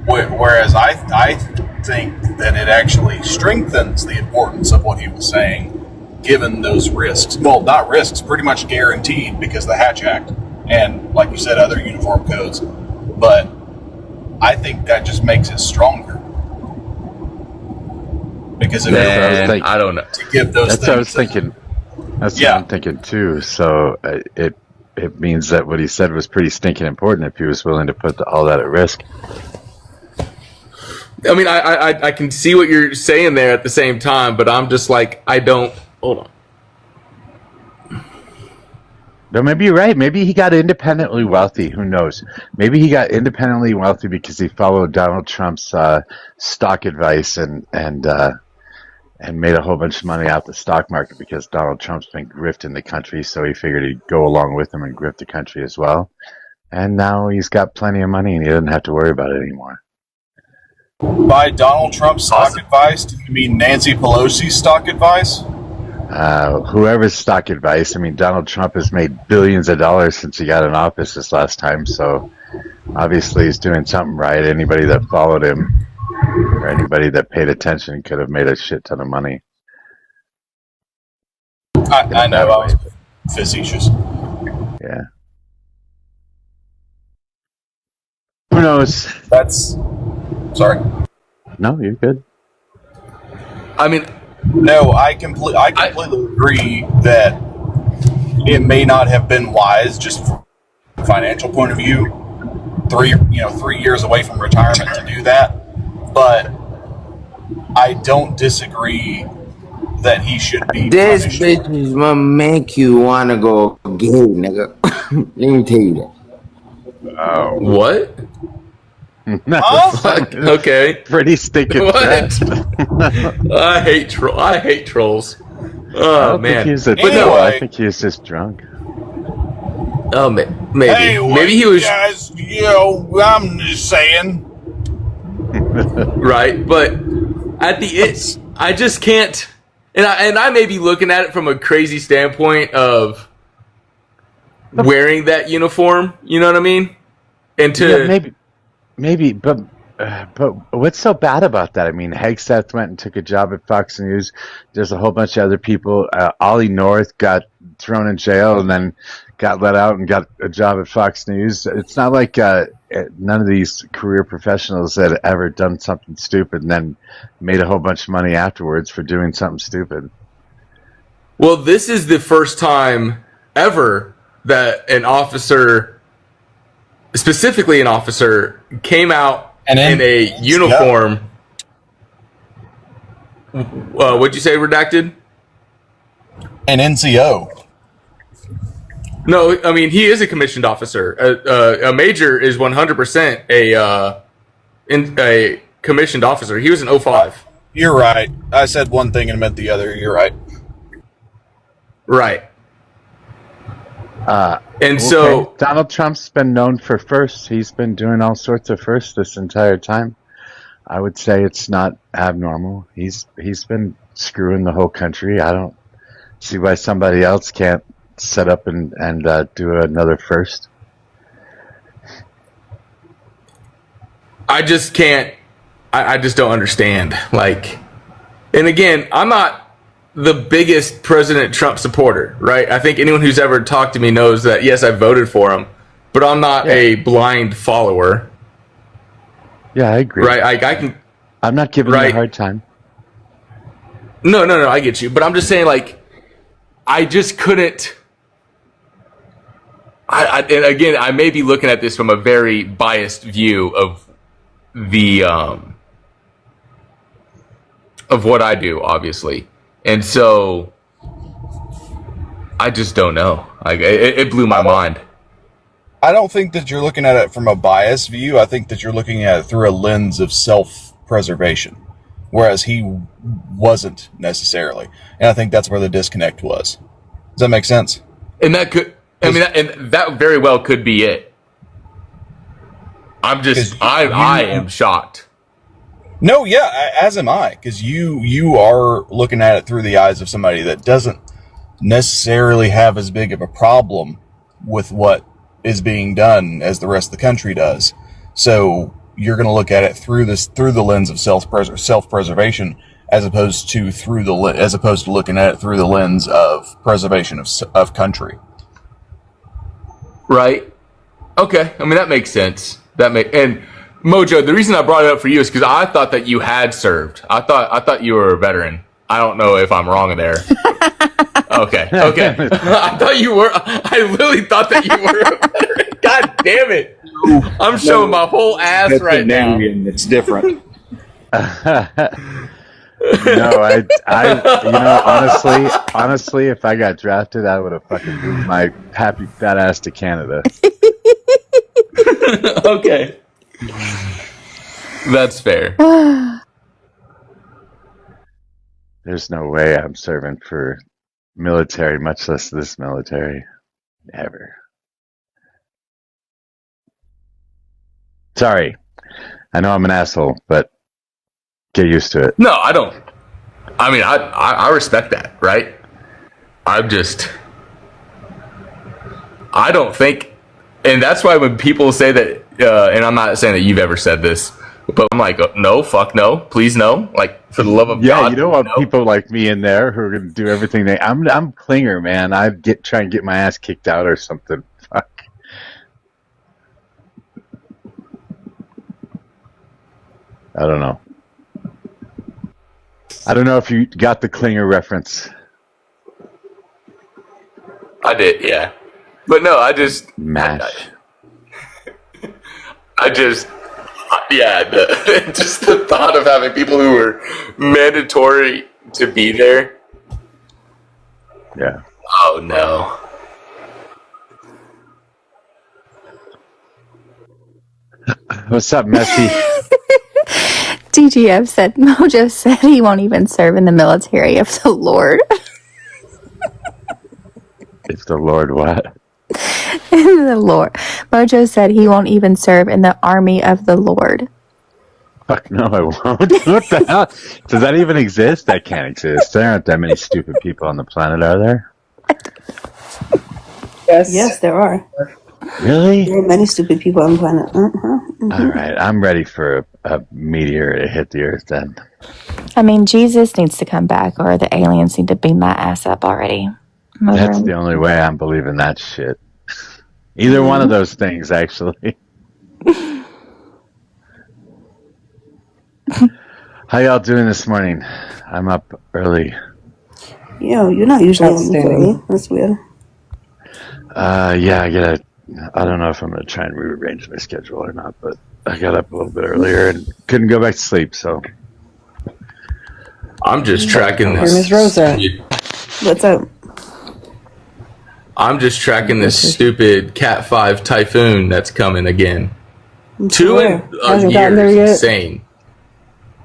whereas I think that it actually strengthens the importance of what he was saying, given those risks. Well, not risks, pretty much guaranteed because of the Hatch Act and, like you said, other uniform codes. But I think that just makes it stronger. Because I don't know. To give those That's things what I was thinking. That's what I'm thinking too. So it means that what he said was pretty stinking important if he was willing to put all that at risk. I mean, I can see what you're saying there at the same time, but I'm just like, I don't. Hold on. No, maybe you're right. Maybe he got independently wealthy. Who knows? Maybe he got independently wealthy because he followed Donald Trump's stock advice and made a whole bunch of money out the stock market because Donald Trump's been grifting the country, so he figured he'd go along with him and grift the country as well. And now he's got plenty of money and he doesn't have to worry about it anymore. By Donald Trump's stock advice, do you mean Nancy Pelosi's stock advice? Whoever's stock advice. I mean, Donald Trump has made billions of dollars since he got in office this last time, so obviously he's doing something right. Anybody that followed him or anybody that paid attention could have made a shit ton of money. I know, I was facetious. Yeah. Who knows? Sorry. No, you're good. I mean, no, I completely agree that it may not have been wise, just from a financial point of view, 3 years away from retirement to do that. But I don't disagree that he should be This punished. bitch is gonna make you wanna go gay, nigga. Let me tell you that. Oh. what? Huh? Okay. Pretty stinking What? threat. I hate trolls. I Oh don't man. think he was a Anyway. troll. I think he was just drunk. Oh, maybe. Hey, Maybe he was guys, I'm just saying. right, but at the end, I just can't. And I may be looking at it from a crazy standpoint of wearing that uniform. You know what I mean? And to maybe, but what's so bad about that? I mean, Hegseth went and took a job at Fox News. There's a whole bunch of other people. Ollie North got thrown in jail and then got let out and got a job at Fox News. It's not like none of these career professionals had ever done something stupid and then made a whole bunch of money afterwards for doing something stupid. well, this is the first time ever that an officer, specifically an officer, came out in a uniform. What'd you say, redacted? An NCO. No, I mean, he is a commissioned officer. A major is 100% a commissioned officer. He was an 05. You're right. I said one thing and meant the other. You're right. Right. And Okay. so Donald Trump's been known for firsts. He's been doing all sorts of firsts this entire time. I would say it's not abnormal. He's been screwing the whole country. I don't see why somebody else can't set up and do another first. I just can't. I just don't understand. Like, and again, I'm not the biggest President Trump supporter, right? I think anyone who's ever talked to me knows that, yes, I voted for him, but I'm not a blind follower. Yeah, I agree. Right? I can. I'm not giving you a hard time. No, I get you. But I'm just saying, like, I just couldn't. And again, I may be looking at this from a very biased view of the of what I do, obviously, and so I just don't know. Like, it blew my mind. I don't think that you're looking at it from a biased view. I think that you're looking at it through a lens of self-preservation, whereas he wasn't necessarily. And I think that's where the disconnect was. Does that make sense? And that could, I mean, and that very well could be it. I'm just, I am shocked. No, yeah, as am I, because you are looking at it through the eyes of somebody that doesn't necessarily have as big of a problem with what is being done as the rest of the country does. So you're going to look at it through the lens of self-preservation, as opposed to looking at it through the lens of preservation of country. Right. Okay. I mean, that makes sense. And Mojo, the reason I brought it up for you is because I thought that you had served. I thought you were a veteran. I don't know if I'm wrong there. Okay. I thought you were. I literally thought that you were a veteran. God damn it! I'm showing my whole ass right now. It's different. No, honestly, if I got drafted, I would have fucking moved my happy fat ass to Canada. Okay. That's fair. There's no way I'm serving for military, much less this military. Never. Sorry. I know I'm an asshole, but get used to it. No, I don't. I mean, I respect that, right? I don't think, and that's why when people say that, and I'm not saying that you've ever said this, but I'm like, no, fuck no, please no, like for the love of God. Yeah, you don't want people like me in there who are going to do everything I'm clinger, man. Try and get my ass kicked out or something. Fuck. I don't know. I don't know if you got the clinger reference. I did, yeah. But no, MASH. Just the thought of having people who were mandatory to be there. Yeah. Oh no. What's up, Messi? DGF said, Mojo said he won't even serve in the military of the Lord. If the Lord what? The Lord. Mojo said he won't even serve in the army of the Lord. Fuck no, I won't. What the hell? Does that even exist? That can't exist. There aren't that many stupid people on the planet, are there? Yes, there are. Really? There are many stupid people on the planet. All right, I'm ready for a meteor to hit the Earth then. I mean, Jesus needs to come back, or the aliens need to beam that ass up already. That's the only way I'm believing that shit. Either one of those things, actually. How y'all doing this morning? I'm up early. Yo, you're not usually on this early. That's weird. Yeah, I don't know if I'm going to try and rearrange my schedule or not, but I got up a little bit earlier and couldn't go back to sleep, so. I'm just tracking this. Miss Rosa. What's up? I'm just tracking this stupid Cat 5 typhoon that's coming again. Two in a year is insane.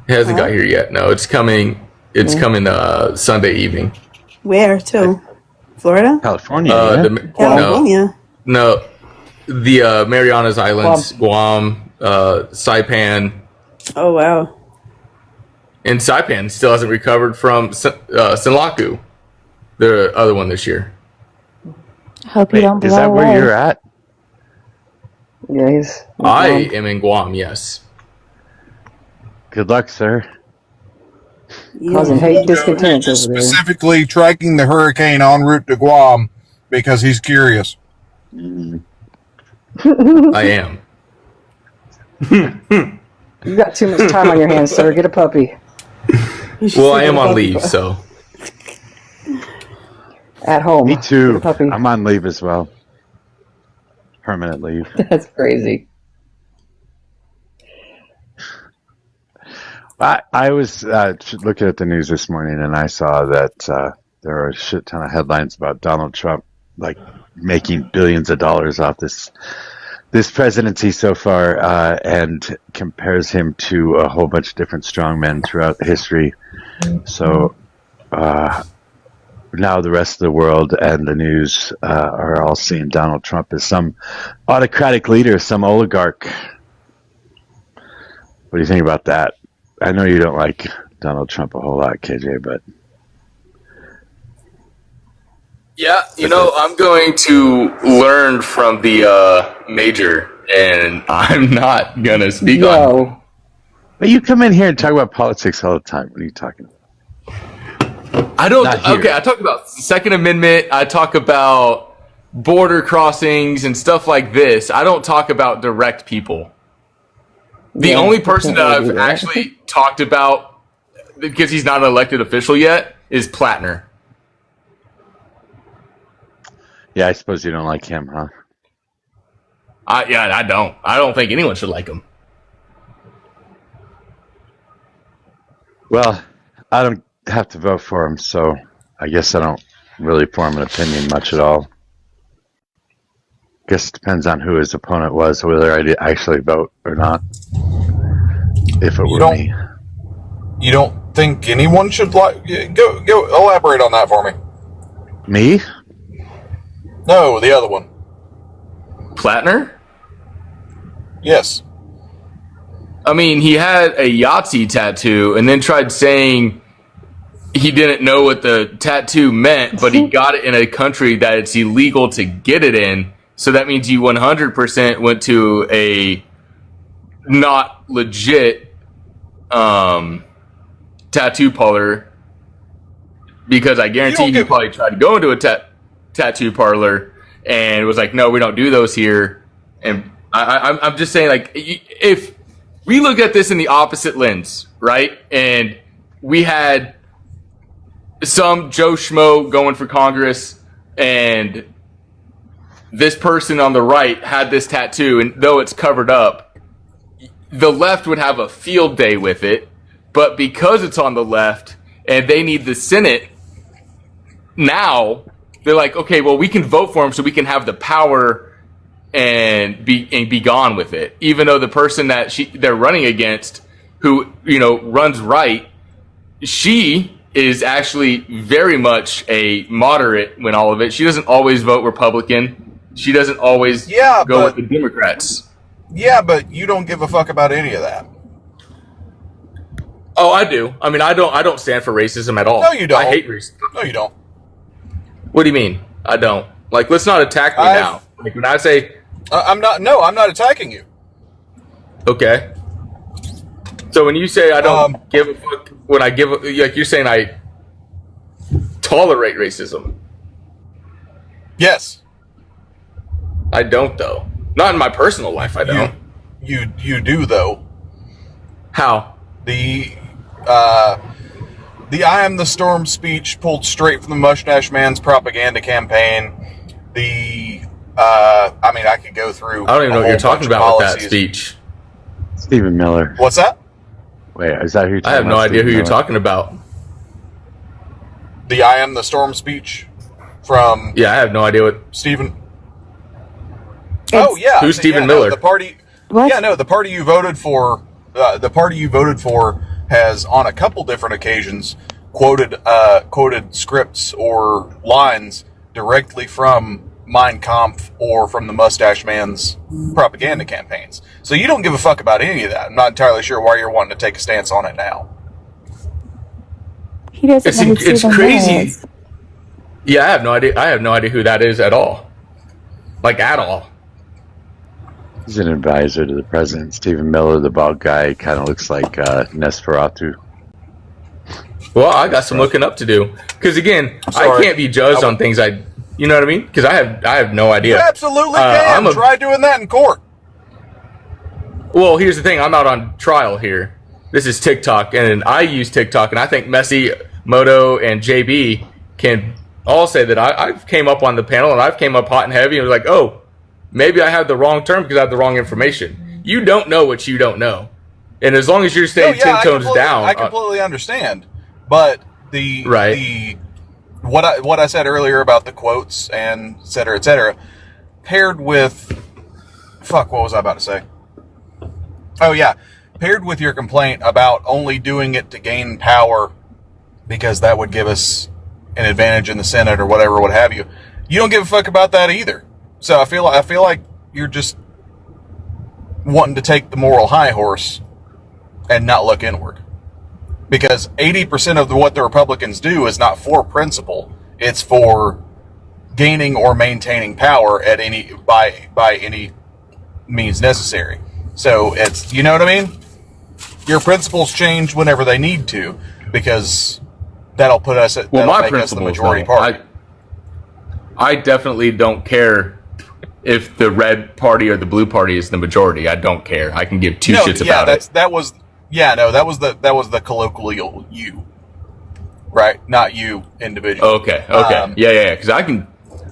It hasn't got here yet. No, it's coming. It's coming Sunday evening. Where to? Florida? California. California. No, the Marianas Islands, Guam, Saipan. Oh wow. And Saipan still hasn't recovered from Senlaku, the other one this year. Hope you don't blow Is that where away. you're at? Yeah, I am in Guam, yes. Good luck, sir. causing hate, discontent over there. Specifically tracking the hurricane en route to Guam because he's curious. I am. You got too much time on your hands, sir. Get a puppy. Well, I am on leave, so. At home. Me too. Get a puppy. I'm on leave as well. Permanent leave. That's crazy. I was looking at the news this morning and I saw that there were a shit ton of headlines about Donald Trump like making billions of dollars off this presidency so far, and compares him to a whole bunch of different strongmen throughout history. So now the rest of the world and the news are all seeing Donald Trump as some autocratic leader, some oligarch. What do you think about that? I know you don't like Donald Trump a whole lot, KJ, but... Yeah, I'm going to learn from the major and I'm not gonna speak on. Yo, But you come in here and talk about politics all the time. What are you talking about? I don't. Not here. Okay, I talk about Second Amendment. I talk about border crossings and stuff like this. I don't talk about direct people. The Yeah, only you person can't that really I've do that. actually talked about, because he's not an elected official yet, is Plattner. Yeah, I suppose you don't like him, huh? I don't. I don't think anyone should like him. Well, I don't have to vote for him, so I guess I don't really form an opinion much at all. Guess it depends on who his opponent was, whether I'd actually vote or not. If it were me. You don't think anyone should like? Go elaborate on that for me. Me? No, the other one. Plattner? Yes. I mean, he had a Yahtzee tattoo and then tried saying he didn't know what the tattoo meant, but he got it in a country that it's illegal to get it in. So that means you 100% went to a not legit tattoo parlor, because I guarantee you probably tried to go into a tattoo parlor and was like, no, we don't do those here. And I'm just saying, like, if we look at this in the opposite lens, right? And we had some Joe Schmo going for Congress, and this person on the right had this tattoo, and though it's covered up, the left would have a field day with it. But because it's on the left and they need the Senate now, they're like, okay, well, we can vote for him so we can have the power and be gone with it. Even though the person that they're running against, who, you know, runs right, she is actually very much a moderate when all of it. She doesn't always vote Republican. She doesn't always go with the Democrats. Yeah, but you don't give a fuck about any of that. Oh, I do. I mean, I don't stand for racism at all. No, you don't. I hate racism. No, you don't. What do you mean? I don't. Like, let's not attack me now. Like, when I say... I'm not attacking you. Okay. So when you say I don't give a fuck, when I give a... Like, you're saying I tolerate racism. Yes. I don't, though. Not in my personal life, I don't. You do, though. How? The I Am the Storm speech pulled straight from the Mustache Man's propaganda campaign. I mean, I could go through. I don't even know what you're talking about with that speech. Stephen Miller. What's that? Wait, is that who you're talking about? I have no idea who you're Miller? talking about. The I Am the Storm speech from... Yeah, I have no idea what... Stephen... Oh, yeah. Who's Stephen no, Miller? The party... What? Yeah, no, the party you voted for... the party you voted for has, on a couple different occasions, quoted scripts or lines directly from Mein Kampf or from the Mustache Man's propaganda campaigns. So you don't give a fuck about any of that. I'm not entirely sure why you're wanting to take a stance on it now. He doesn't know who It's Stephen crazy. Miller is. Yeah, I have no idea. I have no idea who that is at all. Like, at all. He's an advisor to the president. Stephen Miller, the bald guy, kind of looks like Nosferatu. Well, I got some looking up to do. Because, again, I can't be judged on things you know what I mean? Because I have no idea. You absolutely can. Try doing that in court. Well, here's the thing. I'm out on trial here. This is TikTok, and I use TikTok, and I think Messi, Mojo, and JB can all say that I came up on the panel, and I've came up hot and heavy, and was like, oh, maybe I had the wrong term because I have the wrong information. You don't know what you don't know. And as long as you're staying 10 tones down... I completely understand. But what I said earlier about the quotes and et cetera, paired with... Fuck, what was I about to say? Oh, yeah. Paired with your complaint about only doing it to gain power because that would give us an advantage in the Senate or whatever, what have you. You don't give a fuck about that either. So I feel like you're just wanting to take the moral high horse and not look inward. Because 80% of what the Republicans do is not for principle. It's for gaining or maintaining power at by any means necessary. So it's, you know what I mean? Your principles change whenever they need to, because that'll put us at, that'll make us the majority party. I definitely don't care if the red party or the blue party is the majority. I don't care. I can give two shits about it. That was the colloquial you, right? Not you individually. Okay. Yeah. Because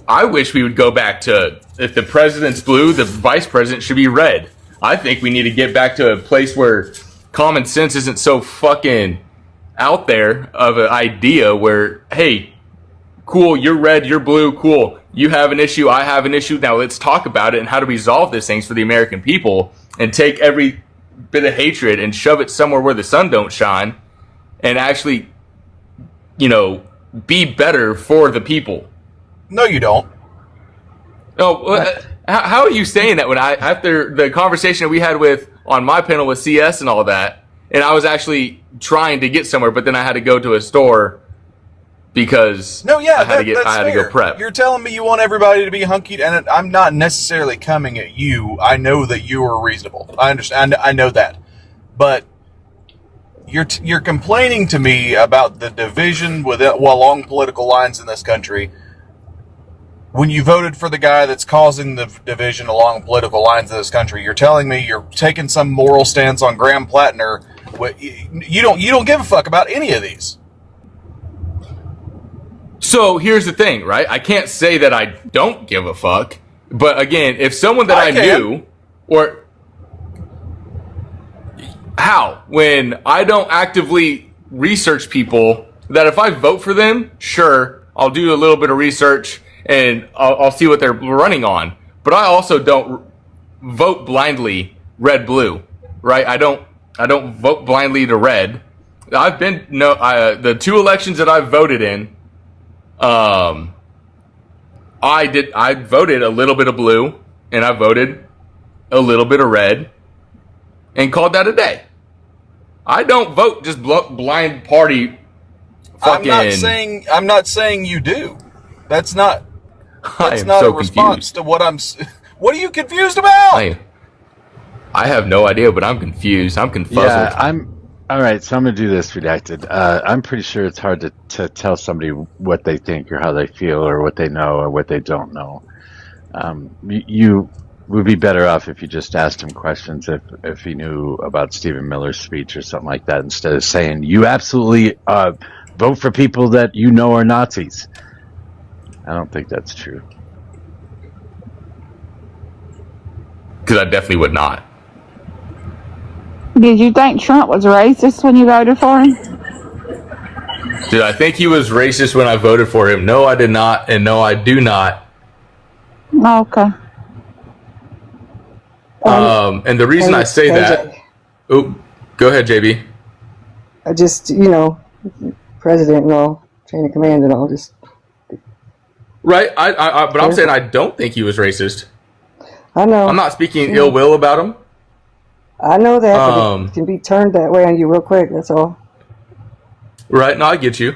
I wish we would go back to, if the president's blue, the vice president should be red. I think we need to get back to a place where common sense isn't so fucking out there of an idea where, hey, cool, you're red, you're blue, cool. You have an issue, I have an issue. Now let's talk about it and how to resolve these things for the American people, and take every bit of hatred and shove it somewhere where the sun don't shine, and actually, be better for the people. No, you don't. No, how are you saying that when after the conversation we had on my panel with CS and all that, and I was actually trying to get somewhere, but then I had to go to a store because I had to go prep. You're telling me you want everybody to be hunky, and I'm not necessarily coming at you. I know that you are reasonable. I understand. I know that, but you're complaining to me about the division along political lines in this country, when you voted for the guy that's causing the division along political lines in this country. You're telling me you're taking some moral stance on Graham Plattner. You don't give a fuck about any of these. So here's the thing, right? I can't say that I don't give a fuck, but again, if someone that I knew, or how, when I don't actively research people, that if I vote for them, sure, I'll do a little bit of research and I'll see what they're running on. But I also don't vote blindly red, blue, right? I don't vote blindly to red. The two elections that I've voted in, I voted a little bit of blue and I voted a little bit of red and called that a day. I don't vote just blind party. I'm not saying you do. That's not a response to what I'm. What are you confused about? I have no idea, but I'm confused. I'm confuzzled. Yeah, all right, so I'm going to do this redacted. I'm pretty sure it's hard to tell somebody what they think or how they feel or what they know or what they don't know. You would be better off if you just asked him questions if he knew about Stephen Miller's speech or something like that, instead of saying, you absolutely vote for people that you know are Nazis. I don't think that's true. Because I definitely would not. Did you think Trump was racist when you voted for him? Did I think he was racist when I voted for him? No, I did not, and no, I do not. Okay. And the reason I say that... Oh, go ahead, JB. I just, president and all, chain of command and all, just... Right, but I'm saying I don't think he was racist. I know. I'm not speaking ill will about him. I know that, but it can be turned that way on you real quick, that's all. Right, no, I get you.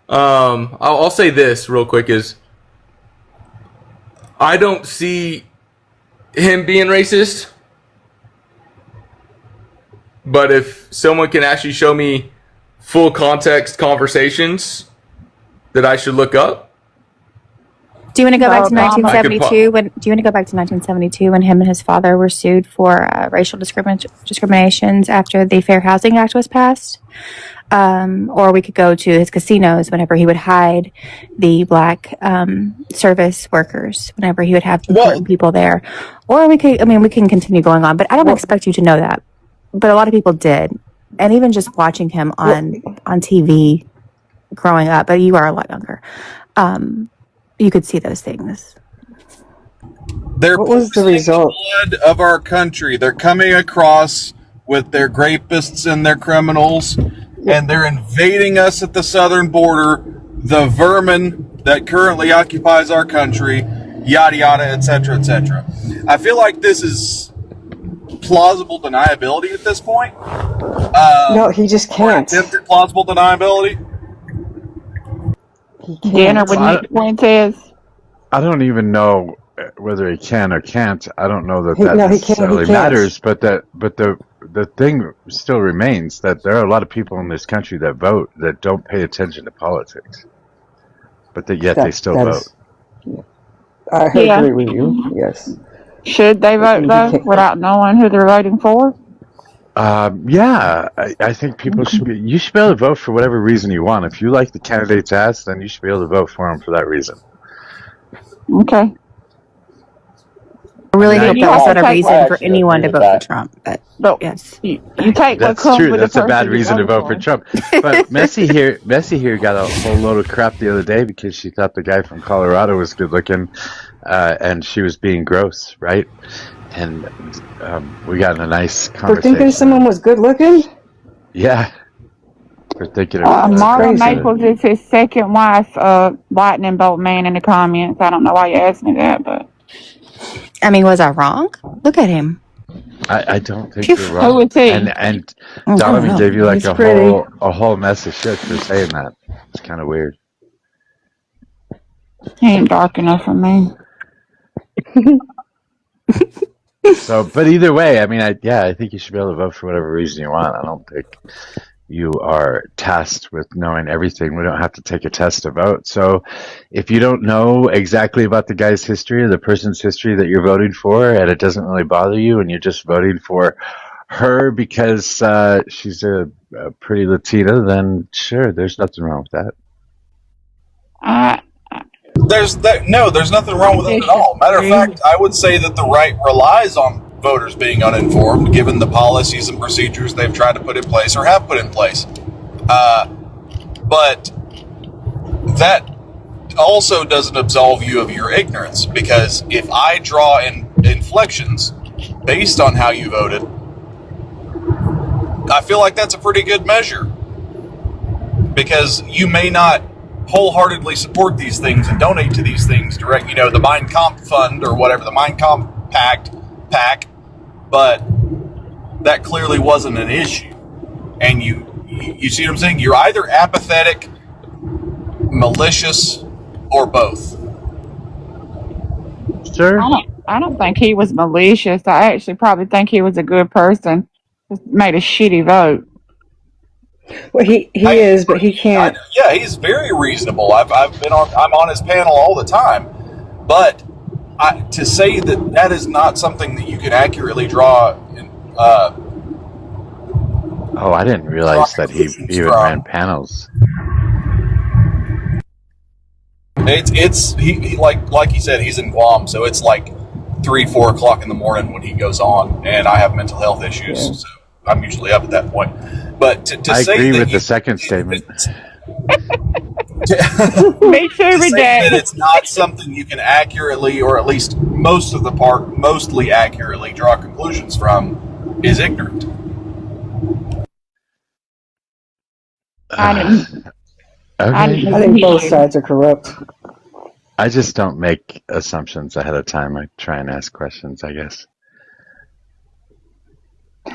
I'll say this real quick is, I don't see him being racist, but if someone can actually show me full context conversations that I should look up. Do you want to go back to 1972? Do you want to go back to 1972 when him and his father were sued for racial discriminations after the Fair Housing Act was passed? Or we could go to his casinos whenever he would hide the black service workers, whenever he would have important people there. Or we can continue going on, but I don't expect you to know that. But a lot of people did. And even just watching him on TV growing up, but you are a lot younger, you could see those things. What was the result? Blood of our country. They're coming across with their rapists and their criminals, and they're invading us at the southern border. The vermin that currently occupies our country, yada yada, etc., etc. I feel like this is plausible deniability at this point. No, he just can't. Attempted plausible deniability. Dinner with Nick Fuentes. I don't even know whether he can or can't, I don't know that He can't. necessarily He can't. matters. But the thing still remains that there are a lot of people in this country that vote that don't pay attention to politics, but yet they still vote. I agree with you. Yes. Should they vote though, without knowing who they're voting for? Yeah, I think people should be. You should be able to vote for whatever reason you want. If you like the candidate's ass, then you should be able to vote for him for that reason. Okay. I really hope that was not a take reason for anyone to vote for Trump. But No, yes, you take what That's comes true. with That's the a bad person reason to you vote for Trump. But Messi here got a whole load of crap the other day because she thought the guy from Colorado was good looking, and she was being gross, right? And we got in a nice conversation. For thinking someone was good looking? Yeah. For thinking Marla Maples is his second wife, lightning bolt man in the comments. I don't know why you asked me that, but I mean, was I wrong? Look at him. I don't think you're wrong. Who is he? And Donovan gave you like a whole mess of shit for saying that. It's kind of weird. He ain't dark enough for me. So, but either way, I mean, I think you should be able to vote for whatever reason you want. I don't think you are tasked with knowing everything. We don't have to take a test to vote. So if you don't know exactly about the guy's history or the person's history that you're voting for, and it doesn't really bother you, and you're just voting for her because she's a pretty Latina, then sure, there's nothing wrong with that. There's nothing wrong with it at all. Matter of fact, I would say that the right relies on voters being uninformed, given the policies and procedures they've tried to put in place or have put in place. But that also doesn't absolve you of your ignorance, because if I draw inflections based on how you voted, I feel like that's a pretty good measure, because you may not wholeheartedly support these things and donate to these things direct, the Mein Kampf Fund or whatever, the Mein Kampf PAC, but that clearly wasn't an issue. And you see what I'm saying? You're either apathetic, malicious, or both. Sure. I don't think he was malicious. I actually probably think he was a good person. Just made a shitty vote. Well, he is, but he can't. Yeah, he's very reasonable. I'm on his panel all the time, but to say that is not something that you can accurately draw. Oh, I didn't realize that he even ran panels. It's he like he said, he's in Guam, so it's like 3-4 o'clock in the morning when he goes on, and I have mental health issues, so I'm usually up at that point. But to I say agree that with the second statement. Me too, say that it's not something you can accurately, or at least mostly accurately draw conclusions from, is ignorant. I think both sides are corrupt. I just don't make assumptions ahead of time. I try and ask questions, I guess.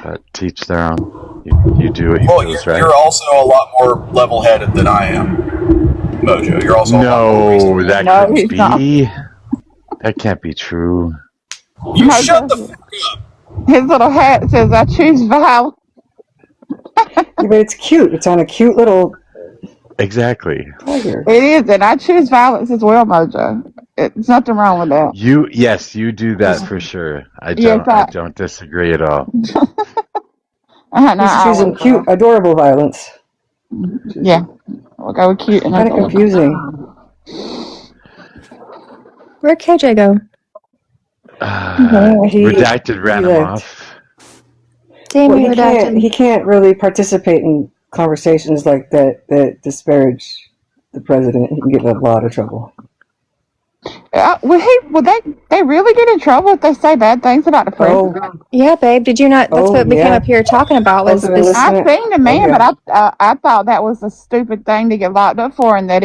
But teach their own. You do what you feel is right. You're also a lot more level-headed than I am, Mojo. You're also that couldn't be. That can't be true. You shut the fuck up. His little hat says, "I choose violence." But it's cute. It's on a cute little. Exactly. Tiger. It is, and I choose violence as well, Mojo. There's nothing wrong with that. You do that for sure. I don't disagree at all. He's choosing cute, adorable violence. Yeah, we'll go with cute. Kind of confusing. Where'd KJ go? Redacted ran him off. Damn, Well, Redacted. he can't really participate in conversations like that disparage the president. He can get in a lot of trouble. Would they really get in trouble if they say bad things about the president? Yeah, babe. Did you not? That's what we came up here talking about. Was this? I've seen the man, but I thought that was a stupid thing to get locked up for, and that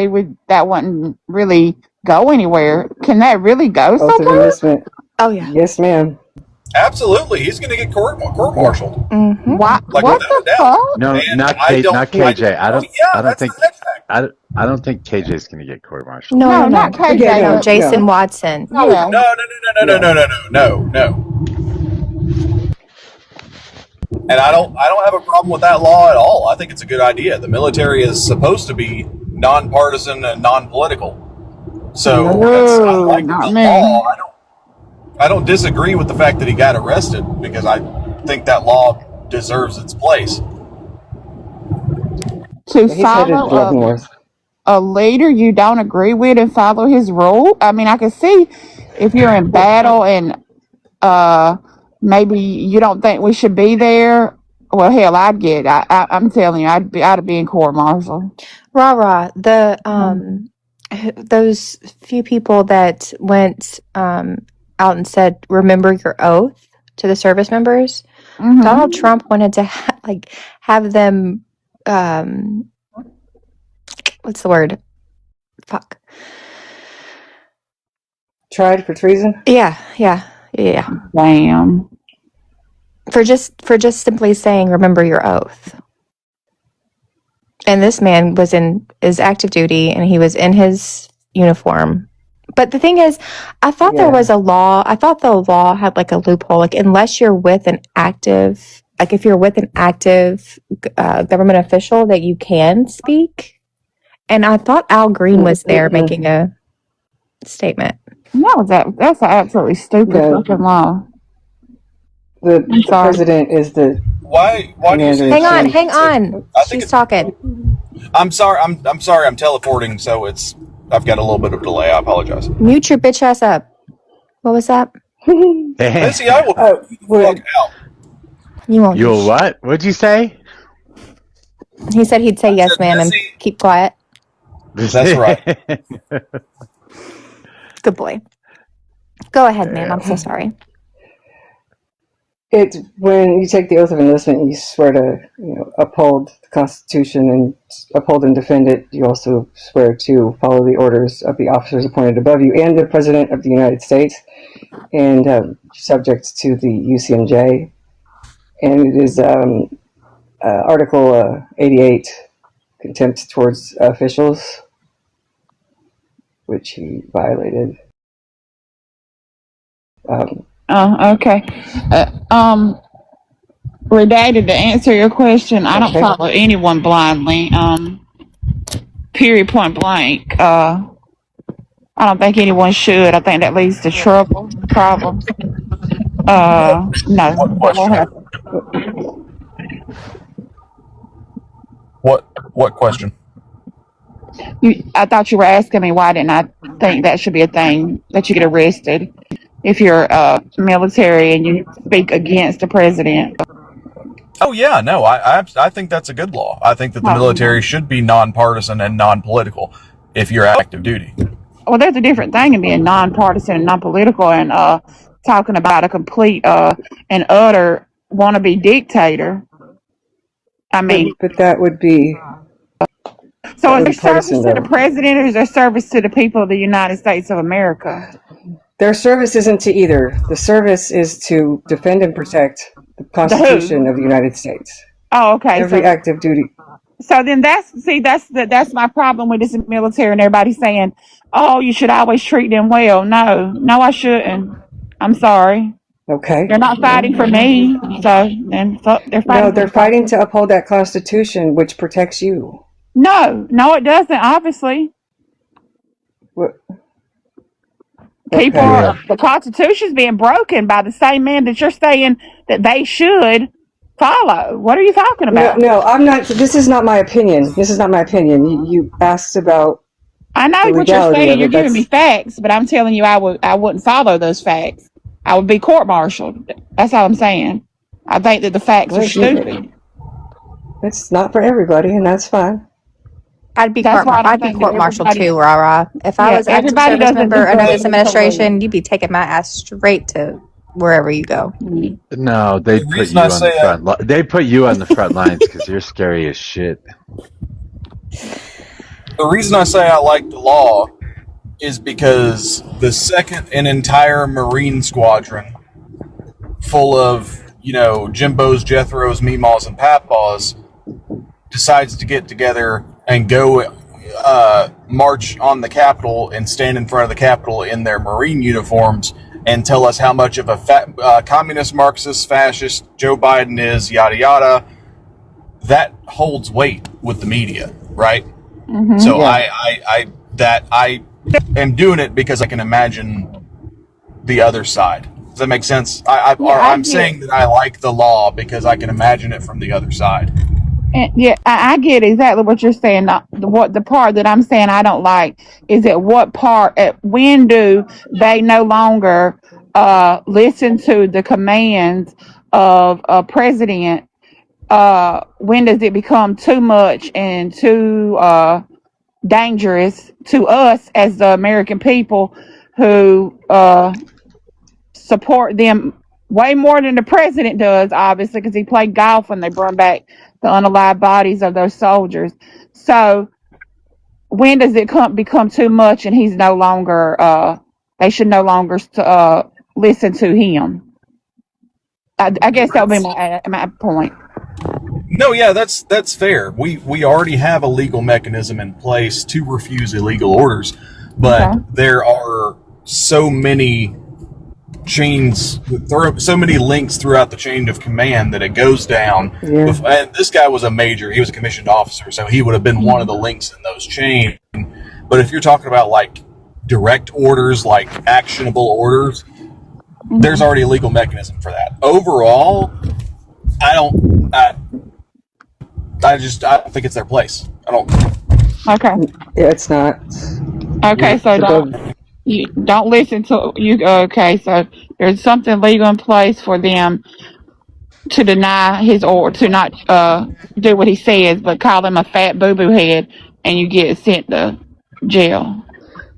that wouldn't really go anywhere. Can that really go somewhere? Oh yeah. Yes, ma'am. Absolutely, he's going to get court-martialed. Mm-hmm. What the fuck? No, not KJ. I don't think I don't think KJ's going to get court-martialed. No, not KJ. Yeah, no, no, Jason no. Watson. Yeah. No. And I don't have a problem with that law at all. I think it's a good idea. The military is supposed to be nonpartisan and non-political. So I like not the me. law. I don't disagree with the fact that he got arrested because I think that law deserves its place. To He's headed follow Leavenworth. a leader you don't agree with and follow his rule. I mean, I can see if you're in battle and maybe you don't think we should be there. Well, hell, I'm telling you, I'd be in court martial. Rah. Those few people that went out and said, "Remember your oath" to the service members. Mhm. Donald Trump wanted to have them. What's the word? Fuck. Tried for treason? Yeah. Damn. For just simply saying, "Remember your oath." And this man is active duty, and he was in his uniform. But the thing is, I thought there was a law. I thought the law had like a loophole, like unless you're with an active, like if you're with an active government official, that you can speak. And I thought Al Green was there making a statement. No, that's an absolutely stupid fucking law. The president is the Why do you say Hang on. She's talking. I'm sorry. I'm sorry. I'm teleporting, so I've got a little bit of delay. I apologize. Mute your bitch ass up. What was that? Missy, I will fuck out. You won't. You'll what? What'd you say? He said he'd say yes, ma'am, and keep quiet. That's right. Good boy. Go ahead, ma'am. I'm so sorry. It's when you take the oath of enlistment, you swear to uphold the Constitution and uphold and defend it. You also swear to follow the orders of the officers appointed above you and the President of the United States, and subject to the UCMJ. And it is Article 88, contempt towards officials, which he violated. Okay. Redacted, to answer your question, I don't follow anyone blindly. Period, point blank. I don't think anyone should. I think that leads to problems. No, that won't happen. What question? I thought you were asking me why didn't I think that should be a thing that you get arrested if you're military and you speak against the president. Oh yeah, no, I think that's a good law. I think that the military should be nonpartisan and non-political if you're active duty. Well, there's a different thing in being nonpartisan and non-political and talking about a complete and utter wannabe dictator. I mean, but that would be. So is there service to the president or is there service to the people of the United States of America? Their service isn't to either. The service is to defend and protect the Constitution of the United States. Oh, okay. Every active duty. So then that's my problem with this military and everybody saying, "Oh, you should always treat them well." No, I shouldn't. I'm sorry. Okay. They're not fighting for me, so then they're fighting. No, they're fighting to uphold that Constitution, which protects you. No, it doesn't. Obviously. What? The Constitution's being broken by the same man that you're saying that they should follow. What are you talking about? No, I'm not. This is not my opinion. You asked about. I know what you're saying. You're giving me facts, but I'm telling you, I wouldn't follow those facts. I would be court-martialed. That's all I'm saying. I think that the facts are stupid. It's not for everybody, and that's fine. I'd be court-martialed too, Rara. If I was an active service member under this administration, you'd be taking my ass straight to wherever you go. No, they put you on the front. They put you on the front lines because you're scary as shit. The reason I say I like the law is because the second an entire Marine squadron full of, Jimbos, Jethros, Meemaws, and Papaws decides to get together and go march on the Capitol and stand in front of the Capitol in their Marine uniforms and tell us how much of a communist, Marxist, fascist Joe Biden is, yada yada. That holds weight with the media, right? Mm-hmm. So I am doing it because I can imagine the other side. Does that make sense? I'm saying that I like the law because I can imagine it from the other side. And yeah, I get exactly what you're saying. The part that I'm saying I don't like is when do they no longer listen to the commands of a president? When does it become too much and too dangerous to us as the American people who support them way more than the president does, obviously, because he played golf when they brought back the unalive bodies of those soldiers. So when does it become too much and he's no longer, they should no longer listen to him? I guess that would be my point. No, yeah, that's fair. We already have a legal mechanism in place to refuse illegal orders, but there are so many so many links throughout the chain of command that it goes down. Yeah. And this guy was he was a commissioned officer, so he would have been one of the links in those chains. But if you're talking about like direct orders, like actionable orders, there's already a legal mechanism for that. Overall, I don't think it's their place. I don't. Okay. Yeah, it's not. Okay, so you don't listen to you. Okay, so there's something legal in place for them to deny his or to not do what he says, but call him a fat boo-boo head, and you get sent to jail.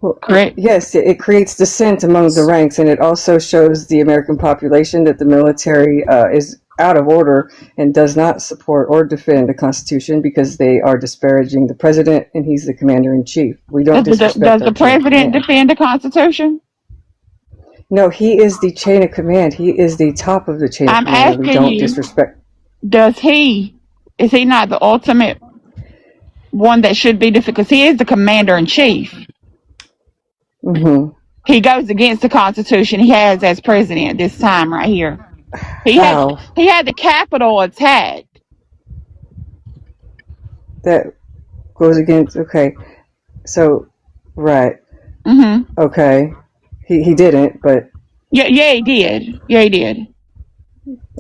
Well, correct? Yes, it creates dissent among the ranks, and it also shows the American population that the military is out of order and does not support or defend the Constitution because they are disparaging the president, and he's the commander-in-chief. We don't disrespect. Does the president defend the Constitution? No, he is the chain of command. He is the top of the chain of command. I'm asking we don't disrespect. Is he not the ultimate one that should be defended? Because he is the commander-in-chief. Mm-hmm. He goes against the Constitution he has as president this time right here. He had the Capitol attacked. That goes against, okay. So, right. Mm-hmm. Okay. He didn't, but yeah, he did. Yeah, he did.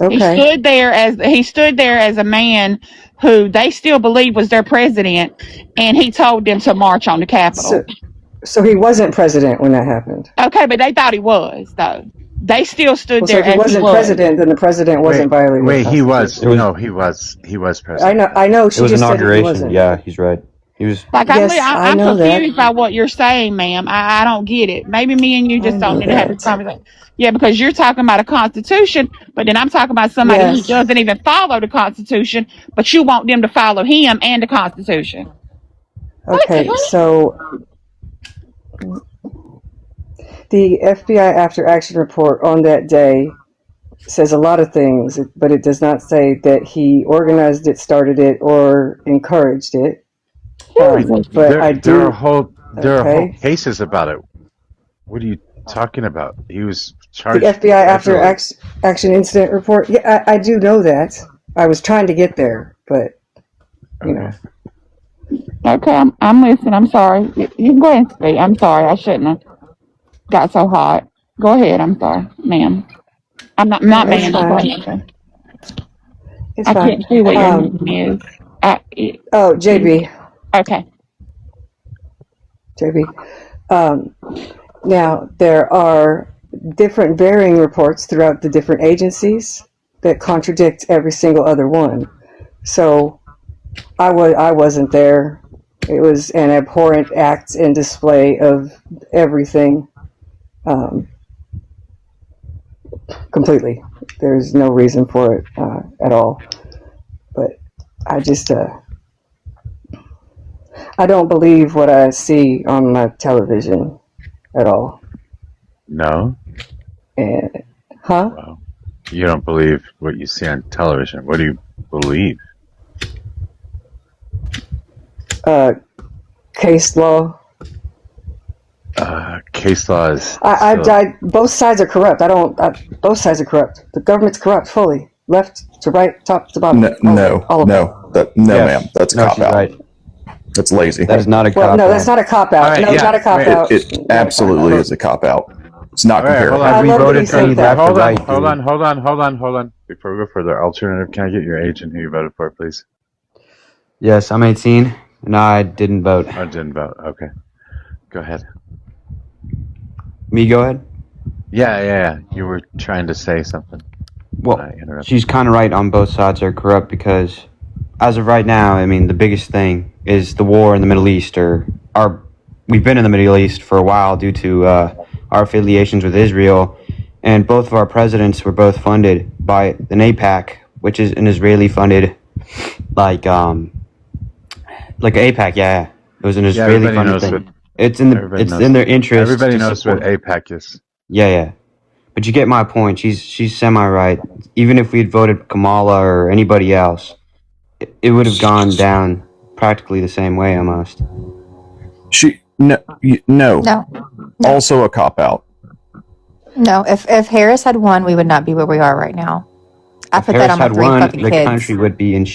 Okay. He stood there as a man who they still believe was their president, and he told them to march on the Capitol. So he wasn't president when that happened. Okay, but they thought he was, though. They still stood there. So if he wasn't president, then the president wasn't violating. Wait, he was. No, he was president. I know. It was inauguration. Yeah, he's right. He was. Like, I'm confused by what you're saying, ma'am. I don't get it. Maybe me and you just don't need to have this conversation. Yeah, because you're talking about a Constitution, but then I'm talking about somebody who doesn't even follow the Constitution, but you want them to follow him and the Constitution. Okay, so the FBI After Action report on that day says a lot of things, but it does not say that he organized it, started it, or encouraged it. But there are whole cases about it. What are you talking about? He was charged. The FBI After Action incident report. Yeah, I do know that. I was trying to get there, but you know. Okay, I'm listening. I'm sorry. You can go ahead and speak. I'm sorry. I shouldn't have got so hot. Go ahead. I'm sorry, ma'am. I'm not ma'am. It's I fine. can't see what your name is. JB. Okay. JB. Now, there are different varying reports throughout the different agencies that contradict every single other one. So I wasn't there. It was an abhorrent act and display of everything. Completely. There's no reason for it at all. But I just I don't believe what I see on my television at all. No? Huh? You don't believe what you see on television. What do you believe? case law. Case law is. Both sides are corrupt. Both sides are corrupt. The government's corrupt fully, left to right, top to bottom. No, ma'am. That's a cop out. Right. That's lazy. That is not a cop Well, no, out. that's not a cop out. All right, No, it's yeah, not a cop right. out. It absolutely is a cop out. It's not All right, comparable. hold on. I We love that voted you for said you that. left or Hold right, on. Before we go further, alternative, can I get your age and who you voted for, please? Yes, I'm 18, and I didn't vote. I didn't vote. Okay. Go ahead. Me, go ahead. Yeah. You were trying to say something. Well, I interrupted. she's kind of right on both sides are corrupt because, as of right now, I mean, the biggest thing is the war in the Middle East. We've been in the Middle East for a while due to our affiliations with Israel, and both of our presidents were both funded by an AIPAC, which is an Israeli-funded, like AIPAC. Yeah, it was an Israeli-funded thing. It's in their interest. Everybody to knows support- what APAC is. Yeah. But you get my point. She's semi-right. Even if we'd voted Kamala or anybody else, it would have gone down practically the same way almost. No. Also a cop out. No, if Harris had won, we would not be where we are right now. I If put Harris that on my had three won, fucking the kids. country would be in.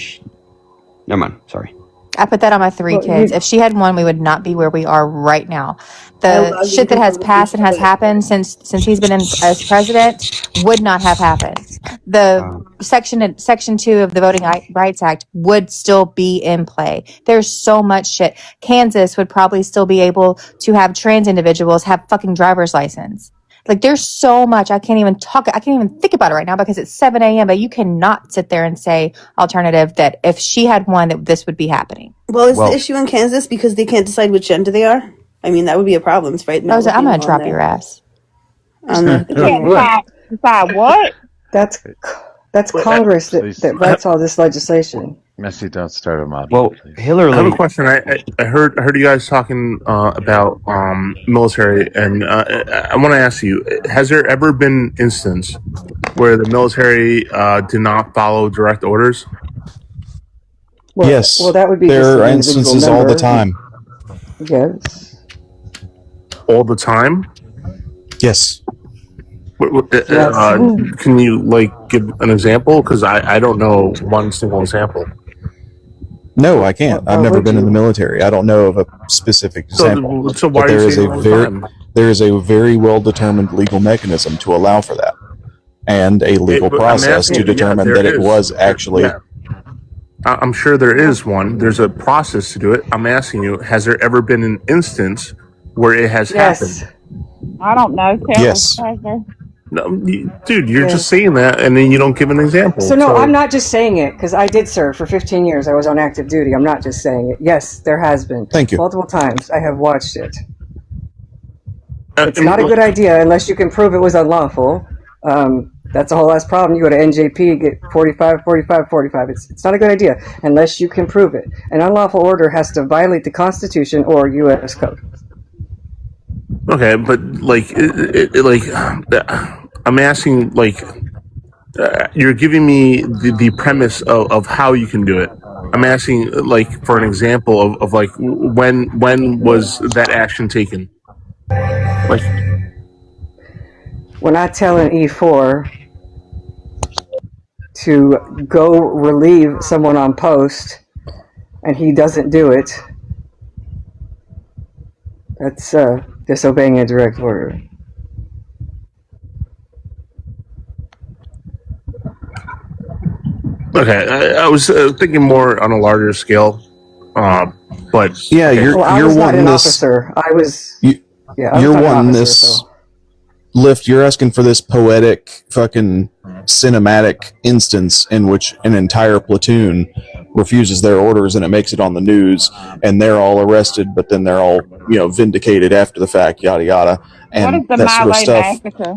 Never mind. Sorry. I put that on my three Well, kids. If she had won, we would not be where we are right now. The I shit that has passed and has happened since he's been in as president would not have happened. The section 2 of the Voting Rights Act would still be in play. There's so much shit. Kansas would probably still be able to have trans individuals have fucking driver's license. Like, there's so much. I can't even think about it right now because it's 7 a.m. But you cannot sit there and say, alternative, that if she had won, that this would be happening. Well, is the issue in Kansas because they can't decide which gender they are? I mean, that would be a problem, right? Rosa, I'm going to drop your ass. Decide what? That's Congress that writes all this legislation. Messi, don't start a mob. Well, I Hillary. have a question. I heard you guys talking about military, and I want to ask you: has there ever been an instance where the military did not follow direct orders? Well, Yes. Well, that would be There just are an individual instances all the member. time. Yes. All the time? Yes. Can you give an example? Because I don't know one single example. No, I can't. I've never been in the military. I don't know of a specific example. So why but are you there is saying a all the very time? there is a very well determined legal mechanism to allow for that, and a legal But I'm process asking to you, determine there that it is. was actually. Yeah. I'm sure there is one. There's a process to do it. I'm asking you: has there ever been an instance where it has Yes. happened? I don't know. Tell Yes. us, Pastor. No, dude, you're just saying that, and then you don't give an example. So no, I'm not just saying it because I did serve for 15 years. I was on active duty. I'm not just saying it. Yes, there has been. Thank you. Multiple times. I have watched it. It's not a good idea unless you can prove it was unlawful. That's a whole last problem. You go to NJP, get 45, 45, 45. It's not a good idea unless you can prove it. An unlawful order has to violate the Constitution or U.S. Code. Okay, but I'm asking, you're giving me the premise of how you can do it. I'm asking, for an example of when was that action taken? When I tell an E4 to go relieve someone on post and he doesn't do it, that's disobeying a direct order. Okay, I was thinking more on a larger scale, but Yeah, okay. you're I was not wanting an this. officer. I was. You, Yeah, I was you're not an wanting officer, this so. lift. You're asking for this poetic, fucking cinematic instance in which an entire platoon refuses their orders and it makes it on the news, and they're all arrested, but then they're all vindicated after the fact, yada yada, and What is the that sort of Miley stuff. massacre?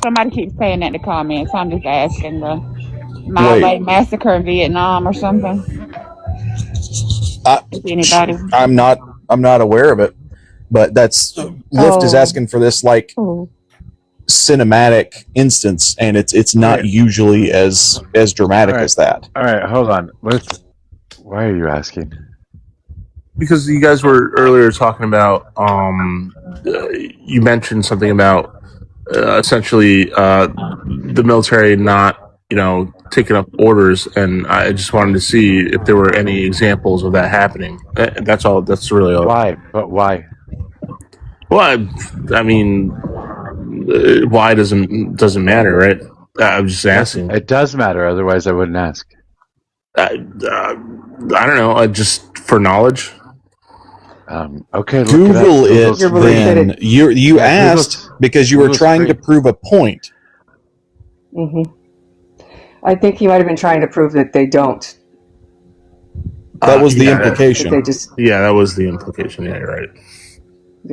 Somebody keeps saying that in the comments. I'm just asking the Miley massacre in Vietnam or something. Is anybody? I'm not aware of it, but that's Lyft is asking for this cinematic instance, and it's not usually as dramatic as that. All right, hold on. Why are you asking? because you guys were earlier talking about, you mentioned something about essentially the military not, taking up orders, and I just wanted to see if there were any examples of that happening. That's all. That's really all. Why? But why? Well, I mean, why doesn't matter, right? I'm just asking. It does matter. Otherwise, I wouldn't ask. I don't know. Just for knowledge. Okay, Google it. Then you asked Google's, because you were trying to prove a point. Mm-hmm. I think he might have been trying to prove that they don't. That was the implication. That was the implication. Yeah, you're right.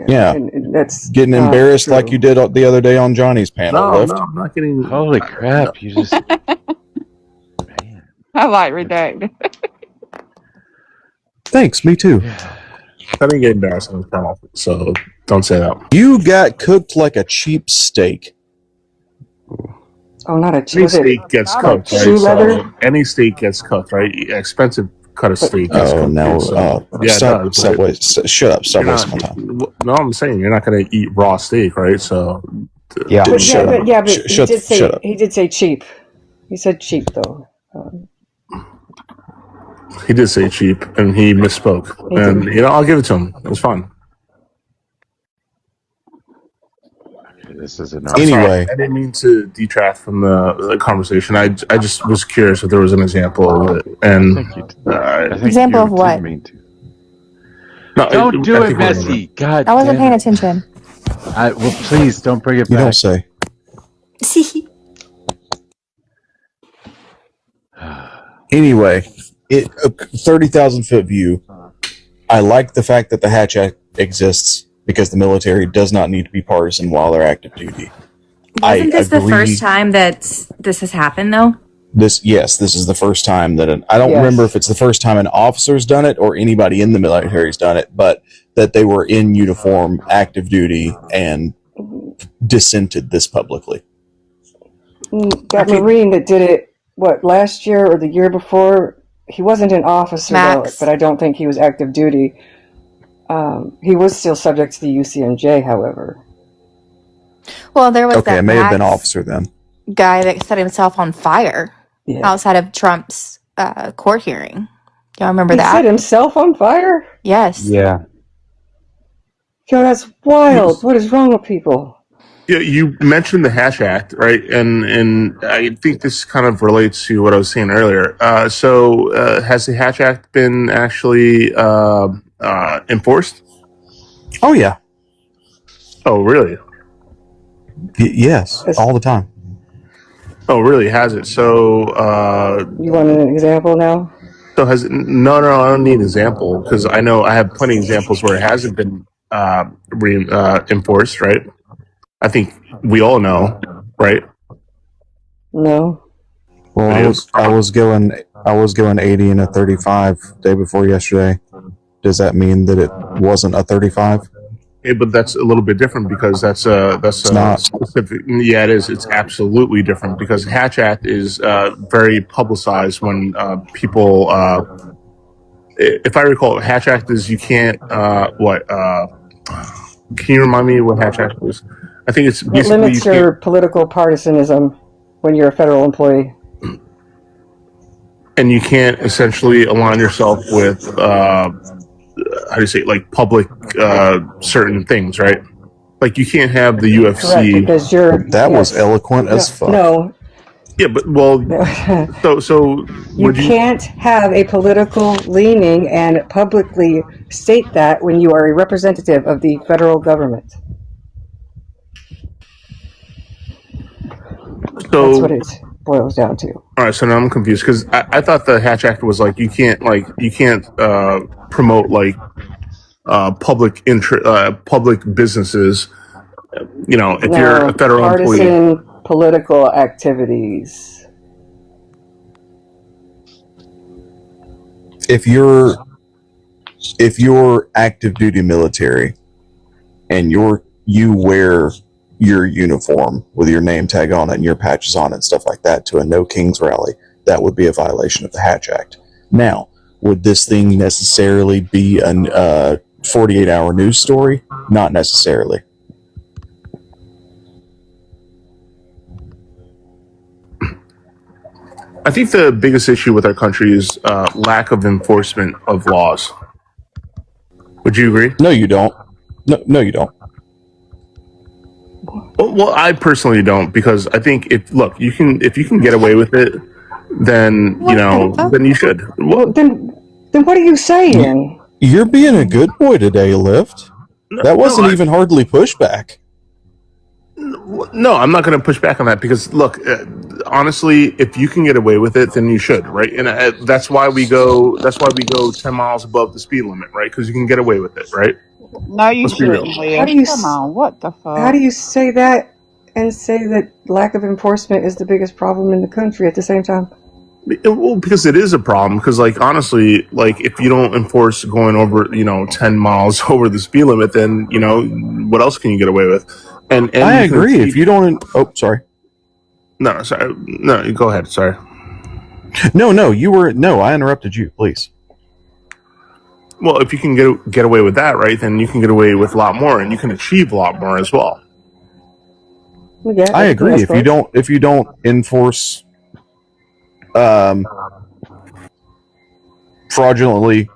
Yeah, and that's getting embarrassed true. Like you did the other day on Johnny's panel. No, I'm not getting. Holy crap! You just. Man. I like redacted. Thanks. Me too. I didn't get embarrassed on the panel, so don't say that. You got cooked like a cheap steak. Oh, not a any steak gets cooked, right? So any steak gets cooked, right? Expensive cut of steak. Oh no! So, stop! Shut up! Stop wasting my time. No, I'm saying you're not going to eat raw steak, right? So yeah, but he did say cheap. He said cheap though. He did say cheap, and he misspoke. And I'll give it to him. It was fun. This is anyway. I didn't mean to detract from the conversation. I just was curious if there was an example of it. And example of what? No, don't do it, Messy. God, I wasn't paying attention. Well, please don't bring it back. You don't say. Anyway, 30,000 foot view. I like the fact that the Hatch Act exists because the military does not need to be partisan while they're active duty. Isn't this the first time that this has happened, though? This is the first time that I don't remember if it's the first time an officer's done it or anybody in the military's done it, but that they were in uniform, active duty, and dissented this publicly. That Marine that did it, last year or the year before? He wasn't an officer, though, but I don't think he was active duty. He was still subject to the UCMJ, however. Well, there was that it may have been officer then. Guy that set himself on fire outside of Trump's court hearing. Y'all remember that? He set himself on fire? Yes. Yeah. Yo, that's wild. What is wrong with people? Yeah, you mentioned the Hatch Act, right? And I think this kind of relates to what I was saying earlier. So has the Hatch Act been actually enforced? Oh, yeah. Oh, really? Yes, all the time. Oh, really? Has it? So you want an example now? So has it? No, I don't need an example because I know I have plenty of examples where it hasn't been enforced, right? I think we all know, right? No. Well, I was going 80 and a 35 day before yesterday. Does that mean that it wasn't a 35? Yeah, but that's a little bit different because that's not specific. Yeah, it is. It's absolutely different because Hatch Act is very publicized when people. If I recall, Hatch Act is you can't. Can you remind me what Hatch Act is? I think it's basically it limits your political partisanism when you're a federal employee. And you can't essentially align yourself with, how do you say, like public certain things, right? Like you can't have the UFC. Correct, because that was eloquent as fuck. No. Yeah, but so you can't have a political leaning and publicly state that when you are a representative of the federal government. So that's what it boils down to. All right, so now I'm confused because I thought the Hatch Act was like you can't promote like public businesses. You know, if you're a federal employee. Political activities. If you're active duty military and you wear your uniform with your name tag on it and your patches on it and stuff like that to a No Kings rally, that would be a violation of the Hatch Act. Now, would this thing necessarily be a 48-hour news story? Not necessarily. I think the biggest issue with our country is lack of enforcement of laws. Would you agree? No, you don't. No, you don't. Well, I personally don't, because I think if you can get away with it, then then you should. Well, then what are you saying? You're being a good boy today, Lift. That wasn't even hardly pushback. No, I'm not going to push back on that, because look, honestly, if you can get away with it, then you should, right? And that's why we go 10 miles above the speed limit, right? Because you can get away with it, right? No, you Let's be real. shouldn't, Liv. Come on, what the fuck? How do you say that and say that lack of enforcement is the biggest problem in the country at the same time? Well, because it is a problem. Because, like, honestly, like, if you don't enforce going over, 10 miles over the speed limit, then what else can you get away with? And I agree. If you don't, sorry. No, sorry. No, go ahead. Sorry. No, you were. No, I interrupted you. Please. Well, if you can get away with that, right, then you can get away with a lot more, and you can achieve a lot more as well. Yeah, I agree. If you don't enforce fraudulently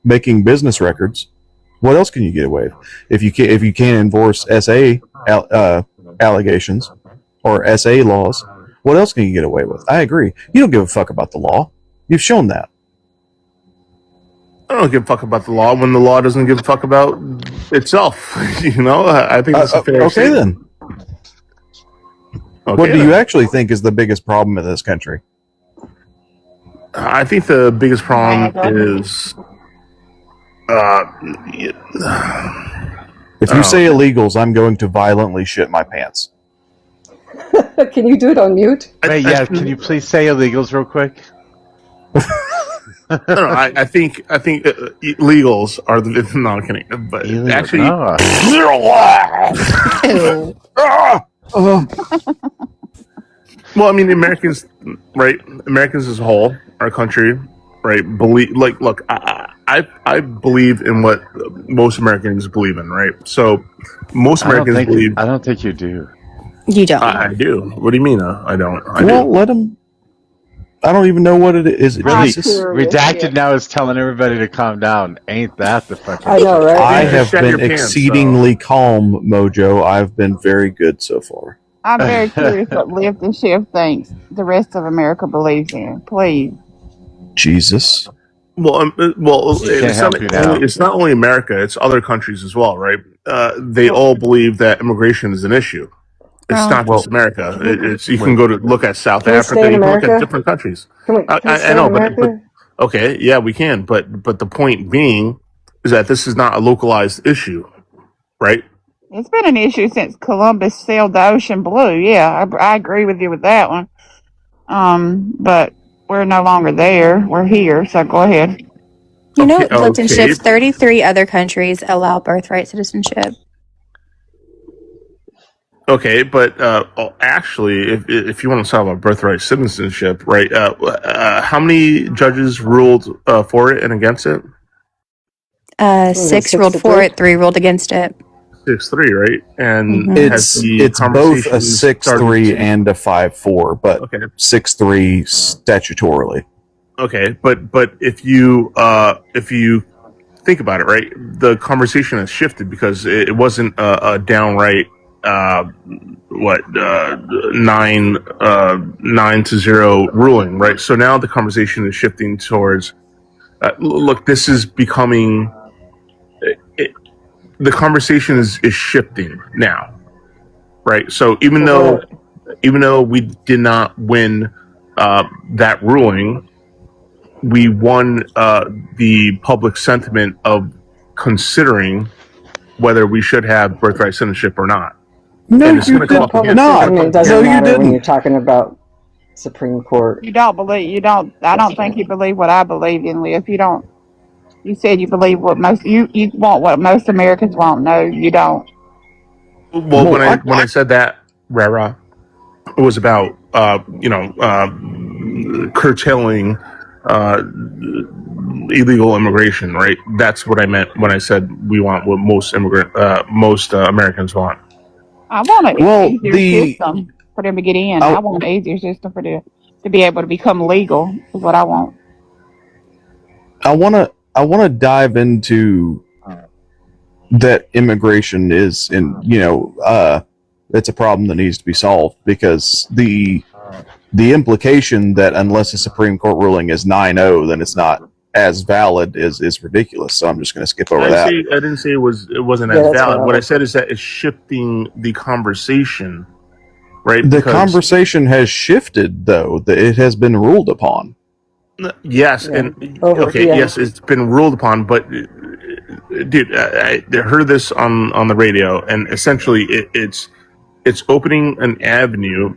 making business records, what else can you get away with? If you can't enforce SA allegations or SA laws, what else can you get away with? I agree. You don't give a fuck about the law. You've shown that. I don't give a fuck about the law when the law doesn't give a fuck about itself. I think that's a fair okay statement. then. Okay, what do you actually think is the biggest problem in this country? I think the biggest problem is if you say illegals, I'm going to violently shit my pants. Can you do it on mute? Can you please say illegals real quick? I think illegals are the no, I'm kidding. But actually, well, I mean, Americans, right? Americans as a whole, our country, right? Look, I believe in what most Americans believe in, right? So most Americans believe. I don't think you do. You don't. I do. What do you mean? I don't. Well, let them. I don't even know what it is. Really, Redacted now is telling everybody to calm down. Ain't that the fucking? I know, right? I have been exceedingly calm, Mojo. I've been very good so far. I'm very curious what Lift and Shift thinks the rest of America believes in. Please. Jesus. Well, it's not only America; it's other countries as well, right? They all believe that immigration is an issue. It's not just America. You can go to look at South Africa. You can look at different countries. I know, but okay, yeah, we can. But the point being is that this is not a localized issue, right? It's been an issue since Columbus sailed the ocean blue. Yeah, I agree with you with that one. But we're no longer there. We're here. So go ahead. Lipton Shift, 33 other countries allow birthright citizenship. Okay, but actually, if you want to talk about birthright citizenship, right? How many judges ruled for it and against it? 6 ruled for it, 3 ruled against it. 6-3, right? And it's both a 6-3 and a 5-4, but 6-3 statutorily. Okay, but if you think about it, right, the conversation has shifted because it wasn't a downright 9-0 ruling, right? So now the conversation is shifting towards look, this is becoming the conversation is shifting now, right? So even though we did not win that ruling, we won the public sentiment of considering whether we should have birthright citizenship or not. No, you didn't. It doesn't matter when you're talking about Supreme Court. You don't believe. You don't. I don't think you believe what I believe in, Liv. You don't. You said you believe what most you want what most Americans want. No, you don't. Well, when I said that, Rara, it was about curtailing illegal immigration, right? That's what I meant when I said we want what most Americans want. I want an easier system for them to get in. I want an easier system for them to be able to become legal. Is what I want. I wanna dive into that immigration is it's a problem that needs to be solved, because the implication that unless a Supreme Court ruling is 9-0, then it's not as valid is ridiculous. So I'm just going to skip over that. I didn't say it wasn't as valid. What I said is that it's shifting the conversation, right? The conversation has shifted, though. It has been ruled upon. Yes, yes, it's been ruled upon. But dude, I heard this on the radio, and essentially it's opening an avenue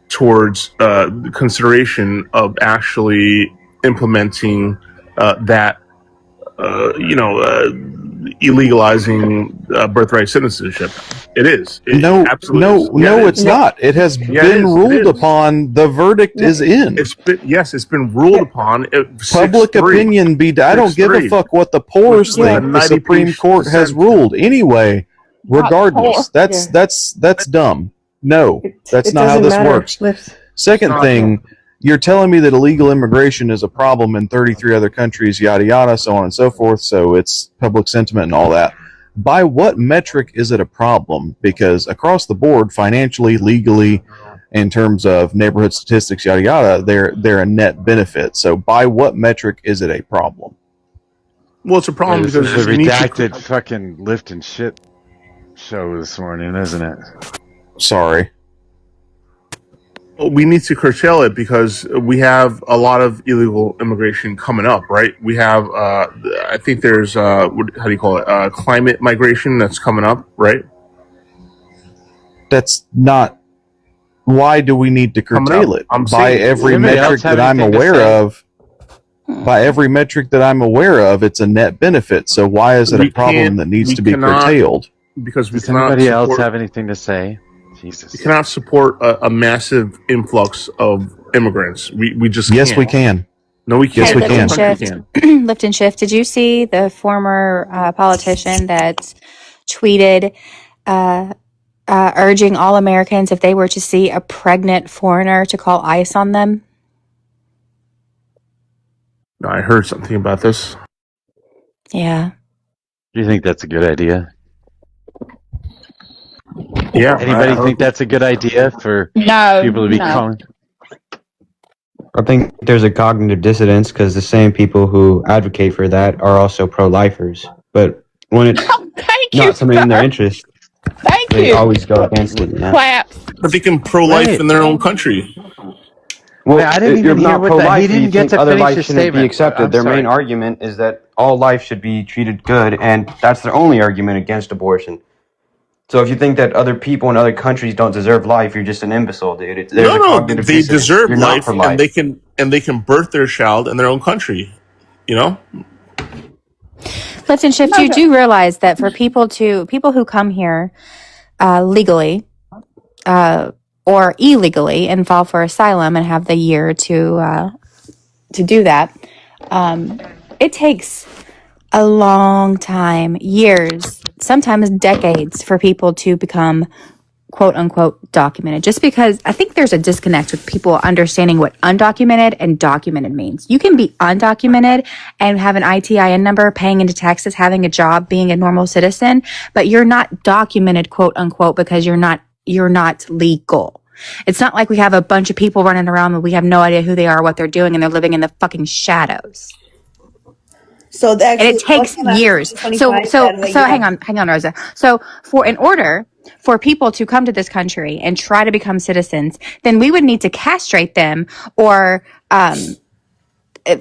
towards the consideration of actually implementing that, illegalizing birthright citizenship. It is. No, it's not. It has been ruled upon. The verdict is in. It's been ruled upon. Public opinion be. I don't give a fuck what the poors think. The Supreme Court has ruled anyway. Regardless, that's dumb. No, that's not how this works. Second thing, you're telling me that illegal immigration is a problem in 33 other countries, yada yada, so on and so forth. So it's public sentiment and all that. By what metric is it a problem? Because across the board, financially, legally, in terms of neighborhood statistics, yada yada, they're a net benefit. So by what metric is it a problem? Well, it's a problem because it's a redacted fucking lift and shit show this morning, isn't it? Sorry. We need to curtail it because we have a lot of illegal immigration coming up, right? We have, I think there's, how do you call it? Climate migration that's coming up, right? That's not. Why do we need to curtail it? By every metric that I'm aware of, it's a net benefit. So why is it a problem that needs to be curtailed? Because does anybody else have anything to say? Jesus. We cannot support a massive influx of immigrants. We just can't. Yes, we can. No, we can't. Yes, we can. Lift and shift. Did you see the former politician that tweeted urging all Americans, if they were to see a pregnant foreigner, to call ICE on them? I heard something about this. Yeah. Do you think that's a good idea? Yeah. Anybody think that's a good idea for people to be calling? I think there's a cognitive dissonance because the same people who advocate for that are also pro-lifers. But when it's not something in their interest, they always go against it. Claps. But they can pro-life in their own country. Well, I didn't even hear what that. He didn't get to other finish life his shouldn't statement. be accepted. Their main argument is that all life should be treated good, and that's their only argument against abortion. So if you think that other people in other countries don't deserve life, you're just an imbecile, dude. They deserve life, and they can birth their child in their own country. You know. Lift and shift. You do realize that for people who come here legally or illegally and file for asylum and have the year to do that, it takes a long time, years, sometimes decades, for people to become quote unquote documented. Just because I think there's a disconnect with people understanding what undocumented and documented means. You can be undocumented and have an ITIN number, paying into taxes, having a job, being a normal citizen, but you're not documented quote unquote because you're not legal. It's not like we have a bunch of people running around and we have no idea who they are or what they're doing, and they're living in the fucking shadows. So and it takes years. So hang on, Rosa. So in order for people to come to this country and try to become citizens, then we would need to castrate them or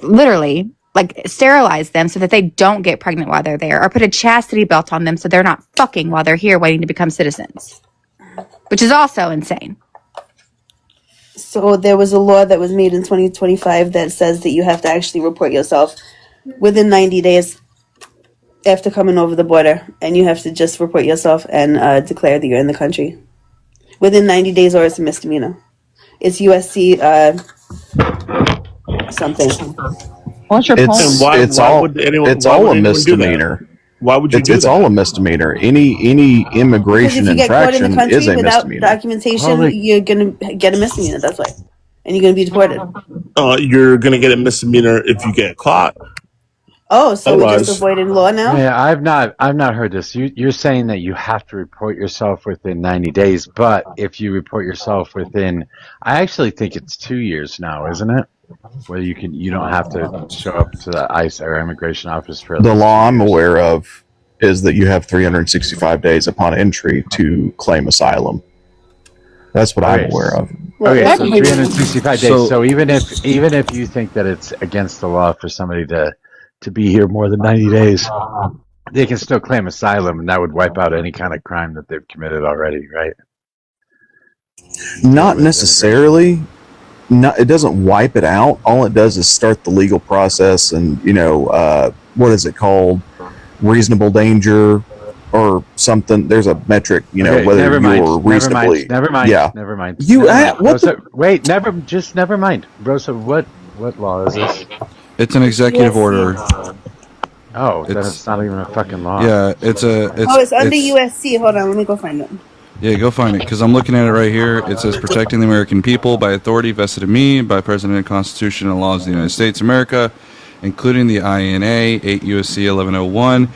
literally like sterilize them so that they don't get pregnant while they're there, or put a chastity belt on them so they're not fucking while they're here waiting to become citizens, which is also insane. So there was a law that was made in 2025 that says that you have to actually report yourself within 90 days after coming over the border, and you have to just report yourself and declare that you're in the country within 90 days, or it's a misdemeanor. It's USC something. What's your point? It's all a misdemeanor. Why would you do that? It's all a misdemeanor. Any immigration Because if you get caught in the infraction country is a without misdemeanor. documentation, you're gonna get a misdemeanor. That's why, and you're gonna be deported. You're gonna get a misdemeanor if you get caught. Oh, so we're Otherwise- just avoiding law now? Yeah, I've not heard this. You're saying that you have to report yourself within 90 days, but if you report yourself within, I actually think it's 2 years now, isn't it? Where you don't have to show up to the ICE or immigration office for at The least law 2 I'm years. aware of is that you have 365 days upon entry to claim asylum. That's what I'm aware of. Okay, Well, so that- 365 days. So even if you think that it's against the law for somebody to be here more than 90 days, they can still claim asylum, and that would wipe out any kind of crime that they've committed already, right? Not necessarily. No, it doesn't wipe it out. All it does is start the legal process, and what is it called? Reasonable danger, or something. There's a metric, Okay, whether never mind. you're reasonably. Never mind. Yeah. Never mind. You Never mind. what? Rosa, wait. Never mind, Rosa. What law is this? It's an executive order. Oh, then it's not even a fucking law. Yeah, it's under USC. Hold on, let me go find it. Yeah, go find it, because I'm looking at it right here. It says protecting the American people by authority vested in me by President and Constitution and laws of the United States of America, including the INA, 8 USC 1101,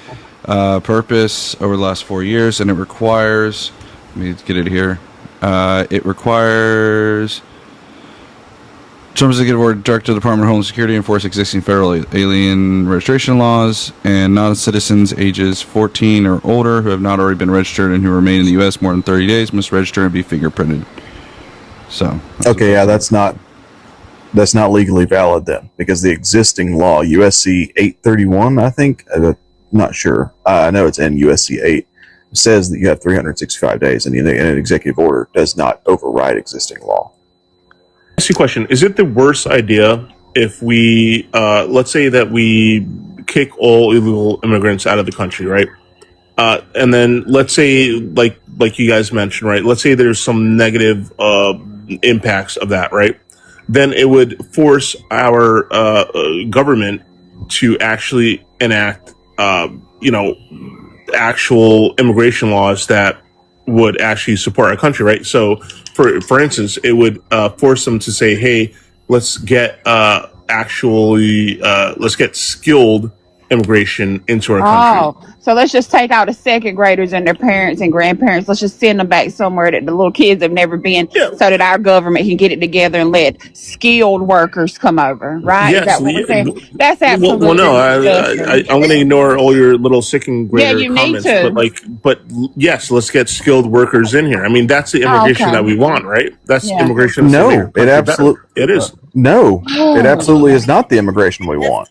purpose over the last 4 years, and it requires, let me get it here, it requires Trump's executive order directed the Department of Homeland Security to enforce existing federal alien registration laws, and non-citizens ages 14 or older who have not already been registered and who remain in the U.S. more than 30 days must register and be fingerprinted. So. Okay, yeah, that's not legally valid then, because the existing law, USC 831, I think, not sure. I know it's in USC 8. Says that you have 365 days, and an executive order does not override existing law. Ask you a question. Is it the worst idea if we, let's say that we kick all illegal immigrants out of the country, right? And then let's say, like you guys mentioned, right? Let's say there's some negative impacts of that, right? Then it would force our government to actually enact, actual immigration laws that would actually support our country, right? So, for instance, it would force them to say, "Hey, let's get skilled immigration into our country." Oh, so let's just take out the second graders and their parents and grandparents. Let's just send them back somewhere that the little kids have never been, so that our government can get it together and let skilled workers come over, right? Yes, Is that what we're saying? That's absolutely. Well, no, I'm going to ignore all your little second grader you need comments, to. but yes, let's get skilled workers in here. I mean, that's the immigration that we want, right? That's immigration. No, it absolutely it is. No, it absolutely is not the immigration we want.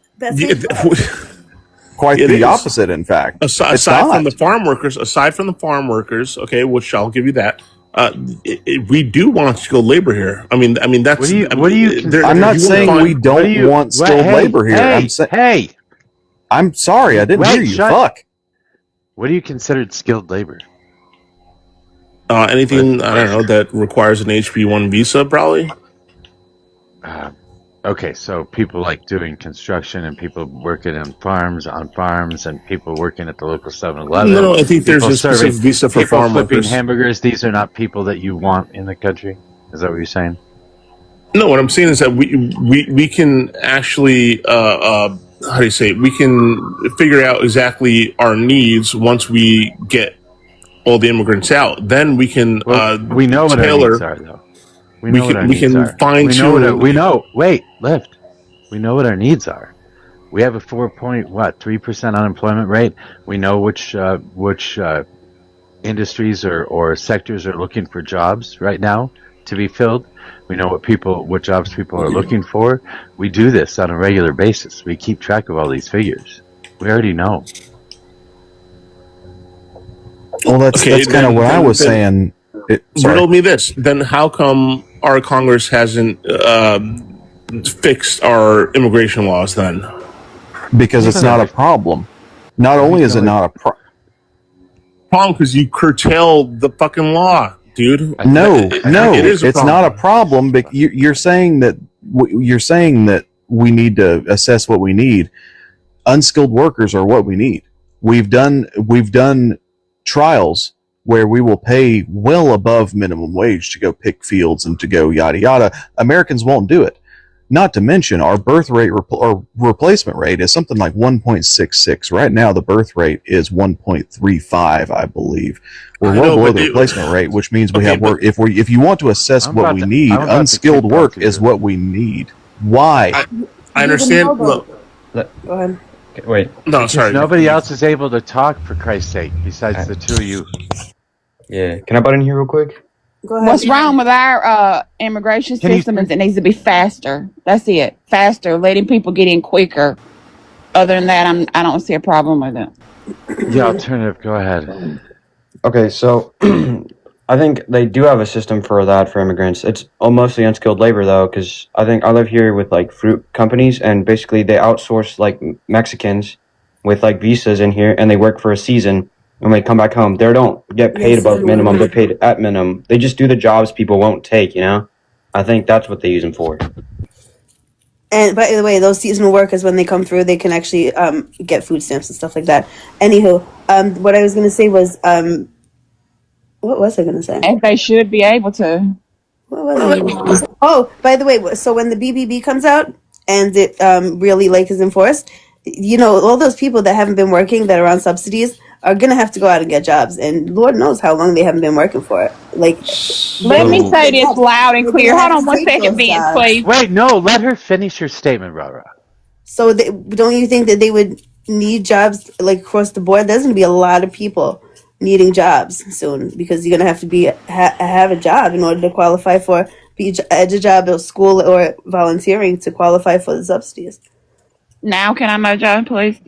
Quite the opposite, in fact. Aside from the farm workers, okay, which I'll give you that. We do want skilled labor here. I mean that's. What do you? I'm not saying we don't want skilled labor here. I'm sorry, I didn't hear you. Fuck. What do you consider skilled labor? Anything I don't know that requires an HB1 visa, probably. Okay, so people like doing construction and people working on farms, and people working at the local 7-Eleven. No, I think there's a specific visa for farm flipping workers. hamburgers. These are not people that you want in the country. Is that what you're saying? No, what I'm saying is that we can actually how do you say it? We can figure out exactly our needs once we get all the immigrants out. Then we can we know what tailor. our needs are, though. We can fine tune. We know. Wait, lift. We know what our needs are. We have a 3% unemployment rate. We know which industries or sectors are looking for jobs right now to be filled. We know what jobs people are looking for. We do this on a regular basis. We keep track of all these figures. We already know. Well, that's kind of what I was saying. Riddle me this. Then how come our Congress hasn't fixed our immigration laws then? Because it's not a problem. Not only is it not a problem, because you curtailed the fucking law, dude. No, it is it's not a problem. But you're saying that we need to assess what we need. Unskilled workers are what we need. We've done trials where we will pay well above minimum wage to go pick fields and to go yada yada. Americans won't do it. Not to mention our birth rate or replacement rate is something like 1.66. Right now, the birth rate is 1.35, I believe. We're well below the replacement rate, which means we have work. If you want to assess what we need, unskilled work is what we need. Why? I understand. Look, Go ahead. Wait. No, sorry. Nobody else is able to talk, for Christ's sake, besides the two of you. Yeah. Can I butt in here real quick? Go ahead. What's wrong with our immigration system is it needs to be faster. That's it. Faster, letting people get in quicker. Other than that, I don't see a problem with it. The alternative, go ahead. Okay, so I think they do have a system for that for immigrants. It's mostly unskilled labor though, because I think I live here with like fruit companies, and basically they outsource like Mexicans with like visas in here, and they work for a season. When they come back home, they don't get paid above minimum. They're paid at minimum. They just do the jobs people won't take. I think that's what they use them for. And by the way, those seasonal workers, when they come through, they can actually get food stamps and stuff like that. Anywho, what I was going to say was, what was I going to say? And they should be able to. What was I going to say? Oh, by the way, so when the BBB comes out and it really is enforced, all those people that haven't been working that are on subsidies are going to have to go out and get jobs. And Lord knows how long they haven't been working for it. Let me say this loud and clear. Hold on 1 second, Vince, please. Wait, no, let her finish her statement, Rara. So don't you think that they would need jobs across the board? There's going to be a lot of people needing jobs soon because you're going to have to have a job in order to qualify for a job or school or volunteering to qualify for the subsidies. Now, can I Mojo, please?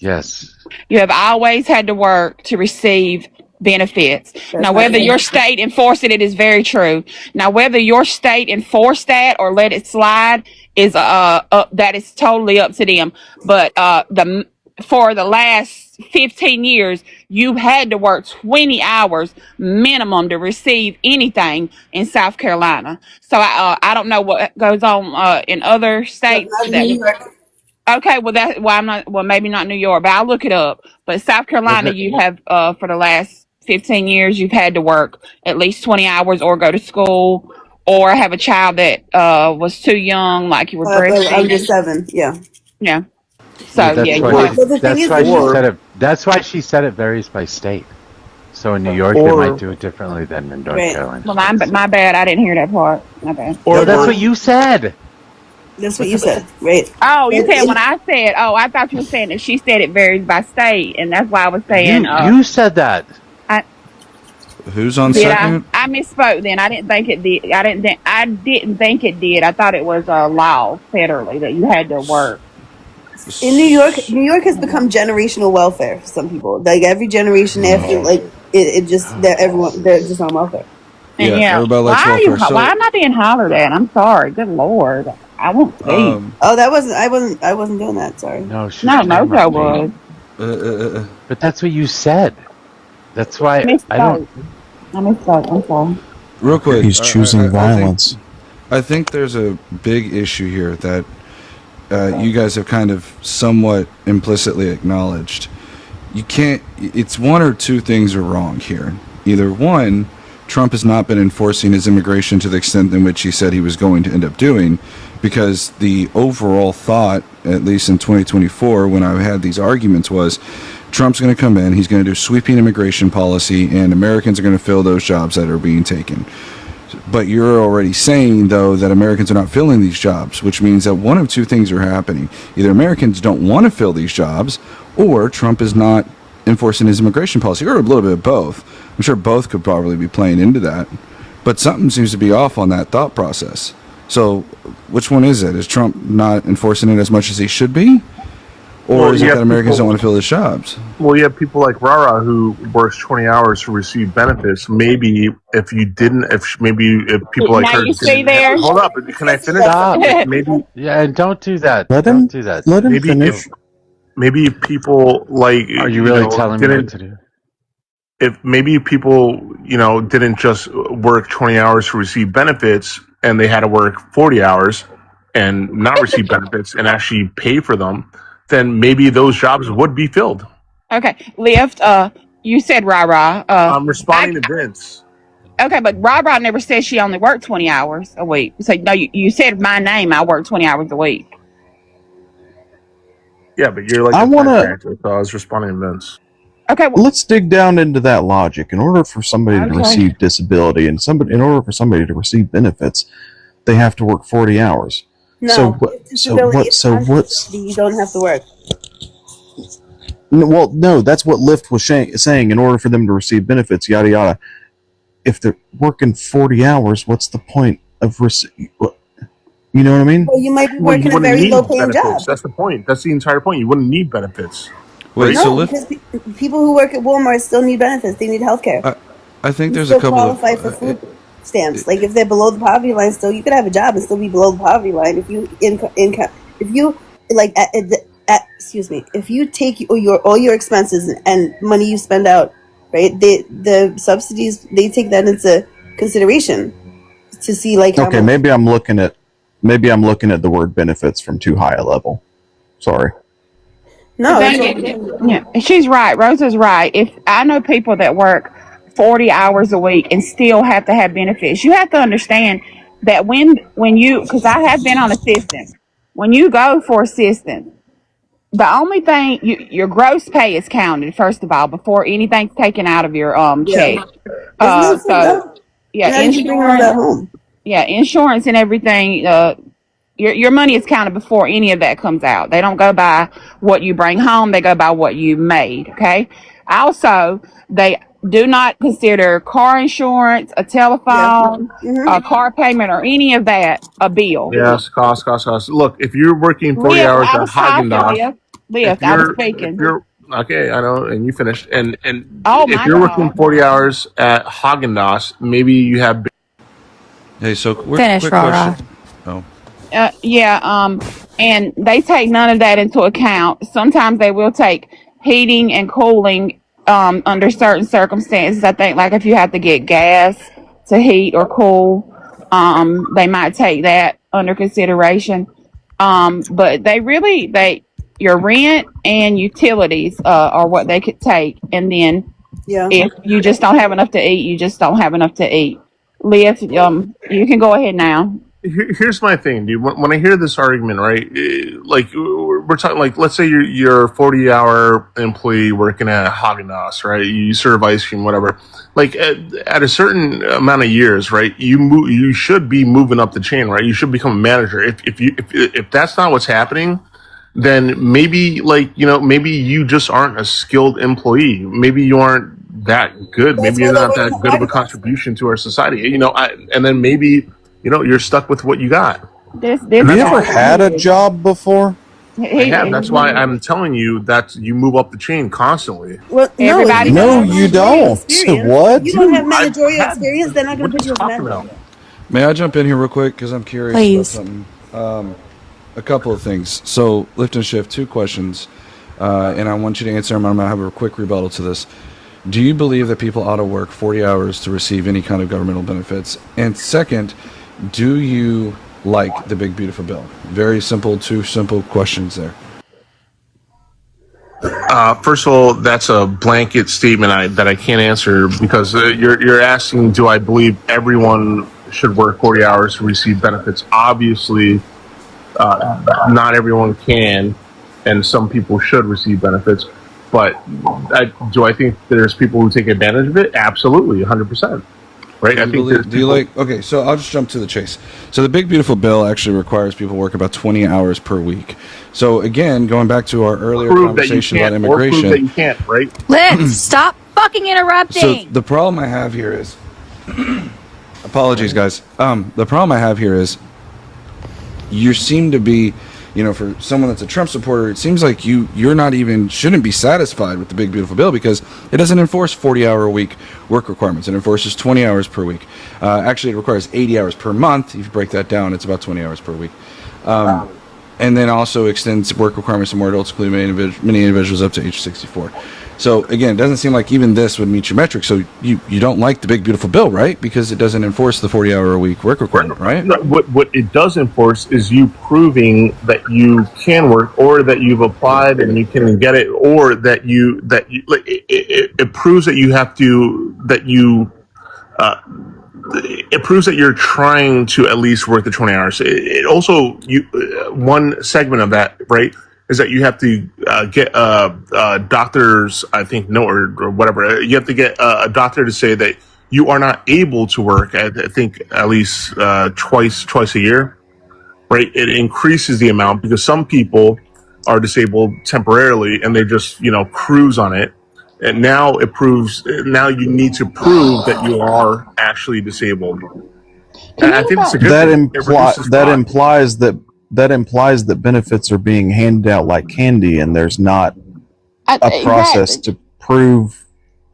Yes. You have always had to work to receive benefits. Now, whether your state enforced it is very true. Now, whether your state enforced that or let it slide is that is totally up to them. But for the last 15 years, you've had to work 20 hours minimum to receive anything in South Carolina. So I don't know what goes on in other states. Okay, maybe not New York, but I'll look it up. But South Carolina, you have for the last 15 years, you've had to work at least 20 hours or go to school or have a child that was too young, like you were breastfeeding. Under 7, yeah. Yeah. So that's why she said it varies by state. So in New York, they might do it differently than in North Carolina. Well, my bad. I didn't hear that part. My bad. No, that's what you said. That's what you said, right? Oh, you said when I said, I thought you were saying that she said it varies by state, and that's why I was saying. You said that. Who's on second? I misspoke then. I didn't think it did. I didn't think it did. I thought it was a law federally that you had to work. In New York has become generational welfare for some people. Like every generation after, they're just on welfare. Yeah. Everybody likes welfare. Why am I being hollered at? I'm sorry. Good Lord. I won't see. I wasn't doing that. Sorry. No, Mojo was. But that's what you said. That's why I don't. I'm sorry. Real quick, he's choosing violence. I think there's a big issue here that you guys have kind of somewhat implicitly acknowledged. You can't. It's one or two things are wrong here. Either one, Trump has not been enforcing his immigration to the extent in which he said he was going to end up doing, because the overall thought, at least in 2024, when I had these arguments, was Trump's going to come in, he's going to do sweeping immigration policy, and Americans are going to fill those jobs that are being taken. But you're already saying, though, that Americans are not filling these jobs, which means that one of two things are happening. Either Americans don't want to fill these jobs, or Trump is not enforcing his immigration policy, or a little bit of both. I'm sure both could probably be playing into that. But something seems to be off on that thought process. So which one is it? Is Trump not enforcing it as much as he should be? Or is it that Americans don't want to fill his jobs? Well, you have people like Rara who works 20 hours to receive benefits. Maybe if people like her. You stay there. Hold up. Can I finish? Stop. Maybe. Yeah, and don't do that. Let him finish. Maybe people like. Are you really telling me what to do? If maybe people, didn't just work 20 hours to receive benefits and they had to work 40 hours, and not receive benefits and actually pay for them, then maybe those jobs would be filled. Okay, Lift. You said rah-rah. I'm responding to Vince. Okay, but rah-rah never said she only worked 20 hours a week. So no, you said my name. I work 20 hours a week. Yeah, but you're like I a wanna- character, so I was responding to Vince. Okay, well, Let's dig down into that logic. In order for somebody to receive disability and in order for somebody to receive benefits, they have to work 40 hours. No, what's you don't have to work. well, no, that's what Lyft was saying. In order for them to receive benefits, yada yada. If they're working 40 hours, what's the point of you know what I mean? Well, you might be Well, you working a wouldn't very need low-paying benefits. job. That's the point. That's the entire point. You wouldn't need benefits. Wait, No, so Lyft, because people who work at Walmart still need benefits. They need health care. I think You there's still a couple qualify for food stamps. Like if they're below the poverty line, still you could have a job and still be below the poverty line. If you if you like excuse me, if you take all your expenses and money you spend out, right? The subsidies, they take that into consideration to see like how Okay, much. maybe I'm looking at the word benefits from too high a level. Sorry. No, yeah, she's right. Rosa's right. If I know people that work 40 hours a week and still have to have benefits, you have to understand that when you, because I have been on assistance, when you go for assistance, the only thing your gross pay is counted first of all before anything's taken out of your check. So yeah, insurance. Yeah, insurance and everything. Your money is counted before any of that comes out. They don't go by what you bring home. They go by what you made. Okay. Also, they do not consider car insurance, a telephone, a car payment, or any of that a bill. Yes, cost. Look, if you're working 40 hours at Haagen-Dazs, I was speaking. Okay, I know, and you finished. And Oh, if my you're God. working 40 hours at Haagen-Dazs, maybe you have. Hey, so Finish, quick Rara. question. Oh. And they take none of that into account. Sometimes they will take heating and cooling under certain circumstances. I think, like if you have to get gas to heat or cool, they might take that under consideration. But your rent and utilities are what they could take, and then if you just don't have enough to eat, you just don't have enough to eat. Liv, you can go ahead now. Here's my thing, dude. When I hear this argument, right? Like we're talking, like let's say you're a 40-hour employee working at Haagen-Dazs, right? You serve ice cream, whatever. Like at a certain amount of years, right? You should be moving up the chain, right? You should become a manager. If that's not what's happening, then maybe maybe you just aren't a skilled employee. Maybe you aren't that good. Maybe you're not that good of a contribution to our society. And then maybe. You're stuck with what you got. Have you ever had a job before? I have. That's why I'm telling you that you move up the chain constantly. Well, no, you don't. What? You don't have managerial experience. They're not going to put you as manager. May I jump in here real quick because I'm curious Please. about something. A couple of things. So, lift and shift, 2 questions, and I want you to answer them. I'm going to have a quick rebuttal to this. Do you believe that people ought to work 40 hours to receive any kind of governmental benefits? And second, do you like the big beautiful bill? Very simple, 2 simple questions there. First of all, that's a blanket statement that I can't answer because you're asking, do I believe everyone should work 40 hours to receive benefits? Obviously, not everyone can, and some people should receive benefits. But do I think there's people who take advantage of it? Absolutely, 100%. Right? Okay, so I'll just jump to the chase. So the big beautiful bill actually requires people work about 20 hours per week. So again, going back to our earlier conversation about immigration. Prove that you can't, right? Let's stop fucking interrupting. So the problem I have here is apologies guys. The problem I have here is you seem to be, for someone that's a Trump supporter, it seems like you're not even shouldn't be satisfied with the big beautiful bill because it doesn't enforce 40-hour-a-week work requirements. It enforces 20 hours per week. Actually, it requires 80 hours per month. If you break that down, it's about 20 hours per week. and then also extends work requirements to more adults, including many individuals up to age 64. So again, it doesn't seem like even this would meet your metrics. So you don't like the big beautiful bill, right? Because it doesn't enforce the 40-hour-a-week work requirement, right? No, what it does enforce is you proving that you can work, or that you've applied and you can get it, or that you like it proves that you have to it proves that you're trying to at least work the 20 hours. It also one segment of that, right, is that you have to get doctors, I think, no, or whatever. You have to get a doctor to say that you are not able to work. I think at least twice a year, right? It increases the amount because some people are disabled temporarily and they just cruise on it. And now it proves. Now you need to prove that you are actually disabled. And I think it's a good thing. That implies that benefits are being handed out like candy, and there's not a process to prove.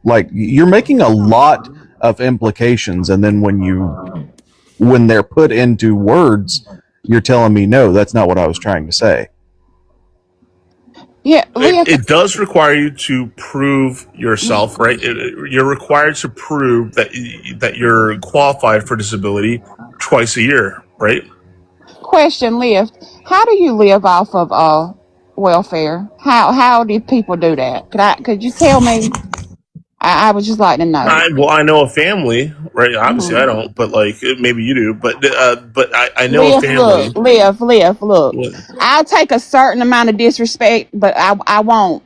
Like, you're making a lot of implications, and then when they're put into words, you're telling me no, that's not what I was trying to say. Yeah, it does require you to prove yourself, right? You're required to prove that you're qualified for disability twice a year, right? Question, Liv. How do you live off of welfare? How do people do that? Could you tell me? I would just like to know. I know a family, right? Obviously, I don't, but like maybe you do. But I know a family. Look. I'll take a certain amount of disrespect, but I won't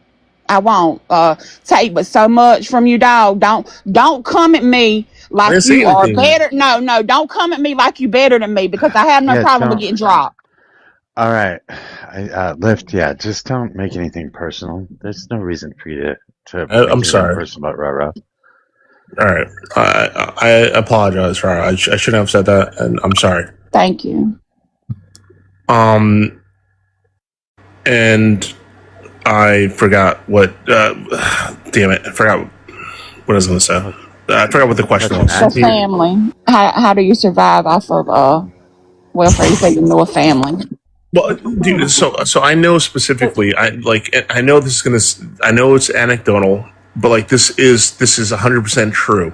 take but so much from you, dog. Don't come at me like you are better. No, don't come at me like you better than me, because I have no problem with getting dropped. All right, Lift. Yeah, just don't make anything personal. There's no reason for you to I'm sorry. Personal about Rara. All right, I apologize, Rara. I shouldn't have said that, and I'm sorry. Thank you. And I forgot what. Damn it! I forgot what I was going to say. I forgot what the question was. The family. How do you survive off of welfare? You say you know a family. Well, dude, so I know specifically. I know this is gonna. I know it's anecdotal, but like this is 100% true.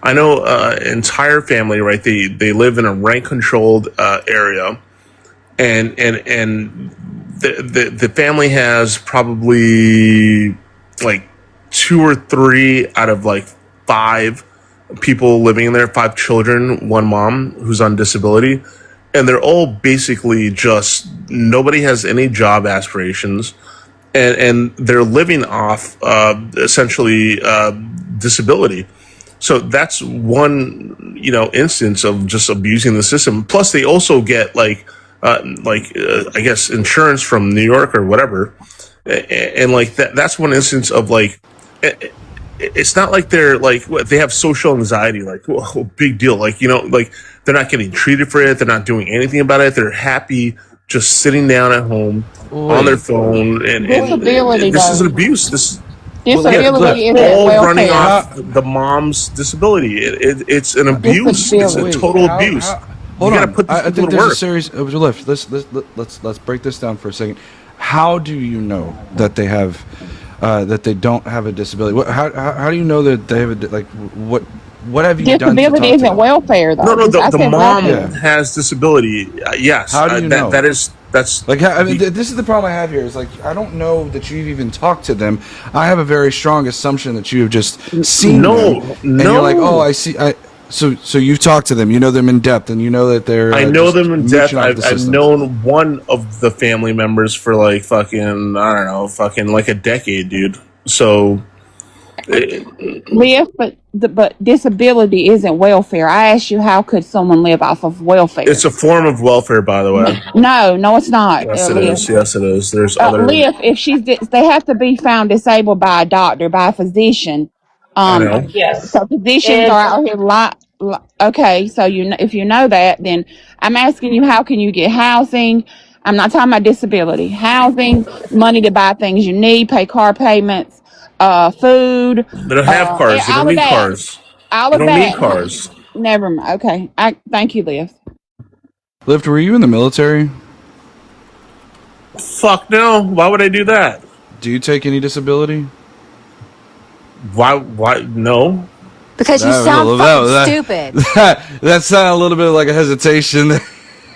I know entire family, right? They live in a rank controlled area, and the family has probably like 2 or 3 out of like 5 people living in there, 5 children, 1 mom who's on disability. And they're all basically just, nobody has any job aspirations, and they're living off essentially disability. So that's one instance of just abusing the system. Plus, they also get I guess insurance from New York or whatever, and like that's one instance of like. It's not like they're like they have social anxiety, like, whoa, big deal, like like they're not getting treated for it, they're not doing anything about it, they're happy just sitting down at home on their phone, and this is an abuse. Disability is all running off the mom's disability. It's an abuse. It's a total abuse. Hold on. I think there's a series of lift. Let's break this down for a second. How do you know that they have? That they don't have a disability? How do you know that they have what have you done? Disability isn't welfare, though. No, the mom has disability. Yes. How do you know? That's like. This is the problem I have here. Is like I don't know that you've even talked to them. I have a very strong assumption that you have just seen them, and you're like, oh, I see. So you've talked to them. You know them in depth, and you know that they're. I know them in depth. I've known one of the family members for like fucking like a decade, dude. So, live, but disability isn't welfare. I asked you, how could someone live off of welfare? It's a form of welfare, by the way. No, it's not. Yes, it is. Yes, it is. There's other. Liv, if they have to be found disabled by a doctor, by a physician. Yes. So physicians are out here okay, so if you know that, then I'm asking you, how can you get housing? I'm not talking about disability. Housing, money to buy things you need, pay car payments, food. They don't have cars. They don't need cars. All of that. They don't need cars. Never mind. Okay. Thank you, Liv. Lift, were you in the military? Fuck no. Why would I do that? Do you take any disability? Why? No. Because you sound fucking stupid. That sounded a little bit like a hesitation.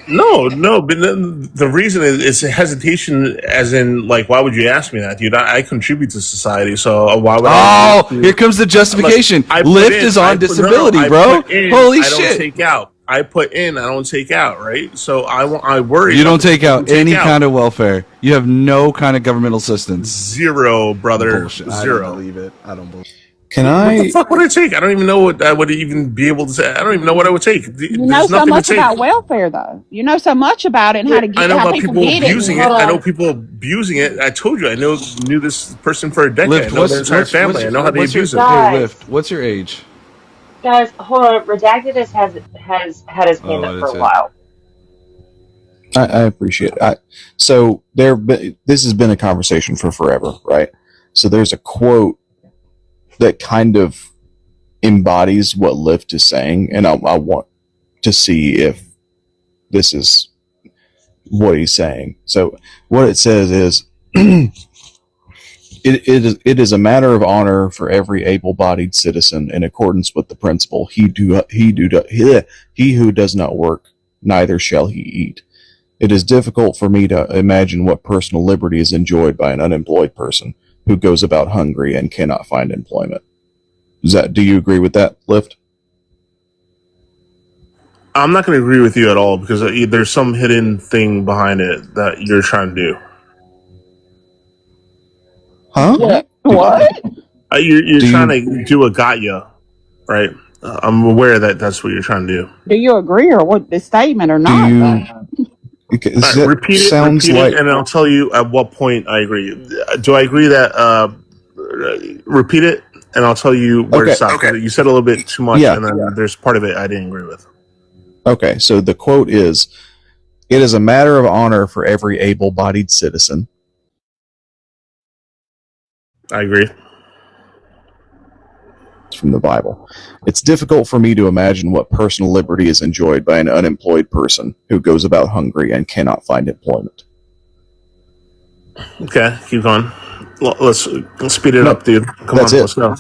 No. But the reason is hesitation, as in, like, why would you ask me that, dude? I contribute to society, so why would I? Oh, here comes the justification. Like, Lyft is on disability, bro. Holy shit. I don't take out. I put in, I don't take out, right? So I worry. You don't take out any kind of welfare. You have no kind of governmental assistance. Zero, brother. Bullshit. Zero. I don't believe it. I don't believe it. What the fuck would I take? I don't even know what I would even be able to say. I don't even know what I would take. You know so much about welfare, though. You know so much about it and how to get I know how about people get abusing it. I know people abusing it. I told you, I knew this person for a decade. I know their entire family. I know how they abuse it. Hey, Lyft, what's your age? Guys, hold on. Redacted has had his hand up for a while. I appreciate it. So this has been a conversation for forever, right? So there's a quote that kind of embodies what Lyft is saying, and I want to see if this is what he's saying. So what it says is, it is a matter of honor for every able-bodied citizen, in accordance with the principle, he who does not work, neither shall he eat. It is difficult for me to imagine what personal liberty is enjoyed by an unemployed person who goes about hungry and cannot find employment. Do you agree with that, Lyft? I'm not going to agree with you at all, because there's some hidden thing behind it that you're trying to do. Huh? What? You're trying to do a got ya, right? I'm aware that that's what you're trying to do. Do you agree or what the statement or not? Repeat it, and I'll tell you at what point I agree. Do I agree that? Repeat it, and I'll tell you where to stop. Okay. You said a little bit too much, and then there's part of it I didn't agree with. Okay, so the quote is, "It is a matter of honor for every able-bodied citizen." I agree. It's from the Bible. It's difficult for me to imagine what personal liberty is enjoyed by an unemployed person who goes about hungry and cannot find employment. Okay, keep going. Let's speed it up, dude. Come on, let's go.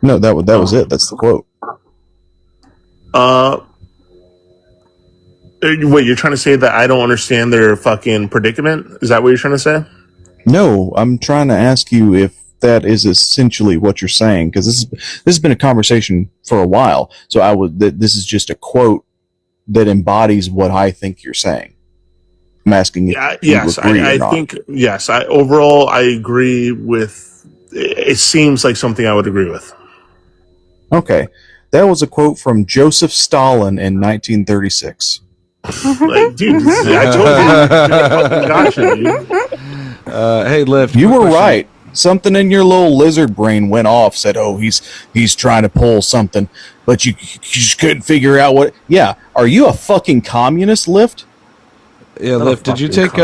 No, that was it. That's the quote. Wait, you're trying to say that I don't understand their fucking predicament? Is that what you're trying to say? No, I'm trying to ask you if that is essentially what you're saying, because this has been a conversation for a while. So this is just a quote that embodies what I think you're saying. I'm asking if you agree or not. Think yes. Overall, I agree with. It seems like something I would agree with. Okay, that was a quote from Joseph Stalin in 1936. Like, dude, I told you. Dude. Hey, Lyft. You were right. Something in your little lizard brain went off. Said, "Oh, he's trying to pull something," but you just couldn't figure out what. Yeah, are you a fucking communist, Lyft? Yeah, Lyft. Did you take?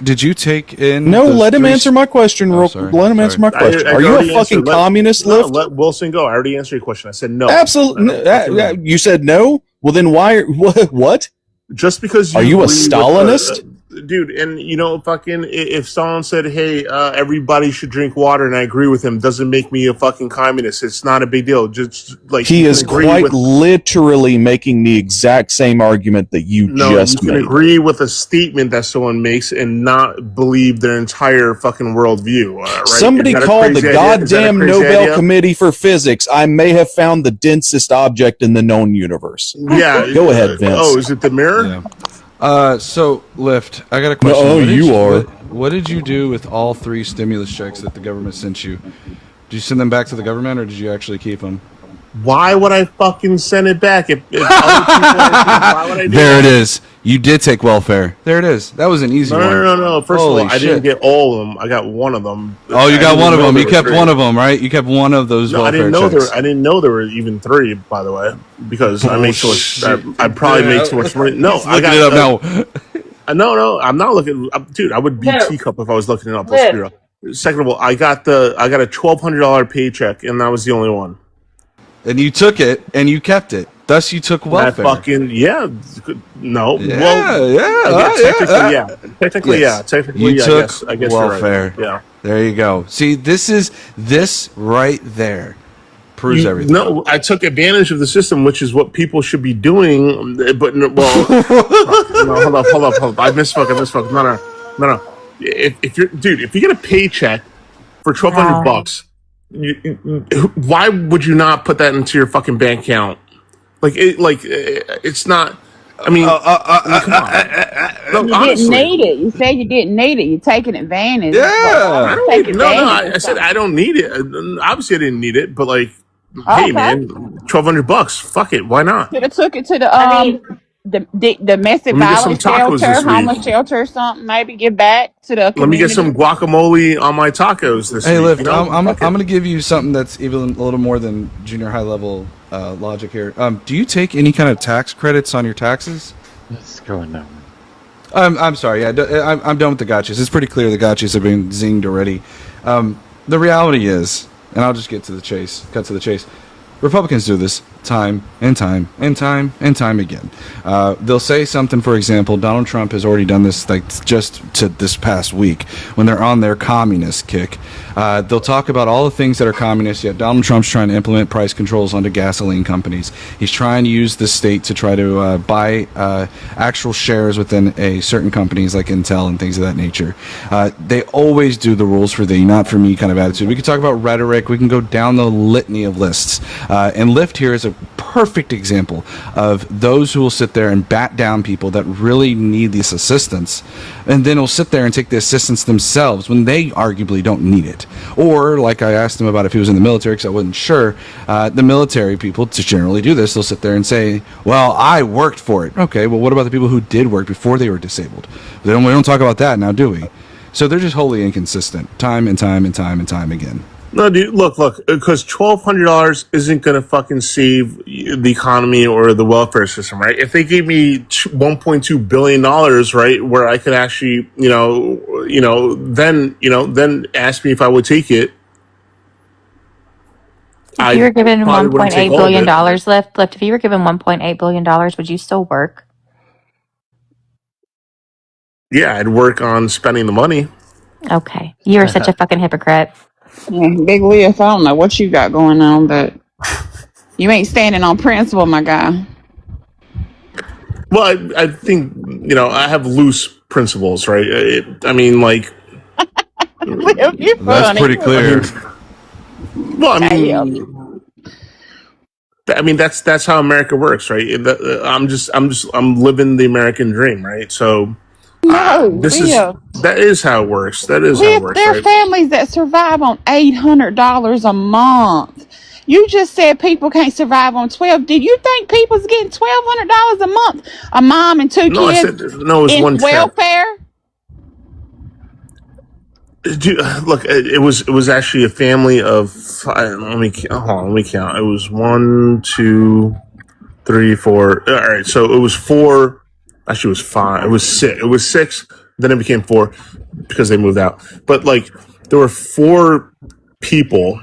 Did you take in? No, let him answer my question. Let him answer my question. Are you a fucking communist, Lyft? Let Wilson go. I already answered your question. I said no. Absolutely. You said no. Well, then why? What? Just because are you a Stalinist? Dude, and you know, fucking, if Stalin said, hey, everybody should drink water, and I agree with him, doesn't make me a fucking communist. It's not a big deal. Just like he is quite literally making the exact same argument that you just made. You can agree with a statement that someone makes and not believe their entire fucking worldview. Right? Somebody called the goddamn Nobel Committee for Physics. I may have found the densest object in the known universe. Yeah. Go ahead, Vince. Oh, is it the mirror? Yeah. So, Lyft, I got a question. No, what did you do with all 3 stimulus checks that the government sent you? Did you send them back to the government, or did you actually keep them? Why would I fucking send it back? If other people why would I do there that? It is. You did take welfare. There it is. That was an easy one. No. First of all, I didn't get all of them. I got one of them. Oh, you got one of them. You kept one of them, right? You kept one of those welfare checks. I didn't know there were even 3, by the way, because I make so much. I probably make too much money. No, I got it up now. No, I'm not looking. Dude, I would be teacup if I was looking it up. Let's be real. Second of all, I got a $1,200 paycheck, and that was the only one. And you took it, and you kept it. Thus, you took welfare. No. Yeah, Well, technically, yes. Technically, you yeah. took I guess welfare. you're right. Yeah. There you go. See, this right there proves everything. No, I took advantage of the system, which is what people should be doing. But no, hold up. I misspoke. No. If you get a paycheck for $1,200, why would you not put that into your fucking bank account? It's not. I mean, come on. You didn't need it. You said you didn't need it. You're taking advantage. Yeah. I don't need it. No. I said I don't need it. Obviously, I didn't need it, but hey, man, $1,200. Fuck it. Why not? Should have took it to the domestic violence shelter, homeless shelter, or something. Maybe give back to the community. Let me get some guacamole on my tacos this week. Hey, Lift, I'm going to give you something that's even a little more than junior high level logic here. Do you take any kind of tax credits on your taxes? What's going on? I'm sorry. Yeah, I'm done with the gotchas. It's pretty clear the gotchas have been zinged already. The reality is, and I'll just cut to the chase. Republicans do this time and time again. They'll say something, for example, Donald Trump has already done this just to this past week when they're on their communist kick. They'll talk about all the things that are communist, yet Donald Trump's trying to implement price controls onto gasoline companies. He's trying to use the state to try to buy actual shares within certain companies like Intel and things of that nature. They always do the rules for thee, not for me kind of attitude. We can talk about rhetoric. We can go down the litany of lists. And Lyft here is a perfect example of those who will sit there and bat down people that really need this assistance, and then will sit there and take the assistance themselves when they arguably don't need it. Or, like I asked him about if he was in the military, because I wasn't sure, the military people to generally do this, they'll sit there and say, well, I worked for it. Okay, well, what about the people who did work before they were disabled? We don't talk about that now, do we? So they're just wholly inconsistent, time and time again. No, dude, look, because $1,200 isn't going to fucking save the economy or the welfare system, right? If they gave me $1.2 billion, right, where I could actually, then ask me if I would take it. If you were given $1.8 billion left, if you were given $1.8 billion, would you still work? Yeah, I'd work on spending the money. Okay. You're such a fucking hypocrite. Yeah, Big Leaf, I don't know what you got going on, but you ain't standing on principle, my guy. Well, I think, I have loose principles, right? That's pretty clear. That's how America works, right? I'm living the American dream, right? So that is how it works. There are families that survive on $800 a month. You just said people can't survive on $12. Did you think people's getting $1,200 a month? A mom and two kids it was in one welfare? Look, it was actually a family of let me count. It was 1, 2, 3, 4. All right, so it was 4. Actually, it was 5. It was 6. It was 6. Then it became 4 because they moved out. But there were 4 people.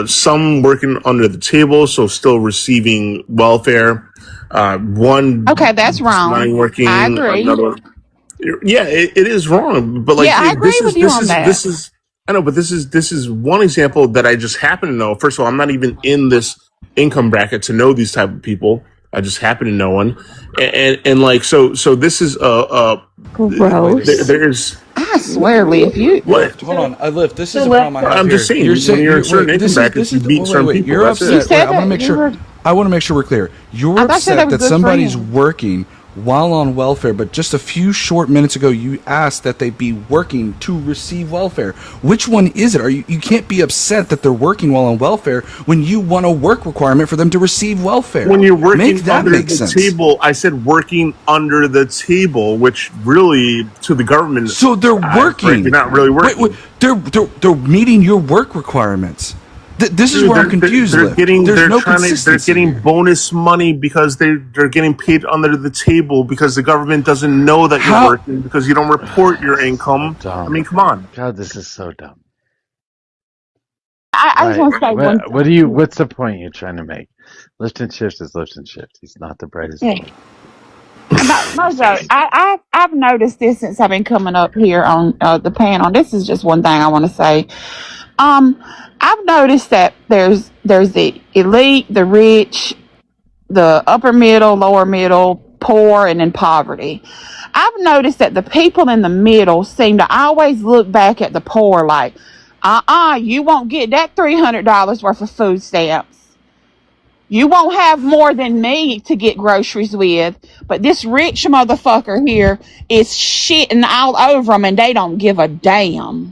Some working under the table, so still receiving welfare. One. Okay, that's wrong. Not working. I agree. Another, yeah, it is wrong. But I agree with you on that. I know, but this is one example that I just happen to know. First of all, I'm not even in this income bracket to know these type of people. I just happen to know one, and so this is gross. There's. I swear, Liv, what? Hold on, Liv. This is a problem I have I'm just saying. You're saying you're a certain income bracket, you beat certain people. You're upset. I want to make sure we're clear. You're upset that somebody's working while on welfare, but just a few short minutes ago you asked that they be working to receive welfare. Which one is it? You can't be upset that they're working while on welfare when you want a work requirement for them to receive welfare. When you're working under the table, I said working under the table, which really to the government. So they're working. They're not really working. Wait, they're meeting your work requirements. This is where I'm confused. They're getting bonus money because they're getting paid under the table because the government doesn't know that you're working because you don't report your income. I mean, come on. God, this is so dumb. I just want to say one thing. What's the point you're trying to make? Lift and shift is lift and shift. He's not the brightest Yeah. bulb. About Mojo, I've noticed this since I've been coming up here on the panel. This is just one thing I want to say. I've noticed that there's the elite, the rich, the upper middle, lower middle, poor, and then poverty. I've noticed that the people in the middle seem to always look back at the poor like, you won't get that $300 worth of food stamps. You won't have more than me to get groceries with, but this rich motherfucker here is shitting all over them, and they don't give a damn.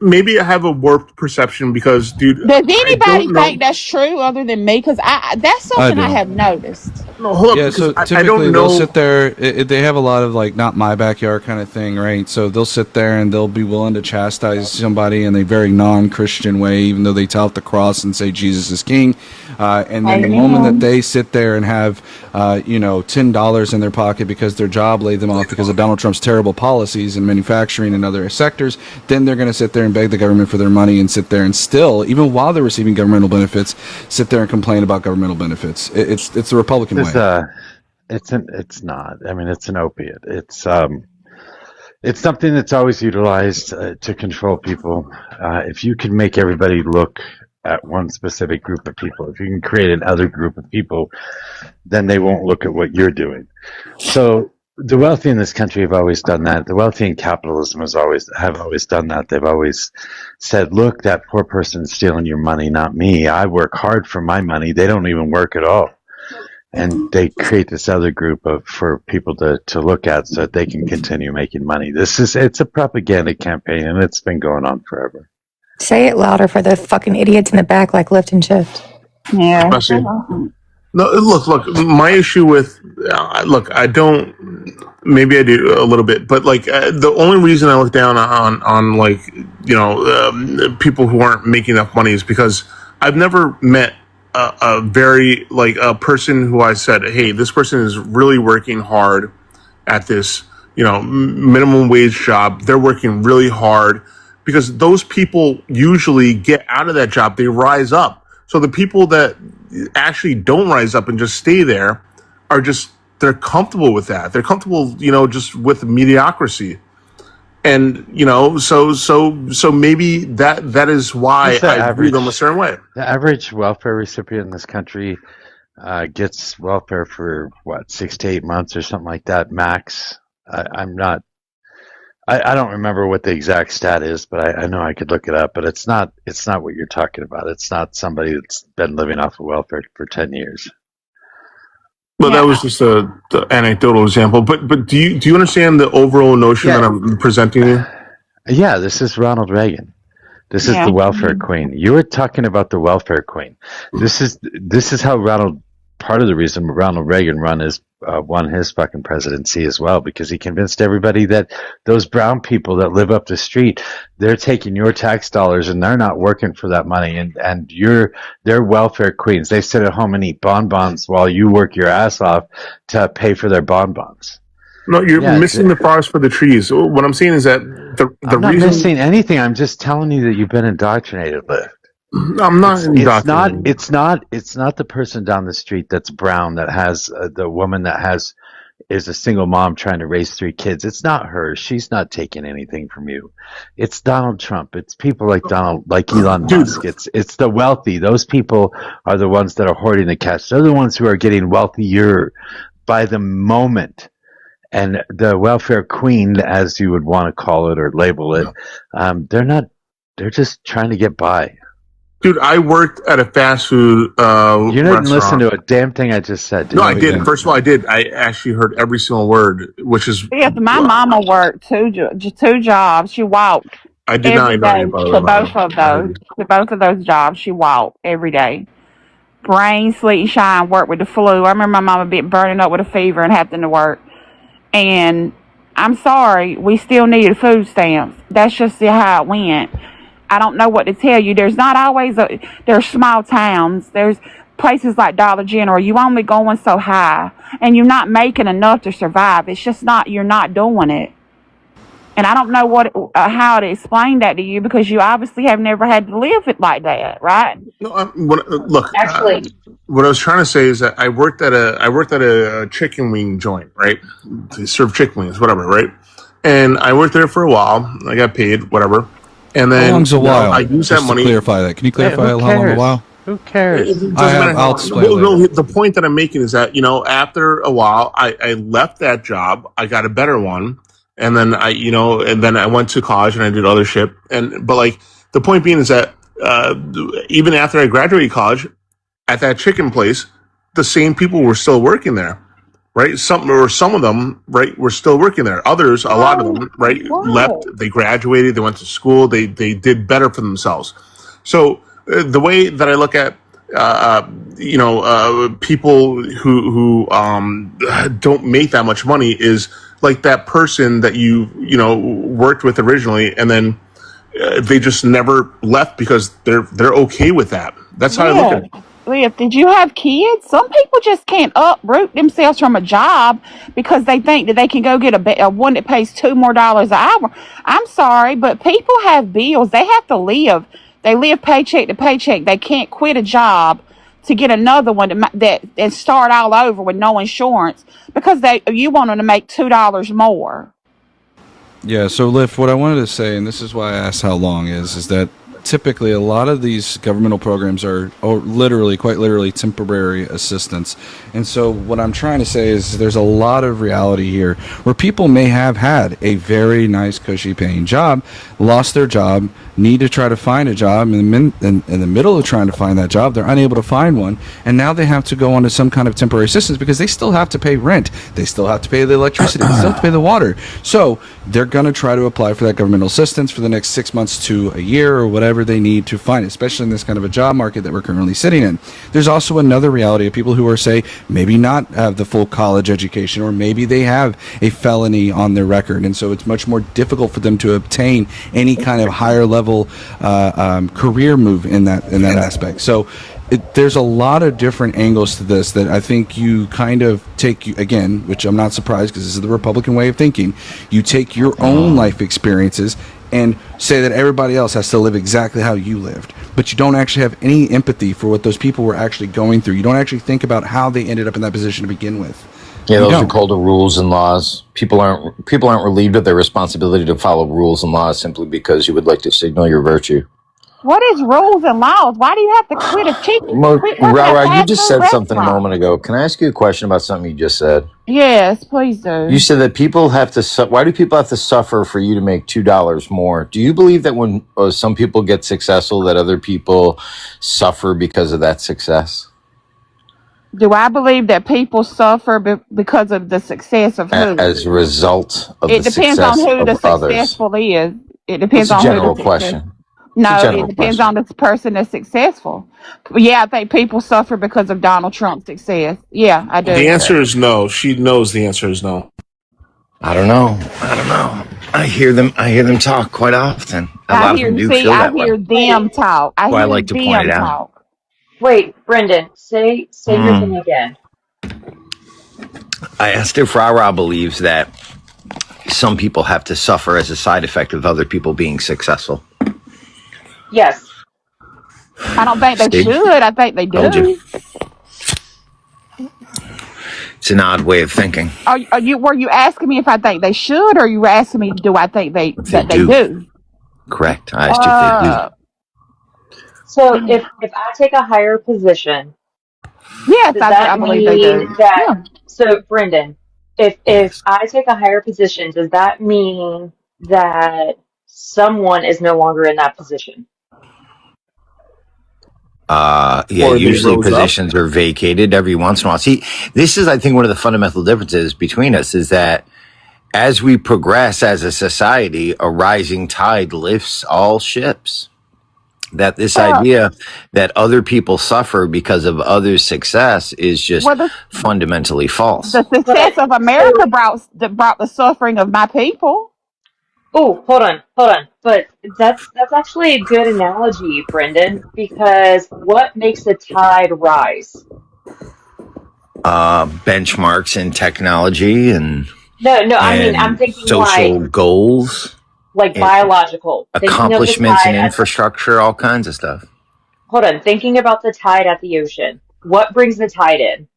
Maybe I have a warped perception because, dude, does anybody think that's true other than me? Because that's something I have noticed. No, hold Yeah, up, so I typically don't know. they'll sit there. They have a lot of like not my backyard kind of thing, right? So they'll sit there and they'll be willing to chastise somebody in a very non-Christian way, even though they tout the cross and say Jesus is King. And then the moment that they sit there and have, $10 in their pocket because their job laid them off because of Donald Trump's terrible policies in manufacturing and other sectors, then they're going to sit there and beg the government for their money and sit there and still, even while they're receiving governmental benefits, sit there and complain about governmental benefits. It's the Republican way. It's not. I mean, it's an opiate. It's something that's always utilized to control people. If you can make everybody look at one specific group of people, if you can create another group of people, then they won't look at what you're doing. So the wealthy in this country have always done that. The wealthy in capitalism have always done that. They've always said, look, that poor person's stealing your money, not me. I work hard for my money. They don't even work at all. And they create this other group for people to look at so that they can continue making money. It's a propaganda campaign, and it's been going on forever. Say it louder for the fucking idiots in the back, like lift and shift. Yeah. No, look. My issue with I don't. Maybe I do a little bit, but the only reason I look down on people who aren't making enough money is because I've never met a very a person who I said, hey, this person is really working hard at this minimum wage job. They're working really hard because those people usually get out of that job. They rise up. So the people that actually don't rise up and just stay there are they're comfortable with that. They're comfortable, just with mediocrity. And, so maybe that is why I view them a certain way. The average welfare recipient in this country gets welfare for 6 to 8 months or something like that, max. I don't remember what the exact stat is, but I know I could look it up. But it's not what you're talking about. It's not somebody that's been living off of welfare for 10 years. Well, that was just the anecdotal example. But do you understand the overall notion that I'm presenting you? Yeah, this is Ronald Reagan. This is the welfare queen. You were talking about the welfare queen. This is how part of the reason Ronald Reagan won his fucking presidency as well, because he convinced everybody that those brown people that live up the street, they're taking your tax dollars and they're not working for that money, and they're welfare queens. They sit at home and eat bonbons while you work your ass off to pay for their bonbons. No, you're missing the forest for the trees. What I'm saying is that I'm not missing anything. I'm just telling you that you've been indoctrinated, Liv. I'm not indoctrinated. It's not the person down the street that's brown that has the woman that is a single mom trying to raise 3 kids. It's not her. She's not taking anything from you. It's Donald Trump. It's people like Elon Musk. It's the wealthy. Those people are the ones that are hoarding the cash. They're the ones who are getting wealthier by the moment. And the welfare queen, as you would want to call it or label it, they're just trying to get by. Dude, I worked at a fast food You didn't listen to a damn thing I just said. No, I did. First of all, I did. I actually heard every single word, which is... Yes, my mama worked two jobs. She walked. I did not know to both of those jobs. She walked every day. Rain, sleet, and shine, worked with the flu. I remember my mama being burning up with a fever and having to work. And I'm sorry, we still needed food stamps. That's just how it went. I don't know what to tell you. There's not always there's small towns. There's places like Dollar General. You only going so high, and you're not making enough to survive. It's just you're not doing it. And I don't know how to explain that to you because you obviously have never had to live it like that, right? No, look. Actually, What I was trying to say is that I worked at a chicken wing joint, right? They serve chicken wings, whatever, right? And I worked there for a while. I got paid, whatever. And How then long's a while? I used Just that to money. clarify that. Can you clarify how long a while? Who cares? It doesn't I have. matter how I'll long. explain Well, later. no, the point that I'm making is that after a while, I left that job. I got a better one, and then I went to college and I did other shit. But like the point being is that even after I graduated college, at that chicken place, the same people were still working there, right? Some of them, right, were still working there. Others, a lot of them, right, left. They graduated. They went to school. They did better for themselves. So the way that I look at people who don't make that much money is like that person that you worked with originally, and then they just never left because they're okay with that. That's how I look at it. Liv, did you have kids? Some people just can't uproot themselves from a job because they think that they can go get a one that pays $2 more an hour. I'm sorry, but people have bills. They have to live. They live paycheck to paycheck. They can't quit a job to get another one and start all over with no insurance because you want them to make $2 more. Yeah, so Liv, what I wanted to say, and this is why I asked how long is that typically a lot of these governmental programs are quite literally temporary assistance. And so what I'm trying to say is there's a lot of reality here where people may have had a very nice, cushy paying job, lost their job, need to try to find a job, and in the middle of trying to find that job, they're unable to find one, and now they have to go on to some kind of temporary assistance because they still have to pay rent, they still have to pay the electricity, they still have to pay the water. So they're going to try to apply for that governmental assistance for the next 6 months to a year or whatever they need to find, especially in this kind of a job market that we're currently sitting in. There's also another reality of people who are, say, maybe not have the full college education, or maybe they have a felony on their record, and so it's much more difficult for them to obtain any kind of higher level career move in that aspect. So there's a lot of different angles to this that I think you kind of take, again, which I'm not surprised because this is the Republican way of thinking. You take your own life experiences and say that everybody else has to live exactly how you lived, but you don't actually have any empathy for what those people were actually going through. You don't actually think about how they ended up in that position to begin with. Yeah, those are called the rules and laws. People aren't relieved of their responsibility to follow rules and laws simply because you would like to signal your virtue. What is rules and laws? Why do you have to quit a chicken? Rara, you just said something a moment ago. Can I ask you a question about something you just said? Yes, please do. You said that people have to. Why do people have to suffer for you to make $2 more? Do you believe that when some people get successful, that other people suffer because of that success? Do I believe that people suffer because of the success of who? As a result of it the depends success on who the of others. successful is. It depends It's a on general who the question. No, it depends on the person that's successful. Yeah, I think people suffer because of Donald Trump's success. Yeah, I do. The answer is no. She knows the answer is no. I don't know. I hear them talk quite often. A lot of them do feel that way. I hear them talk. I like to point it out. Wait, Brendan, say your thing again. I asked if Rara believes that some people have to suffer as a side effect of other people being successful. Yes. I don't think they should. I think they do. It's an odd way of thinking. Were you asking me if I think they should, or you were asking me do I think they do? Correct. I asked if they do. So if I take a higher position, yes, does I that believe they do. mean that? So Brendan, if I take a higher position, does that mean that someone is no longer in that position? Usually positions are vacated every once in a while. See, this is, I think, one of the fundamental differences between us is that as we progress as a society, a rising tide lifts all ships. That this idea that other people suffer because of others' success is just fundamentally false. The success of America brought the suffering of my people. Oh, hold on. But that's actually a good analogy, Brendan, because what makes the tide rise? Benchmarks in technology and No. I mean, I'm and thinking social goals, like and biological. Thinking of the accomplishments and tide at the, infrastructure, all kinds of stuff. hold on. Thinking about the tide at the ocean. What brings the tide in?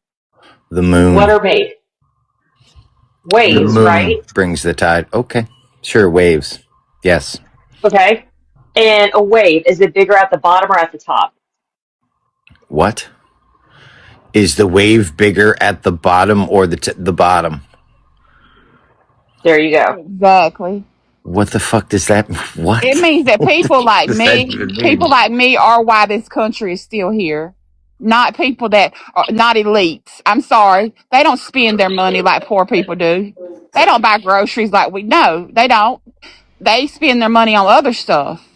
The What moon. are waves? The Waves, moon right? brings the tide. Okay. Sure, waves. Yes. Okay. And a wave, is it bigger at the bottom or at the top? What? Is the wave bigger at the bottom or the bottom? There you go. Exactly. What the fuck does that? What? It means that What people like does that me, even people mean? like me are why this country is still here. Not people that are not elites. I'm sorry. They don't spend their money like poor people do. They don't buy groceries like we no, they don't. They spend their money on other stuff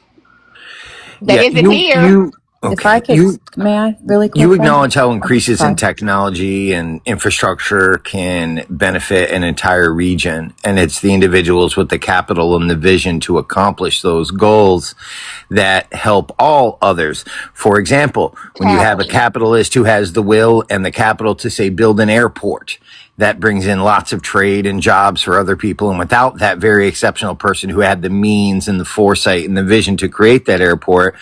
that Yeah, isn't here. you If I okay. could, may I really You quickly? acknowledge how Oh, increases in sorry. technology and infrastructure can benefit an entire region, and it's the individuals with the capital and the vision to accomplish those goals that help all others. For example, when you have a capitalist who has the will and the capital to, say, build an airport, that brings in lots of trade and jobs for other people. And without that very exceptional person who had the means and the foresight and the vision to create that airport,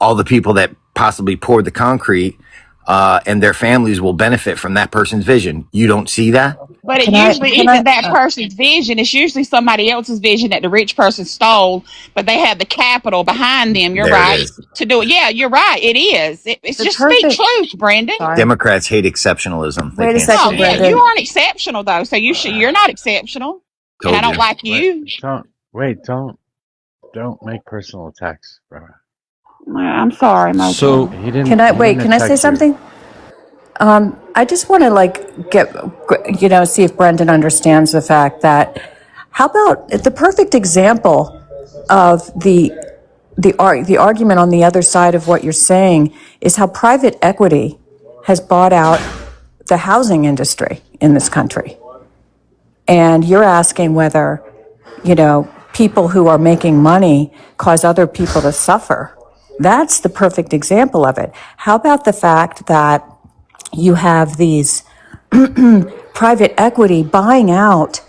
all the people that possibly poured the concrete and their families will benefit from that person's vision. You don't see that? But it Can I? usually Can I? isn't that person's vision. It's usually somebody else's vision that the rich person stole, but they have the capital behind them. You're There it right is. to do it. Yeah, you're right. It is. It's The just speak perfect. truth, Brendan. Sorry. Democrats hate exceptionalism. They Wait a can't Oh second, stand yeah, it. you Brendan. aren't exceptional though. So you're not exceptional, and I Told don't you. like you. Don't make personal attacks, bro. I'm sorry, So Mojo. He didn't. Can I He wait? didn't Can I say attack you. something? I just want to see if Brendan understands the fact that how about the perfect example of the argument on the other side of what you're saying is how private equity has bought out the housing industry in this country. And you're asking whether, people who are making money cause other people to suffer. That's the perfect example of it. How about the fact that you have these private equity buying out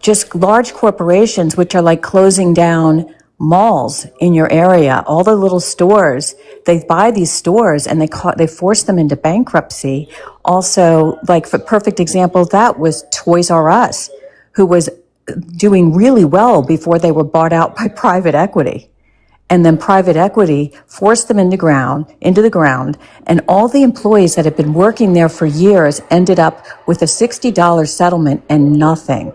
just large corporations, which are like closing down malls in your area, all the little stores. They buy these stores and they force them into bankruptcy. Also, like for perfect example of that was Toys R Us, who was doing really well before they were bought out by private equity. And then private equity forced them into the ground, and all the employees that had been working there for years ended up with a $60 settlement and nothing.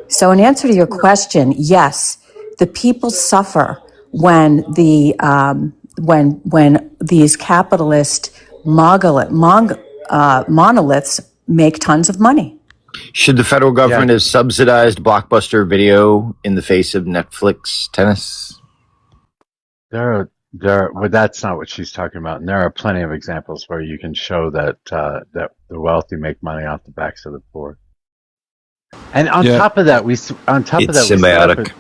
So in answer to your question, yes, the people suffer when when these capitalist monoliths make tons of money. Should the federal government have subsidized Blockbuster Video in the face of Netflix tennis? Well, that's not what she's talking about. And there are plenty of examples where you can show that that the wealthy make money off the backs of the poor. And on top of that, It's symbiotic.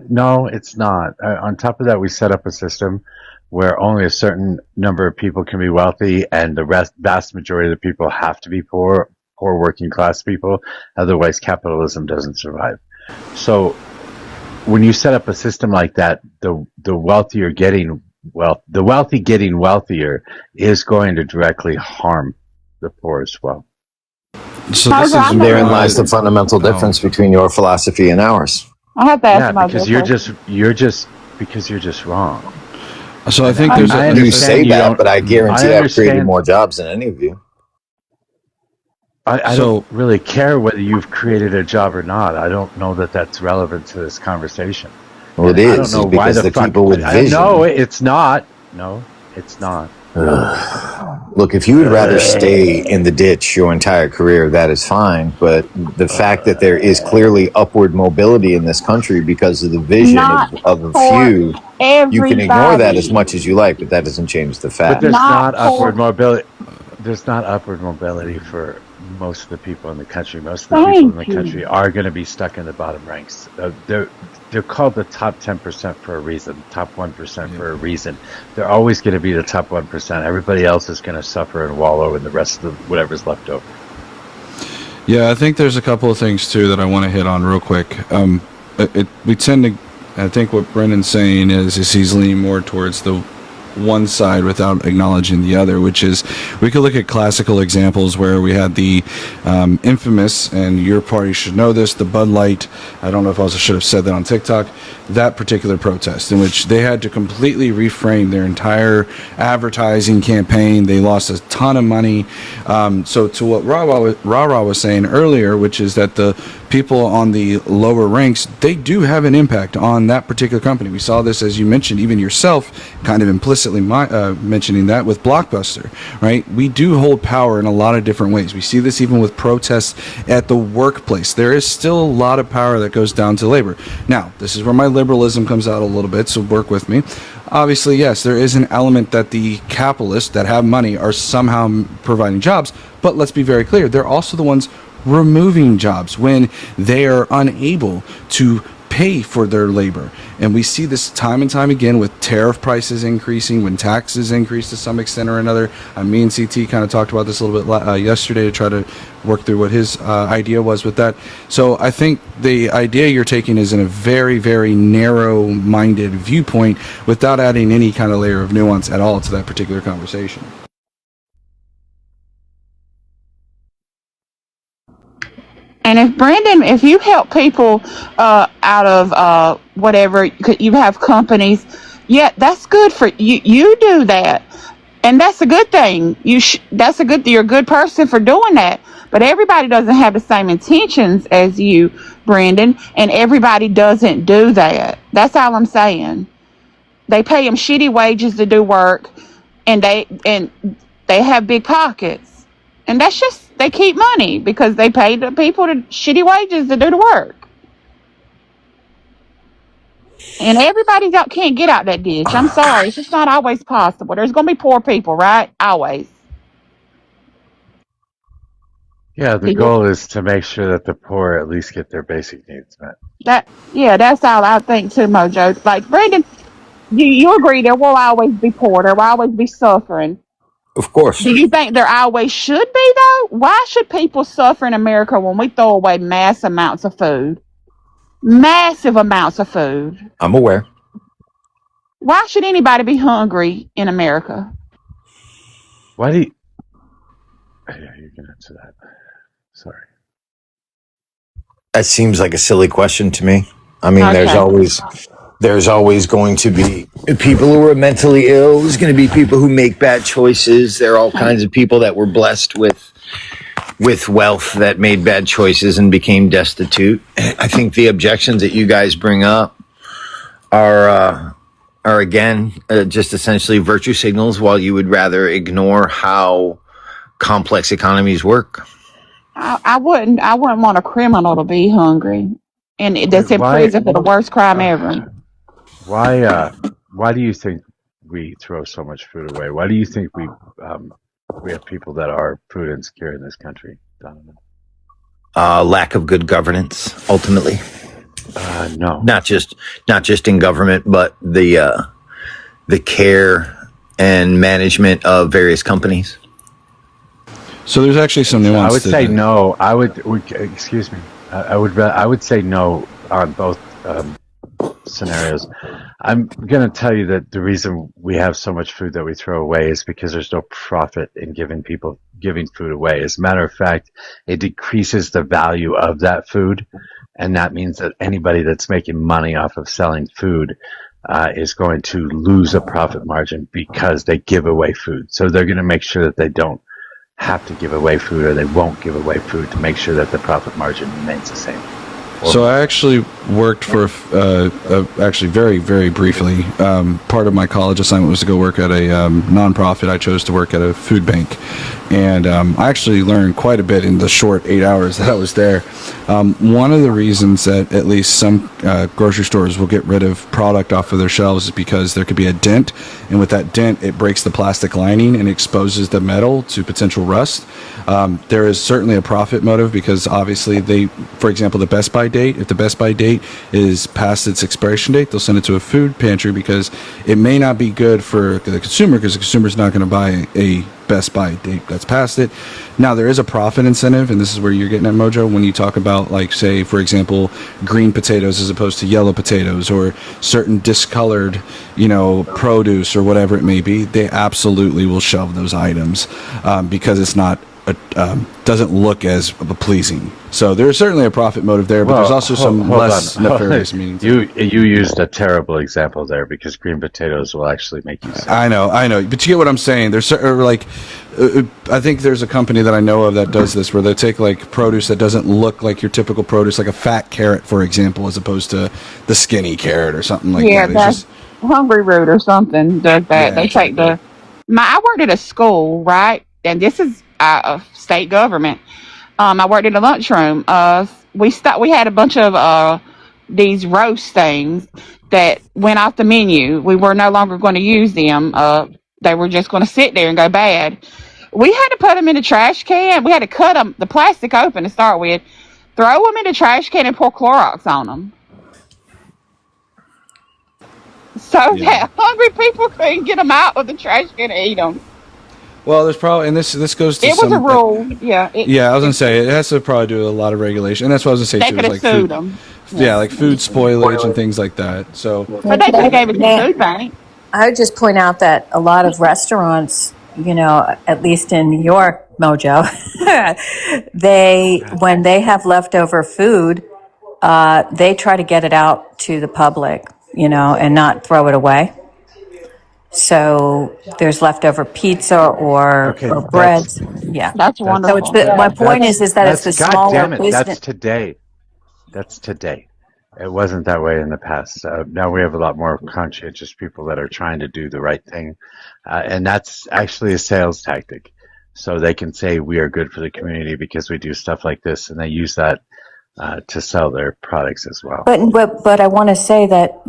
No, it's not. On top of that, we set up a system where only a certain number of people can be wealthy, and the vast majority of the people have to be poor working class people. Otherwise, capitalism doesn't survive. So, when you set up a system like that, the wealthy getting wealthier is going to directly harm the poor as well. So therein lies the fundamental difference between your philosophy and ours. I have to ask because you're just wrong. So I think there's you say that, but I guarantee I've created more jobs than any of you. I don't really care whether you've created a job or not. I don't know that that's relevant to this conversation. Well, it is. I don't know because why the people with vision. No, it's not. No, it's not. Look, if you would rather stay in the ditch your entire career, that is fine. But the fact that there is clearly upward mobility in this country because of the vision of a few, you can ignore that as much as you like, but that doesn't change the fact. But there's not upward mobility. There's not upward mobility for most of the people in the country. Most of the people in the country are going to be stuck in the bottom ranks. They're called the top 10% for a reason, top 1% for a reason. They're always going to be the top 1%. Everybody else is going to suffer and wallow in the rest of whatever's left over. Yeah, I think there's a couple of things too that I want to hit on real quick. We tend to, I think what Brendan's saying is he's leaning more towards the one side without acknowledging the other, which is we could look at classical examples where we had the infamous, and your party should know this, the Bud Light, I don't know if I should have said that on TikTok, that particular protest in which they had to completely reframe their entire advertising campaign. They lost a ton of money. So to what Ra was saying earlier, which is that the people on the lower ranks, they do have an impact on that particular company. We saw this, as you mentioned, even yourself kind of implicitly mentioning that with Blockbuster, right? We do hold power in a lot of different ways. We see this even with protests at the workplace. There is still a lot of power that goes down to labor. Now, this is where my liberalism comes out a little bit, so work with me. Obviously, yes, there is an element that the capitalists that have money are somehow providing jobs, but let's be very clear, they're also the ones removing jobs when they are unable to pay for their labor. And we see this time and time again with tariff prices increasing, when taxes increase to some extent or another. Me and CT kind of talked about this a little bit yesterday to try to work through what his idea was with that. So I think the idea you're taking is in a very, very narrow-minded viewpoint without adding any kind of layer of nuance at all to that particular conversation. And if you help people out of whatever, you have companies, yeah, that's good for you. You do that, and that's a good thing. You're a good person for doing that. But everybody doesn't have the same intentions as you, Brendan, and everybody doesn't do that. That's all I'm saying. They pay them shitty wages to do work, and they have big pockets. And that's just, they keep money because they pay the people the shitty wages to do the work. And everybody can't get out that ditch. I'm sorry. It's just not always possible. There's going to be poor people, right? Always. Yeah, the goal is to make sure that the poor at least get their basic needs met. That's all I think too, Mojo. Like, Brendan, you agree there will always be poor. There will always be suffering. Of course. Do you think there always should be, though? Why should people suffer in America when we throw away mass amounts of food? Massive amounts of food. I'm aware. Why should anybody be hungry in America? Why do you... Yeah, you can answer that. Sorry. That seems like a silly question to me. I mean, Okay. there's always going to be people who are mentally ill. There's going to be people who make bad choices. There are all kinds of people that were blessed with wealth that made bad choices and became destitute. I think the objections that you guys bring up are again just essentially virtue signals, while you would rather ignore how complex economies work. I wouldn't want a criminal to be hungry, and that's in prison for the worst crime ever. Why do you think we throw so much food away? Why do you think we have people that are food insecure in this country, Donovan? Lack of good governance, ultimately. No, not just in government, but the care and management of various companies. So there's actually some nuance. I would say no. Excuse me. I would say no on both scenarios. I'm going to tell you that the reason we have so much food that we throw away is because there's no profit in giving food away. As a matter of fact, it decreases the value of that food, and that means that anybody that's making money off of selling food is going to lose a profit margin because they give away food. So they're going to make sure that they don't have to give away food, or they won't give away food, to make sure that the profit margin remains the same. So I actually worked for, actually very, very briefly, part of my college assignment was to go work at a nonprofit. I chose to work at a food bank. And I actually learned quite a bit in the short 8 hours that I was there. One of the reasons that at least some grocery stores will get rid of product off of their shelves is because there could be a dent. And with that dent, it breaks the plastic lining and exposes the metal to potential rust. There is certainly a profit motive because obviously for example, the Best Buy by date. If the best by date is past its expiration date, they'll send it to a food pantry because it may not be good for the consumer because the consumer is not going to buy a best by date that's past it. Now there is a profit incentive, and this is where you're getting at, Mojo, when you talk about, like, say, for example, green potatoes as opposed to yellow potatoes, or certain discolored, produce or whatever it may be. They absolutely will shelve those items because it's not doesn't look as pleasing. So there's certainly a profit motive there, but there's also some less nefarious meanings. You used a terrible example there because green potatoes will actually make you sick. I know, but you get what I'm saying. There's I think there's a company that I know of that does this, where they take like produce that doesn't look like your typical produce, like a fat carrot, for example, as opposed to the skinny carrot or something like that. Yeah, that's Hungry Root or something does that. They take I worked at a school, right? And this is a state government. I worked in a lunchroom. We had a bunch of these roast things that went off the menu. We were no longer going to use them. They were just going to sit there and go bad. We had to put them in the trash can. We had to cut them, the plastic open to start with, throw them in the trash can and pour Clorox on them. So that hungry people couldn't get them out of the trash can and eat them. Well, there's probably, and this goes to it was a rule. Yeah. I was gonna say it has to probably do with a lot of regulation, and that's what I was gonna say. They too, could have like sued food, them. Yeah, like food spoilage and things like that. So, but they just gave it to the food bank. I would just point out that a lot of restaurants, at least in New York, Mojo, when they have leftover food, they try to get it out to the public, and not throw it away. So there's leftover pizza or breads. That's wonderful. So my point is that it's the smaller business. That's today. It wasn't that way in the past. Now we have a lot more conscientious people that are trying to do the right thing, and that's actually a sales tactic. So they can say we are good for the community because we do stuff like this, and they use that to sell their products as well. But I want to say that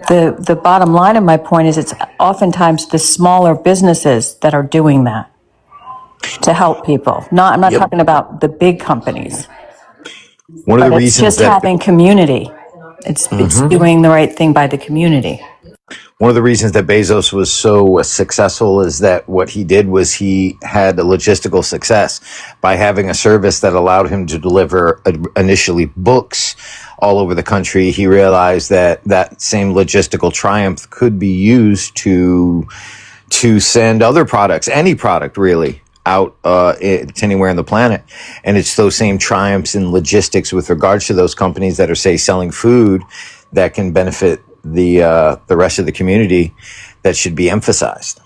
the bottom line of my point is it's oftentimes the smaller businesses that are doing that to help people. I'm not talking about the big companies. One of the it's reasons just having community. It's doing the right thing by the community. One of the reasons that Bezos was so successful is that what he did was he had a logistical success by having a service that allowed him to deliver initially books all over the country. He realized that same logistical triumph could be used to send other products, any product really, out to anywhere on the planet. And it's those same triumphs in logistics with regards to those companies that are, say, selling food that can benefit the rest of the community that should be emphasized.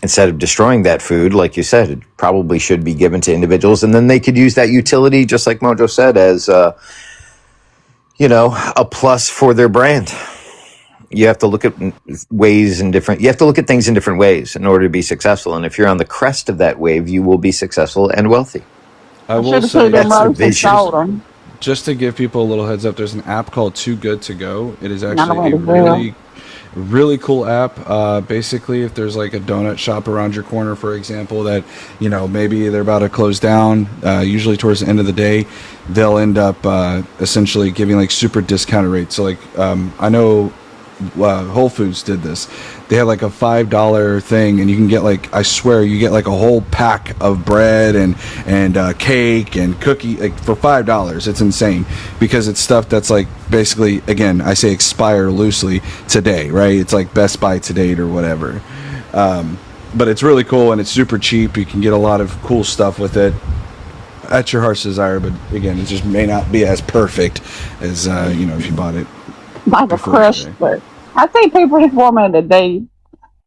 Instead of destroying that food, like you said, it probably should be given to individuals, and then they could use that utility, just like Mojo said, as a plus for their brand. You have to look at you have to look at things in different ways in order to be successful. And if you're on the crest of that wave, you will be successful and wealthy. I will say that's the vision. Just to give people a little heads up, there's an app called Too Good to Go. It is actually a really cool app. Basically, if there's like a donut shop around your corner, for example, that maybe they're about to close down, usually towards the end of the day, they'll end up essentially giving like super discounted rates. So like I know Whole Foods did this. They had like a $5 thing, and you can get I swear you get like a whole pack of bread and cake and cookie for $5. It's insane because it's stuff that's like basically, again, I say expire loosely today, right? It's like Best By to date or whatever. But it's really cool and it's super cheap. You can get a lot of cool stuff with it at your heart's desire. But again, it just may not be as perfect as if you bought it. Like a crushed, but I think people informed me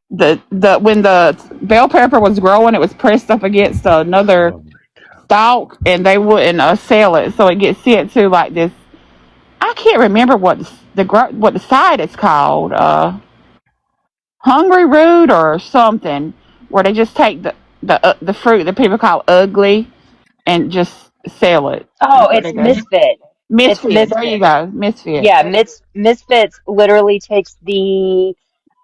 that when the bell pepper was growing, it was pressed up against another stalk, and they wouldn't sell it, so it gets sent to like this. I can't remember what the site is called, Hungry Root or something, where they just take the fruit that people call ugly and just sell it. Oh, it's Misfit. Misfit. There you go. Misfit. Yeah, Misfits literally takes the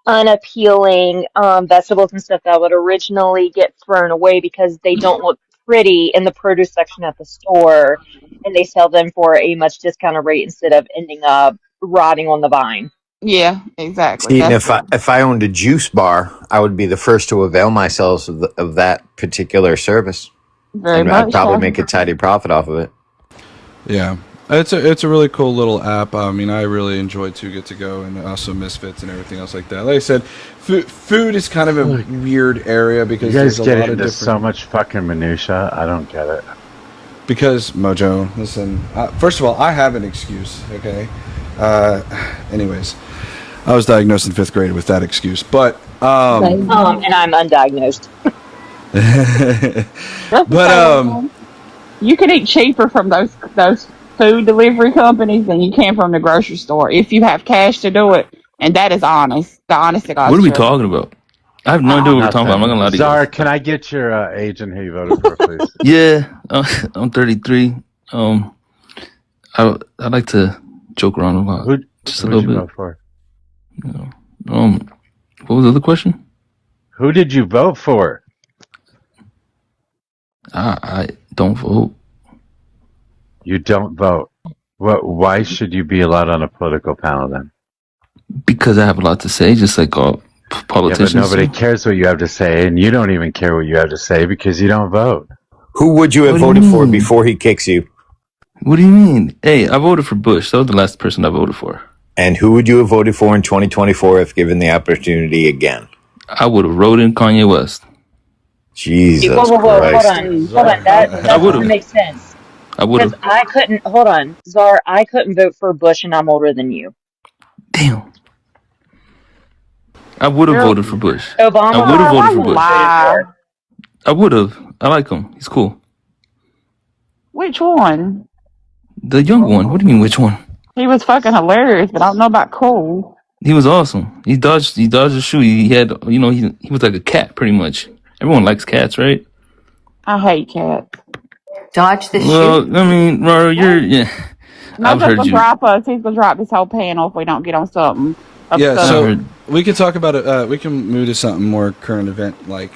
unappealing vegetables and stuff that would originally get thrown away because they don't look pretty in the produce section at the store, and they sell them for a much discounted rate instead of ending up rotting on the vine. Yeah, exactly. See, and That's if I owned a juice bar, I would be the first to avail myself of that particular service, very and I'd much probably so. make a tidy profit off of it. Yeah, it's a really cool little app. I mean, I really enjoyed to get to go, and also Misfits and everything else like that. Like I said, food is kind of a weird area because You guys there's a get lot of into different. so much fucking minutia. I don't get it. Because Mojo, listen. First of all, I have an excuse. Okay. Anyways, I was diagnosed in 5th grade with that excuse, but And I'm undiagnosed. but you can eat cheaper from those food delivery companies than you can from the grocery store if you have cash to do it, and that is honest. The honest to God's What are we truth. talking about? I have no idea what we're talking about. I'm not gonna lie to you. Czar, can I get your age and who you voted for, please? Yeah, I'm 33. I like to joke around a lot. Just a Who'd little you bit. vote for? What was the other question? Who did you vote for? I don't vote. You don't vote. Why should you be allowed on a political panel then? Because I have a lot to say, just like all politicians. Yeah, but nobody cares what you have to say, and you don't even care what you have to say because you don't vote. Who would you have voted for before he kicks you? What do you mean? Hey, I voted for Bush. That was the last person I voted for. And who would you have voted for in 2024 if given the opportunity again? I would have wrote in Kanye West. Jesus Whoa, hold Christ. on. That doesn't make sense. I would have. Because I couldn't, hold on, Czar, I couldn't vote for Bush and I'm older than you. I would have voted for Bush. Obama? I would have voted for Bush. Lie. I would have. I like him. He's cool. Which one? The young one. What do you mean, which one? He was fucking hilarious, but I don't know about cool. He was awesome. He dodged the shoe. He had, he was like a cat, pretty much. Everyone likes cats, right? I hate cats. Dodge the Well, I mean, Roro, yeah. I've Mojo's heard gonna you. drop us. He's gonna drop this whole panel if we don't get on something. Yeah, so we can talk about it. We can move to something more current event like.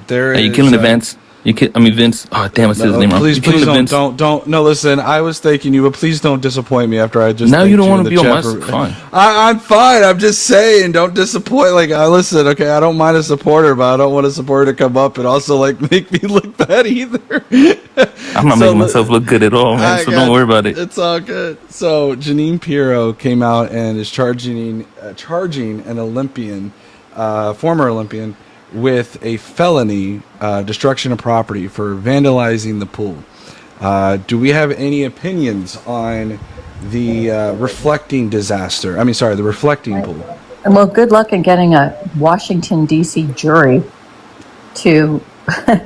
There Are you is, killing the Vince? Vince. Oh damn, I said his name wrong. Please, You killing please the Vince? don't. No, listen. I was thanking you, but please don't disappoint me after I just. Now you thanked don't want in to the be on my chat for- fine. I'm fine. I'm just saying, don't disappoint. Like, I listen. Okay, I don't mind a supporter, but I don't want a supporter to come up and also like make me look bad either. I'm not making myself look good at all, man. So don't worry about it. It's all good. So Janine Pirro came out and is charging an Olympian, former Olympian, with a felony destruction of property for vandalizing the pool. Do we have any opinions on the reflecting disaster? The reflecting pool. Well, good luck in getting a Washington, D.C. jury to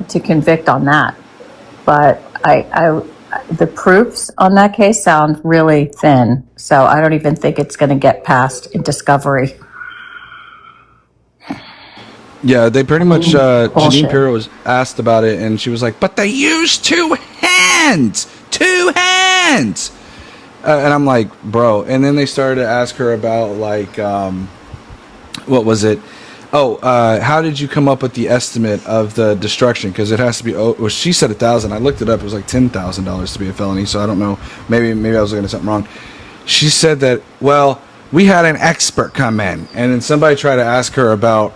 to convict on that. But the proofs on that case sound really thin, so I don't even think it's going to get passed in discovery. Yeah, they pretty much, Janine Pirro was asked about it, and she was like, but they used two hands! And I'm like, bro. And then they started to ask her about, like, what was it? How did you come up with the estimate of the destruction? Because it has to be, well, she said 1,000. I looked it up. It was like $10,000 to be a felony, so I don't know. Maybe I was looking at something wrong. She said that, well, we had an expert come in, and then somebody tried to ask her about,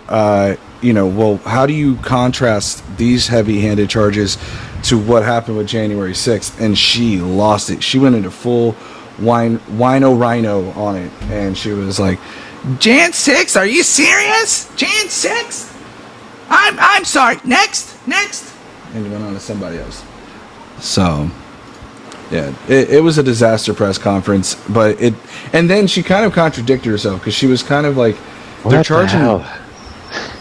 well, how do you contrast these heavy-handed charges to what happened with January 6th? And she lost it. She went into full wino rhino on it, and she was like, Jan 6? Are you serious? Jan 6? I'm sorry. Next. And he went on to somebody else. So, yeah, it was a disaster press conference, but and then she kind of contradicted herself because she was kind of like, they're charging.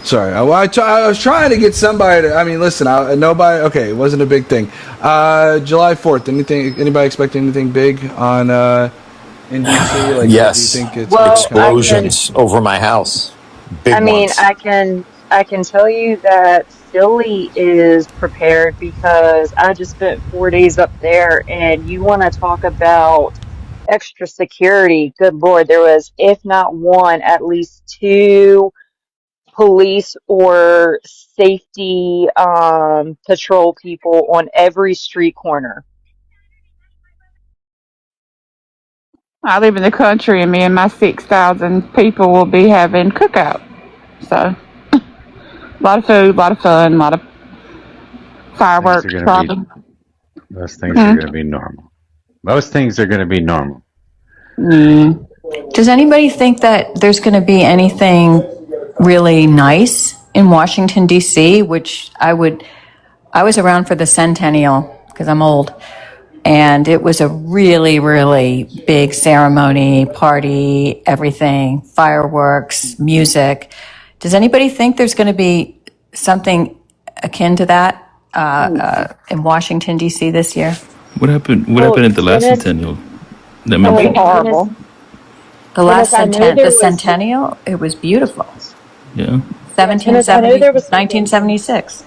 Sorry, I was trying to get somebody to. I mean, listen, nobody. Okay, it wasn't a big thing. July 4th. Anybody expect anything big on in DC? Like, Yes. Do you think it's Explosions over my house. Big ones. I can tell you that Philly is prepared because I just spent 4 days up there, and you want to talk about extra security. Good Lord, there was, if not one, at least two police or safety patrol people on every street corner. I live in the country, and me and my 6,000 people will be having cookout. So, a lot of food, a lot of fun, a lot of fireworks, probably. Those things are going to be normal. Most things are going to be normal. Does anybody think that there's going to be anything really nice in Washington, D.C., which I was around for the centennial, because I'm old, and it was a really, really big ceremony, party, everything, fireworks, music. Does anybody think there's going to be something akin to that in Washington, D.C. this year? What happened? What happened at the last centennial? That was horrible. The last centennial, it was beautiful. Yeah. 1976.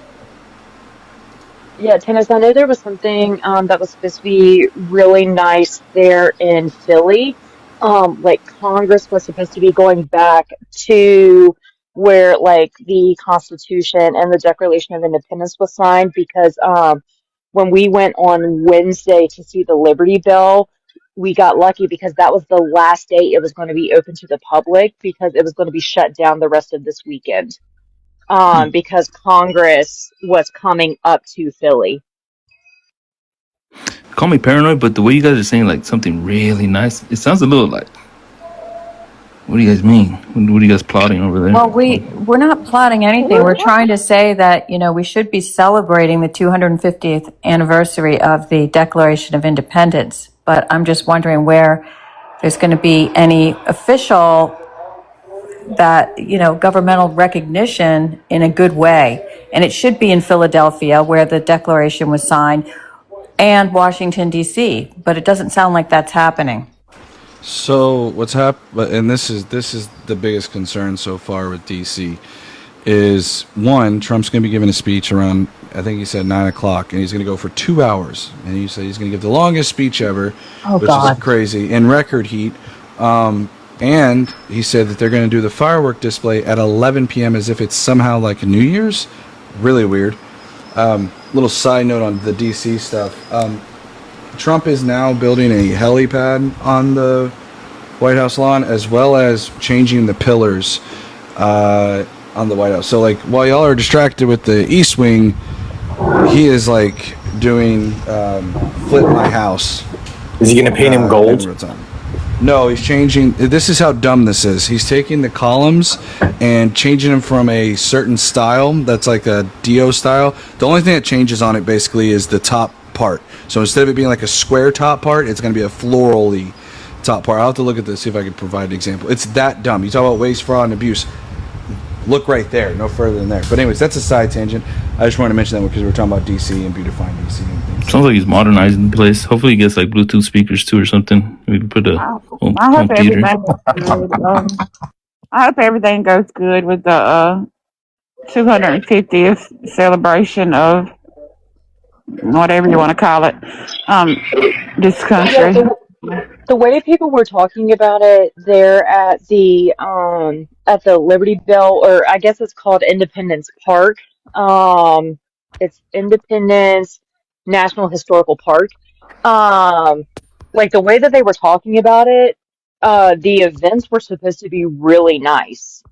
Yeah, Tennis, I know there was something that was supposed to be really nice there in Philly. Like Congress was supposed to be going back to where like the Constitution and the Declaration of Independence was signed because when we went on Wednesday to see the Liberty Bell, we got lucky because that was the last day it was going to be open to the public because it was going to be shut down the rest of this weekend. Because Congress was coming up to Philly. Call me paranoid, but the way you guys are saying like something really nice, it sounds a little like. What do you guys mean? What are you guys plotting over there? Well, we're not plotting anything. We're trying to say that, we should be celebrating the 250th anniversary of the Declaration of Independence. But I'm just wondering where there's going to be any official governmental recognition in a good way. And it should be in Philadelphia where the Declaration was signed and Washington, D.C. But it doesn't sound like that's happening. So what's happened, and this is the biggest concern so far with DC, is one, Trump's going to be giving a speech around, I think he said 9 o'clock, and he's going to go for 2 hours, and he said he's going to give the longest speech ever, which is crazy, in record heat, and he said that they're going to do the firework display at 11 p.m. as if it's somehow like New Year's. Really weird. Little side note on the DC stuff. Trump is now building a helipad on the White House lawn, as well as changing the pillars on the White House. So, like, while y'all are distracted with the East Wing, he is, like, doing Flip My House. Is he going to paint him gold? No, he's changing. This is how dumb this is. He's taking the columns and changing them from a certain style that's like a Dio style. The only thing that changes on it basically is the top part. So instead of it being like a square top part, it's going to be a floral-y top part. I'll have to look at this, see if I can provide an example. It's that dumb. You talk about waste, fraud, and abuse. Look right there, no further than there. But anyways, that's a side tangent. I just wanted to mention that because we're talking about DC and beautifying DC and things. Sounds like he's modernizing the place. Hopefully he gets like Bluetooth speakers too or something. We can put a home theater. I hope everything goes good with the 250th celebration of whatever you want to call it, this country. Yeah, the way people were talking about it there at the Liberty Bell, or I guess it's called Independence Park. It's Independence National Historical Park. Like the way that they were talking about it, the events were supposed to be really nice.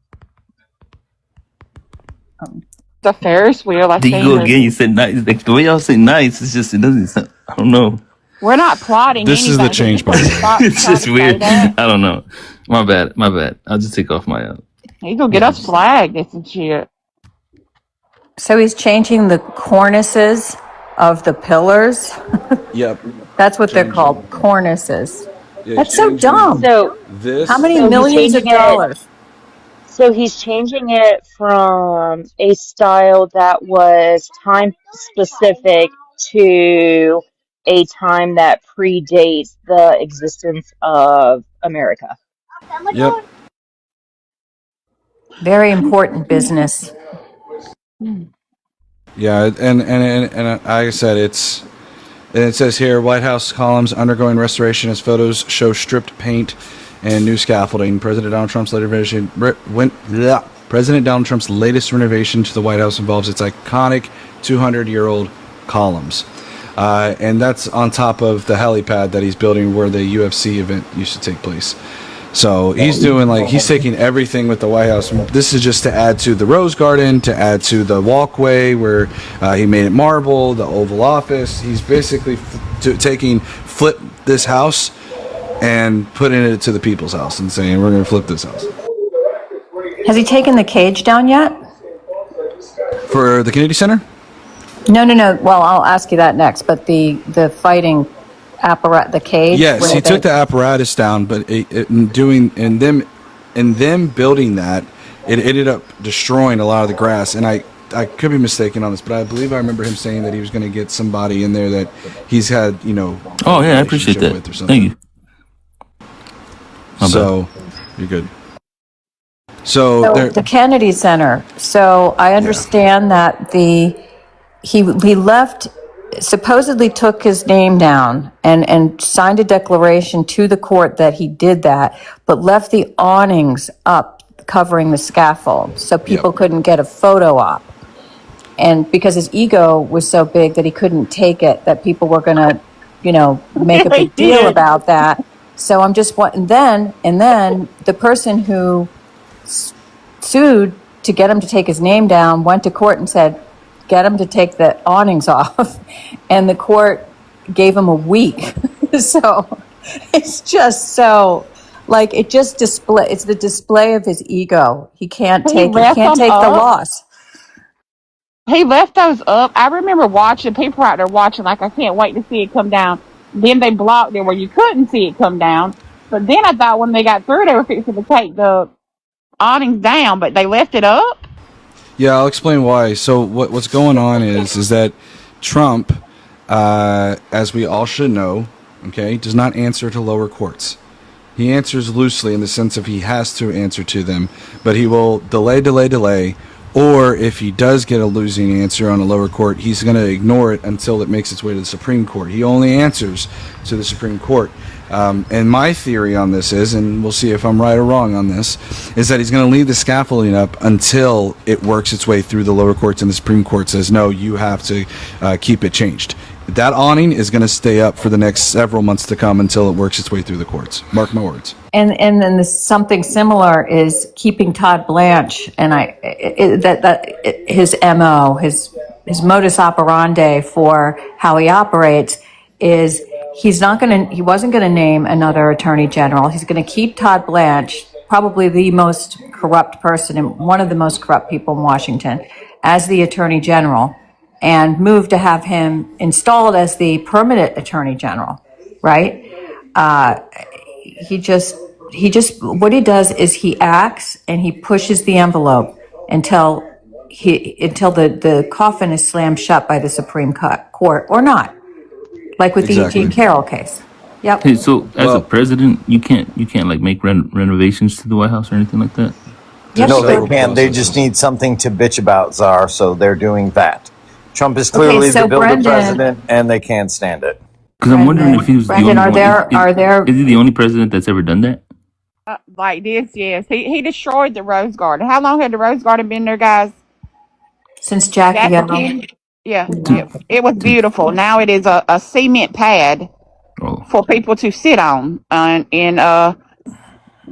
The Ferris wheel. There you go again. You said nice. Like, the way y'all say nice, it doesn't sound, I don't know. We're not plotting. This is the change button. It's just weird. I don't know. My bad. I'll just take off my. He's gonna get us flagged and some shit. So he's changing the cornices of the pillars. Yep. That's what they're called, cornices. Yeah, that's so dumb. So how many millions of dollars? So he's changing it from a style that was time specific to a time that predates the existence of America. Yep. Very important business. Yeah, and like I said, it says here, White House columns undergoing restoration as photos show stripped paint and new scaffolding. President Donald Trump's later version President Donald Trump's latest renovation to the White House involves its iconic 200-year-old columns. And that's on top of the helipad that he's building where the UFC event used to take place. So he's taking everything with the White House. This is just to add to the Rose Garden, to add to the walkway where he made it marble, the Oval Office. He's basically flip this house and putting it to the people's house and saying, we're going to flip this house. Has he taken the cage down yet? For the Kennedy Center? No. Well, I'll ask you that next. But the fighting apparatus, the cage. Yes, he took the apparatus down, but in them building that, it ended up destroying a lot of the grass. And I could be mistaken on this, but I believe I remember him saying that he was going to get somebody in there that he's had, Oh yeah, I appreciate that. Thank you. So you're good. So the Kennedy Center. So I understand that he left, supposedly took his name down and signed a declaration to the court that he did that, but left the awnings up covering the scaffold so people couldn't get a photo op. And because his ego was so big that he couldn't take it, that people were going to, make a big deal about that. So I'm just and then the person who sued to get him to take his name down went to court and said, get him to take the awnings off. And the court gave him a week. So it's just so, it's the display of his ego. He can't take the loss. He left those up. I remember watching people out there watching, I can't wait to see it come down. Then they blocked it where you couldn't see it come down. But then I thought when they got through, they were fixing to take the awnings down, but they left it up. Yeah, I'll explain why. So what's going on is that Trump, as we all should know, does not answer to lower courts. He answers loosely in the sense of he has to answer to them, but he will delay. Or if he does get a losing answer on a lower court, he's going to ignore it until it makes its way to the Supreme Court. He only answers to the Supreme Court. And my theory on this is, and we'll see if I'm right or wrong on this, is that he's going to leave the scaffolding up until it works its way through the lower courts and the Supreme Court says, no, you have to keep it changed. That awning is going to stay up for the next several months to come until it works its way through the courts. Mark my words. And then something similar is keeping Todd Blanche, and his MO, his modus operandi for how he operates is he wasn't going to name another attorney general. He's going to keep Todd Blanche, probably the most corrupt person and one of the most corrupt people in Washington, as the attorney general, and move to have him installed as the permanent attorney general, right? He just what he does is he acts and he pushes the envelope until the coffin is slammed shut by the Supreme Court or not, like with the Eugene Carroll case. Yep. Hey, so as a president, you can't make renovations to the White House or anything like that? Yes, no, they can't. They just need something to bitch about, Czar, so they're doing that. Trump is clearly the builder president, and they can't stand it. Because I'm wondering if he was the only one. Is he the only president that's ever done that? Like this, yes. He destroyed the Rose Garden. How long had the Rose Garden been there, guys? Since Jackie. Yeah. It was beautiful. Now it is a cement pad for people to sit on in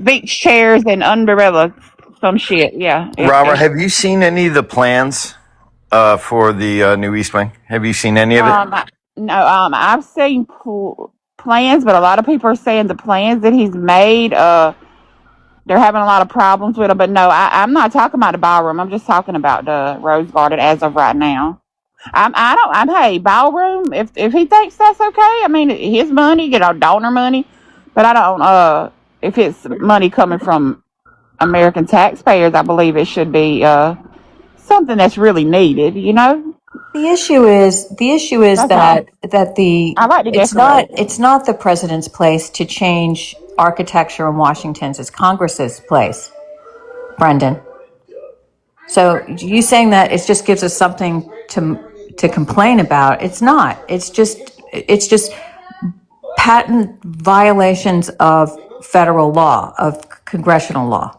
beach chairs and umbrella, some shit. Yeah. Robert, have you seen any of the plans for the new East Wing? Have you seen any of it? No, I've seen plans, but a lot of people are saying the plans that he's made, they're having a lot of problems with them. But no, I'm not talking about the ballroom. I'm just talking about the Rose Garden as of right now. Hey, ballroom, if he thinks that's okay, I mean, his money, donor money, but I don't, if it's money coming from American taxpayers, I believe it should be, something that's really needed, The issue is that it's not the president's place to change architecture in Washington. It's Congress's place, Brendan. So you saying that it just gives us something to complain about? It's not. It's just patent violations of federal law, of congressional law.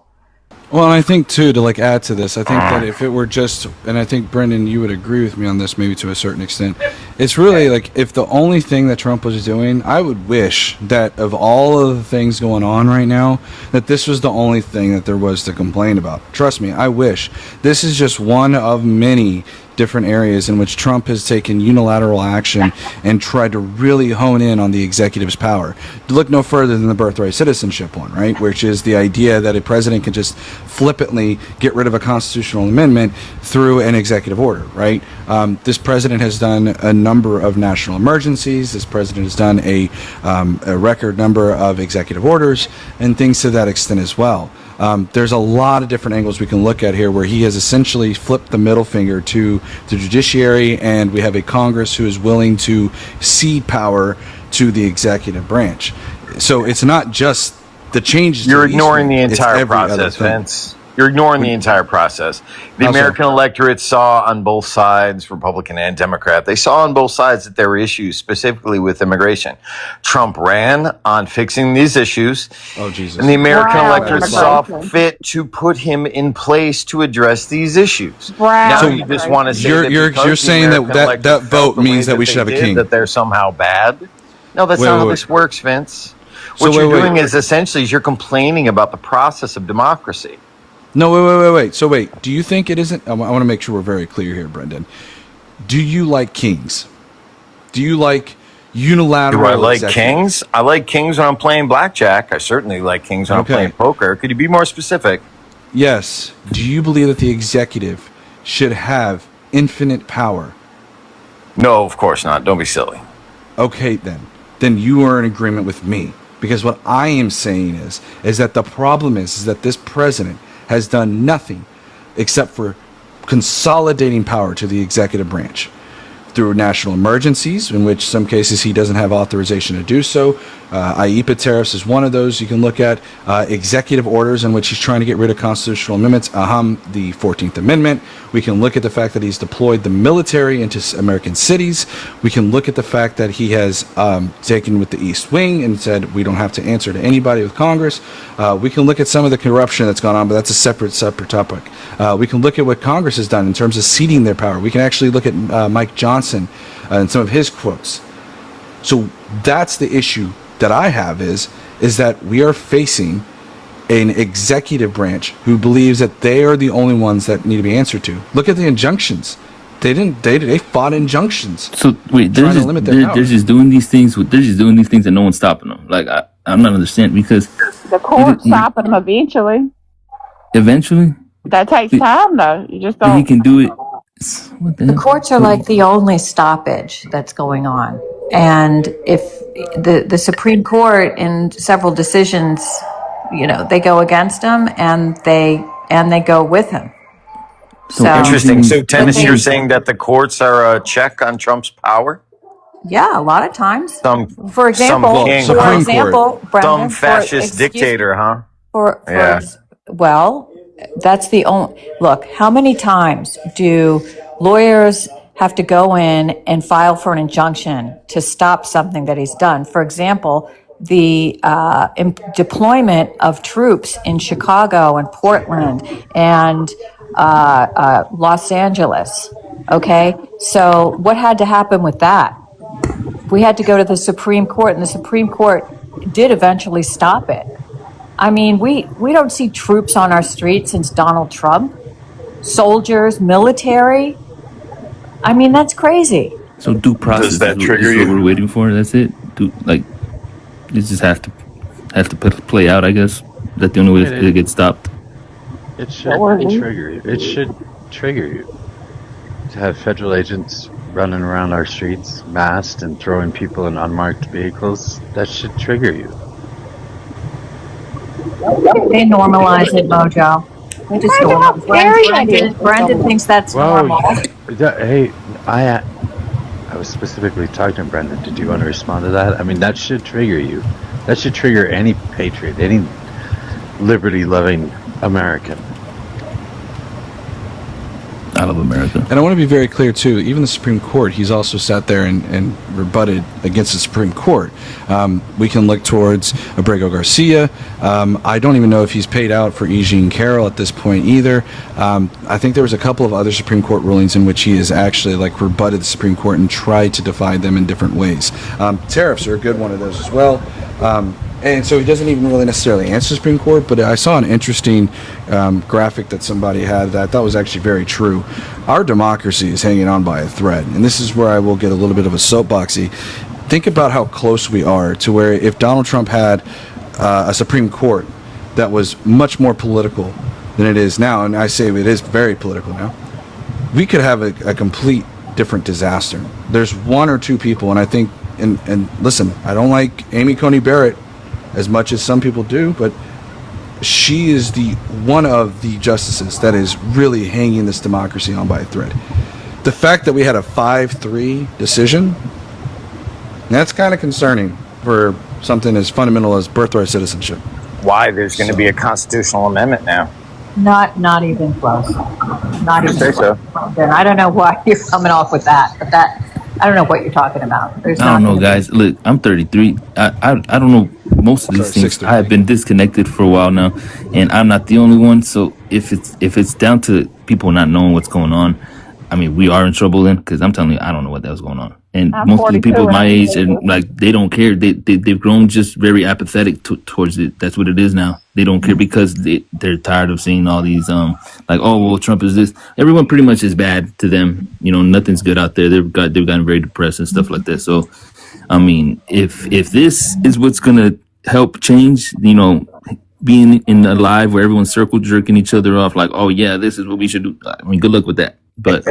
Well, and I think too, to like add to this, I think that if it were just, and I think Brendan, you would agree with me on this, maybe to a certain extent. It's really like if the only thing that Trump was doing, I would wish that of all of the things going on right now, that this was the only thing that there was to complain about. Trust me, I wish. This is just one of many different areas in which Trump has taken unilateral action and tried to really hone in on the executive's power. Look no further than the birthright citizenship one, right? Which is the idea that a president can just flippantly get rid of a constitutional amendment through an executive order, right? This president has done a number of national emergencies. This president has done a record number of executive orders and things to that extent as well. There's a lot of different angles we can look at here where he has essentially flipped the middle finger to the judiciary, and we have a Congress who is willing to cede power to the executive branch. So it's not just the changes. You're ignoring the entire process, Vince. You're ignoring the entire process. The American electorate saw on both sides, Republican and Democrat, they saw on both sides that there were issues, specifically with immigration. Trump ran on fixing these issues. Oh, Jesus. And the American electorate saw fit to put him in place to address these issues. Now So you just want to say you're saying that vote means that we should have a king. That they're somehow bad? No, that's Wait, not how wait. this works, Vince. So What you're wait. doing is essentially you're complaining about the process of democracy. No, wait. So wait, do you think it isn't? I want to make sure we're very clear here, Brendan. Do you like kings? Do you like unilateral? Do I like executives? kings? I like kings when I'm playing blackjack. I certainly like kings when I'm playing poker. Could you be more specific? Yes. Do you believe that the executive should have infinite power? No, of course not. Don't be silly. Okay, then you are in agreement with me, because what I am saying is that the problem is that this president has done nothing except for consolidating power to the executive branch through national emergencies, in which some cases he doesn't have authorization to do so. IEPA tariffs is one of those you can look at. Executive orders in which he's trying to get rid of constitutional amendments, the 14th Amendment. We can look at the fact that he's deployed the military into American cities. We can look at the fact that he has taken with the East Wing and said we don't have to answer to anybody with Congress. We can look at some of the corruption that's gone on, but that's a separate topic. We can look at what Congress has done in terms of ceding their power. We can actually look at Mike Johnson and some of his quotes. So that's the issue that I have is that we are facing an executive branch who believes that they are the only ones that need to be answered to. Look at the injunctions. They fought injunctions. So wait, they're just doing these things. They're just doing these things and no one's stopping them. Like I'm not understanding because The court stopping them eventually. eventually That takes time, though. You just don't. he can do it. The courts are like the only stoppage that's going on. And if the Supreme Court in several decisions, they go against him and they go with him. So Interesting. So, Tennis, you're saying that the courts are a check on Trump's power? Yeah, a lot of times. For example, Brendan, some fascist dictator, huh? Well, that's the only look. How many times do lawyers have to go in and file for an injunction to stop something that he's done? For example, the deployment of troops in Chicago and Portland and Los Angeles. Okay, so what had to happen with that? We had to go to the Supreme Court, and the Supreme Court did eventually stop it. I mean, we don't see troops on our streets since Donald Trump. Soldiers, military. I mean, that's crazy. So due process. Does that is trigger what you? we're waiting for. That's it. You just have to play out. I guess that's the only way to get stopped. It should trigger you. It should trigger you to have federal agents running around our streets, masked and throwing people in unmarked vehicles. That should trigger you. They normalize it, Mojo. They just normalize. Brendan thinks that's normal. Hey, I was specifically talking to Brendan. Did you want to respond to that? I mean, that should trigger you. That should trigger any patriot, any liberty-loving American. I love America. And I want to be very clear, too. Even the Supreme Court, he's also sat there and rebutted against the Supreme Court. We can look towards Abrego Garcia. I don't even know if he's paid out for E. Jean Carroll at this point either. I think there was a couple of other Supreme Court rulings in which he has actually rebutted the Supreme Court and tried to defy them in different ways. Tariffs are a good one of those as well. And so he doesn't even really necessarily answer the Supreme Court, but I saw an interesting graphic that somebody had that I thought was actually very true. Our democracy is hanging on by a thread, and this is where I will get a little bit of a soapboxy. Think about how close we are to where if Donald Trump had a Supreme Court that was much more political than it is now, and I say it is very political now, we could have a complete different disaster. There's one or two people, and I think, and listen, I don't like Amy Coney Barrett as much as some people do, but she is the one of the justices that is really hanging this democracy on by a thread. The fact that we had a 5-3 decision, that's kind of concerning for something as fundamental as birthright citizenship. Why? There's going to be a constitutional amendment now. Not even close. Not even say close. so. Then I don't know why you're coming off with that, but I don't know what you're talking about. There's I don't know, guys. Look, I'm 33. I don't know most of these things. I have been disconnected for a while now, and I'm not the only one. So if it's down to people not knowing what's going on, I mean, we are in trouble then, because I'm telling you, I don't know what the hell's going on. And I'm most of the 42 people my and I'm age, and they don't care. They've grown just very apathetic towards it. That's what it is now. They don't care because they're tired of seeing all these oh well, Trump is this. Everyone pretty much is bad to them. Nothing's good out there. They've gotten very depressed and stuff like that. So, I mean, if this is what's gonna help change, being in a live where everyone's circle jerking each other off, oh yeah, this is what we should do. I mean, good luck with that. But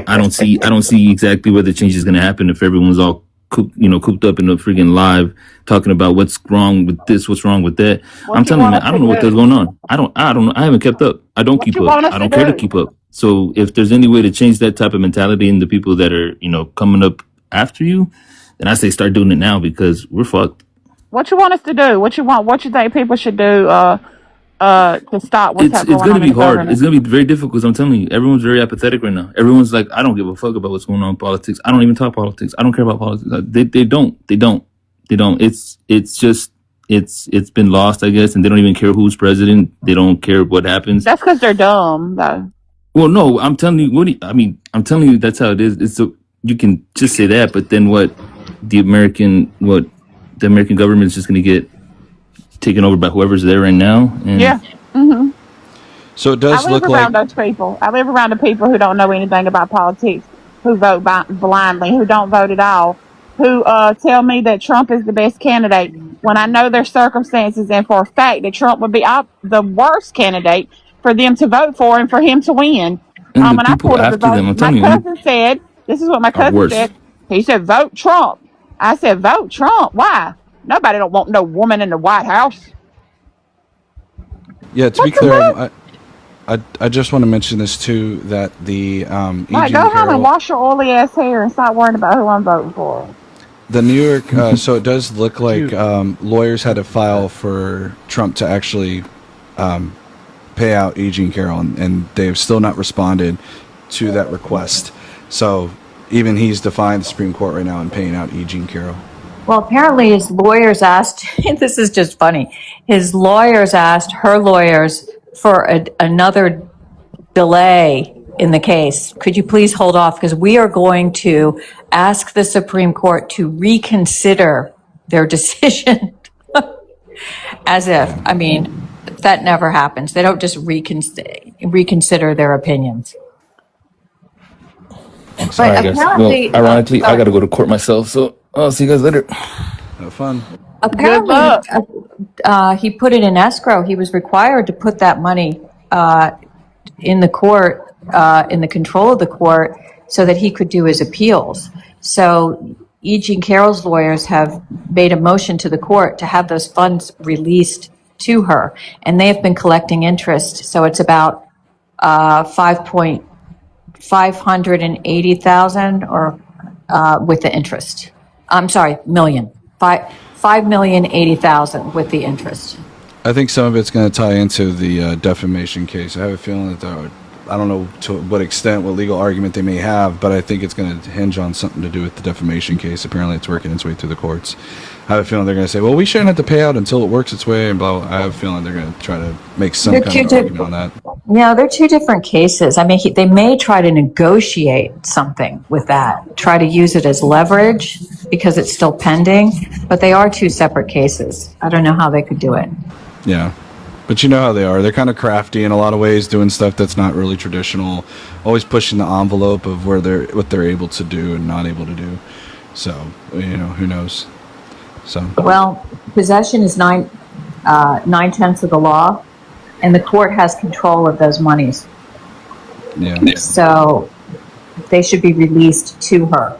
I don't see exactly where the change is going to happen if everyone's all cooped up in a freaking live talking about what's wrong with this, what's wrong with that. I'm telling you, man, I don't know what there's going on. I don't know. I haven't kept up. I don't keep up. I don't care to keep up. So if there's any way to change that type of mentality in the people that are, coming up after you, then I say start doing it now because we're fucked. What you want us to do? What you think people should do to stop what's happening? It's going to be hard. It's going to be very difficult. I'm telling you, everyone's very apathetic right now. Everyone's like, I don't give a fuck about what's going on in politics. I don't even talk politics. I don't care about politics. They don't. It's been lost, I guess, and they don't even care who's president. They don't care what happens. That's because they're dumb, though. Well, no, I'm telling you. I'm telling you that's how it is. It's so you can just say that, but then what? The American government is just going to get taken over by whoever's there right now. And yeah. Mm-hmm. So it does look like... I live around those people. I live around the people who don't know anything about politics, who vote blindly, who don't vote at all, who tell me that Trump is the best candidate when I know their circumstances and for a fact that Trump would be the worst candidate for them to vote for and for him to win. And the people after them, I'm telling you. My cousin said, this is what my cousin said. He said, vote Trump. I said, vote Trump. Why? Nobody don't want no woman in the White House. Yeah, to be clear, I just want to mention this too, that the Right, go home and wash your oily ass hair and stop worrying about who I'm voting for. The New York, so it does look like lawyers had to file for Trump to actually pay out E. Jean Carroll, and they've still not responded to that request. So even he's defying the Supreme Court right now and paying out E. Jean Carroll. Well, apparently his lawyers asked, this is just funny, his lawyers asked her lawyers for another delay in the case. Could you please hold off? Because we are going to ask the Supreme Court to reconsider their decision. As if, I mean, that never happens. They don't just reconsider their opinions. Sorry, guys. Well, ironically, I got to go to court myself, so I'll see you guys later. Have fun. Apparently, he put it in escrow. He was required to put that money in the court, in the control of the court, so that he could do his appeals. So E. Jean Carroll's lawyers have made a motion to the court to have those funds released to her, and they have been collecting interest. So it's about $580,000 or with the interest. I'm sorry, million. $5,080,000 with the interest. I think some of it's going to tie into the defamation case. I have a feeling that I don't know to what extent, what legal argument they may have, but I think it's going to hinge on something to do with the defamation case. Apparently, it's working its way through the courts. I have a feeling they're going to say, well, we shouldn't have to pay out until it works its way, and blah, blah. I have a feeling they're going to try to make some They're kind of argument on that. Yeah, they're two different cases. I mean, they may try to negotiate something with that, try to use it as leverage because it's still pending, but they are two separate cases. I don't know how they could do it. Yeah. But you know how they are. They're kind of crafty in a lot of ways, doing stuff that's not really traditional, always pushing the envelope of what they're able to do and not able to do. So, who knows? So. Well, possession is 9/10 of the law, and the court has control of those monies. Yeah. So they should be released to her.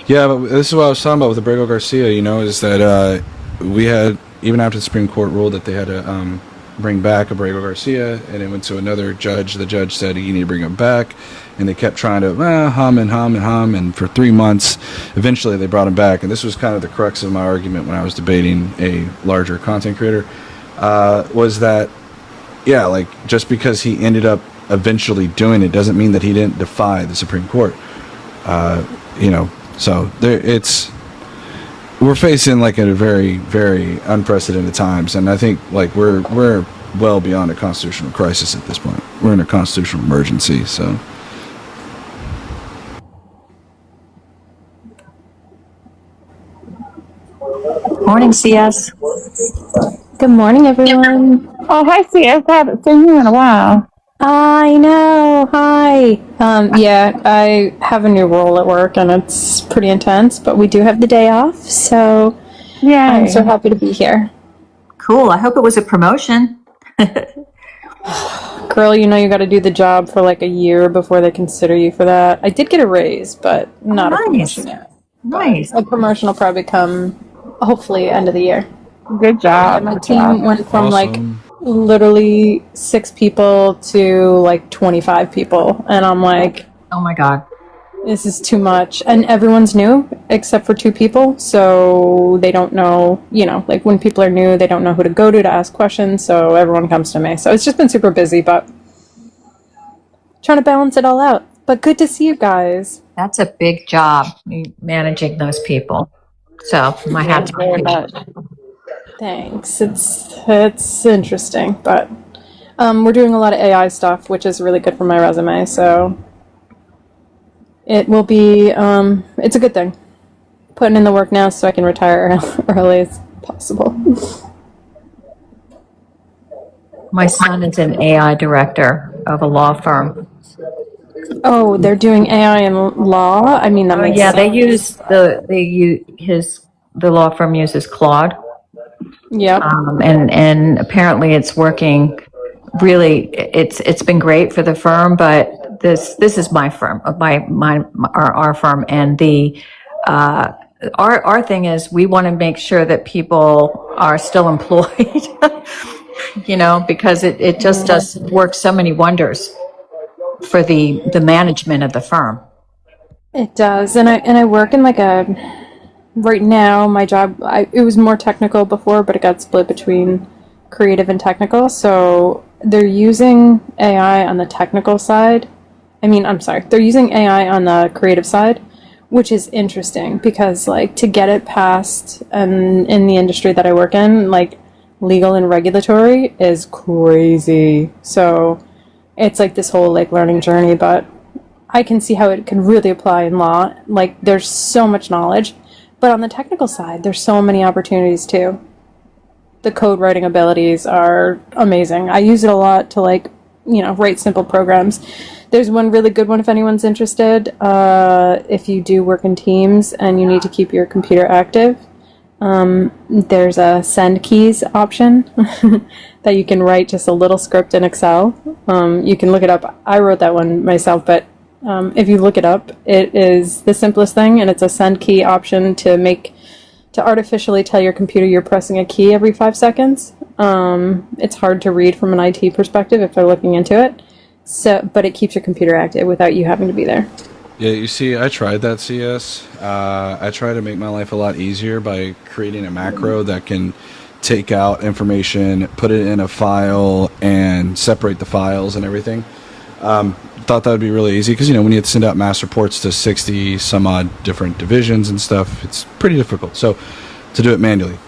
Yeah, but this is what I was talking about with Abrego Garcia, is that we had, even after the Supreme Court ruled that they had to bring back Abrego Garcia, and it went to another judge. The judge said you need to bring him back, and they kept trying to hum, and for 3 months, eventually they brought him back. And this was kind of the crux of my argument when I was debating a larger content creator, was that, just because he ended up eventually doing it doesn't mean that he didn't defy the Supreme Court. So we're facing a very, very unprecedented times, and I think we're well beyond a constitutional crisis at this point. We're in a constitutional emergency. So. Morning, CS. Good morning, everyone. Oh, hi, CS. I haven't seen you in a while. I know. Hi. Yeah, I have a new role at work, and it's pretty intense, but we do have the day off, so yeah, I'm so happy to be here. Cool. I hope it was a promotion. Girl, you got to do the job for a year before they consider you for that. I did get a raise, but not a promotion yet. Nice. A promotion will probably come, hopefully, end of the year. Good job. And my team went from literally 6 people to 25 people, and I'm like, oh my god, this is too much. And everyone's new except for 2 people, so they don't know, when people are new, they don't know who to go to ask questions, so everyone comes to me. So it's just been super busy, but trying to balance it all out. But good to see you guys. That's a big job, managing those people. So my hat's very much. Thanks. It's interesting, but we're doing a lot of AI stuff, which is really good for my resume. So it will be. It's a good thing. Putting in the work now, so I can retire early as possible. My son is an AI director of a law firm. Oh, they're doing AI in law. I mean, that makes sense. They use the law firm uses Claude. Yeah. And apparently it's working really. It's been great for the firm, but this is my firm, our firm, and our thing is we want to make sure that people are still employed. Because it just does work so many wonders for the management of the firm. It does, and I work in right now, my job, it was more technical before, but it got split between creative and technical. So they're using AI on the technical side. They're using AI on the creative side, which is interesting because to get it passed and in the industry that I work in, legal and regulatory is crazy. So it's this whole learning journey, but I can see how it can really apply in law. There's so much knowledge. But on the technical side, there's so many opportunities too. The code writing abilities are amazing. I use it a lot to write simple programs. There's one really good one if anyone's interested. If you do work in teams and you need to keep your computer active, there's a send keys option that you can write just a little script in Excel. You can look it up. I wrote that one myself, but if you look it up, it is the simplest thing, and it's a send key option to artificially tell your computer you're pressing a key every 5 seconds. It's hard to read from an IT perspective if they're looking into it. But it keeps your computer active without you having to be there. Yeah, you see, I tried that, CS. I try to make my life a lot easier by creating a macro that can take out information, put it in a file, and separate the files and everything. Thought that would be really easy because, when you have to send out mass reports to 60 some odd different divisions and stuff, it's pretty difficult. So to do it manually.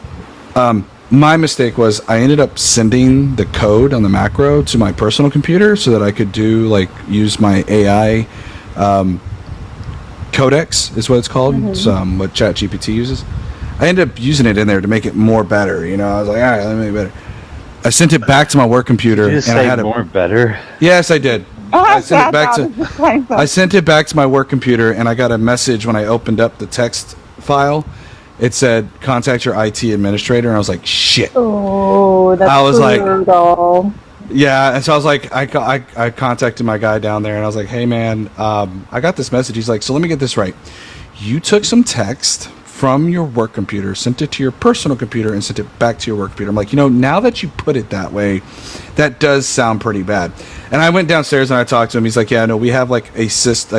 My mistake was I ended up sending the code on the macro to my personal computer so that I could use my AI codex is what it's called. It's what ChatGPT uses. I ended up using it in there to make it more better. I was like, all right, let me make it better. I sent it back to my work computer. Did you just and say I had more better? Yes, I did. I sent it back to my work computer, and I got a message when I opened up the text file. It said, contact your IT administrator, and I was like, shit. Oh, that's I was brutal. like, yeah, and so I was like, I contacted my guy down there, and I was like, hey, man, I got this message. He's like, so let me get this right. You took some text from your work computer, sent it to your personal computer, and sent it back to your work computer. I'm like, now that you put it that way, that does sound pretty bad. And I went downstairs and I talked to him. He's like, yeah, no, we have a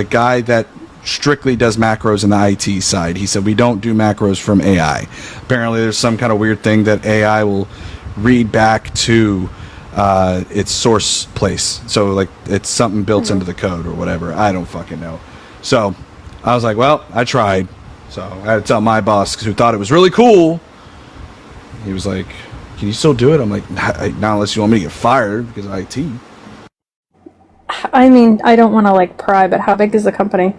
guy that strictly does macros in the IT side. He said, we don't do macros from AI. Apparently there's some kind of weird thing that AI will read back to its source place. So it's something built into the code or whatever. I don't fucking know. So I was like, well, I tried. So I had to tell my boss, who thought it was really cool. He was like, can you still do it? I'm like, not unless you want me to get fired because of IT. I mean, I don't want to pry, but how big is the company?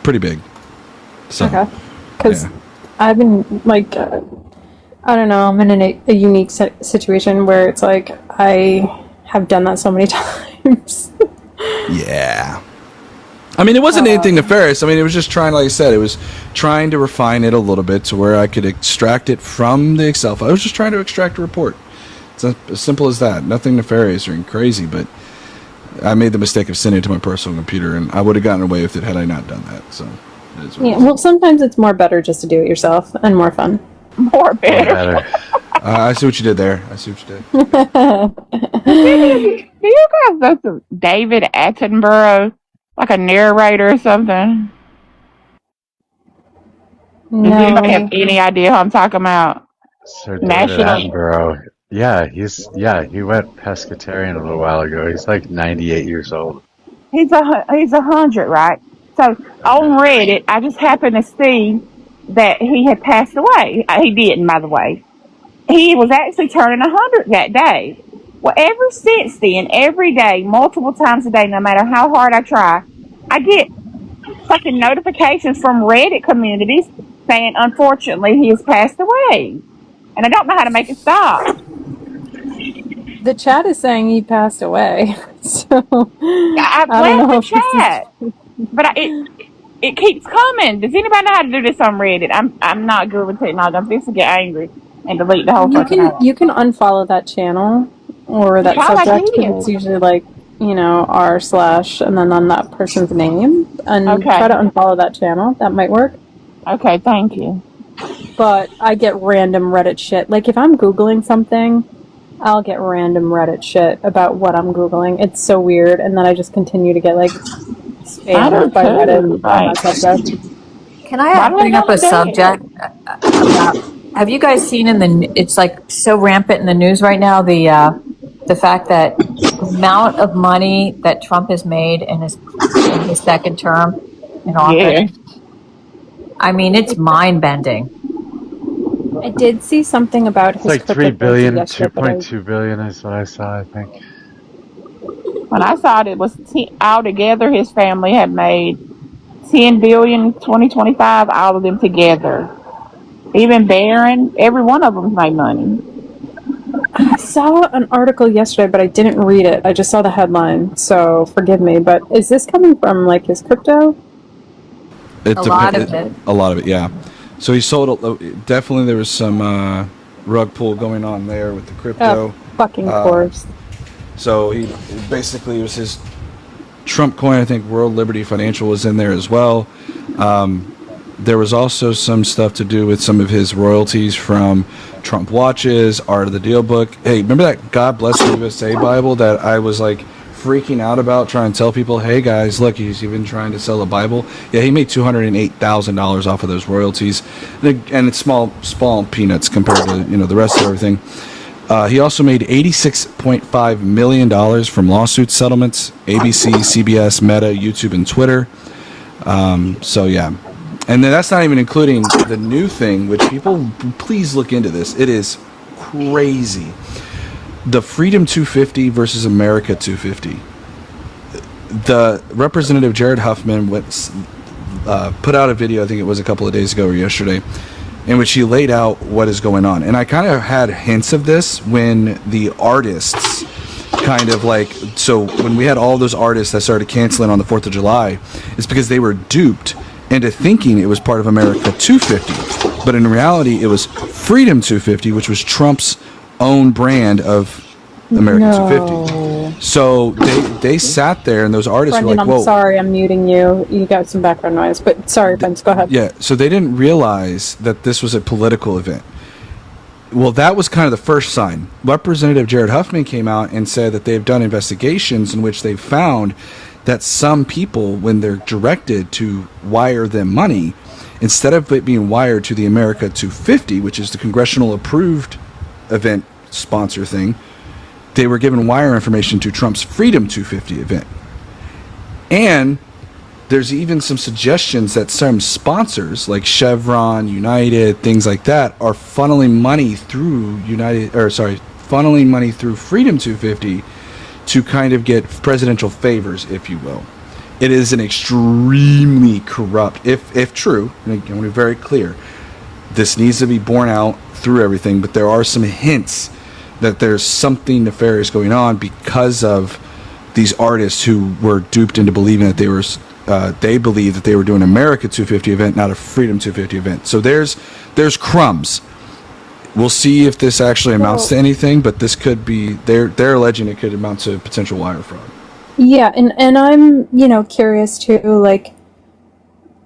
Pretty big. So, okay. Because I've been I don't know, I'm in a unique situation where it's like I have done that so many times. Yeah. I mean, it wasn't anything nefarious. I mean, it was just trying, like I said, it was trying to refine it a little bit to where I could extract it from the Excel file. I was just trying to extract a report. It's as simple as that. Nothing nefarious or crazy, but I made the mistake of sending it to my personal computer, and I would have gotten away with it had I not done that. So, well, sometimes it's more better just to do it yourself and more fun. More better. I see what you did there. Do you guys know some David Attenborough? Like a narrator or something? No. Does anybody have any idea who I'm talking about? Sir David Attenborough. Yeah, he went pescatarian a little while ago. He's 98 years old. He's 100, right? So on Reddit, I just happened to see that he had passed away. He didn't, by the way. He was actually turning 100 that day. Well, ever since then, every day, multiple times a day, no matter how hard I try, I get fucking notifications from Reddit communities saying, unfortunately, he has passed away. And I don't know how to make it stop. The chat is saying he passed away. So I don't know left the chat. But it keeps coming. Does anybody know how to do this on Reddit? I'm not good with technology. I'm fixing to get angry and delete the whole fucking app. You can unfollow that channel or that subject. It's usually r/ and then on that person's name, and try to unfollow that channel. That might work. Okay, thank you. But I get random Reddit shit. If I'm Googling something, I'll get random Reddit shit about what I'm Googling. It's so weird, and then I just continue to get spammed by Reddit on that subject. Can I bring up a subject about? Have you guys seen it's so rampant in the news right now, the fact that the amount of money that Trump has made in his second term in office? Yeah. I mean, it's mind-bending. I did see something about his It's $3 billion, $2.2 billion is what I saw, I think. When I saw it was altogether, his family had made $10 billion 2025, all of them together. Even Barron, every one of them made money. I saw an article yesterday, but I didn't read it. I just saw the headline, so forgive me. But is this coming from his crypto? A lot of it, yeah. So he sold. Definitely, there was some rug pull going on there with the crypto. Fucking course. So he basically, it was his Trump coin. I think World Liberty Financial was in there as well. There was also some stuff to do with some of his royalties from Trump watches, Art of the Deal book. Hey, remember that God Bless the USA Bible that I was freaking out about, trying to tell people, hey guys, look, he's even trying to sell a Bible. Yeah, he made $208,000 off of those royalties, and it's small peanuts compared to the rest of everything. He also made $86.5 million from lawsuit settlements, ABC, CBS, Meta, YouTube, and Twitter. So, yeah. And then that's not even including the new thing, which people, please look into this. It is crazy. The Freedom 250 versus America 250. The Representative Jared Huffman put out a video, I think it was a couple of days ago or yesterday, in which he laid out what is going on. And I kind of had hints of this when the artists kind of like, so when we had all those artists that started canceling on the 4th of July, it's because they were duped into thinking it was part of America 250. But in reality, it was Freedom 250, which was Trump's own brand of America 250. So they sat there, and those artists Brendan, were like, whoa. I'm sorry, I'm muting you. You got some background noise, but sorry, Vince, go ahead. Yeah, so they didn't realize that this was a political event. Well, that was kind of the first sign. Representative Jared Huffman came out and said that they've done investigations in which they've found that some people, when they're directed to wire them money, instead of it being wired to the America 250, which is the congressional approved event sponsor thing, they were given wire information to Trump's Freedom 250 event. And there's even some suggestions that some sponsors like Chevron, United, things like that are funneling money through funneling money through Freedom 250 to kind of get presidential favors, if you will. It is an extremely corrupt, if true, and I want to be very clear, this needs to be borne out through everything, but there are some hints that there's something nefarious going on because of these artists who were duped into believing that they believed that they were doing an America 250 event, not a Freedom 250 event. So there's crumbs. We'll see if this actually amounts to anything, but this could be, they're alleging it could amount to potential wire fraud. Yeah, and I'm, curious too, like,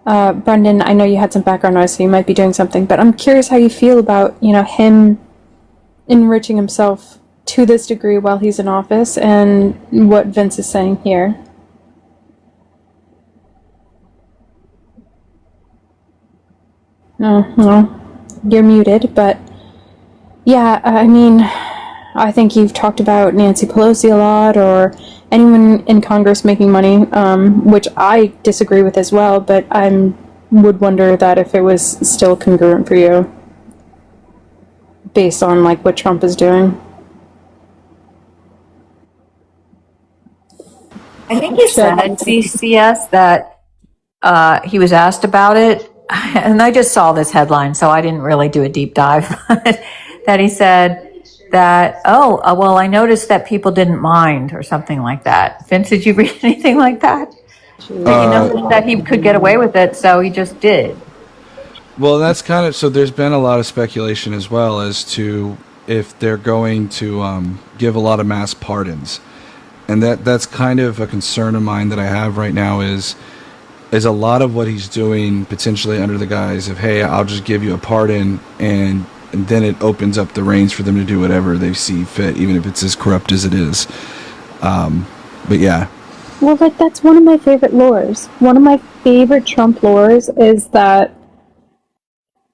Brendan, I know you had some background noise, so you might be doing something, but I'm curious how you feel about, him enriching himself to this degree while he's in office and what Vince is saying here. No, you're muted, but yeah, I mean, I think you've talked about Nancy Pelosi a lot, or anyone in Congress making money, which I disagree with as well, but I would wonder that if it was still congruent for you, based on like what Trump is doing. I think he said at CCS that he was asked about it, and I just saw this headline, so I didn't really do a deep dive, that he said that, well, I noticed that people didn't mind, or something like that. Vince, did you read anything like that? He noticed that he could get away with it, so he just did. Well, that's kind of, so there's been a lot of speculation as well as to if they're going to give a lot of mass pardons. And that's kind of a concern of mine that I have right now is a lot of what he's doing potentially under the guise of, hey, I'll just give you a pardon, and then it opens up the reins for them to do whatever they see fit, even if it's as corrupt as it is. But yeah. Well, like, that's one of my favorite lores. One of my favorite Trump lores is that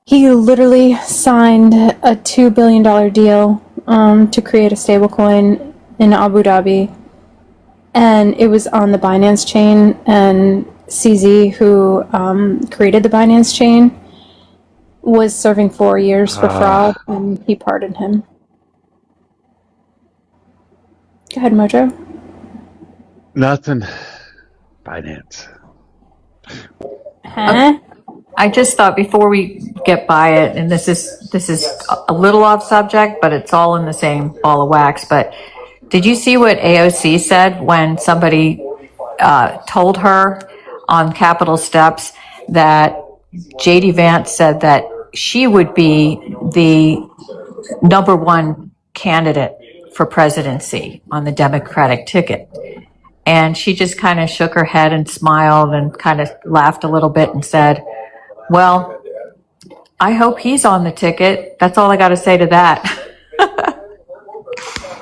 he literally signed a $2 billion deal to create a stablecoin in Abu Dhabi. And it was on the Binance chain, and CZ, who created the Binance chain, was serving 4 years for fraud, and he pardoned him. Go ahead, Mojo. Nothing. Binance. Huh? I just thought before we get by it, and this is a little off subject, but it's all in the same ball of wax. But did you see what AOC said when somebody told her on Capitol steps that J.D. Vance said that she would be the number one candidate for presidency on the Democratic ticket? And she just kind of shook her head and smiled and kind of laughed a little bit and said, well, I hope he's on the ticket. That's all I got to say to that.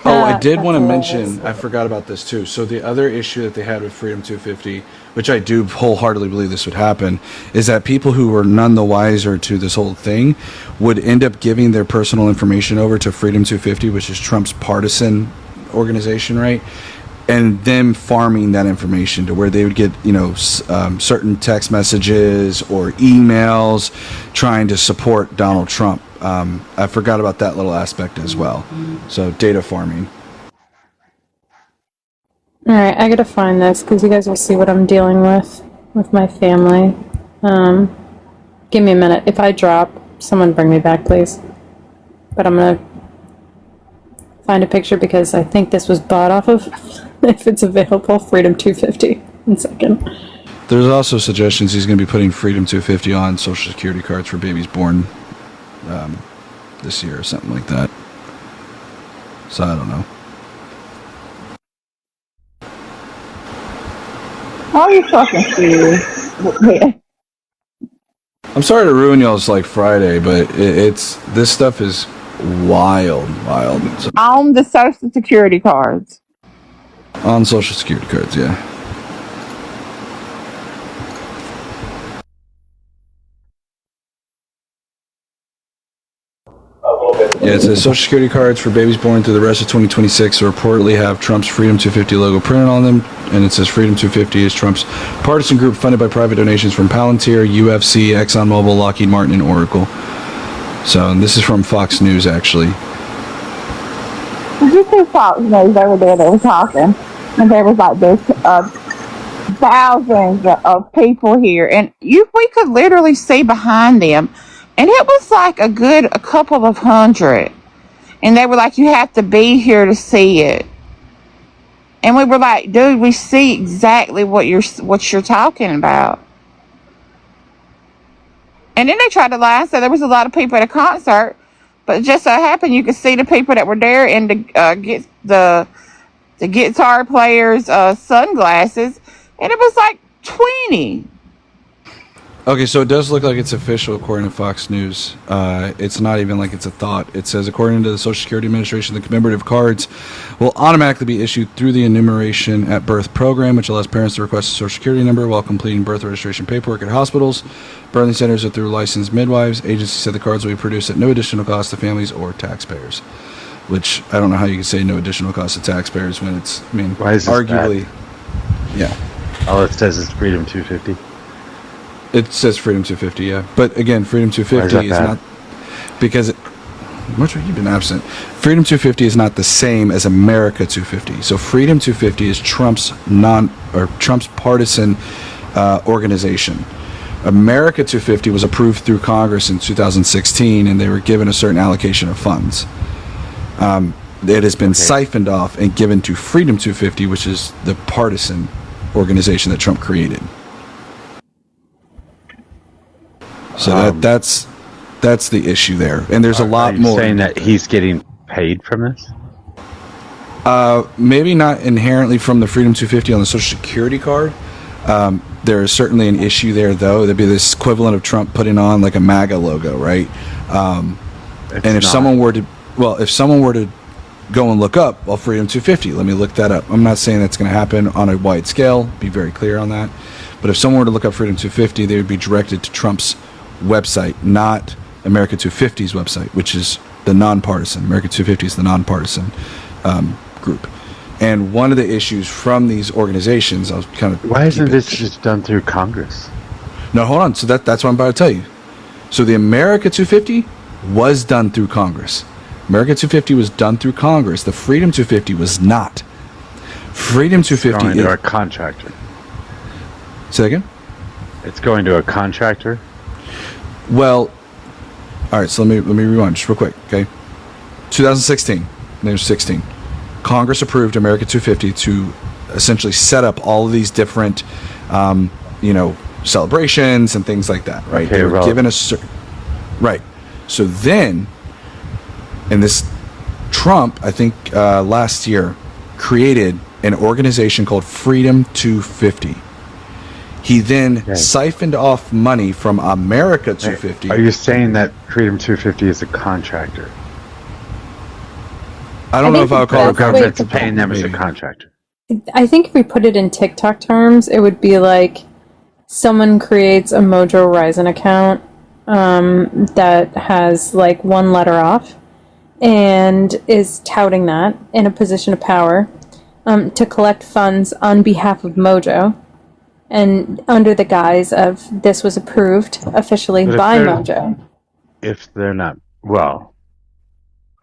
Oh, I did want to mention, I forgot about this too. So the other issue that they had with Freedom 250, which I do wholeheartedly believe this would happen, is that people who were none the wiser to this whole thing would end up giving their personal information over to Freedom 250, which is Trump's partisan organization, right? And them farming that information to where they would get, certain text messages or emails trying to support Donald Trump. I forgot about that little aspect as well. So data farming. All right, I gotta find this because you guys will see what I'm dealing with my family. Give me a minute. If I drop, someone bring me back, please. But I'm gonna find a picture because I think this was bought off of, if it's available, Freedom 250. 1 second. There's also suggestions he's going to be putting Freedom 250 on Social Security cards for babies born this year or something like that. So I don't know. How are you fucking serious? I'm sorry to ruin y'all's Friday, but it's this stuff is wild. So, On the Social Security cards. on Social Security cards, yeah. Yeah, it says Social Security cards for babies born through the rest of 2026 reportedly have Trump's Freedom 250 logo printed on them, and it says Freedom 250 is Trump's partisan group funded by private donations from Palantir, UFC, ExxonMobil, Lockheed Martin, and Oracle. So, and this is from Fox News, actually. Did you see Fox News over there? They were talking, and there was this thousands of people here, and we could literally see behind them. And it was a couple of hundred. And they were like, you have to be here to see it. And we were like, dude, we see exactly what you're talking about. And then they tried to lie and say there was a lot of people at a concert. But it just so happened you could see the people that were there and the guitar players' sunglasses. And it was 20. Okay, so it does look like it's official according to Fox News. It's not even like it's a thought. It says, according to the Social Security Administration, the commemorative cards will automatically be issued through the enumeration at birth program, which allows parents to request a Social Security number while completing birth registration paperwork at hospitals, birthing centers, or through licensed midwives. Agency said the cards will be produced at no additional cost to families or taxpayers. Which, I don't know how you can say no additional cost to taxpayers when it's, why is this arguably, bad? Yeah. All it says is Freedom 250. It says Freedom 250, yeah. But again, Freedom 250 is not because much you've been absent. Freedom 250 is not the same as America 250. So Freedom 250 is Trump's partisan organization. America 250 was approved through Congress in 2016, and they were given a certain allocation of funds. It has been siphoned off and given to Freedom 250, which is the partisan organization that Trump created. So that's the issue there, and there's a lot more. Saying that he's getting paid from this? Maybe not inherently from the Freedom 250 on the Social Security card. There is certainly an issue there, though. There'd be this equivalent of Trump putting on a MAGA logo, right? And if someone were to go and look up, Freedom 250, let me look that up. I'm not saying that's going to happen on a wide scale. Be very clear on that. But if someone were to look up Freedom 250, they would be directed to Trump's website, not America 250's website, which is the nonpartisan. America 250 is the nonpartisan group. And one of the issues from these organizations, I was kind of... Why isn't this just done through Congress? No, hold on. So that's what I'm about to tell you. So the America 250 was done through Congress. America 250 was done through Congress. The Freedom 250 was not. Freedom 250 It's going to a contractor. Say that again? It's going to a contractor? Well, all right, so let me rewind just real quick, okay? 2016, there's 16. Congress approved America 250 to essentially set up all of these different, celebrations and things like that, right? Okay, they were given a certain... Right. So then, and this Trump, I think last year, created an organization called Freedom 250. He then siphoned off money from America 250. Are you saying that Freedom 250 is a contractor? I don't know if I would call it a government's contractor. paying them as a Maybe. contractor. I think if we put it in TikTok terms, it would be like someone creates a Mojo Horizon account that has like one letter off and is touting that in a position of power to collect funds on behalf of Mojo and under the guise of this was approved officially But by Mojo. if they're not, well,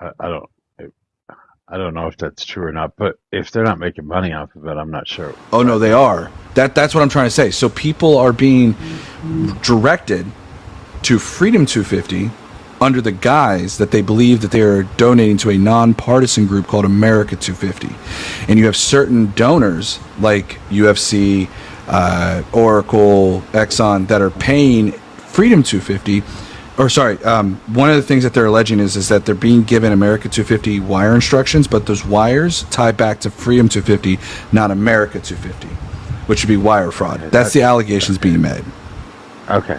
I don't know if that's true or not, but if they're not making money off of it, I'm not sure. Oh no, they are. That's what I'm trying to say. So people are being directed to Freedom 250 under the guise that they believe that they are donating to a nonpartisan group called America 250. And you have certain donors like UFC, Oracle, Exxon that are paying Freedom 250. Or sorry, one of the things that they're alleging is that they're being given America 250 wire instructions, but those wires tie back to Freedom 250, not America 250, which would be wire fraud. That's the allegations being made. Okay,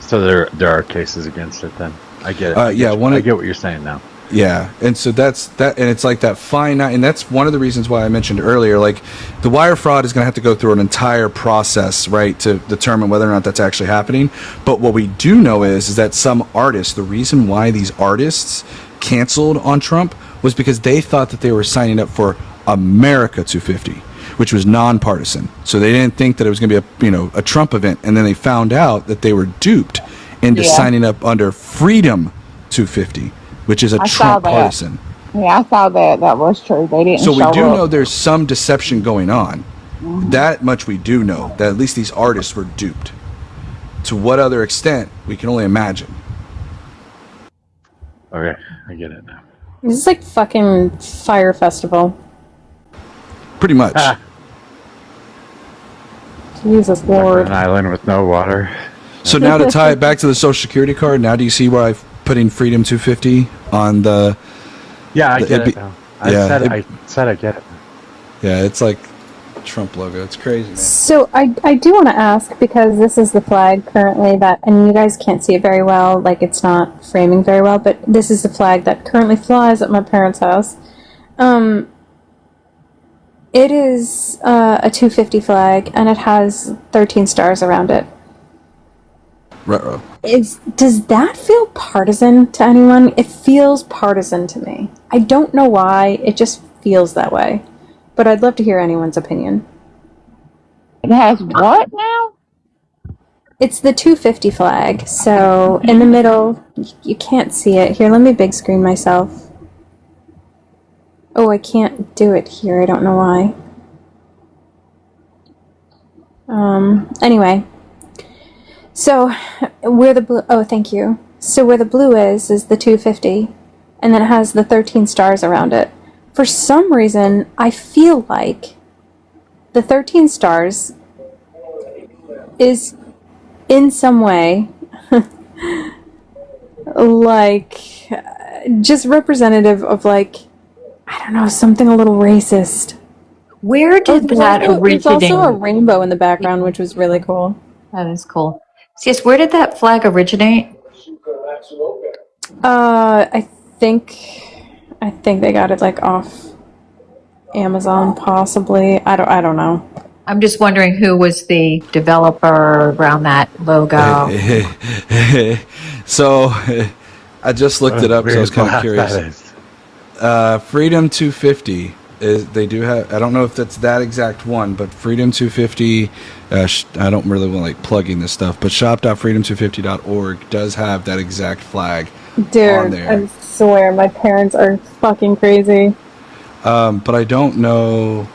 so there are cases against it then. I get it. I get what you're saying now. Yeah, and so that's that, and it's like that fine line, and that's one of the reasons why I mentioned earlier, like the wire fraud is going to have to go through an entire process, right, to determine whether or not that's actually happening. But what we do know is that some artists, the reason why these artists canceled on Trump was because they thought that they were signing up for America 250, which was nonpartisan. So they didn't think that it was going to be a Trump event, and then they found out that they were duped into signing up under Freedom 250. Which is a Trump partisan. Yeah, I saw that. That was true. They didn't. So we do up. know there's some deception going on. Mm-hmm. That much we do know. That at least these artists were duped. To what other extent, we can only imagine. Okay, I get it now. This is like fucking Fire Festival. Pretty much. Jesus Lord. An island with no water. So now to tie it back to the Social Security card, now do you see why I've putting Freedom 250 on the... Yeah, I get it now. I said I get it. Yeah, it's like Trump logo. It's crazy, man. So I do want to ask, because this is the flag currently that, and you guys can't see it very well, like it's not framing very well, but this is the flag that currently flies at my parents' house. It is a 250 flag, and it has 13 stars around it. Ruh-roh. Does that feel partisan to anyone? It feels partisan to me. I don't know why, it just feels that way. But I'd love to hear anyone's opinion. It has what now? It's the 250 flag. So in the middle, you can't see it. Here, let me big screen myself. Oh, I can't do it here. I don't know why. Anyway. So where the blue, oh, thank you. So where the blue is the 250, and then it has the 13 stars around it. For some reason, I feel like the 13 stars is in some way like just representative of, like, I don't know, something a little racist. Where did that originate? There's also a rainbow in the background, which was really cool. That is cool. Yes, where did that flag originate? I think they got it like off Amazon, possibly. I don't know. I'm just wondering who was the developer around that logo. So I just looked it up, so I was kind of curious. Freedom 250 is, they do have, I don't know if that's that exact one, but Freedom 250, I don't really want to like plugging this stuff, but shop.freedom250.org does have that exact flag on Dude, there. I swear my parents are fucking crazy. But I don't know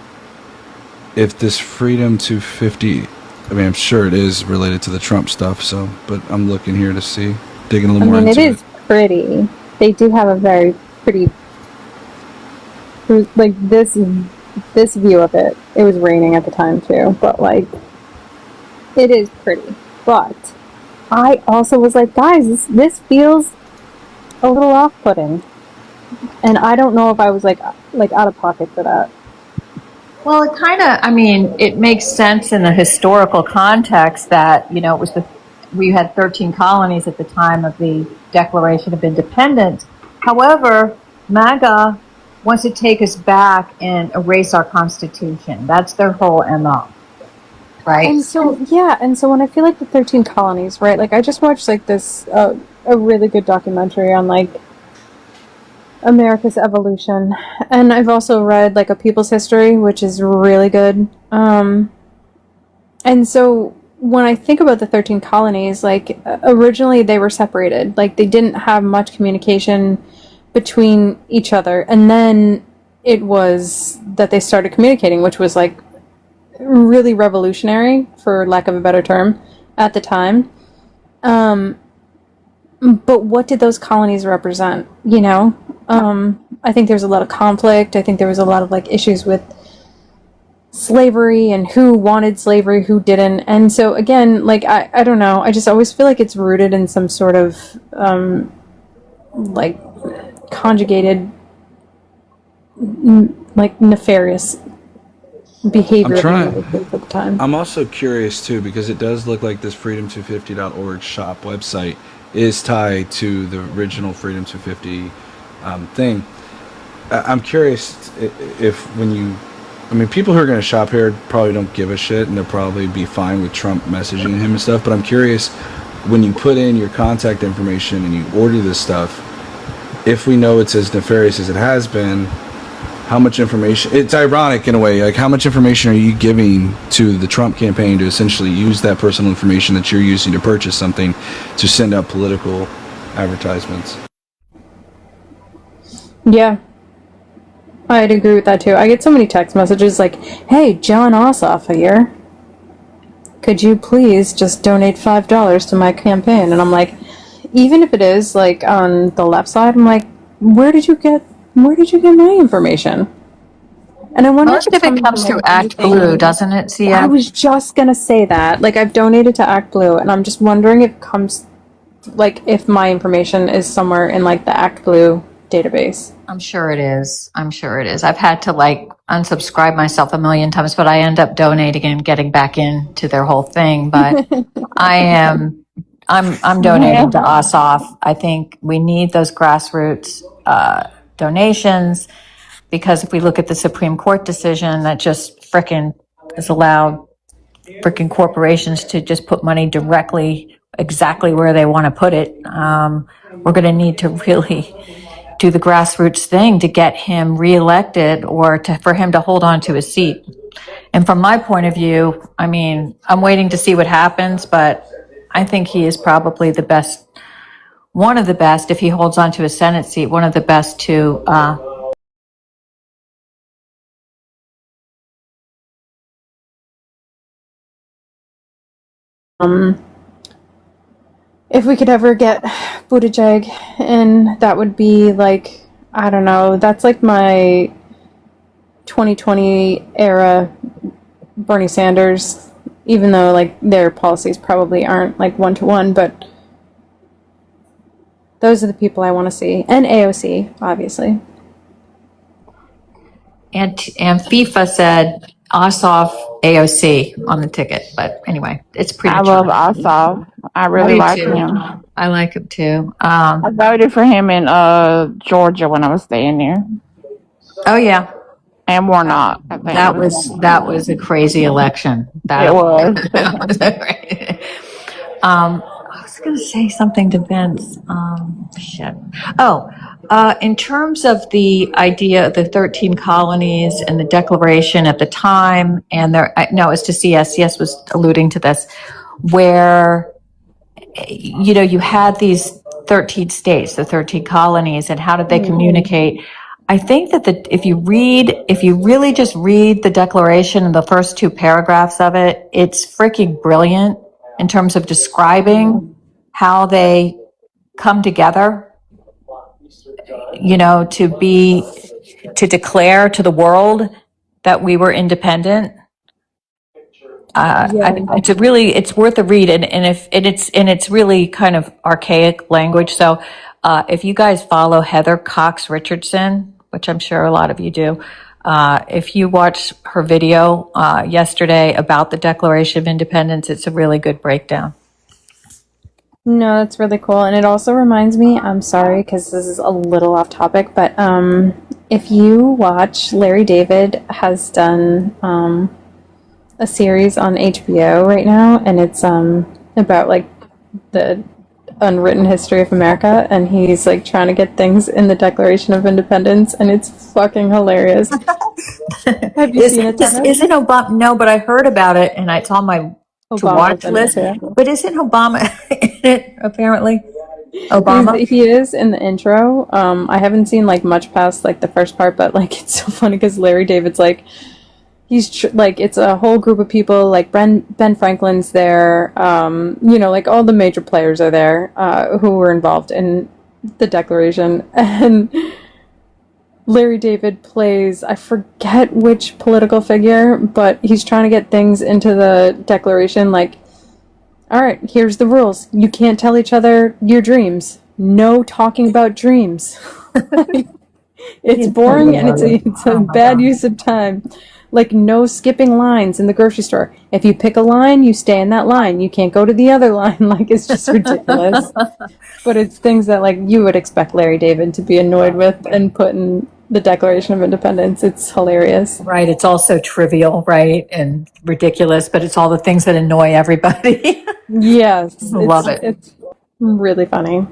if this Freedom 250, I mean, I'm sure it is related to the Trump stuff, so, but I'm looking here to see, digging a little more into it. It is pretty. They do have a very pretty, like, this view of it. It was raining at the time too, but like, it is pretty. But I also was like, guys, this feels a little off-putting, and I don't know if I was like out of pocket for that. Well, it kind of, I mean, it makes sense in the historical context that, you know, it was we had 13 colonies at the time of the Declaration of Independence. However, MAGA wants to take us back and erase our Constitution. That's their whole MO, right? And so when I feel like the 13 colonies, right? Like I just watched like this a really good documentary on like America's evolution, and I've also read like A People's History, which is really good. And so when I think about the 13 colonies, like originally they were separated, like they didn't have much communication between each other, and then it was that they started communicating, which was like really revolutionary, for lack of a better term, at the time. But what did those colonies represent? You know, I think there's a lot of conflict. I think there was a lot of like issues with slavery and who wanted slavery, who didn't. And so again, like I don't know. I just always feel like it's rooted in some sort of like conjugated like nefarious behavior at the time. I'm also curious too, because it does look like this freedom250.org shop website is tied to the original Freedom 250 thing. I'm curious if people who are going to shop here probably don't give a shit, and they'll probably be fine with Trump messaging him and stuff, but I'm curious, when you put in your contact information and you order this stuff, if we know it's as nefarious as it has been, how much information, it's ironic in a way, like how much information are you giving to the Trump campaign to essentially use that personal information that you're using to purchase something to send out political advertisements? Yeah, I'd agree with that too. I get so many text messages like, hey, John Ossoff here. Could you please just donate $5 to my campaign? And I'm like, even if it is like on the left side, I'm like, where did you get my information? And I wonder Most of it comes through ActBlue, doesn't it, Sia? I was just gonna say that. Like, I've donated to ActBlue, and I'm just wondering if it comes, like, if my information is somewhere in like the ActBlue database. I'm sure it is. I've had to like unsubscribe myself a million times, but I end up donating and getting back into their whole thing. But I'm donating to Ossoff. I think we need those grassroots donations, because if we look at the Supreme Court decision that just frickin' has allowed frickin' corporations to just put money directly exactly where they want to put it, we're going to need to really do the grassroots thing to get him reelected, or for him to hold on to his seat. And from my point of view, I mean, I'm waiting to see what happens, but I think he is probably the best, one of the best, if he holds on to his Senate seat, one of the best to if we could ever get Buttigieg in, that would be like, I don't know, that's like my 2020 era Bernie Sanders, even though like their policies probably aren't like one-to-one, but those are the people I want to see. And AOC, obviously. and FIFA said Ossoff AOC on the ticket, but anyway, it's pretty. I love Ossoff. I really like him. I like him too. I voted for him in Georgia when I was staying there. Oh yeah, and Warnock. I think that was a crazy election. It was. I was going to say something to Vince. Shit. In terms of the idea of the 13 colonies and the declaration at the time, and it's to CS. CS was alluding to this, where, you know, you had these 13 states, the 13 colonies, and how did they communicate? I think that if you really just read the declaration and the first two paragraphs of it, it's freaking brilliant in terms of describing how they come together, you know, to declare to the world that we were independent. It's worth a read, and it's really kind of archaic language. So if you guys follow Heather Cox Richardson, which I'm sure a lot of you do, if you watch her video yesterday about the Declaration of Independence, it's a really good breakdown. No, that's really cool. And it also reminds me, I'm sorry, because this is a little off topic, but if you watch, Larry David has done a series on HBO right now, and it's about like the unwritten history of America, and he's like trying to get things in the Declaration of Independence, and it's fucking hilarious. Have you seen it, Dennis? Isn't Obama? No, but I heard about it, and it's on my to watch list. But isn't Obama in it? Apparently, Obama. He is in the intro. I haven't seen like much past like the first part, but like it's so funny because Larry David's like like it's a whole group of people. Like Ben Franklin's there. You know, like all the major players are there who were involved in the Declaration, and Larry David plays, I forget which political figure, but he's trying to get things into the Declaration, like, all right, here's the rules. You can't tell each other your dreams. No talking about dreams. It's boring and it's a bad use of time. Like, no skipping lines in the grocery store. If you pick a line, you stay in that line. You can't go to the other line. Like, it's just ridiculous. But it's things that, like, you would expect Larry David to be annoyed with and put in the Declaration of Independence. It's hilarious. Right. It's also trivial, right? And ridiculous, but it's all the things that annoy everybody. Yes. Love it. It's really funny.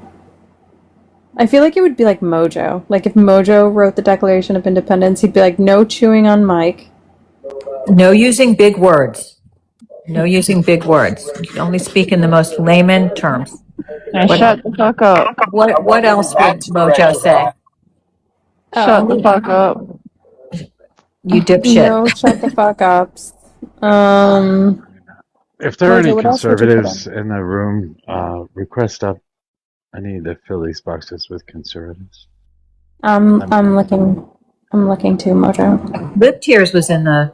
I feel like it would be like Mojo. Like if Mojo wrote the Declaration of Independence, he'd be like, no chewing on mic. No using big words. No using big words. Only speak in the most layman terms. Now shut the fuck up. What else would Mojo say? Shut the fuck up. You dipshit. No, shut the fuck ups. If there are Mojo, any what else would you put conservatives in the room, request up. I need the Phillies boxes with conservatives. I'm looking too, Mojo. Lip Tears was in the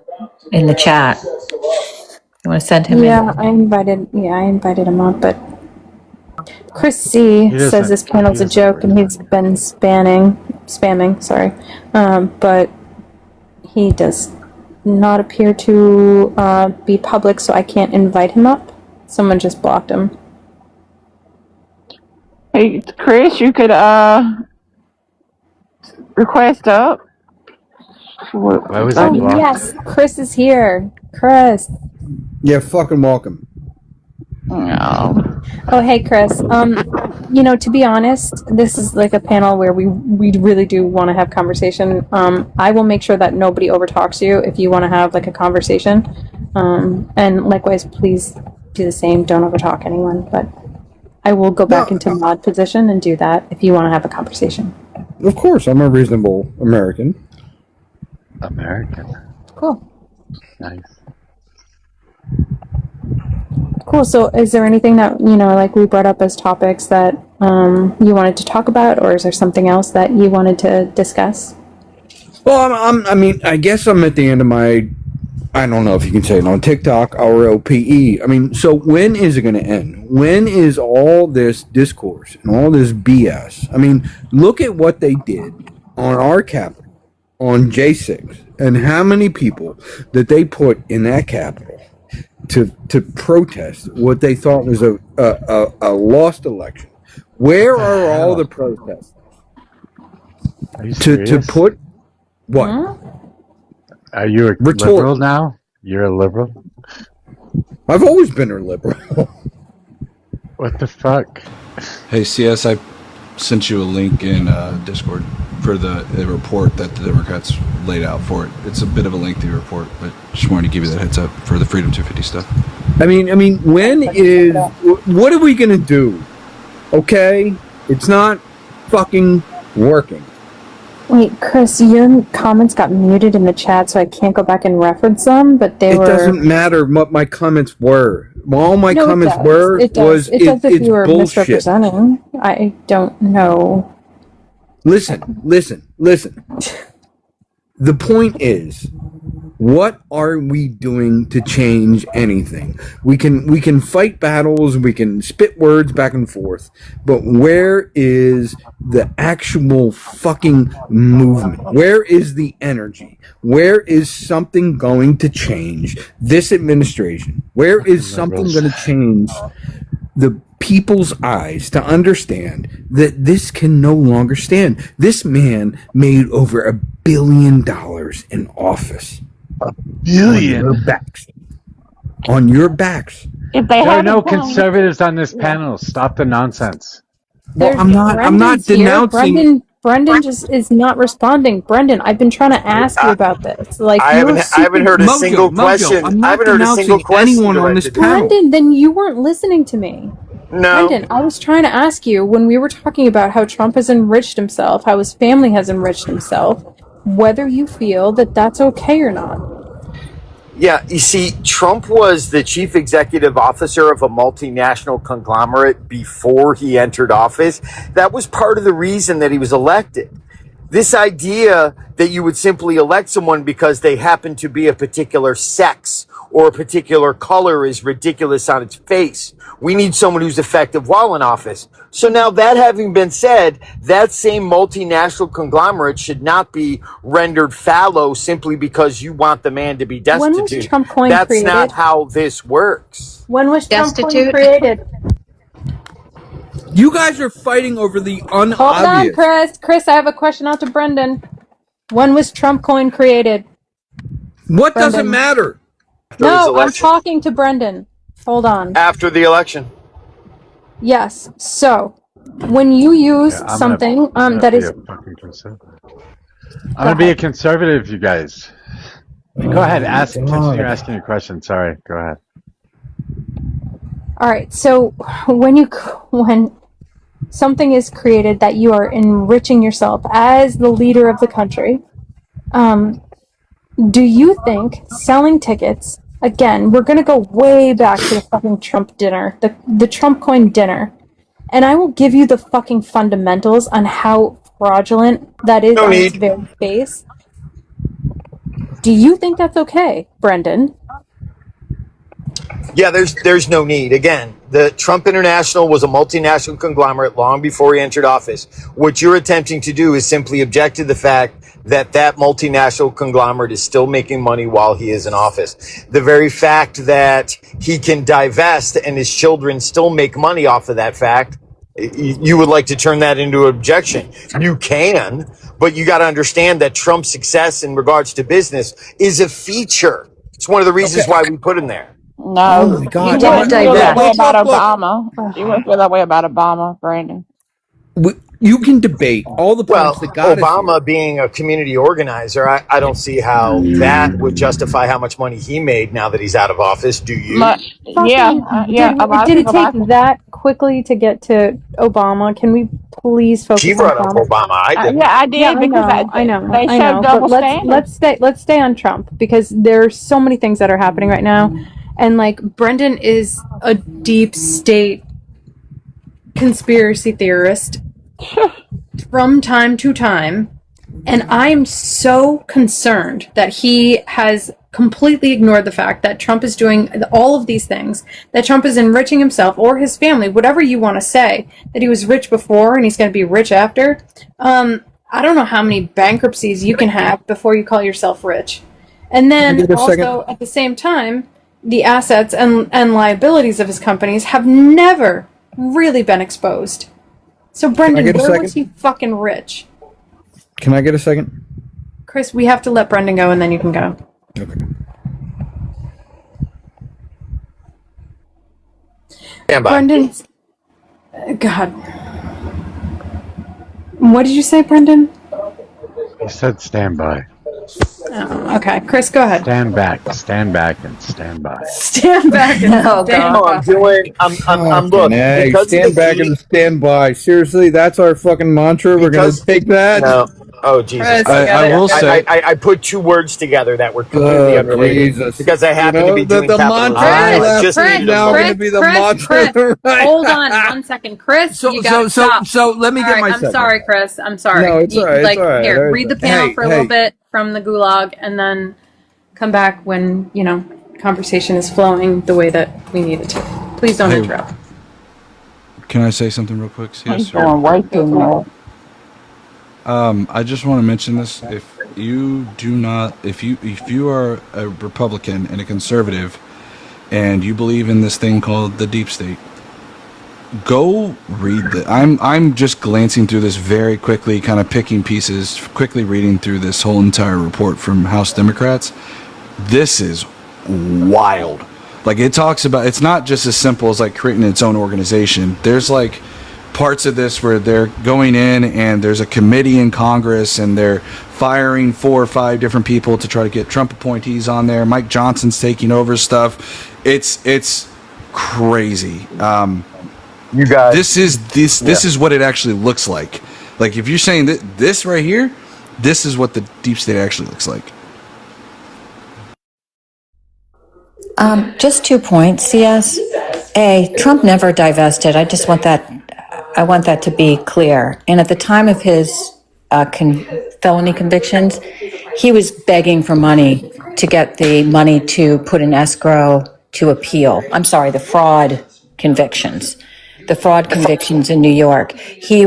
chat. You want to send him in? Yeah, I invited him up, but Chris C says this panel's a joke and he's been spamming, sorry. But he does not appear to be public, so I can't invite him up. Someone just blocked him. Hey, Chris, you could request up. Why was Oh yes, Chris is here. Chris. Yeah, fucking welcome. No. Oh hey Chris. You know, to be honest, this is like a panel where we really do want to have conversation. I will make sure that nobody overtalks you if you want to have like a conversation. And likewise, please do the same. Don't overtalk anyone. But I will go back into mod position and do that if you want to have a conversation. Of course, I'm a reasonable American. Cool. Nice. Cool. So is there anything that, you know, like we brought up as topics that you wanted to talk about, or is there something else that you wanted to discuss? Well, I mean, I guess I'm at the end of my, I don't know if you can say it on TikTok, ROPE. I mean, so when is it going to end? When is all this discourse and all this BS? I mean, look at what they did on our Capitol, on J6, and how many people that they put in that Capitol to protest what they thought was a lost election. Where are all the protests? Are you to put what? Huh? Are you a liberal now? You're a liberal? I've always been a liberal. What the fuck? Hey, CS, I sent you a link in Discord for the report that the Democrats laid out for it. It's a bit of a lengthy report, but just wanted to give you that heads up for the Freedom 250 stuff. I mean, what are we going to do? Okay? It's not fucking working. Wait, Chris, your comments got muted in the chat, so I can't go back and reference them, but It doesn't matter what my comments were. All my comments were It does if it's you were bullshit. misrepresenting. I don't know. Listen. The point is, what are we doing to change anything? We can fight battles, we can spit words back and forth, but where is the actual fucking movement? Where is the energy? Where is something going to change this administration? Where is something going to change the people's eyes to understand that this can no longer stand. This man made over $1 billion in office. Billion? On your backs. On your backs. If they There are haven't no done- conservatives on this panel. Stop the nonsense. Well, I'm not Brendan's here. denouncing. Brendan just is not responding. Brendan, I've been trying to ask you about this. Like, I you're haven't heard a Mojo, single Mojo, question. I'm not I haven't heard a single denouncing question anyone on this directed to me. panel. Brendan, then you weren't listening to me. No. Brendan, I was trying to ask you when we were talking about how Trump has enriched himself, how his family has enriched himself, whether you feel that that's okay or not. Yeah, you see, Trump was the chief executive officer of a multinational conglomerate before he entered office. That was part of the reason that he was elected. This idea that you would simply elect someone because they happen to be a particular sex or a particular color is ridiculous on its face. We need someone who's effective while in office. So now that having been said, that same multinational conglomerate should not be rendered fallow simply because you want the man to be When was destitute. Trump coin That's created? not how this works. When was Trump coin Destitute? created? You guys are fighting over the Hold on, unobvious. Chris. Chris, I have a question out to Brendan. When was Trump coin created? What Brendan. doesn't matter? No, I'm talking to Brendan. Hold on. After the election. Yes. So, when you use I'm something gonna that be is a fucking conservative. I'm gonna be a conservative, you guys. Go ahead, ask. Continue asking your question. Sorry, go ahead. all right. So, when something is created that you are enriching yourself as the leader of the country, do you think selling tickets? Again, we're gonna go way back to the fucking Trump dinner, the Trump coin dinner, and I will give you the fucking fundamentals on how fraudulent that is on its very face. Do you think that's okay, Brendan? Yeah, there's no need. Again, the Trump International was a multinational conglomerate long before he entered office. What you're attempting to do is simply object to the fact that that multinational conglomerate is still making money while he is in office. The very fact that he can divest and his children still make money off of that fact, you would like to turn that into an objection. You can, but you got to understand that Trump's success in regards to business is a feature. It's one of the reasons why we put him there. No, Oh my God. you wouldn't feel that way Look, about look. Obama. You wouldn't feel that way about Obama, Brandon. You can debate all the points that got us here. Obama being a community organizer, I don't see how that would justify how much money he made now that he's out of office. Do you? Yeah. Did it take that quickly to get to Obama? Can we please focus She on brought up Obama. I didn't. I did Yeah, because I know. they I showed know. double But standards. let's stay on Trump because there's so many things that are happening right now, and like Brendan is a deep state conspiracy theorist from time to time, and I'm so concerned that he has completely ignored the fact that Trump is doing all of these things, that Trump is enriching himself or his family, whatever you want to say, that he was rich before and he's going to be rich after. I don't know how many bankruptcies you can have before you call yourself rich. And then also at the same time, the assets and liabilities of his companies have never really been exposed. So Brendan, where was he fucking rich? Can I get a second? Chris, we have to let Brendan go and then you can go. Okay. Stand by. Brendan's... God. What did you say, Brendan? He said stand by. Oh, okay. Chris, go ahead. Stand back, and stand by. Stand back and Oh, stand God. by. I'm doing. I'm look. Hey, because stand of the back heat- and stand by. Seriously, that's our fucking mantra. We're gonna take that. No. Oh Jesus! Chris, I will say- I put two words together that were completely unrelated Jesus. because I happen to be doing the capitalism. mantra I just is needed now a going to moment. be the mantra. Chris, right? hold on 1 second. Chris, you gotta stop. So let me All get right, my I'm second. sorry, Chris. I'm sorry. No, it's all right, it's Like, all right. here, There's- read the panel hey, for a little hey. bit from the gulag and then come back when, conversation is flowing the way that we need it to. Please don't Hey, interrupt. Can I say something real quick? He's going way too much. I just want to mention this. If you are a Republican and a conservative, and you believe in this thing called the deep state, Go read the. I'm just glancing through this very quickly, kind of picking pieces, quickly reading through this whole entire report from House Democrats. This is wild. Like, it talks about, it's not just as simple as like creating its own organization. There's like parts of this where they're going in and there's a committee in Congress and they're firing 4 or 5 different people to try to get Trump appointees on there. Mike Johnson's taking over stuff. It's crazy. You guys, this is what it actually looks like. Like, if you're saying that this right here, this is what the deep state actually looks like. Just 2 points, CS. A, Trump never divested. I want that to be clear. And at the time of his felony convictions, he was begging for money to get the money to put in escrow to appeal. I'm sorry, the fraud convictions. The fraud convictions in New York. He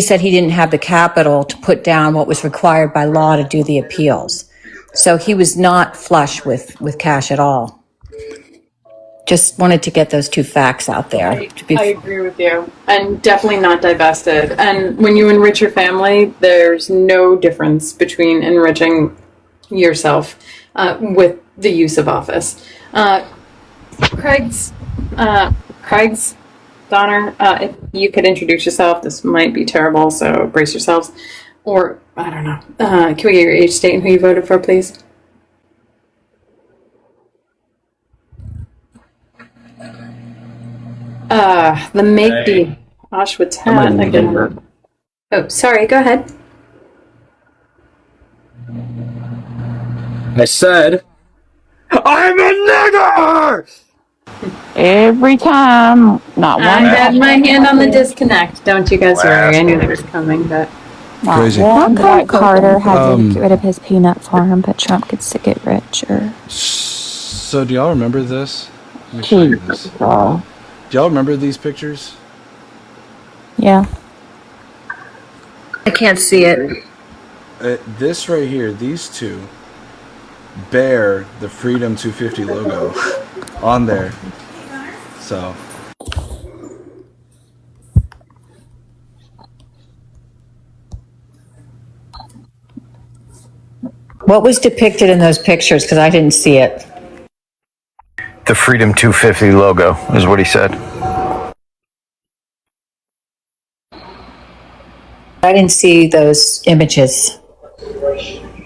said he didn't have the capital to put down what was required by law to do the appeals. So he was not flush with cash at all. Just wanted to get those 2 facts out there. I agree with you, and definitely not divested. And when you enrich your family, there's no difference between enriching yourself with the use of office. Craig's Donner, if you could introduce yourself, this might be terrible, so brace yourselves. Or, I don't know, can we get your age, state, and who you voted for, please? The make-be Auschwitz hat again. Oh, sorry, go ahead. I said, I'm a nigger! Every time, not one. I had my hand on the disconnect. Don't you guys worry. I knew that was coming, but Crazy. How come Carter had to get rid of his peanut farm, but Trump gets to get richer? So, do y'all remember this? Let me show you this. Do y'all remember these pictures? Yeah. I can't see it. This right here, these two bear the Freedom 250 logo on there. So. What was depicted in those pictures? Because I didn't see it. the Freedom 250 logo is what he said. I didn't see those images. I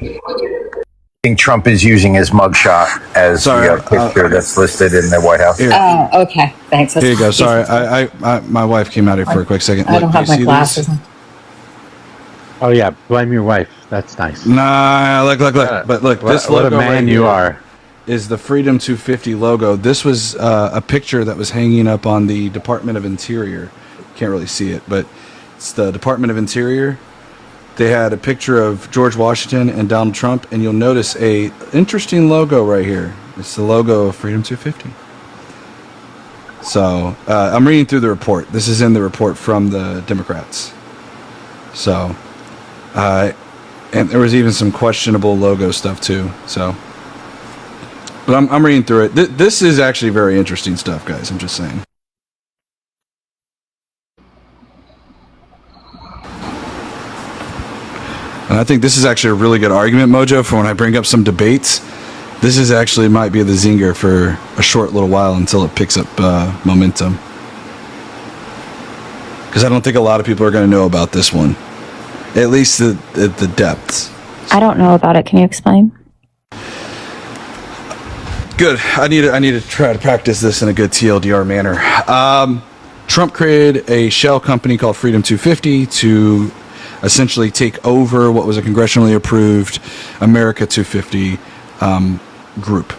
think Trump is using his mugshot as the picture that's listed in the White House. Oh, okay. Thanks. Here you go. Sorry, I my wife came out here for a quick second. I don't have my glasses on. Oh yeah, blame your wife. That's nice. Nah, look. But look, this logo what a man right you here are. is the Freedom 250 logo. This was a picture that was hanging up on the Department of Interior. Can't really see it, but it's the Department of Interior. They had a picture of George Washington and Donald Trump, and you'll notice a interesting logo right here. It's the logo of Freedom 250. So I'm reading through the report. This is in the report from the Democrats. So, and there was even some questionable logo stuff too. So, but I'm reading through it. This is actually very interesting stuff, guys. I'm just saying. And I think this is actually a really good argument, Mojo, for when I bring up some debates. This is actually might be the zinger for a short little while until it picks up momentum. Because I don't think a lot of people are going to know about this one. At least the depths. I don't know about it. Can you explain? Good. I need to try to practice this in a good TLDR manner. Trump created a shell company called Freedom 250 to essentially take over what was a congressionally approved America 250 group.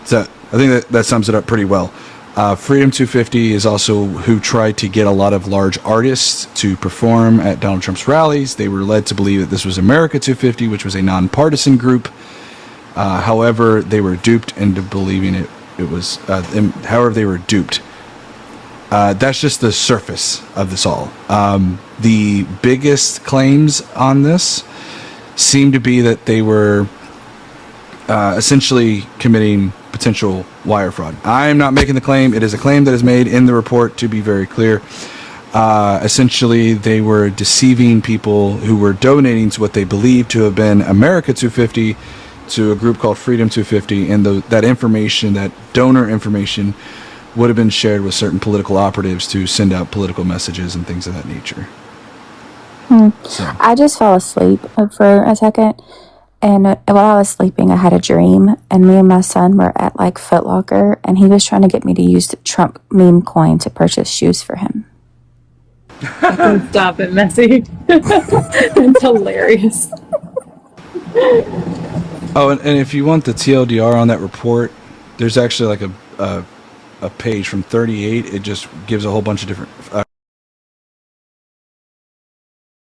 So I think that sums it up pretty well. Freedom 250 is also who tried to get a lot of large artists to perform at Donald Trump's rallies. They were led to believe that this was America 250, which was a nonpartisan group. However, they were duped into believing it was. However, they were duped. That's just the surface of this all. The biggest claims on this seem to be that they were essentially committing potential wire fraud. I'm not making the claim. It is a claim that is made in the report, to be very clear. Essentially, they were deceiving people who were donating to what they believed to have been America 250 to a group called Freedom 250, and that information, that donor information, would have been shared with certain political operatives to send out political messages and things of that nature. So. I just fell asleep for a second, and while I was sleeping, I had a dream, and me and my son were at like Foot Locker, and he was trying to get me to use the Trump meme coin to purchase shoes for him. Stop it, Messy. It's hilarious. Oh, and if you want the TLDR on that report, there's actually like a page from 38. It just gives a whole bunch of different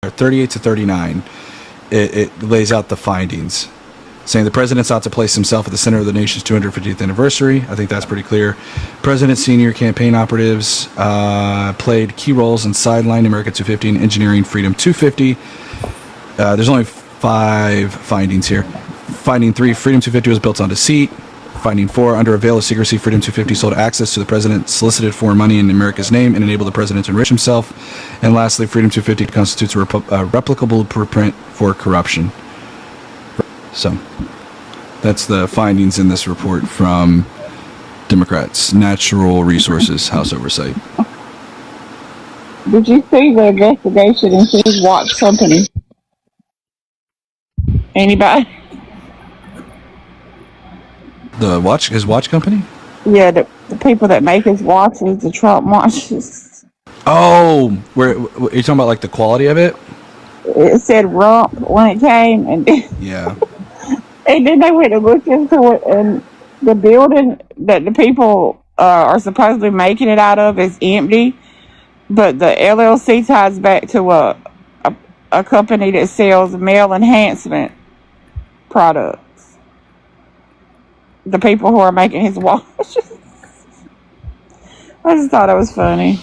38 to 39. It lays out the findings, saying the president sought to place himself at the center of the nation's 250th anniversary. I think that's pretty clear. President's senior campaign operatives played key roles in sideline America 250 and engineering Freedom 250. There's only 5 findings here. Finding 3, Freedom 250 was built on deceit. Finding 4, under a veil of secrecy, Freedom 250 sold access to the president, solicited foreign money in America's name, and enabled the president to enrich himself. And lastly, Freedom 250 constitutes a replicable blueprint for corruption. So, that's the findings in this report from Democrats, Natural Resources House Oversight. Did you see the investigation into his watch company? Anybody? His watch company? Yeah, the people that make his watches, the Trump watches. Oh, where are you talking about, like the quality of it? It said rump when it came, and yeah. And then they went to look into it, and the building that the people are supposedly making it out of is empty, but the LLC ties back to a company that sells male enhancement products. The people who are making his watches. I just thought it was funny.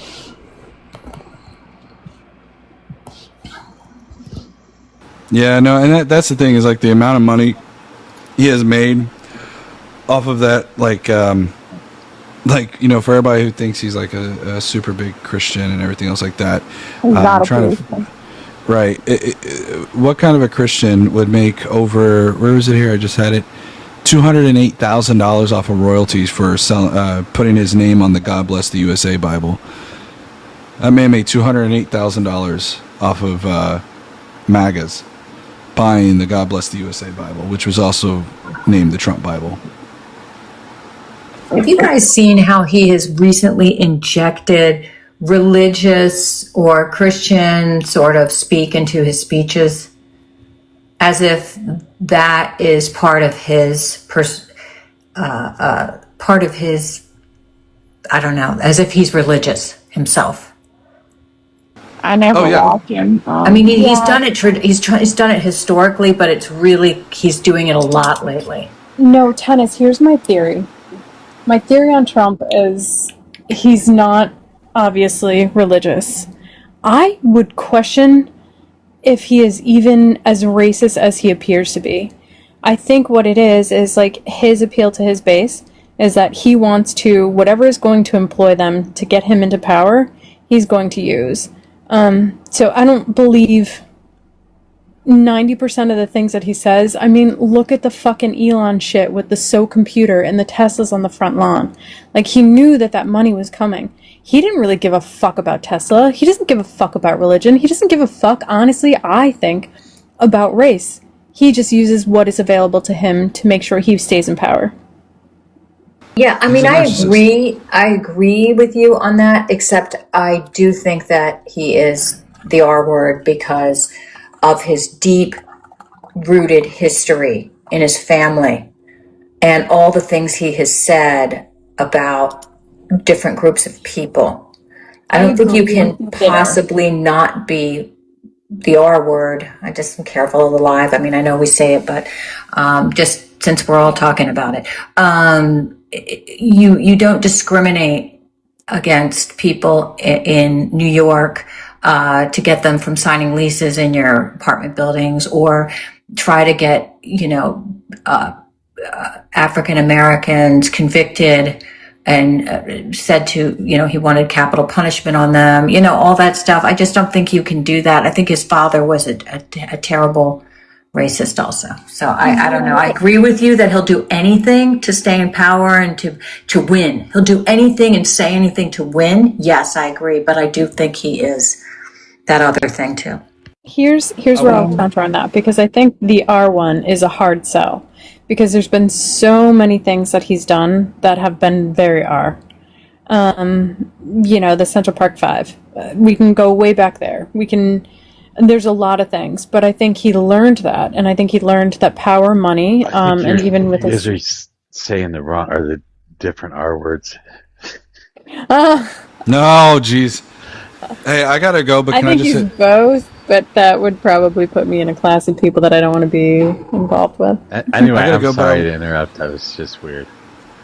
Yeah, no, and that's the thing, is like the amount of money he has made off of that, like you know, for everybody who thinks he's like a super big Christian and everything else like that. He's not a Christian. Right. What kind of a Christian would make over, where was it here? I just had it. $208,000 off of royalties for putting his name on the God Bless the USA Bible. That man made $208,000 off of MAGAs buying the God Bless the USA Bible, which was also named the Trump Bible. Have you guys seen how he has recently injected religious or Christian sort of speak into his speeches? As if that is part of his, I don't know, as if he's religious himself. I never watched him. I mean, he's done it. He's done it historically, but it's really, he's doing it a lot lately. No, Tennis, here's my theory. My theory on Trump is he's not obviously religious. I would question if he is even as racist as he appears to be. I think what it is like his appeal to his base is that he wants to, whatever is going to employ them to get him into power, he's going to use. So I don't believe 90% of the things that he says. I mean, look at the fucking Elon shit with the So computer and the Teslas on the front lawn. Like, he knew that money was coming. He didn't really give a fuck about Tesla. He doesn't give a fuck about religion. He doesn't give a fuck, honestly, I think, about race. He just uses what is available to him to make sure he stays in power. Yeah, I mean, I agree with you on that, except I do think that he is the R word because of his deep-rooted history in his family and all the things he has said about different groups of people. I don't think you can possibly not be the R word. I just am careful of the live. I mean, I know we say it, but just since we're all talking about it, you don't discriminate against people in New York to get them from signing leases in your apartment buildings, or try to get, African Americans convicted and said to, he wanted capital punishment on them, all that stuff. I just don't think you can do that. I think his father was a terrible racist also. So I don't know. I agree with you that he'll do anything to stay in power and to win. He'll do anything and say anything to win. Yes, I agree. But I do think he is that other thing too. Here's where I'll counter on that, because I think the R one is a hard sell, because there's been so many things that he's done that have been very R. The Central Park Five. We can go way back there. There's a lot of things, but I think he learned that, and I think he learned that power, money, and even with his... You're saying the wrong or the different R words. No, jeez. Hey, I gotta go, but I can think I just he's say... both, but that would probably put me in a class of people that I don't want to be involved with. Anyway, I gotta I'm go, sorry to interrupt. That was just weird.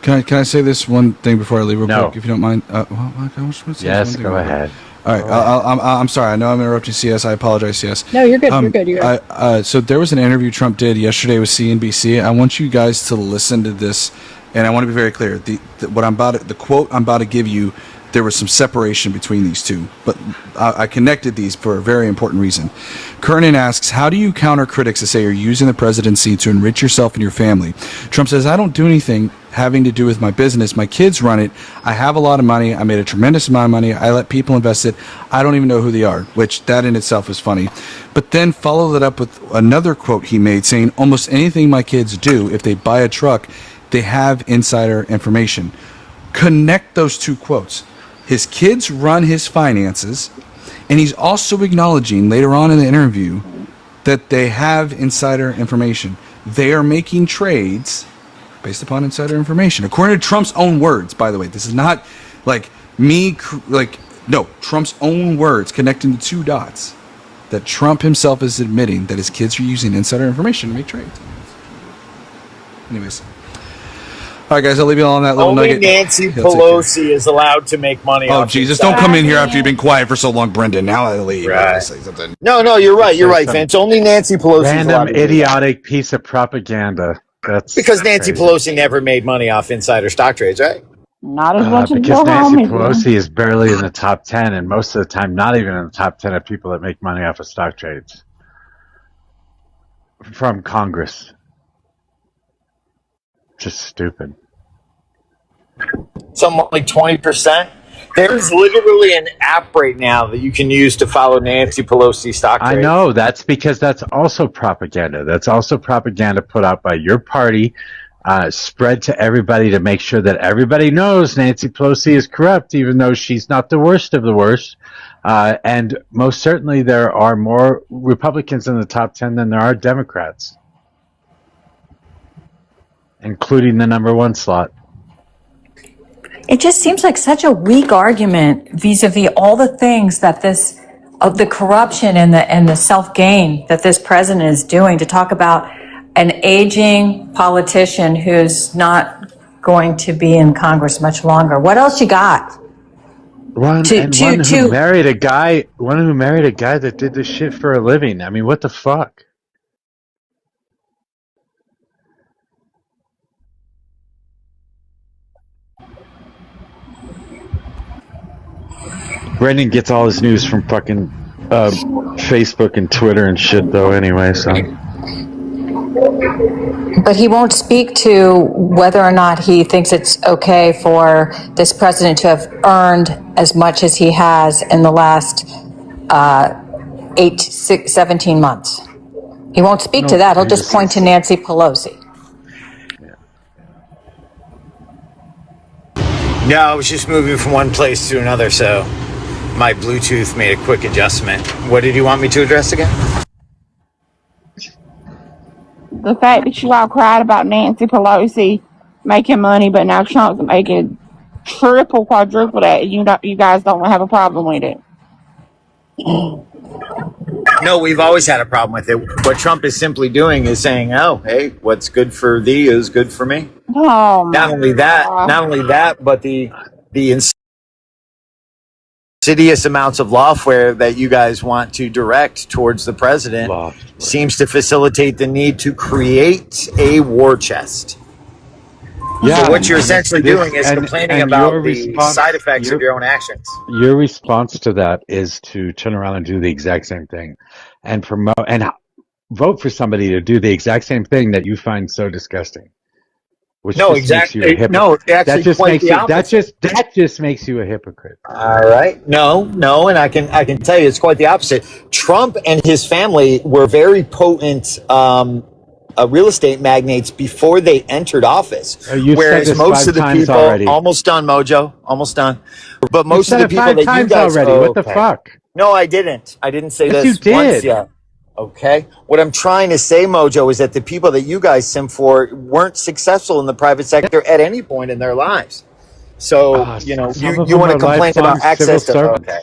Can I say this one thing before I leave real No. quick, if you don't mind? Yes, go ahead. All right, I'm sorry. I know I'm interrupting CS. I apologize, CS. No, you're good. You're good. You're good. So there was an interview Trump did yesterday with CNBC. I want you guys to listen to this, and I want to be very clear. The quote I'm about to give you, there was some separation between these two, but I connected these for a very important reason. Kernan asks, how do you counter critics that say you're using the presidency to enrich yourself and your family? Trump says, I don't do anything having to do with my business. My kids run it. I have a lot of money. I made a tremendous amount of money. I let people invest it. I don't even know who they are, which that in itself is funny. But then followed it up with another quote he made saying, almost anything my kids do, if they buy a truck, they have insider information. Connect those two quotes. His kids run his finances, and he's also acknowledging later on in the interview that they have insider information. They are making trades based upon insider information. According to Trump's own words, by the way, this is not Trump's own words connecting the two dots, that Trump himself is admitting that his kids are using insider information to make trades. Anyways. All right, guys, I'll leave you all on that little Only nugget. Nancy Pelosi is allowed to make money. Oh, off Jesus, inside. don't come in here after you've been quiet for so long, Brendan. Now I leave. Right. I say something. No, you're right. You're right, Vince. Only Nancy Pelosi. Random idiotic piece of propaganda. That's because Nancy crazy. Pelosi never made money off insider stock trades, right? Not as much as because Bill Nancy Holmes. Pelosi is barely in the top 10, and most of the time not even in the top 10 of people that make money off of stock trades from Congress. Just stupid. Something like 20%. There's literally an app right now that you can use to follow Nancy Pelosi stock trades. I know. That's because that's also propaganda. That's also propaganda put out by your party, spread to everybody to make sure that everybody knows Nancy Pelosi is corrupt, even though she's not the worst of the worst. And most certainly there are more Republicans in the top 10 than there are Democrats, including the number one slot. It just seems like such a weak argument vis-a-vis all the things that the corruption and the self-gain that this president is doing, to talk about an aging politician who's not going to be in Congress much longer. What else you got? One who married a guy that did this shit for a living. I mean, what the fuck? Brendan gets all his news from fucking Facebook and Twitter and shit, though, anyway, so. But he won't speak to whether or not he thinks it's okay for this president to have earned as much as he has in the last 17 months. He won't speak to that. He'll just point to Nancy Pelosi. No, I was just moving from one place to another, so my Bluetooth made a quick adjustment. What did you want me to address again? The fact that you all cried about Nancy Pelosi making money, but now Trump's making triple, quadruple that. You guys don't have a problem with it. No, we've always had a problem with it. What Trump is simply doing is saying, "Oh, hey, what's good for thee is good for me." Oh, not only that, but the insidious amounts of lawfare that you guys want to direct towards the president seems to facilitate the need to create a war chest. Yeah, So what you're and essentially doing is complaining about your the response, side effects of your own actions. your response to that is to turn around and do the exact same thing, and promote and vote for somebody to do the exact same thing that you find so disgusting, which No, just makes you a exactly. hypocrite. No, That actually, just quite makes the you opposite. that just makes you a hypocrite. All right. No, and I can tell you it's quite the opposite. Trump and his family were very potent real estate magnates before they entered office. You've said Whereas this most five of the times people, already. almost done, Mojo, almost done. But You've most of said the it people five that you times guys, already. What the okay. fuck? No, I didn't. I didn't say Yes, you this once did. yet. Okay. What I'm trying to say, Mojo, is that the people that you guys sim for weren't successful in the private sector at any point in their lives. So, Some of you them want are to complain lifelong about civil access to, servants. okay.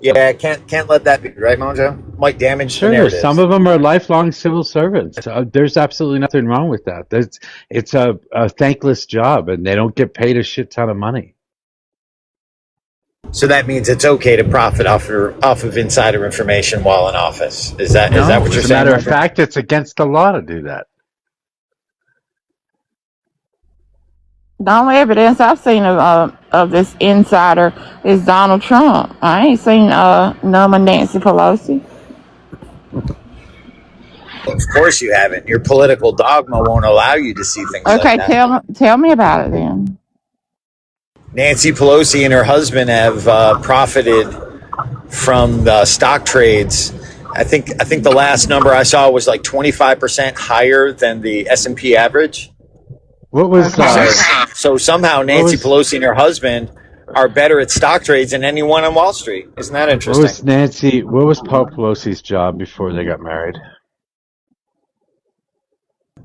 Yeah, can't let that be, right, Mojo? Might damage the Sure, some narratives. of them are lifelong civil servants. There's absolutely nothing wrong with that. It's a thankless job, and they don't get paid a shit ton of money. So that means it's okay to profit off of insider information while in office. Is that No, what you're as a saying? matter of Mojo? fact, it's against the law to do that. The only evidence I've seen of this insider is Donald Trump. I ain't seen none of Nancy Pelosi. Of course you haven't. Your political dogma won't allow you to see things like Okay, that. tell me about it then. Nancy Pelosi and her husband have profited from the stock trades. I think the last number I saw was like 25% higher than the S&P average. What was So somehow Nancy Pelosi and her husband are better at stock trades than anyone on Wall Street. Isn't that interesting? What was Paul Pelosi's job before they got married?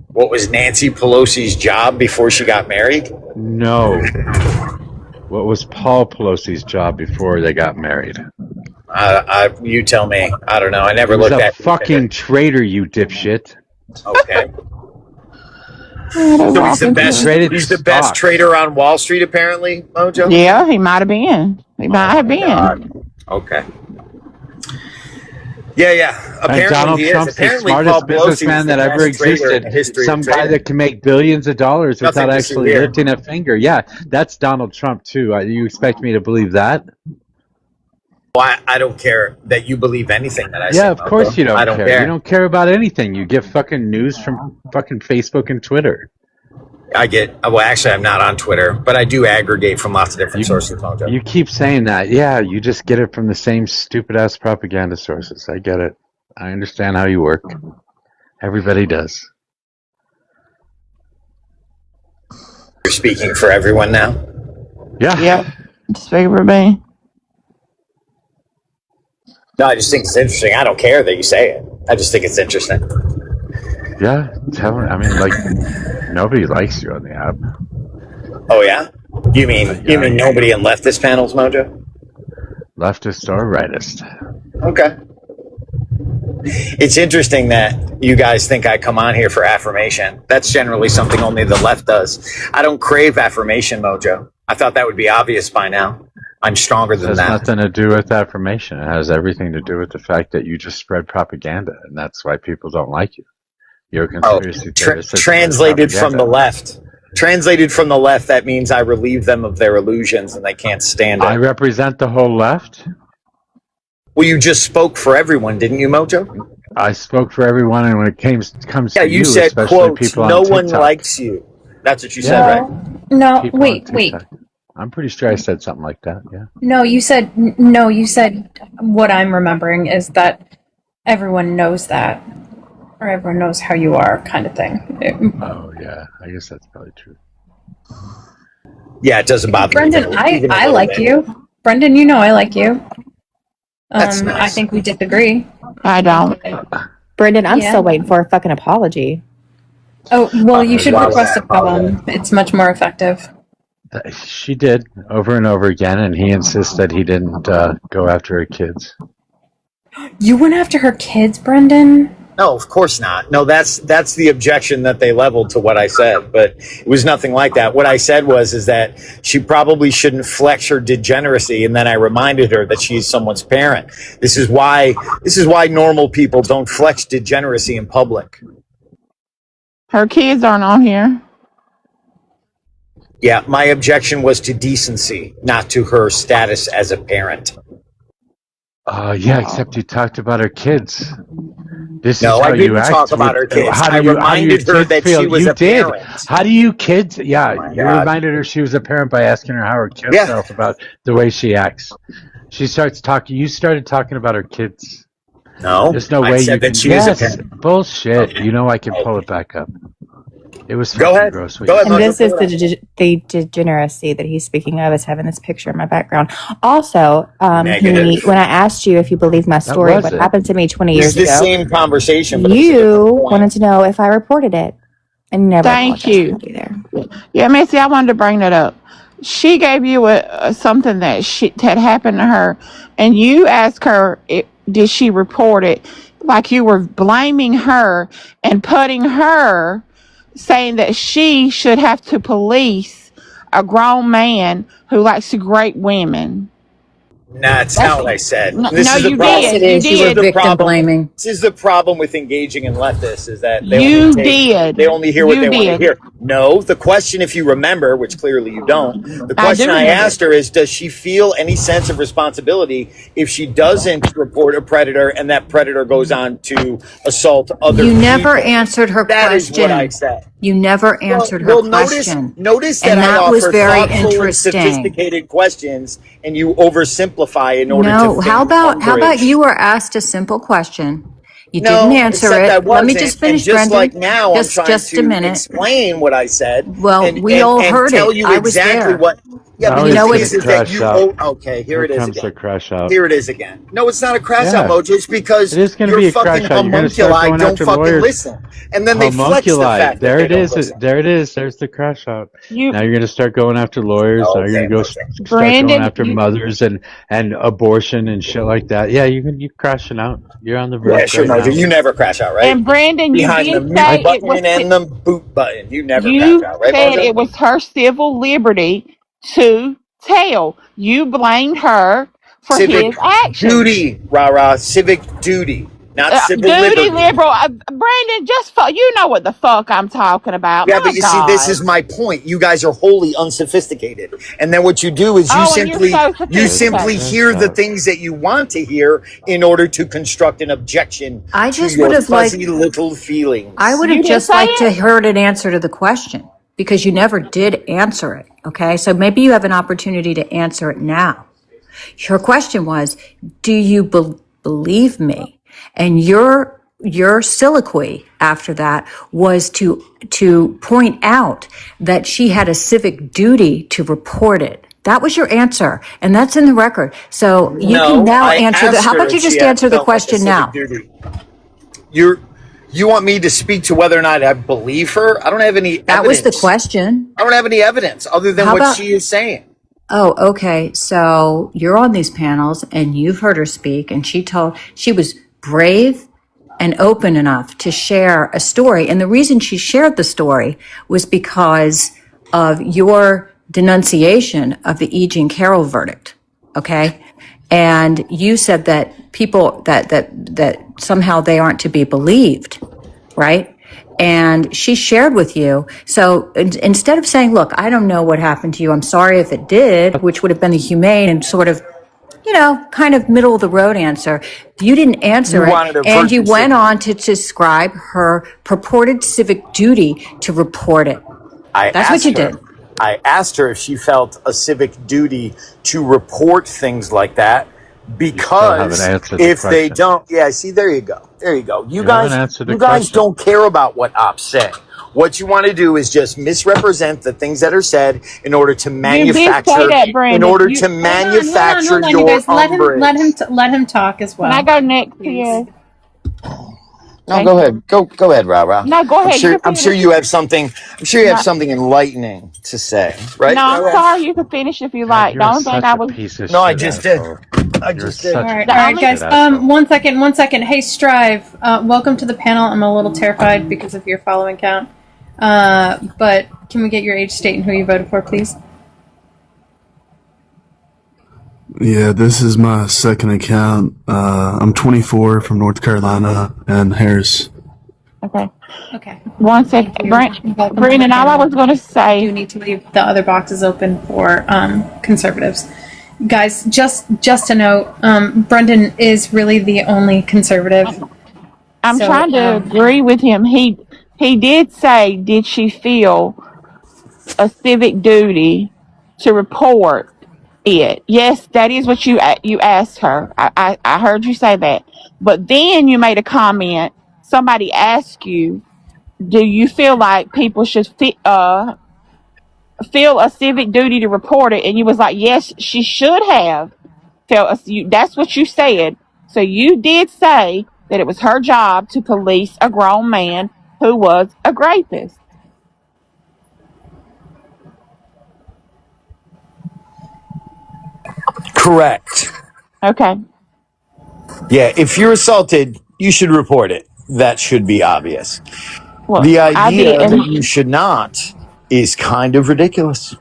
What was Nancy Pelosi's job before she got married? No. What was Paul Pelosi's job before they got married? You tell me. I don't know. I never He was looked a at fucking traitor, you dipshit. Okay. So he's the best. He's the best trader on Wall Street, apparently, Mojo. Yeah, he might have been. He might have been. God. Okay. Yeah. Apparently And Donald he is. Trump's the Apparently smartest Paul Pelosi businessman was the that ever best trader in existed. the history Some of guy trading. that can make billions of dollars Nothing without to see actually here. lifting a finger. Yeah, that's Donald Trump too. You expect me to believe that? Well, I don't care that you believe anything that I say. Yeah, of course you don't I don't care. care. You don't care about anything. You get fucking news from fucking Facebook and Twitter. Well, actually, I'm not on Twitter, but I do aggregate from lots of different sources, Mojo. You keep saying that. Yeah, you just get it from the same stupid ass propaganda sources. I get it. I understand how you work. Everybody does. You're speaking for everyone now? Yeah. Yep. Speak for me. No, I just think it's interesting. I don't care that you say it. I just think it's interesting. Yeah, I mean, like, nobody likes you on the app. Oh yeah? You mean nobody in leftist panels, Mojo? Leftist or rightist. Okay. It's interesting that you guys think I come on here for affirmation. That's generally something only the left does. I don't crave affirmation, Mojo. I thought that would be obvious by now. I'm stronger than It has that. nothing to do with affirmation. It has everything to do with the fact that you just spread propaganda, and that's why people don't like you. You're a conspiracy theorist. Translated from the left. Translated from the left, that means I relieve them of their illusions and they can't stand it. I represent the whole left. Well, you just spoke for everyone, didn't you, Mojo? I spoke for everyone, and when it comes Yeah, to you said, especially quote, people on no TikTok. one likes you. That's what you said, right? No, People wait, on wait. TikTok. I'm pretty sure I said something like that, yeah. No, you said what I'm remembering is that everyone knows that, or everyone knows how you are, kind of thing. Oh, yeah. I guess that's probably true. Yeah, it doesn't bother Brendan, me. I like you. Brendan, you know I like you. That's nice. I think we disagree. I don't. Brendan, I'm still waiting for a fucking apology. Oh, well, you should why request a would I poem. It's much more effective. She did over and over again, and he insists that he didn't go after her kids. You went after her kids, Brendan? No, of course not. No, that's the objection that they leveled to what I said, but it was nothing like that. What I said is that she probably shouldn't flex her degeneracy, and then I reminded her that she's someone's parent. This is why normal people don't flex degeneracy in public. Her kids aren't on here. Yeah, my objection was to decency, not to her status as a parent. Yeah, except you talked about her kids. This No, is how I you didn't talk act about with. her kids. How I do your reminded her kids that she feel? was You a did. parent. How do you kids? Yeah, Oh my you God. reminded her she was a parent by asking her how her kids Yeah. felt about the way she acts. She starts talking. You started talking about her kids. No, There's no I way said you that can. she was a Yes, parent. bullshit. Okay. You know I can pull it back up. It was Go fucking ahead. gross. What Go you ahead, said. And Mojo. this is the degeneracy that he's speaking of, is having this picture in my background. Also, Negative. when I asked you if you believe my That story, was what it. happened to me 20 It's years the ago, same conversation, but it's a you different point. wanted to know if I reported it. And you never Thank apologized for you. that either. Yeah, Missy, I wanted to bring that up. She gave you something that had happened to her, and you asked her, did she report it? Like you were blaming her and putting her, saying that she should have to police a grown man who likes to grape women. That's not what I said. No, This is the you problem. Yes, it did. You is. You were did. victim blaming. This is the problem with engaging in leftists is that You did. they only hear what You they want to did. hear. No, the question, if you remember, which clearly you don't, the I do question I remember. asked her is, does she feel any sense of responsibility if she doesn't report a predator and that predator goes on to assault other You people? never answered her That is what I question. said. You never answered her question. Notice that And I that was offer very thoughtful and interesting. sophisticated questions, and you oversimplify in order to No, how about umbrage. you were asked a simple question. You No, didn't answer except I it. Let me wasn't. just And finish, just Brendan. like now, I'm trying Just a to minute. explain what I said Well, we all and heard tell it. you I was exactly there. what. Yeah, Now but You the know he's thing gonna it's is that crash you. out. Oh, okay, here Here it is comes the again. crash out. Here it is again. No, it's not a crash out, Yeah, Mojo. It's because it is going to your be a fucking crash out. You're going to start homunculi going don't after fucking lawyers. listen, and then they flex the Homunculi. fact that There they it don't is. listen. There it is. There's the crash out. You, Now you're going to start going after lawyers. Now you're Okay, going to Mojo. start going Brandon, after mothers and abortion and shit like that. Yeah, you're crashing out. You're on the Yeah, verge sure, right Mojo. now. You never crash out, right? and Brandon, you Behind the did mute say it was. button and the boot button, you never crash You out, right, said Mojo? it was her civil liberty to tell. You blamed her for Civic his actions. duty, rah. Civic duty, not civil Duty liberty. liberal, Brandon. You know what the fuck I'm talking about. Yeah, My but you see, this is my point. You guys are wholly unsophisticated, and then what you do is Oh, and you're so simply sophisticated. hear the things that you want to hear in order to construct an objection I to just your would have fuzzy liked little feelings. I would You have didn't just say liked to it. heard an answer to the question because you never did answer it. Okay. So maybe you have an opportunity to answer it now. Her question was, do you believe me? And your soliloquy after that was to point out that she had a civic duty to report it. That was your answer, and that's in the record. So you can now answer the. How about you just answer the question now? You want me to speak to whether or not I believe her? I don't have any evidence. That was the question. I don't have any evidence other than what she is saying. Oh, okay. So you're on these panels and you've heard her speak, and she was brave and open enough to share a story. And the reason she shared the story was because of your denunciation of the E. Jean Carroll verdict. Okay. And you said that people that somehow they aren't to be believed, right? And she shared with you. So instead of saying, look, I don't know what happened to you, I'm sorry if it did, which would have been the humane and sort of, kind of middle of the road answer, you didn't answer it. And you went on to describe her purported civic duty to report it. That's what you did. I asked her if she felt a civic duty to report things like that because if they don't, see, there you go. You guys don't care about what ops say. What you want to do is just misrepresent the things that are said in order to manufacture, you guys, let him talk as well. Can I go next to you? No, go ahead. Go ahead, Ra. No, go ahead. I'm sure you have something. I'm sure you have something enlightening to say, right? No, I'm sorry. You can finish if you like. The only thing I was. No, I just did. I just did. All right, guys. 1 second. Hey, Strive. Welcome to the panel. I'm a little terrified because of your following count. But can we get your age, state, and who you voted for, please? Yeah, this is my second account. I'm 24 from North Carolina and Harris. Okay. Okay. One second. Brandon, all I was going to say. You need to leave the other boxes open for conservatives. Guys, just a note, Brendan is really the only conservative. I'm trying to agree with him. He did say, did she feel a civic duty to report it? Yes, that is what you asked her. I heard you say that. But then you made a comment. Somebody asked you, do you feel like people should feel a civic duty to report it? And you was like, yes, she should have felt. That's what you said. So you did say that it was her job to police a grown man who was a rapist. Correct. Okay. Yeah, if you're assaulted, you should report it. That should be obvious. Well, the idea that you should not is kind of ridiculous.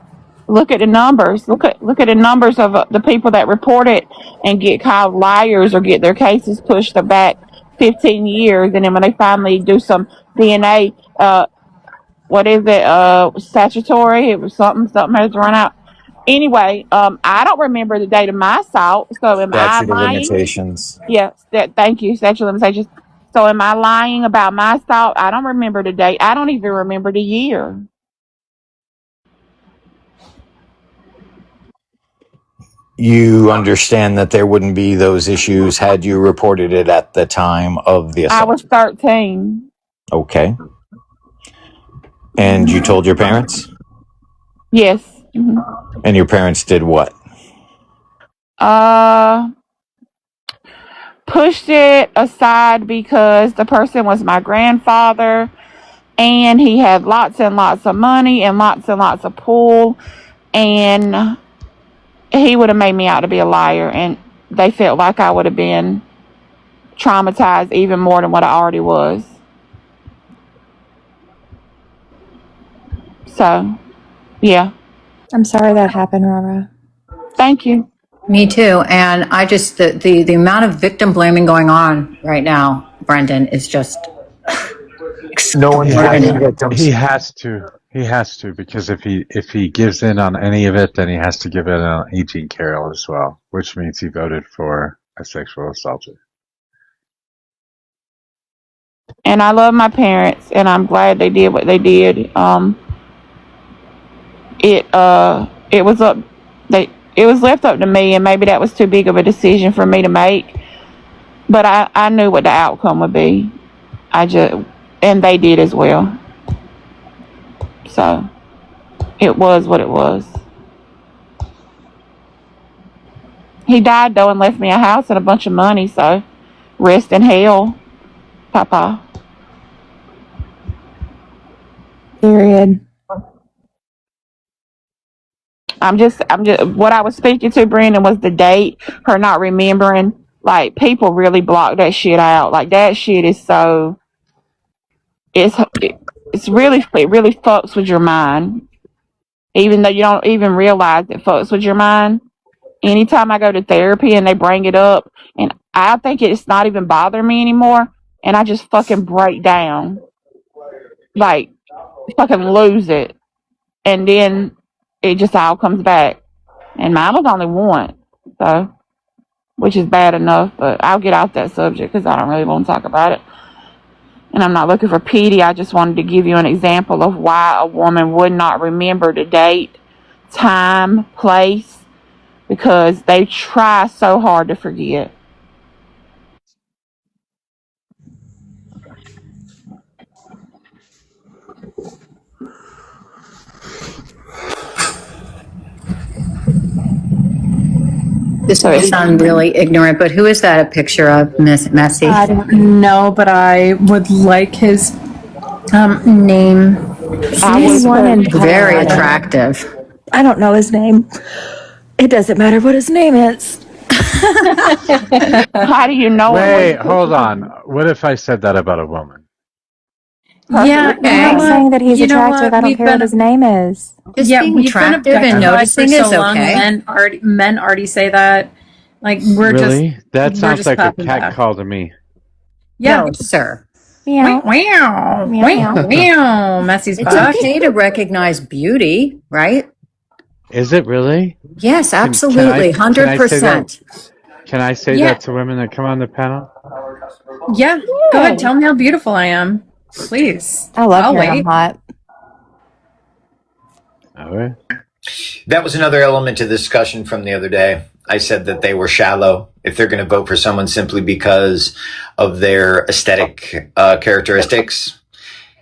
Look at the numbers. Look at the numbers of the people that report it and get called liars or get their cases pushed back 15 years, and then when they finally do some DNA, what is it? Statutory. It was something has run out. Anyway, I don't remember the date of my assault. So am I Statute of lying? limitations. Yeah. Thank you. Statute of limitations. So am I lying about my assault? I don't remember the date. I don't even remember the year. You understand that there wouldn't be those issues had you reported it at the time of the assault. I was 13. Okay. And you told your parents? Yes. Mm-hmm. And your parents did what? Pushed it aside because the person was my grandfather and he had lots and lots of money and lots of pull, and he would have made me out to be a liar, and they felt like I would have been traumatized even more than what I already was. So, yeah. I'm sorry that happened, Rara. Thank you. Me too. And I just, the amount of victim blaming going on right now, Brendan, is just. No one's blaming victims. He has to, because if he gives in on any of it, then he has to give in on E.G. Carroll as well, which means he voted for a sexual assaulter. And I love my parents, and I'm glad they did what they did. It was left up to me, and maybe that was too big of a decision for me to make. But I knew what the outcome would be. And they did as well. So it was what it was. He died though and left me a house and a bunch of money, so rest in hell, Papa. Period. I'm just what I was speaking to Brandon was the date, her not remembering. Like, people really block that shit out. Like, that shit is so it really fucks with your mind. Even though you don't even realize it fucks with your mind. Anytime I go to therapy and they bring it up, and I think it's not even bothering me anymore, and I just fucking break down. Like, fucking lose it. And then it just all comes back. And mine was only one, so, which is bad enough, but I'll get off that subject because I don't really want to talk about it. And I'm not looking for pity. I just wanted to give you an example of why a woman would not remember the date, time, place, because they try so hard to forget. This may sound really ignorant, but who is that a picture of, Miss Messy? I don't know, but I would like his name. He's one in very attractive. I don't know his name. It doesn't matter what his name is. How do you know? Wait, hold on. What if I said that about a woman? Yeah, I'm not saying that he's attractive. I don't care what his name is. Just being attractive and noticing is okay. Men already say that. Like, we're really? just That sounds like a popping cat back. call to me. Yeah, no, sir. Meow. Meow. Meow. Meow. Messy's It's back. okay to recognize beauty, right? Is it really? Yes, absolutely, 100%. Can I say that to women that come on the panel? Yeah. Go ahead. Tell me how beautiful I am. Please. I love I'll hearing wait. I'm hot. All right. That was another element to the discussion from the other day. I said that they were shallow if they're going to vote for someone simply because of their aesthetic characteristics.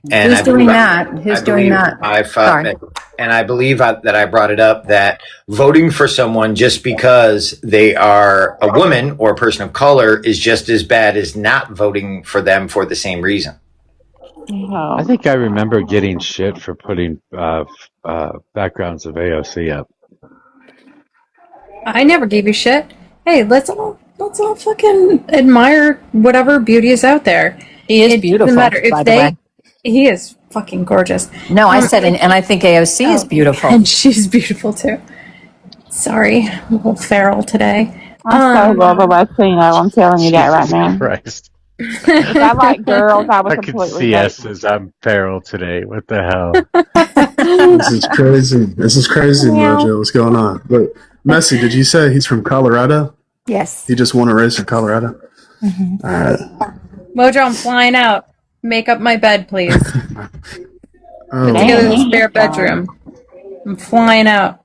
And Who's doing that? Who's doing that? Sorry. And I believe that I brought it up that voting for someone just because they are a woman or a person of color is just as bad as not voting for them for the same reason. I think I remember getting shit for putting backgrounds of AOC up. I never gave you shit. Hey, let's all fucking admire whatever beauty is out there. He is beautiful, Doesn't matter if by the way. He is fucking gorgeous. No, I said, and I think AOC is beautiful. And she's beautiful too. Sorry, I'm a little feral today. I'm so love about Tina. I'm telling you that right now. Christ. If I like girls, I was I could completely see gay. us as I'm feral today. What the hell? This is crazy. This is crazy, Mojo. What's going on? But Messi, did you say he's from Colorado? Yes. He just won a race in Colorado? Mm-hmm. All right. Mojo, I'm flying out. Make up my bed, please. Oh, Put together the spare bedroom. I'm flying out.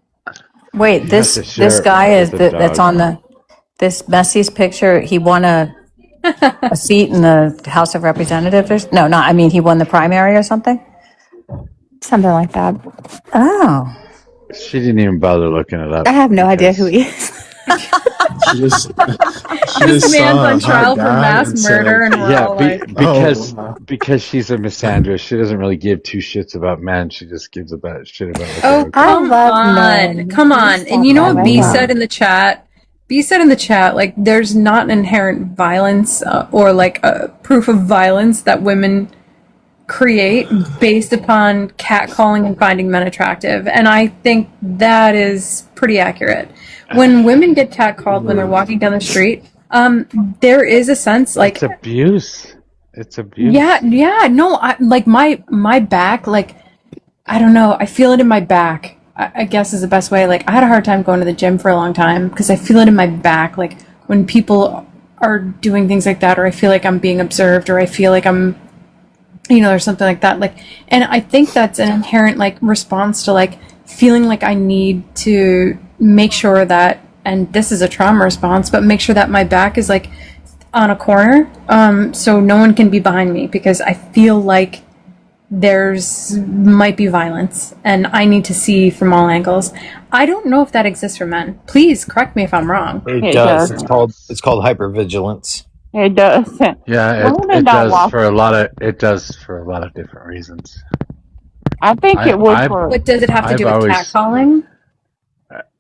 Wait, this guy is that's on this Messy's picture. He won a seat in the House of Representatives. No, not. I mean, he won the primary or something. Something like that. Oh, She didn't even bother looking it up. I have no idea who he is. She just This man's saw a on trial hot for guy mass and murder, said, and we're all like, because she's a misandrist. She doesn't really give two shits about men. She just gives a shit about. oh, come love on. men. Come on. Stop And you know that what right B now. said in the chat? B said in the chat, like, there's not inherent violence or, like, proof of violence that women create based upon catcalling and finding men attractive. And I think that is pretty accurate. When women get catcalled when they're walking down the street, there is a sense, like... It's abuse. It's abuse. Yeah, no, like, my back, like, I don't know, I feel it in my back. I guess is the best way. Like, I had a hard time going to the gym for a long time because I feel it in my back. Like, when people are doing things like that, or I feel like I'm being observed, or I feel like I'm, or something like that. Like, and I think that's an inherent, like, response to, like, feeling like I need to make sure that, and this is a trauma response, but make sure that my back is, like, on a corner, so no one can be behind me because I feel like might be violence and I need to see from all angles. I don't know if that exists for men. Please correct me if I'm wrong. It does. It's called hypervigilance. It does. Yeah, it does for a lot of different reasons. I think it would. What does it have to do with catcalling?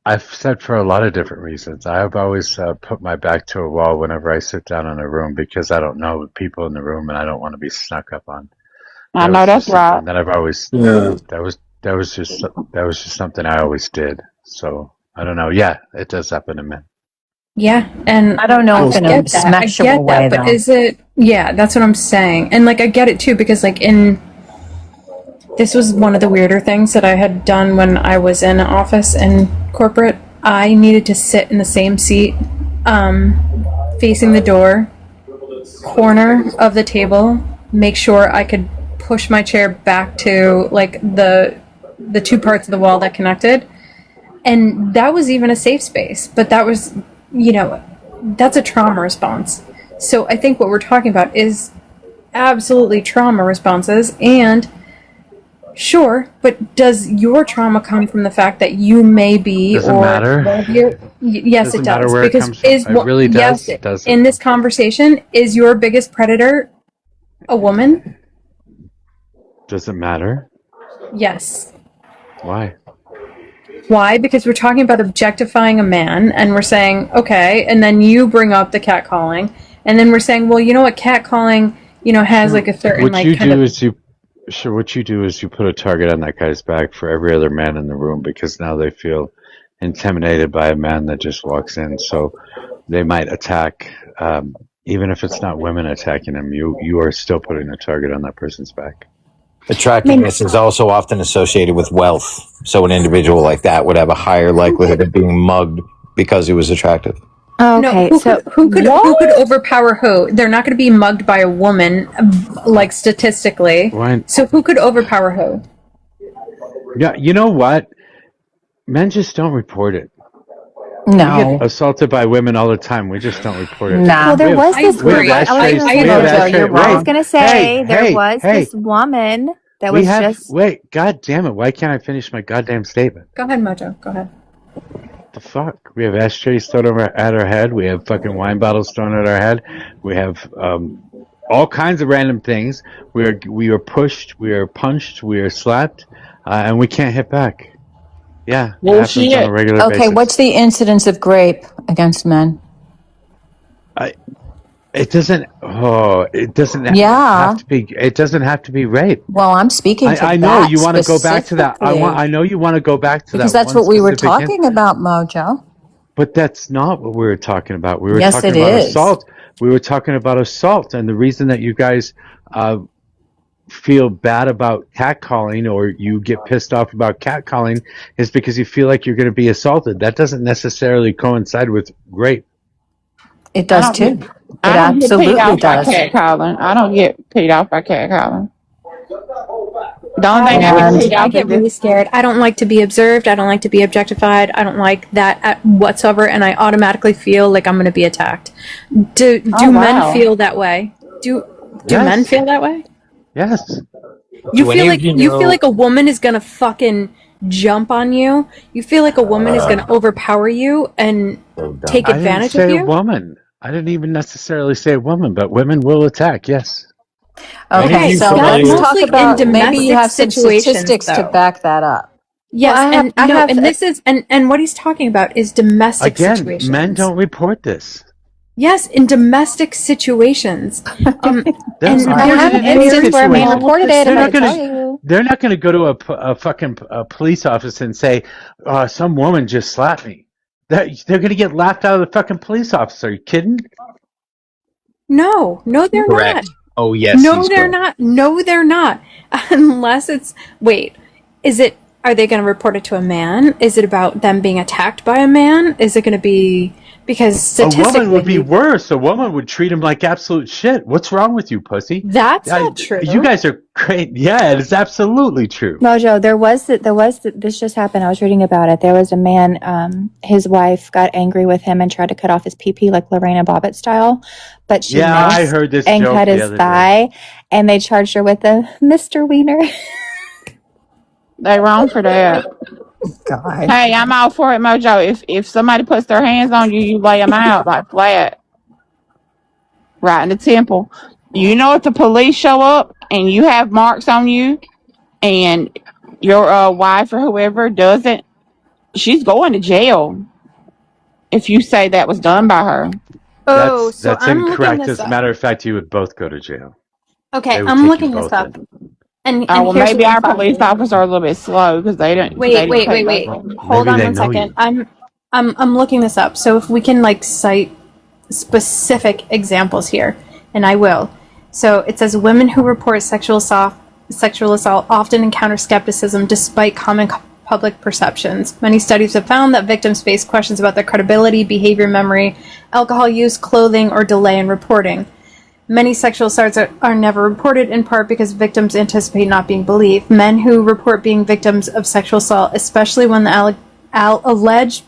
I've said for a lot of different reasons. I've always put my back to a wall whenever I sit down in a room because I don't know the people in the room and I don't want to be snuck up on. I know that's right. That I've always that was just something I always did. So I don't know. Yeah, it does happen to men. Yeah, and I don't know if in a sexual way, but though. is it? Yeah, that's what I'm saying. And like, I get it too because like this was one of the weirder things that I had done when I was in an office in corporate. I needed to sit in the same seat, facing the door, corner of the table, make sure I could push my chair back to like the two parts of the wall that connected, and that was even a safe space. But that was, that's a trauma response. So I think what we're talking about is absolutely trauma responses. And sure, but does your trauma come from the fact that you may be Does it matter? Yes, it matter does. where it Because comes from. It really does. Yes, It does. in this conversation, is your biggest predator a woman? Does it matter? Yes. Why? Why? Because we're talking about objectifying a man, and we're saying, okay, and then you bring up the catcalling, and then we're saying, well, you know what, catcalling, has like a certain What like you kind do of. is what you do is you put a target on that guy's back for every other man in the room because now they feel intimidated by a man that just walks in. So they might attack Even if it's not women attacking them, you are still putting a target on that person's back. Attractiveness is also often associated with wealth. So an individual like that would have a higher likelihood of being mugged because he was attractive. Okay, no, so who could overpower who? They're not going to be mugged by a woman, like statistically. Why? So who could overpower who? Yeah, you know what? Men just don't report it. No. We get assaulted by women all the time. We just don't report it. No. Well, there was this we have one. I ashtrays. was We have Mojo, ashtrays. you're wrong. I was gonna say there Hey, was hey. this woman that We was have. just. Wait, God damn it! Why can't I finish my goddamn statement? Go ahead, Mojo. Go ahead. The fuck? We have ashtrays thrown at our head. We have fucking wine bottles thrown at our head. We have all kinds of random things. We are pushed. We are punched. We are slapped, and we can't hit back. Yeah, it happens on a regular basis. Okay, what's the incidence of rape against men? It doesn't. Oh, it doesn't. Yeah. Have to be. It doesn't have to be rape. Well, I'm speaking to I know that you want to go back to that. specifically. I know you want to go back to Because that. that's one what we were specific talking about, Mojo. But that's not what we were talking about. We were Yes, talking it about is. assault. We were talking about assault, and the reason that you guys feel bad about catcalling or you get pissed off about catcalling is because you feel like you're going to be assaulted. That doesn't necessarily coincide with rape. It does too. It I don't get absolutely paid off does. by catcalling. I don't get paid off by catcalling. The only thing I get paid I off get is really this. scared. I don't like to be observed. I don't like to be objectified. I don't like that whatsoever, and I automatically feel like I'm going to be attacked. Do wow. men feel that way? Do Yes. men feel that way? Yes. You Do feel any like of you you know- feel like a woman is going to fucking jump on you. You feel like a woman is going to overpower you and take I didn't advantage say of a you. woman. I didn't even necessarily say a woman, but women will attack. Yes. Okay, so that's let's talk mostly about in maybe you domestic have some situations, statistics to though. back that up. Yes, Well, I have and this is and what he's talking about is domestic Again, situations. men don't report this. Yes, in domestic situations. And I have an instance where a man reported it. I'm going to tell you. They're not going to go to a fucking police office and say, some woman just slapped me. They're going to get laughed out of the fucking police office. Are you kidding? no, they're Correct. not. Oh, yes. No, he's they're correct. not. No, they're not. Unless it's are they going to report it to a man? Is it about them being attacked by a man? Is it going to be because A statistically woman would be worse. A woman would treat him like absolute shit. What's wrong with you, pussy? That's not true. You guys are great. Yeah, it is absolutely true. Mojo, this just happened. I was reading about it. There was a man, his wife got angry with him and tried to cut off his pee-pee like Lorena Bobbitt style, but she Yeah, I missed heard this and joke cut the his other day. thigh, and they charged her with a Mr. Wiener. They wrong for that. God. Hey, I'm all for it, Mojo. If somebody puts their hands on you, you lay them out like flat, right in the temple. You know, if the police show up and you have marks on you, and your wife or whoever doesn't, she's going to jail. If you say that was done by her. Oh, That's so I'm looking incorrect. this As a up. matter of fact, you would both go to jail. Okay, They would I'm take you looking this both up. in. And Well, here's maybe what our I'm police finding. officers are a little bit slow because they don't. Wait. Hold Maybe on they one know second. you. I'm looking this up. So if we can cite specific examples here, and I will. So it says women who report sexual assault often encounter skepticism despite common public perceptions. Many studies have found that victims face questions about their credibility, behavior, memory, alcohol use, clothing, or delay in reporting. Many sexual assaults are never reported, in part because victims anticipate not being believed. Men who report being victims of sexual assault, especially when the alleged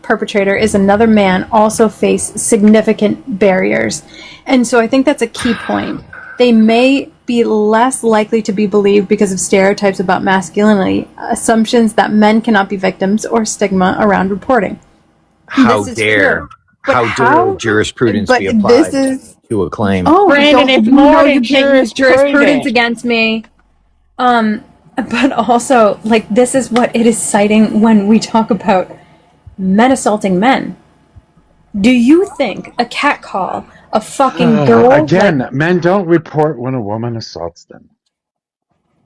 perpetrator is another man, also face significant barriers. And so I think that's a key point. They may be less likely to be believed because of stereotypes about masculinity, assumptions that men cannot be victims, or stigma around reporting. How This is dare? true. But How dare jurisprudence but be this applied is to a claim? Oh, Brandon, it's more than you can't use jurisprudence jurisprudence. against me. But also, this is what it is citing when we talk about men assaulting men. Do you think a catcall, a fucking girl? Again, men don't report when a woman assaults them.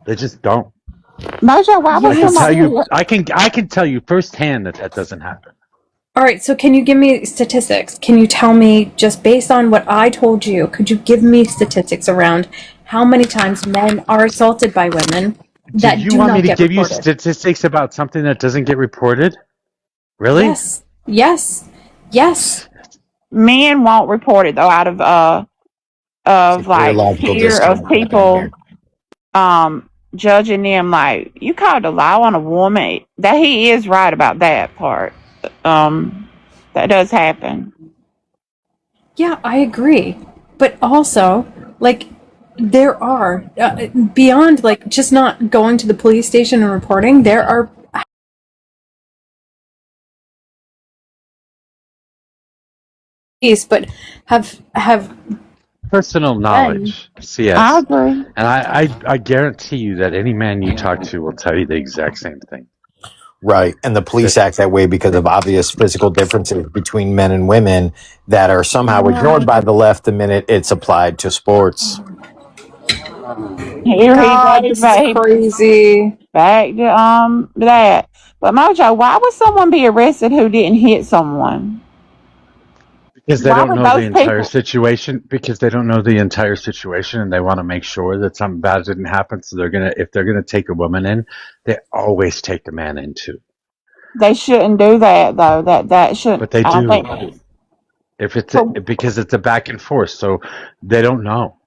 They just don't. Mojo, why I was can tell somebody? you. I can tell you firsthand that doesn't happen. All right, so can you give me statistics? Can you tell me, just based on what I told you, could you give me statistics around how many times men are assaulted by women that Do you do want me not to get give you reported? statistics about something that doesn't get reported? Really? Yes. Yes. Yes. Men won't report it though, out of Very like logical fear of disconnect happening people here. judging them. Like, you called the law on a woman. That he is right about that part. That does happen. Yeah, I agree. But also, like, there are, beyond, like, just not going to the police station and reporting, there are but have Personal knowledge, I CS. agree. And I guarantee you that any man you talk to will tell you the exact same thing. Right. And the police act that way because of obvious physical differences between men and women that are somehow ignored by the left the minute it's applied to sports. Here he God, goes, this is baby. crazy. Back to that. But Mojo, why would someone be arrested who didn't hit someone? Because they Why don't would know the those entire people? situation. Because they don't know the entire situation, and they want to make sure that something bad didn't happen. So if they're gonna take a woman in, they always take the man in too. They shouldn't do that though. That shouldn't. But they I don't do. think. Because it's a back and forth, so they don't know.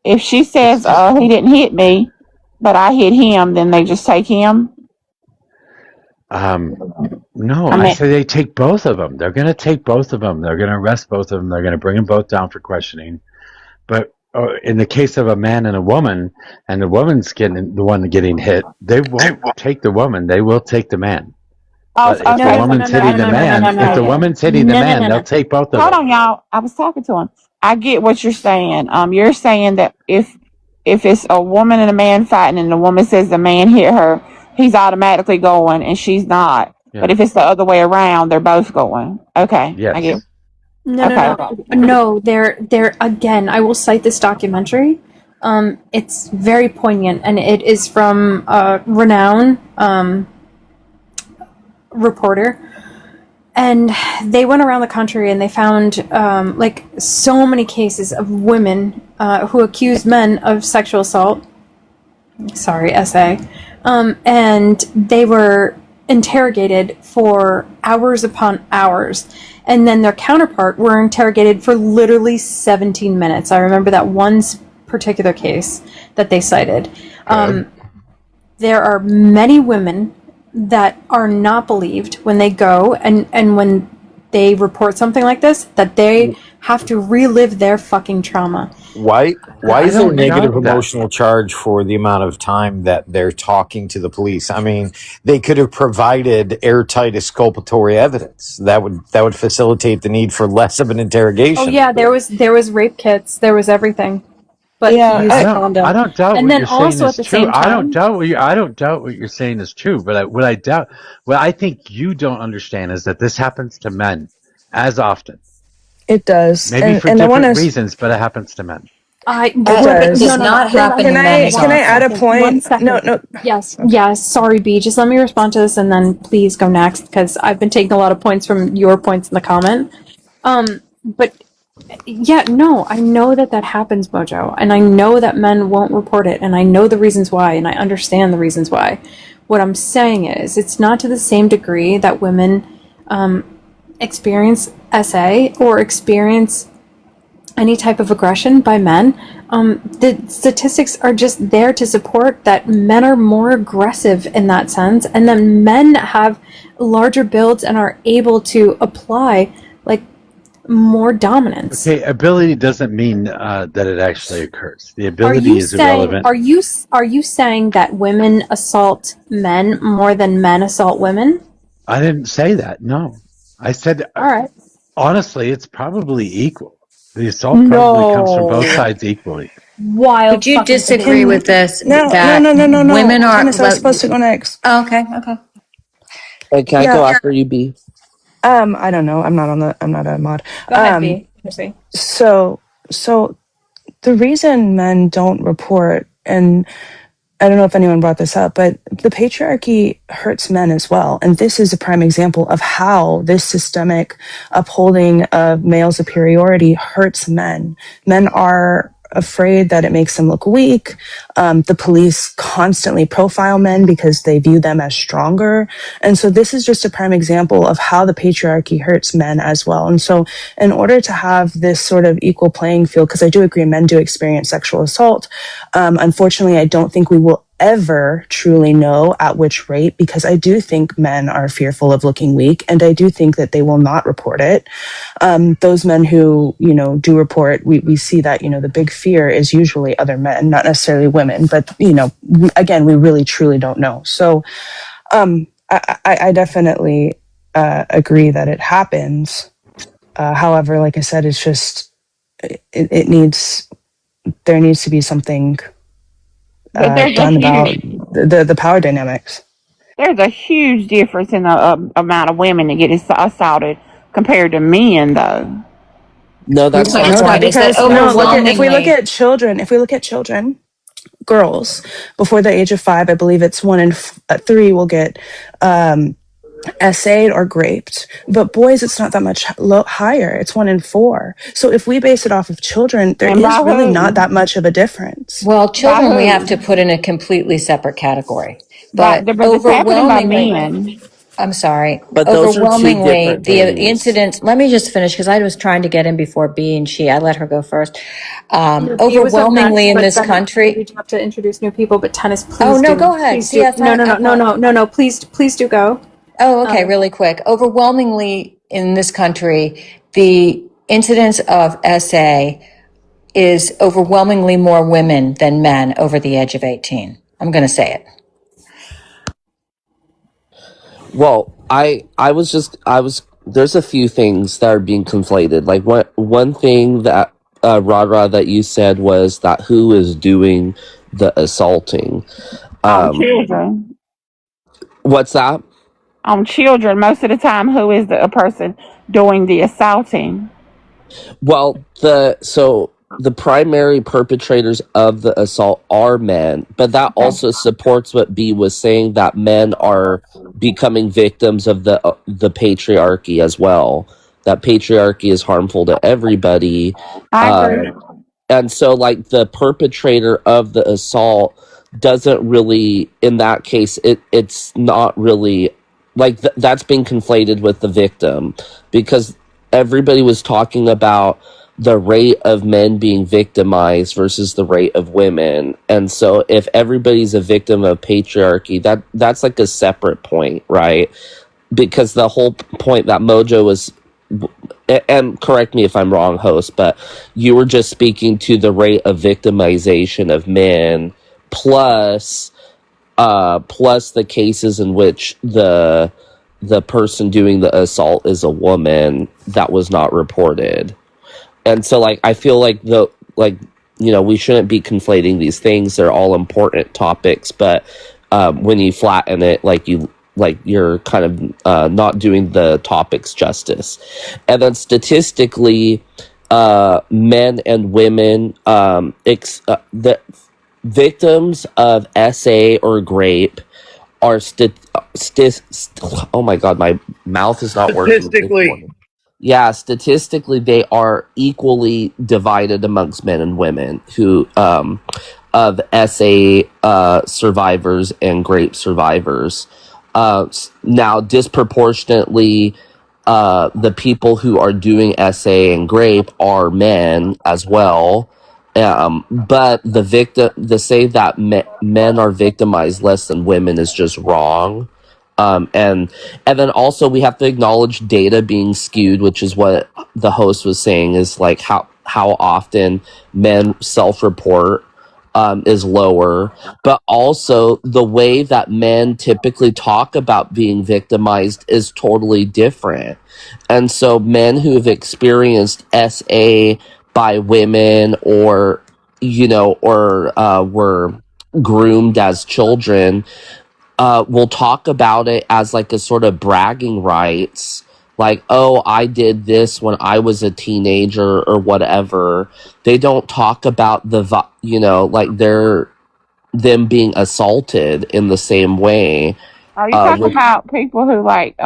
If she says, he didn't hit me, but I hit him, then they just take him. No, I I mean, say they take both of them. They're going to take both of them. They're going to arrest both of them. They're going to bring them both down for questioning. But in the case of a man and a woman, and the woman's getting the one getting hit, they won't take the woman. They will take the man. But if the woman's hitting the man, they'll take both of Hold them. on, y'all. I was talking to him. I get what you're saying. You're saying that if it's a woman and a man fighting, and the woman says the man hit her, he's automatically going, and she's not. Yeah. But if it's the other way around, they're both going. Okay, yes. I get. No. They're again. I will cite this documentary. It's very poignant, and it is from a renowned reporter. And they went around the country and they found like so many cases of women who accused men of sexual assault. Sorry, SA. And they were interrogated for hours upon hours. And then their counterpart were interrogated for literally 17 minutes. I remember that one particular case that they cited. There are many women that are not believed when they go and when they report something like this, that they have to relive their fucking trauma. Why is there a negative emotional charge for the amount of time that they're talking to the police? I mean, they could have provided airtight exculpatory evidence that would facilitate the need for less of an interrogation. Oh yeah, there was rape kits, there was everything. But Yeah, he used a condom. I don't doubt and what then you're saying also is at the true. same time, I don't doubt what you're saying is true. But what I think you don't understand is that this happens to men as often. It does. Maybe for different reasons, but it happens to men. It does. does not happen to men as Can I add a point? 1 second. No. Yes. Sorry, B. Just let me respond to this, and then please go next, because I've been taking a lot of points from your points in the comment. But yeah, no, I know that happens, Mojo, and I know that men won't report it, and I know the reasons why, and I understand the reasons why. What I'm saying is, it's not to the same degree that women experience SA or experience any type of aggression by men. The statistics are just there to support that men are more aggressive in that sense, and that men have larger builds and are able to apply like more dominance. Okay, ability doesn't mean that it actually occurs. The ability is irrelevant. Are you saying that women assault men more than men assault women? I didn't say that. No, I said. All right. Honestly, it's probably equal. The assault probably comes from both sides equally. Wild. Would you disagree with this? No. Women are. Dennis, I was supposed to go next. Oh, okay. Hey, can I go after you, B? I don't know. I'm not a mod. Go ahead, B. So the reason men don't report, and I don't know if anyone brought this up, but the patriarchy hurts men as well. And this is a prime example of how this systemic upholding of male superiority hurts men. Men are afraid that it makes them look weak. The police constantly profile men because they view them as stronger. And so this is just a prime example of how the patriarchy hurts men as well. And so in order to have this sort of equal playing field, because I do agree men do experience sexual assault, unfortunately, I don't think we will ever truly know at which rate, because I do think men are fearful of looking weak, and I do think that they will not report it. Those men who, do report, we see that, the big fear is usually other men, not necessarily women, but, again, we really truly don't know. So I definitely agree that it happens. However, like I said, it's just, there needs to be something But there's a done about huge the power dynamics. there's a huge difference in the amount of women that get assaulted compared to men, though. No, Here's that's my not point: true. is that Because if we look overwhelmingly, at children, girls before the age of 5, I believe it's 1 in 3 will get essayed or graped. But boys, it's not that much higher. It's 1 in 4. So if we base it off of children, there And by is really not who? that much of a difference. well, By children we have to who? put in a completely separate category. But But it's happening by overwhelmingly, men. I'm sorry. But those are two Overwhelmingly, different the things. incidents, let me just finish because I was trying to get in before B and she. I let her go first. He was up next, Overwhelmingly in but this then we country. do have to introduce new people. But tennis, Oh, please no, do, go ahead. please See, do. I thought, I thought, No. Please do go. oh, okay, really quick. Overwhelmingly in this country, the incidence of SA is overwhelmingly more women than men over the age of 18. I'm going to say it. Well, I was. There's a few things that are being conflated. Like one thing that Rara that you said was that who is doing the assaulting. Children. What's that? On children, most of the time, who is a person doing the assaulting? Well, the primary perpetrators of the assault are men, but that Okay. also supports what B was saying, that men are becoming victims of the patriarchy as well. That patriarchy is harmful to everybody. I agree. And so, like, the perpetrator of the assault doesn't really, in that case, it's not really like that's being conflated with the victim, because everybody was talking about the rate of men being victimized versus the rate of women. And so if everybody's a victim of patriarchy, that's like a separate point, right? Because the whole point that Mojo was, and correct me if I'm wrong, host, but you were just speaking to the rate of victimization of men plus plus the cases in which the person doing the assault is a woman that was not reported. And so, like, I feel like we shouldn't be conflating these things. They're all important topics, but when you flatten it, you're kind of not doing the topics justice. And then statistically, men and women, the victims of SA or grape are oh my god, my mouth is not working. Statistically. Yeah, statistically, they are equally divided amongst men and women who of SA survivors and grape survivors. Now, disproportionately, the people who are doing SA and grape are men as well. But the say that men are victimized less than women is just wrong. And then also we have to acknowledge data being skewed, which is what the host was saying, is like how often men self-report is lower, but also the way that men typically talk about being victimized is totally different. And so men who have experienced SA by women, or were groomed as children, will talk about it as like a sort of bragging rights, like, oh, I did this when I was a teenager or whatever. They don't talk about like them being assaulted in the same way. Are you talking about people who like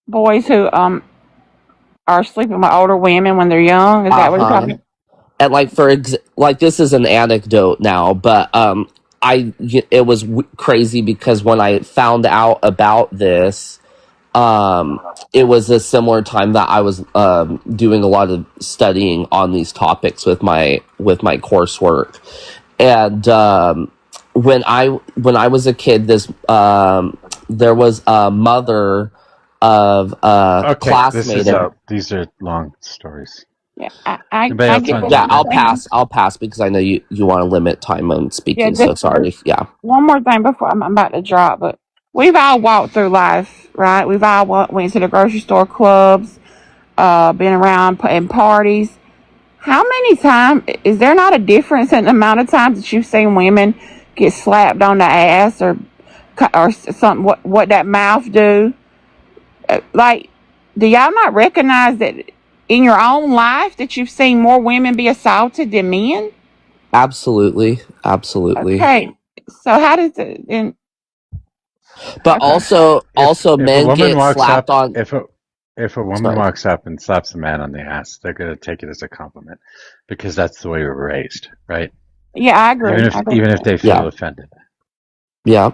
boys who are sleeping with older women when they're young? Is that what you're talking about? And like like this is an anecdote now, but it was crazy because when I found out about this, it was a similar time that I was doing a lot of studying on these topics with my coursework, and when I was a kid, this there was a mother of a classmate. These are long stories. Yeah, I get yeah, I'll pass because I know you want to limit time on speaking. Yeah, so sorry. Yeah. One more thing before I'm about to drop, but we've all walked through life, right? We've all went to the grocery store, clubs, been around in parties. How many times is there not a difference in the amount of times that you've seen women get slapped on the ass or something? What that mouth do? Like, do y'all not recognize that in your own life that you've seen more women be assaulted than men? Absolutely. Okay, so how does it? But also if men a woman get walks slapped up, on. if a woman walks up and slaps a man on the ass, they're going to take it as a compliment because that's the way we were raised, right? Yeah, I agree. Even if they feel offended. Yeah,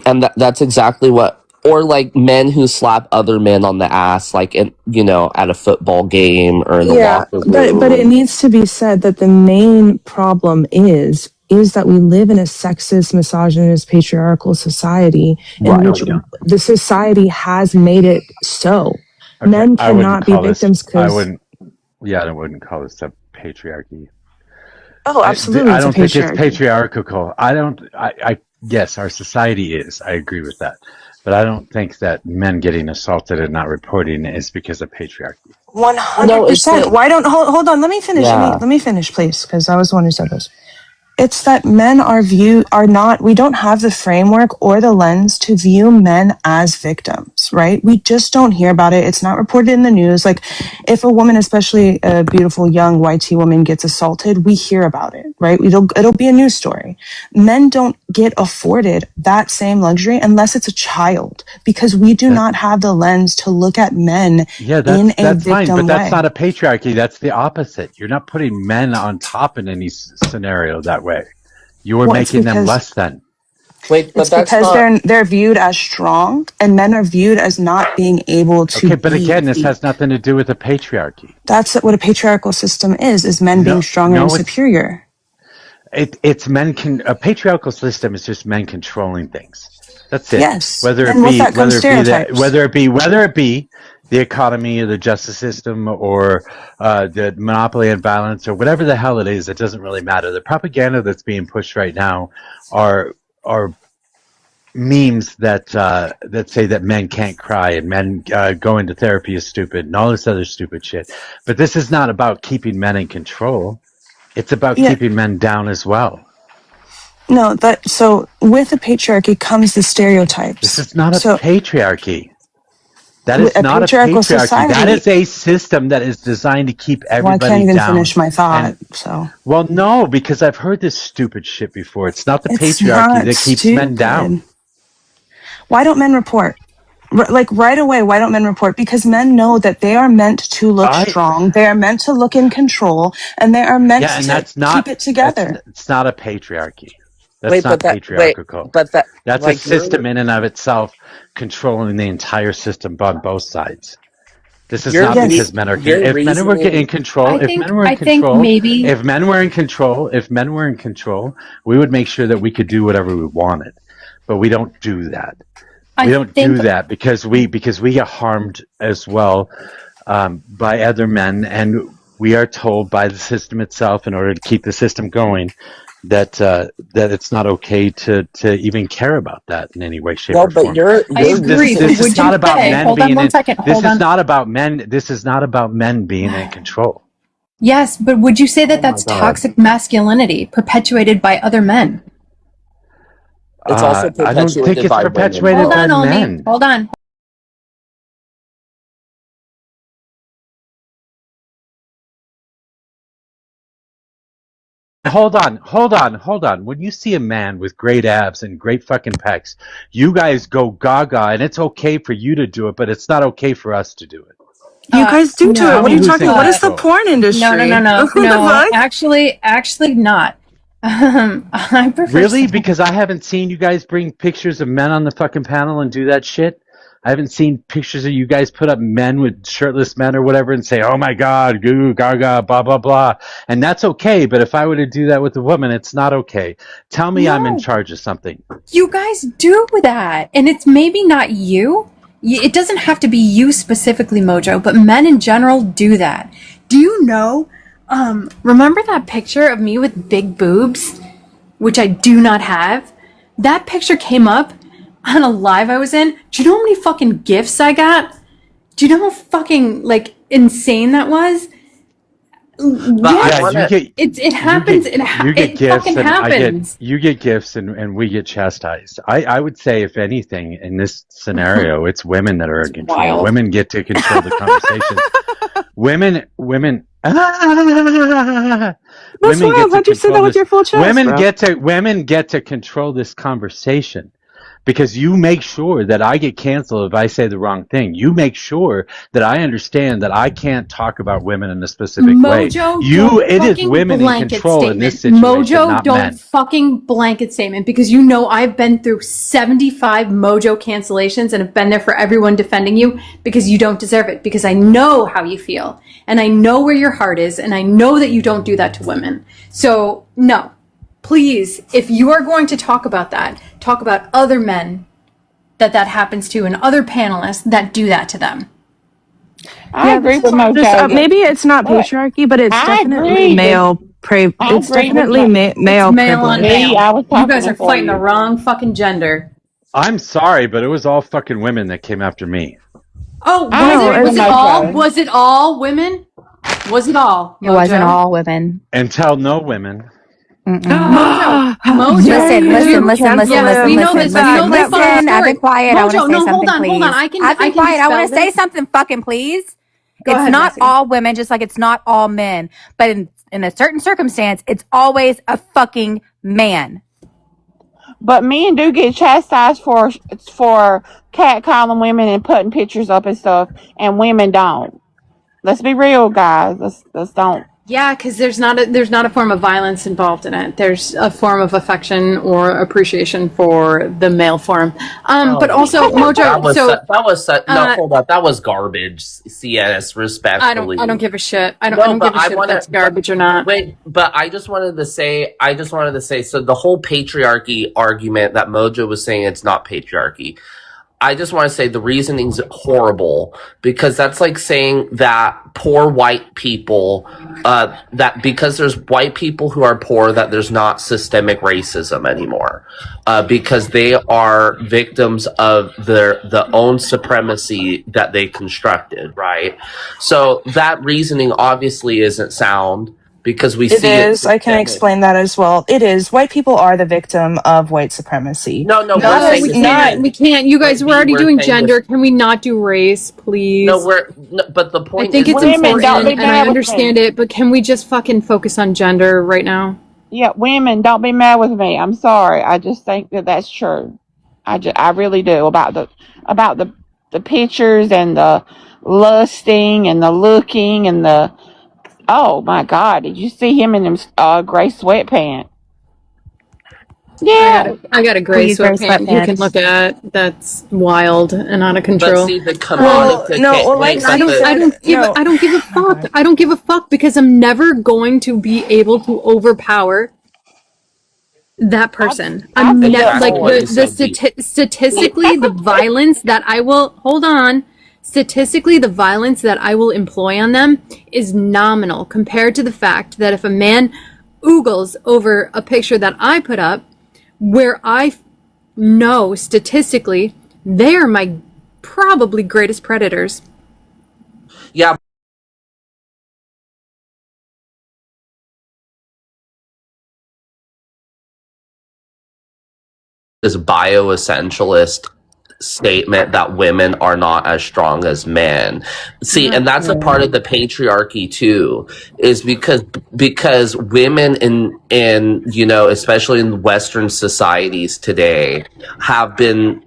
and that's exactly what. Or like men who slap other men on the ass, like at a football game or in the locker room. But it needs to be said that the main problem is that we live in a sexist, misogynist, patriarchal society in which the society has made it so. Men cannot be victims because. I wouldn't call this a patriarchy. Oh, absolutely, I it's a don't think it's patriarchy. patriarchal. Yes, our society is. I agree with that. But I don't think that men getting assaulted and not reporting is because of patriarchy. 100%. Why don't hold on? Let me finish. Let me finish, please, because I was the one who said this. It's that men we don't have the framework or the lens to view men as victims, right? We just don't hear about it. It's not reported in the news. Like if a woman, especially a beautiful young white woman gets assaulted, we hear about it, right? It'll be a news story. Men don't get afforded that same luxury unless it's a child because we do not have the lens to look at men in a that's victim fine, but that's way. not a patriarchy. That's the opposite. You're not putting men on top in any scenario that way. You are making them less than. Wait, but it's because they're viewed as strong, and men are viewed as not being able to. Okay, but again, this has nothing to do with a patriarchy. That's what a patriarchal system is men being stronger and superior. It's men a patriarchal system is just men controlling things. That's it. Yes. Whether it be the economy or the justice system or the monopoly and violence or whatever the hell it is, it doesn't really matter. The propaganda that's being pushed right now are memes that say that men can't cry and men going to therapy is stupid and all this other stupid shit. But this is not about keeping men in control. It's about keeping men down as well. No, so with the patriarchy comes the stereotypes. This is not a patriarchy. That is not a patriarchy. Society, that is a system that is designed to keep everybody down. I can't even finish my thought. Well, no, because I've heard this stupid shit before. It's not the patriarchy that keeps men down. Why don't men report? Like right away, why don't men report? Because men know that they are meant to look strong. They are meant to look in control, and they are meant to keep it together. It's not a patriarchy. That's not patriarchal. That's a system in and of itself controlling the entire system on both sides. This is not because men are. If men were in control, if men were in control, we would make sure that we could do whatever we wanted. But we don't do that. We don't do that because we get harmed as well by other men, and we are told by the system itself, in order to keep the system going, that it's not okay to even care about that in any way, shape, or form. I agree. This is not about men being in. This is not about men. This is not about men being in control. Yes, but would you say that that's toxic masculinity perpetuated by other men? It's also perpetuated I don't think it's by perpetuated by men. Hold on. hold on. When you see a man with great abs and great fucking pecs, you guys go gaga, and it's okay for you to do it, but it's not okay for us to do it. You guys do it. Tell What me are you who's talking in about? What is the control. porn industry? No. Who the fuck? Actually not. I prefer Really? Because I haven't seen you guys bring pictures of men on the fucking panel and do that shit. I haven't seen pictures of you guys put up men with shirtless men or whatever and say, "Oh my God, goo gaga, blah blah blah," and that's okay. But if I were to do that with a woman, it's not okay. Tell me I'm in No. charge of something. You guys do that, and it's maybe not you. It doesn't have to be you specifically, Mojo, but men in general do that. Do you know? Remember that picture of me with big boobs, which I do not have? That picture came up on a live I was in. Do you know how many fucking gifts I got? Do you know how fucking insane that was? Yeah, it happens. You get It gifts, fucking and happens. you get gifts, and we get chastised. I would say, if anything, in this scenario, it's women that are in control. wild. Women get to control the conversation. women. Women That's get wild. to How'd you say that control with this. your full chest, bro? Women get to control this conversation. Because you make sure that I get canceled if I say the wrong thing. You make sure that I understand that I can't talk about women in a specific way. Mojo, It is fucking women in blanket control in this statement. situation, Mojo, not don't men. fucking blanket statement, because you know I've been through 75 Mojo cancellations and have been there for everyone defending you because you don't deserve it, because I know how you feel and I know where your heart is and I know that you don't do that to women. So no, please, if you are going to talk about that, talk about other men that happens to and other panelists that do that to them. I agree with Mojo. Maybe it's not What? patriarchy, but it's I definitely agree with. I it's agree with definitely Mo. male It's male on privilege. See, male. I was You talking guys are before fighting the you. wrong fucking gender. I'm sorry, but it was all fucking women that came after me. Oh, I was agree it? with Was it all? Mojo. Was it all women? Was it all? It wasn't Mojo? all women. And tell no women. Mojo. How Mojo. dare Listen, you? listen. Yes, we know this. We know this fucking Listen, I've story. been quiet. I want to Mojo, say no, hold something, on, please. hold on. I I've been can quiet. I dispel want to say this. something fucking, please. Go It's ahead, not Messi. all women, just like it's not all men. But in a certain circumstance, it's always a fucking man. But men do get chastised for catcalling women and putting pictures up and stuff, and women don't. Let's be real, guys. Let's don't. Yeah, because there's not a form of violence involved in it. There's a form of affection or appreciation for the male form. But also, Mojo. No, hold up. That was garbage. CS, respectfully. I don't give a shit. I don't give a shit if that's garbage or not. Wait, but I just wanted to say. So the whole patriarchy argument that Mojo was saying, it's not patriarchy. I just want to say the reasoning's horrible, because that's like saying that poor white people, that because there's white people who are poor, that there's not systemic racism anymore, because they are victims of the own supremacy that they constructed, right? So that reasoning obviously isn't sound, because we see it. It is. I can explain that as well. It is. White people are the victim of white supremacy. No, No, we can't. We can't. You guys, we're already doing gender. Can we not do race, please? But the point I think is, it's women important, don't be and I mad with understand me. it, but can we just fucking focus on gender right now? Yeah, women, don't be mad with me. I'm sorry. I just think that that's true. I really do about the pictures and the lusting and the looking and the. Oh my God! Did you see him in them gray sweatpants? Yeah. I got a gray sweatpant you can look at. That's wild and out of control. But see, the commodification. I don't give a fuck. I don't give a fuck, because I'm never going to be able to overpower that person. I'm statistically the violence that I will hold on. Statistically, the violence that I will employ on them is nominal compared to the fact that if a man oogles over a picture that I put up, where I know statistically they are my probably greatest predators. Yeah. This bioessentialist statement that women are not as strong as men. See, and that's a part of the patriarchy too, is because women in especially in Western societies today have been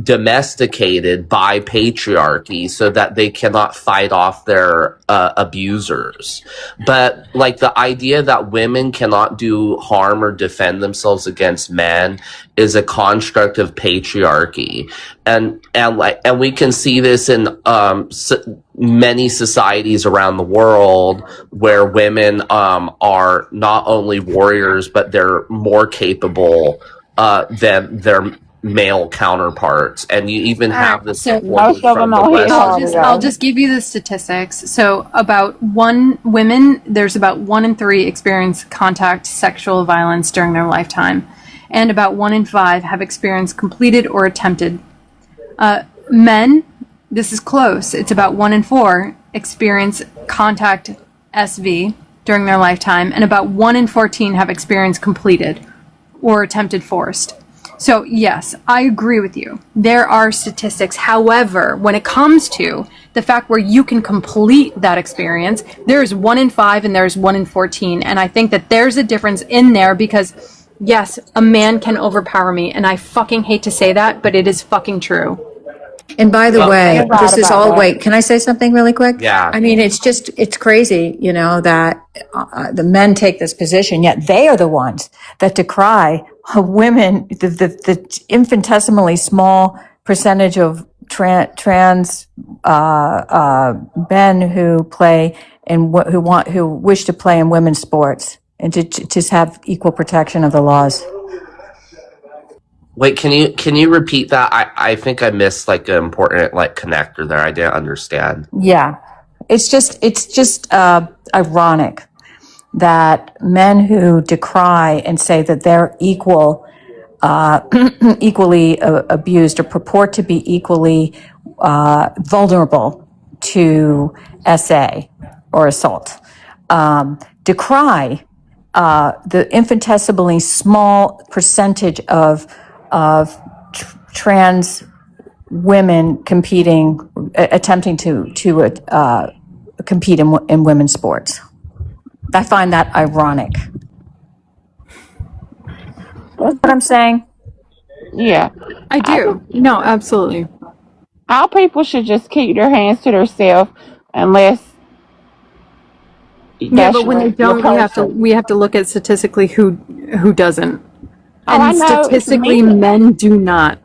domesticated by patriarchy so that they cannot fight off their abusers. But like the idea that women cannot do harm or defend themselves against men is a construct of patriarchy, and we can see this in many societies around the world where women are not only warriors but they're more capable than their male counterparts, and you even have this So most of them don't hit hard. I'll just give you the statistics. So there's about 1 in 3 experience contact sexual violence during their lifetime, and about 1 in 5 have experienced completed or attempted. Men, this is close. It's about 1 in 4 experience contact SV during their lifetime, and about 1 in 14 have experienced completed or attempted forced. So yes, I agree with you. There are statistics. However, when it comes to the fact where you can complete that experience, there's 1 in 5 and there's 1 in 14. And I think that there's a difference in there because yes, a man can overpower me. And I fucking hate to say that, but it is fucking true. And by the way, this is all, wait, can I say something really quick? Yeah. I mean, it's crazy, that the men take this position, yet they are the ones that decry women, the infinitesimally small percentage of trans men who play and who wish to play in women's sports and to have equal protection of the laws. Wait, can you repeat that? I think I missed like an important connector there. I didn't understand. Yeah, it's just ironic that men who decry and say that they're equally abused or purport to be equally vulnerable to SA or assault, decry the infinitesimally small percentage of trans women attempting to compete in women's sports. I find that ironic. That's what I'm saying. Yeah, I do. No, absolutely. All people should just keep their hands to themselves unless. Yeah, but when they don't, we have to look at statistically who doesn't. And I know, statistically, men do not.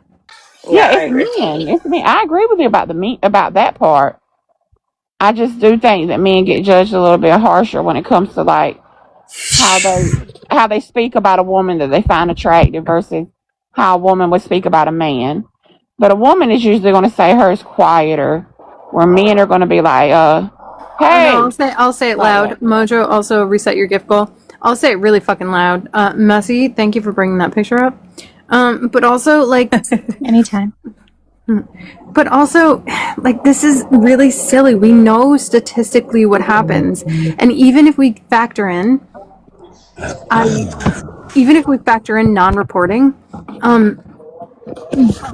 Yeah, it's men. It's men. I agree with you about about that part. I just do think that men get judged a little bit harsher when it comes to how they speak about a woman that they find attractive versus how a woman would speak about a man. But a woman is usually going to say hers quieter, where men are going to be like, "Hey." No, I'll say it loud. Mojo, also reset your gift goal. I'll say it really fucking loud. Messy, thank you for bringing that picture up. But also, anytime. But also, this is really silly. We know statistically what happens, and even if we factor in, non-reporting,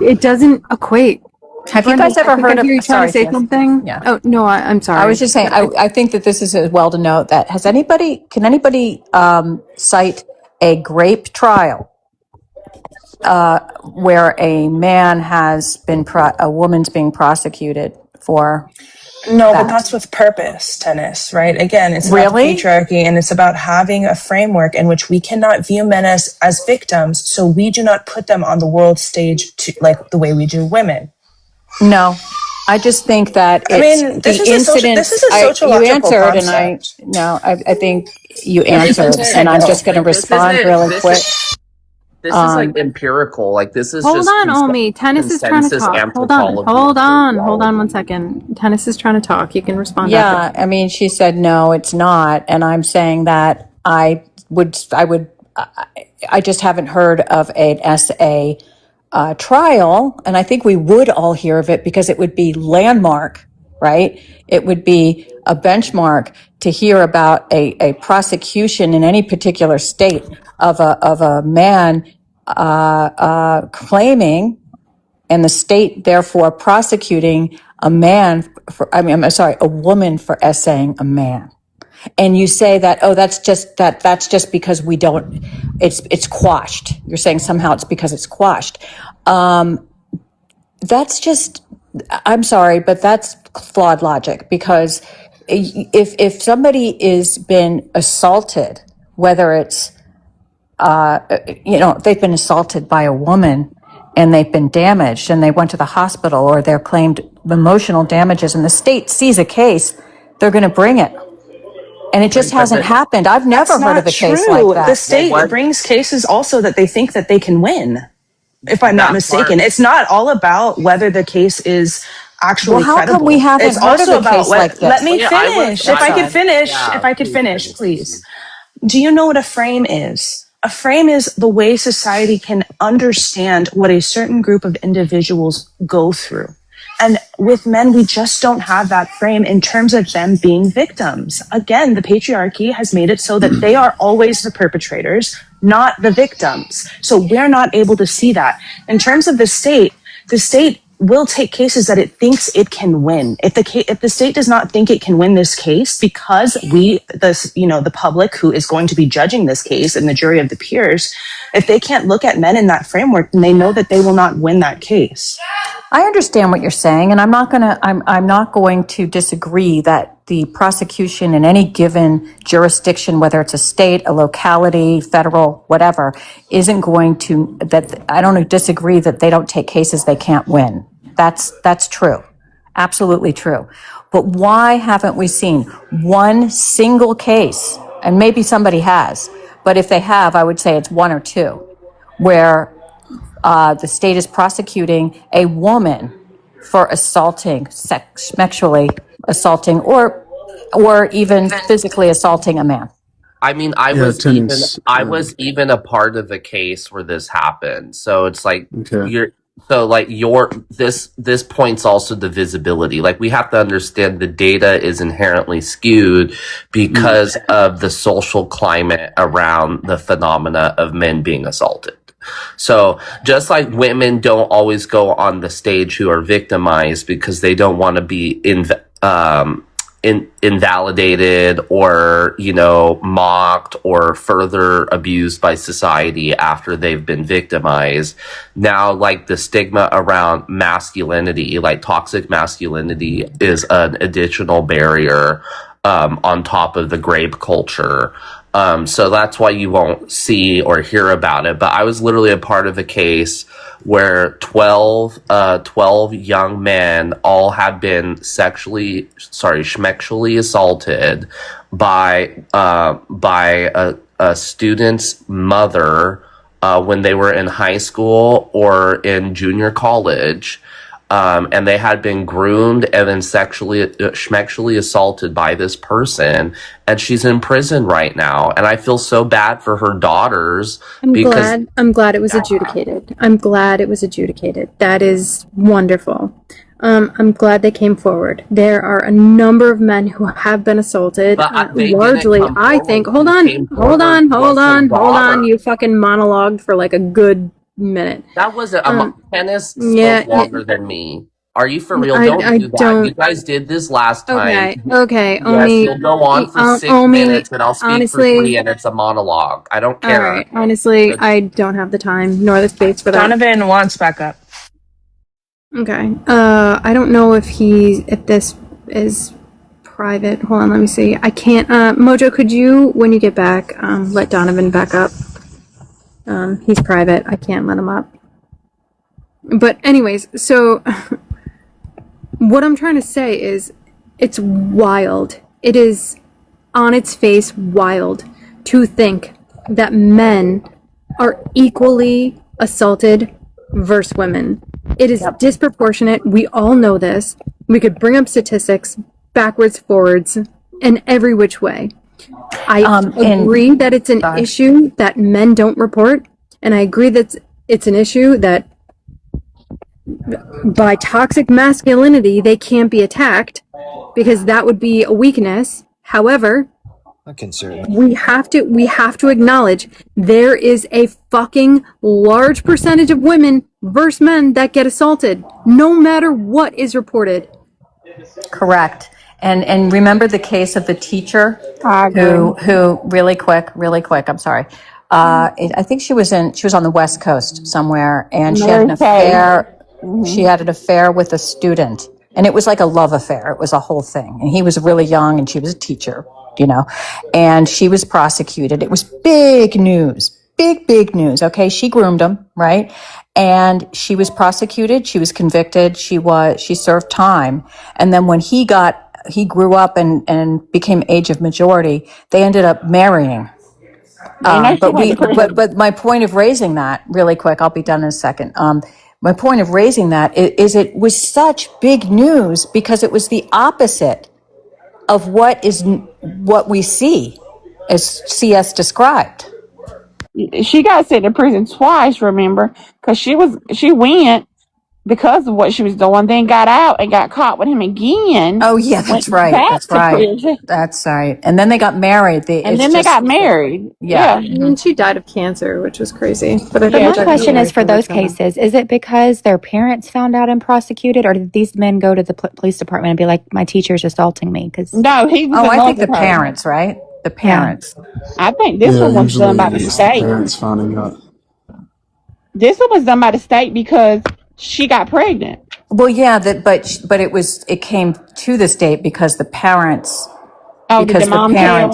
it doesn't equate. Have you guys ever heard of? You trying to say something? Yeah. Oh no, I'm sorry. I was just saying. I think that this is well to note that can anybody cite a grape trial where a man has been a woman's being prosecuted for? No, but that's with purpose, Tennis, right? Again, it's about patriarchy, and it's about having a framework in which we cannot view men as victims, so we do not put them on the world stage the way we do women. No, I just think that this is a sociological you answered, concept. I think you answered, and I'm just going to respond really quick. This is empirical. This is hold just on, Omi. Tennis is trying to talk. Hold on 1 second. Tennis is trying to talk. You can respond. Yeah, I mean, she said no, it's not, and I'm saying that I just haven't heard of an SA trial, and I think we would all hear of it because it would be landmark, right? It would be a benchmark to hear about a prosecution in any particular state of a man claiming and the state therefore prosecuting a woman for essaying a man. And you say that, oh, that's just because we don't, it's quashed. You're saying somehow it's because it's quashed. That's just, I'm sorry, but that's flawed logic, because if somebody is been assaulted, whether it's, they've been assaulted by a woman and they've been damaged and they went to the hospital, or they're claimed emotional damages, and the state sees a case, they're going to bring it. And it just hasn't happened. I've never heard of a case like that. The state brings cases also that they think that they can win, if I'm not mistaken. It's not all about whether the case is actually how credible. come we haven't It's heard also of a about case like this? Let me finish. If I could finish, please. Do you know what a frame is? A frame is the way society can understand what a certain group of individuals go through. And with men, we just don't have that frame in terms of them being victims. Again, the patriarchy has made it so that they are always the perpetrators, not the victims. So we're not able to see that. In terms of the state will take cases that it thinks it can win. If the state does not think it can win this case, because the public who is going to be judging this case and the jury of the peers, if they can't look at men in that framework, then they know that they will not win that case. I understand what you're saying, and I'm not going to disagree that the prosecution in any given jurisdiction, whether it's a state, a locality, federal, whatever, isn't going to, that I don't disagree that they don't take cases they can't win. That's true. Absolutely true. But why haven't we seen one single case, and maybe somebody has, but if they have, I would say it's one or two, where the state is prosecuting a woman for sexually assaulting, or even physically assaulting a man. I mean, I was even a part of the case where this happened. So it's like this points also to visibility. Like, we have to understand the data is inherently skewed because of the social climate around the phenomena of men being assaulted. So just like women don't always go on the stage who are victimized because they don't want to be invalidated or, mocked or further abused by society after they've been victimized. Now, like, the stigma around masculinity, like toxic masculinity, is an additional barrier on top of the grape culture. So that's why you won't see or hear about it. But I was literally a part of a case where 12 young men all had been schmexually assaulted by a student's mother when they were in high school or in junior college. And they had been groomed and then schmexually assaulted by this person, and she's in prison right now. And I feel so bad for her daughters. I'm glad it was adjudicated. I'm glad it was adjudicated. That is wonderful. I'm glad they came forward. There are a number of men who have been assaulted. Largely, I think. Hold on. You fucking monologued for like a good minute. That wasn't Kenneth spoke longer than me. Are you for real? Don't do that. You guys did this last time. Okay. Yes, you'll go on for 6 minutes, and I'll speak for 3, and it's a monologue. I don't care. All right. Honestly, I don't have the time nor the space for that. Donovan wants backup. Okay. I don't know if this is private. Hold on, let me see. I can't. Mojo, could you, when you get back, let Donovan back up? He's private. I can't let him up. But anyways, so what I'm trying to say is it's wild. It is on its face wild to think that men are equally assaulted versus women. It is disproportionate. We all know this. We could bring up statistics backwards, forwards, and every which way. I agree that it's an issue that men don't report, and I agree that it's an issue that by toxic masculinity they can't be attacked because that would be a weakness. However, we have to acknowledge there is a fucking large percentage of women versus men that get assaulted, no matter what is reported. Correct. And remember the case of the teacher I agree. who really quick, I'm sorry. I think she was on the West Coast somewhere, and she had an Mary Kay. affair. She Hmm. had an affair with a student, and it was like a love affair. It was a whole thing. And he was really young, and she was a teacher, and she was prosecuted. It was big news, big news. Okay. She groomed him, right? And she was prosecuted. She was convicted. She served time. And then when he grew up and became age of majority, they ended up marrying. You know she went to prison. But my point of raising that really quick, I'll be done in a second. My point of raising that is it was such big news because it was the opposite of what we see as CS described. She got sent to prison twice, remember? Because she went because of what she was doing, then got out and got caught with him again. Oh yeah, that's Went right. back That's to right. prison. That's right. And then they got married. And then they got married. Yeah. I mean, she died of cancer, which was crazy. But I But think my question is for those cases, is it because their parents found out and prosecuted, or did these men go to the police department and be like, my teacher's assaulting me? Because No, he was in I love think the with her. parents, right? The parents. I think this Yeah, one was done usually by the it's the state. parents finding out. This one was done by the state because she got pregnant. Well, yeah, but it came to the state because the parents. Oh, did the mom tell?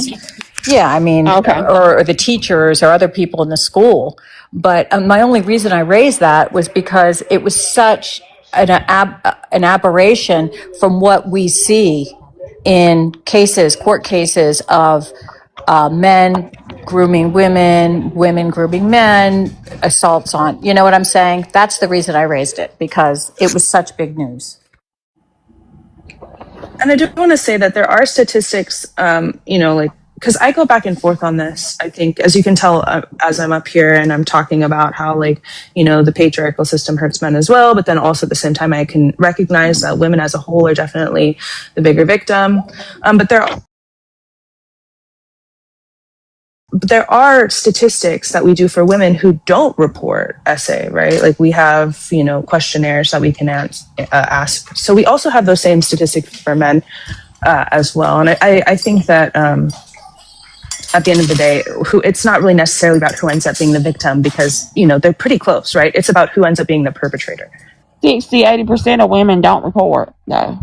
Yeah, I mean, Okay. or the teachers or other people in the school. But my only reason I raised that was because it was such an aberration from what we see in court cases of men grooming women, women grooming men, assaults on, you know what I'm saying? That's the reason I raised it, because it was such big news. And I do want to say that there are statistics, because I go back and forth on this. I think, as you can tell, as I'm up here and I'm talking about how, the patriarchal system hurts men as well, but then also at the same time, I can recognize that women as a whole are definitely the bigger victim. But there are statistics that we do for women who don't report SA, right? Like we have, questionnaires that we can ask. So we also have those same statistics for men as well. And I think that at the end of the day, it's not really necessarily about who ends up being the victim because, they're pretty close, right? It's about who ends up being the perpetrator. 60-80% of women don't report, though.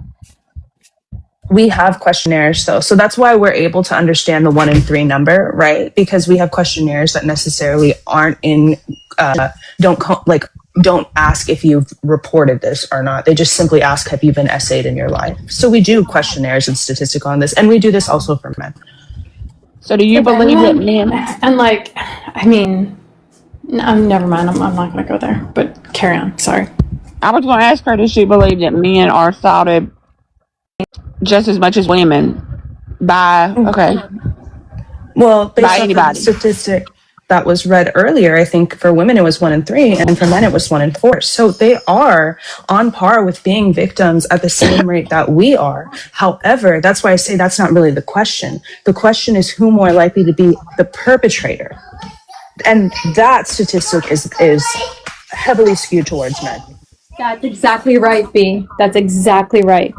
We have questionnaires though. So that's why we're able to understand the 1 in 3 number, right? Because we have questionnaires that necessarily aren't don't ask if you've reported this or not. They just simply ask, have you been essayed in your life? So we do questionnaires and statistics on this. And we do this also for men. So do you believe that men? And never mind. I'm not going to go there, but carry on. Sorry. I was going to ask her, does she believe that men are assaulted just as much as women by Well, based by on anybody? the statistic that was read earlier, I think for women it was 1 in 3, and for men it was 1 in 4. So they are on par with being victims at the same rate that we are. However, that's why I say that's not really the question. The question is who more likely to be the perpetrator, and that statistic is heavily skewed towards men. That's exactly right, B. That's exactly right.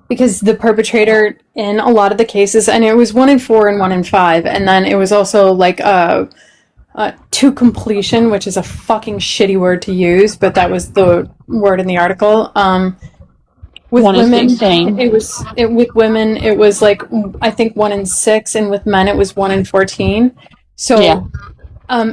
Because the perpetrator in a lot of the cases, and it was 1 in 4 and 1 in 5, and then it was also to completion, which is a fucking shitty word to use, but that was the word in the article. With women, with women, it was I think 1 in 6, and with men, it was 1 in 14. So, yeah.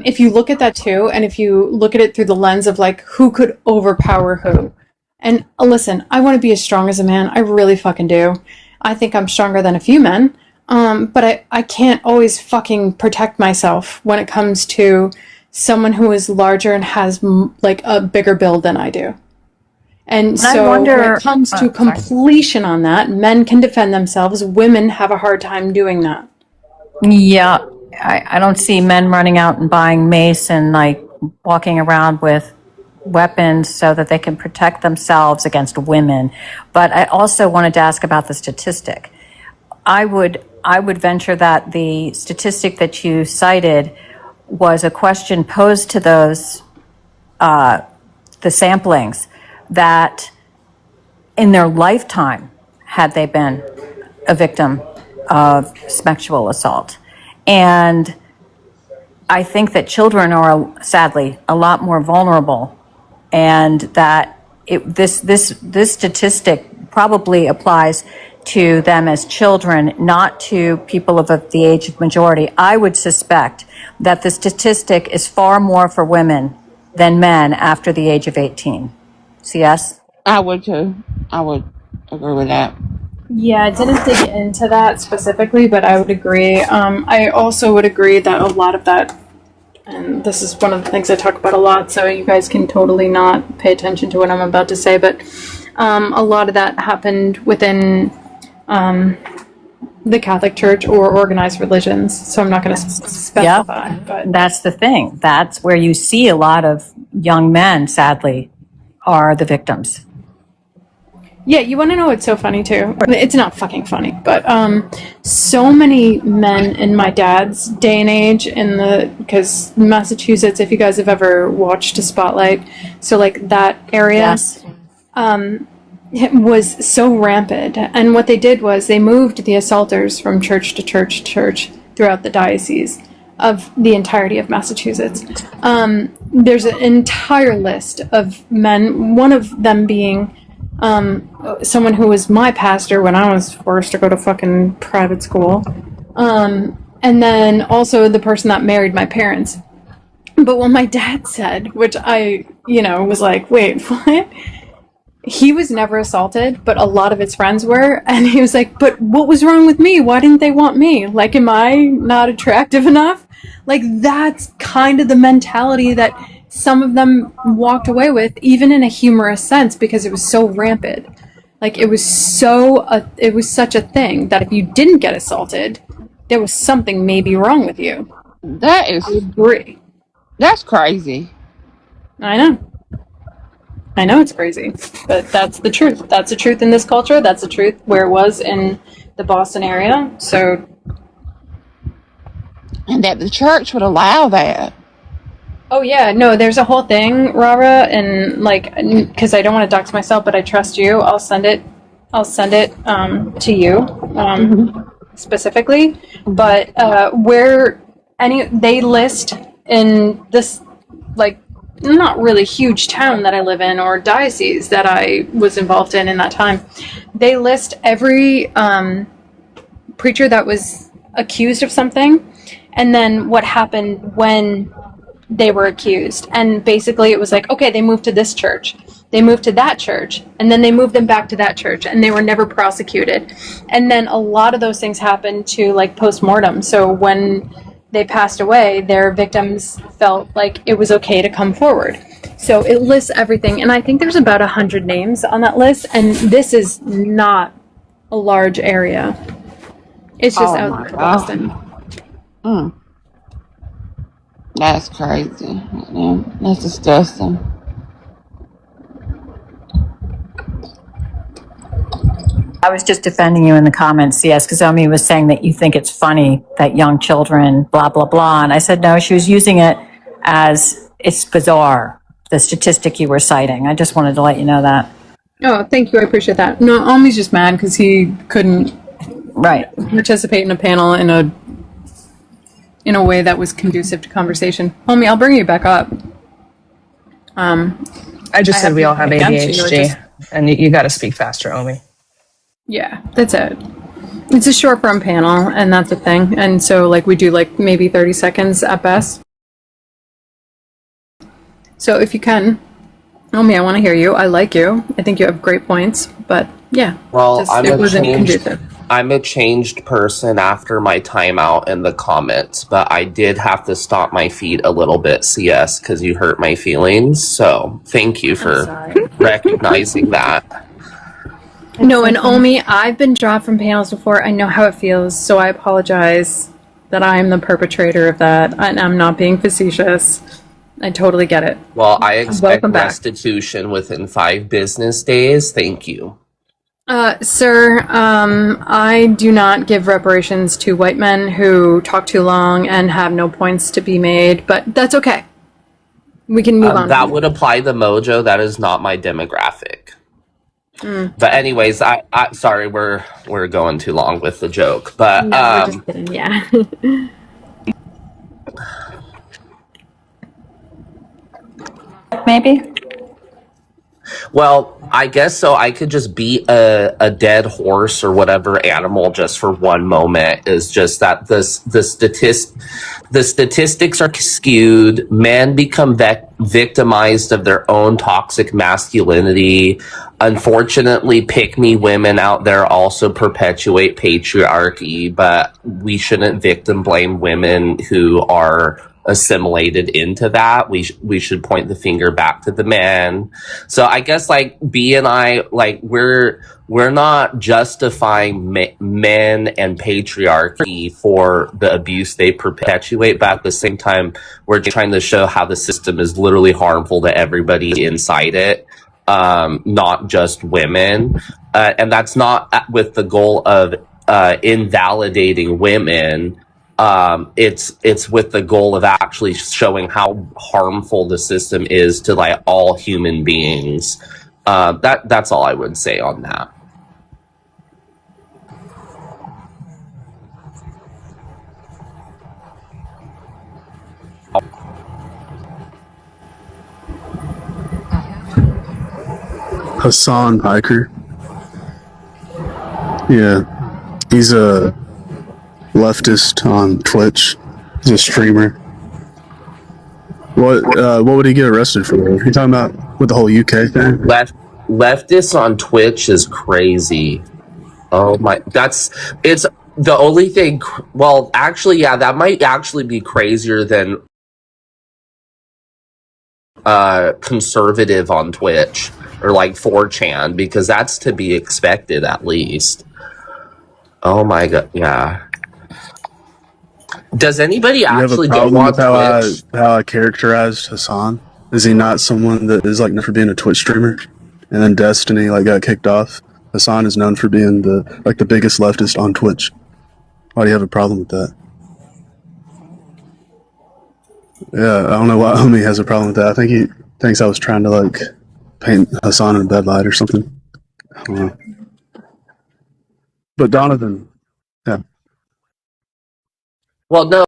If you look at that too, and if you look at it through the lens of who could overpower who. And listen, I want to be as strong as a man. I really fucking do. I think I'm stronger than a few men. But I can't always fucking protect myself when it comes to someone who is larger and has a bigger build than I do. And so when it comes to completion on that, men can defend themselves. Women have a hard time doing that. Yeah, I don't see men running out and buying mace and walking around with weapons so that they can protect themselves against women. But I also wanted to ask about the statistic. I would venture that the statistic that you cited was a question posed to those the samplings, that in their lifetime, had they been a victim of sexual assault. And I think that children are, sadly, a lot more vulnerable, and that this statistic probably applies to them as children, not to people of the age of majority. I would suspect that the statistic is far more for women than men after the age of 18. CS? I would too. I would agree with that. Yeah, I didn't dig into that specifically, but I would agree. I also would agree that a lot of that, and this is one of the things I talk about a lot, so you guys can totally not pay attention to what I'm about to say, but a lot of that happened within the Catholic Church or organized religions, so I'm not going to specify. Yep. But that's the thing. That's where you see a lot of young men, sadly, are the victims. Yeah, you want to know what's so funny too? It's not fucking funny, but so many men in my dad's day and age, because Massachusetts, if you guys have ever watched a Spotlight, so like that area, yes. It was so rampant. And what they did was they moved the assaulters from church to church to church throughout the diocese of the entirety of Massachusetts. There's an entire list of men, one of them being someone who was my pastor when I was forced to go to fucking private school. And then also the person that married my parents. But what my dad said, which I, was like, wait, what? He was never assaulted, but a lot of his friends were. And he was like, but what was wrong with me? Why didn't they want me? Like, am I not attractive enough? Like, that's kind of the mentality that some of them walked away with, even in a humorous sense, because it was so rampant. Like, it was such a thing that if you didn't get assaulted, there was something maybe wrong with you. That is... I agree. That's crazy. I know it's crazy, but that's the truth. That's the truth in this culture. That's the truth where it was in the Boston area. So, and that the church would allow that. Oh yeah, no, there's a whole thing, Rara, and like, because I don't want to dox myself, but I trust you. I'll send it to you specifically. But where they list in this, like, not really huge town that I live in or diocese that I was involved in that time, they list every preacher that was accused of something, and then what happened when they were accused. And basically it was like, okay, they moved to this church, they moved to that church, and then they moved them back to that church, and they were never prosecuted. And then a lot of those things happened to, like, post-mortem. So when they passed away, their victims felt like it was okay to come forward. So it lists everything, and I think there's about 100 names on that list, and this is not a large area. It's just out there in Boston. That's crazy. Yeah, that's disgusting. I was just defending you in the comments, CS, because Omi was saying that you think it's funny that young children, blah, blah, blah. And I said, no, she was using it as it's bizarre, the statistic you were citing. I just wanted to let you know that. Oh, thank you. I appreciate that. No, Omi's just mad because he couldn't participate in a panel in a way that was conducive to conversation. Omi, I'll bring you back up. I just said we all have ADHD, and you got to speak faster, Omi. Yeah, that's it. It's a short form panel, and that's the thing. And so, like, we do, like, maybe 30 seconds at best. So if you can, Omi, I want to hear you. I like you. I think you have great points. But, yeah. Well, I'm a changed person after my timeout in the comments, but I did have to stop my feet a little bit, CS, because you hurt my feelings. So thank you for recognizing that. No, and Omi, I've been dropped from panels before. I know how it feels, so I apologize that I'm the perpetrator of that, and I'm not being facetious. I totally get it. Well, I expect restitution within 5 business days. Thank you. Sir, I do not give reparations to white men who talk too long and have no points to be made, but that's okay. We can move on. That would apply to Mojo. That is not my demographic. But anyways, I sorry, we're going too long with the joke. But no, we're just kidding. Yeah. Maybe. Well, I guess so. I could just beat a dead horse or whatever animal just for one moment. Is just that the statistics are skewed. Men become victimized of their own toxic masculinity. Unfortunately, pick-me women out there also perpetuate patriarchy, but we shouldn't victim blame women who are assimilated into that. We should point the finger back to the men. So I guess like B and I, like we're not justifying men and patriarchy for the abuse they perpetuate, but at the same time we're trying to show how the system is literally harmful to everybody inside it, not just women, and that's not with the goal of invalidating women. It's with the goal of actually showing how harmful the system is to like all human beings. That's all I would say on that. Hassan Hiker. Yeah, he's a leftist on Twitch. He's a streamer. What would he get arrested for? Are you talking about with the whole UK thing? Leftists on Twitch is crazy. Oh my, it's the only thing. Well, actually, yeah, that might actually be crazier than conservative on Twitch or like 4chan, because that's to be expected at least. Oh my god, yeah. Does anybody actually go on Twitch? How I characterized Hassan? Is he not someone that is like known for being a Twitch streamer? And then Destiny like got kicked off. Hassan is known for being the biggest leftist on Twitch. Why do you have a problem with that? Yeah, I don't know why Omi has a problem with that. I think he thinks I was trying to like paint Hassan in a bad light or something. I don't know. But Donovan, yeah. Well, no,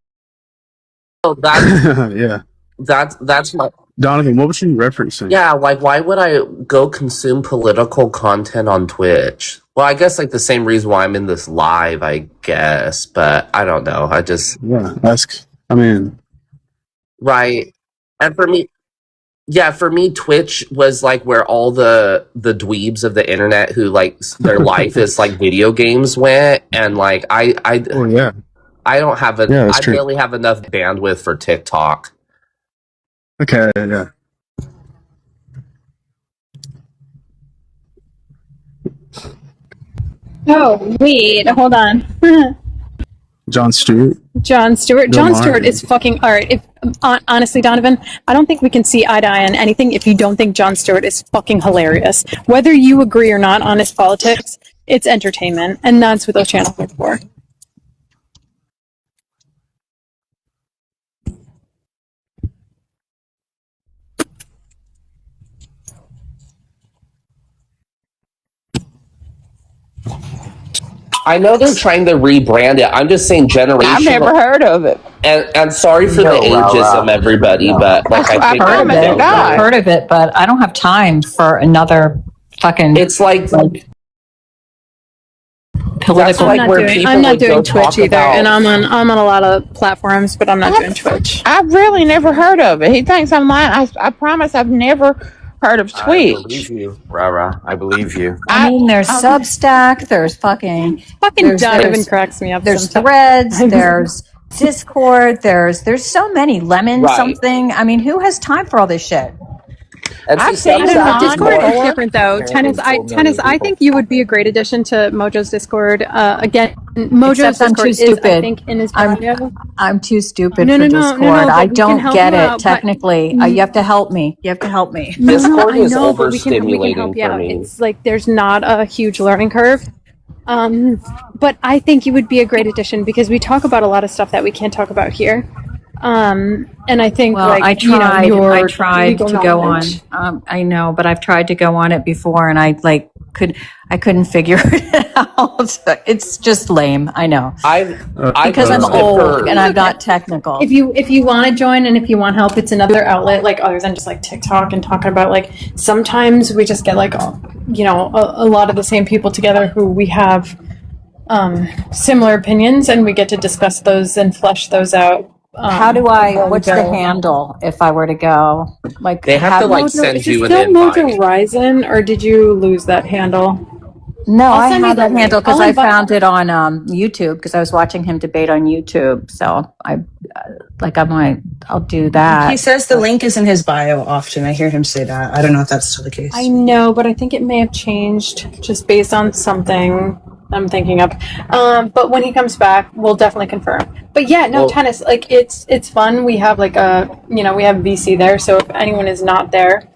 that's yeah. That's my Donovan. What was you referencing? Yeah, like why would I go consume political content on Twitch? Well, I guess like the same reason why I'm in this live, I guess, but I don't know. I just right. And for me, Twitch was like where all the dweebs of the internet who like their life is like video games went, and like I don't have I barely have enough bandwidth for TikTok. Okay, yeah. Oh, wait, hold on. Jon Stewart. Jon Stewart is fucking alright. If honestly, Donovan, I don't think we can see eye to eye on anything if you don't think Jon Stewart is fucking hilarious. Whether you agree or not on his politics, it's entertainment, and that's what those channels are for. I know they're trying to rebrand it. I'm just saying generational. I've never heard of it. And sorry for the ageism, everybody, but like I think I've heard of it, but I don't have time for another fucking. It's like political. I'm not doing Twitch either, and I'm on a lot of platforms, but I'm not doing Twitch. I've really never heard of it. He thinks I'm lying. I promise I've never heard of Twitch. I believe you, Rara. I believe you. I mean, there's Substack, there's fucking Donovan cracks me up. There's Threads, there's Discord, there's so many Lemon something. I mean, who has time for all this shit? Discord is different though. Tennis, I think you would be a great addition to Mojo's Discord. Again, Mojo's Discord is, I think, in his bio. I'm too stupid for Discord. I don't get it technically. You have to help me. Discord is overstimulating for me. It's like there's not a huge learning curve. But I think you would be a great addition because we talk about a lot of stuff that we can't talk about here. And I think, Well, like, I tried. your I tried legal to go on. knowledge. I know, but I've tried to go on it before, and I couldn't figure it out. It's just lame. I know. Because I'm old and I'm not technical. If you want to join and if you want help, it's another outlet, like, other than just like TikTok and talking about, like, sometimes we just get like, a lot of the same people together who we have similar opinions, and we get to discuss those and flesh those out. How do what's the handle if I were to go? Like, they have to like send you an invite. invite. Mojo Ryzen, or did you lose that handle? No, I send you have the that handle link. because I'll I invite- found it on YouTube because I was watching him debate on YouTube. So I'll do that. He says the link is in his bio often. I hear him say that. I don't know if that's still the case. I know, but I think it may have changed just based on something I'm thinking of. But when he comes back, we'll definitely confirm. But yeah, no, tennis, like, it's fun. We have like we have VC there. So if anyone is not there,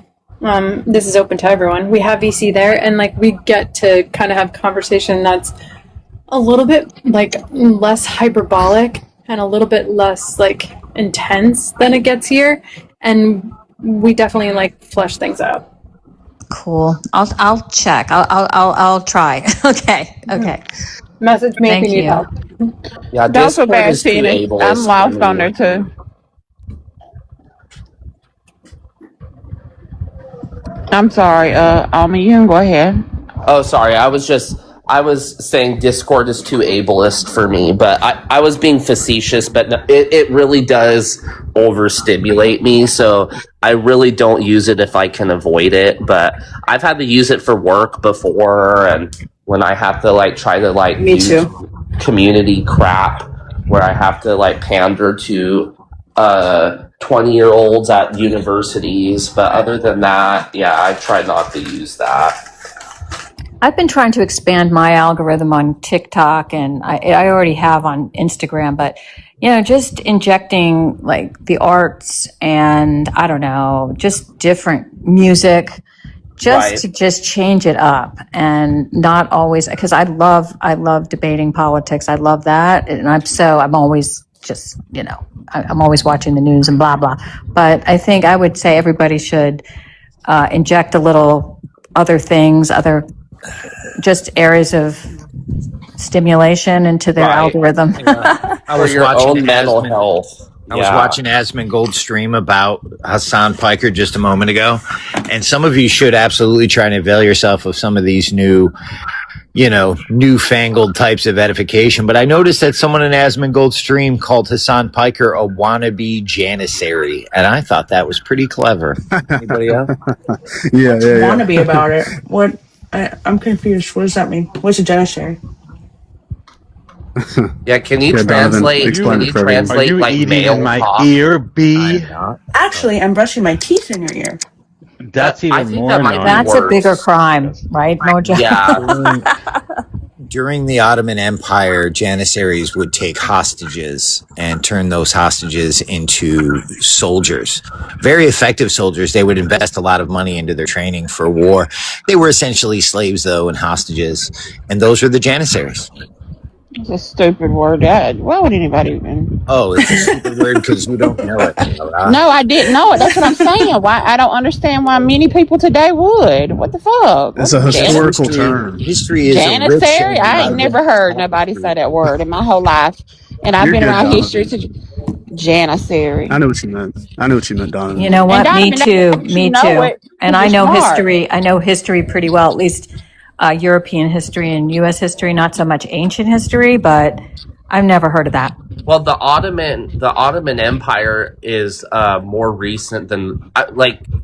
this is open to everyone. We have VC there, and like, we get to kind of have conversation that's a little bit like less hyperbolic and a little bit less like intense than it gets here. And we definitely like flesh things out. Cool. I'll check. I'll try. Okay. Message me if you need help. Yeah, Don't feel Discord bad, is too Tina. ableist. I'm lost on there too. I'm sorry. You can go ahead. Oh, sorry. I was saying Discord is too ableist for me, but I was being facetious, but no, it really does overstimulate me, so I really don't use it if I can avoid it, but I've had to use it for work before, and when I have to like try to like Me use too. community crap where I have to like pander to 20-year-olds at universities, but other than that, yeah, I try not to use that. I've been trying to expand my algorithm on TikTok, and I already have on Instagram, but just injecting like the arts and I don't know, just different music, to just change it up and not always, because I love debating politics. I love that, and I'm always just I'm always watching the news and blah blah. But I think I would say everybody should inject a little other things, just areas of stimulation into their algorithm. I was your watching own mental health. I was watching Asmongold stream about Hassan Piker just a moment ago, and some of you should absolutely try and avail yourself of some of these newfangled types of edification. But I noticed that someone in Asmongold's stream called Hassan Piker a wannabe janissary, and I thought that was pretty clever. Anybody else? Yeah. Wannabe about it. What? I'm confused. What does that mean? What's a janissary? Yeah, can you translate? Can you translate like male in my talk? ear, B? Actually, I'm brushing my teeth in your ear. That's even more. That's a bigger crime, right, Mojo? Yeah. During the Ottoman Empire, janissaries would take hostages and turn those hostages into soldiers. Very effective soldiers. They would invest a lot of money into their training for war. They were essentially slaves, though, and hostages. And those were the janissaries. It's a stupid word. Why would anybody even? Oh, it's a stupid word because you don't know it. No, I didn't know it. That's what I'm saying. Why? I don't understand why many people today would. What the fuck? It's a historical term. History is janissary. I ain't never heard nobody say that word in my whole life, and I've been around history to janissary. I know what you meant, Donovan. You know what? Donovan, Me too. And I know history. I know history pretty well, at least European history and U.S. history. Not so much ancient history, but I've never heard of that. Well, the Ottoman Empire is more recent than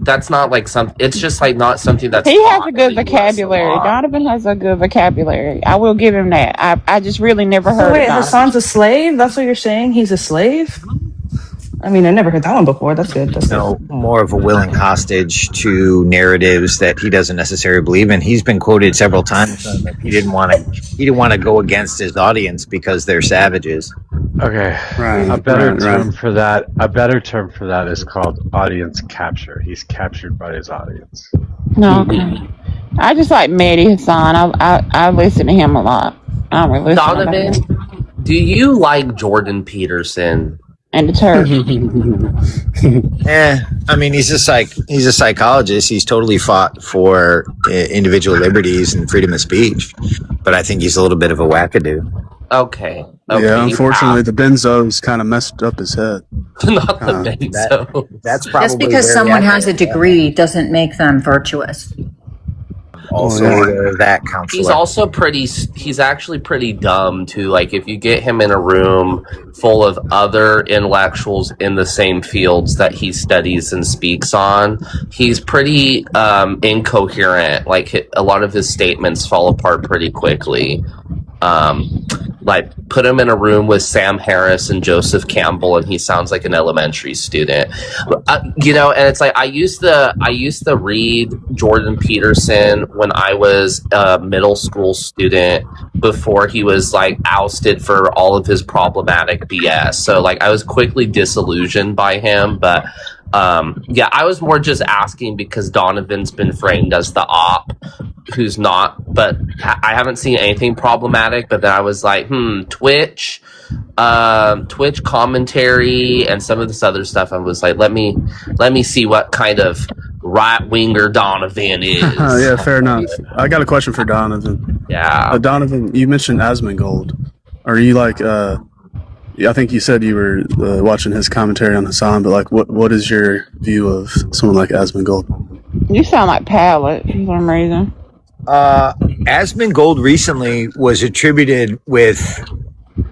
that's not like some. It's just like not something that's. He has a good vocabulary. Donovan has a good vocabulary. I will give him that. I just really never heard. So wait, of Hassan's a slave? That's what you're saying? He's a slave? I mean, I never heard that one before. That's good. More of a willing hostage to narratives that he doesn't necessarily believe in. He's been quoted several times that he didn't want to go against his audience because they're savages. Okay, a better term for that is called audience capture. He's captured by his audience. No, okay. I just like Mehdi Hassan. I listen to him a lot. I don't really listen Donovan, do you like Jordan Peterson? And it's her. I mean, he's a psychologist. He's totally fought for individual liberties and freedom of speech, but I think he's a little bit of a wackadoo. Okay. Yeah, unfortunately, the benzos kind of messed up his head. Not the benzo. That's probably Just because someone has a degree doesn't make them virtuous. Also, that counselor. He's also he's actually pretty dumb too. Like, if you get him in a room full of other intellectuals in the same fields that he studies and speaks on, he's pretty incoherent. Like, a lot of his statements fall apart pretty quickly. Like, put him in a room with Sam Harris and Joseph Campbell, and he sounds like an elementary student. And it's like I used to read Jordan Peterson when I was a middle school student before he was like ousted for all of his problematic BS. So like I was quickly disillusioned by him, but I was more just asking because Donovan's been framed as the op who's not, but I haven't seen anything problematic. But then I was like, Twitch commentary and some of this other stuff. I was like, let me see what kind of right winger Donovan is. Yeah, fair enough. I got a question for Donovan. Yeah, Donovan, you mentioned Asmongold. Are you like? I think you said you were watching his commentary on Hassan, but like, what is your view of someone like Asmongold? You sound like Pallet for some reason. Asmongold recently was attributed with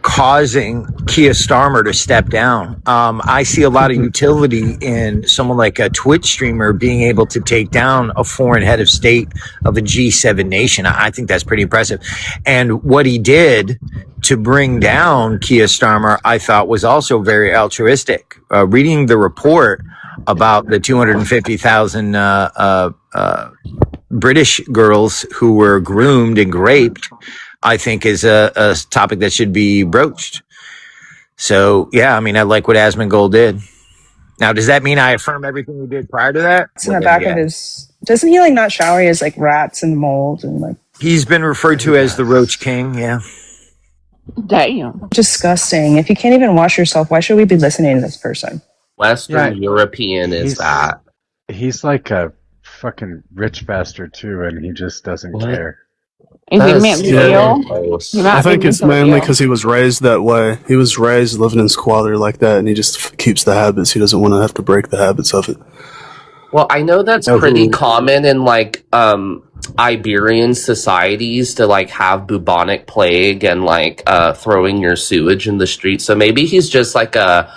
causing Keir Starmer to step down. I see a lot of utility in someone like a Twitch streamer being able to take down a foreign head of state of a G7 nation. I think that's pretty impressive. And what he did to bring down Keir Starmer, I thought was also very altruistic. Reading the report about the 250,000 British girls who were groomed and raped, I think is a topic that should be broached. So, yeah, I mean, I like what Asmongold did. Now, does that mean I affirm everything he did prior to that? It's in the back of his... Doesn't he, like, not shower? He has, like, rats and mold and, like... He's been referred to as the Roach King, yeah. Damn. Disgusting. If you can't even wash yourself, why should we be listening to this person? Western European is that. He's like a fucking rich bastard, too, and he just doesn't care. Is he mentally ill? I think it's mainly because he was raised that way. He was raised living in squalor like that, and he just keeps the habits. He doesn't want to have to break the habits of it. Well, I know that's pretty common in like Iberian societies to like have bubonic plague and like throwing your sewage in the street. So maybe he's just like an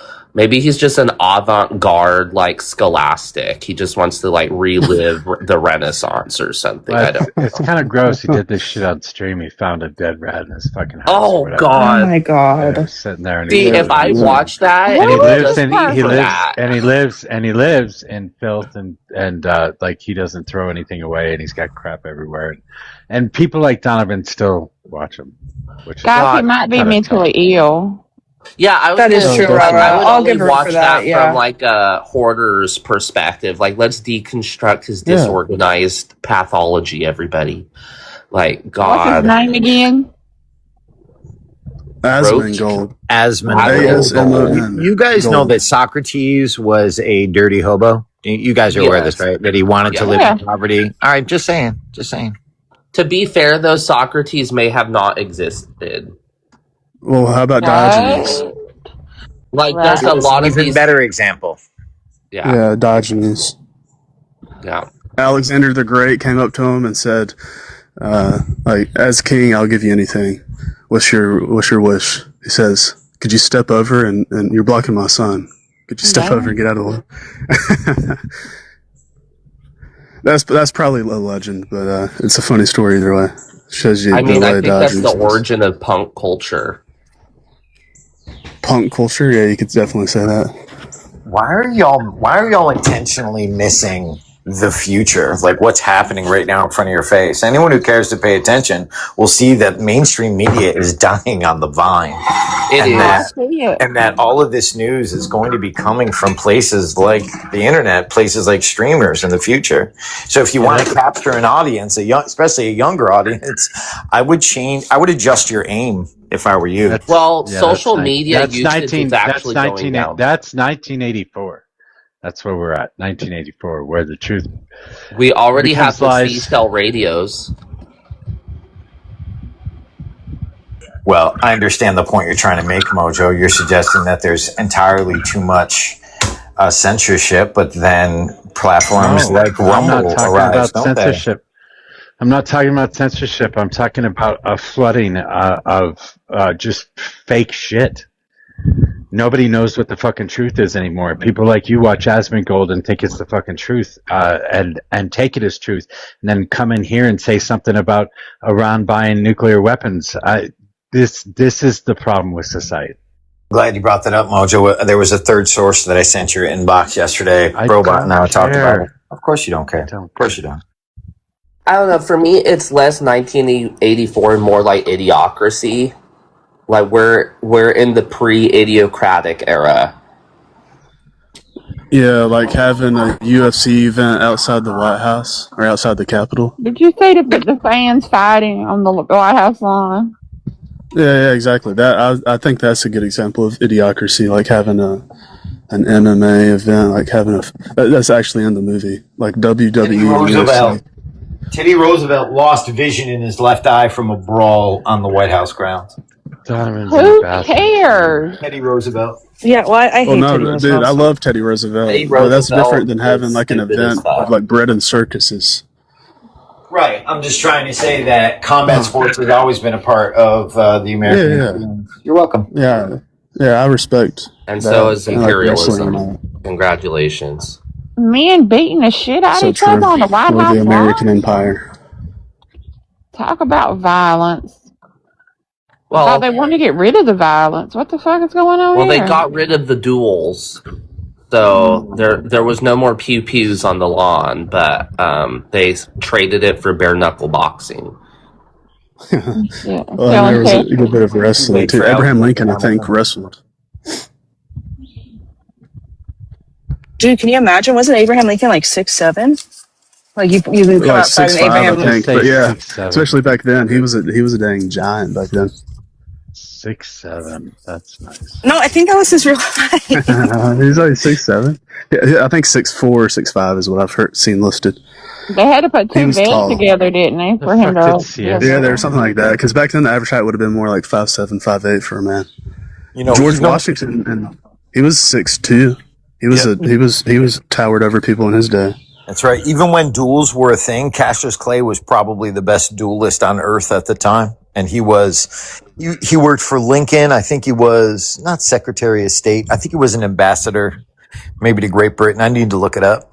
avant-garde, like scholastic. He just wants to like relive the Renaissance or something. It's kind of gross. He did this shit on stream. He found a dead rat in his fucking house. Oh God! Oh my God! Sitting there, and if I watched that, and he lives in filth and like he doesn't throw anything away, and he's got crap everywhere, and people like Donovan still watch him. Which guys, he might be mentally ill. Yeah, that is true, Robert. I would I'll only give her watch for that, from like a hoarder's perspective. Like, let's deconstruct his disorganized pathology, everybody. Like, God. What's his name again? Asmongold. Asmongold. You guys know that Socrates was a dirty hobo? You guys are aware of this, right? That he wanted to live in poverty. All right, just saying. To be fair, though, Socrates may have not existed. Well, how about Diogenes? Like, there's a lot of these... better example. Yeah, Diogenes. Yeah. Alexander the Great came up to him and said, like, as king, I'll give you anything. What's your wish? He says, could you step over and you're blocking my son. Could you step over and get out of the way? That's probably a legend, but it's a funny story either way. Shows you. I think that's the origin of punk culture. Punk culture, yeah, you could definitely say that. Why are y'all intentionally missing the future? Like what's happening right now in front of your face? Anyone who cares to pay attention will see that mainstream media is dying on the vine. And that all of this news is going to be coming from places like the internet, places like streamers in the future. So if you want to capture an audience, especially a younger audience, I would adjust your aim if I were you. Social media usage is actually going down. That's 1984. That's where we're at. 1984, where the truth. We already have the C-cell radios. Well, I understand the point you're trying to make, Mojo. You're suggesting that there's entirely too much censorship, but then platforms like Rumble arise, don't censorship. I'm not talking about censorship. I'm talking about a flooding of just fake shit. Nobody knows what the fucking truth is anymore. People like you watch Asmongold and think it's the fucking truth, and take it as truth, and then come in here and say something about Iran buying nuclear weapons. This is the problem with society. Glad you brought that up, Mojo. There was a third source that I sent your inbox yesterday. Robot and I talked about it. Of course you don't care. Of course you don't. I don't know. For me, it's less 1984 and more like idiocracy. Like we're in the pre-idiocratic era. Yeah, like having a UFC event outside the White House or outside the Capitol. Did you say the fans fighting on the White House lawn? Yeah, exactly. That I think that's a good example of idiocracy, like having an MMA event, like having that's actually in the movie, like WWE. Teddy Roosevelt lost vision in his left eye from a brawl on the White House grounds. Who cares? Teddy Roosevelt. Yeah, well, I hate Teddy Roosevelt. Dude, I love Teddy Roosevelt. But that's different than having like an event of like bread and circuses. Right. I'm just trying to say that combat sports has always been a part of the American. Yeah. You're welcome. Yeah, I respect. And so is imperialism. Congratulations. Men beating the shit out of each other on the White House the American Empire. Talk about violence. Well, I thought they wanted to get rid of the violence. What the fuck is going on here? Well, they got rid of the duels. So there was no more pew-pews on the lawn, but they traded it for bare-knuckle boxing. Yeah. Well, there was a good bit of wrestling, too. Abraham Lincoln, I think, wrestled. Dude, can you imagine? Wasn't Abraham Lincoln like 6'7"? Like you can come outside and Abraham Lincoln. But yeah, especially back then, he was a dang giant back then. 6'7". That's nice. No, I think that was his real height. He's like 6'7". Yeah, I think 6'4" or 6'5" is what I've seen listed. They had to put two vans together, didn't they, for him to? Yeah, there was something like that. Because back then the average height would have been more like 5'7", 5'8" for a man. You know, George Washington, and he was 6'2". He was towered over people in his day. That's right. Even when duels were a thing, Cassius Clay was probably the best duelist on earth at the time. And he worked for Lincoln. I think he was not Secretary of State. I think he was an ambassador, maybe to Great Britain. I need to look it up.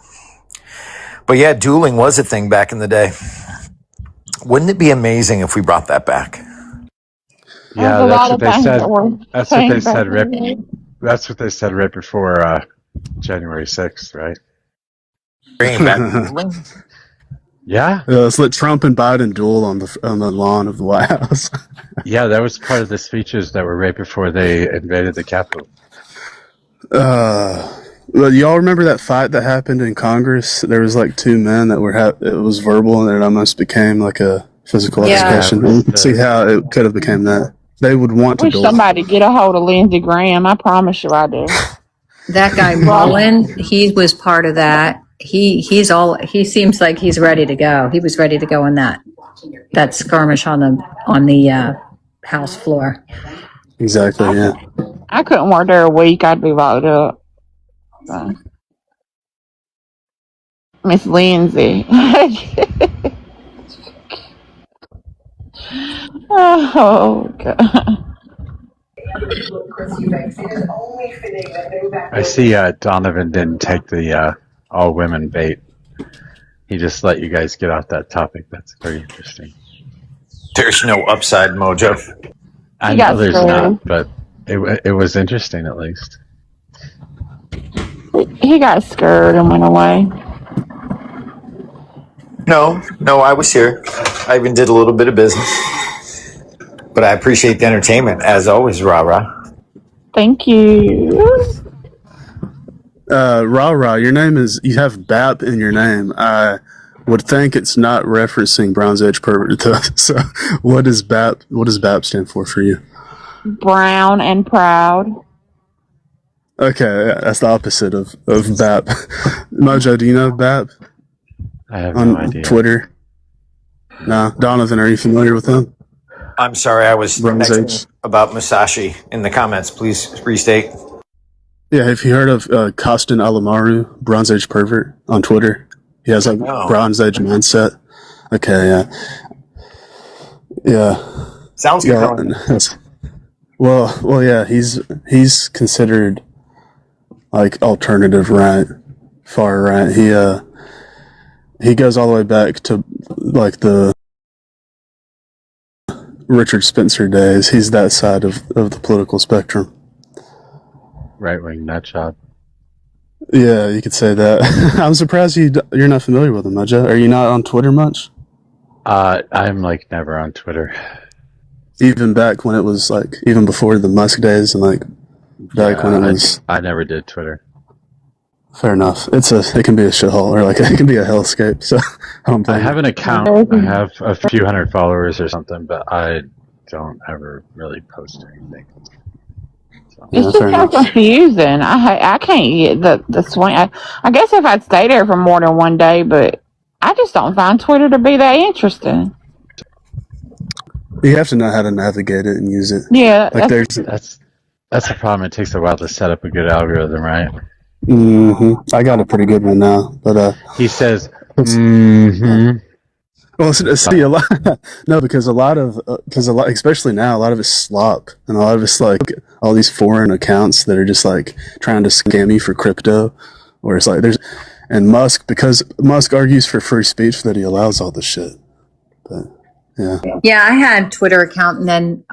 But yeah, dueling was a thing back in the day. Wouldn't it be amazing if we brought that back? Yeah, that's what they said. That's what they said. That's what they said right before January 6th, right? Bringing back dueling? Yeah. Let's let Trump and Biden duel on the lawn of the White House. Yeah, that was part of the speeches that were right before they invaded the Capitol. Well, y'all remember that fight that happened in Congress? There was like two men that were it was verbal, and it almost became like a physical altercation. See how it could have become that. They would want to duel. Somebody get a hold of Lindsey Graham. I promise you, I do. That guy Mullen, he was part of that. He seems like he's ready to go. He was ready to go in that skirmish on the House floor. Exactly. Yeah. I couldn't work there a week. I'd be locked up. Miss Lindsay. Oh God. I see Donovan didn't take the all women bait. He just let you guys get off that topic. That's very interesting. There's no upside, Mojo. I know there's not, but it was interesting at least. He got scared and went away. No, I was here. I even did a little bit of business. But I appreciate the entertainment, as always, Rah-Rah. Thank you. Rah-Rah, your name is, you have BAP in your name. would think it's not referencing Bronze Age pervert though. So what does BAP stand for you? Brown and proud. Okay, yeah, that's the opposite of BAP. Mojo, do you know BAP? I have no idea. Twitter? No. Donovan, are you familiar with him? I'm sorry, I was Bronze Age. texting about Musashi in the comments. Please restate. Yeah, have you heard of Kostin Alamaru, Bronze Age pervert, on Twitter? He has like Bronze Age mindset. Okay, yeah. Sounds compelling. Well, yeah. He's considered like alternative right, far right. He goes all the way back to like the Richard Spencer days. He's that side of the political spectrum. Right wing nutjob. Yeah, you could say that. I'm surprised you're not familiar with him, Mojo. Are you not on Twitter much? I'm like never on Twitter. Even back when it was like, even before the Musk days, and like back when it was. I never did Twitter. Fair enough. It can be a shithole, or like it can be a hellscape. So I have an account. I have a few hundred followers or something, but I don't ever really post anything. It's just so confusing. I can't get the swing. I guess if I'd stay there for more than one day, but I just don't find Twitter to be that interesting. You have to know how to navigate it and use it. Yeah, like that's the problem. It takes a while to set up a good algorithm, right? I got a pretty good one now, but he says, Well, see, a lot. No, because a lot, especially now, a lot of it's slop, and a lot of it's like all these foreign accounts that are just like trying to scam you for crypto, or it's like and because Musk argues for free speech that he allows all this shit. But yeah, I had a Twitter account, and then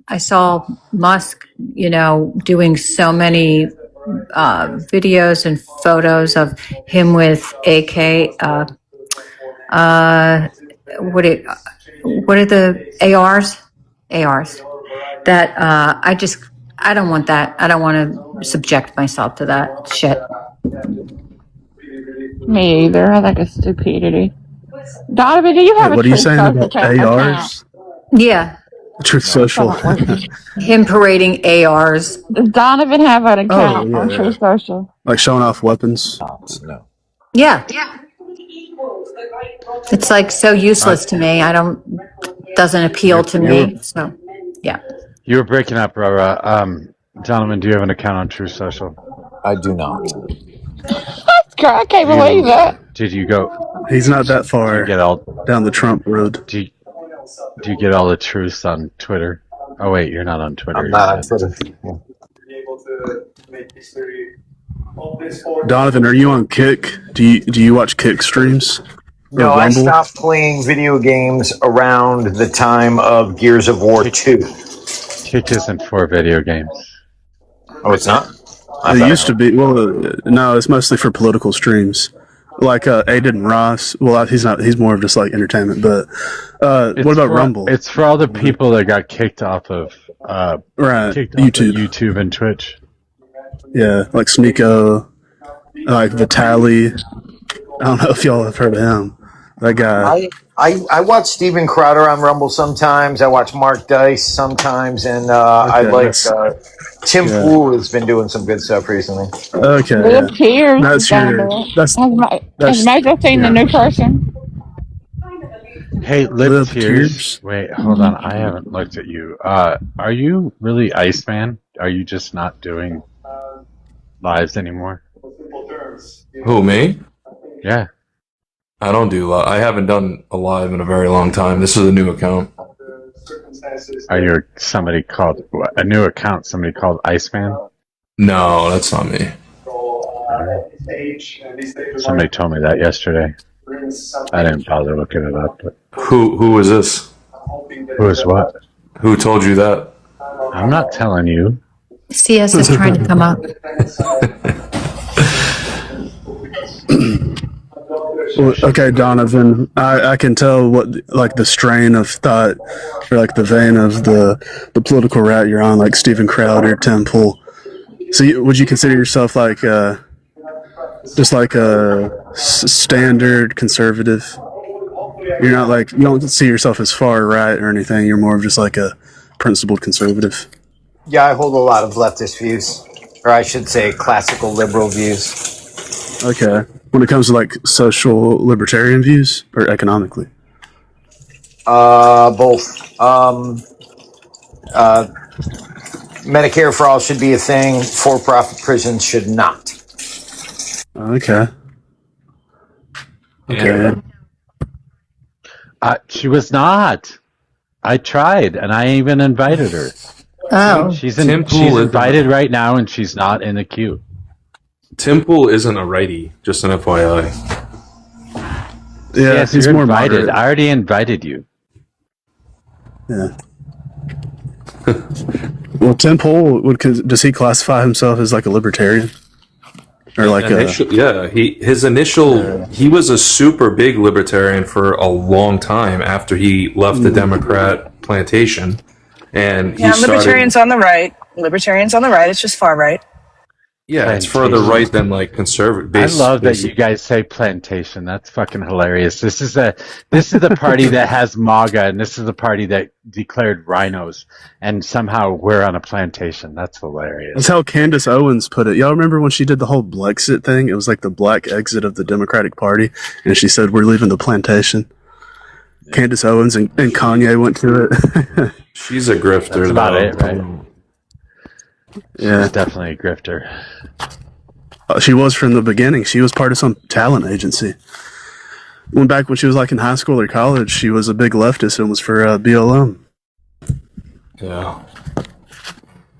I saw Musk, doing so many videos and photos of him with AK. What are the ARs? That I don't want that. I don't want to subject myself to that shit. Me either. I think it's stupidity. Donovan, do you have what are you saying about ARs? Yeah. Truth Social. Him parading ARs. Does Donovan have an account on Truth Social? Like showing off weapons? No. Yeah. It's like so useless to me. Doesn't appeal to me. So, yeah. You were breaking up, Rora. Donovan, do you have an account on Truth Social? I do not. I can't believe that. Did you go? He's not that far down the Trump road. Do you get all the truths on Twitter? Oh wait, you're not on Twitter. I'm not on Twitter. Donovan, are you on Kick? Do you watch Kick streams? No, I stopped playing video games around the time of Gears of War 2. Kick isn't for video games. Oh, it's not? It used to be. Well, no, it's mostly for political streams. Like Aiden Ross. Well, he's not. He's more of just like entertainment. But what about Rumble? It's for all the people that got kicked off of YouTube and Twitch. Yeah, like Sneeko, like Vitaly. I don't know if y'all have heard of him. That guy. I watch Steven Crowder on Rumble sometimes. I watch Mark Dice sometimes, and I like Tim Pool has been doing some good stuff recently. Okay, Live Tears. That's Has Michael seen the new person? Hey, Live Tears. Wait, hold on. I haven't looked at you. Are you really Iceman? Are you just not doing lives anymore? Who, me? Yeah. I don't do I haven't done a live in a very long time. This is a new account. Are you a new account, somebody called Iceman? No, that's not me. Somebody told me that yesterday. I didn't bother looking it up. But Who is this? Who is what? Who told you that? I'm not telling you. CS is trying to come up. Well, okay, Donovan, I can tell what like the strain of thought or like the vein of the political route you're on, like Steven Crowder, Tim Pool. So would you consider yourself like Just like a standard conservative. You're not like, you don't see yourself as far right or anything. You're more of just like a principled conservative. Yeah, I hold a lot of leftist views, or I should say classical liberal views. Okay. When it comes to like social libertarian views or economically? Both. Medicare for all should be a thing. For-profit prisons should not. Okay. Okay. She was not. I tried, and I even invited her. Oh. She's invited right now, and she's not in the queue. Tim Pool isn't a righty, just an FYI. Yeah, Yes, he's you're more invited. moderate. I already invited you. Yeah. Well, Tim Pool, does he classify himself as like a libertarian? Or like he was a super big libertarian for a long time after he left the Democrat plantation, and he started, libertarians on the right. Libertarians on the right. It's just far right. Yeah, it's further right than like conservative. I love that you guys say plantation. That's fucking hilarious. This is the party that has MAGA, and this is the party that declared rhinos, and somehow we're on a plantation. That's hilarious. That's how Candace Owens put it. Y'all remember when she did the whole Blexit thing? It was like the black exit of the Democratic Party, and she said, "We're leaving the plantation." Yeah. Candace Owens and Kanye went to it. She's a grifter. That's about it, right? Yeah, she's definitely a grifter. She was from the beginning. She was part of some talent agency. Back when she was like in high school or college, she was a big leftist and was for BLM. Yeah. And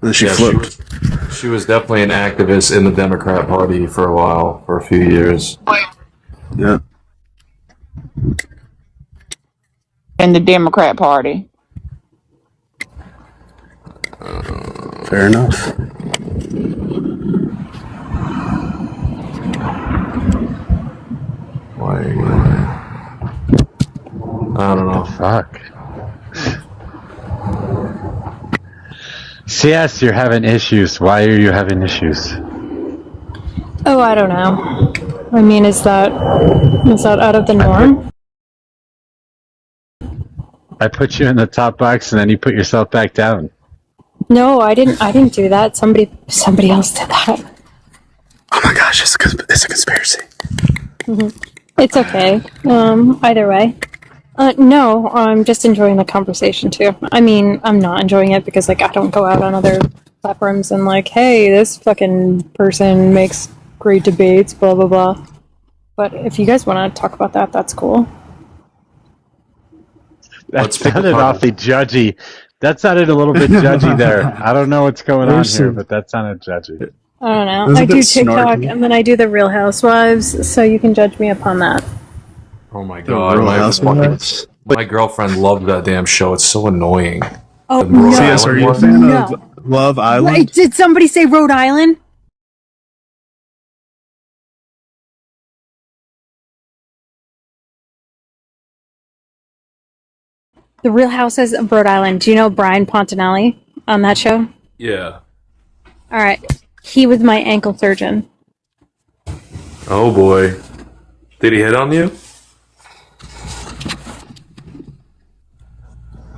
then she flipped. She was definitely an activist in the Democrat Party for a while, for a few years. Yeah. In the Democrat Party. Fair enough. Why? I don't know. Fuck. CS, you're having issues. Why are you having issues? Oh, I don't know. I mean, is that out of the norm? I put you in the top box and then you put yourself back down. No, I didn't do that. Somebody else did that. Oh my gosh, it's a conspiracy. Mm-hmm. It's okay. Either way. No, I'm just enjoying the conversation too. I mean, I'm not enjoying it because like I don't go out on other platforms and like, hey, this fucking person makes great debates, blah blah blah. But if you guys want to talk about that, that's cool. That sounded awfully judgy. That sounded a little bit judgy there. I don't know what's going on here, but that sounded judgy. I don't know. I do TikTok and then I do the Real Housewives, so you can judge me upon that. Oh my god, my girlfriend loved that damn show. It's so annoying. Oh no! CS, are you a fan of Love Island? Wait, did somebody say Rhode Island? The Real Houses of Rhode Island. Do you know Brian Pontinelli on that show? Yeah. All right. He was my ankle surgeon. Oh boy. Did he hit on you?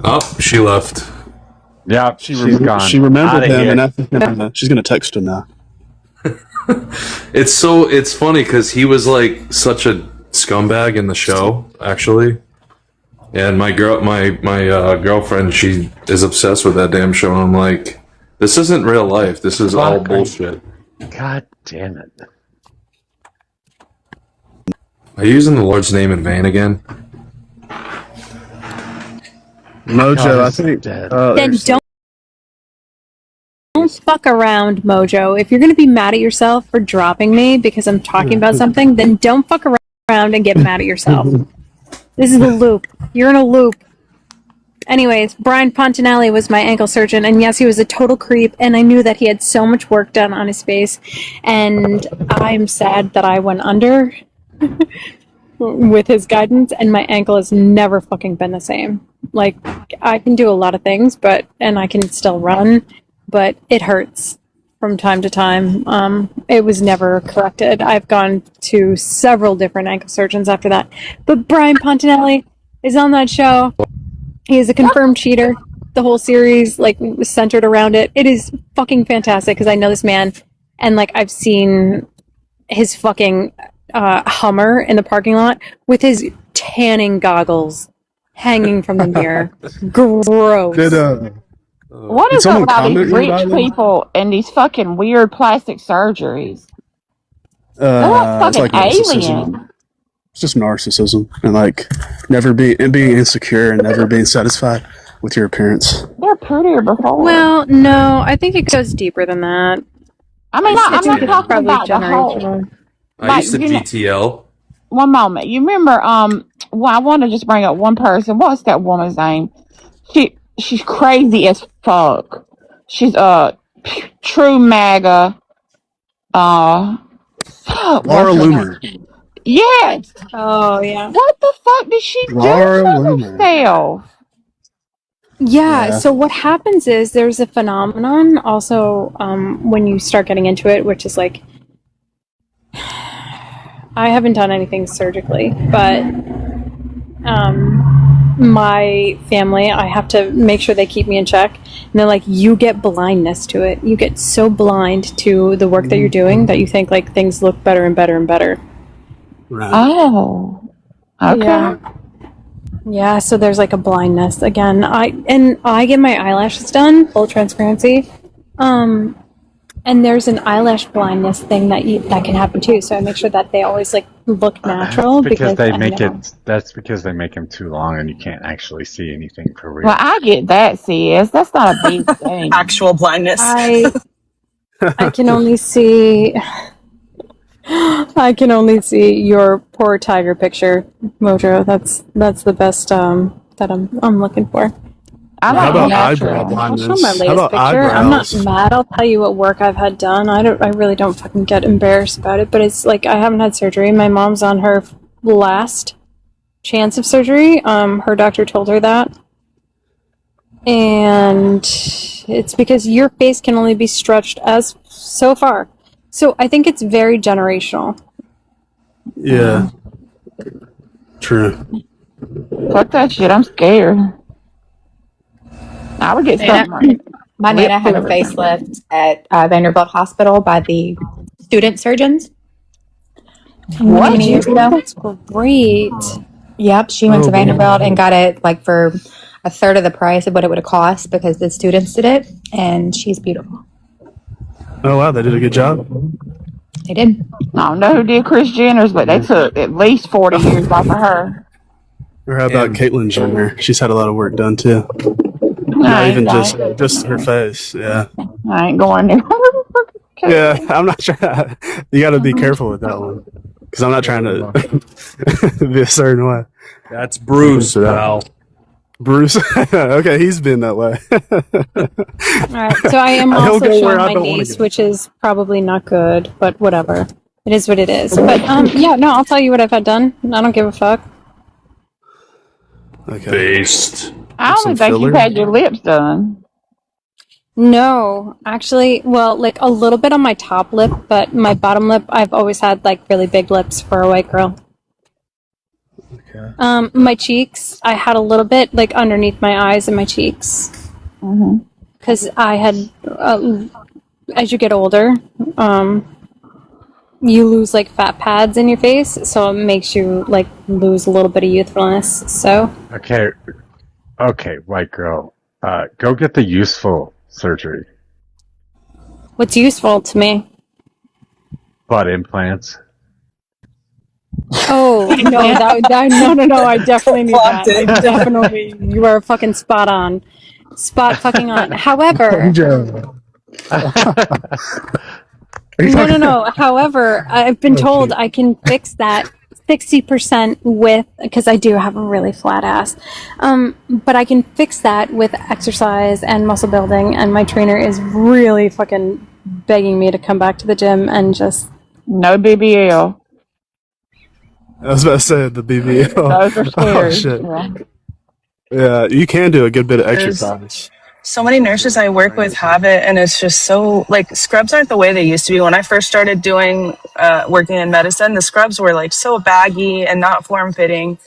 Oh, she left. Yeah, she's gone. She remembered him, and she's going to text him now. It's funny because he was like such a scumbag in the show, actually. And my girlfriend, she is obsessed with that damn show. And I'm like, this isn't real life. This is all bullshit. God damn it. Are you using the Lord's name in vain again? Mojo, I think. Then don't fuck around, Mojo. If you're going to be mad at yourself for dropping me because I'm talking about something, then don't fuck around and get mad at yourself. This is a loop. You're in a loop. Anyways, Brian Pontinelli was my ankle surgeon, and yes, he was a total creep, and I knew that he had so much work done on his face, and I'm sad that I went under with his guidance, and my ankle has never fucking been the same. Like, I can do a lot of things, and I can still run, but it hurts. from time to time. It was never corrected. I've gone to several different ankle surgeons after that. But Brian Pontinelli is on that show. He is a confirmed cheater. The whole series was centered around it. It is fucking fantastic because I know this man, and I've seen his fucking Hummer in the parking lot with his tanning goggles hanging from the mirror. Gross. What is up with all these rich people and these fucking weird plastic surgeries? They're like fucking aliens. It's just narcissism and being insecure and never being satisfied with your appearance. They're prettier before. Well, no, I think it goes deeper than that. I mean, I'm not talking about the whole. I used to GTL. One moment, you remember? Well, I want to just bring up one person. What's that woman's name? She's crazy as fuck. She's true MAGA. Laura Loomer. Yes. Oh yeah. What the fuck did she do to herself? Yeah, so what happens is there's a phenomenon also when you start getting into it, which is I haven't done anything surgically, but my family, I have to make sure they keep me in check. And they're like, you get blindness to it. You get so blind to the work that you're doing that you think things look better and better and better. Right. Oh. Okay. Yeah, so there's a blindness again. I get my eyelashes done, full transparency. And there's an eyelash blindness thing that can happen too. So I make sure that they always look natural because they make it. That's because they make them too long and you can't actually see anything for real. Well, I get that, sis. That's not a big thing. Actual blindness. I can only see. I can only see your poor tiger picture, Mojo. That's the best that I'm looking for. How about eyebrow blindness? I'll show my latest picture. I'm not mad. I'll tell you what work I've had done. I really don't fucking get embarrassed about it. But it's I haven't had surgery. My mom's on her last chance of surgery. Her doctor told her that, and it's because your face can only be stretched as so far. So I think it's very generational. Yeah. True. Fuck that shit. I'm scared. I would get something. My Nana had a facelift at Vanderbilt Hospital by the student surgeons. What? Many years ago. That's great. Yep, she went to Vanderbilt and got it for a third of the price of what it would have cost because the students did it, and she's beautiful. Oh wow, they did a good job. They did. I don't know who did Kris Jenner's, but they took at least 40 years off of her. Or how about Caitlyn Jenner? She's had a lot of work done too. Not even just her face. Yeah. I ain't going there. Yeah, I'm not trying. You got to be careful with that one because I'm not trying to be a certain way. That's Bruce, pal. Bruce. Okay, he's been that way. All right, so I am also showing my niece, which is probably not good, but whatever. It is what it is. But yeah, no, I'll tell you what I've had done. I don't give a fuck. Okay. Based. I only think you've had your lips done. No, actually, well, a little bit on my top lip, but my bottom lip, I've always had really big lips for a white girl. Okay. My cheeks, I had a little bit underneath my eyes and my cheeks. Because I had, as you get older, you lose fat pads in your face, so it makes you lose a little bit of youthfulness. So Okay, white girl, go get the useful surgery. what's useful to me? Butt implants. Oh no, no! I definitely need that. I definitely, you are fucking spot on, fucking on. However, no. However, I've been told I can fix that 60% with, because I do have a really flat ass. But I can fix that with exercise and muscle building, and my trainer is really fucking begging me to come back to the gym and just no BBL. I was about to say the BBL. Those are scary. Oh shit. Yeah, you can do a good bit of exercise. So many nurses I work with have it, and it's just so like scrubs aren't the way they used to be. When I first started doing working in medicine, the scrubs were like so baggy and not form fitting,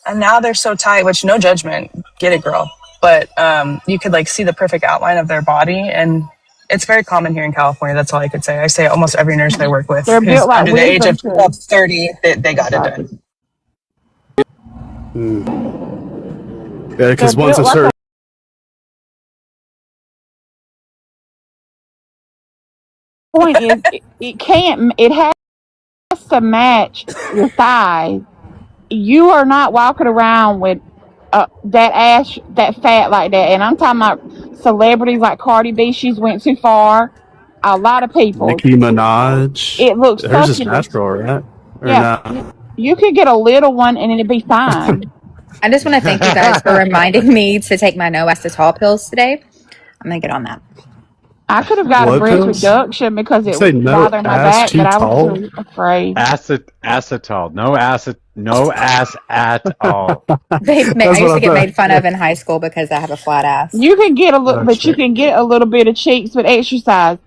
and now they're so tight. Which no judgment, get it, girl. But you could like see the perfect outline of their body, and it's very common here in California. That's all I could say. I say almost every nurse I work with They're who's built like under the age wisdom of teeth. 30, they got it done. Yeah, They're because once built a like certain point is it can't. It has to match your thighs. You are not walking around with that ass, that fat like that. And I'm talking about celebrities like Cardi B. She's went too far. A lot of people. Nicki Minaj, It looks hers is succulent. natural, right? Or Yeah, not? you could get a little one and it'd be fine. I just want to thank you guys for reminding me to take my no acetol pills today. I'm gonna get on that. I could have got a Blood breast pills? reduction because You it say was no bothering my ass back, too but I was tall? too afraid. Acetol. No ass at all. I used to get made fun of in high school because I have a flat ass. You can get a little, Oh, but you shit. can get a little bit of cheeks with exercise.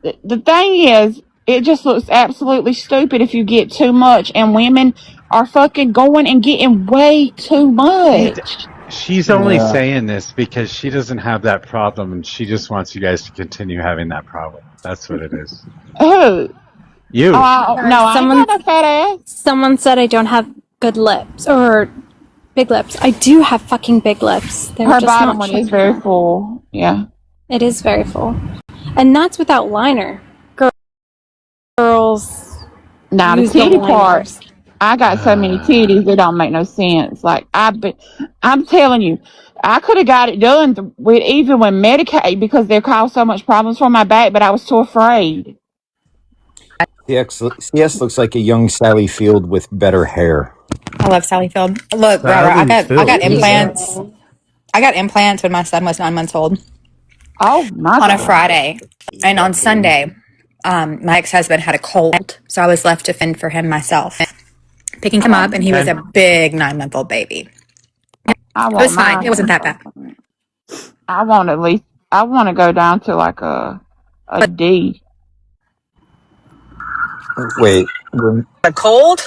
The thing is, it just looks absolutely stupid if you get too much, and women are fucking going and getting way too much. She's only saying this because she doesn't have that problem, and she just wants you guys to continue having that problem. That's what it is. Who? You. No, I ain't got no fat ass. Someone said I don't have good lips or big lips. I do have fucking big lips. They're Her just bottom not one is showing. very full. Yeah. It is very full. And that's without liner. Girls. Now the use titty liners. part, I got so many titties it don't make no sense. Like I'm telling you, I could have got it done with even with Medicaid because they caused so much problems for my back, but I was too afraid. CS looks like a young Sally Field with better hair. I love Sally Field. Look, Robert, I got implants. I got implants when my son was 9 months old. Oh, my on God. a Friday, and on Sunday, my ex-husband had a cold, so I was left to fend for him myself, picking him up, and he was a big 9-month-old baby. It was fine. It wasn't that bad. I want to go down to like a D. Wait, a cold?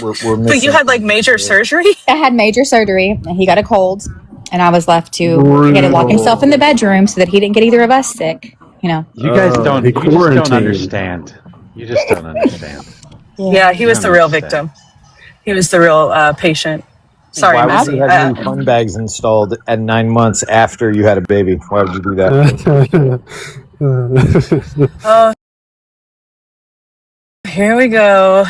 We're But you had like major surgery? I had major surgery, and he got a cold, and I was left to. He had to lock himself in the bedroom so that he didn't get either of us sick. You know. You guys don't. You just don't understand. You just don't understand. Yeah, he was the real victim. He was the real patient. Sorry, why Missy. would you have new fun bags installed at 9 months after you had a baby? Why would you do that? Oh, here we go.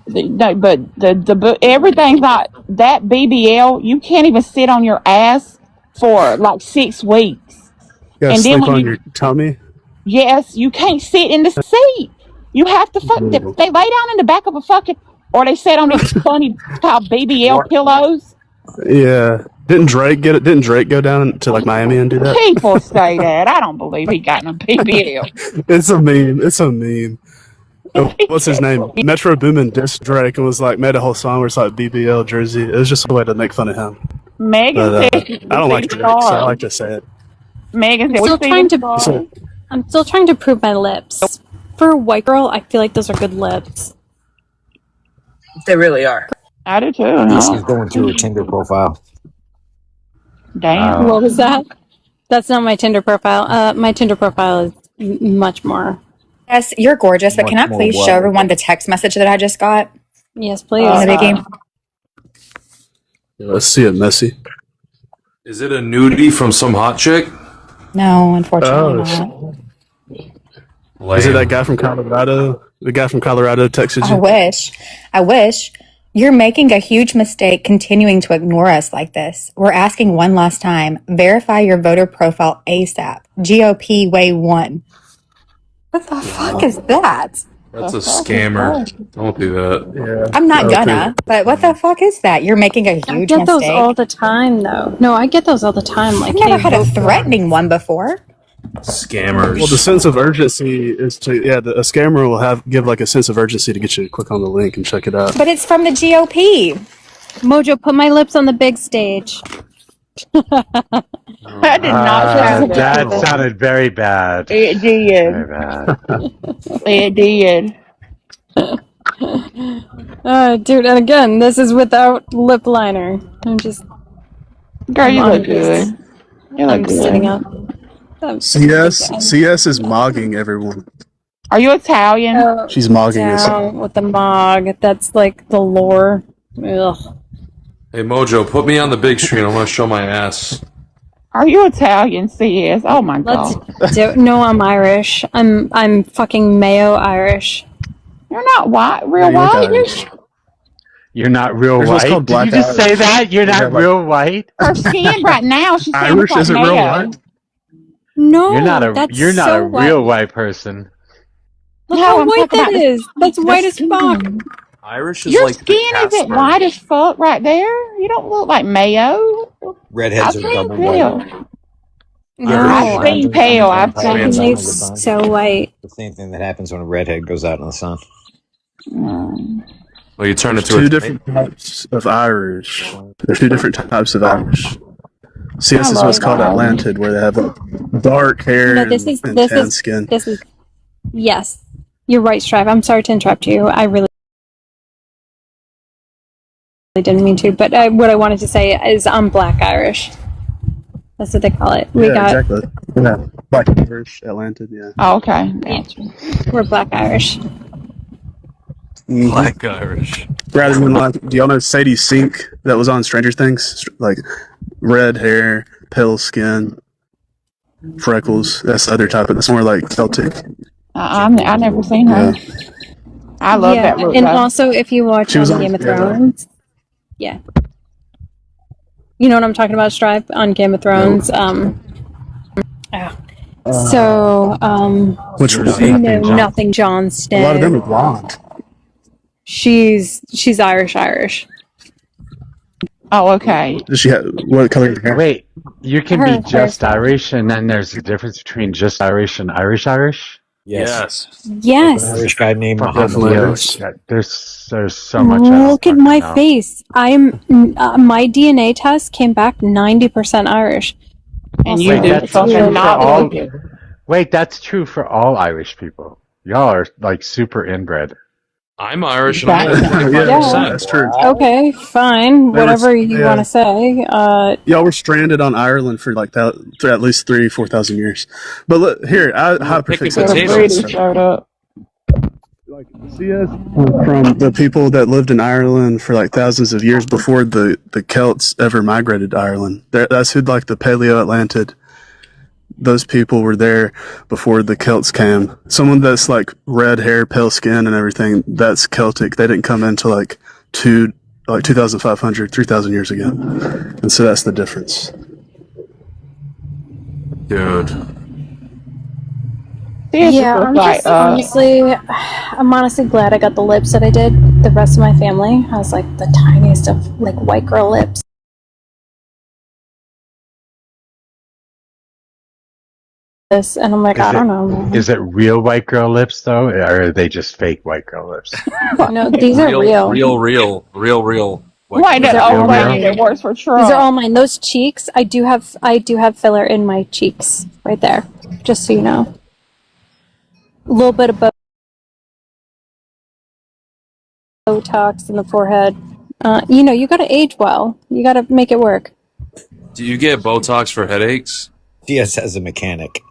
But the everything's not that BBL. You can't even sit on your ass for like 6 weeks. You gotta And then sleep when on you your tummy? yes, you can't sit in the seat. You have to they lay down in the back of a fucking, or they sit on these funny called BBL pillows. Yeah. Didn't Drake get it? Didn't Drake go down to like Miami and do that? People say that. I don't believe he got no BBL. It's a meme. It's a meme. What's his name? Metro Boomin dissed Drake and was like made a whole song where it's like BBL jersey. It was just a way to make fun of him. Megan But, said I don't like Drake, so I like to say it. Megan said I'm still trying to prove my lips. For a white girl, I feel like those are good lips. They really are. I do too. She's going through her Tinder profile. Damn. What was that? That's not my Tinder profile. My Tinder profile is much more. Yes, you're gorgeous, but Much can I more please what? show everyone the text message that I just got? Yes, please. On the big game. Let's see it, Messi. Is it a nudie from some hot chick? No, unfortunately not. Is it that guy from Colorado? The guy from Colorado texted you? I wish. You're making a huge mistake continuing to ignore us like this. We're asking one last time. Verify your voter profile ASAP. GOP way 1. What the fuck is that? That's a scammer. Don't do that. Yeah. I'm not gonna, but what the fuck is that? You're making a I huge get mistake. those all the time, though. No, I get those all the time. Like, I've never hey, had a vote for- threatening one before. Scammers. Well, the sense of urgency is to a scammer will give like a sense of urgency to get you to click on the link and check it out. But it's from the GOP. Mojo, put my lips on the big stage. That did not sound good. That sounded very bad. It did. Very bad. It did. Dude, and again, this is without lip liner. I'm just. Girl, you look good. You look I'm good. sitting up. CS is mogging everyone. Are you Italian? Oh, She's mogging us. down with the mog. That's like the lore. Ugh. Hey Mojo, put me on the big screen. I want to show my ass. Are you Italian, CS? Oh my Let's god. do. No, I'm Irish. I'm fucking Mayo Irish. You're not white, real white. You're not real There's what's white. called Did black you just say Irish. that? You're not Yeah, real white. Her skin right now, she's Irish like isn't real Mayo. white. No, You're not a. that's You're not so a real white. white person. Look No, how I'm white talking that about is. That's white as fuck. Irish is Your like the skin isn't Casper. white as fuck right there. You don't look like Mayo. Redheads I've are seen double pale. white. No, I've seen pale. I've fucking seen. is so white. The same thing that happens when a redhead goes out in the sun. Well, you turn There's it to two a different types of Irish. There's two different types of Irish. CS is love what's called that. Atlantid, where they have dark hair No, this and, is and this tan is skin. this is. Yes, you're right, Strive. I'm sorry to interrupt you. I really didn't mean to, but what I wanted to say is I'm Black Irish. That's what they call it. We got. Exactly. Yeah, Black Irish, Atlantid. Yeah. Oh, okay. We're Black Irish. Black Irish. Rather than like, do y'all know Sadie Sink that was on Stranger Things? Like red hair, pale skin, freckles. That's the other type, but that's more like Celtic. I've never seen her. Yeah. I love that look. And though. also, if you watch She was on Game of yeah. Thrones, yeah, you know what I'm talking about, Stripe on Game of Thrones. Which you know Nothing Johnston. A lot of them are blonde. She's Irish. Oh, okay. Does she have what color is her hair? Wait, you can Her be just hairstyle. Irish, and then there's a difference between just Irish and Irish. Yes. Yes. An Irish guy named Fuck, Mojo. there's so much. I don't Look at my fucking know. face. I'm my DNA test came back 90% Irish. And Wait, you do that's something true for not all. look it. Wait, that's true for all Irish people. Y'all are like super inbred. I'm Irish and I'm That- like Yeah. 25%. That's true. Okay, fine. They were- Whatever you yeah. want to say. Y'all were stranded on Ireland for like that, for at least 3,000-4,000 years. But look here, I picking hyperfixate. The British showed up. Like CS from the people that lived in Ireland for like thousands of years before the Celts ever migrated to Ireland. That's who like the Paleo Atlantid. Those people were there before the Celts came. Someone that's like red hair, pale skin, and everything. That's Celtic. They didn't come into like 2,500, 3,000 years ago, and so that's the difference. Dude. Yeah, I'm just I'm honestly glad I got the lips that I did. The rest of my family has like the tiniest of like white girl lips. And I'm like, I don't know. Is it real white girl lips though, or are they just fake white girl lips? No, these are real. Real. Wait, that old real. lady that works for Trump. These are all mine. Those cheeks, I do have filler in my cheeks right there. Just so you know. A little bit of Botox in the forehead. You gotta age well. You gotta make it work. Do you get Botox for headaches? CS as a mechanic.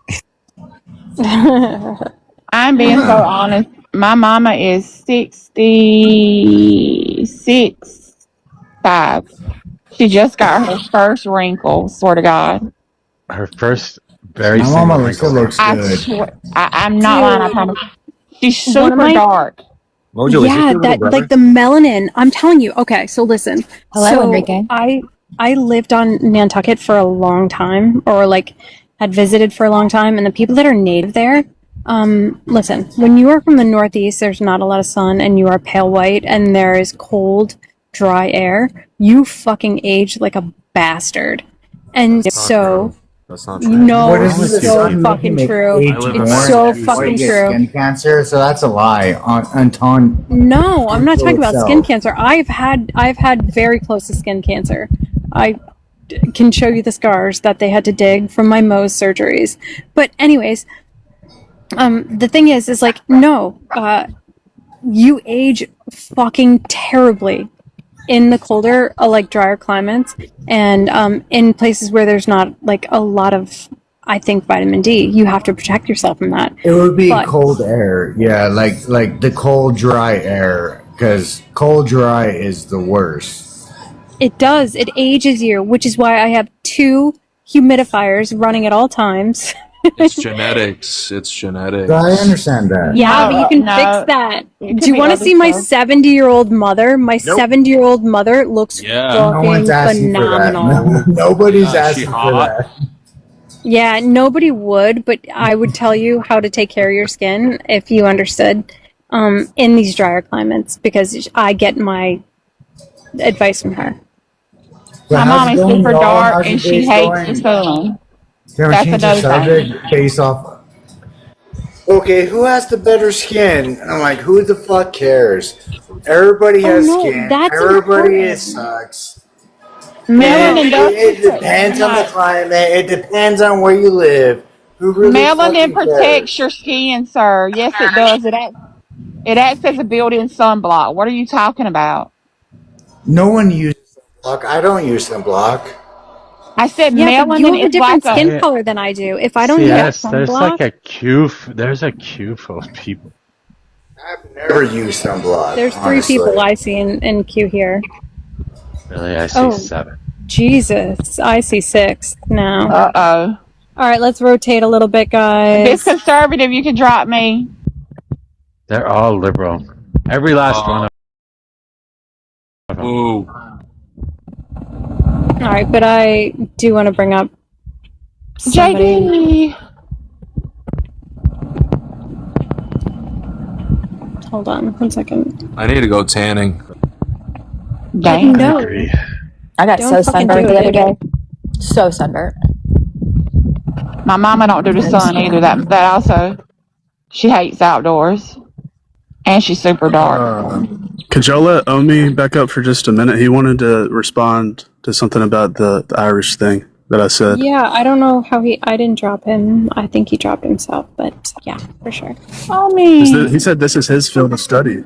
I'm being so honest. My mama is 66.5. She just got her first wrinkle, swear to God. Her first very My single mama wrinkle. still looks I good. swear, I'm not lying, I promise. She's One of super my- dark. Mojo, is Yeah, this your little that brother? like the melanin. I'm telling you. Okay, so listen. Hello, so Enrique. I lived on Nantucket for a long time, or like had visited for a long time, and the people that are native there. Listen, when you are from the Northeast, there's not a lot of sun, and you are pale white, and there is cold, dry air. You fucking age like a bastard, and so. That's not true. No, What is it's this? so Sun fucking make true. age I live more in It's so before fucking you get true. Skin cancer, so that's a lie. Anton. No, I'm not talking about skin itself. cancer. I've had very close to skin cancer. can show you the scars that they had to dig from my Mohs surgeries. But anyways, the thing is like, no, you age fucking terribly in the colder, like drier climates, and in places where there's not like a lot of, I think, vitamin D. You have to protect yourself from that. It would be cold air, yeah, like the cold, dry air, because cold, dry is the worst. It does. It ages you, which is why I have 2 humidifiers running at all times. It's genetics. It's genetics. I understand that. Yeah, but you can fix that. Do you want to see my 70-year-old mother? My 70-year-old mother looks fucking phenomenal. Nobody's asking for that. Yeah, nobody would, but I would tell you how to take care of your skin if you understood in these drier climates, because I get my advice from her. My mom is super dark and she hates the sun. Can we change the subject based off? Okay, who has the better skin? I'm like, who the fuck cares? Everybody has skin. Everybody sucks. It depends on the climate. It depends on where you live. Who really Melanin protects your skin, sir. Yes, it does. It acts as a built-in sunblock. What are you talking about? No one uses sunblock. I don't use sunblock. I said yeah, but you melanin have a is different like skin color than I do. If I don't use Yes, there's sunblock, like a queue. There's a queue full of people. I've never used sunblock. there's 3 honestly. people I see in queue here. Really, I see 7. Jesus, I see 6 now. Uh-oh. All right, let's rotate a little bit, guys. If it's conservative, you can drop me. They're all liberal. Every last one of them. Ooh. All right, but I do want to bring up somebody. JD. Hold on 1 second. I need to go tanning. Dang. No. I got Don't so fucking sunburned do the it. other day. So sunburnt. My mama don't do the sun either. That also, she hates outdoors, and she's super dark. Could y'all let Omi back up for just a minute? He wanted to respond to something about the Irish thing that I said. Yeah, I don't know how I didn't drop him. I think he dropped himself, but yeah, for sure. Oh, me. He said this is his field of study.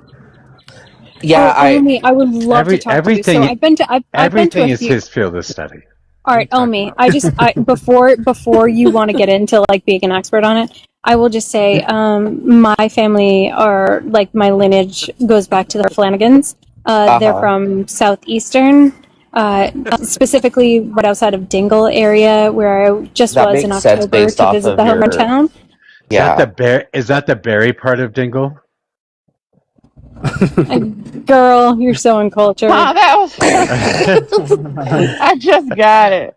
Yeah, I would love to talk to you. So I've been to everything a is few. his field of study. All right, Omi. Before you want to get into like being an expert on it, I will just say my family are like my lineage goes back to the Flanagans. They're from southeastern, specifically right outside of Dingle area, where I just was in October to visit the hometown. Yeah. Is that the berry part of Dingle? Girl, you're so uncultured. Oh, that was. I just got it.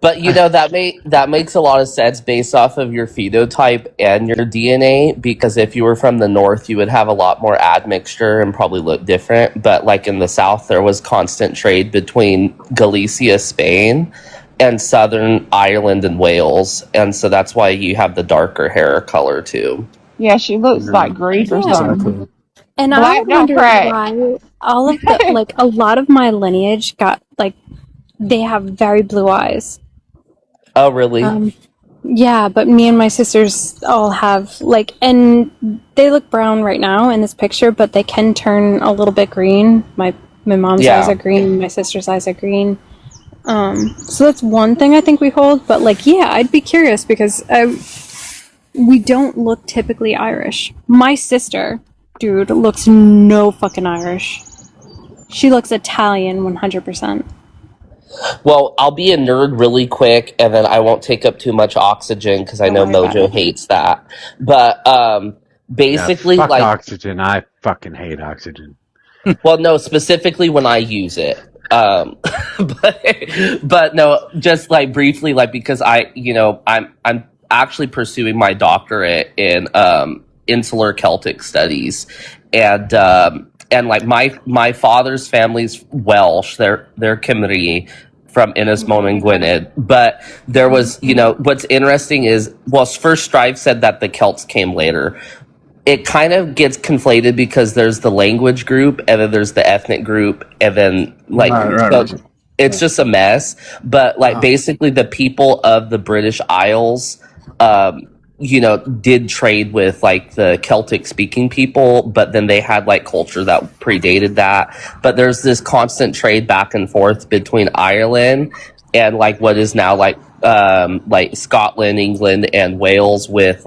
But that makes a lot of sense based off of your phenotype and your DNA, because if you were from the north, you would have a lot more admixture and probably look different. But like in the south, there was constant trade between Galicia, Spain, and southern Ireland and Wales, and so that's why you have the darker hair color too. Yeah, she looks like Greek or something. And I wonder why all of the like a lot of my lineage got like they have very blue eyes. Oh, really? Yeah, but me and my sisters all have like, and they look brown right now in this picture, but they can turn a little bit green. My mom's eyes are green, my sister's eyes are green. So that's one thing I think we hold. But like, yeah, I'd be curious because we don't look typically Irish. My sister, dude, looks no fucking Irish. She looks Italian 100%. Well, I'll be a nerd really quick, and then I won't take up too much oxygen because I know Mojo hates that. But basically, fuck like oxygen, I fucking hate oxygen. Well, no, specifically when I use it. But no, just like briefly, like because I'm actually pursuing my doctorate in insular Celtic studies, and like my father's family's Welsh, they're Cymry from Ynys Môn and Gwynedd. But there was, what's interesting is, well, first Strive said that the Celts came later. It kind of gets conflated because there's the language group and then there's the ethnic group, and then like Right. it's just a mess. But like basically the people of the British Isles, did trade with like the Celtic speaking people, but then they had like culture that predated that. But there's this constant trade back and forth between Ireland and like what is now like Scotland, England, and Wales with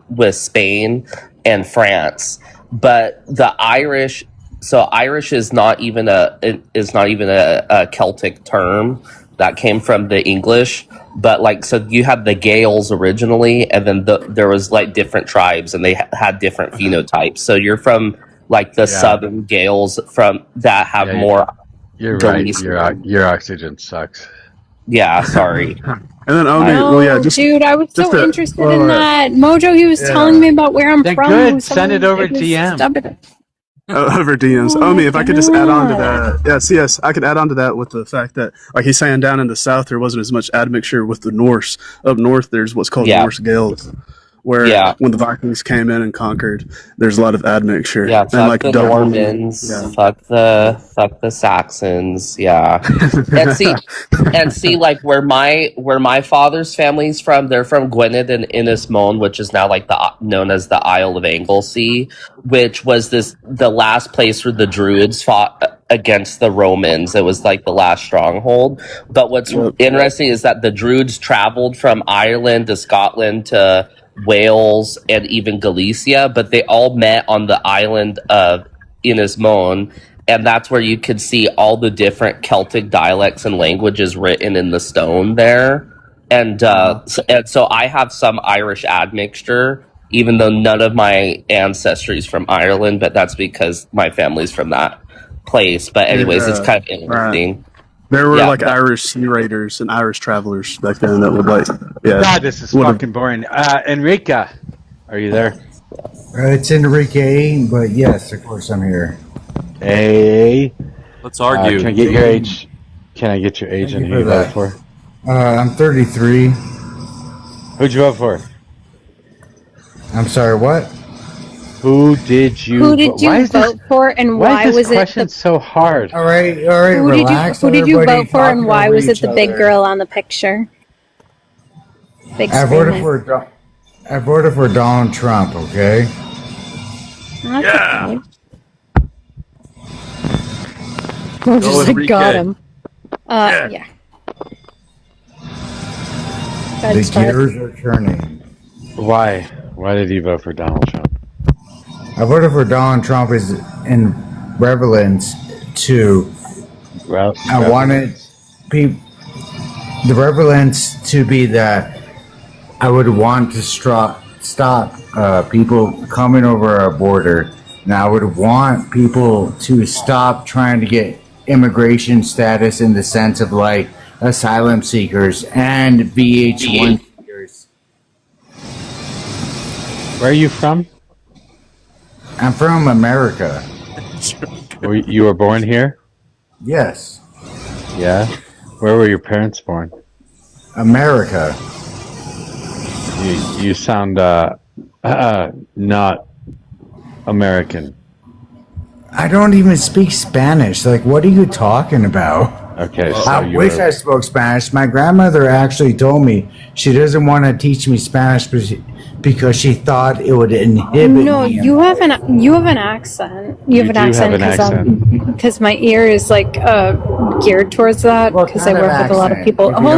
with Spain and France. But the Irish, so Irish is not even a Celtic term that came from the English. But like, so you have the Gaels originally, and then there was like different tribes, and they had different phenotypes. So you're from like the Southern Gaels from that have more. You're right. Your oxygen sucks. Yeah, sorry. And then dude, I was so interested in that. Mojo, he was telling me about where I'm from. Good. Send it over DM. Over DMs. Omi, if I could just add on to that. Yeah, CS, I could add on to that with the fact that, like he's saying, down in the south, there wasn't as much admixture with the Norse. Up north, there's what's called Norse Gaels, where when the Vikings came in and conquered, there's a lot of admixture. Yeah, and fuck like the Normans, fuck the Saxons. Yeah, and see, like where my father's family's from, they're from Gwynedd and Innismone, which is now like known as the Isle of Anglesey, which was the last place where the Druids fought against the Romans. It was like the last stronghold. But what's interesting is that the Druids traveled from Ireland to Scotland to Wales and even Galicia, but they all met on the island of Innismone, and that's where you could see all the different Celtic dialects and languages written in the stone there. And so I have some Irish admixture, even though none of my ancestry is from Ireland, but that's because my family's from that place. But anyways, it's kind of interesting. Right. There were like Irish sea raiders and Irish travelers back then that would God, this is fucking boring. Enrica, are you there? It's Enrique, but yes, of course I'm here. Hey. Let's argue. Can I get your age? Can I get your age and who you vote for? I'm 33. Who'd you vote for? I'm sorry, what? Who did you vote for, and why was it? Why is this question so hard? All right, relax. Who did you vote for, and why was it the big girl on the picture? I voted for Donald Trump. Okay. Yeah. We're just like, got him. Yeah. The gears are turning. Why? Why did you vote for Donald Trump? I voted for Donald Trump in relevance to. I wanted the relevance to be that I would want to stop people coming over our border, and I would want people to stop trying to get immigration status in the sense of like asylum seekers and VH1 seekers. Where are you from? I'm from America. You were born here? Yes. Yeah? Where were your parents born? America. You sound not American. I don't even speak Spanish. Like, what are you talking about? Okay, so I wish I spoke Spanish. My grandmother actually told me she doesn't want to teach me Spanish because she thought it would inhibit me. No, you have an accent. You have an accent because my ear is like geared towards that because I work with a lot of people. Hold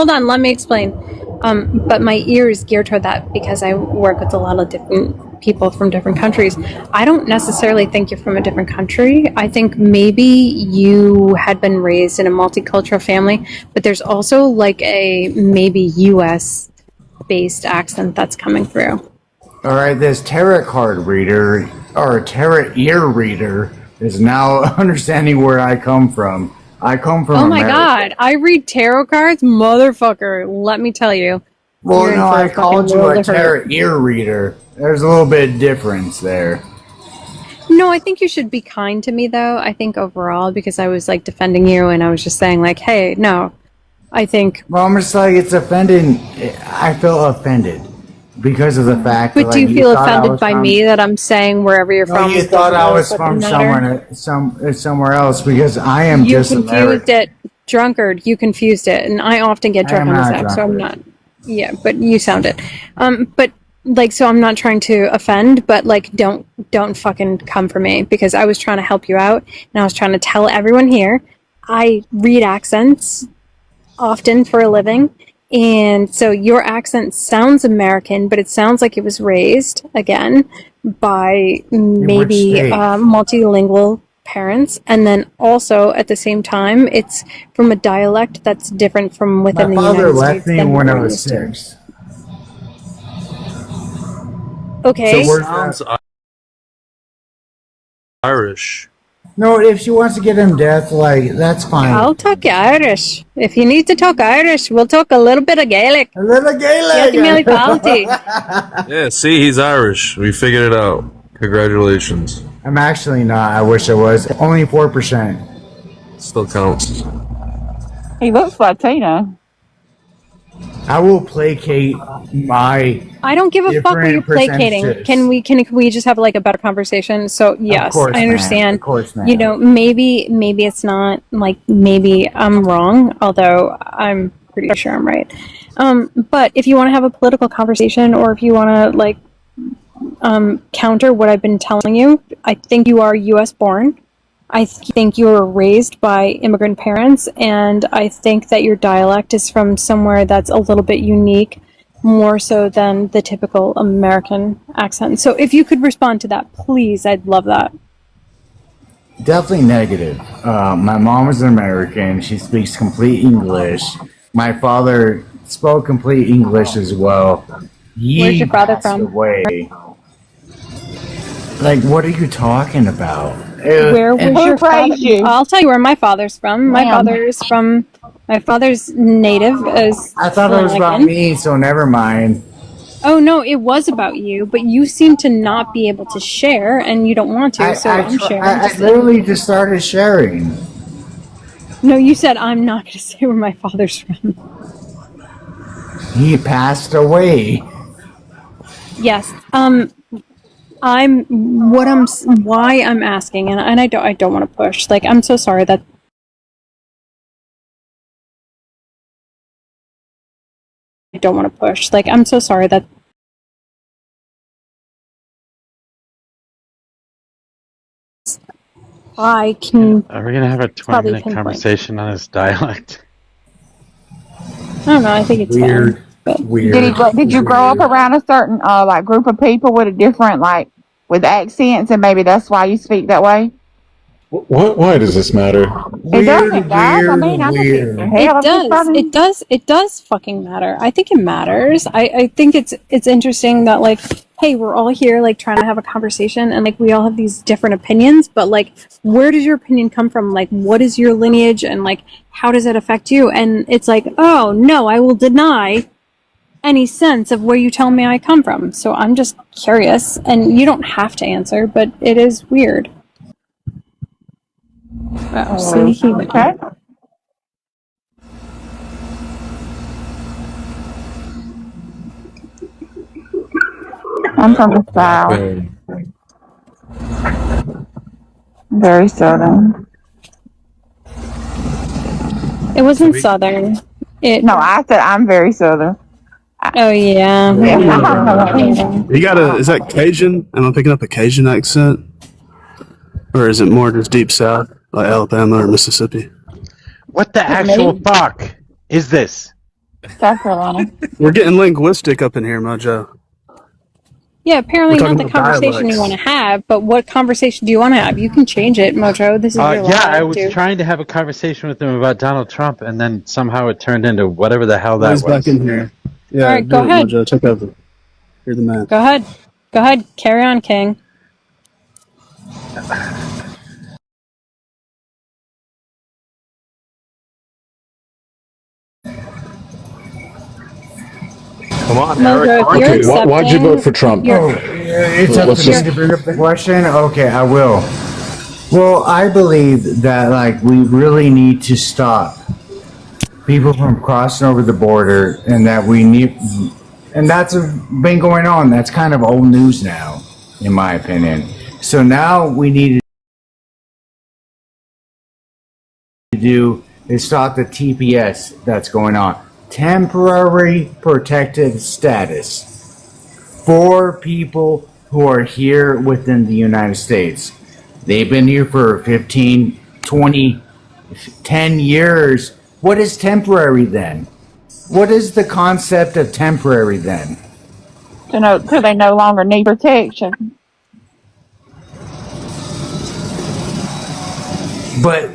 on. Let me explain. But my ear is geared toward that because I work with a lot of different people from different countries. I don't necessarily think you're from a different country. I think maybe you had been raised in a multicultural family, but there's also like a maybe US based accent that's coming through. All right, this tarot card reader or tarot ear reader is now understanding where I come from. I come from Oh my America. god, I read tarot cards? Motherfucker, let me tell you. Well, no, I called you a tarot ear reader. There's a little bit of difference there. No, I think you should be kind to me, though. I think overall, because I was like defending you and I was just saying like, hey, no, I think... Well, I'm just like, it's offending. I feel offended. because of the fact that But do like you feel thought I offended was by from, me that I'm saying wherever you're no, from? you thought I was from somewhere else because I am You just confused American. it, drunkard. You confused it, and I often get I drunk am on this not a app, so I'm drunkard. not. Yeah, but you sound it. But like, so I'm not trying to offend, but like, don't fucking come for me because I was trying to help you out, and I was trying to tell everyone here. I read accents often for a living. And so your accent sounds American, but it sounds like it was raised, again, by maybe state? multilingual parents. And then also, at the same time, it's from a dialect that's different from within My the father United left States me than when what I we're was used to. 6. Okay. So Sounds Irish. no, if she wants to get him death, like that's fine. I'll talk Irish. If you need to talk Irish, we'll talk a little bit of Gaelic. A little Gaelic. Yeah, see, he's Irish. We figured it out. Congratulations. I'm actually not. I wish I was. Only 4%. Still counts. He looks Latino. I will placate my. I don't give a fuck what you're different placating. percentages. Can we just have like a better conversation? So yes, course, I ma'am. understand. Of course, ma'am. You know, maybe it's not like maybe I'm wrong, although I'm pretty sure I'm right. But if you want to have a political conversation, or if you want to like counter what I've been telling you, I think you are U.S. born. I think you were raised by immigrant parents, and I think that your dialect is from somewhere that's a little bit unique, more so than the typical American accent. So if you could respond to that, please, I'd love that. Definitely negative. My mom is an American. She speaks complete English. My father spoke complete English as well. Where's your father from? Away. Like, what are you talking about? Where was your father? I'll tell you where my father's from. My father's native is I thought it was about me, so never mind. Oh no, it was about you, but you seem to not be able to share, and you don't want to. I'm sharing. I literally just started sharing. No, you said I'm not going to say where my father's from. He passed away. Yes. Why I'm asking, and I don't want to push. Like, I'm so sorry that. I don't want to push. Like, I'm so sorry that. I can. Are we gonna have a 20-minute conversation on his dialect? I don't know. I think it's weird. Did you grow up around a certain like group of people with a different with accents, and maybe that's why you speak that way? Why does this matter? It doesn't, guys. I mean, I think It does fucking matter. I think it matters. I think it's interesting that like, hey, we're all here like trying to have a conversation, and like we all have these different opinions, but like, where does your opinion come from? Like, what is your lineage, and like, how does it affect you? And it's like, oh no, I will deny any sense of where you tell me I come from. So I'm just curious, and you don't have to answer, but it is weird. Okay. I'm from the South. Very Southern. It wasn't Southern. No, I said I'm very Southern. Oh yeah. You got is that Cajun? Am I picking up a Cajun accent? Or is it more just deep south, like Alabama or Mississippi? What the actual fuck is this? South Carolina. We're getting linguistic up in here, Mojo. Yeah, apparently We're not talking the about conversation dialects. you want to have, but what conversation do you want to have? You can change it, Mojo. This is your life, I was dude. trying to have a conversation with him about Donald Trump, and then somehow it turned into whatever the hell that He's was. back in here. Yeah, All right, go ahead. Mojo, take over. You're the man. Go ahead. Carry on, King. Come on, Mojo, Eric. if you're accepting, why'd you vote for Trump? It's up to me to bring up the question. Okay, I will. Well, I believe that like we really need to stop people from crossing over the border, and that we need, And that's been going on. That's kind of old news now, in my opinion. So now we need to do is stop the TPS that's going on. Temporary protective status for people who are here within the United States. They've been here for 15, 20, 10 years. What is temporary then? What is the concept of temporary then? So they no longer need protection. But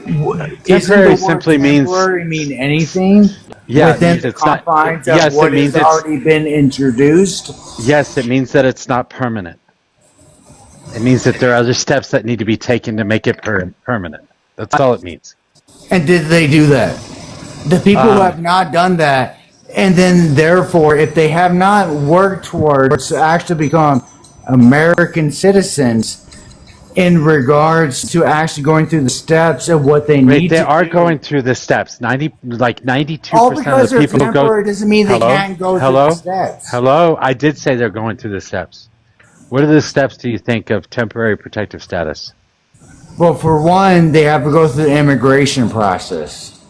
temporary simply means temporary mean anything? Yeah, within the confines of yes, what it means has already been introduced? Yes, it means that it's not permanent. It means that there are other steps that need to be taken to make it permanent. That's all it means. And did they do that? The people who have not done that, and then therefore, if they have not worked towards actually become American citizens in regards to actually going through the steps of what they need They to are do. going through the steps. 92% All of because the they're people who go. temporary doesn't mean they can't go through the steps. Hello. I did say they're going through the steps. What are the steps do you think of temporary protective status? Well, for one, they have to go through the immigration process.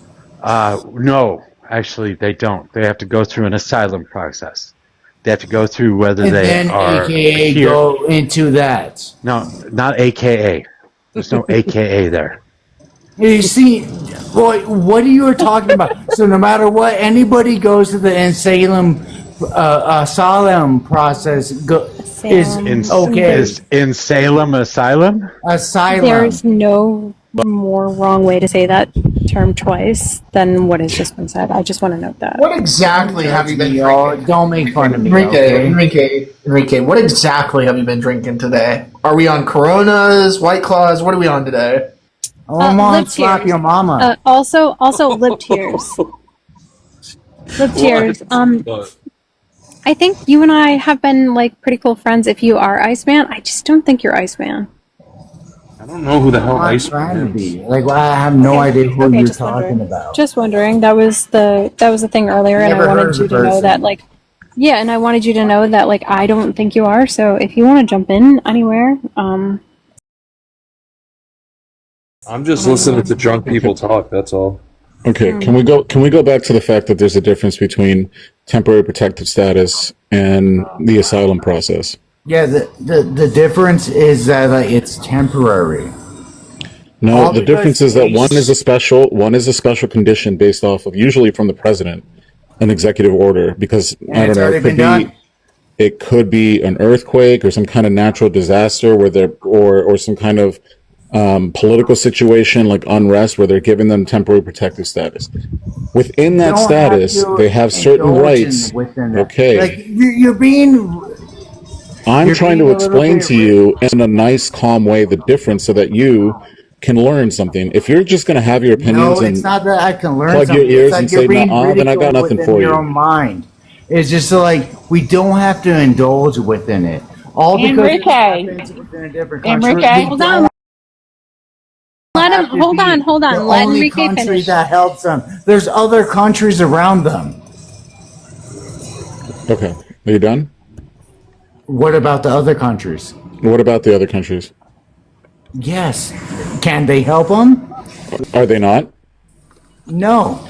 No, actually, they don't. They have to go through an asylum process. They have to go through whether And they then are AKA here. go into that. No, not AKA. There's no AKA there. You see, boy, what are you talking about? So no matter what, anybody goes to the asylum process is okay. Is in Salem asylum? Asylum. There's no more wrong way to say that term twice than what has just been said. I just want to note that. What exactly have you been drinking? Don't make fun of me, Enrique, what exactly have you been drinking today? Are we on Coronas, White Claws? What are we on today? Oh, I'm on lip slap tears. your mama. Also lip tears. Lip tears. I think you and I have been like pretty cool friends if you are Iceman. I just don't think you're Iceman. I don't know who the hell I'm trying to be. Like, I have no idea who you're talking about. Just wondering. That was the thing earlier, and I wanted you to know that, like, yeah, and I wanted you to know that, like, I don't think you are. So if you want to jump in anywhere, I'm just listening to drunk people talk. That's all. Okay, can we go back to the fact that there's a difference between temporary protective status and the asylum process? Yeah, the difference is that it's temporary. No, the difference is that one is a special condition based off of, usually from the president, an executive order, because I don't know, it could be an earthquake or some kind of natural disaster where or some kind of political situation like unrest where they're giving them temporary protective status. Within that status, they have certain rights. Okay. Like, you're being... I'm trying to explain to you in a nice, calm way the difference so that you can learn something. If you're just going to have your opinions it's not that I can learn plug something. your ears It's like and you're say, being nah, then I got ridiculed nothing within for your you. own mind. It's just like we don't have to indulge within it. All because it happens within a different country. hold on. Let him. Hold on. Let only Enrique country finish. that helps them. There's other countries around them. Okay. Are you done? What about the other countries? What about the other countries? Yes. Can they help them? Are they not? No.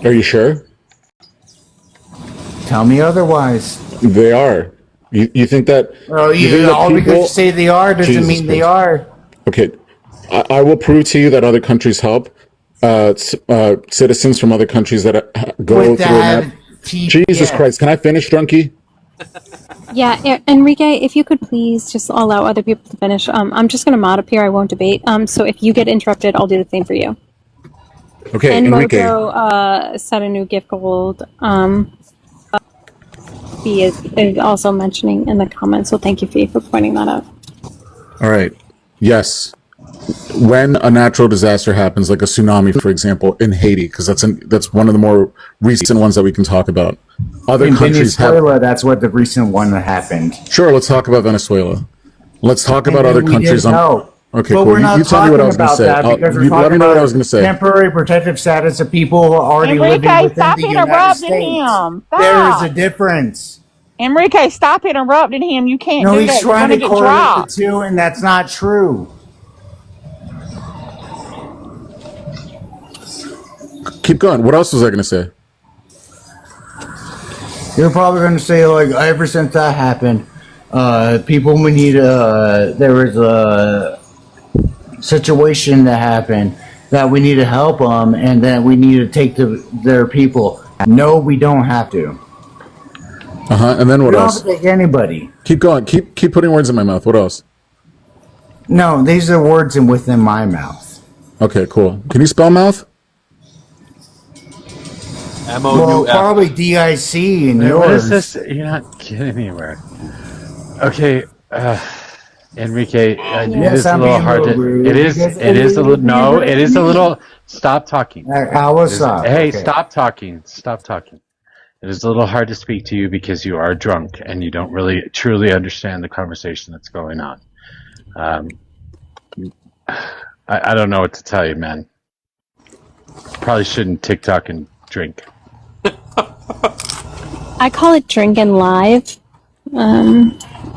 Are you sure? Tell me otherwise. They are. You think that? Well, you think that all because you say they are doesn't Jesus mean they Christ. are. Okay, I will prove to you that other countries help citizens from other countries that go With through that that. Jesus Christ! Can I finish, Drunky? Yeah, Enrique, if you could please just allow other people to finish. I'm just going to mod up here. I won't debate. So if you get interrupted, I'll do the same for you. Okay, and Enrique. Mojo set a new gift gold. He is also mentioning in the comments. So thank you, Fee, for pointing that out. All right. Yes. When a natural disaster happens, like a tsunami, for example, in Haiti, because that's one of the more recent ones that we can talk about. Other In countries Venezuela, that's what the recent one that happened. Sure, let's talk about Venezuela. Let's talk about other countries. Okay, but cool. we're not You tell me what I was going to say. Let me know what I was going to say. Temporary protective status of people who are already living within the United States. There is a difference. Enrique, stop interrupting him. You can't No, do he's that. You're trying going to to get correlate the dropped. two, and that's not true. Keep going. What else was I going to say? You're probably going to say, like, ever since that happened, people we need, there was a situation that happened that we need to help them, and that we need to take their people. No, we don't have to. And then what we else? don't have to take anybody. Keep going. Keep putting words in my mouth. What else? No, these are words within my mouth. Okay, cool. Can you spell mouth? Well, probably DIC and yours. What is this? You're not getting anywhere. Okay, Enrique, it is a little hard to. It is a little. No, it is a little. Stop talking. I will stop. Hey, Okay. stop talking. Stop talking. It is a little hard to speak to you because you are drunk and you don't really truly understand the conversation that's going on. I don't know what to tell you, man. Probably shouldn't TikTok and drink. I call it drinking live.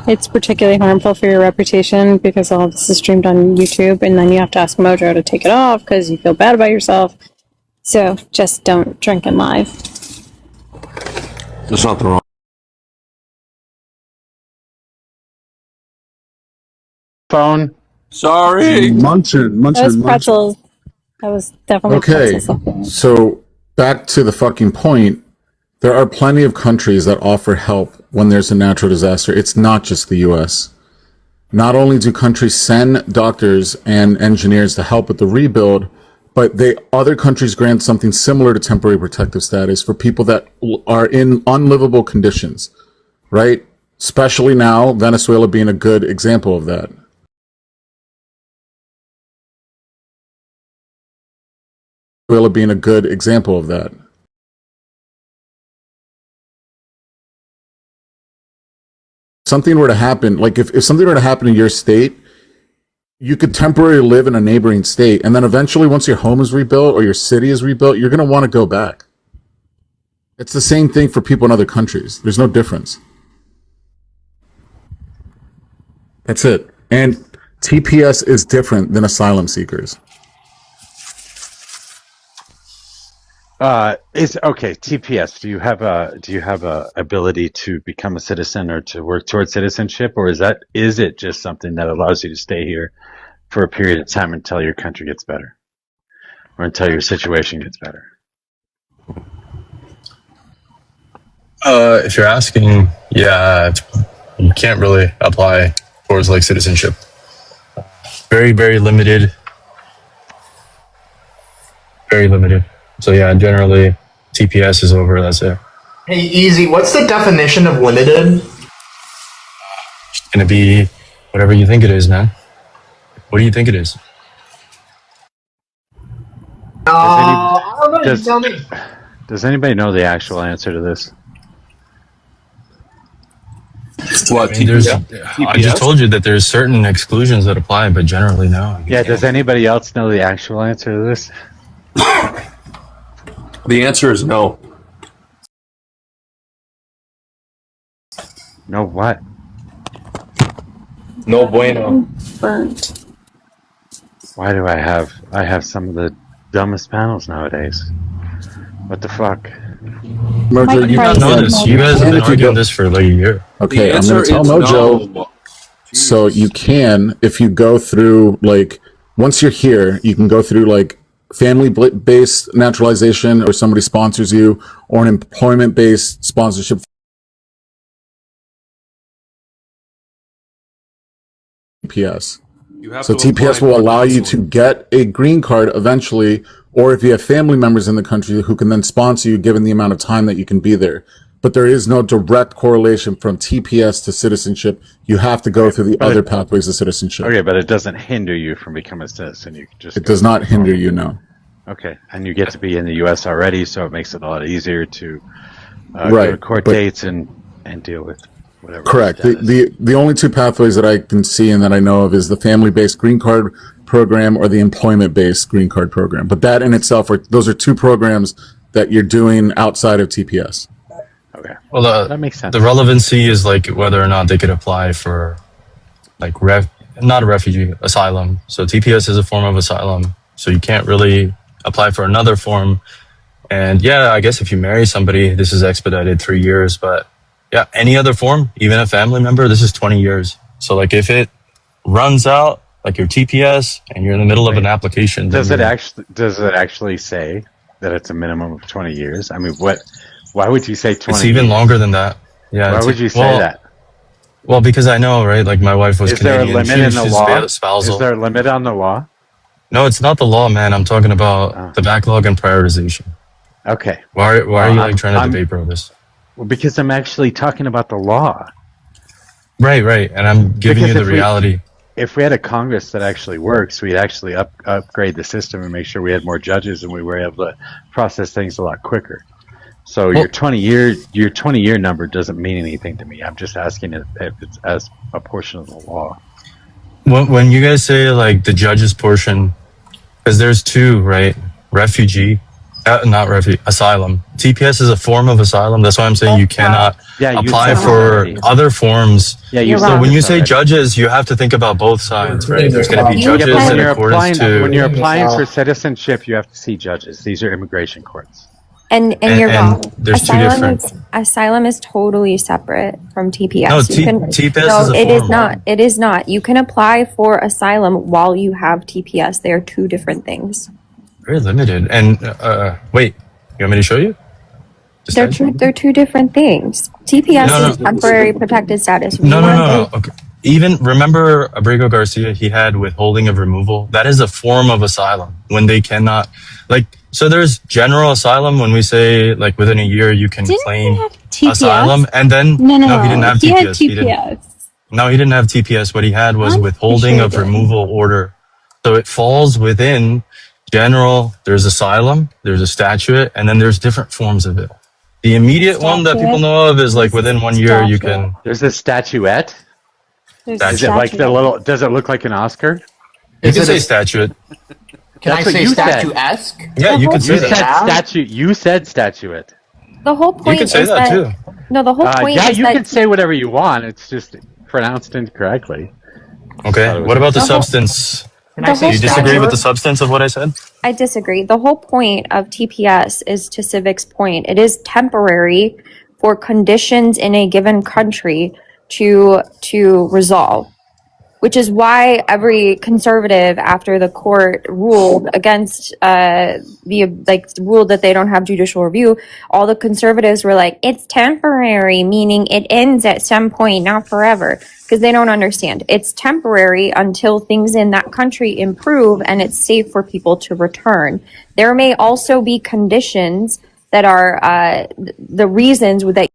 It's particularly harmful for your reputation because all this is streamed on YouTube, and then you have to ask Mojo to take it off because you feel bad about yourself. So just don't drink in live. There's nothing wrong. Phone. Sorry. Munching. That was pretzels. That was definitely Okay, pretzels. so back to the fucking point. There are plenty of countries that offer help when there's a natural disaster. It's not just the U.S. Not only do countries send doctors and engineers to help with the rebuild, but other countries grant something similar to temporary protective status for people that are in unlivable conditions, right? Especially now, Venezuela being a good example of that. Venezuela being a good example of that. Something were to happen, like if something were to happen in your state, you could temporarily live in a neighboring state, and then eventually once your home is rebuilt or your city is rebuilt, you're going to want to go back. It's the same thing for people in other countries. There's no difference. That's it. And TPS is different than asylum seekers. It's okay. TPS. Do you have a ability to become a citizen or to work towards citizenship, or is it just something that allows you to stay here for a period of time until your country gets better, or until your situation gets better? If you're asking, yeah, you can't really apply towards like citizenship. Very, very limited. Very limited. So yeah, generally TPS is over. That's it. Hey, easy. What's the definition of limited? It's gonna be whatever you think it is, man. What do you think it is? I don't know. You tell me. Does anybody know the actual answer to this? What? I mean, I just told you that there's certain exclusions that apply, but generally no. Yeah. Does anybody else know the actual answer to this? The answer is no. No what? No bueno. Burnt. Why do I have some of the dumbest panels nowadays? What the fuck? Mojo, you guys know this. You guys have been arguing this for like a year. Okay, I'm going to tell Mojo. No. So you can, if you go through, like, once you're here, you can go through, like, family-based naturalization, or somebody sponsors you, or an employment-based sponsorship. TPS. So TPS will allow you to get a green card eventually, or if you have family members in the country who can then sponsor you given the amount of time that you can be there. But there is no direct correlation from TPS to citizenship. You have to go through the other pathways of citizenship. Okay, but it doesn't hinder you from becoming a citizen. You can just. It does not hinder you, no. Okay, and you get to be in the U.S. already, so it makes it a lot easier to go Right, to court but- dates and deal with whatever. Correct. The only two pathways that I can see and that I know of is the family-based green card program or the employment-based green card program. But that in itself, those are two programs that you're doing outside of TPS. Okay. Well, that makes sense. The relevancy is like whether or not they could apply for like not a refugee, asylum. So TPS is a form of asylum. So you can't really apply for another form. And yeah, I guess if you marry somebody, this is expedited 3 years. But yeah, any other form, even a family member, this is 20 years. So like if it runs out, like your TPS, and you're in the middle of an application, Does it actually say that it's a minimum of 20 years? I mean, why would you say 20 It's even years? longer than that. Yeah. Why would you say that? Well, because I know, right? Like my wife was Is Canadian. there a limit in the she's law? spousal. Is there a limit on the law? No, it's not the law, man. I'm talking about the backlog and prioritization. Okay. Why are you like trying to debate, bro, this? Well, because I'm actually talking about the law. Right. And I'm giving you the reality. If we had a Congress that actually works, we'd actually upgrade the system and make sure we had more judges and we were able to process things a lot quicker. So your 20-year number doesn't mean anything to me. I'm just asking if it's as a portion of the law. When you guys say like the judges portion, because there's two, right? Asylum. TPS is a form of asylum. That's why I'm saying you cannot apply for other forms. Yeah, so when you say judges, you have to think about both sides, right? There's going to be judges in accordance to. When you're applying for citizenship, you have to see judges. These are immigration courts. And you're wrong. There's two different. Asylum is totally separate from TPS. No, TPS is a it is form. not. It is not. You can apply for asylum while you have TPS. They are two different things. Very limited. And wait, you want me to show you? They're two different things. TPS is temporary protected status. No. Okay. Even remember Abrego Garcia, he had withholding of removal. That is a form of asylum when they cannot, like, so there's general asylum when we say like within a year you can claim asylum, and then no, he didn't have TPS. He had TPS. He didn't have TPS. What he had was withholding of removal order. So it falls within general. There's asylum, there's a statute, and then there's different forms of it. The immediate one that people know of is like within 1 year you can. There's a statuette. Is it like the little? Does it look like an Oscar? You can say statute. Can I say statuesque? Yeah, you can say that. You said statuette. The whole point you can say is that too. No, the whole point yeah, is you that can say whatever you want. It's just pronounced incorrectly. Okay. What about the substance? Can I say Do you disagree with the substance of what I said? I disagree. The whole point of TPS is, to Civic's point, it is temporary for conditions in a given country to resolve, which is why every conservative, after the court ruled against ruled that they don't have judicial review, all the conservatives were like, it's temporary, meaning it ends at some point, not forever, because they don't understand. It's temporary until things in that country improve and it's safe for people to return. There may also be conditions that are the reasons that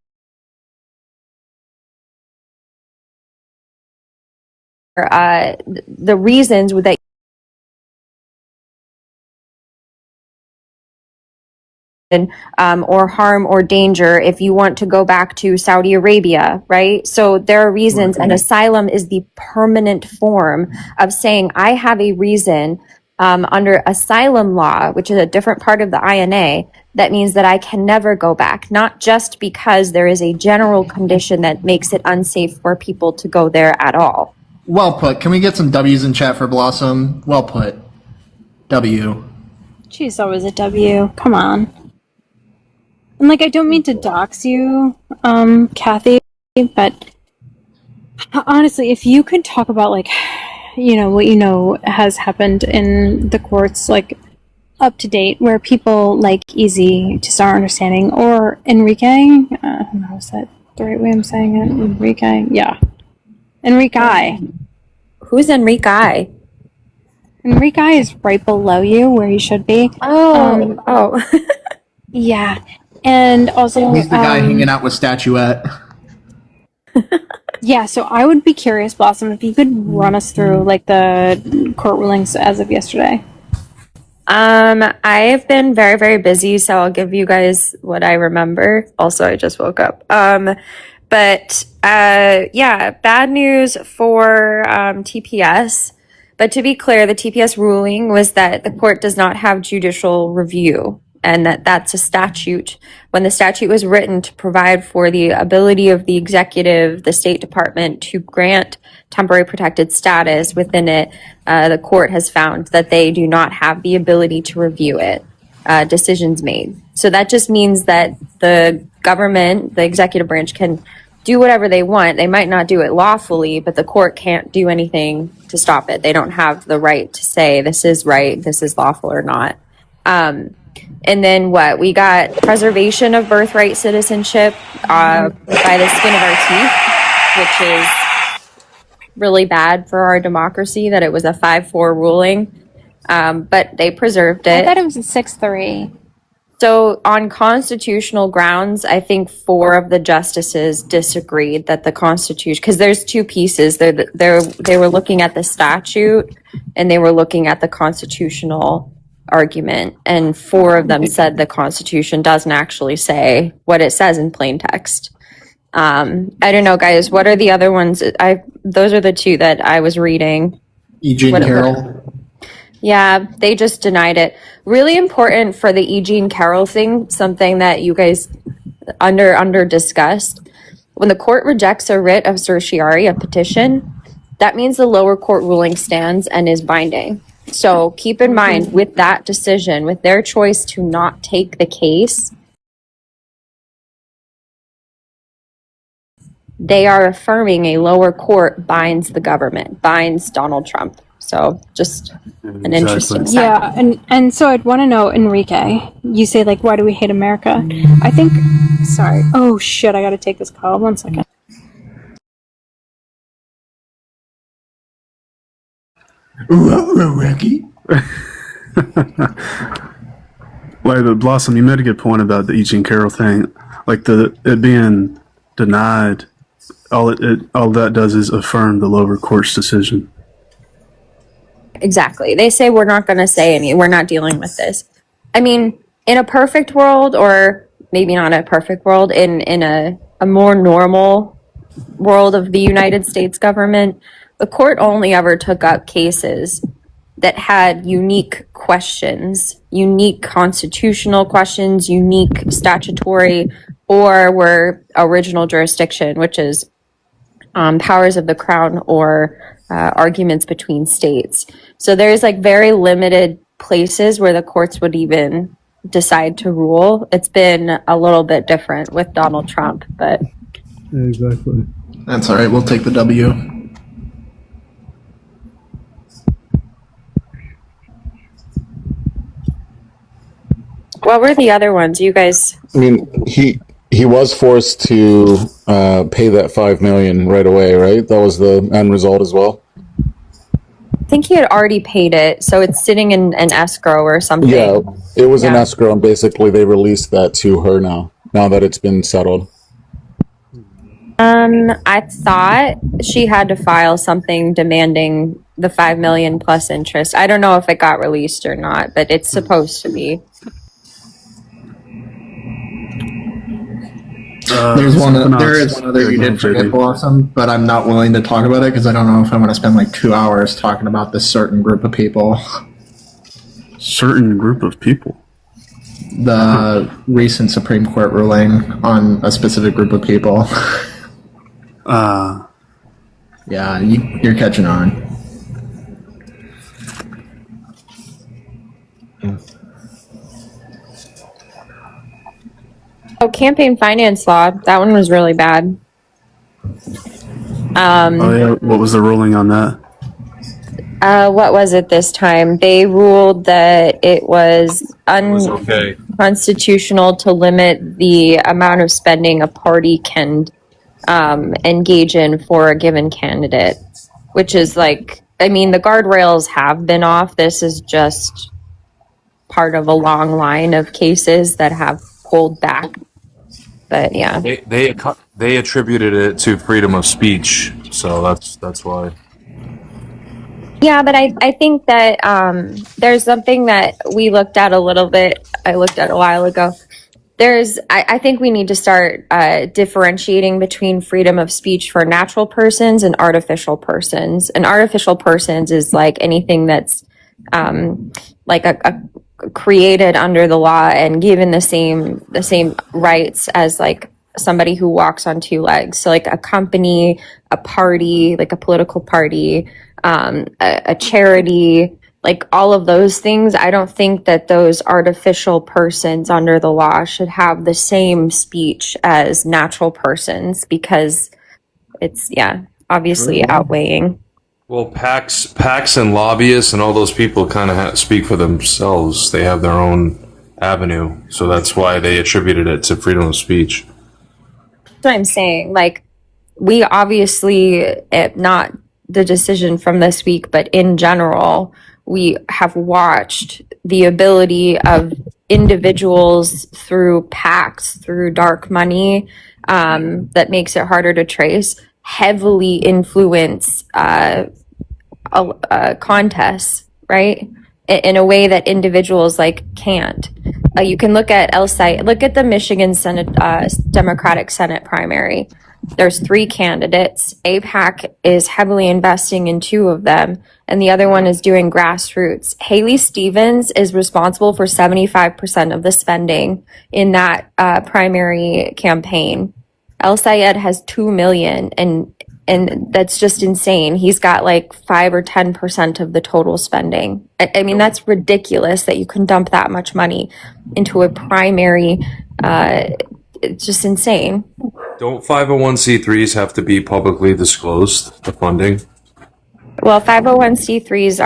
or harm or danger if you want to go back to Saudi Arabia, right? So there are reasons, and asylum is the permanent form of saying I have a reason under asylum law, which is a different part of the INA, that means that I can never go back, not just because there is a general condition that makes it unsafe for people to go there at all. Well put. Can we get some W's in chat for Blossom? Well put. W. She's always a W. Come on. And like, I don't mean to dox you, Kathy, but honestly, if you could talk about like, what has happened in the courts, like up to date, where people like Easy to start understanding, or Enrique, is that the right way I'm saying it? Enrique, yeah. Enrique. Who's Enrique? Enrique is right below you, where he should be. Oh. Yeah. And also, he's the guy hanging out with Statuette. Yeah, so I would be curious, Blossom, if you could run us through like the court rulings as of yesterday. I've been very, very busy, so I'll give you guys what I remember. Also, I just woke up. But bad news for TPS. But to be clear, the TPS ruling was that the court does not have judicial review. and that's a statute. When the statute was written to provide for the ability of the executive, the State Department, to grant temporary protected status within it, the court has found that they do not have the ability to review it, decisions made. So that just means that the government, the executive branch, can do whatever they want. They might not do it lawfully, but the court can't do anything to stop it. They don't have the right to say this is right, this is lawful or not. And then what? We got preservation of birthright citizenship by the skin of our teeth, which is really bad for our democracy that it was a 5-4 ruling. But they preserved it. I thought it was a 6-3. So on constitutional grounds, I think 4 of the justices disagreed that the Constitution, because there's 2 pieces. They were looking at the statute and they were looking at the constitutional argument. And 4 of them said the Constitution doesn't actually say what it says in plain text. I don't know, guys. What are the other ones? Those are the 2 that I was reading. E. Jean Carroll. Yeah, they just denied it. Really important for the E. Jean Carroll thing, something that you guys under discussed. When the court rejects a writ of certiorari, a petition, that means the lower court ruling stands and is binding. So keep in mind with that decision, with their choice to not take the case, they are affirming a lower court binds the government, binds Donald Trump. So just an interesting sign. Yeah, and so I'd want to know, Enrique, you say like, why do we hate America? I think, sorry. Oh shit, I gotta take this call. 1 second. Ricky. Like, but Blossom, you made a good point about the E. Jean Carroll thing. Like it being denied, all that does is affirm the lower court's decision. Exactly. They say we're not going to say we're not dealing with this. I mean, in a perfect world, or maybe not a perfect world, in a more normal world of the United States government, the court only ever took up cases that had unique questions, unique constitutional questions, unique statutory, or were original jurisdiction, which is powers of the crown or arguments between states. So there's like very limited places where the courts would even decide to rule. It's been a little bit different with Donald Trump, but Exactly. That's all right. We'll take the W. what were the other ones? You guys? I mean, he was forced to pay that $5 million right away, right? That was the end result as well. I think he had already paid it, so it's sitting in an escrow or something. Yeah, it was an Yeah. escrow, and basically they released that to her now that it's been settled. I thought she had to file something demanding the 5 million plus interest. I don't know if it got released or not, but it's supposed to be. There is one other you did forget, Blossom, but I'm not willing to talk about it because I don't know if I'm going to spend like 2 hours talking about this certain group of people. Certain group of people? The recent Supreme Court ruling on a specific group of people. Yeah, you're catching on. Oh, campaign finance law. That one was really bad. What was the ruling on that? What was it this time? They ruled that it was unconstitutional to limit the amount of spending a party can engage in for a given candidate, which is like, I mean, the guardrails have been off. This is just part of a long line of cases that have pulled back. But yeah, they attributed it to freedom of speech, so that's why. yeah, but I think that there's something that we looked at a little bit. I looked at a while ago. I think we need to start differentiating between freedom of speech for natural persons and artificial persons. And artificial persons is like anything that's like created under the law and given the same rights as like somebody who walks on two legs. So like a company, a party, like a political party, a charity, like all of those things. I don't think that those artificial persons under the law should have the same speech as natural persons, because it's, yeah, obviously outweighing. Well, PACs and lobbyists and all those people kind of speak for themselves. They have their own avenue, so that's why they attributed it to freedom of speech. That's what I'm saying. Like, we obviously, not the decision from this week, but in general, we have watched the ability of individuals through PACs, through dark money, that makes it harder to trace, heavily influence contests, right? In a way that individuals like can't. You can look at look at the Michigan Senate Democratic Senate primary. There's 3 candidates. AIPAC is heavily investing in 2 of them, and the other one is doing grassroots. Haley Stevens is responsible for 75% of the spending in that primary campaign. El Sayed has 2 million, and that's just insane. He's got like 5 or 10% of the total spending. I mean, that's ridiculous that you can dump that much money into a primary. It's just insane. Don't 501c3s have to be publicly disclosed, the funding? Well, 501c3s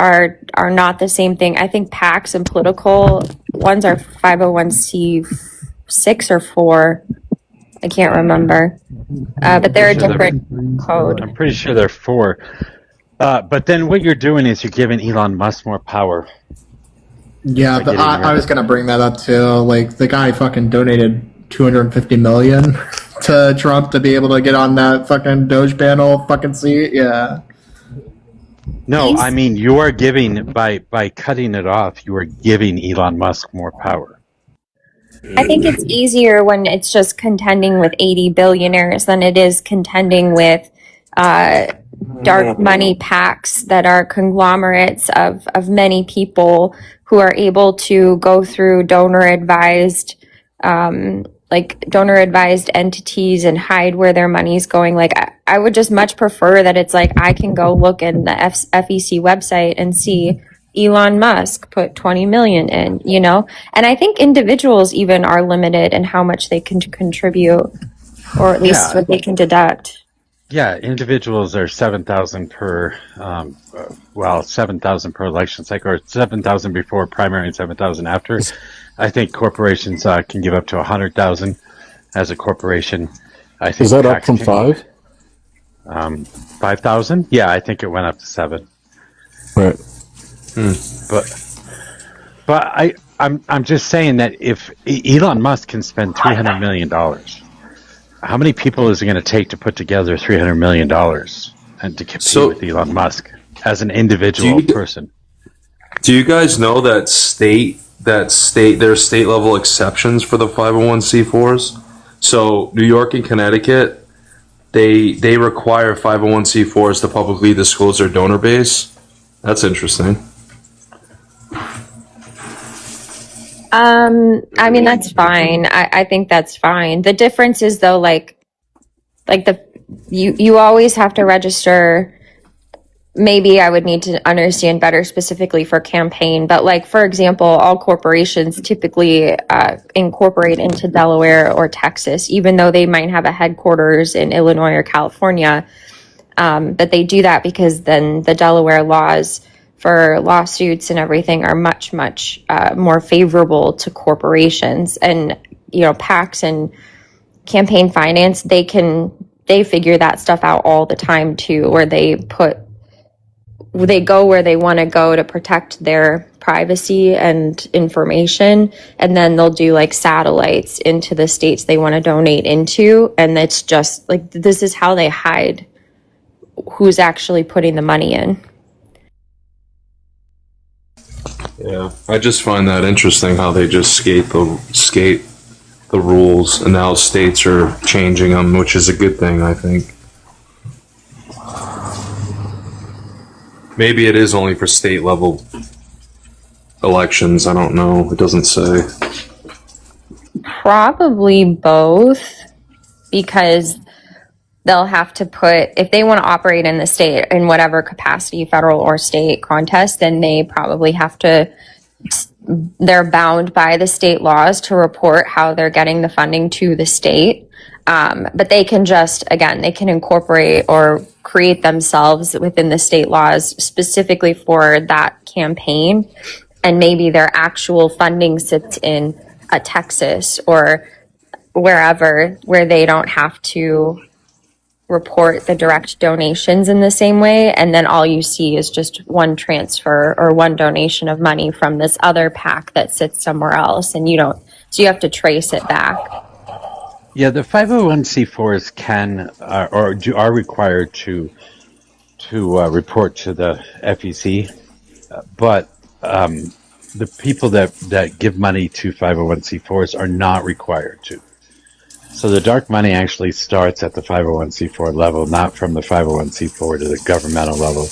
are not the same thing. I think PACs and political ones are 501c6 or 4. I can't remember, but they're a different code. I'm pretty sure they're 4. But then what you're doing is you're giving Elon Musk more power. Yeah, I was gonna bring that up too. Like, the guy fucking donated $250 million to Trump to be able to get on that fucking Doge panel fucking seat. Yeah. No, I mean, you are giving, by cutting it off, you are giving Elon Musk more power. I think it's easier when it's just contending with 80 billionaires than it is contending with dark money PACs that are conglomerates of many people who are able to go through donor advised entities and hide where their money's going. Like, I would just much prefer that it's like I can go look in the FEC website and see Elon Musk put 20 million in, you know? And I think individuals even are limited in how much they can contribute, or at least what they can deduct. Yeah, individuals are 7,000 per, 7,000 per election cycle, or 7,000 before primary and 7,000 after. I think corporations can give up to 100,000 as a corporation. I think is that up from 5? 5,000? Yeah, I think it went up to 7. Right. But I'm just saying that if Elon Musk can spend $300 million, how many people is it going to take to put together $300 million and to compete with Elon Musk as an individual person? Do you guys know that there's state level exceptions for the 501c4s? So New York and Connecticut, they require 501c4s to publicly disclose their donor base. That's interesting. I mean, that's fine. I think that's fine. The difference is though, you always have to register. Maybe I would need to understand better specifically for campaign, but like, for example, all corporations typically incorporate into Delaware or Texas, even though they might have a headquarters in Illinois or California. But they do that because then the Delaware laws for lawsuits and everything are much, much more favorable to corporations. And, you know, PACs and campaign finance, they figure that stuff out all the time too, or they go where they want to go to protect their privacy and information, and then they'll do like satellites into the states they want to donate into, and it's just like, this is how they hide who's actually putting the money in. Yeah, I just find that interesting how they just skate the rules, and now states are changing them, which is a good thing, I think. Maybe it is only for state level elections? I don't know. It doesn't say. Probably both, because they'll have to put, if they want to operate in the state in whatever capacity, federal or state contest, then they probably have to, they're bound by the state laws to report how they're getting the funding to the state. But they can just, again, they can incorporate or create themselves within the state laws specifically for that campaign. And maybe their actual funding sits in a Texas or wherever, where they don't have to report the direct donations in the same way, and then all you see is just one transfer or one donation of money from this other PAC that sits somewhere else, and you have to trace it back. Yeah, the 501c4s are required to report to the FEC, but the people that give money to 501c4s are not required to. So the dark money actually starts at the 501c4 level, not from the 501c4 to the governmental level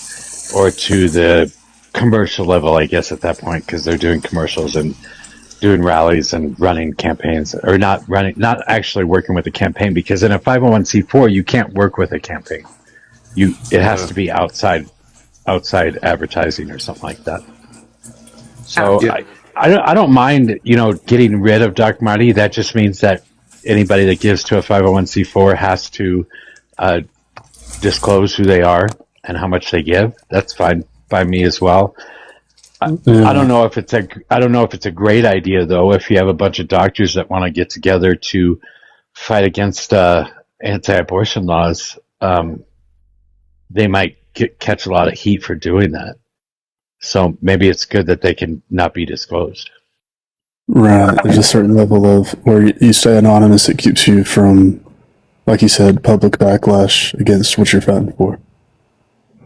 or to the commercial level, I guess, at that point, because they're doing commercials and doing rallies and running campaigns, or not actually working with a campaign, because in a 501c4, you can't work with a campaign. It has to be outside advertising or something like that. So I don't mind, getting rid of dark money. That just means that anybody that gives to a 501c4 has to disclose who they are and how much they give. That's fine by me as well. I don't know if it's a great idea though. If you have a bunch of doctors that want to get together to fight against anti-abortion laws, they might catch a lot of heat for doing that. So maybe it's good that they can not be disclosed. Right. There's a certain level of where you stay anonymous. It keeps you from, like you said, public backlash against what you're fighting for.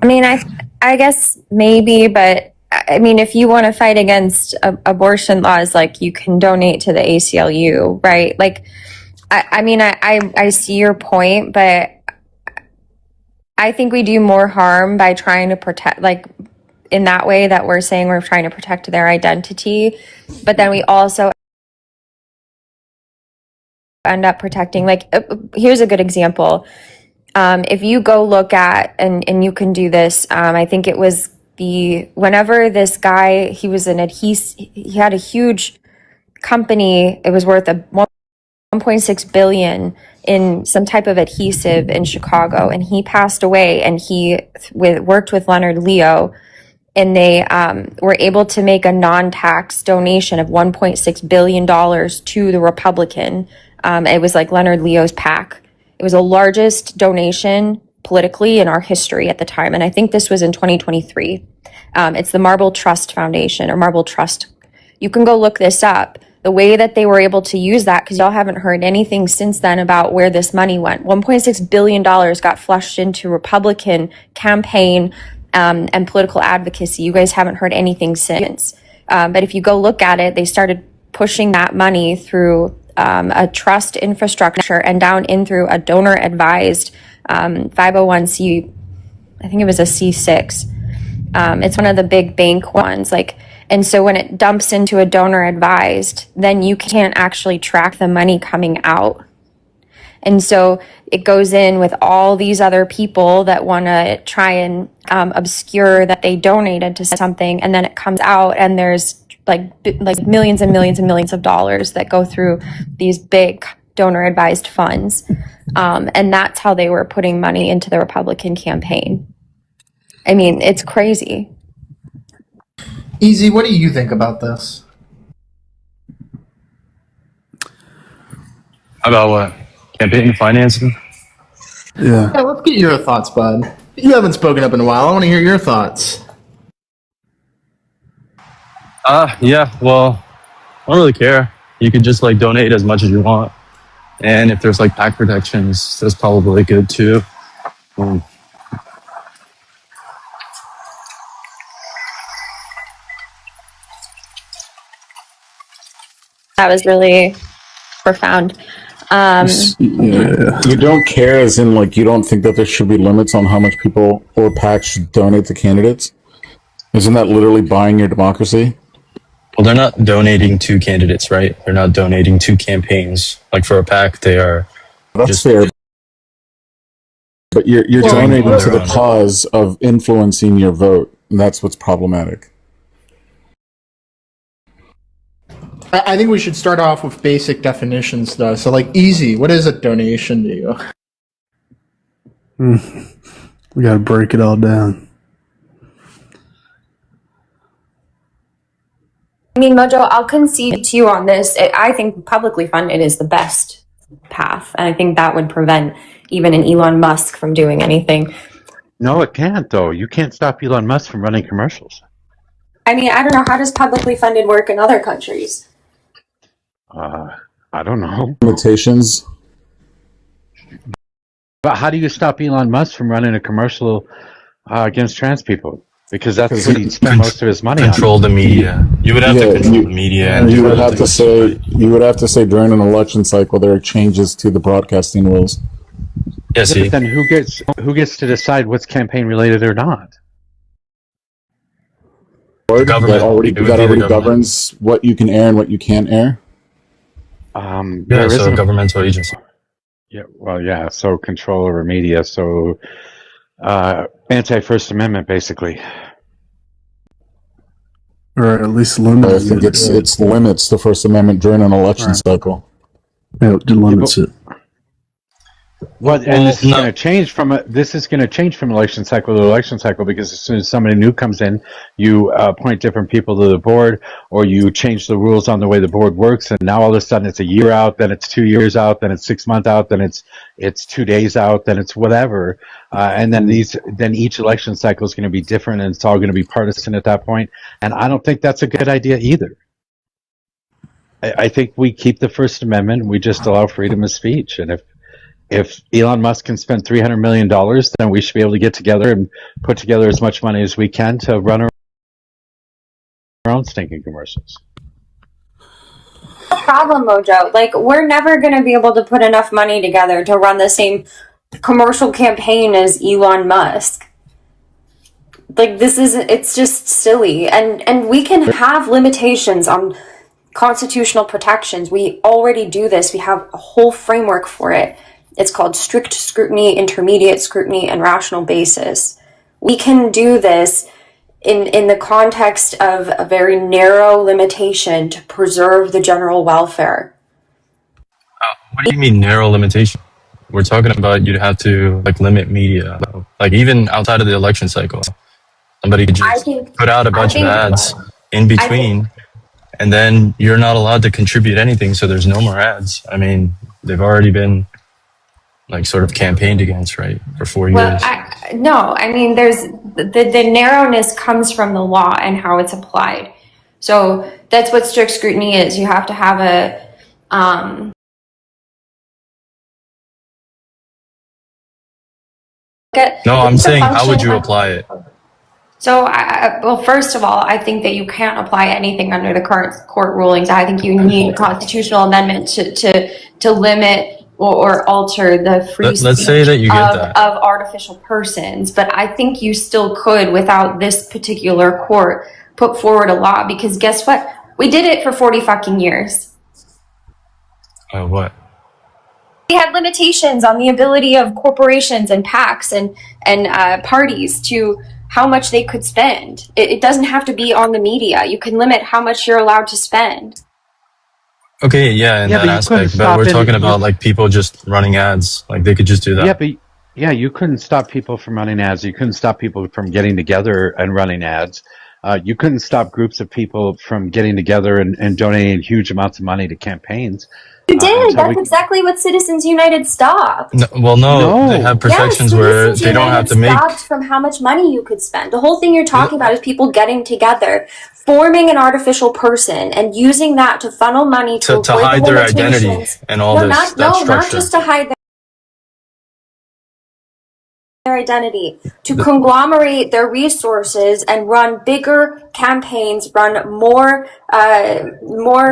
I mean, I guess maybe, but I mean, if you want to fight against abortion laws, like, you can donate to the ACLU, right? Like, I see your point, but I think we do more harm by trying to protect, like, in that way that we're saying we're trying to protect their identity, but then we also end up protecting, like, here's a good example. If you go look at, and you can do this, I think it was whenever this guy, he had a huge company, it was worth 1.6 billion in some type of adhesive in Chicago, and he passed away, and he worked with Leonard Leo, and they were able to make a non-tax donation of $1.6 billion to the Republican. It was like Leonard Leo's PAC. It was the largest donation politically in our history at the time, and I think this was in 2023. It's the Marble Trust Foundation, or Marble Trust. You can go look this up. The way that they were able to use that, because y'all haven't heard anything since then about where this money went. $1.6 billion got flushed into Republican campaign and political advocacy. You guys haven't heard anything since. But if you go look at it, they started pushing that money through a trust infrastructure and down in through a donor advised 501c, I think it was a C6. It's one of the big bank ones, and so when it dumps into a donor advised, then you can't actually track the money coming out. And so it goes in with all these other people that want to try and obscure that they donated to something, and then it comes out and there's like millions and millions and millions of dollars that go through these big donor advised funds. And that's how they were putting money into the Republican campaign. I mean, it's crazy. Easy, what do you think about this? About what? Campaign financing? Yeah, let's get your thoughts, bud. You haven't spoken up in a while. I want to hear your thoughts. Yeah, well, I don't really care. You can just donate as much as you want. And if there's PAC protections, that's probably good too. That was really profound. You don't care, as in you don't think that there should be limits on how much people or PACs should donate to candidates? Isn't that literally buying your democracy? Well, they're not donating to candidates, right? They're not donating to campaigns. Like for a PAC, they are. That's fair. But you're donating to the cause of influencing your vote, and that's what's problematic. I think we should start off with basic definitions, though. So, like, easy. What is a donation to you? We got to break it all down. I mean, Mojo, I'll concede to you on this. I think publicly funded is the best path. And I think that would prevent even an Elon Musk from doing anything. No, it can't, though. You can't stop Elon Musk from running commercials. I mean, I don't know. How does publicly funded work in other countries? I don't know. Limitations. But how do you stop Elon Musk from running a commercial against trans people? Because that's what he'd spend most of his money on. Control the media. You would have to control the media. And you would have to say during an election cycle there are changes to the broadcasting rules. Yeah, see. But then who gets to decide what's campaign related or not? The government that already governs what you can air and what you can't air. Yeah, so a governmental agency. Yeah, well, yeah. So control over media. So anti-First Amendment, basically. Or at least limits. I think it's limits the First Amendment during an election cycle. Yeah, it limits it. Well, and this is going to change from election cycle to election cycle, because as soon as somebody new comes in, you appoint different people to the board, or you change the rules on the way the board works, and now all of a sudden it's a year out, then it's 2 years out, then it's 6 months out, then it's 2 days out, then it's whatever, and then each election cycle is going to be different, and it's all going to be partisan at that point. And I don't think that's a good idea either. I think we keep the First Amendment, and we just allow freedom of speech, and if Elon Musk can spend $300 million, then we should be able to get together and put together as much money as we can to run our own stinking commercials. No problem, Mojo. Like, we're never going to be able to put enough money together to run the same commercial campaign as Elon Musk. Like, it's just silly. And we can have limitations on constitutional protections. We already do this. We have a whole framework for it. It's called strict scrutiny, intermediate scrutiny, and rational basis. We can do this in the context of a very narrow limitation to preserve the general welfare. What do you mean narrow limitation? We're talking about you'd have to limit media, even outside of the election cycle. Somebody could just put out a bunch of ads in between, and then you're not allowed to contribute anything, so there's no more ads. I mean, they've already been sort of campaigned against, right, for 4 years. There's the narrowness comes from the law and how it's applied. So that's what strict scrutiny is. You have to have a I'm saying, how would you apply it? So, first of all, I think that you can't apply anything under the current court rulings. I think you need a constitutional amendment to limit or alter the free Let's say that you get that. Of artificial persons. But I think you still could, without this particular court, put forward a law. Because guess what? We did it for 40 fucking years. What? We had limitations on the ability of corporations and PACs and parties to how much they could spend. It doesn't have to be on the media. You can limit how much you're allowed to spend. Okay, yeah, in that aspect. But we're talking about people just running ads. They could just do that. Yeah, you couldn't stop people from running ads. You couldn't stop people from getting together and running ads. You couldn't stop groups of people from getting together and donating huge amounts of money to campaigns. You did. That's exactly what Citizens United stopped. No. They have protections where they don't have to make. Stopped from how much money you could spend. The whole thing you're talking about is people getting together, forming an artificial person, and using that to funnel money to hide their identity and all this. Not just to hide their identity, to conglomerate their resources and run bigger campaigns, run more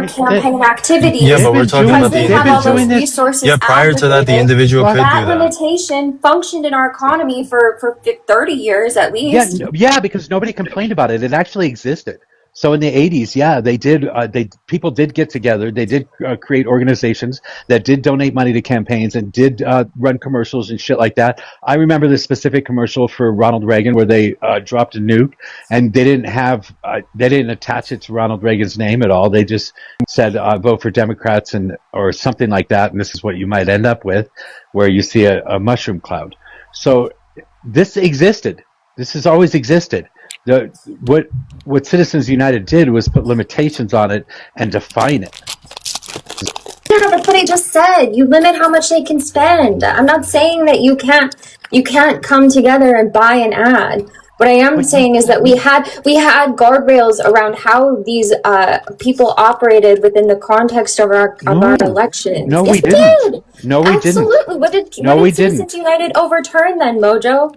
campaign activity. Yeah, but we're talking about the individual. Yeah, prior to that, the individual could do that. That limitation functioned in our economy for 30 years at least. Yeah, because nobody complained about it. It actually existed. So in the 80s, yeah, they did. People did get together. They did create organizations that did donate money to campaigns and did run commercials and shit like that. I remember the specific commercial for Ronald Reagan where they dropped a nuke and they didn't attach it to Ronald Reagan's name at all. They just said vote for Democrats and or something like that. And this is what you might end up with, where you see a mushroom cloud. So this existed. This has always existed. The what Citizens United did was put limitations on it and define it. Yeah, that's what I just said. You limit how much they can spend. I'm not saying that you can't come together and buy an ad. What I am saying is that we had guardrails around how these people operated within the context of our elections. No, Yes, we didn't. did. No, we didn't. Absolutely. What did Citizens United overturn then, Mojo?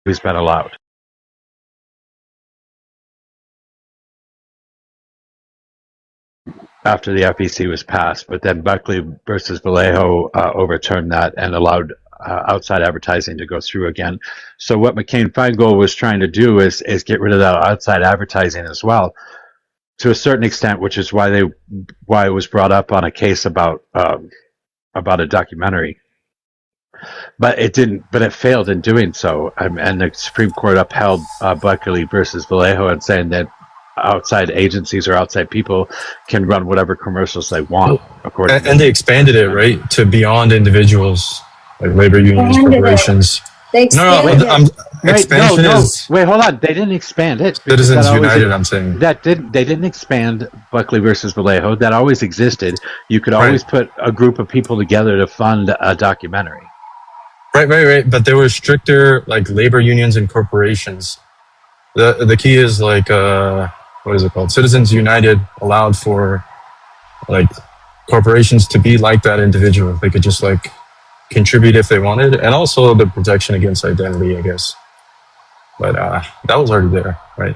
always been allowed. After the FEC was passed, but then Buckley versus Vallejo overturned that and allowed outside advertising to go through again. So what McCain-Feingold was trying to do is get rid of that outside advertising as well, to a certain extent, which is why it was brought up on a case about a documentary. But it didn't. But it failed in doing so, and the Supreme Court upheld Buckley versus Vallejo and saying that outside agencies or outside people can run whatever commercials they want. And they expanded it, right, to beyond individuals, like labor unions, corporations. Expansion is. Wait, hold on. They didn't expand it. Citizens United, I'm saying. They didn't expand Buckley versus Vallejo. That always existed. You could always put a group of people together to fund a documentary. Right. But there were stricter, like, labor unions and corporations. The key is, like, what is it called? Citizens United allowed for, like, corporations to be like that individual. They could just, like, contribute if they wanted, and also the protection against identity, I guess. But that was already there, right?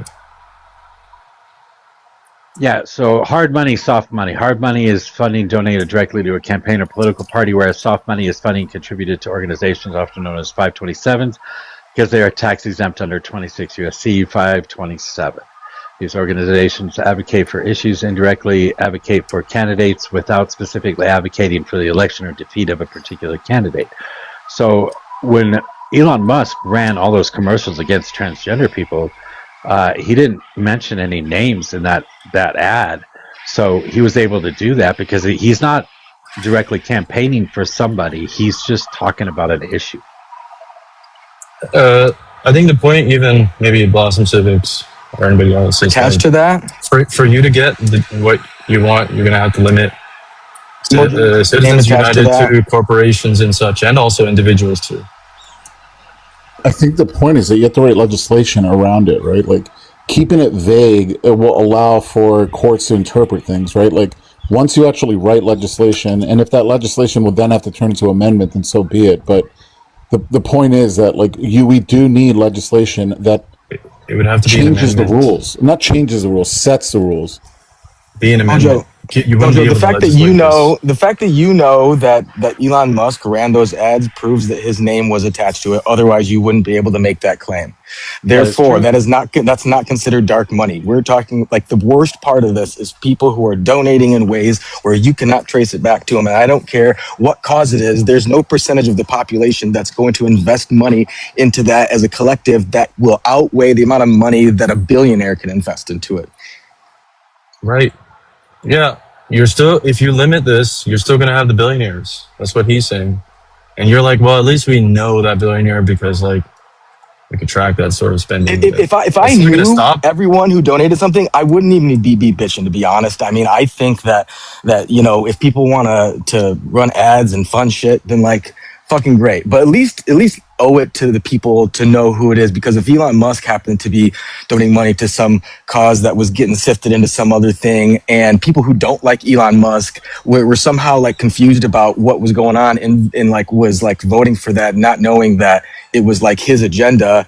Yeah, so hard money, soft money. Hard money is funding donated directly to a campaign or political party, whereas soft money is funding contributed to organizations often known as 527s, because they are tax exempt under 26 USC 527. These organizations advocate for issues, indirectly advocate for candidates without specifically advocating for the election or defeat of a particular candidate. So when Elon Musk ran all those commercials against transgender people, he didn't mention any names in that ad. So he was able to do that because he's not directly campaigning for somebody. He's just talking about an issue. I think the point, even maybe Blossom Civics or anybody else, attached to that, for you to get what you want, you're going to have to limit Citizens United to corporations and such, and also individuals too. I think the point is that you have to write legislation around it, right? Like, keeping it vague, it will allow for courts to interpret things, right? Like, once you actually write legislation, and if that legislation will then have to turn into amendment, then so be it. But the point is that, like, we do need legislation that it would have to changes the rules. Not changes the rules, sets the rules. Be an amendment. Mojo, the fact that you know that Elon Musk ran those ads proves that his name was attached to it. Otherwise, you wouldn't be able to make that claim. Therefore, that's not considered dark money. We're talking, like, the worst part of this is people who are donating in ways where you cannot trace it back to them. And I don't care what cause it is. There's no percentage of the population that's going to invest money into that as a collective that will outweigh the amount of money that a billionaire can invest into it. Right. Yeah, if you limit this, you're still going to have the billionaires. That's what he's saying. And you're like, well, at least we know that billionaire because, like, we could track that sort of spending. If I knew everyone who donated something, I wouldn't even be bitching, to be honest. I mean, I think that if people want to run ads and fun shit, then, like, fucking great. But at least owe it to the people to know who it is, because if Elon Musk happened to be donating money to some cause that was getting sifted into some other thing, and people who don't like Elon Musk were somehow, like, confused about what was going on and like was, like, voting for that, not knowing that it was, like, his agenda,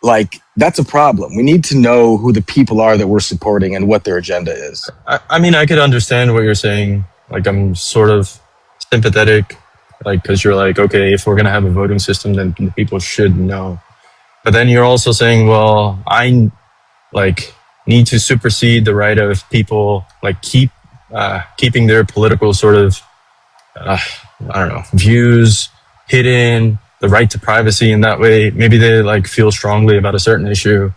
like, that's a problem. We need to know who the people are that we're supporting and what their agenda is. I mean, I could understand what you're saying. Like, I'm sort of sympathetic. Like, because you're like, okay, if we're going to have a voting system, then the people should know. But then you're also saying, well, I, like, need to supersede the right of people, like, keeping their political sort of, I don't know, views hidden, the right to privacy in that way. Maybe they, like, feel strongly about a certain issue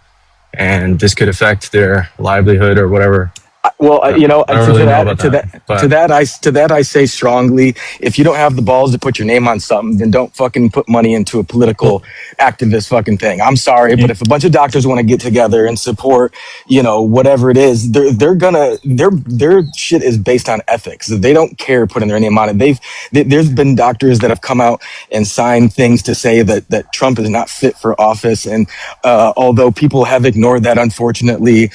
and this could affect their livelihood or whatever. Well, to that I say strongly, if you don't have the balls to put your name on something, then don't fucking put money into a political activist fucking thing. I'm sorry, but if a bunch of doctors want to get together and support, whatever it is, their shit is based on ethics. They don't care putting their name on it. There's been doctors that have come out and signed things to say that Trump is not fit for office, and although people have ignored that, unfortunately,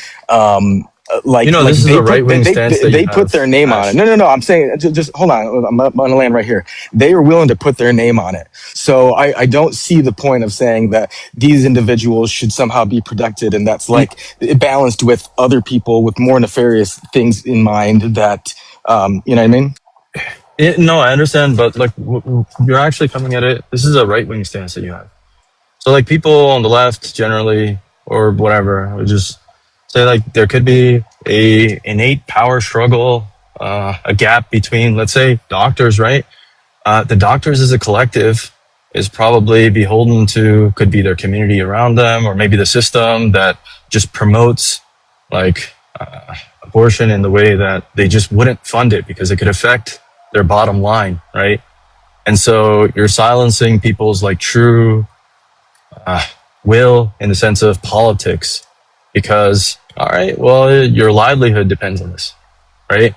like, this is they a right put wing stance that you they put have, their name on it. Ash. No. I'm saying just hold on. I'm going to land right here. They are willing to put their name on it. So I don't see the point of saying that these individuals should somehow be protected, and that's like balanced with other people with more nefarious things in mind. That you know what I mean? No, I understand, but like you're actually coming at it. This is a right wing stance that you have. So like people on the left generally, or whatever, would just say like there could be a innate power struggle, a gap between, let's say, doctors, right? The doctors as a collective is probably beholden to, could be their community around them, or maybe the system that just promotes like abortion in the way that they just wouldn't fund it because it could affect their bottom line, right? And so you're silencing people's like true will in the sense of politics because, all right, well, your livelihood depends on this, right?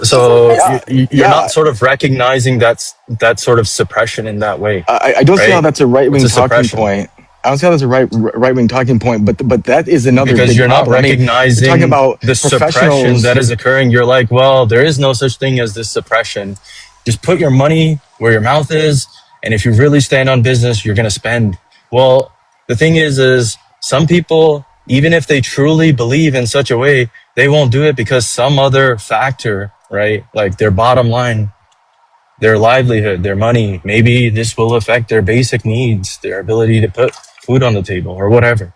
So you're not sort of recognizing that sort of suppression in that way. I don't see how right? that's a right wing It's a talking suppression. point. I don't see how that's a right wing talking point, but that is another Because big you're not problem. recognizing talking about the suppression professionals that is occurring. You're like, well, there is no such thing as this suppression. Just put your money where your mouth is, and if you really stand on business, you're going to spend. Well, the thing is some people, even if they truly believe in such a way, they won't do it because some other factor, right? Like their bottom line, their livelihood, their money. Maybe this will affect their basic needs, their ability to put food on the table or whatever.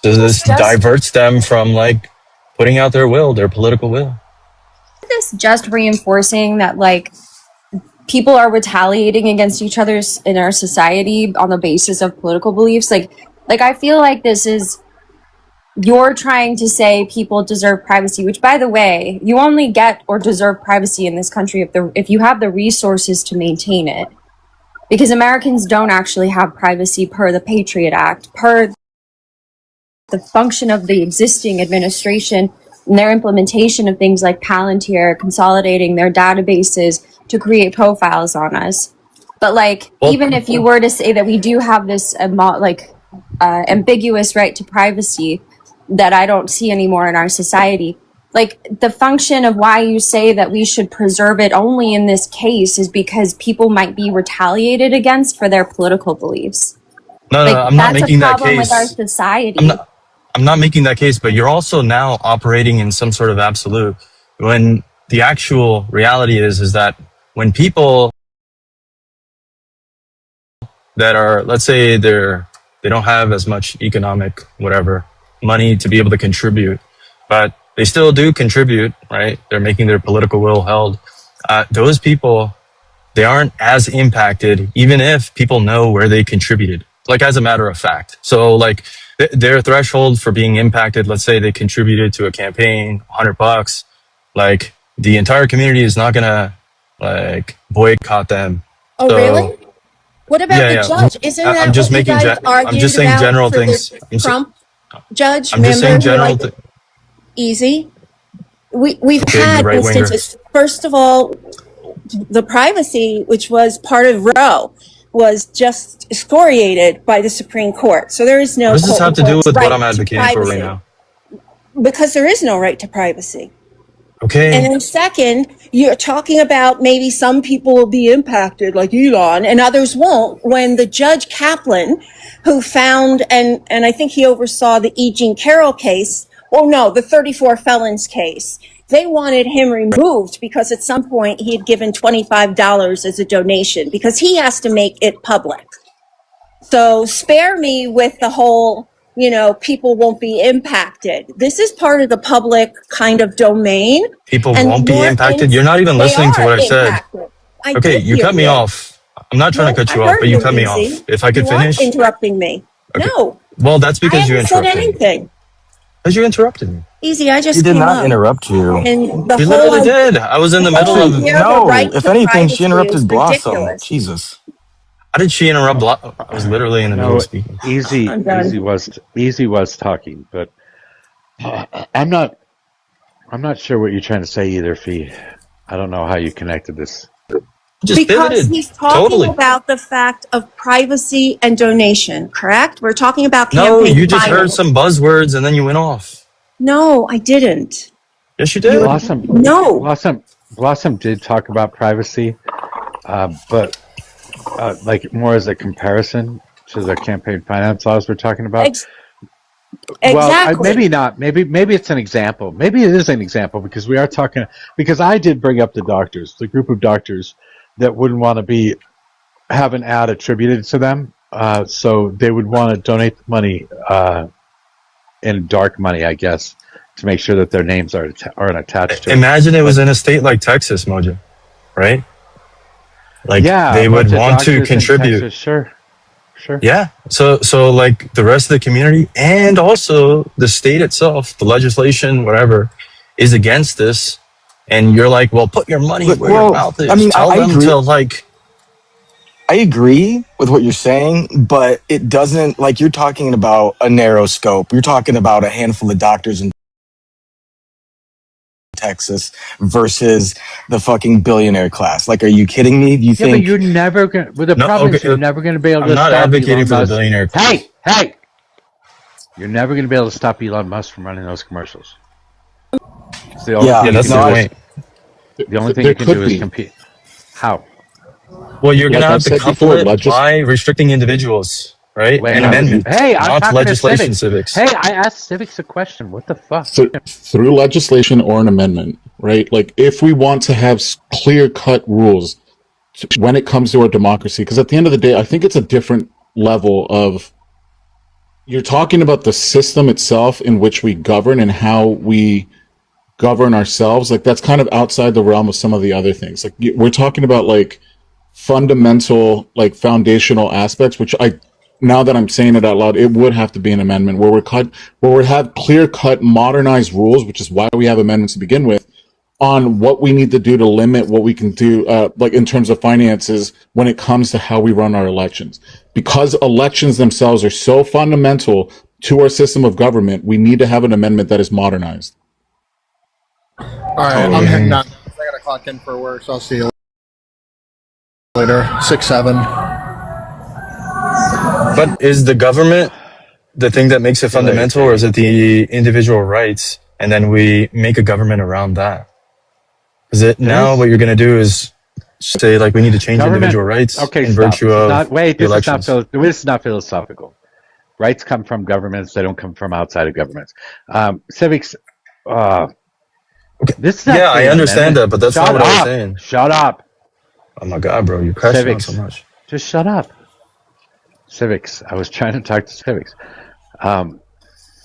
So this diverts them from like putting out their will, their political will. This just reinforcing that like people are retaliating against each other in our society on the basis of political beliefs. Like I feel like this is, you're trying to say people deserve privacy, which by the way, you only get or deserve privacy in this country if you have the resources to maintain it. Because Americans don't actually have privacy per the Patriot Act, per the function of the existing administration and their implementation of things like Palantir, consolidating their databases to create profiles on us. But like, even if you were to say that we do have this ambiguous right to privacy that I don't see anymore in our society, like the function of why you say that we should preserve it only in this case is because people might be retaliated against for their political beliefs. No, I'm not making that case. With our society. I'm not making that case, but you're also now operating in some sort of absolute when the actual reality is that when people that are, let's say they don't have as much economic, whatever, money to be able to contribute, but they still do contribute, right? They're making their political will held. Those people, they aren't as impacted, even if people know where they contributed, like as a matter of fact. So like their threshold for being impacted, let's say they contributed to a campaign, $100, like the entire community is not gonna like boycott them. Oh, so, really? What about the judge? Isn't that I'm just what you making guys argued I'm just saying about general for things. the Trump judge? I'm just saying general things. Easy. We've okay, had right instances. First of all, the privacy, which was part of Roe, was just excoriated by the Supreme Court. So there is no. What does this have to do with right what I'm advocating for right now? Because there is no right to privacy. Okay. And then second, you're talking about maybe some people will be impacted like Elon and others won't, when the Judge Kaplan, who found, and I think he oversaw the E. Jean Carroll case, the 34 felons case, they wanted him removed because at some point he had given $25 as a donation because he has to make it public. So spare me with the whole, people won't be impacted. This is part of the public kind of domain. People won't be impacted. You're not even listening to what I said. Okay, you cut me off. I'm not trying to cut you off, but you cut me off. If I could finish. Interrupting me. Okay. No. Well, that's because you interrupted me. I haven't said anything. Because you interrupted me. Easy, I just He did came not up. interrupt you. And the you whole literally did. I was in the middle of. No, if anything, she interrupted Blossom. Jesus. How did she interrupt? I was literally in the middle of speaking. Easy was talking, but I'm not sure what you're trying to say either, Fee. I don't know how you connected this. Because he's talking about the fact of privacy and donation, correct? We're talking about campaign No, you just finance. heard some buzzwords and then you went off. No, I didn't. Yes, you did. Blossom did talk about privacy, but like more as a comparison to the campaign finance laws we're talking about. Exactly. Well, maybe not. Maybe it's an example. Maybe it is an example because we are talking. Because I did bring up the doctors, the group of doctors that wouldn't want to have an ad attributed to them, so they would want to donate money in dark money, I guess, to make sure that their names aren't attached to it. Imagine it was in a state like Texas, Mojo, right? Like they would want to contribute. Texas, sure. Yeah. So like the rest of the community and also the state itself, the legislation, whatever, is against this. And you're like, well, put your money where your mouth is. I mean, Tell I them agree. to like. I agree with what you're saying, but it doesn't, like, you're talking about a narrow scope. You're talking about a handful of doctors in Texas versus the fucking billionaire class. Like, are you kidding me? Do you think? But you're never going to, the problem is you're never going to be able to stop advocating Elon for the Musk. billionaire class. Hey! You're never going to be able to stop Elon Musk from running those commercials. It's the only thing that's the point. The only thing you can do is compete. How? Well, you're going to have to couple it by restricting individuals, right? And amendment, not legislation civics. Hey, I asked civics a question. What the fuck? So, through legislation or an amendment, right? Like, if we want to have clear-cut rules when it comes to our democracy, because at the end of the day, I think it's a different level of. You're talking about the system itself in which we govern and how we govern ourselves. Like, that's kind of outside the realm of some of the other things. Like, we're talking about like fundamental, like foundational aspects, which now that I'm saying it out loud, it would have to be an amendment where we have clear-cut, modernized rules, which is why we have amendments to begin with, on what we need to do to limit what we can do, like in terms of finances when it comes to how we run our elections. Because elections themselves are so fundamental to our system of government, we need to have an amendment that is modernized. All right, I'm heading out. I gotta clock in for work, so I'll see you later. 6-7. But is the government the thing that makes it fundamental, or is it the individual rights, and then we make a government around that? Is it now what you're going to do is say like we need to change individual rights in virtue of elections? This is not philosophical. Rights come from governments; they don't come from outside of governments. Civics. This is not I understand that, but that's not what I was saying. Shut up! Oh my god, bro, you're crashing out so much. Just shut up. Civics. I was trying to talk to civics.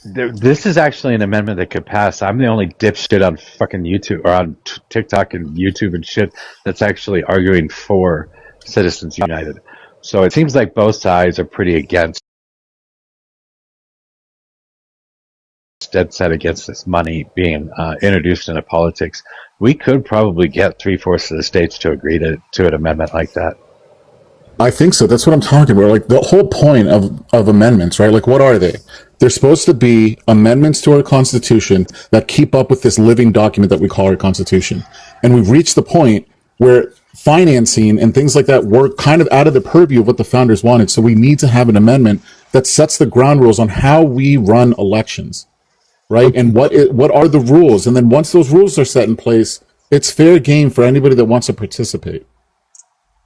This is actually an amendment that could pass. I'm the only dipshit on fucking YouTube or on TikTok and YouTube and shit that's actually arguing for Citizens United. So it seems like both sides are pretty dead set against this money being introduced into politics. We could probably get 3/4 of the states to agree to an amendment like that. I think so. That's what I'm talking about. Like, the whole point of amendments, right? Like, what are they? They're supposed to be amendments to our Constitution that keep up with this living document that we call our Constitution. And we've reached the point where financing and things like that were kind of out of the purview of what the founders wanted. So we need to have an amendment that sets the ground rules on how we run elections, right? And what are the rules? And then once those rules are set in place, it's fair game for anybody that wants to participate.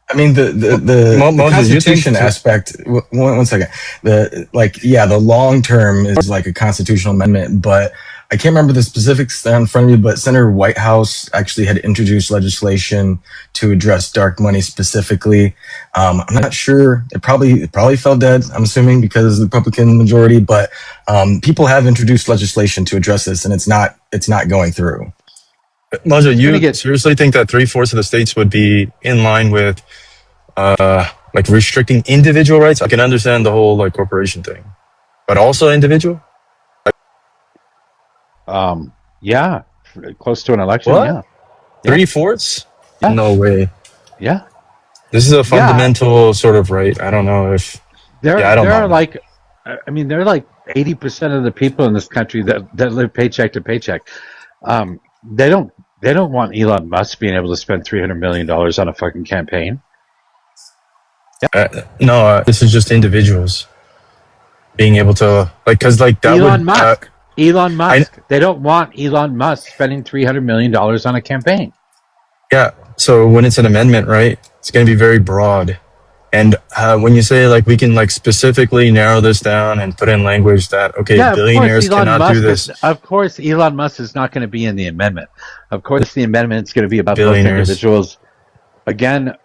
I mean, the Constitution aspect. One second. The long term is like a constitutional amendment, but I can't remember the specifics in front of me. But Senator Whitehouse actually had introduced legislation to address dark money specifically. I'm not sure. It probably fell dead. I'm assuming because of the Republican majority. But people have introduced legislation to address this, and it's not going through. Mojo, you seriously think that 3/4 of the states would be in line with like restricting individual rights? I can understand the whole like corporation thing, but also individual? Yeah, close to an election. What? Yeah. 3/4? Yeah. No way. Yeah. This is a fundamental sort of right. I don't know if there are like 80% of the people in this country that live paycheck to paycheck. They don't want Elon Musk being able to spend $300 million on a fucking campaign. No, this is just individuals being able to because that Elon Musk. Elon Musk. They don't want Elon Musk spending $300 million on a campaign. Yeah. So when it's an amendment, right, it's going to be very broad. And when you say like we can like specifically narrow this down and put in language that billionaires cannot do this. Of course, Elon Musk is not going to be in the amendment. Of course, the amendment is going to be about both individuals. Again,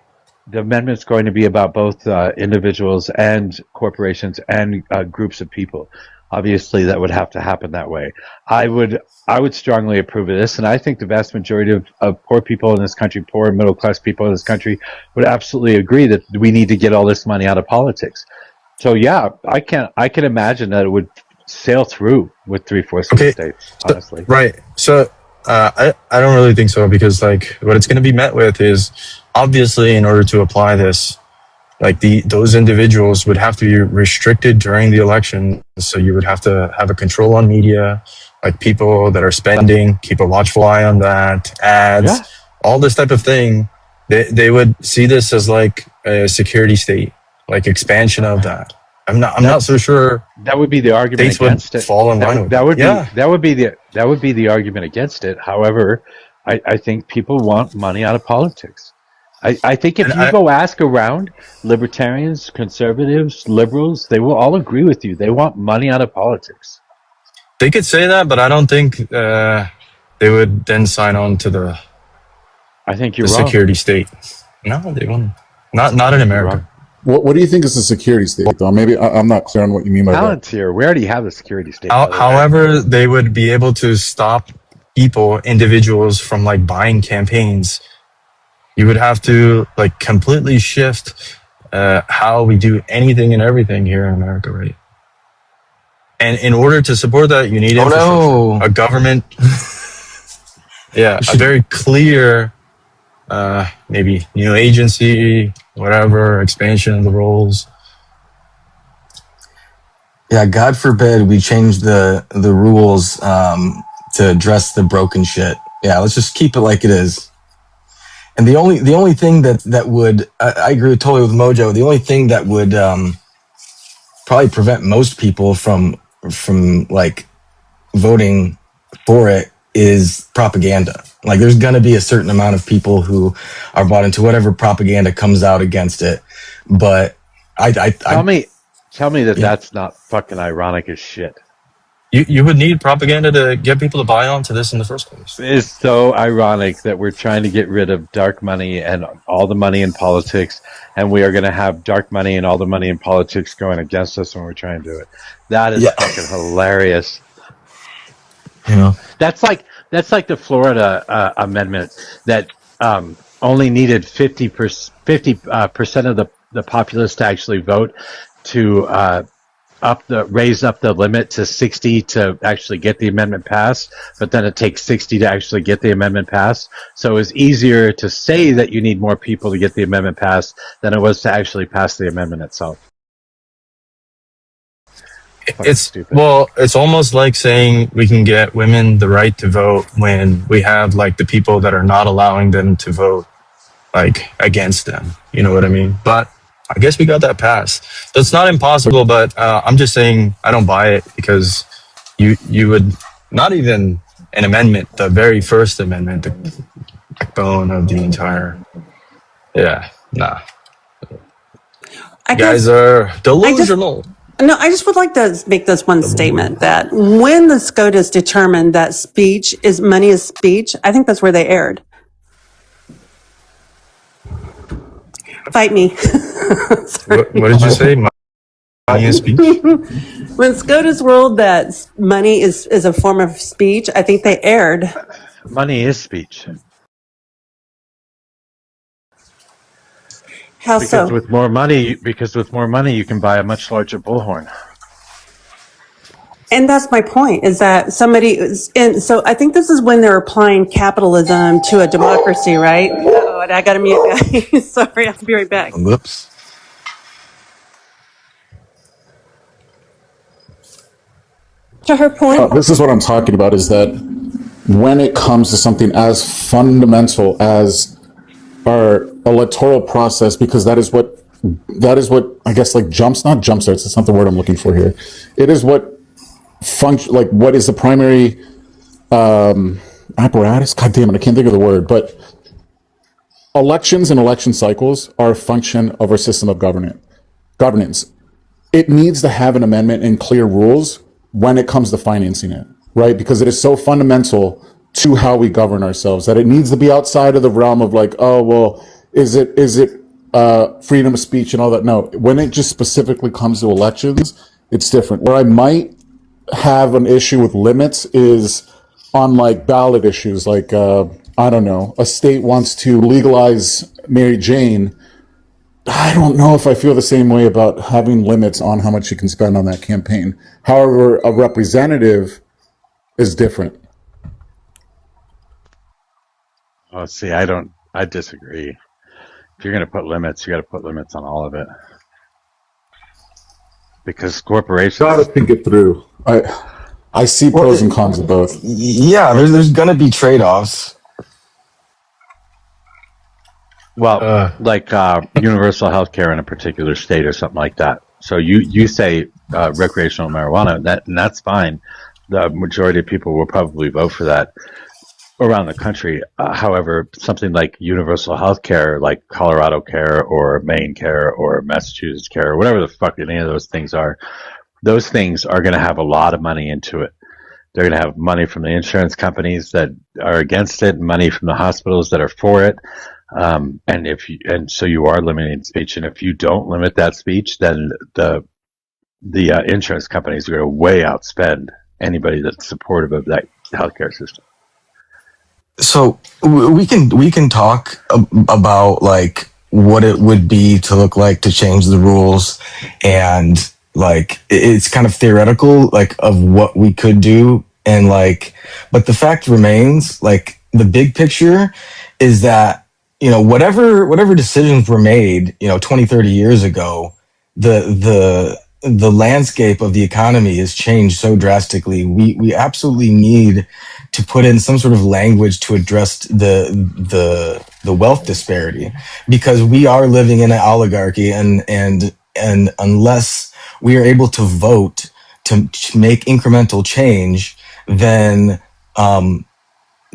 the amendment is going to be about both individuals and corporations and groups of people. Obviously, that would have to happen that way. I would strongly approve of this, and I think the vast majority of poor people in this country, poor and middle class people in this country, would absolutely agree that we need to get all this money out of politics. So yeah, I can imagine that it would sail through with 3/4 of the states. Honestly, right. So I don't really think so, because like what it's going to be met with is obviously in order to apply this, like those individuals would have to be restricted during the election. So you would have to have a control on media, like people that are spending, keep a watchful eye on that, ads, all this type of thing. They would see this as like a security state, like expansion of that. I'm not so sure. That would be the argument against it. Fall in line with that would be the argument against it. However, I think people want money out of politics. I think if you go ask around libertarians, conservatives, liberals, they will all agree with you. They want money out of politics. They could say that, but I don't think they would then sign on to the. I think you're the wrong. Security state. No, they won't. Not in America. What do you think is a security state, though? Maybe I'm not clear on what you mean by that. Palantir. We already have a security state. However, they would be able to stop individuals from like buying campaigns. You would have to like completely shift how we do anything and everything here in America, right? And in order to support that, you need infrastructure, a government. A very clear, maybe new agency, whatever, expansion of the roles. Yeah, God forbid we change the rules to address the broken shit. Yeah, let's just keep it like it is. And the only thing that would I agree totally with Mojo. The only thing that would probably prevent most people from like voting for it is propaganda. Like there's gonna be a certain amount of people who are bought into whatever propaganda comes out against it. But tell me that that's not fucking ironic as shit. You would need propaganda to get people to buy onto this in the first place. It's so ironic that we're trying to get rid of dark money and all the money in politics, and we are going to have dark money and all the money in politics going against us when we're trying to do it. That is fucking hilarious. Yeah. That's like the Florida amendment that only needed 50% of the populace to actually vote to raise up the limit to 60 to actually get the amendment passed, but then it takes 60 to actually get the amendment passed. So it's easier to say that you need more people to get the amendment passed than it was to actually pass the amendment itself. It's almost like saying we can get women the right to vote when we have like the people that are not allowing them to vote like against them. You know what I mean? But I guess we got that passed. So it's not impossible, but I'm just saying I don't buy it, because you would not even an amendment, the very first amendment, the backbone of the entire. Yeah, nah. You guys are delusional. I just would like to make this one statement that when the SCOTUS determined that money is speech, I think that's where they erred. Fight me. What did you say? Money is speech? When SCOTUS ruled that money is a form of speech, I think they erred. Money is speech. How so? Because with more money, you can buy a much larger bullhorn. And that's my point, is that so I think this is when they're applying capitalism to a democracy, right? Oh, and I got to mute, guys. Sorry, I'll be right back. Whoops. To her point. This is what I'm talking about, is that when it comes to something as fundamental as our electoral process, because that is what I guess like not jump starts, it's not the word I'm looking for here. It is what function, like what is the primary apparatus? God damn it, I can't think of the word. But elections and election cycles are a function of our system of governance. It needs to have an amendment and clear rules when it comes to financing it, right? Because it is so fundamental to how we govern ourselves that it needs to be outside of the realm of like, oh, well, is it freedom of speech and all that? No, when it just specifically comes to elections, it's different. Where I might have an issue with limits is on like ballot issues, like I don't know, a state wants to legalize Mary Jane. I don't know if I feel the same way about having limits on how much you can spend on that campaign. However, a representative is different. Oh, see, I disagree. If you're going to put limits, you got to put limits on all of it. Because corporations gotta think it through. I see pros and cons of both. Yeah, there's gonna be trade-offs. Well, like universal health care in a particular state or something like that. So you say recreational marijuana, and that's fine. The majority of people will probably vote for that around the country. However, something like universal health care, like Colorado Care or Maine Care or Massachusetts Care or whatever the fuck any of those things are going to have a lot of money into it. They're going to have money from the insurance companies that are against it, money from the hospitals that are for it. And so you are limiting speech. And if you don't limit that speech, then the insurance companies are going to way outspend anybody that's supportive of that healthcare system. So we can talk about like what it would be to look like to change the rules, and like it's kind of theoretical, like of what we could do, and like, but the fact remains, like the big picture is that, you know, whatever decisions were made, you know, 20, 30 years ago, the landscape of the economy has changed so drastically. We absolutely need to put in some sort of language to address the wealth disparity, because we are living in an oligarchy, and unless we are able to vote to make incremental change, then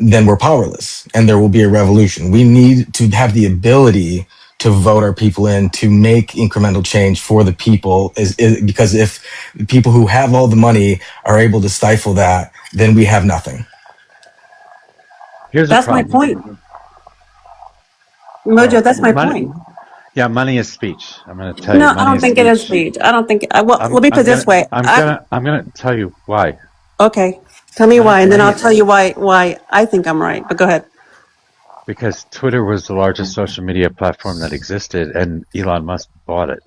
we're powerless, and there will be a revolution. We need to have the ability to vote our people in to make incremental change for the people, because if people who have all the money are able to stifle that, then we have nothing. That's my point. Mojo, that's my point. Yeah, money is speech. I'm going to tell you. No, I don't think it is speech. I don't think. Well, let me put it this way. I'm going to tell you why. Okay, tell me why, and then I'll tell you why I think I'm right. But go ahead. Because Twitter was the largest social media platform that existed, and Elon Musk bought it,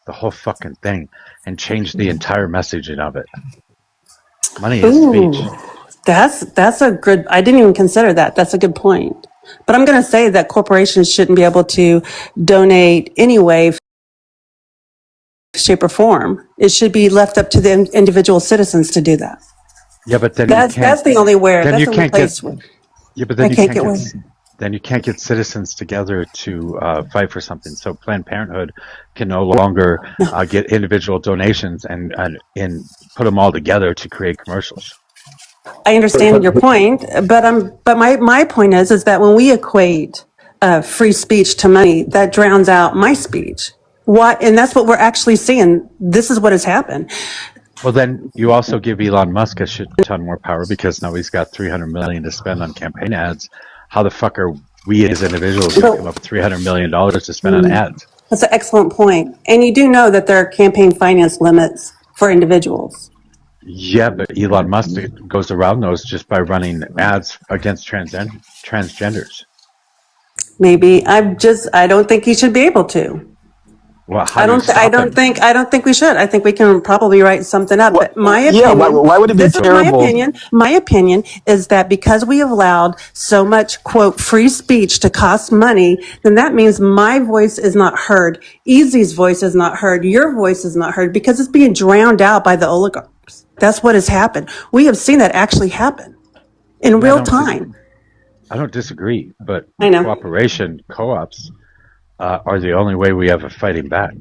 the whole fucking thing, and changed the entire messaging of it. Money is speech. That's a good. I didn't even consider that. That's a good point. But I'm going to say that corporations shouldn't be able to donate anyway, shape or form. It should be left up to the individual citizens to do that. Yeah, but then that's the only where. Then you can't get. Yeah, but then you can't get. Then you can't get citizens together to fight for something. So Planned Parenthood can no longer get individual donations and put them all together to create commercials. I understand your point, but my point is that when we equate free speech to money, that drowns out my speech. And that's what we're actually seeing. This is what has happened. Well, then you also give Elon Musk a shit ton more power, because now he's got $300 million to spend on campaign ads. How the fuck are we as individuals going to come up with $300 million to spend on ads? That's an excellent point. And you do know that there are campaign finance limits for individuals. Yeah, but Elon Musk goes around those just by running ads against transgenders. Maybe I don't think he should be able to. Well, I don't think we should. I think we can probably write something up. But my opinion, why would it be terrible? My opinion is that because we have allowed so much, quote, free speech to cost money, then that means my voice is not heard. Easy's voice is not heard. Your voice is not heard, because it's being drowned out by the oligarchs. That's what has happened. We have seen that actually happen in real time. I don't disagree, but cooperation, co-ops, are the only way we have of fighting back,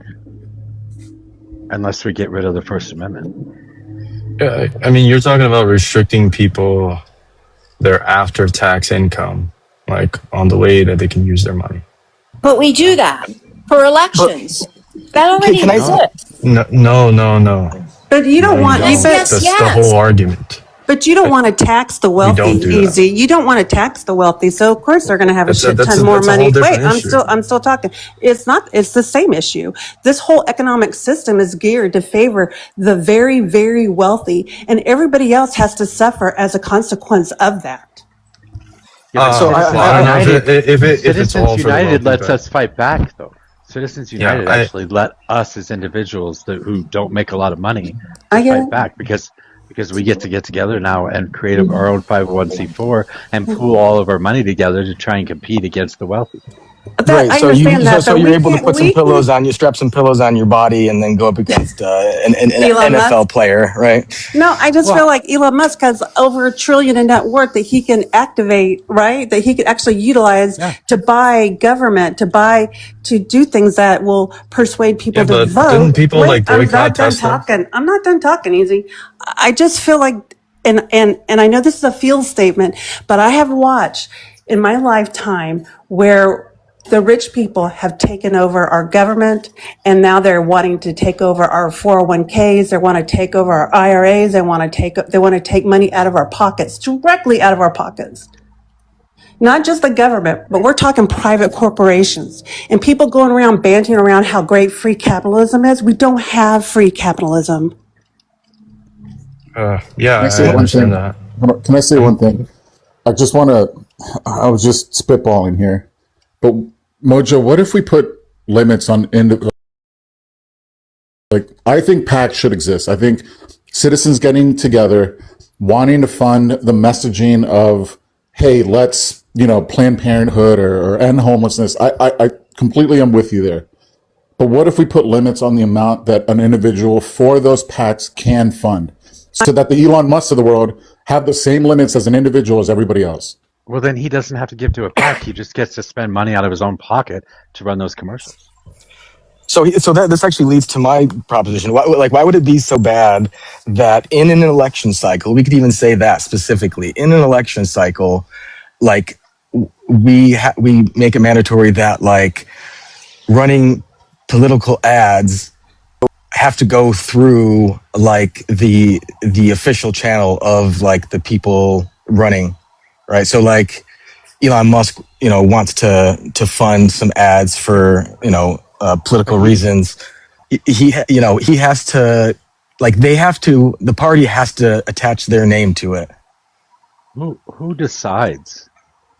unless we get rid of the First Amendment. I mean, you're talking about restricting people their after tax income, like on the way that they can use their money. But we do that for elections. That already exists. No. But you don't want Don't. That's the whole argument. But you don't want to tax the wealthy, don't do that. Easy. You don't want to tax the wealthy, so of course they're going to have a shit ton more that's a money. whole Wait, different issue. I'm still talking. It's not. It's the same issue. This whole economic system is geared to favor the very, very wealthy, and everybody else has to suffer as a consequence of that. Citizens United lets us fight back, though. Citizens United actually let us as individuals who don't make a lot of money fight back because we get together now and create our own 501c4 and pool all of our money together to try and compete against the wealthy. Right, so you're able to put some pillows on you, strap some pillows on your body, and then go up against an NFL player, right? No, I just feel like Elon Musk has over $1 trillion in net worth that he can activate, right? That he could actually utilize to buy government, to do things that will persuade people to vote. Didn't people Wait, boycott I'm not done Tesla? talking. I'm not done talking, Easy. I just feel like, and I know this is a field statement, but I have watched in my lifetime where the rich people have taken over our government, and now they're wanting to take over our 401ks. They want to take over our IRAs. They want to take money out of our pockets, directly out of our pockets. Not just the government, but we're talking private corporations and people going around banting around how great free capitalism is. We don't have free capitalism. Yeah, Can I say I understand that. Can I say one thing? I was just spitballing here. But Mojo, what if we put limits on I think PACs should exist. I think citizens getting together, wanting to fund the messaging of, hey, let's, Planned Parenthood or end homelessness. I completely am with you there. But what if we put limits on the amount that an individual for those PACs can fund so that the Elon Musk of the world have the same limits as an individual as everybody else? Well, then he doesn't have to give to a PAC. He just gets to spend money out of his own pocket to run those commercials. So this actually leads to my proposition. Why would it be so bad that in an election cycle, we could even say that specifically, in an election cycle, like we make it mandatory that like running political ads have to go through like the official channel of like the people running, right? So like Elon Musk, wants to fund some ads for, political reasons. He has to, like, the party has to attach their name to it. Who decides?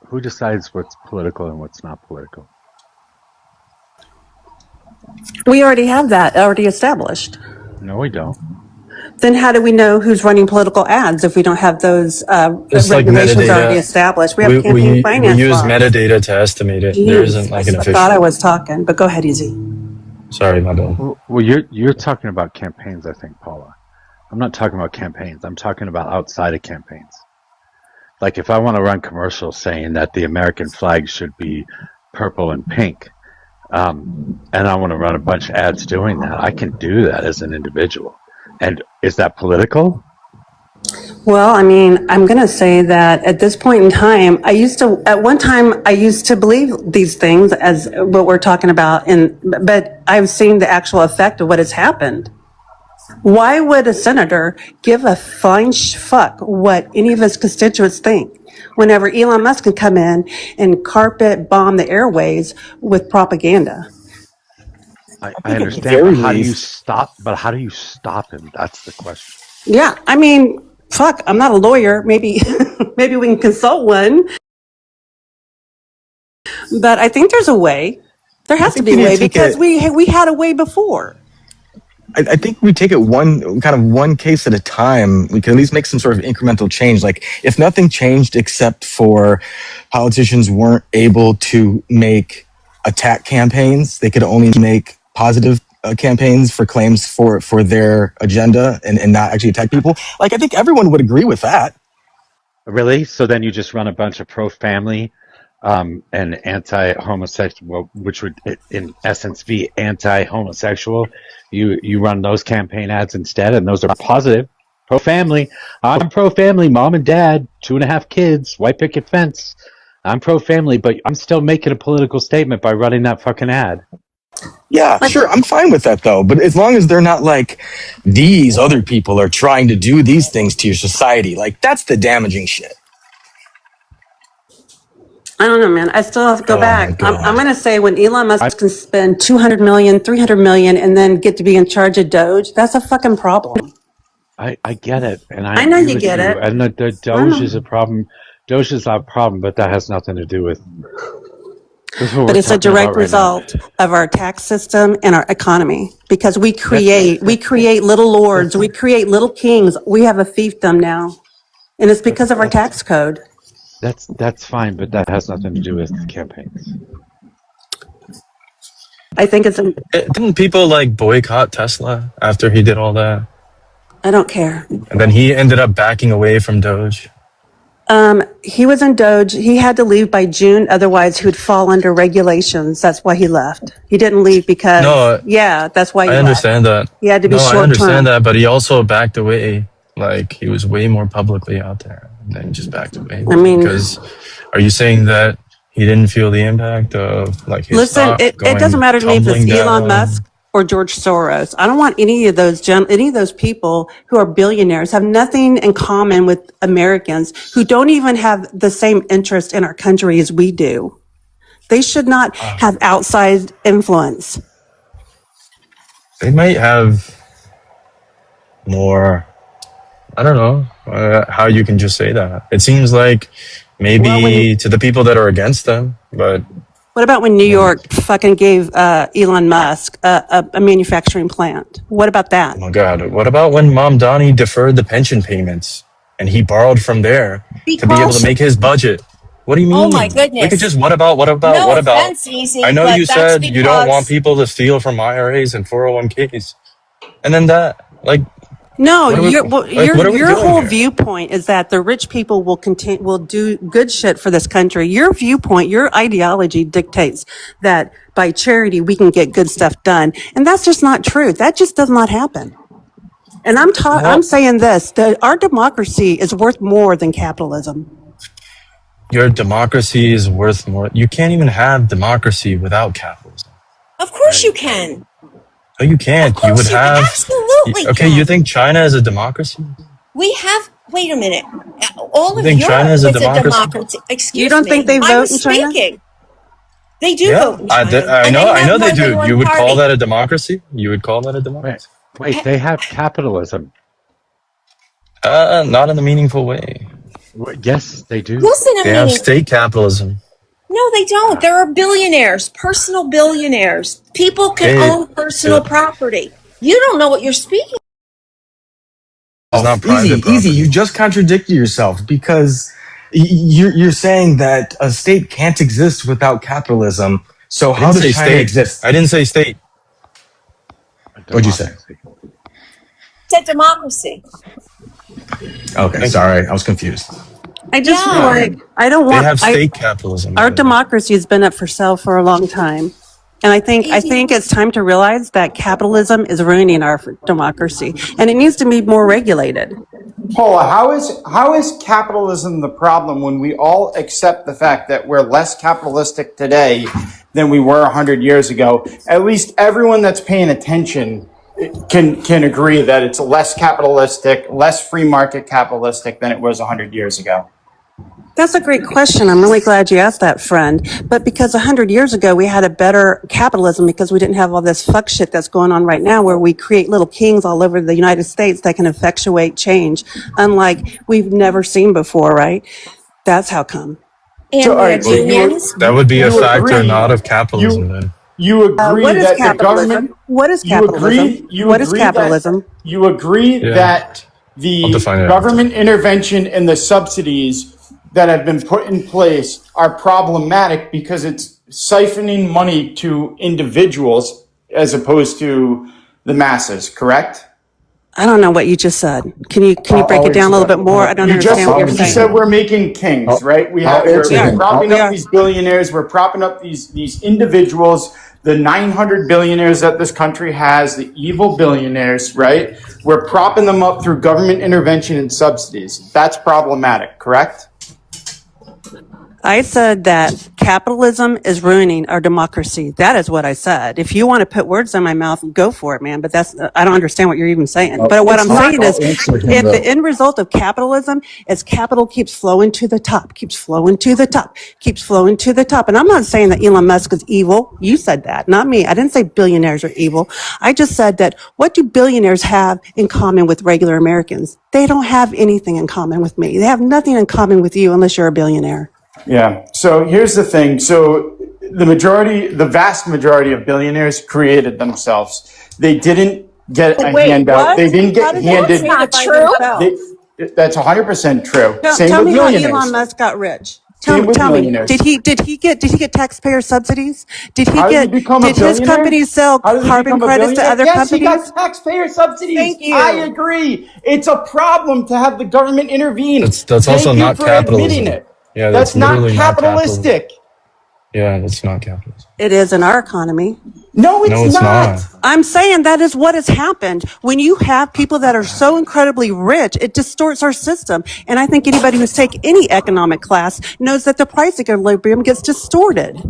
Who decides what's political and what's not political? We already have that already established. No, we don't. Then how do we know who's running political ads if we don't have those It's like regulations metadata. already established? We have We campaign finance use laws. metadata to estimate it. There isn't like an I official. thought I was talking, but go ahead, Easy. Sorry, my bad. Well, you're talking about campaigns, I think, Paula. I'm not talking about campaigns. I'm talking about outside of campaigns. Like if I want to run commercials saying that the American flag should be purple and pink, and I want to run a bunch of ads doing that, I can do that as an individual. And is that political? Well, I mean, I'm going to say that at this point in time, at one time, I used to believe these things as what we're talking about, but I've seen the actual effect of what has happened. Why would a senator give a flying fuck what any of his constituents think whenever Elon Musk can come in and carpet bomb the airways with propaganda? I understand, but how do you stop? But how do you stop him? That's the question. Yeah, I mean, fuck, I'm not a lawyer. Maybe we can consult one. But I think there's a way. There has to be a way because we had a way before. I think we take it one case at a time. We can at least make some sort of incremental change. Like if nothing changed except for politicians weren't able to make attack campaigns, they could only make positive campaigns for claims for their agenda and not actually attack people. Like I think everyone would agree with that. Really? So then you just run a bunch of pro-family and anti-homosexual, which would in essence be anti-homosexual. You run those campaign ads instead, and those are positive. Pro family. I'm pro family. Mom and dad, 2.5 kids, white picket fence. I'm pro family, but I'm still making a political statement by running that fucking ad. Yeah, sure. I'm fine with that though. But as long as they're not like these other people are trying to do these things to your society, like that's the damaging shit. I don't know, man. I still have to go Oh my back. I'm God. going to say when Elon Musk can spend 200 million, 300 million, and then get to be in charge of Doge, that's a fucking problem. I get it, and I I know agree you with get you. it. And the I Doge is know. a problem. Doge is not a problem, but that has nothing to do with. This is what But we're it's a talking about direct right now. result of our tax system and our economy because we That's create little lords, we create little kings. We have a fiefdom now, and it's because of our tax code. that's fine, but that has nothing to do with campaigns. I think it's. Didn't people like boycott Tesla after he did all that? I don't care. And then he ended up backing away from Doge. He was in Doge. He had to leave by June, otherwise he would fall under regulations. That's why he left. He didn't leave because, No, yeah, that's why he I left. understand that. He had to be No, I short understand term. that, but he also backed away. Like he was way more publicly out there, and then he just backed away. I mean, Because are you saying that he didn't feel the impact of like his listen, stock it going doesn't matter to me if it's tumbling Elon down? Musk or George Soros. I don't want any of those people who are billionaires have nothing in common with Americans who don't even have the same interest in our country as we do. They should not have outsized influence. They might have more. I don't know how you can just say that. It seems like maybe to the people that are against them, but What about when New York fucking gave Elon Musk a manufacturing plant? What about that? oh my God, what about when Mom Donnie deferred the pension payments and he borrowed from there to be able to Because, make his budget? What do you oh my mean? We could goodness. just what about? No offense, Easy, I know but you that's said you don't want because people to steal from IRAs and 401ks, and then that like No, what are we what are we your doing whole here? viewpoint is that the rich people will do good shit for this country. Your viewpoint, your ideology dictates that by charity we can get good stuff done, and that's just not true. That just does not happen. And I'm Well, saying this: that our democracy is worth more than capitalism. your democracy is worth more. You can't even have democracy without capitalism. of course you can. No, you Of can't. You would course you have. absolutely Okay, you can. think China is a democracy? We have, wait a minute. All You of think China Europe is a is a democracy? democracy. You Excuse don't think me. they I vote was in China? speaking. They do Yeah, vote in China. I And they know have they more than do. You one would call party. that a democracy? You would call that a democracy? Wait, they have capitalism. Not in a meaningful way. Yes, they do. Listen to They have me. state capitalism. No, they don't. There are billionaires, personal billionaires. People can They, own personal property. You don't know what you're speaking. it's not private Easy. property. You just contradicted yourself because you're saying that a state can't exist without capitalism. So I how didn't say does China state. exist? I didn't say state. What'd you say? It's a democracy. Okay, sorry, I was confused. I just feel Yeah. like I don't They want. have state capitalism. Our democracy has been up for sale for a long time. And I think it's time to realize that capitalism is ruining our democracy and it needs to be more regulated. Paula, how is capitalism the problem when we all accept the fact that we're less capitalistic today than we were 100 years ago? At least everyone that's paying attention can agree that it's less capitalistic, less free market capitalistic than it was 100 years ago. That's a great question. I'm really glad you asked that, friend. But because 100 years ago, we had a better capitalism because we didn't have all this fuck shit that's going on right now where we create little kings all over the United States that can effectuate change, unlike we've never seen before, right? That's how come. And So, we had unions. That would be a You factor agree- not of capitalism then. You agree What is that the capitalism? government. What is capitalism? What is capitalism? You agree Yeah. that I'll the define it. government intervention and the subsidies that have been put in place are problematic because it's siphoning money to individuals as opposed to the masses, correct? I don't know what you just said. Can you break it down a little bit more? I don't understand what you're You saying. said we're making kings, right? We're propping We up are. these billionaires. We're propping up these individuals the 900 billionaires that this country has, the evil billionaires, right? We're propping them up through government intervention and subsidies. That's problematic, correct? I said that capitalism is ruining our democracy. That is what I said. If you want to put words in my mouth, go for it, man. But I don't understand what you're even saying. But what I'm saying is, if the end result of capitalism is capital keeps flowing to the top, keeps flowing to the top, keeps flowing to the top. And I'm not saying that Elon Musk is evil. You said that, not me. I didn't say billionaires are evil. I just said that what do billionaires have in common with regular Americans? They don't have anything in common with me. They have nothing in common with you unless you're a billionaire. Yeah. So here's the thing. So the vast majority of billionaires created themselves. They didn't get a handout. What? They didn't get handed. That's not true. That's 100% true. Same Tell with me how millionaires. Elon Musk got rich. Same with Tell me, millionaires. did he get taxpayer subsidies? Did How did he become a his billionaire? companies sell How did he carbon become a credits to billionaire? other Yes, companies? he got taxpayer subsidies. Thank you. I agree. It's a problem to have the government intervene. That's Thank also you not for admitting capitalism. it. Yeah, That's not literally not capitalism. capitalistic. Yeah, that's not capitalism. It is in our economy. No, it's not. I'm saying that is what has happened. When you have people that are so incredibly rich, it distorts our system. And I think anybody who's taken any economic class knows that the price equilibrium gets distorted.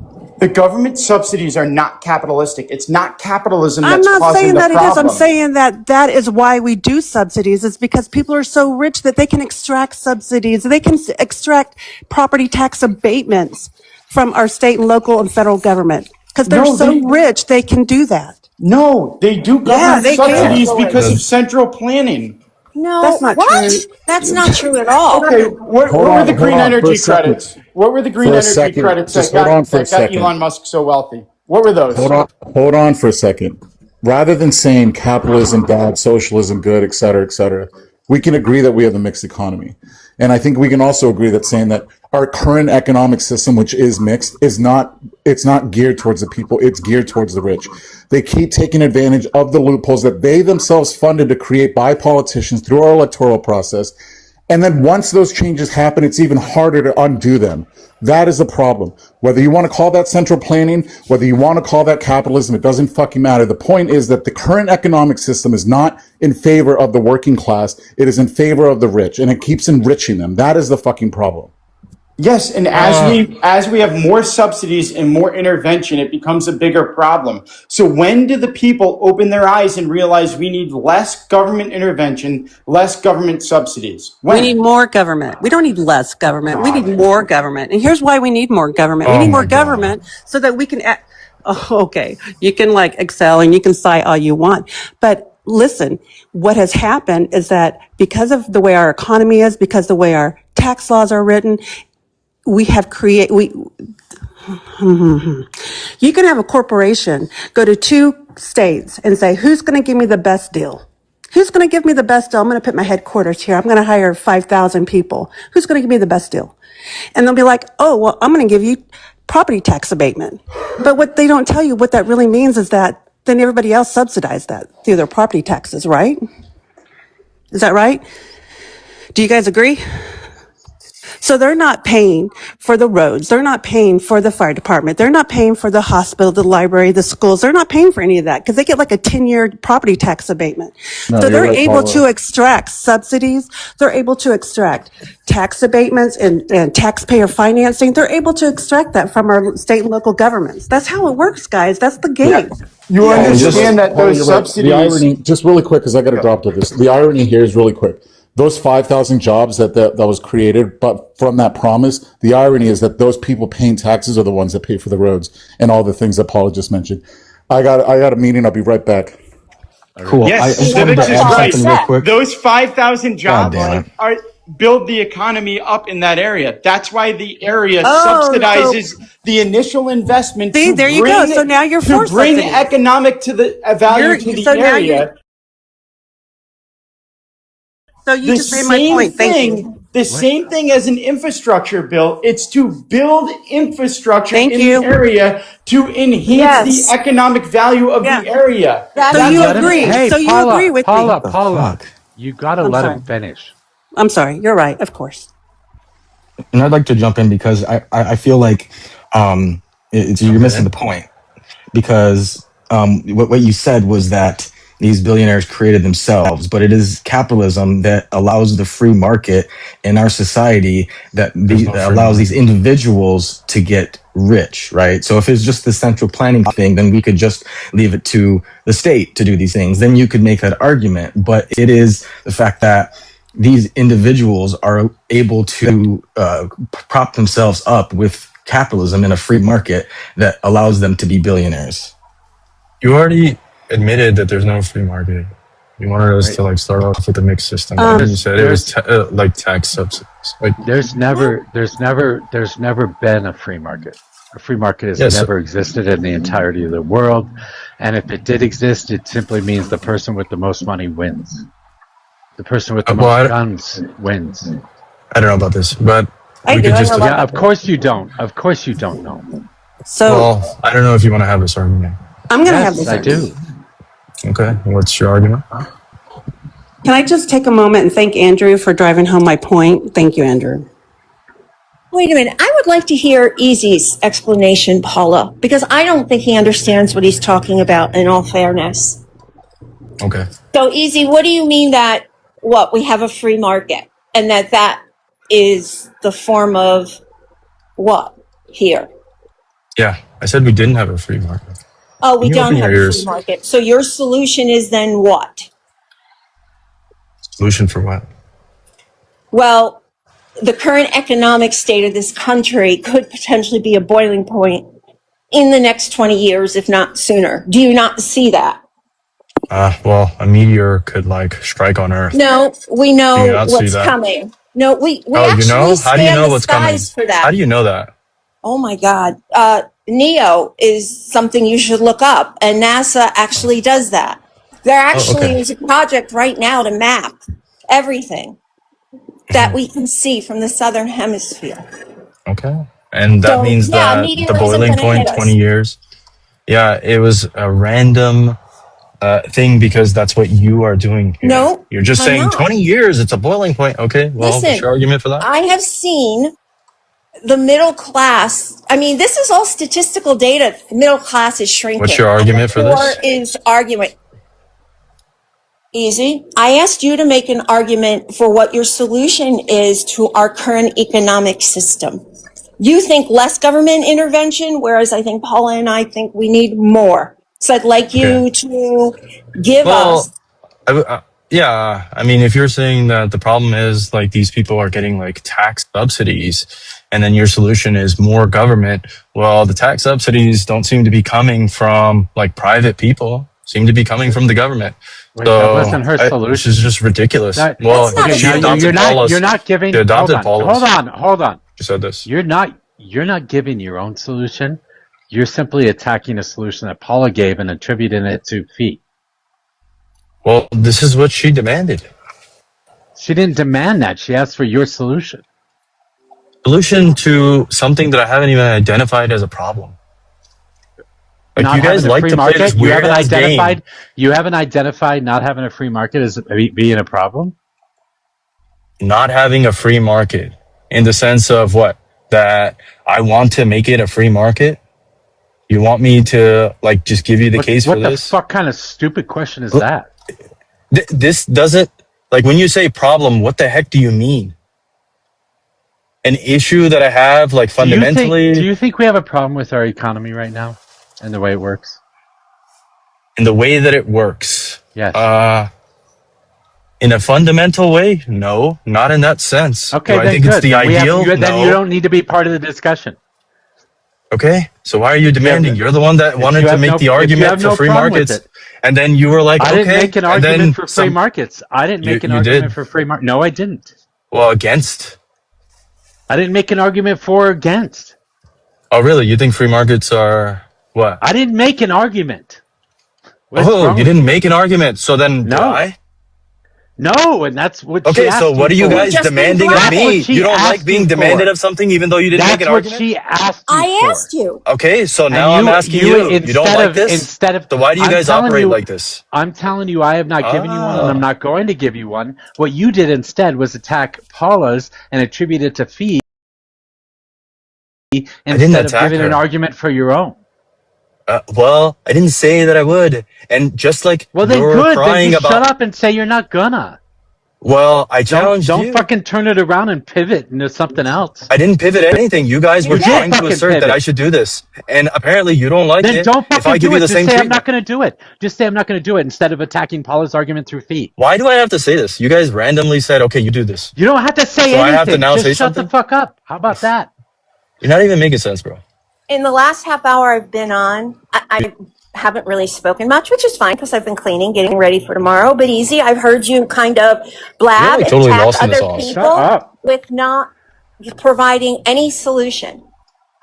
The government subsidies are not capitalistic. It's not capitalism I'm that's not causing saying the that it is. problem. I'm saying that that is why we do subsidies, is because people are so rich that they can extract subsidies. They can extract property tax abatements from our state and local and federal government. Because they're so rich, they can do that. No, they do government they subsidies can. because of central planning. No, That's not what? true. That's not true at all. Okay, what were the green energy credits? What were the green For a energy second. credits Just that hold on for a got second. Elon Musk so wealthy? What were those? Hold on for a second. Rather than saying capitalism bad, socialism good, et cetera, we can agree that we have a mixed economy. And I think we can also agree that saying that our current economic system, which is mixed, it's not geared towards the people, it's geared towards the rich. They keep taking advantage of the loopholes that they themselves funded to create by politicians through our electoral process. And then once those changes happen, it's even harder to undo them. That is the problem. Whether you want to call that central planning, whether you want to call that capitalism, it doesn't fucking matter. The point is that the current economic system is not in favor of the working class. It is in favor of the rich, and it keeps enriching them. That is the fucking problem. Yes, and as we have more subsidies and more intervention, it becomes a bigger problem. So when do the people open their eyes and realize we need less government intervention, less government subsidies? When? We need more government. We don't need less government. We need more government. And here's why we need more government. We need more government so that we can okay, you can like excel and you can cite all you want. But listen, what has happened is that because of the way our economy is, because the way our tax laws are written, you can have a corporation go to two states and say, who's going to give me the best deal? Who's going to give me the best deal? I'm going to put my headquarters here. I'm going to hire 5,000 people. Who's going to give me the best deal? And they'll be like, oh, well, I'm going to give you property tax abatement. But what they don't tell you, what that really means is that then everybody else subsidized that through their property taxes, right? Is that right? Do you guys agree? So they're not paying for the roads. They're not paying for the fire department. They're not paying for the hospital, the library, the schools. They're not paying for any of that because they get like a 10-year property tax abatement. No, so they're right, able Paula. to extract subsidies. They're able to extract tax abatements and taxpayer financing. They're able to extract that from our state and local governments. That's how it works, guys. That's the game. You understand that Paula, those you're right. subsidies... The irony, just really quick, because I got to drop to this. The irony here is really quick. Those 5,000 jobs that was created, but from that promise, the irony is that those people paying taxes are the ones that pay for the roads and all the things that Paula just mentioned. I got a meeting. I'll be right back. Cool. Yes, I just wanted to Civics is add right. something real quick. Those 5,000 jobs damn it. build the economy up in that area. That's why the area Oh, subsidizes the initial investment. See, to there you go. bring- So now you're to for bring subsidies. economic to the value to the So now area. So you just made my point. Thank you. The same thing as an infrastructure bill. It's to build infrastructure Thank in you. the area to enhance Yes. the economic value of the area. So you Let him- agree. Hey, So you Paula, agree with Paula, me. Paula, you got to I'm let sorry. him finish. I'm sorry. You're right. Of course. And I'd like to jump in because I feel like you're missing the point. because what you said was that these billionaires created themselves, but it is capitalism that allows the free market in our society that allows these individuals to get rich, right? So if it's just the central planning thing, then we could just leave it to the state to do these things. Then you could make that argument. But it is the fact that these individuals are able to prop themselves up with capitalism in a free market that allows them to be billionaires. You already admitted that there's no free market. You wanted us to like start off with a mixed system, and then you said it was like tax subsidies. Like there's never been a free market. A free market has never existed in the entirety of the world, and if it did exist, it simply means the person with the most money wins. The person with the most guns wins. I don't know about this, but yeah, of course you don't. Of course you don't know. So well, I don't know if you want to have this argument. I'm going to have this I argument. do. Okay, what's your argument? Can I just take a moment and thank Andrew for driving home my point? Thank you, Andrew. Wait a minute. I would like to hear Easy's explanation, Paula, because I don't think he understands what he's talking about, in all fairness. Okay. So, Easy, what do you mean that, we have a free market, and that is the form of what here? Yeah, I said we didn't have a free market. Oh, we don't have a free market. So your solution is then what? Solution for what? Well, the current economic state of this country could potentially be a boiling point in the next 20 years, if not sooner. Do you not see that? Well, a meteor could like strike on Earth. No, we know what's coming. No, we actually know? How do you know what's coming? For that. How do you know that? Oh my God. NEO is something you should look up, and NASA actually does that. There actually is a project right now to map everything that we can see from the southern hemisphere. Okay. And that means that the boiling point, 20 years. Yeah, it was a random thing because that's what you are doing here. No, you're just saying 20 years, it's a boiling point. Okay, well, what's your argument for that? I have seen the middle class. I mean, this is all statistical data. The middle class is shrinking. What's your argument for this? Or is argument easy? I asked you to make an argument for what your solution is to our current economic system. You think less government intervention, whereas I think Paula and I think we need more. So I'd like you to give us. Yeah, I mean, if you're saying that the problem is like these people are getting like tax subsidies, and then your solution is more government, well, the tax subsidies don't seem to be coming from like private people, seem to be coming from the government. Wait, that wasn't her solution. This is just ridiculous. You're not giving. Hold on. You said this. You're not giving your own solution. You're simply attacking a solution that Paula gave and attributing it to Fee. Well, this is what she demanded. She didn't demand that. She asked for your solution. Solution to something that I haven't even identified as a problem. Like Not you guys like to play this weird game. You haven't identified not having a free market as being a problem? Not having a free market in the sense of what? That I want to make it a free market? You want me to like just give you the case for this? What the fuck kind of stupid question is that? This doesn't, like when you say problem, what the heck do you mean? An issue that I have, like fundamentally. Do you think we have a problem with our economy right now and the way it works? In the way that it works? Yes. In a fundamental way? No, not in that sense. Okay, do I think good. It's the ideal? Then you don't need to be part of the discussion. Okay, so why are you demanding? You're the one that wanted to make the argument for free markets. And then you were like, I didn't make an argument for free markets. I didn't make an argument for free markets. No, I didn't. Well, against? I didn't make an argument for or against. Oh, really? You think free markets are what? I didn't make an argument. You didn't make an argument. So then no. I? No, and that's what okay, so what are you guys demanding of me? You don't like being demanded of something even though you didn't make an argument? That's what she asked you I asked you. Okay, so now I'm asking you. You don't like this? So why do you guys operate like this? I'm telling you, I have not given you one, and I'm not going to give you one. What you did instead was attack Paula's and attribute it to Fee instead of giving an argument for your own. Well, I didn't say that I would. And just like Well, then you're good. Then crying just shut about, up and say you're not gonna. well, I challenged Don't you. fucking turn it around and pivot into something else. I didn't pivot anything. You guys were You did trying to fucking assert that pivot. I should do this. And apparently you don't like Then it don't if I fucking give do you it. the Just same say I'm treatment. not gonna do it. Just say I'm not gonna do it instead of attacking Paula's argument through feet. Why do I have to say this? You guys randomly said, okay, you do this. You don't have to say So anything. I have to now Just say shut something? the fuck up. How about that? You're not even making sense, bro. In the last half hour I've been on, I haven't really spoken much, which is fine because I've been cleaning, getting ready for tomorrow. But easy, I've heard you kind of blab like and totally attack lost in the other sauce. Shut people up. with not providing any solution.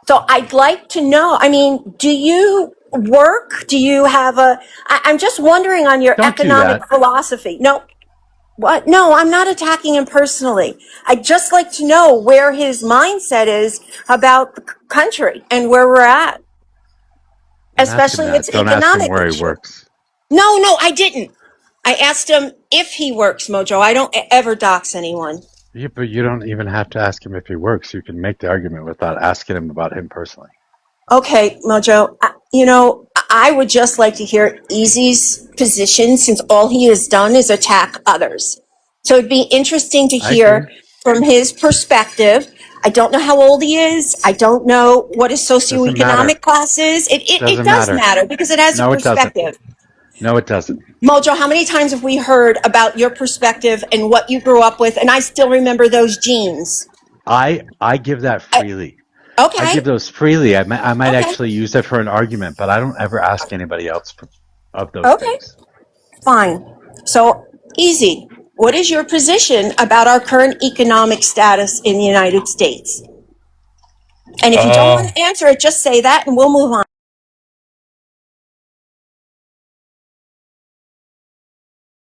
So I'd like to know, I mean, do you work? Do you have I'm just wondering on your Don't do economic that. philosophy. No, what? No, I'm not attacking him personally. I'd just like to know where his mindset is about the country and where we're at, Don't ask him especially that. its Don't ask him economic where he issue. works. No, I didn't. I asked him if he works, Mojo. I don't ever dox anyone. Yeah, but you don't even have to ask him if he works. You can make the argument without asking him about him personally. Okay, Mojo, I would just like to hear Easy's position since all he has done is attack others. So it'd be interesting to I hear agree. from his perspective. I don't know how old he is. I don't know what his Doesn't matter. socioeconomic class is. It Doesn't does matter. matter because it has a No, it doesn't. perspective. No, it doesn't. Mojo, how many times have we heard about your perspective and what you grew up with? And I still remember those jeans. I give that freely. Okay. I give those freely. I might Okay. actually use it for an argument, but I don't ever ask anybody else of those Okay. things. Fine. So, Easy, what is your position about our current economic status in the United States? And if you don't want to answer it, just say that and we'll move on.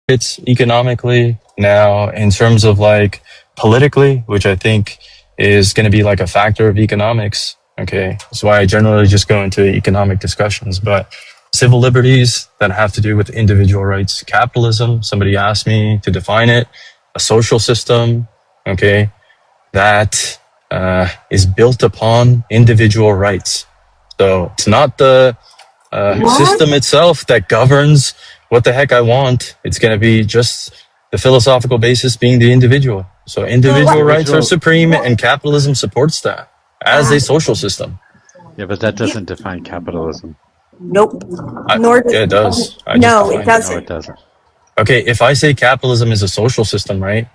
It's economically now in terms of like politically, which I think is going to be like a factor of economics. Okay. That's why I generally just go into economic discussions, but civil liberties that have to do with individual rights, capitalism, somebody asked me to define it, a social system. Okay. That is built upon individual rights. So it's not the system itself that governs what the heck I want. It's going to be just the philosophical basis being the individual. So individual rights are supreme and capitalism supports that as a social system. Yeah, but that doesn't define capitalism. Nope. Yeah, it does. No, it doesn't. No, it doesn't. Okay, if I say capitalism is a social system, right?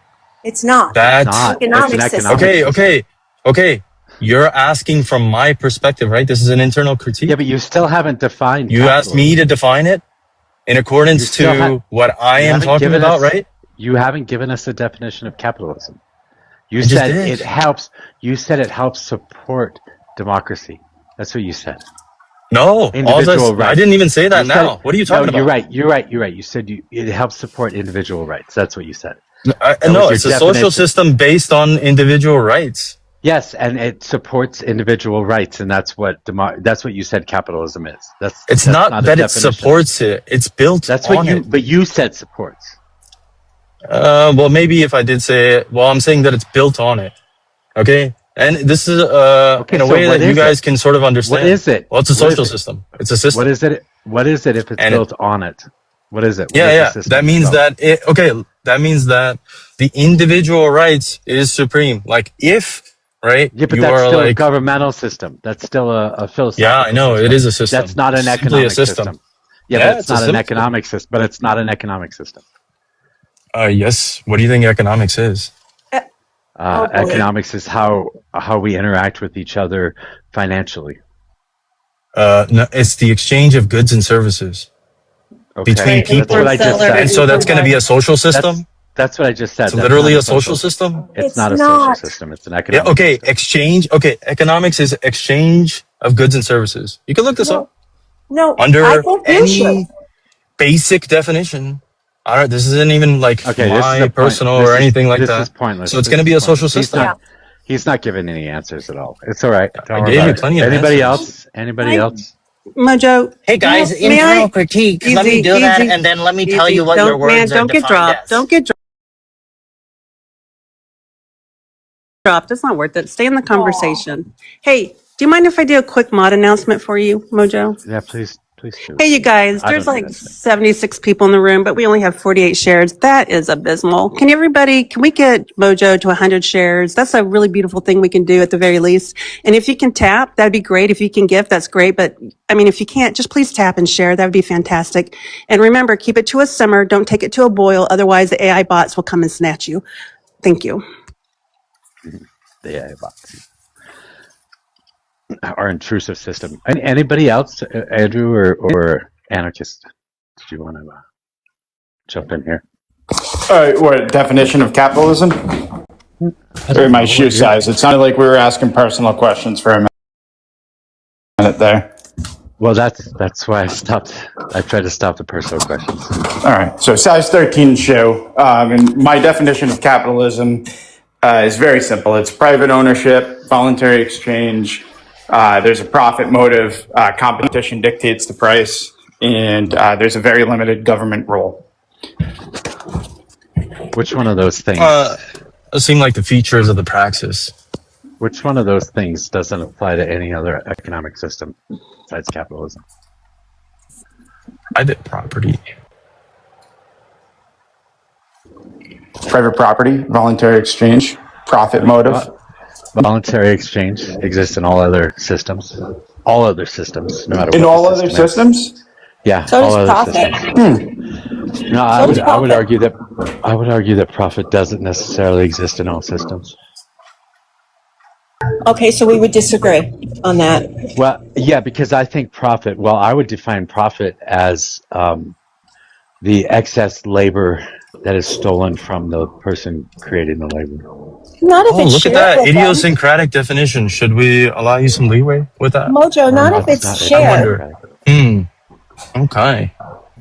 It's not. That's It's not. Economic It's an system. economic okay. You're asking from my perspective, right? This is an internal critique. Yeah, but you still haven't defined You asked me to define it in accordance to what I am talking about, right? You haven't given us a definition of capitalism. You I just said did. it helps. You said it helps support democracy. That's what you said. No, Individual rights. I didn't even say that You said- now. What are you talking No, about? you're right. You said it helps support individual rights. That's what you said. No, was it's your a social definition. system based on individual rights. Yes, and it supports individual rights, and that's what you said capitalism is. It's that's not a that it definition. supports it. It's built That's on what you. it. But you said supports. Well, maybe if I did say it, well, I'm saying that it's built on it. Okay? And this is in a so way what that you is guys it? can sort of understand. What is it? Well, it's a What is social it? system. It's a system. What is it? What is it if it's And built on it? What is it? What Yeah, is the yeah. system That means itself? that means that the individual rights is supreme. Like if, right, Yeah, but you that's are still a like, governmental system. That's still a philosophical yeah, I know, system. it is a system. That's not an Simply a economic system. system. Yeah, Yeah, but it's it's a not an system. economic system. But it's not an economic system. Yes. What do you think economics is? boy. Economics is how we interact with each other financially. No, it's the exchange of goods and services Okay. between That's people. what I just said. And so that's going to be a social system? That's what I just said. It's That's literally not a social system? It's not a social system. It's an economic. Yeah, okay, exchange. Okay, economics is exchange of goods and services. You can look this up. No, I Under think you should. any basic definition. All right, this isn't even like Okay, this is my a point. personal This or is- anything like this that. is pointless. So it's This going to is be a pointless. social system. He's not giving any answers at all. It's all right. Don't I worry gave about you it. plenty of Anybody answers. else? Anybody else? Mojo. Hey guys, may internal I- critique. Let me Easy, do that, easy, and then let me tell easy. you what your words Man, don't are get defined dropped. as. Don't get dropped. It's not worth it. Stay in the conversation. Hey, Do you mind if I do a quick mod announcement for you, Mojo? Yeah, please do. Hey, you guys, I there's don't do like that. 76 people in the room, but we only have 48 shares. That is abysmal. Can we get Mojo to 100 shares? That's a really beautiful thing we can do at the very least. And if you can tap, that'd be great. If you can gift, that's great. But I mean, if you can't, just please tap and share. That would be fantastic. And remember, keep it to a simmer. Don't take it to a boil. Otherwise, the AI bots will come and snatch you. Thank you. The AI bots. Our intrusive system. Anybody else, Andrew or Anarchist? Do you want to jump in here? What definition of capitalism? Or my shoe size? It sounded like we were asking personal questions for a minute there. Well, that's why I stopped. I tried to stop the personal questions. All right. So size 13 shoe. And my definition of capitalism is very simple. It's private ownership, voluntary exchange. There's a profit motive. Competition dictates the price, and there's a very limited government role. Which one of those things? It seemed like the features of the praxis. Which one of those things doesn't apply to any other economic system besides capitalism? Private property. Private property, voluntary exchange, profit motive. Voluntary exchange exists in all other systems. All other systems, no matter what. In all other systems? Yeah, So all does other profit. systems. No, I would argue that profit doesn't necessarily exist in all systems. Okay, so we would disagree on that. Well, yeah, because I think profit. Well, I would define profit as the excess labor that is stolen from the person creating the labor. Not if it's Look at shared that with them. idiosyncratic definition. Should we allow you some leeway with that? Mojo, not if it's shared. Okay.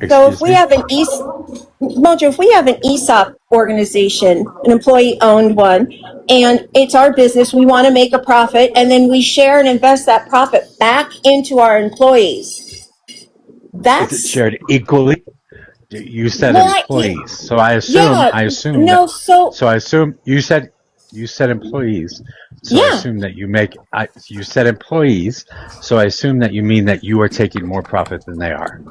So if we have Mojo, if we have an ESOP organization, an employee-owned one, and it's our business, we want to make a profit, and then we share and invest that profit back into our employees. Is it shared equally? You said employees, so I assume. No, so I assume you said employees. So I assume that you said employees. So I assume that you mean that you are taking more profit than they are.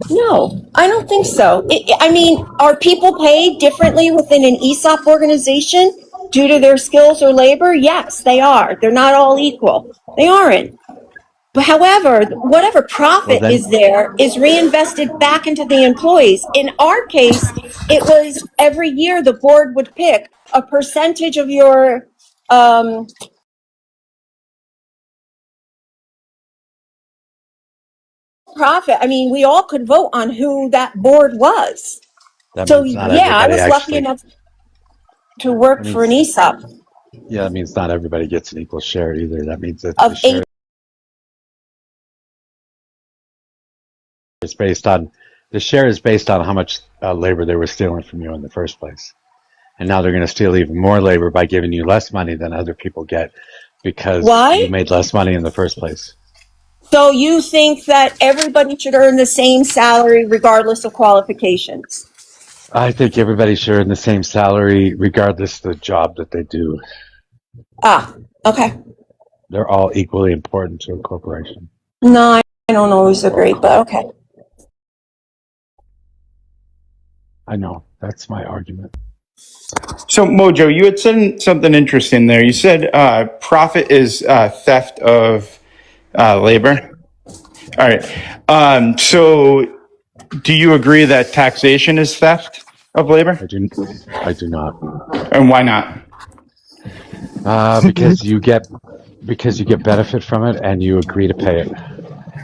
No, I don't think so. I mean, are people paid differently within an ESOP organization due to their skills or labor? Yes, they are. They're not all equal. They aren't. But however, whatever profit is there is reinvested back into the employees. In our case, it was every year the board would pick a percentage of your profit. I mean, we all could vote on who that board was. So yeah, I was lucky enough to work for an ESOP. Yeah, that means not everybody gets an equal share either. That means that the share is based on how much labor they were stealing from you in the first place. And now they're going to steal even more labor by giving you less money than other people get because you made less money in the first place. So you think that everybody should earn the same salary regardless of qualifications? I think everybody should earn the same salary regardless of the job that they do. Ah, okay. They're all equally important to a corporation. No, I don't always agree, but okay. I know. That's my argument. So, Mojo, you had said something interesting there. You said profit is theft of labor. All right. So, do you agree that taxation is theft of labor? I do not. And why not? Because you get benefit from it and you agree to pay it.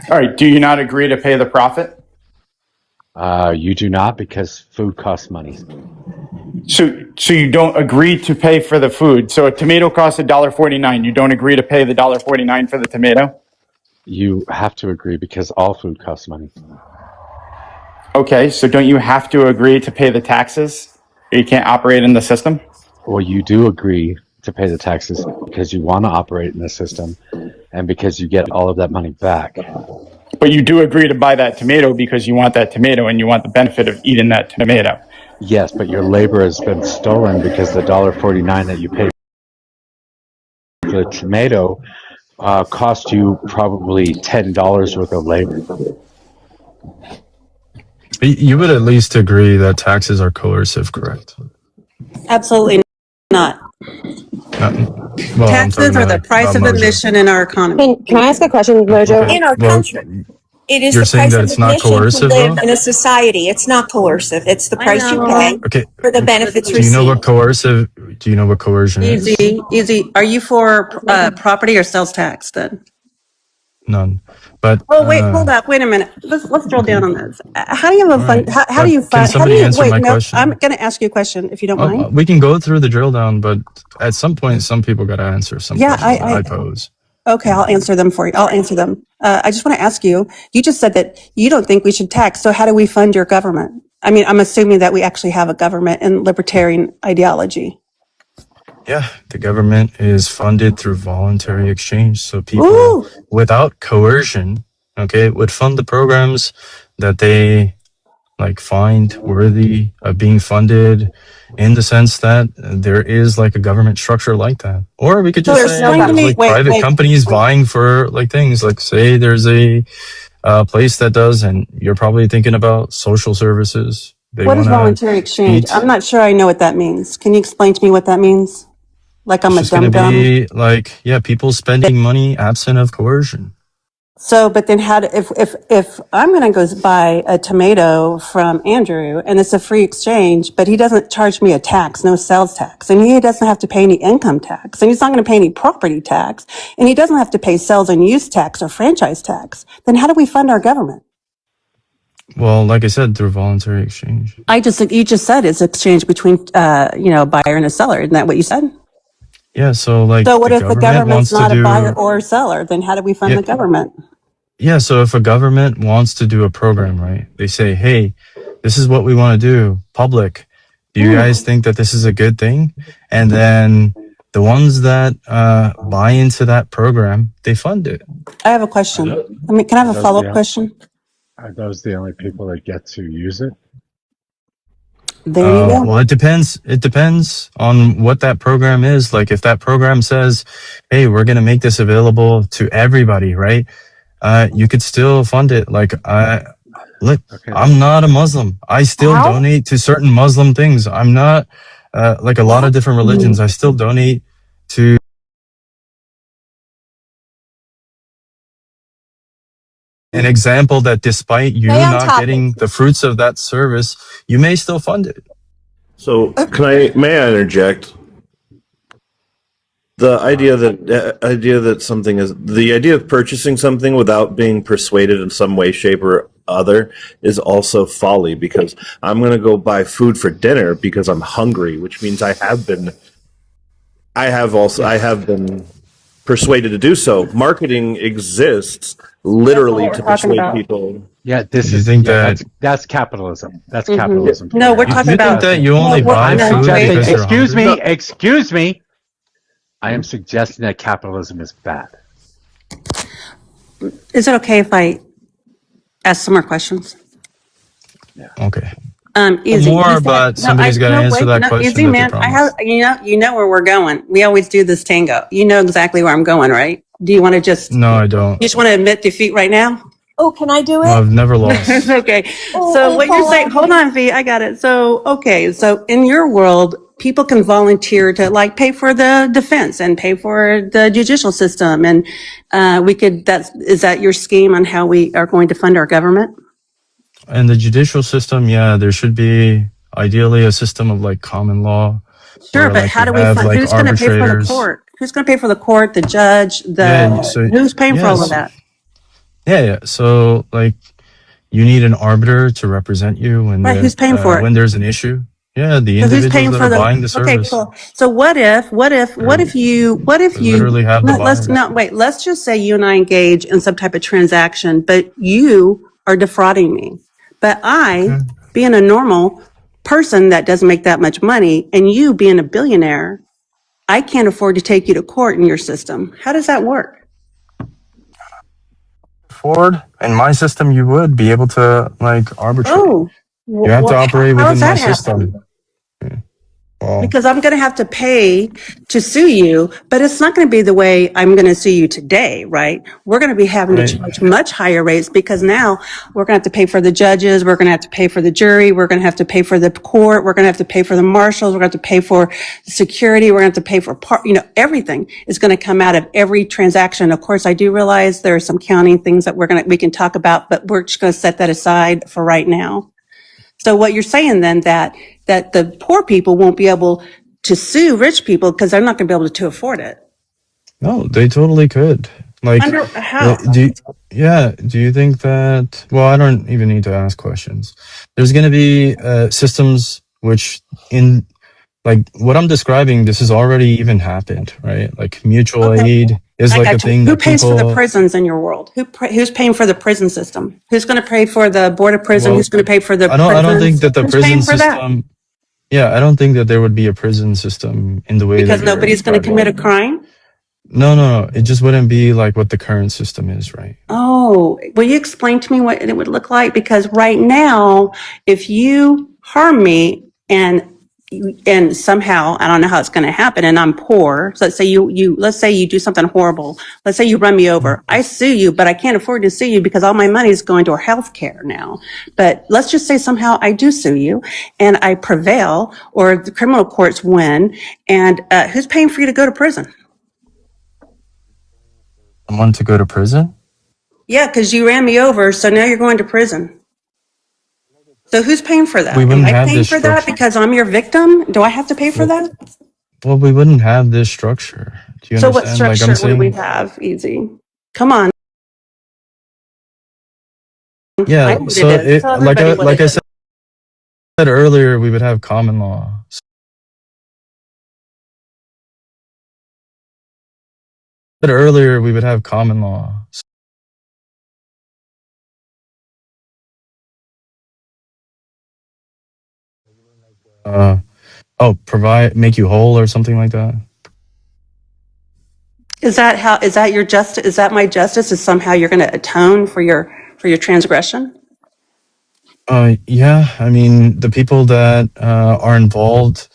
All right. Do you not agree to pay the profit? You do not because food costs money. So you don't agree to pay for the food. So a tomato costs $1.49. You don't agree to pay the $1.49 for the tomato? You have to agree because all food costs money. Okay, so don't you have to agree to pay the taxes? Or you can't operate in the system? Well, you do agree to pay the taxes because you want to operate in the system and because you get all of that money back. But you do agree to buy that tomato because you want that tomato and you want the benefit of eating that tomato. Yes, but your labor has been stolen because the $1.49 that you pay for the tomato cost you probably $10 worth of labor. You would at least agree that taxes are coercive, correct? Absolutely not. Well, I'm talking Taxes are the price about of Mojo. admission in our economy. Can I ask a question, Mojo? Okay. In our Well, country. It is you're the saying price that of it's not admission to coercive, live though? in a society. It's not coercive. It's the price you pay Okay. for the benefits Do you know what received. coercive? Do you know what coercion is? Easy. Are you for property or sales tax then? None. But Oh wait, hold up. Wait a minute. Let's drill down on this. How do you have a all fun? right. How do But you can find? How do somebody you answer wait? my No, I'm question? going to ask you a question if you don't mind. We can go through the drill down, but at some point, some people got to answer some Yeah, questions that I pose. Okay, I'll answer them for you. I'll answer them. I just want to ask you. You just said that you don't think we should tax. So how do we fund your government? I mean, I'm assuming that we actually have a government and libertarian ideology. Yeah, the government is funded through voluntary exchange. So people, Ooh. without coercion, okay, would fund the programs that they like find worthy of being funded, in the sense that there is like a government structure like that. Or we could So just say explain to there's me. like Wait, private companies vying for like things. Like say there's a place that does, and you're probably thinking about social services. They What is want to voluntary exchange? feed. I'm not sure I know what that means. Can you explain to me what that means? Like I'm It's a just going to dum-dum? be like, yeah, people spending money absent of coercion. So, but then how do, if I'm going to go buy a tomato from Andrew and it's a free exchange, but he doesn't charge me a tax, no sales tax, and he doesn't have to pay any income tax, and he's not going to pay any property tax, and he doesn't have to pay sales and use tax or franchise tax, then how do we fund our government? Well, like I said, through voluntary exchange. You just said it's exchange between, a buyer and a seller. Isn't that what you said? Yeah. So like So what the if the government government's wants to not a buyer do, or a seller? Then how do we fund yeah, the government? yeah. So if a government wants to do a program, right, they say, hey, this is what we want to do. Public, do you guys think that this is a good thing? And then the ones that buy into that program, they fund it. I have a question. Can I have a follow-up question? Are those the only people that get to use it? There you go. Well, it depends. It depends on what that program is. Like if that program says, hey, we're going to make this available to everybody, right? You could still fund it. Like look, I'm not a Muslim. I still donate to certain Muslim things. I'm not like a lot of different religions. I still donate to an example that despite you Stay on not topic. getting the fruits of that service, you may still fund it. So, may I interject? The idea that something is the idea of purchasing something without being persuaded in some way, shape, or other is also folly, because I'm going to go buy food for dinner because I'm hungry, which means I have been persuaded to do so. Marketing exists literally to persuade people. Yeah, that's capitalism. That's Mhm. capitalism. No, we're talking You about. think that you only buy food because you're hungry? Excuse me. I am suggesting that capitalism is bad. Is it okay if I ask some more questions? Okay. Easy. More, You said- but somebody's got to answer that question Easy, that they man. promised. You know where we're going. We always do this tango. You know exactly where I'm going, right? Do you want to just? No, I don't. You just want to admit defeat right now? Oh, can I do it? Well, I've never lost. Okay. Oh, So what you're Paula. saying, hold on, V, I got it. So, okay. So in your world, people can volunteer to like pay for the defense and pay for the judicial system. And, is that your scheme on how we are going to fund our government? And the judicial system, yeah, there should be ideally a system of like common law. Sure, where, but like, how do we have, fund, like, who's going to pay for the arbitrators. court? Who's going to pay for the court, the judge, who's paying for all of that? Yeah. So like, you need an arbiter to represent you when Right, who's paying for it? when there's an issue. Yeah, the So who's individuals paying that for are the? buying the service. Okay, cool. So what if you literally have the buyers. let's just say you and I engage in some type of transaction, but you are defrauding me. But I, being a normal person that doesn't make that much money, and you being a billionaire, I can't afford to take you to court in your system. How does that work? Ford, in my system, you would be able to like arbitrate. Oh, you have to operate how within does my that system. happen? Because I'm going to have to pay to sue you, but it's not going to be the way I'm going to sue you today, right? We're going to be having to charge much higher rates because now we're going to have to pay for the judges, we're going to have to pay for the jury, we're going to have to pay for the court, we're going to have to pay for the marshals, we're going to have to pay for security, we're going to have to pay for everything is going to come out of every transaction. Of course, I do realize there are some counting things that we can talk about, but we're just going to set that aside for right now. So what you're saying then that the poor people won't be able to sue rich people because they're not going to be able to afford it. No, they totally could. Like, Under how? do you think that? Well, I don't even need to ask questions. There's going to be systems which, in like what I'm describing, this has already even happened, right? Like mutual aid is I like a got you. thing Who that pays for the people. prisons in your world? Who's paying for the prison system? Who's going to pay for the board of prison? Well, Who's going to pay for the I don't think prisons? that the Who's prison paying for that? system. Yeah, I don't think that there would be a prison system in the way Because that you're nobody's going to describing. commit a crime? No. It just wouldn't be like what the current system is, right? Oh, will you explain to me what it would look like? Because right now, if you harm me and somehow, I don't know how it's going to happen, and I'm poor. So let's say you do something horrible. Let's say you run me over. I sue you, but I can't afford to sue you because all my money is going to health care now. But let's just say somehow I do sue you and I prevail or the criminal courts win. And who's paying for you to go to prison? Someone to go to prison? Yeah, because you ran me over, so now you're going to prison. So who's paying for that? We Am wouldn't I have paying this for that structure. because I'm your victim? Do I have to pay for that? Well, we wouldn't have this structure. Do you So what understand? Like structure I'm would we saying, have? Easy. Come on. I yeah. know what So it is. Tell everybody what like it I is. said earlier, we would have common law. Said earlier, we would have common law. Make you whole or something like that. Is that your justice? Is that my justice? Is somehow you're going to atone for your transgression? Yeah. I mean, the people that are involved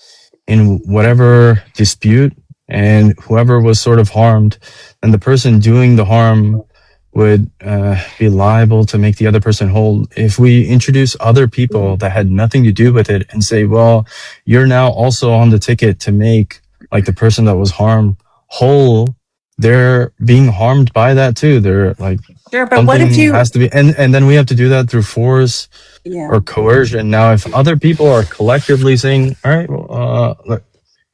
in whatever dispute and whoever was sort of harmed, and the person doing the harm would be liable to make the other person whole. If we introduce other people that had nothing to do with it and say, well, you're now also on the ticket to make like the person that was harmed whole, they're being harmed by that too. They're like, Sure, but what if something you? has to be, and then we have to do that through force Yeah. or coercion. Now, if other people are collectively saying, all right, well, look,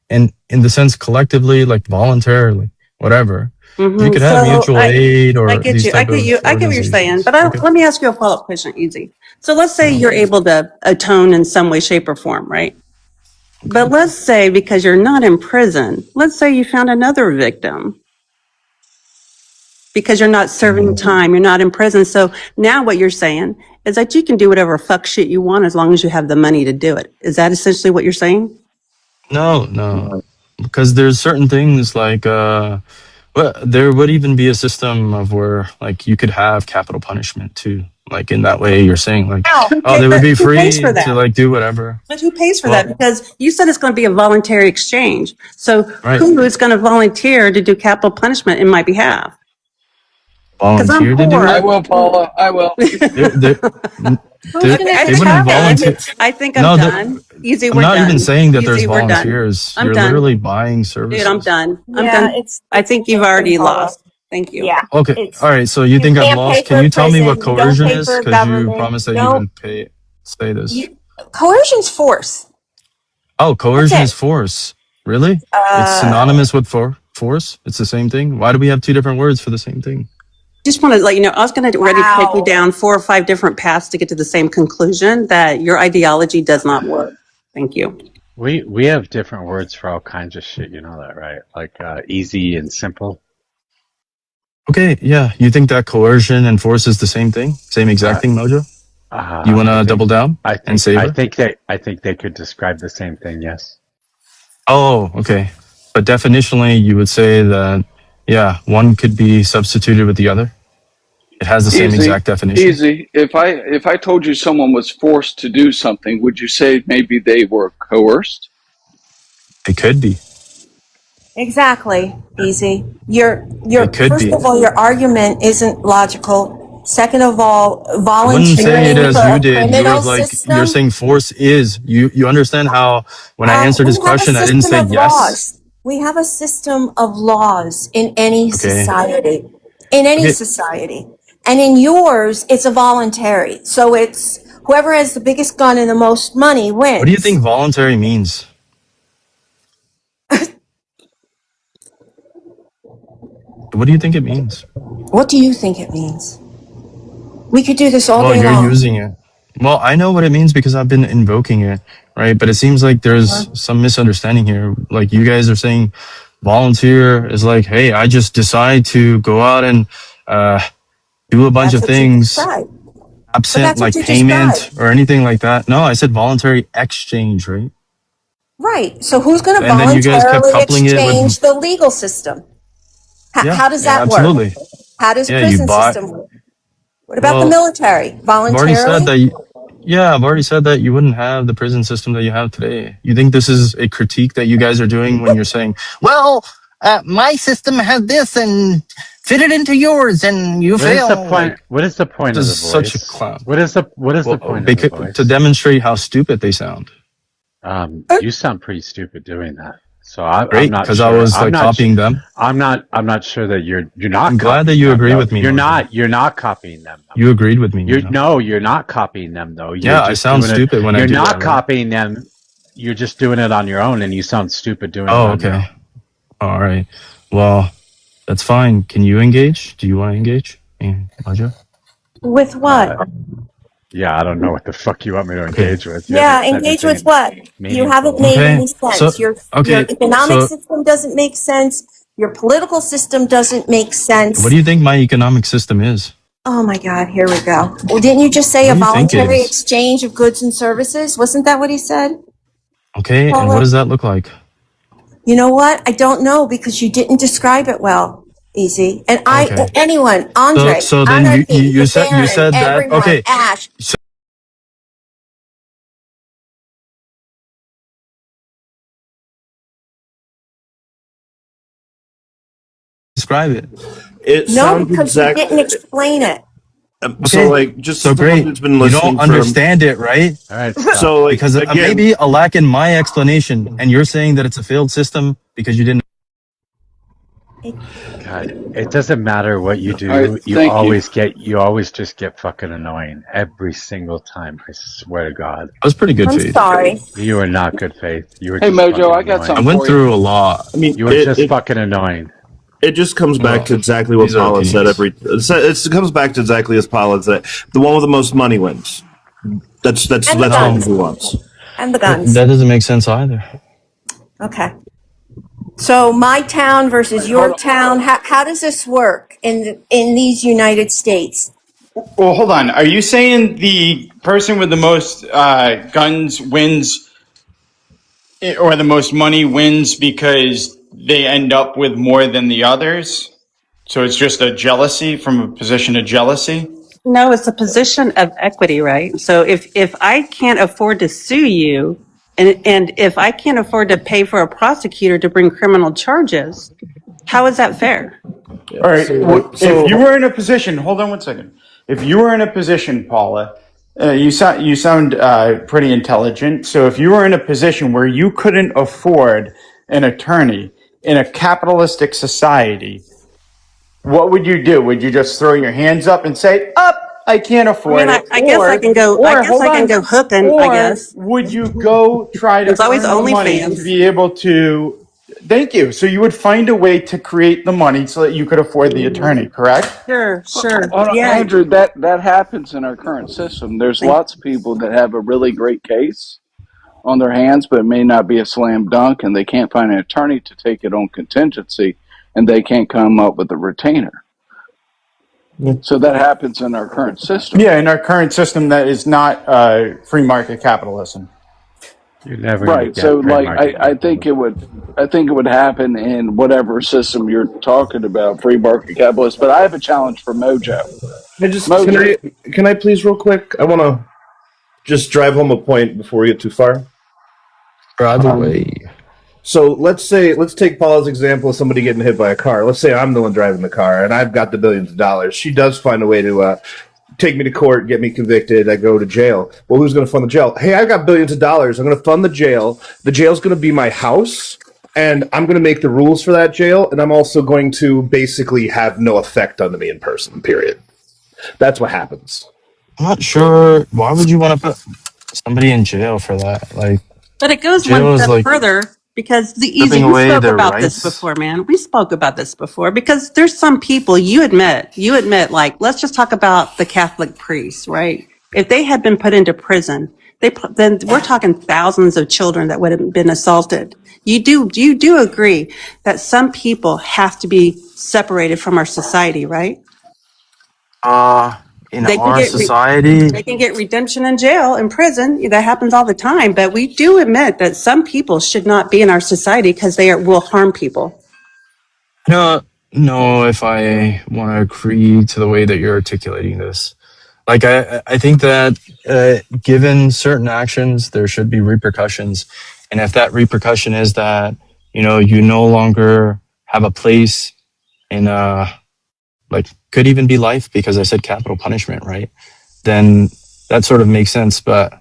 and in the sense collectively, like voluntarily, whatever, you could have mutual aid or I get these you. I type get of you. I get what you're saying. organizations. But let me ask you a follow up question. Easy. So let's say you're able to atone in some way, shape, or form, right? But let's say because you're not in prison, let's say you found another victim because you're not serving time, you're not in prison. So now what you're saying is that you can do whatever fuck shit you want as long as you have the money to do it. Is that essentially what you're saying? No, because there's certain things like, well, there would even be a system of where like you could have capital punishment too. Like in that way, you're saying like, oh, they would be Who pays free for to that? like do whatever. But who pays for Well, that? Because you said it's going to be a voluntary exchange. So right. who is going to volunteer to do capital punishment in my behalf? Because I'm Volunteer to do poor. it? I will, Paula. I will. They wouldn't volunteer. I think I'm No, done. Easy, I'm we're not done. even saying that there's Easy, we're done. volunteers. I'm You're done. literally buying services. Dude, I'm done. I'm Yeah, done. I think you've already lost. Thank you. Yeah. Okay. All right. So you think I've lost? Can you tell me what coercion is? Because you promised that you wouldn't say this. Coercion's force. Oh, coercion is force. Really? It's synonymous with force? It's the same thing? Why do we have two different words for the same thing? Just want to let you know, I was going to ready to take you down 4 or 5 different paths to get to the same conclusion that your ideology does not work. Thank you. We have different words for all kinds of shit. You know that, right? Like easy and simple. Okay. Yeah. You think that coercion and force is the same thing? Same exact thing, Mojo? You want to double down and savor? I think they could describe the same thing. Yes. Oh, okay. But definitionally, you would say that, yeah, one could be substituted with the other. It has the same exact definition. Easy. If I told you someone was forced to do something, would you say maybe they were coerced? It could be. Exactly, Easy. Your It could first be. of all, your argument isn't logical. Second of all, I wouldn't say it volunteering as for you a did. You were criminal like, you're system. saying force is. You understand how when I answered his We have a question, I didn't system say of yes. laws. We have a system of laws in any Okay. society. In any Okay. society. And in yours, it's a voluntary. So it's whoever has the biggest gun and the most money What do you think wins. voluntary means? What do you think it means? What do you think it means? We could do this all Well, day you're long. using it. Well, I know what it means because I've been invoking it, right? But it seems like there's some misunderstanding here. Like you guys are saying volunteer is like, hey, I just decide to go out and do a bunch That's of what you things described. But absent that's what like you payment described. or anything like that. No, I said voluntary exchange, right? Right. So who's going to And then you guys kept voluntarily coupling it with, exchange the legal system? yeah, How does yeah, that work? absolutely. How does a Yeah, you prison buy, system work? What about the well, military? I've already said Voluntarily? that. I've already said that you wouldn't have the prison system that you have today. You think this is a critique that you guys are doing when you're saying, "Well, my system has this and fit it into yours, and you What is the fail." point? Like What is the point this of is the such a voice? clown. What is the Well, point of the because, to voice? demonstrate how stupid they sound. You sound pretty stupid doing that. So I'm Great, not because I sure. was like copying them. I'm not sure that you're not I'm glad that copying you them. agree Though. with me. Mojo. You're not copying them. Though. You agreed with me. You're not copying them though. You're Yeah, I just sound doing stupid when I You're do not that, right? copying them. You're just doing it on your own, and you sound stupid doing it Oh, on your own. okay. All right. Well, that's fine. Can you engage? Do you want to engage, Mojo? With what? Yeah, I don't know what the fuck you want me to engage with. You Yeah, haven't said engage with anything what? You haven't meaningful. made Okay. any sense. Your economic system doesn't make sense. Your political system doesn't make sense. What do you think my economic system is? Oh my God, here we go. Well, didn't you just say What a do you think it voluntary is? exchange of goods and services? Wasn't that what he said? Okay, and Paula? what does that look like? You know what? I don't know because you didn't describe it well, Easy. And Okay. anyone, Andre, So then Anarchy, you the said Baron, that everyone, okay. Ash. So describe it. It No, sounds because you exact. didn't explain it. So, like, just so as the one great. who's been You listening don't understand it, right? All right. So, like, because again, maybe a lack in my explanation, and you're saying that it's a failed system because you didn't. God, it doesn't matter what you do. All right, You thank always just get fucking annoying every single time. I swear to God. I was pretty good I'm faith. sorry. You are not good faith. You were Hey, just Mojo, fucking I got annoying. something I went for through you. a lot. I mean, You were just fucking annoying. It just comes back to exactly what these are Paula said. opinions. It comes back to exactly as Paula said. The one with the most money wins. That's And the all guns. he wants. And the guns. That doesn't make sense either. Okay. So my town versus your town. How does this work in these United States? Well, hold on. Are you saying the person with the most guns wins, or the most money wins because they end up with more than the others? So it's just a jealousy from a position of jealousy? No, it's a position of equity, right? So if I can't afford to sue you, and if I can't afford to pay for a prosecutor to bring criminal charges, how is that fair? All right. If you were in a position, hold on one second. If you were in a position, Paula, you sound pretty intelligent. So if you were in a position where you couldn't afford an attorney in a capitalistic society, what would you do? Would you just throw your hands up and say, "Up, I can't afford it"? I guess I can go. I guess I can go hooking. I guess. Would you go try to There's always earn the money to OnlyFans. be able to? Thank you. So you would find a way to create the money so that you could afford the attorney, correct? Sure. Yeah. Andrew, that happens in our current system. There's lots of people that have a really great case on their hands, but it may not be a slam dunk, and they can't find an attorney to take it on contingency, and they can't come up with a retainer. So that happens in our current system. Yeah, in our current system that is not free market capitalism. You're never Right. So, like, I think it would happen in whatever system you're talking about, free market capitalist. But I have a challenge for Mojo. Can I please real quick? I want to just drive home a point before we get too far. Drive away. So let's take Paula's example of somebody getting hit by a car. Let's say I'm the one driving the car and I've got the billions of dollars. She does find a way to take me to court, get me convicted, I go to jail. Well, who's going to fund the jail? Hey, I've got billions of dollars. I'm going to fund the jail. The jail's going to be my house, and I'm going to make the rules for that jail, and I'm also going to basically have no effect on me in person, period. That's what happens. I'm not sure. Why would you want to put somebody in jail for that? Like, But it goes jail one is step like further because the stripping easy, we away spoke their about this rights. before, man. We spoke about this before because there's some people you admit, like, let's just talk about the Catholic priests, right? If they had been put into prison, then we're talking thousands of children that would have been assaulted. You do agree that some people have to be separated from our society, right? In They can our get society, they can get redemption in jail, in prison. That happens all the time. But we do admit that some people should not be in our society because will harm people. no, if I want to agree to the way that you're articulating this. Like, I think that given certain actions, there should be repercussions. And if that repercussion is that, you no longer have a place in, like, could even be life because I said capital punishment, right? Then that sort of makes sense. But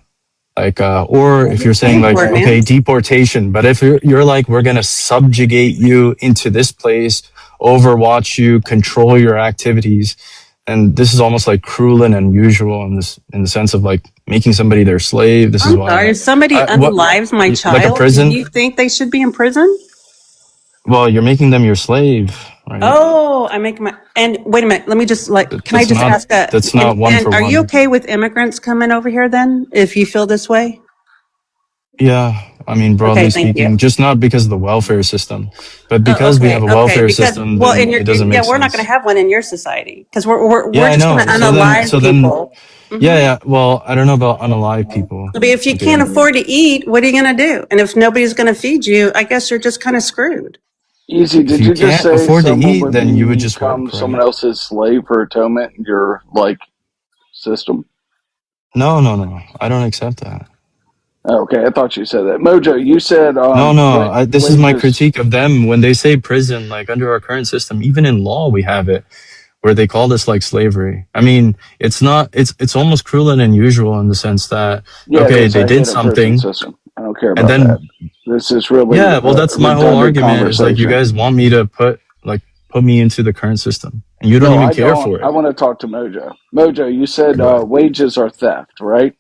like, or if you're saying like, okay, deportation, but if you're like, we're going to subjugate you into this place, overwatch you, control your activities. And this is almost like cruel and unusual in the sense of like making somebody their slave. This is why. Sorry, if somebody unalives my child, like a prison? do you think they should be in prison? Well, you're making them your slave, right? Oh, I make my, and wait a minute, let me just like, can I That's just not- ask that? that's not one for Are you one. okay with immigrants coming over here then, if you feel this way? Yeah, I mean, broadly Okay, thank speaking, you. just not because of the welfare system, but because we have a Okay, welfare because, system, well, then it doesn't make sense. we're not going to have one in your society because we're Yeah, I just know. going to So unalive people. yeah. Well, I don't know about unalive people. But if you can't afford to eat, what are you going to do? And if nobody's going to feed you, I guess you're just kind of screwed. Easy. Did you you just can't say afford to someone eat, would then you would just become work, right? someone else's slave for atonement in your system? No. I don't accept that. Okay, I thought you said that. Mojo, you said No. This is my wages. critique of them when they say prison. Like under our current system, even in law, we have it where they call this like slavery. I mean, it's not. It's almost cruel and unusual in the sense that okay, they did something. System. I don't care And about then, that. This is really well, that's my whole redundant argument is like you guys want me to put me into the current system, and you don't even care for it. I want to talk to Mojo. Mojo, you said wages are theft, right?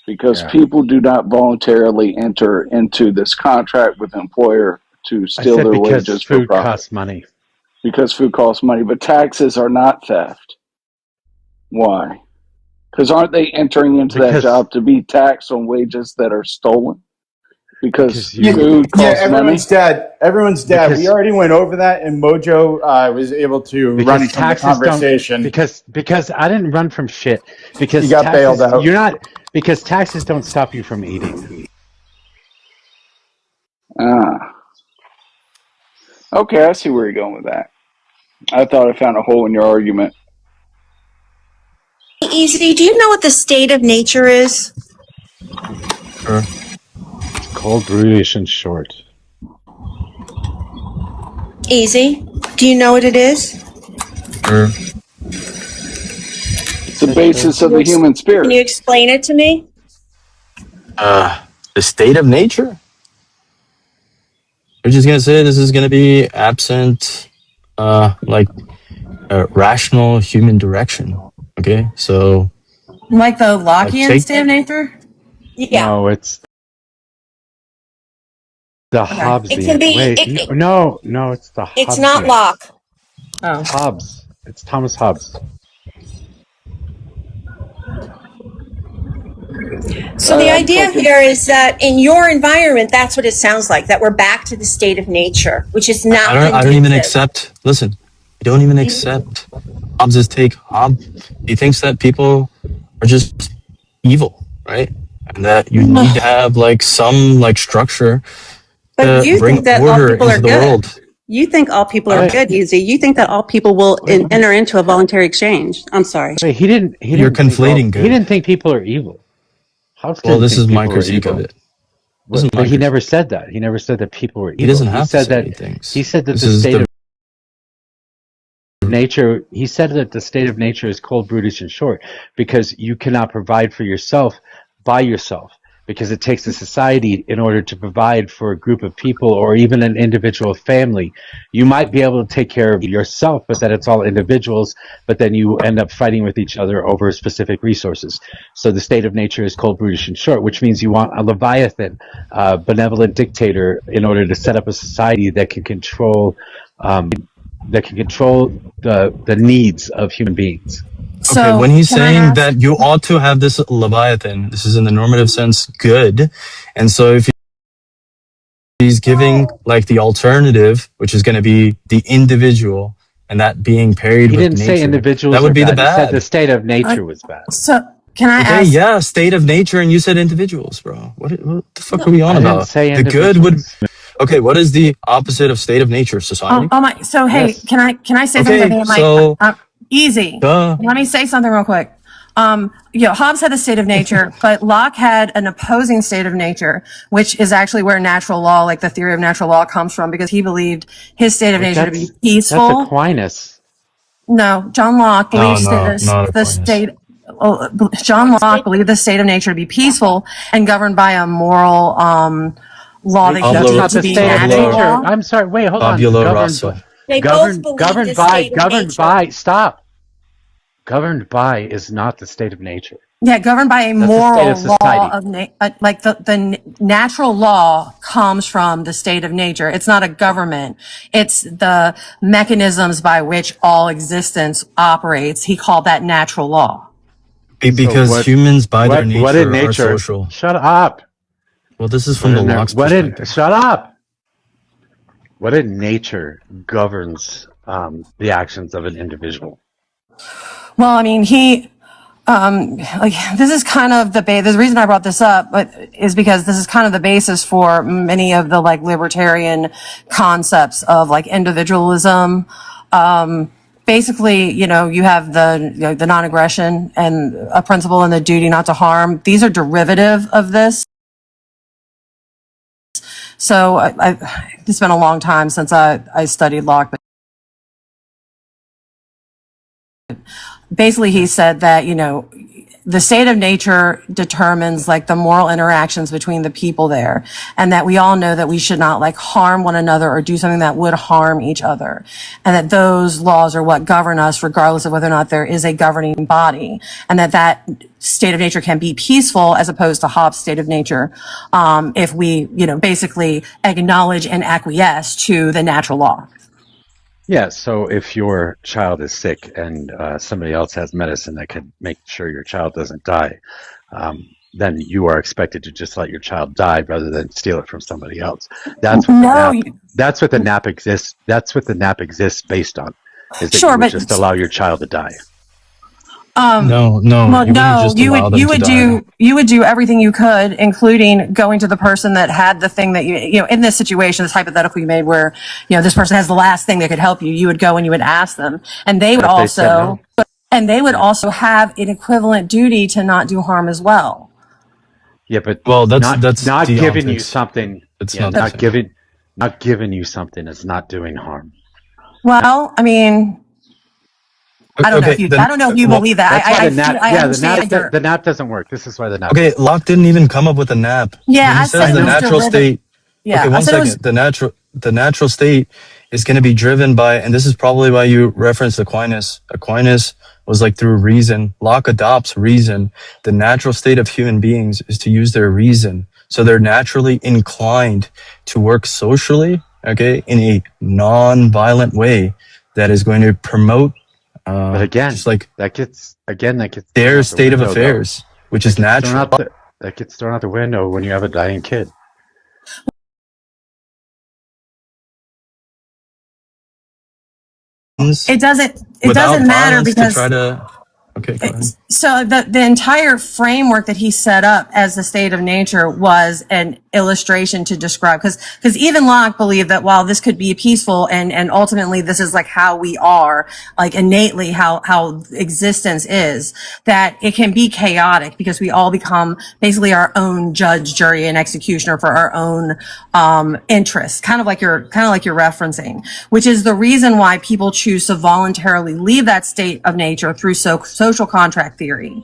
Because people do not voluntarily enter into this contract with the employer to steal their wages for food profit. costs money. Because food costs money, but taxes are not theft. Why? Because aren't they entering into that job to be taxed on wages that are stolen? Because food costs everyone's money. dead. Everyone's dead. We already went over that, and Mojo was able to run from the conversation. Because I didn't run from shit. Because you got bailed out. Because taxes don't stop you from eating. Okay, I see where you're going with that. I thought I found a hole in your argument. Easy, do you know what the state of nature is? Sure. It's cold, brutish, and short. Easy, do you know what it is? Sure. It's the basis of the human spirit. Can you explain it to me? The state of nature? We're just gonna say this is gonna be absent, rational human direction. Okay, so like the Lockean state of nature. Yeah. No, it's the Hobbesian. It can be. No, it's the Hobbesian. It's not Locke. Oh. Hobbes. It's Thomas Hobbes. So the idea here is that in your environment, that's what it sounds like, that we're back to the state of nature, which is not. I don't even accept. Listen, I don't even accept Hobbes' take. He thinks that people are just evil, right? And that you need to have some structure But to you bring think that all order people into are the good. world. You think all people are good, Easy. You think that all people will enter into a voluntary exchange. I'm sorry. Wait, he didn't. You're conflating good. He didn't think people are evil. Hobbes Well, didn't this think is my people are critique of evil. it. But he never said that. He never said that people were evil. He doesn't have to said say that. anything. He said that This the is state the of nature. He said that the state of nature is cold, brutish, and short because you cannot provide for yourself by yourself. Because it takes a society in order to provide for a group of people or even an individual family. You might be able to take care of yourself, but then it's all individuals, but then you end up fighting with each other over specific resources. So the state of nature is cold, brutish, and short, which means you want a Leviathan, benevolent dictator in order to set up a society that can control the needs of human beings. Okay, when he's saying that you ought to have this Leviathan, this is in the normative sense good. And so if he's giving like the alternative, which is going to be the individual and that being paired He with didn't nature, say individuals that would are be the bad. He said bad. the state of nature was bad. So can I Okay, ask? yeah, state of nature, and you said individuals, bro. What the fuck are we on I didn't about? say The good would. individuals. Okay, what is the opposite of state of nature? Society. Oh my. So hey, Yes. can I say something? I Okay, think it might so easy. duh. Let me say something real quick. Hobbes had the state of nature, but Locke had an opposing state of nature, which is actually where natural law, like the theory of natural law, comes from, because he believed his state of nature to be peaceful. That's Aquinas. No, John Locke believes not the Aquinas. state. John Locke believed the state of nature to be peaceful and governed by a moral law that he That's deemed not to the be state of natural nature. law. I'm sorry. Wait, hold Tabula on. rasa. They both believe Governed the by. state of Governed nature. by. Stop. Governed by is not the state of nature. Yeah, governed by a That's the state moral of society. law of like the natural law comes from the state of nature. It's not a government. It's the mechanisms by which all existence operates. He called that natural law. Because humans by their nature, what in nature are social. Shut up. Well, this is from the Locke's perspective. Shut up. What in nature governs the actions of an individual? Well, I mean, this is kind of the reason I brought this up is because this is kind of the basis for many of the like libertarian concepts of like individualism. Basically, you have the non-aggression and a principle and the duty not to harm. These are derivative of this. So it's been a long time since I studied Locke, but basically he said that, the state of nature determines like the moral interactions between the people there, and that we all know that we should not like harm one another or do something that would harm each other. And that those laws are what govern us regardless of whether or not there is a governing body, and that state of nature can be peaceful as opposed to Hobbes' state of nature. If we, basically acknowledge and acquiesce to the natural law. Yeah, so if your child is sick and somebody else has medicine that could make sure your child doesn't die, then you are expected to just let your child die rather than steal it from somebody else. That's what the nap exists. That's what the nap exists based on. Is that you would just allow your child to die. No. You would do everything you could, including going to the person that had the thing that in this situation, this hypothetical you made where, this person has the last thing that could help you. You would go and you would ask them, and they would also have an equivalent duty to not do harm as well. Yeah, but that's not giving deontics. you something. It's not giving you something is not doing harm. Well, I mean, I don't know if you believe that. The nap doesn't work. This is why the nap. Okay, Locke didn't even come up with a nap. Yeah, he says the natural state. Yeah, okay, one second. The natural state is going to be driven by, and this is probably why you referenced Aquinas. Aquinas was like through reason. Locke adopts reason. The natural state of human beings is to use their reason. So they're naturally inclined to work socially, okay, in a non-violent way that is going to promote. But again, just like that gets their state of affairs, which is natural. That gets thrown out the window when you have a dying kid. It doesn't matter because okay, go ahead. So the entire framework that he set up as the state of nature was an illustration to describe, because even Locke believed that while this could be peaceful and ultimately this is like how we are, like innately how existence is, that it can be chaotic because we all become basically our own judge, jury, and executioner for our own interests, kind of like you're referencing, which is the reason why people choose to voluntarily leave that state of nature through social contract theory,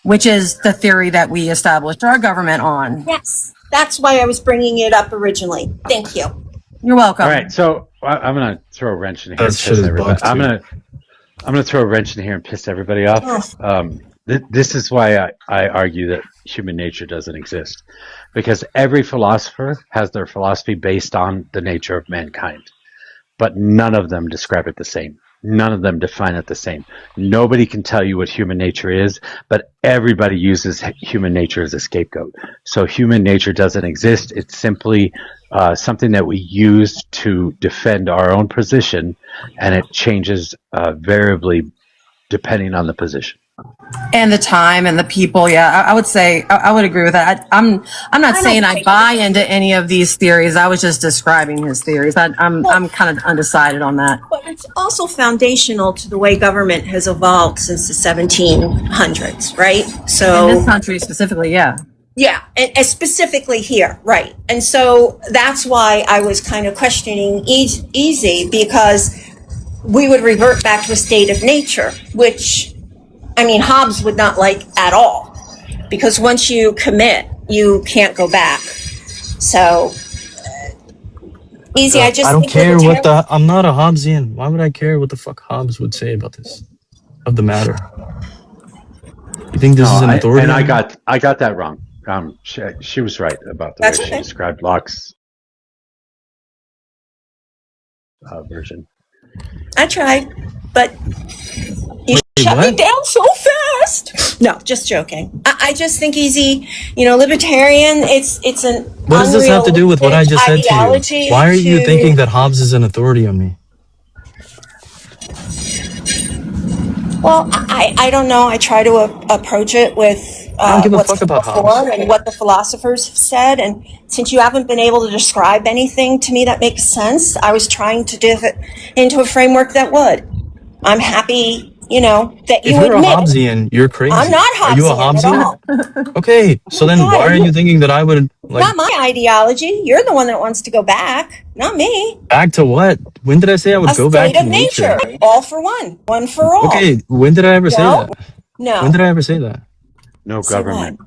which is the theory that we established our government on. Yes, that's why I was bringing it up originally. Thank you. You're welcome. All right, so I'm gonna throw a wrench in here. That And shit piss is everybody. bugged, too. I'm gonna throw a wrench in here and piss everybody off. This is why I argue that human nature doesn't exist, because every philosopher has their philosophy based on the nature of mankind, but none of them describe it the same. None of them define it the same. Nobody can tell you what human nature is, but everybody uses human nature as a scapegoat. So human nature doesn't exist. It's simply something that we use to defend our own position, and it changes variably depending on the position. And the time and the people. Yeah, I would say I would agree with that. I'm not saying I buy into any of these theories. I was just describing his theories. I'm kind of undecided on that. But it's also foundational to the way government has evolved since the 1700s, right? So in this country specifically, yeah. Yeah, and specifically here, right. And so that's why I was kind of questioning Easy, because we would revert back to a state of nature, which, I mean, Hobbes would not like at all, because once you commit, you can't go back. So, Easy, I just I don't think care what the. I'm not a Hobbesian. Why would I care what the fuck Hobbes would say about this of the matter? You think this is an authority? And I got that wrong. She was right about the way she described Locke's version. I tried, but you shut me down so fast. No, just joking. I just think Easy, libertarian, it's an What does this have to do with what I just said to ideology you? Why are you thinking that Hobbes is an authority on me? Well, I don't know. I try to approach it with I don't give a what's fuck about come before Hobbes. and what the philosophers have said. And since you haven't been able to describe anything to me that makes sense, I was trying to div it into a framework that would. I'm happy, that you If you're admit a Hobbesian, you're crazy. I'm not Hobbesian. Are you a At Hobbesian? Okay, so then why are you thinking that I would not my ideology. You're the one that wants to go back, not me. back to what? When did I say I would A go back state to of nature? all for one for all. Okay, when did I ever say No? that? No. When did I ever say that? No Say government.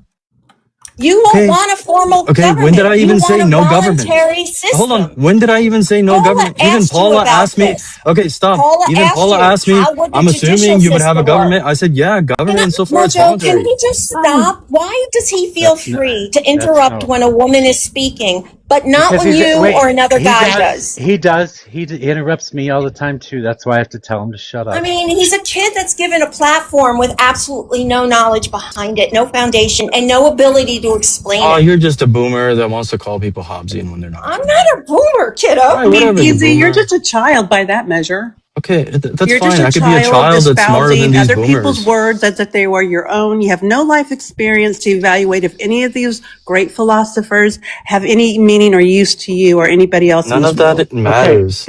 You won't want a formal Okay, government. when did I even You say want a no government? voluntary system. Hold on, when did I even say no government? Even asked you Paula about asked me. this. Okay, stop. Paula Even asked Paula you, asked me. how would the I'm judicial assuming you would have a system government. work? I said, yeah, government insofar as Mojo, voluntary. can he just stop? Why does he feel free to interrupt when a woman is speaking, but not Because when he's- you wait, or another he guy does? He does. He interrupts me all the time too. That's why I have to tell him to shut up. I mean, he's a kid that's given a platform with absolutely no knowledge behind it, no foundation, and no ability to explain Oh, it. you're just a boomer that wants to call people Hobbesian when they're not. I'm not a boomer, kiddo. All right, whatever, you Easy, you're boomer. just a child by that measure. Okay, that's You're fine. just I could be a child that's smarter than espousing these other boomers. people's words as if they were your own. You have no life experience to evaluate if any of these great philosophers have any meaning or use to you or anybody else. None in of this that world. matters.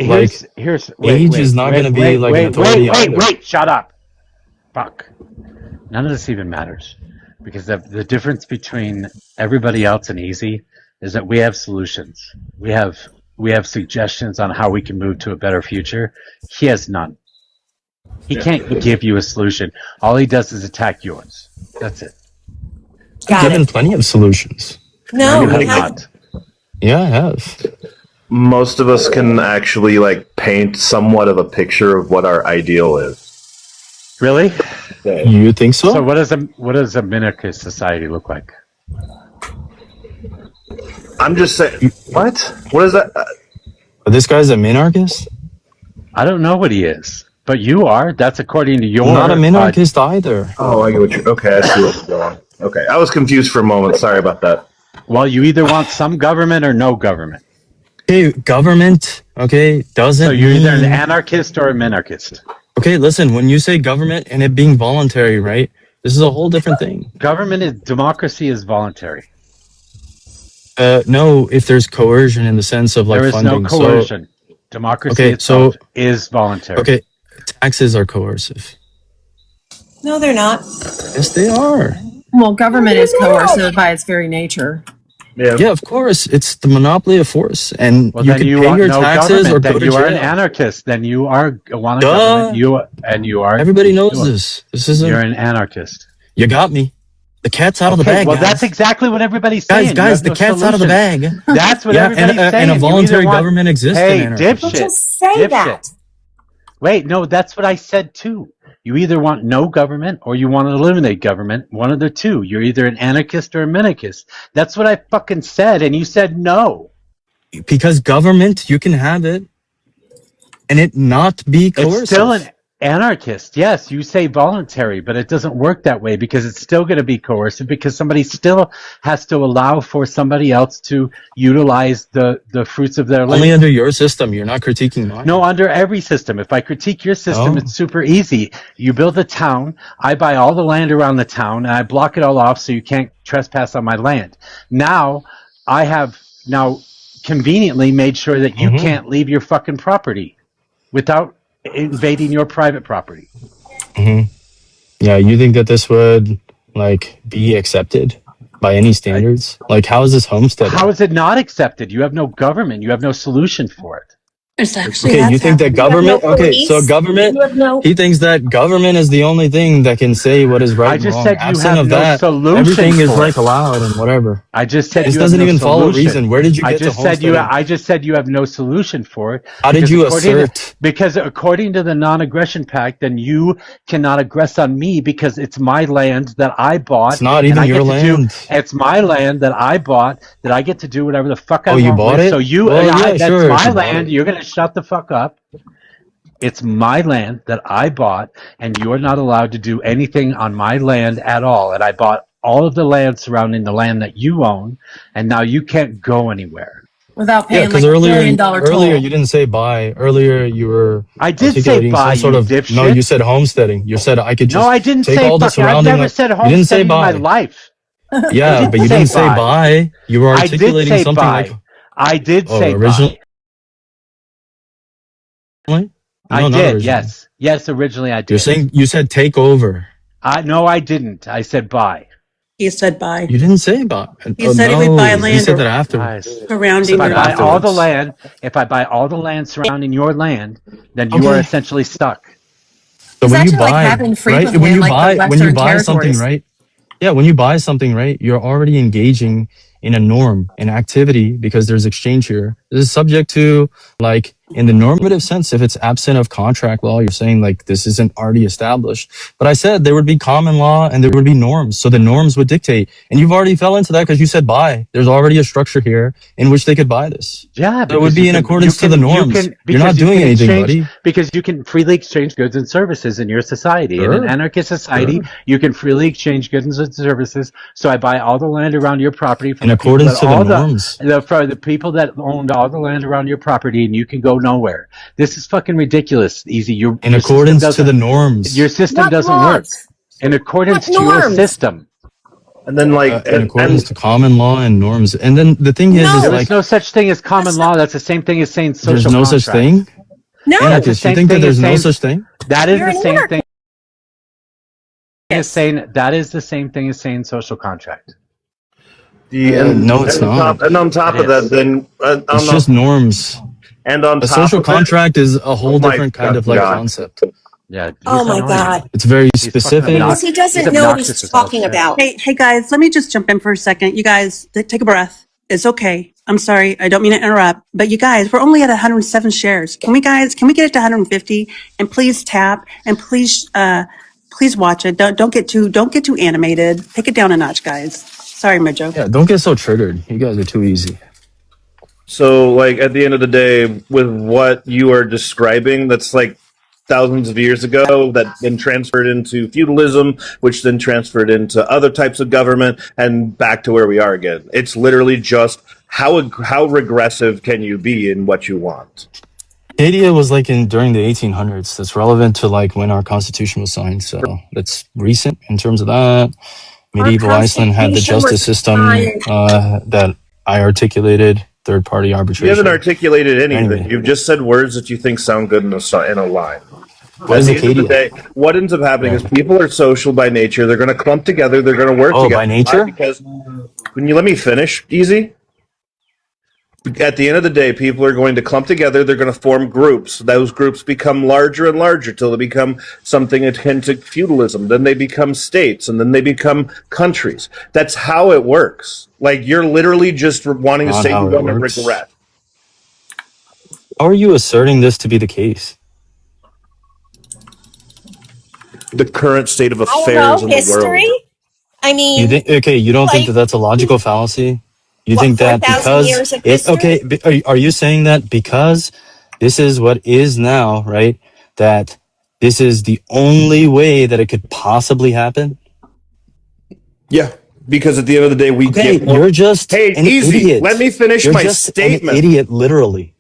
Here's age is not going to be like an authority either. Wait, shut up. Fuck. None of this even matters. Because the difference between everybody else and Easy is that we have solutions. We have suggestions on how we can move to a better future. He has none. He can't give you a solution. All he does is attack yours. That's it. I've given plenty of solutions. No, you have you not. Yeah, I have. Most of us can actually paint somewhat of a picture of what our ideal is. Really? You think so? So what does a minarchist society look like? I'm just saying. What? What is that? This guy's a minarchist? I don't know what he is, but you are. That's according to your. I'm not a minarchist either. Oh, I get what you're. Okay, I see what you're going. Okay, I was confused for a moment. Sorry about that. Well, you either want some government or no government. Okay, government, okay, doesn't So you're either an mean- anarchist or a minarchist. Okay, listen, when you say government and it being voluntary, right? This is a whole different thing. Democracy is voluntary. No, if there's coercion in the sense of like There is funding. no coercion. Democracy Okay, itself is voluntary. Okay, taxes are coercive. No, they're not. Yes, they are. Well, government is coercive by its very nature. Yeah, of course. It's the monopoly of force, and Well, you then can you pay want your no taxes government. or go Then to you are an jail. anarchist. Then you want a Duh. government. You are. Everybody knows this. This isn't. You're an anarchist. You got me. The cat's out of the Okay, bag. well, guys. that's exactly what everybody's saying. Guys, You the have no cat's out of the solution. bag. That's what Yeah, everybody's saying. and a You voluntary either want- government exists in Hey, anarchy. dipshit. Just say Dipshit. that. Wait, no, that's what I said too. You either want no government or you want to eliminate government. One of the two. You're either an anarchist or a minarchist. That's what I fucking said, and you said no. Because government, you can have it, and it not be coercive. It's still an anarchist. Yes, you say voluntary, but it doesn't work that way because it's still going to be coercive because somebody still has to allow for somebody else to utilize the fruits of their labor. Only under your system. You're not critiquing mine. No, under every system. If I critique your system, Oh. it's super easy. You build a town, I buy all the land around the town, and I block it all off so you can't trespass on my land. Now, I have conveniently made sure that you can't leave your fucking property without invading your private property. Yeah, you think that this would like be accepted by any standards? Like, how is this homestead? How is it not accepted? You have no government. You have no solution for it. Okay, you think that government? Okay, so government. He thinks that government is the only thing that can say what is right I and just wrong. said you Absent have of no that, solution everything is for like it. allowed and whatever. I just said This you doesn't have no even follow solution. reason. Where did you get to homesteading? I just said you have no solution for it. How did because you according assert? Because according to the non-aggression pact, then you cannot aggress on me because it's my land that I bought. It's not and even I your get to land. it's my land that I bought that I get to do whatever the fuck I Oh, want you bought with. it? So you, Well, yeah, that's sure, my you bought land. it. You're gonna shut the fuck up. It's my land that I bought, and you're not allowed to do anything on my land at all. And I bought all of the land surrounding the land that you own, and now you can't go anywhere. Without Yeah, paying because like $1 earlier, billion toll. earlier you didn't say buy. Earlier you were I did say articulating buy, some sort you of dipshit. no. You said homesteading. You said I could just No, I didn't take say all the fucking. I've surrounding. never said You didn't say homesteading in my buy. life. Yeah, but you didn't say buy. You were I did articulating say something buy. like I did say originally. buy. No, I not did. originally. Yes. Originally, I did. You're saying you said take over. No, I didn't. I said buy. He said buy. You didn't say buy. He said he would buy You land said that after. surrounding If I your buy all the land, if I buy all the land surrounding your land, then you are Okay. essentially stuck. So It's when you actually like buy, having freedom right? When in you like buy, the when you Western buy something, territories. right? Yeah, when you buy something, right, you're already engaging in a norm, an activity, because there's exchange here. This is subject to, like, in the normative sense, if it's absent of contract law, you're saying, like, this isn't already established. But I said there would be common law and there would be norms. So the norms would dictate. And you've already fell into that because you said buy. There's already a structure here in which they could buy this. Yeah, So it would be in accordance to the norms. You're not doing anything, buddy. Because you can freely exchange goods and services in your society. In Sure. an anarchist society, you can freely exchange goods and services. So I buy all the land around your property from In the people accordance that to the all norms. for the people that owned all the land around your property, and you can go nowhere. This is fucking ridiculous. Easy, your In your system accordance to doesn't- the norms. Your system What doesn't work. laws? In accordance What to your norms? system. And then, like, In accordance to common law and norms. And then the thing is There like, is no such thing as common law. That's the same thing as saying social there's no such contract. thing? No. Anarchist, you same think that thing there's as no saying- such thing? That is You're the an same anarchist. thing as saying that is the same thing as saying social contract. No, it's not. And on top It of that, is. then It's just norms. and on A top social of contract is a whole my different kind of like God. concept. Yeah. Oh my God. It's very He's specific. fucking Because he doesn't He's know what obnoxious he's as hell. talking about. Hey guys, let me just jump in for a second. You guys, take a breath. It's okay. I'm sorry. I don't mean to interrupt, but you guys, we're only at 107 shares. Can we get it to 150? And please tap and please watch it. Don't get too animated. Take it down a notch, guys. Sorry, Mojo. Yeah, don't get so triggered. You guys are too easy. So, like, at the end of the day, with what you are describing, that's like thousands of years ago, that then transferred into feudalism, which then transferred into other types of government, and back to where we are again. It's literally just how regressive can you be in what you want? Acadia was like during the 1800s. That's relevant to like when our Constitution was signed. So that's recent in terms of that. Medieval Iceland had the justice system that I articulated. Third party arbitration. You haven't articulated anything. Anyway. You've just said words that you think sound good in a line. What is Acadia? Day, what ends up happening is people are social by nature. They're going to clump together. They're going to work together. By nature? Because when you let me finish, easy. At the end of the day, people are going to clump together. They're going to form groups. Those groups become larger and larger till they become something akin to feudalism. Then they become states, and then they become countries. That's how it works. Like, you're literally just wanting to say you don't regret. How are you asserting this to be the case? The current state of affairs in the history? world. I mean, you don't think that that's a logical fallacy? You think that 4,000 years of history? Are you saying that because this is what is now, right? That this is the only way that it could possibly happen? Yeah, because at the end of the day, you're just an idiot. Let me finish You're my just statement. An idiot, literally.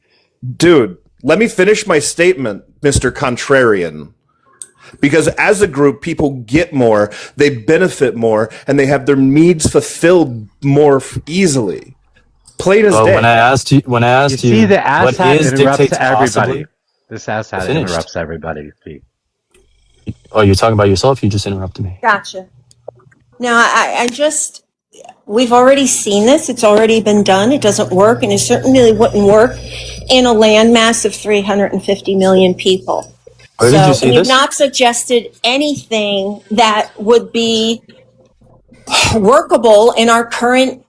Dude, let me finish my statement, Mr. Contrarian. Because as a group, people get more, they benefit more, and they have their needs fulfilled more easily. Plain as day. When I asked you, see, the ass hat interrupts dictates everybody. possibly? This ass hat interrupts everybody. Oh, you're talking about yourself? You just interrupted me. Gotcha. Now, I just, we've already seen this. It's already been done. It doesn't work, and it certainly wouldn't work in a landmass of 350 million people. Where did you see you've this? not suggested anything that would be workable in our current,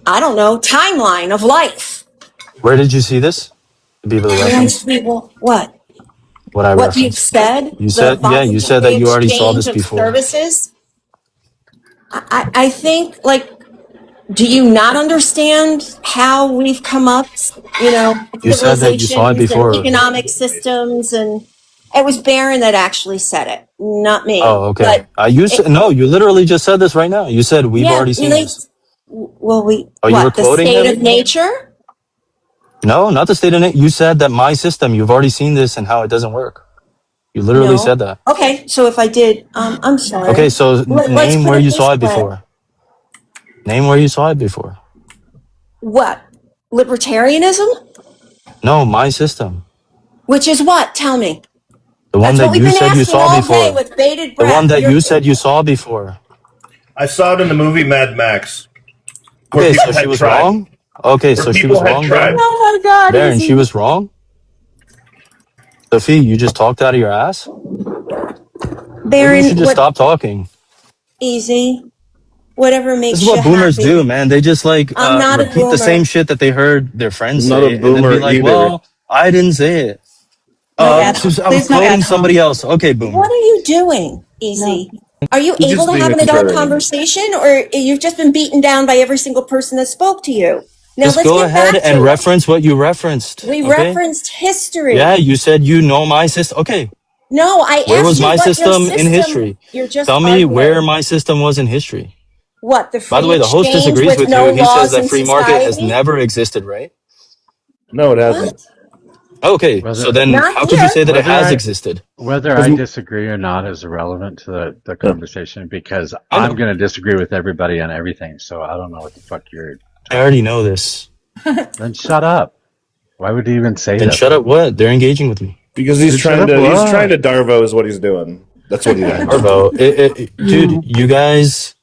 I don't know, timeline of life. Where did you see this? To be able to reference What? what I What referenced. you've said? You said, you said that you already saw this exchange of before. Services. I think, like, do you not understand how we've come up, You said that you saw it before. and economic systems, and it was Barron that actually said it, not me. Oh, okay. You literally just said this right now. You said we've already seen this. Well, you were the quoting state him? of nature? No, not the state of nature. You said that my system, you've already seen this and how it doesn't work. You literally No. said that. Okay, so if I did, I'm sorry. Okay, so Let's name put where you this saw it way. before. Name where you saw it before. What? Libertarianism? No, my system. Which is what? Tell me. The one That's what that we've you been said you asking saw all day before. with bated The breath. one that You're- you said you saw before. I saw it in the movie Mad Max. where Okay, people so she had was tried. wrong? Okay, Where so she people was had wrong, tried. Baron? Oh my God, Baron, Izzy. she was wrong? Sophie, you just talked out of your ass? Maybe Baron, you should just stop talking. Easy. Whatever makes This is what you boomers happy. do, man. They just like I'm not a repeat the boomer. same shit that they heard their friends I'm not say, a and then boomer be like, either. "Well, I didn't say it." I was quoting somebody else. Okay, boomer. What are you doing, Easy? Are you You're able just to being have a an adult contrarian. conversation, or you've just been beaten down by every single person that spoke to you? Now Just let's go get ahead back and to it. reference what you referenced. We Okay? referenced history. Yeah, you said you know my system. Okay, No, I where asked was you my what your system in system. history? You're just Tell me where arguing. my system was in history. What, the By the free way, the host exchange disagrees with with no you. He says laws that in free market has society? never existed, right? No, it hasn't. Okay, so then Not how could you here. say that it has existed? Whether I disagree or not is irrelevant to the conversation because I know. I'm going to disagree with everybody on everything. So I don't know what the fuck you're. I already know this. Then shut up. Why would you even say Then that? shut up what? They're engaging with me. Because he's Then shut trying up to what? he's trying to Darvo is what he's doing. That's what he's doing. Arvo, dude, you guys,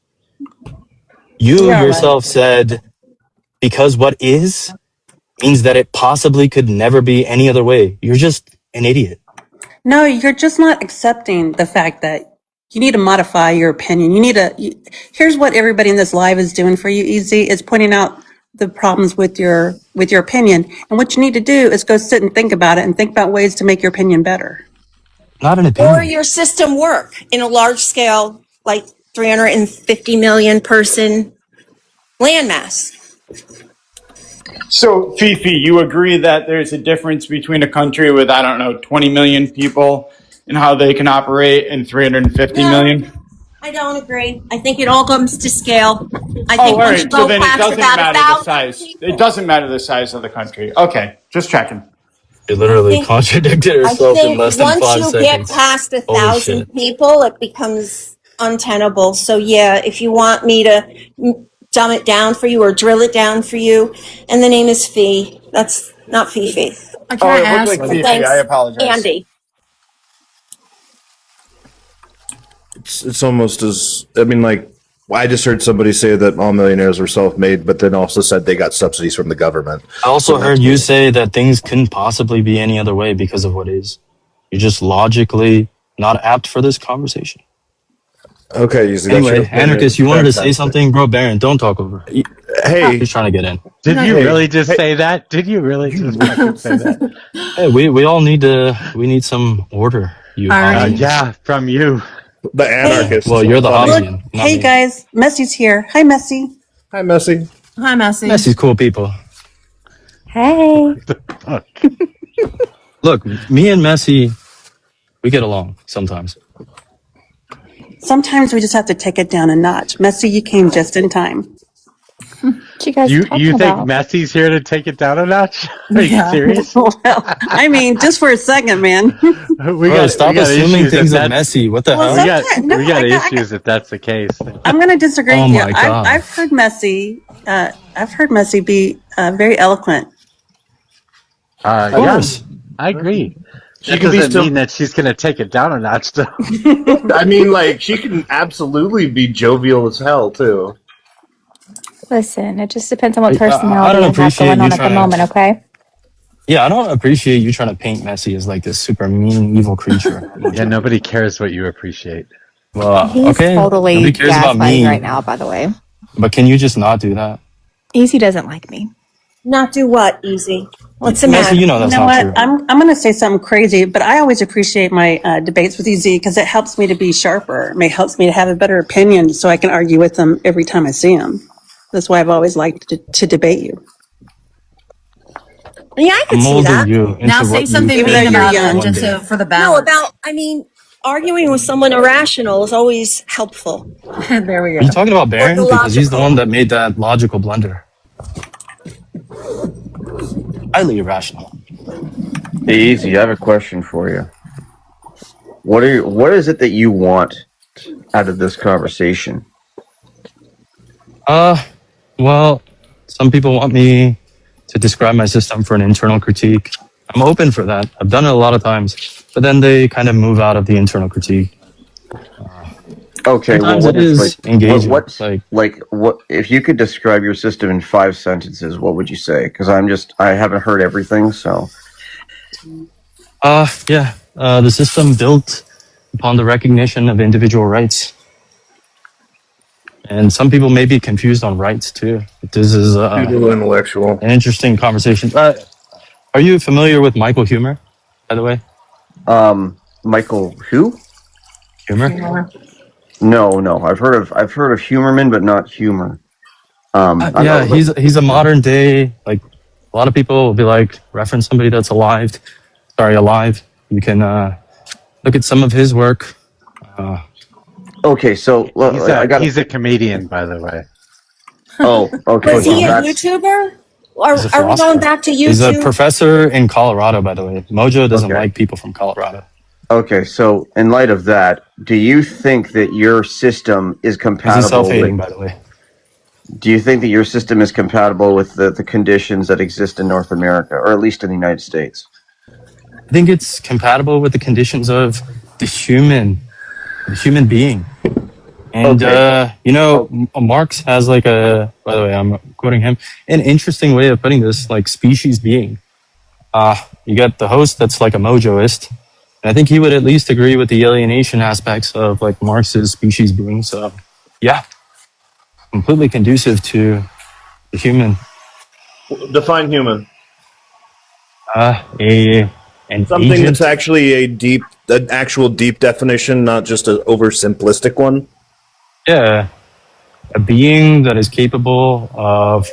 you You're yourself said because what is means that it possibly could never be any other way. You're just an idiot. No, you're just not accepting the fact that you need to modify your opinion. Here's what everybody in this live is doing for you, Easy, is pointing out the problems with your opinion. And what you need to do is go sit and think about it and think about ways to make your opinion better. Not an Or opinion. your system work in a large scale, like 350 million person landmass. So, Fifi, you agree that there's a difference between a country with, I don't know, 20 million people and how they can operate and 350 million? I don't agree. I think it all comes to scale. I Oh, think all once you right. go So then it past doesn't about matter the 1,000 size. people, It doesn't matter the size of the country. Okay, just checking. You literally think- contradicted I yourself in think less than once 5 you seconds. get past Holy 1,000 shit. people, it becomes untenable. So yeah, if you want me to dumb it down for you or drill it down for you, and the name is Fee. That's not Fifi. It looked like Fifi. Thanks, I apologize. Andy. It's almost as I mean, like I just heard somebody say that all millionaires were self-made, but then also said they got subsidies from the government. I also heard you say that things couldn't possibly be any other way because of what is. You're just logically not apt for this conversation. Okay, Easy. Anyway, Anarchist, you wanted to say something? Bro, Baron, don't talk over. Hey. He's trying to get in. Did you really just say that? Did you really just fucking say that? Hey, we all need some order. You Hobbian. Yeah, from you. The Anarchist. Well, you're the Look, Hobbian. not hey me. guys, Messy's here. Hi, Messy. Hi, Messy. Hi, Messy. Messy's cool people. Hey. Look, me and Messy, we get along sometimes. Sometimes we just have to take it down a notch. Messy, you came just in time. What you guys You talking think about? Messy's here to take it down a notch? Are you serious? Well, I mean, just for a second, man. We Bro, stop assuming issues things if of that's- Messy. What the Well, hell? We got issues if that's the case. I'm going to disagree Oh with you. my God. I've heard Messy. I've heard Messy be very eloquent. Yeah, course. I agree. She That can be doesn't still- mean that she's going to take it down a notch, though. I mean, like she can absolutely be jovial as hell too. Listen, it just depends on what I don't personality you have appreciate going you on at the trying to- moment, okay? Yeah, I don't appreciate you trying to paint Messy as like this super mean, evil creature. Yeah, nobody cares what you appreciate. Well, He's okay. totally Nobody cares about gaslighting me. right now, by the way. But can you just not do that? Easy doesn't like me. Not do what, Easy? What's the Messy, matter? you know that's You know not what? true. I'm going to say something crazy, but I always appreciate my debates with EZ because it helps me to be sharper. It helps me to have a better opinion so I can argue with them every time I see him. That's why I've always liked to debate you. Yeah, I could I'm see molding that. you into Now what say you something think mean you about will it one just day. for the No, balance. arguing with someone irrational is always helpful. There we Are you talking about Baron? Or Because he's the illogical. one that made that logical blunder. Highly irrational. Hey, Easy, I have a question for you. What is it that you want out of this conversation? Well, some people want me to describe my system for an internal critique. I'm open for that. I've done it a lot of times, but then they kind of move out of the internal critique. Okay, well, Sometimes what it is engaging. what if you could describe your system in 5 sentences? What would you say? Because I haven't heard everything, so. The system built upon the recognition of individual rights. And some people may be confused on rights too. This is intellectual. an interesting conversation. Are you familiar with Michael Humer, by the way? Michael who? Humer? No. I've heard of Humerman, but not Humor. He's a modern day, like a lot of people will be like, reference somebody that's alive. You can look at some of his work. Okay, so he's a comedian, by the way. Oh, okay. Was he a that's- YouTuber? He's a Are we philosopher. going back to YouTube? He's a professor in Colorado, by the way. Mojo doesn't like people from Colorado. Okay, so in light of that, do you think that your system is He's compatible self-hating, with, by the way. do you think that your system is compatible with the conditions that exist in North America, or at least in the United States? I think it's compatible with the conditions of the human being. And, Marx has like by the way, I'm quoting him, an interesting way of putting this, like species being. You got the host that's like a Mojoist. And I think he would at least agree with the alienation aspects of like Marx's species being. So, yeah, completely conducive to the human. Define human. An Something agent. that's actually an actual deep definition, not just an oversimplistic one. Yeah, a being that is capable of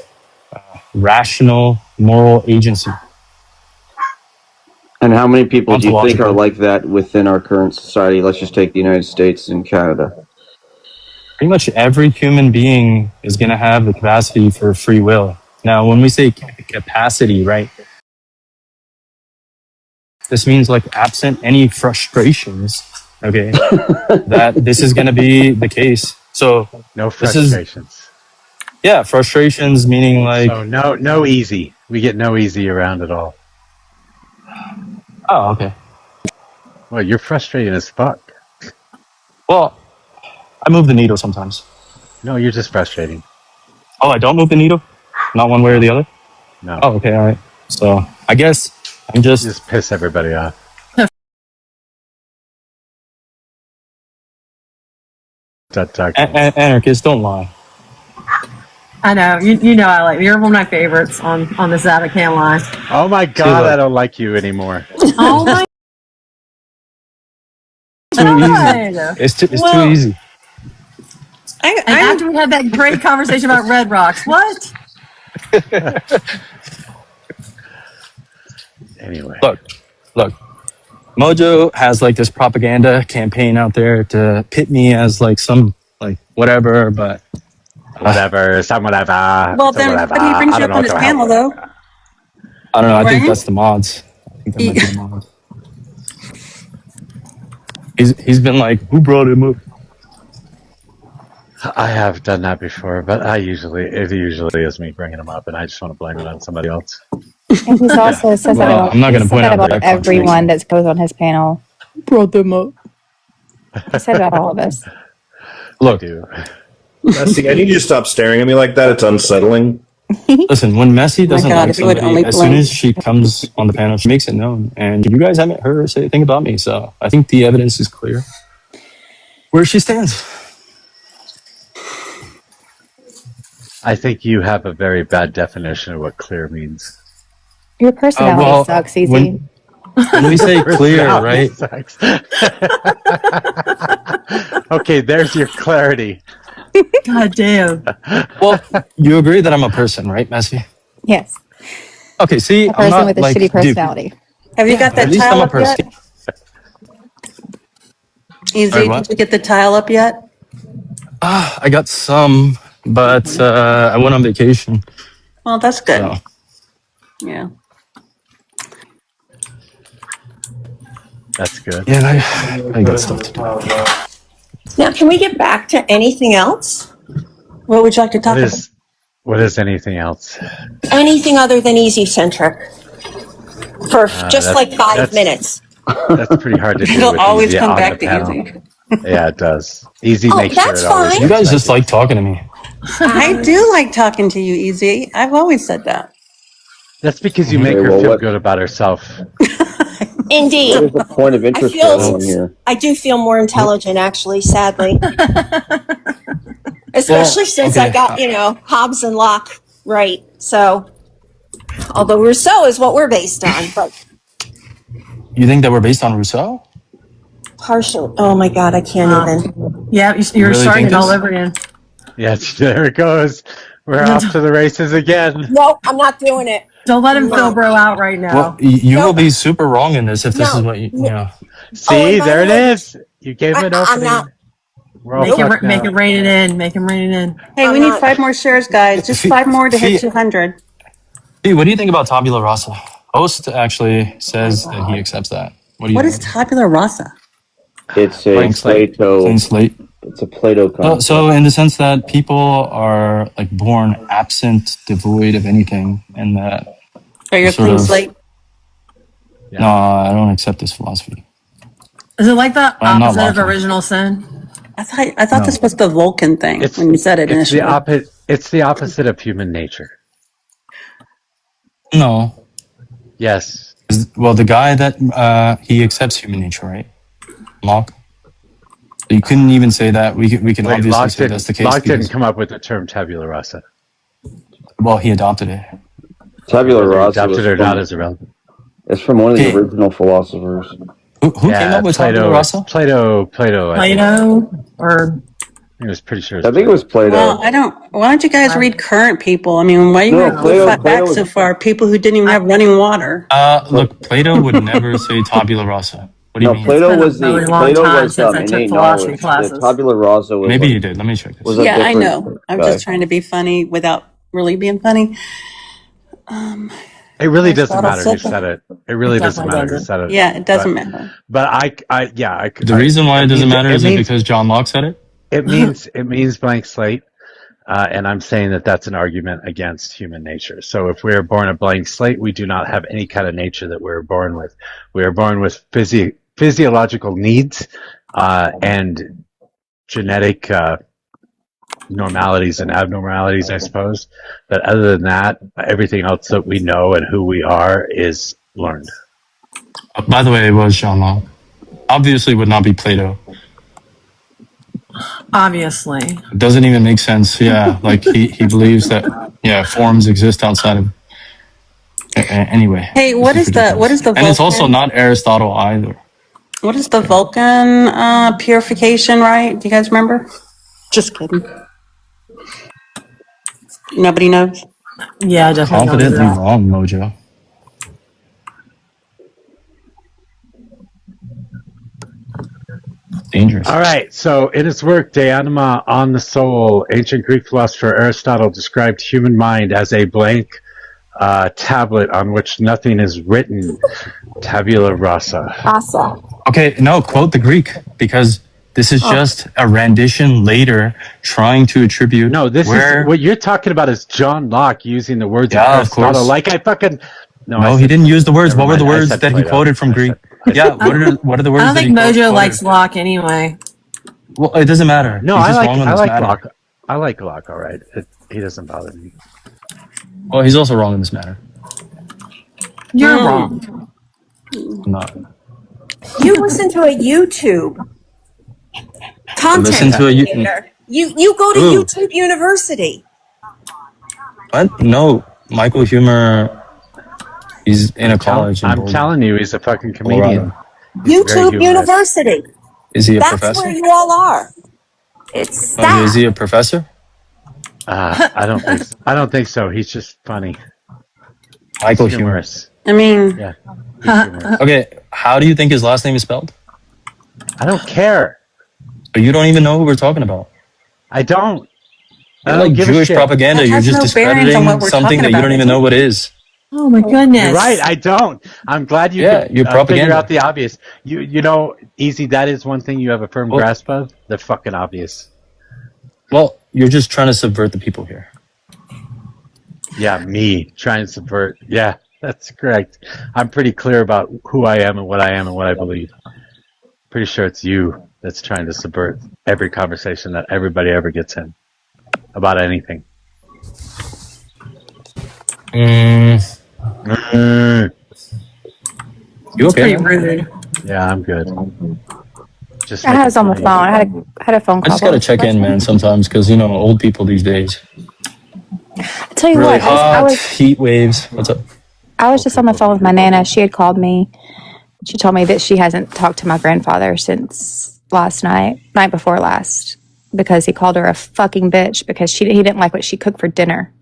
rational moral agency. And how many people do you think Ontological. are like that within our current society? Let's just take the United States and Canada. Pretty much every human being is going to have the capacity for free will. Now, when we say capacity, right, this means like absent any frustrations, okay, that this is going to be the case. So No this is, frustrations. yeah, frustrations meaning like, So no easy. We get no easy around at all. oh, okay. Well, you're frustrating as fuck. Well, I move the needle sometimes. No, you're just frustrating. Oh, I don't move the needle? Not one way or the other? No. Oh, okay, all right. So I guess I'm just piss everybody off. Anarchist, don't lie. I know. You know I like you're one of my favorites on this app. I can't lie. Oh my god, I don't like you anymore. Oh my Too god. easy. It's too easy. And after we had that great conversation about Red Rocks, what? Anyway. Look. Mojo has like this propaganda campaign out there to pit me as like some like whatever, but whatever, some whatever. Well, then, but he brings you up on his panel, though. I don't know. I think Right? that's the mods. I think that might be the mods. He's been like, who brought him up? I have done that before, but it usually is me bringing them up, and I just want to blame it on somebody else. And he's also says that about, I'm not going to point out about that everyone that goes on his panel. Brought them up. He said about all of us. Look, Messi, I need you to stop staring at me like that. It's unsettling. Listen, when Messi doesn't God, like if you would somebody, only as soon blink. as she comes on the panel, she makes it known. And you guys haven't heard her say anything about me, so I think the evidence is clear where she stands. I think you have a very bad definition of what clear means. Your personality sucks, Easy. When we say clear, right? Okay, there's your clarity. God damn. Well, you agree that I'm a person, right, Messi? Yes. Okay, see, A person with a shitty personality. Have you got that at least tile I'm a up yet? person. Easy. Sorry, what? Did you get the tile up yet? I got some, but I went on vacation. Well, that's good. So. Yeah. That's good. Yeah, I got stuff to do. Now, can we get back to anything else? What would you like to talk about? What is anything else? Anything other than easy centric? For just like 5 minutes. That's pretty hard to do. It'll with always Easy come on back the to panel. Easy. Yeah, it does. Easy Oh, makes sure that's it always. fine. You guys just like talking to me. I do like talking to you, Easy. I've always said that. That's because you make her feel good about herself. Indeed. What is the point of interest for everyone here? I do feel more intelligent, actually, sadly. Especially since I got, Hobbes and Locke right. So, although Rousseau is what we're based on, but You think that we're based on Rousseau? partial. Oh my God, I can't even. Yeah, you're really starting think it all this? over again. Yeah, there it goes. We're off to the races again. No, I'm not doing it. Don't let him feel bro out right now. Well, you will be super wrong in this if this is what you know. See, there it is. You gave him an I'm opening. not. We're all Make fucked it now. rain it in. Make him rain it in. Hey, we need 5 more shares, guys. Just 5 more to hit See- 200. Hey, what do you think about tabula rasa? Host actually says that he accepts that. What do you What think? is tabula rasa? It's a Blank slate. Plato. Clean slate. It's a Plato concept. So in the sense that people are like born absent, devoid of anything, and that Are you a sort clean of- slate? no, I don't accept this philosophy. Is it like the I'm not opposite of locking. original sin? I thought this was the Vulcan thing when you said it It's the initially. It's the opposite of human nature. No. Yes. Well, the guy that he accepts human nature, right? Locke. You couldn't even say that. We can Wait, obviously Locke say that's the case. Locke didn't because- come up with the term tabula rasa. well, he adopted it. Tabula Whether he rasa adopted was it or from- not is irrelevant. It's from one of the Okay. original philosophers. Who came up with tabula rasa? Plato. I think. Or I was pretty sure. I think it was Plato. Well, I don't. Why don't you guys read current people? I mean, why are you No, going to Plato- go back Plato- so far? People who didn't even have running water. Look, Plato would never say tabula rasa. What do you No, mean? Plato been a was the really long Plato time was since I took innate philosophy knowledge. classes. The tabula rasa was Maybe like, you did. Let me check this. was a Yeah, I different know. I'm guy. just trying to be funny without really being funny. It really doesn't Aristotle matter who said said it. It really doesn't matter who said it. Yeah, it doesn't But, matter. but The reason why it doesn't matter is means, because John Locke said it? it means blank slate. And I'm saying that that's an argument against human nature. So if we are born a blank slate, we do not have any kind of nature that we're born with. We are born with physiological needs and genetic normalities and abnormalities, I suppose. But other than that, everything else that we know and who we are is learned. By the way, it was John Locke. Obviously, it would not be Plato. Obviously. It doesn't even make sense. Yeah, like he believes that forms exist outside of. Anyway. Hey, what is the Vulcan? And it's also not Aristotle either. What is the Vulcan purification rite? Do you guys remember? Just kidding. Nobody knows. Yeah, I definitely don't Confidently know that. wrong, Mojo. Dangerous. All right, so in his work, De Anima on the Soul, ancient Greek philosopher Aristotle described human mind as a blank tablet on which nothing is written, tabula rasa. Okay, no, quote the Greek, because this is just a rendition later trying to attribute. No, this is what you're talking about is John Locke using the words of Yeah, of Aristotle. course. Like I fucking No, he didn't use the words. What were the mind, I words said that he Plato. quoted from Greek? Yeah, what are the words I don't that think he Mojo quoted? likes Locke anyway. Well, it doesn't matter. No, He's I just like wrong on this matter. Locke. I like Locke. All right, he doesn't bother me. Well, he's also wrong in this matter. You're wrong. I'm not. You listen to a YouTube content Listen to a creator. You go to Ooh. YouTube University. What? No, Michael Humer. He's in a college. I'm telling you, he's a fucking comedian. Colorado. He's very YouTube humorous. University. Is he a That's professor? where you all are. It's sad. Is he a professor? I don't think. I don't think so. He's just funny. Michael He's Humer. humorous. I mean, Yeah. He's humorous. Okay, how do you think his last name is spelled? I don't care. But you don't even know who we're talking about. I don't. You're I don't like give a Jewish shit. propaganda. That You're has just no bearing on what discrediting we're something talking that you about, don't even know what is. Oh my goodness. You're right. I don't. I'm glad you Yeah, could you're propaganda. figure out the obvious. You know, Easy. That is one thing you have a firm Well- grasp of. The fucking obvious. Well, you're just trying to subvert the people here. Yeah, me trying to subvert. Yeah, that's correct. I'm pretty clear about who I am and what I am and what I believe. Pretty sure it's you that's trying to subvert every conversation that everybody ever gets in about anything. You okay? Pretty rude. Yeah, I'm good. Just I making was on the fun phone. of you. I had a phone call. I just gotta check in, man, sometimes, because, you know, old people these days. I tell you Really what, hot, heat waves. What's up? I was just on the phone with my Nana. She had called me. She told me that she hasn't talked to my grandfather since night before last, because he called her a fucking bitch because he didn't like what she cooked for dinner.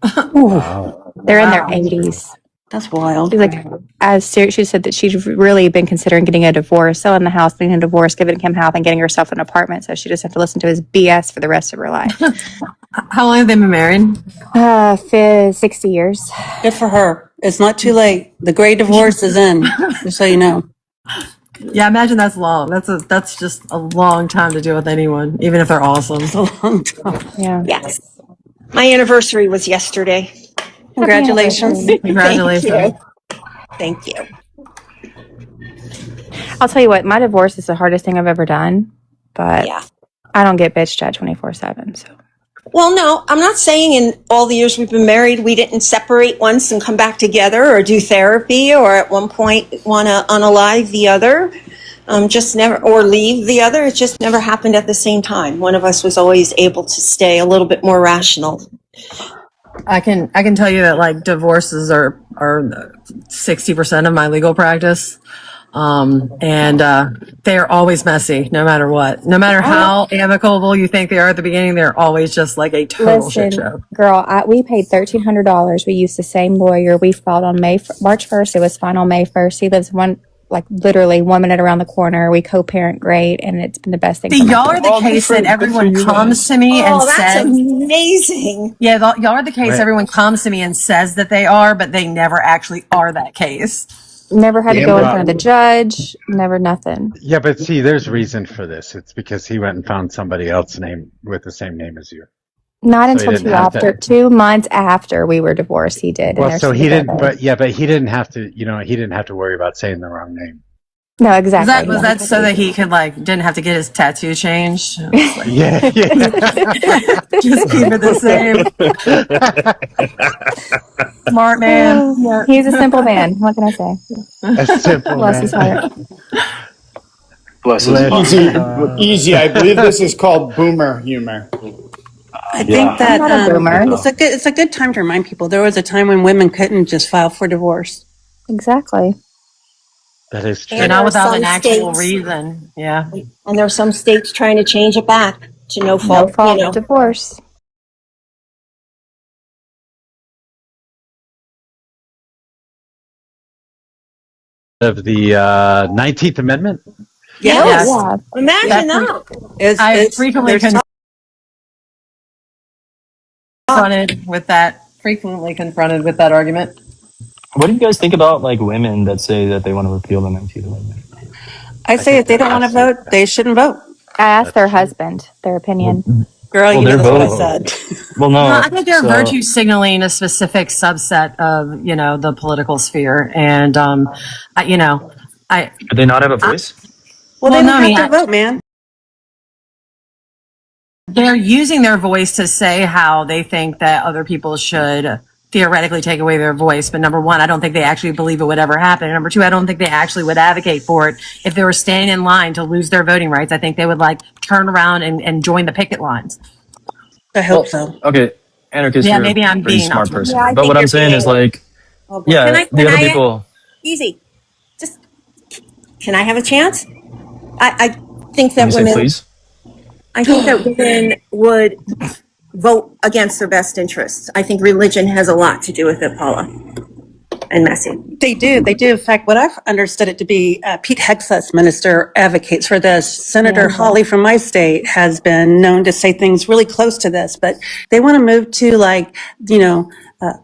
They're in their 80s. that's wild. She's like, she said that she'd really been considering getting a divorce, selling the house, getting a divorce, giving him half, and getting herself an apartment. So she just have to listen to his BS for the rest of her life. How long have they been married? 60 years. Good for her. It's not too late. The great divorce is in, just so you know. Yeah, imagine that's long. That's just a long time to deal with anyone, even if they're awesome. It's a long time. Yeah. Yes. My anniversary was yesterday. Congratulations. Congratulations. Thank you. I'll tell you what, my divorce is the hardest thing I've ever done, but Yeah. I don't get bitched at 24/7. So Well, no, I'm not saying in all the years we've been married, we didn't separate once and come back together or do therapy or at one point want to unalive the other, just never, or leave the other. It just never happened at the same time. One of us was always able to stay a little bit more rational. I can tell you that like divorces are 60% of my legal practice. And they're always messy, no matter what. No matter how amicable you think they are at the beginning, they're always just like a total shit show. girl, we paid $1,300. We used the same lawyer. We filed on March 1st. It was final May 1st. He lives like literally 1 minute around the corner. We co-parent great, and it's been the best thing. See, for my y'all are the family. case that everyone comes to me and that's says, amazing. yeah, y'all are the case Right. everyone comes to me and says that they are, but they never actually are that case. Never had to Yeah, go in well- front of the judge. Never nothing. Yeah, but see, there's reason for this. It's because he went and found somebody else name with the same name as you. Not So he until didn't have to- 2 months after we were divorced, he did. Well, and so they're he didn't. together. But he didn't have to. He didn't have to worry about saying the wrong name. No, exactly. Was that so that he could didn't have to get his tattoo changed? Yeah. Just keep it the same. Smart man. Oh, he's a simple man. What can I say? A simple Bless man. his heart. Bless his heart. Easy. I believe this is called boomer humor. I think that I'm not a boomer. it's a good time to remind people there was a time when women couldn't just file for divorce. Exactly. That is true. And not there are without some an actual states- reason. Yeah. And there are some states trying to change it back to no No fault. fault divorce. Of the 19th Amendment. Yes. Yeah. Imagine that. I frequently frequently confronted with that argument. What do you guys think about like women that say that they want to repeal the 19th Amendment? I say if they don't want to vote, they shouldn't vote. I asked their husband their opinion. Girl, Well, you know they're that's what I voting. said. Well, no. I think they're so- virtue signaling a specific subset of, the political sphere. And, Do they not have a voice? Well, Well, they no, don't I mean, have to vote, man. they're using their voice to say how they think that other people should theoretically take away their voice. But number one, I don't think they actually believe it would ever happen. And number two, I don't think they actually would advocate for it. If they were standing in line to lose their voting rights, I think they would turn around and join the picket lines. I hope so. Okay, anarchist, Yeah, you're maybe I'm a pretty being smart optimistic. person. Yeah, I but think what I'm you're saying is being- like, Oh, boy. yeah, Can the other I- people. Easy. Just, can I have a chance? I think Can that you say women. please? I think that women would vote against their best interests. I think religion has a lot to do with it, Paula and Messi. They do. In fact, what I've understood it to be, Pete Hegseth's minister advocates for this. Senator Hawley from my state has been known to say things really close to this, but they want to move to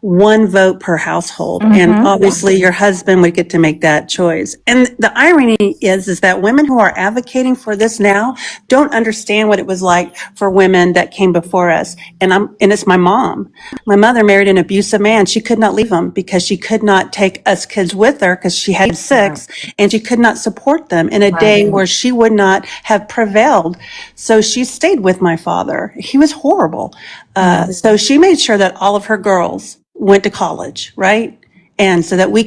one vote per household. And obviously your husband would get to make that choice. And the irony is that women who are advocating for this now don't understand what it was like for women that came before us. And it's my mom. My mother married an abusive man. She could not leave him because she could not take us kids with her because she had 6 and she could not support them in a day where she would not have prevailed. So she stayed with my father. He was horrible. So she made sure that all of her girls went to college, right? And so that we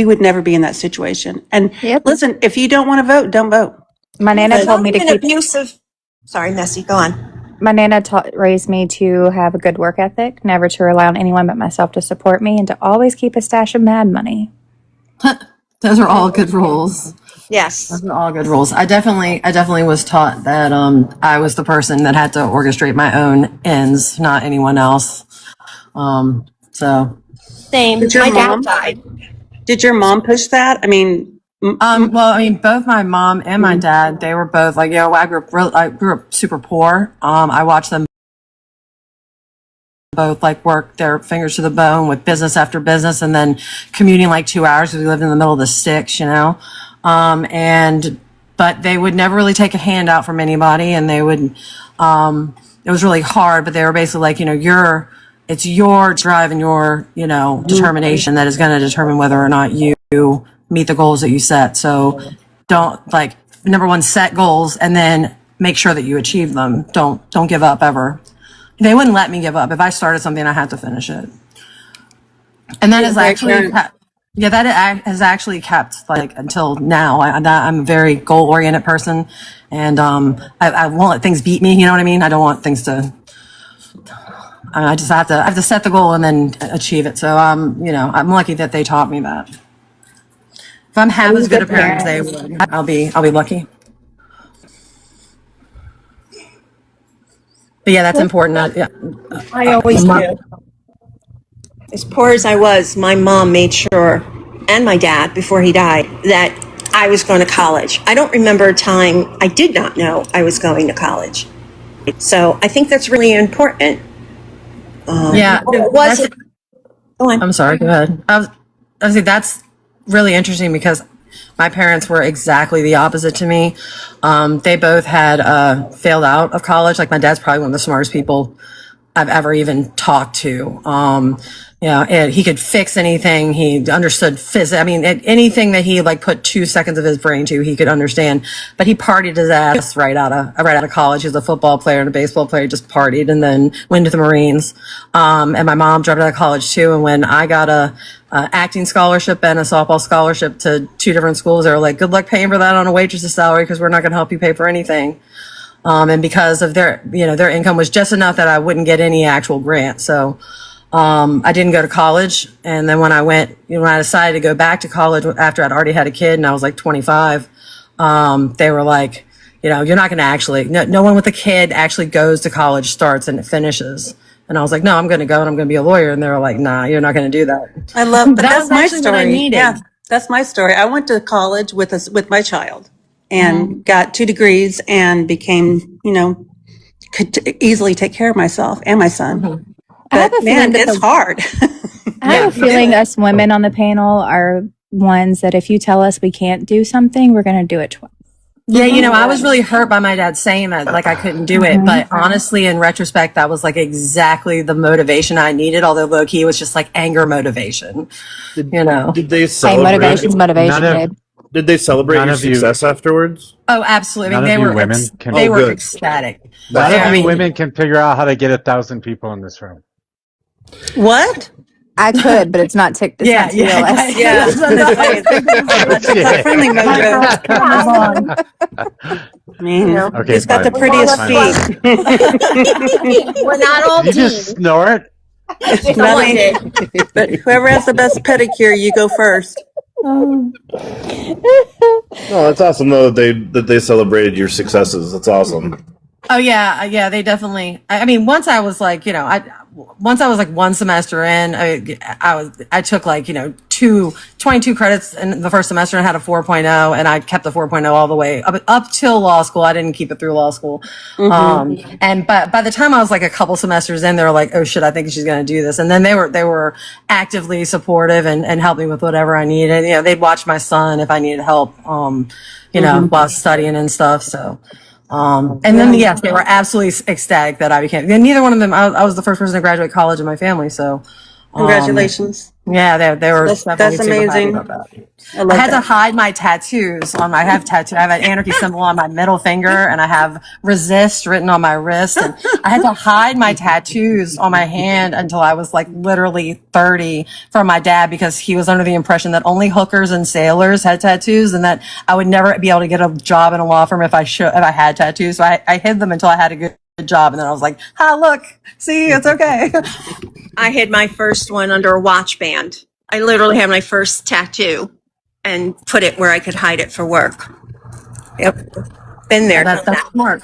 would never be in that situation. And listen, if you don't want to vote, don't vote. My nana told me to keep. Abusive. Sorry, Messi, go on. My nana raised me to have a good work ethic, never to rely on anyone but myself to support me, and to always keep a stash of mad money. Those are all good rules. Yes. Those are all good rules. I definitely was taught that I was the person that had to orchestrate my own ends, not anyone else. So Same. Did your My dad mom- died. Did your mom push that? I mean, both my mom and my dad, they were both I grew up super poor. I watched them both work their fingers to the bone with business after business and then commuting 2 hours because we lived in the middle of the sticks, but they would never really take a handout from anybody, and they would, it was really hard, but they were basically it's your drive and your, determination that is going to determine whether or not you meet the goals that you set. So don't number one, set goals and then make sure that you achieve them. Don't give up ever. They wouldn't let me give up. If I started something, I had to finish it. And that is actually, that has actually kept until now. I'm a very goal oriented person, and I won't let things beat me. You know what I mean? I don't want things to. I just have to set the goal and then achieve it. So I'm lucky that they taught me that. If I'm half as good a parent as they would, I'll be lucky. But yeah, that's important. I always do. As poor as I was, my mom made sure, and my dad before he died, that I was going to college. I don't remember a time I did not know I was going to college. So I think that's really important. Yeah, It wasn't. Go on. I'm sorry. Go ahead. I was say that's really interesting because my parents were exactly the opposite to me. They both had failed out of college. Like my dad's probably one of the smartest people I've ever even talked to. And he could fix anything. He understood physics. I mean, anything that he like put 2 seconds of his brain to, he could understand. But he partied his ass right out of college. He was a football player and a baseball player. He just partied and then went to the Marines. And my mom dropped out of college too. And when I got a acting scholarship and a softball scholarship to 2 different schools, they were like, "Good luck paying for that on a waitress's salary because we're not going to help you pay for anything." And because of their income was just enough that I wouldn't get any actual grant. So, I didn't go to college. And then when I decided to go back to college after I'd already had a kid and I was like 25, they were like, you're not going to actually, no one with a kid actually goes to college, starts and it finishes. And I was like, no, I'm going to go and I'm going to be a lawyer. And they were like, nah, you're not going to do that. I love, but That that's was my actually what I story. needed. Yeah, that's my story. I went to college with my child and got 2 degrees and became, could easily take care of myself and my son. I have But a man, feeling that it's hard. I have a feeling us women on the panel are ones that if you tell us we can't do something, we're going to do it twice. Yeah, I was really hurt by my dad saying that, like I couldn't do it. But honestly, in retrospect, that was like exactly the motivation I needed. Although low key was just like anger motivation. Did they Hey, celebrate? motivation's motivation, babe. Did they celebrate None your of you- success afterwards? Oh, absolutely. I None mean, of they you were women can- they Oh, were good. ecstatic. None I of you mean, women can figure out how to get 1,000 people in this room. What? I could, but it's not TikTok. It's not TLS. Yeah. That's friendly, Mojo. Man, Okay, he's got the fine. prettiest Fine. feet. We're not all Did you just team. snort? Someone did. But whoever has the best pedicure, you go first. No, that's awesome though. That they celebrated your successes. That's awesome. Oh yeah, they definitely. I mean, once I was like, once I was like 1 semester in, I took like 22 credits in the first semester and had a 4.0, and I kept the 4.0 all the way up till law school. I didn't keep it through law school. And by the time I was like a couple semesters in, they were like, "Oh shit, I think she's going to do this." And then they were actively supportive and helped me with whatever I needed. They'd watch my son if I needed help, while studying and stuff. So. And then, yes, they were absolutely ecstatic that I became, neither one of them, I was the first person to graduate college in my family. So, Congratulations. yeah, they were That's definitely super amazing. happy about that. I I had to hide my tattoos I have an anarchy symbol on my middle finger and I have resist written on my wrist. And I had to hide my tattoos on my hand until I was like literally 30 from my dad because he was under the impression that only hookers and sailors had tattoos and that I would never be able to get a job in a law firm if I had tattoos. So I hid them until I had a good job. And then I was like, look, see, it's okay. I hid my first one under a watch band. I literally had my first tattoo and put it where I could hide it for work. Yep. Been there. That's smart.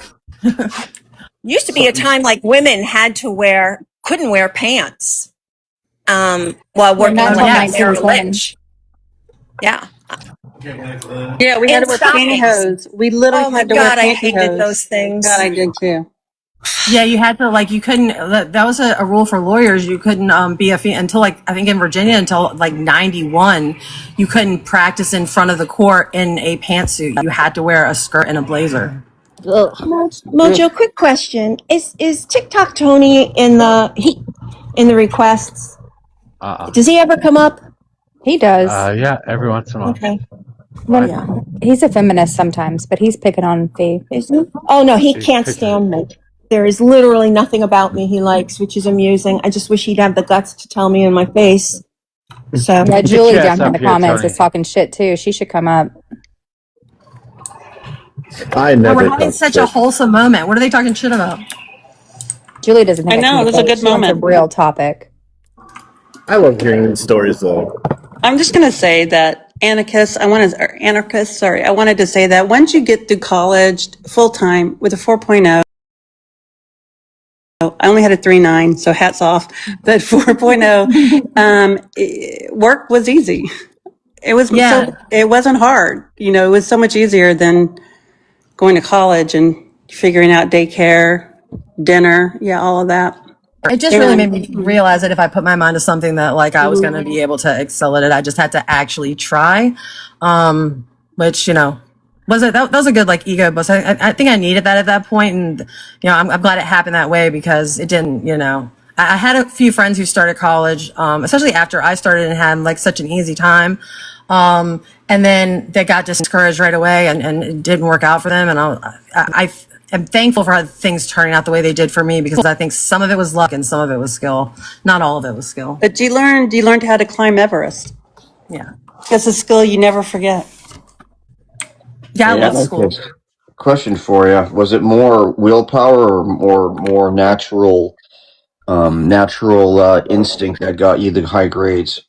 Used to be a time like women couldn't wear pants while working not like until Merrill 1920. Lynch. Yeah. Yeah, we had to wear stockings. pantyhose. We literally Oh my had to God, wear I pantyhose. hated those things. God, I did too. Yeah, you had to you couldn't. That was a rule for lawyers. You couldn't be until I think in Virginia until 91, you couldn't practice in front of the court in a pantsuit. You had to wear a skirt and a blazer. Mojo, quick question: Is TikTok Tony in the requests? Does he ever come up? He does. Yeah, every once in a while. Okay. He's a feminist sometimes, but he's picking on Fee. Oh no, he can't stand me. There is literally nothing about me he likes, which is amusing. I just wish he'd have the guts to tell me in my face. So Yeah, Julie your down ass in the up here, comments Tony. is talking shit too. She should come up. I never. We're having talk such shit. a wholesome moment. What are they talking shit about? Julie doesn't think I know, can it was a debate. good She wants moment. a real topic. I love hearing these stories though. I'm just going to say that anarchists, I wanted to say that once you get through college full time with a 4.0, I only had a 3.9, so hats off, but 4.0, work was easy. It was so it wasn't hard. You know, it was so much easier than going to college and figuring out daycare, dinner, all of that. It just really made me realize that if I put my mind to something that like I was going to be able to excel at it, I just had to actually try. Which, you know, that was a good like ego boost. I think I needed that at that point. And, you know, I'm glad it happened that way because it didn't, you know, I had a few friends who started college, especially after I started and had like such an easy time. And then they got discouraged right away and it didn't work out for them. And I'm thankful for how things turning out the way they did for me because I think some of it was luck and some of it was skill. Not all of it was skill. But you learned how to climb Everest. Yeah. It's a skill you never forget. Yeah, I love school. Question for you: was it more willpower or more natural instinct that got you the high grades?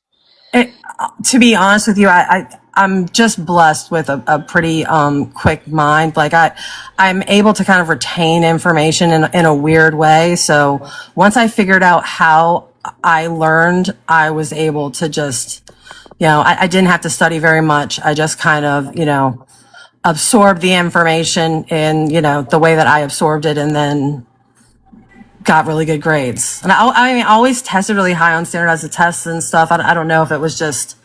To be honest with you, I'm just blessed with a pretty quick mind. Like I'm able to kind of retain information in a weird way. So once I figured out how I learned, I was able to just, you know, I didn't have to study very much. I just kind of, you know, absorbed the information in, you know, the way that I absorbed it and then got really good grades. And I always tested really high on standardized tests and stuff. I don't know if it was just,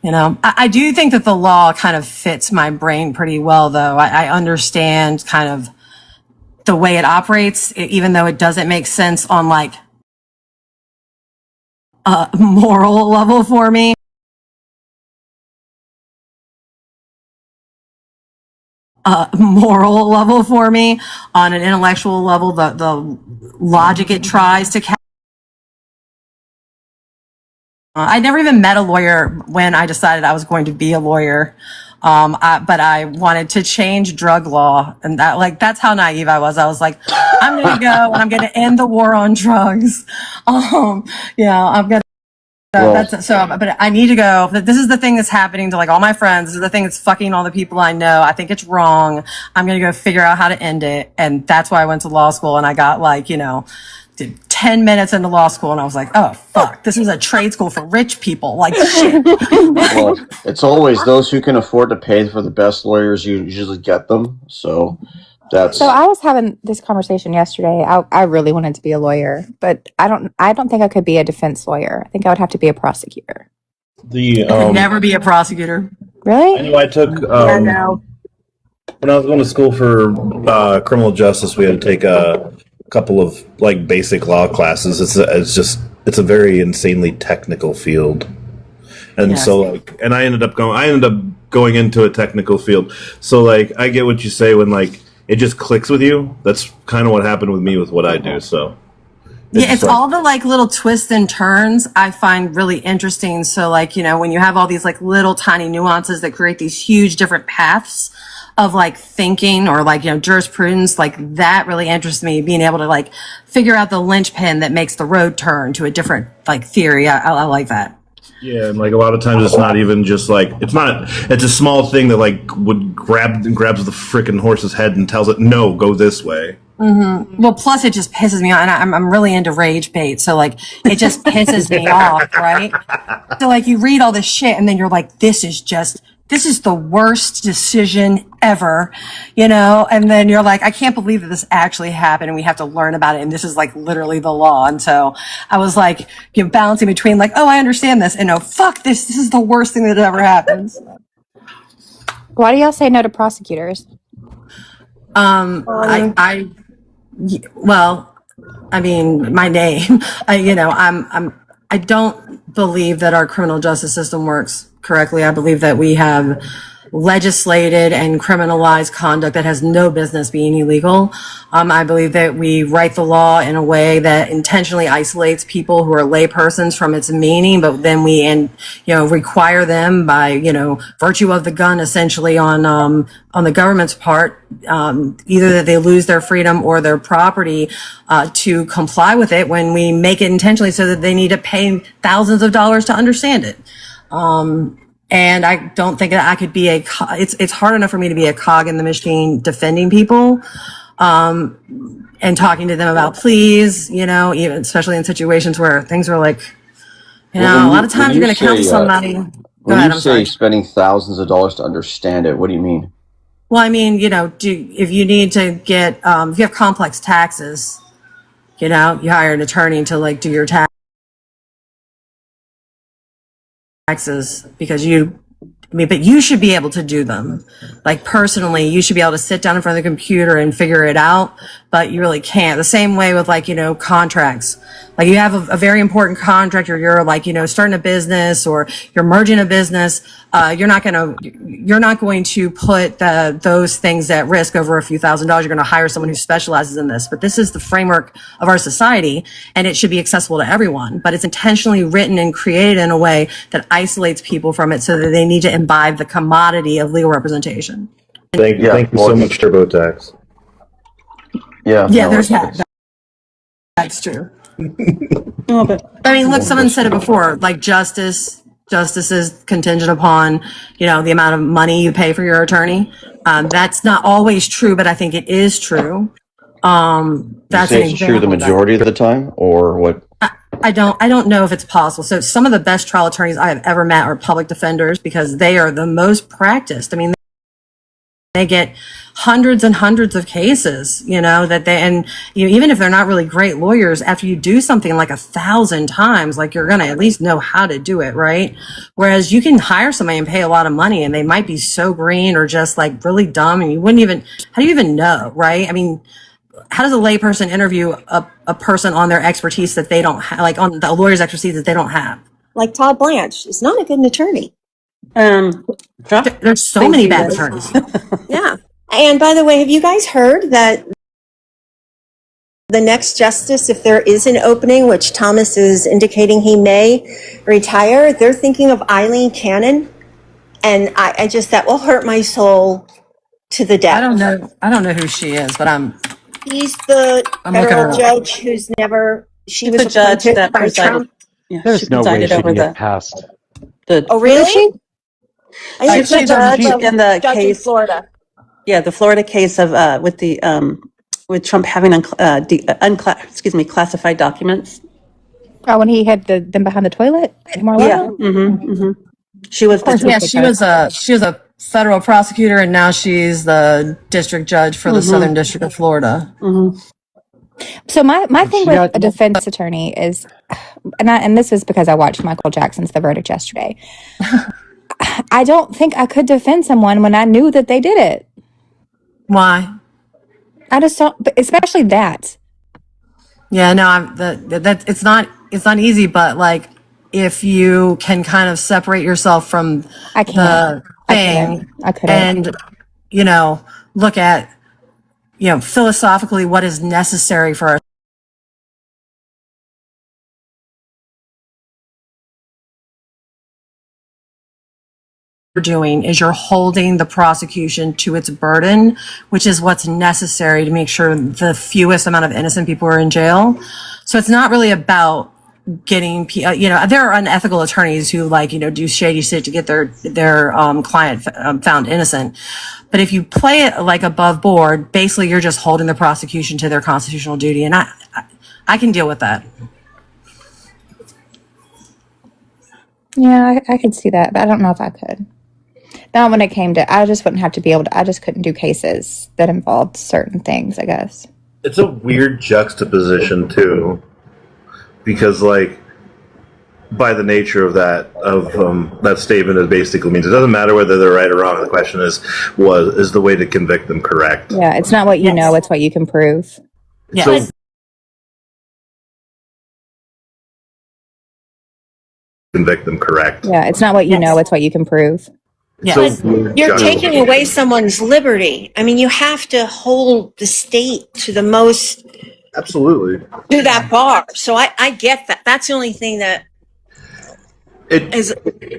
you know, I do think that the law kind of fits my brain pretty well, though. I understand kind of the way it operates, even though it doesn't make sense on like a moral level for me. Moral level for me. On an intellectual level, the logic it tries to I never even met a lawyer when I decided I was going to be a lawyer. But I wanted to change drug law, and that's how naive I was. I was like, I'm going to go and I'm going to end the war on drugs. Yeah, I'm going to. But I need to go. This is the thing that's happening to like all my friends. This is the thing that's fucking all the people I know. I think it's wrong. I'm going to go figure out how to end it. And that's why I went to law school and I got like, you know, 10 minutes into law school and I was like, oh fuck, this is a trade school for rich people. Like shit. Well, it's always those who can afford to pay for the best lawyers you usually get them. So I was having this conversation yesterday. I really wanted to be a lawyer, but I don't think I could be a defense lawyer. I think I would have to be a prosecutor. I could never be a prosecutor. Really? I know I took when I was going to school for criminal justice, we had to take a couple of like basic law classes. It's a very insanely technical field. And so like I ended up going into a technical field. So like I get what you say when like it just clicks with you. That's kind of what happened with me with what I do. So it's like, all the like little twists and turns I find really interesting. So like, you know, when you have all these like little tiny nuances that create these huge different paths of like thinking or like, you know, jurisprudence, like that really interests me, being able to like figure out the linchpin that makes the road turn to a different like theory. I like that. Yeah, and like a lot of times it's not even just like it's a small thing that like would grabs the frickin' horse's head and tells it no, go this way. Mm-hmm. Well, plus it just pisses me off, and I'm really into rage bait, so like it just pisses me off, right? So like you read all this shit, and then you're like, this is the worst decision ever, you know? And then you're like, I can't believe that this actually happened and we have to learn about it. And this is like literally the law. And so I was like, you know, balancing between like, oh, I understand this. And no, fuck this. This is the worst thing that ever happens. Why do y'all say no to prosecutors? Well, I mean, my name, I don't believe that our criminal justice system works correctly. I believe that we have legislated and criminalized conduct that has no business being illegal. I believe that we write the law in a way that intentionally isolates people who are laypersons from its meaning, but then we require them by, virtue of the gun essentially on the government's part, either that they lose their freedom or their property, to comply with it when we make it intentionally so that they need to pay thousands of dollars to understand it. And I don't think that I could be it's hard enough for me to be a cog in the machine defending people, and talking to them about pleas, even especially in situations where things are like, a lot of times you're going to counsel somebody. When ahead, you I'm say sorry. spending thousands of dollars to understand it, what do you mean? Well, I mean, if you need to get, if you have complex taxes, you hire an attorney to like do your taxes because but you should be able to do them. Like personally, you should be able to sit down in front of the computer and figure it out, but you really can't. The same way with like, contracts. Like you have a very important contract or you're like, starting a business or you're merging a business. You're not going to put those things at risk over a few $1,000s. You're going to hire someone who specializes in this. But this is the framework of our society and it should be accessible to everyone. But it's intentionally written and created in a way that isolates people from it so that they need to imbibe the commodity of legal representation. Thank you so much, TurboTax. Yeah. Yeah, there's that. That's true. I mean, look, someone said it before, like justice is contingent upon, the amount of money you pay for your attorney. That's not always true, but I think it is true. That's you say it's true the majority of the time, or what? I don't know if it's possible. So some of the best trial attorneys I have ever met are public defenders because they are the most practiced. I mean, they get hundreds and hundreds of cases, even if they're not really great lawyers, after you do something like 1,000 times, like you're going to at least know how to do it, right? Whereas you can hire somebody and pay a lot of money and they might be so green or just like really dumb and how do you even know, right? I mean, how does a layperson interview a person on their expertise that they don't have, like on the lawyer's expertise that they don't have? Like Todd Blanche is not a good attorney. There's so many bad attorneys. Yeah. And by the way, have you guys heard that the next justice, if there is an opening, which Thomas is indicating he may retire, they're thinking of Eileen Cannon? And I just, that will hurt my soul to the depth. I don't know who she is, but He's the federal judge who's never, she was the judge appointed that by presided. Trump. Yeah, There's she no way presided she over can the get passed. Oh, really? I think She's the judge in the judge in case. Florida. Yeah, the Florida case of with Trump having classified documents. Oh, when he had them behind the toilet? Yeah. She was she was a federal prosecutor and now she's the district judge for the Southern District of Florida. So my thing with a defense attorney is, and this is because I watched Michael Jackson's The Verdict yesterday. I don't think I could defend someone when I knew that they did it. Why? I just don't, especially that. Yeah, no, that it's not easy, but like if you can kind of separate yourself from the thing and look at philosophically what is necessary for our doing is you're holding the prosecution to its burden, which is what's necessary to make sure the fewest amount of innocent people are in jail. So it's not really about getting, there are unethical attorneys who do shady shit to get their client found innocent. But if you play it like above board, basically you're just holding the prosecution to their constitutional duty. And I can deal with that. Yeah, I could see that, but I don't know if I could. Not when it came to, I just wouldn't have to be able to, I just couldn't do cases that involved certain things, I guess. It's a weird juxtaposition, too, because, by the nature of that statement, it basically means it doesn't matter whether they're right or wrong. The question is the way to convict them correct? Yeah, it's not what you know, it's what you can prove. Yes. Convict them correct. Yeah, it's not what you know, it's what you can prove. You're taking away someone's liberty. I mean, you have to hold the state to the most. Absolutely. To that bar. So I get that. That's the only thing that has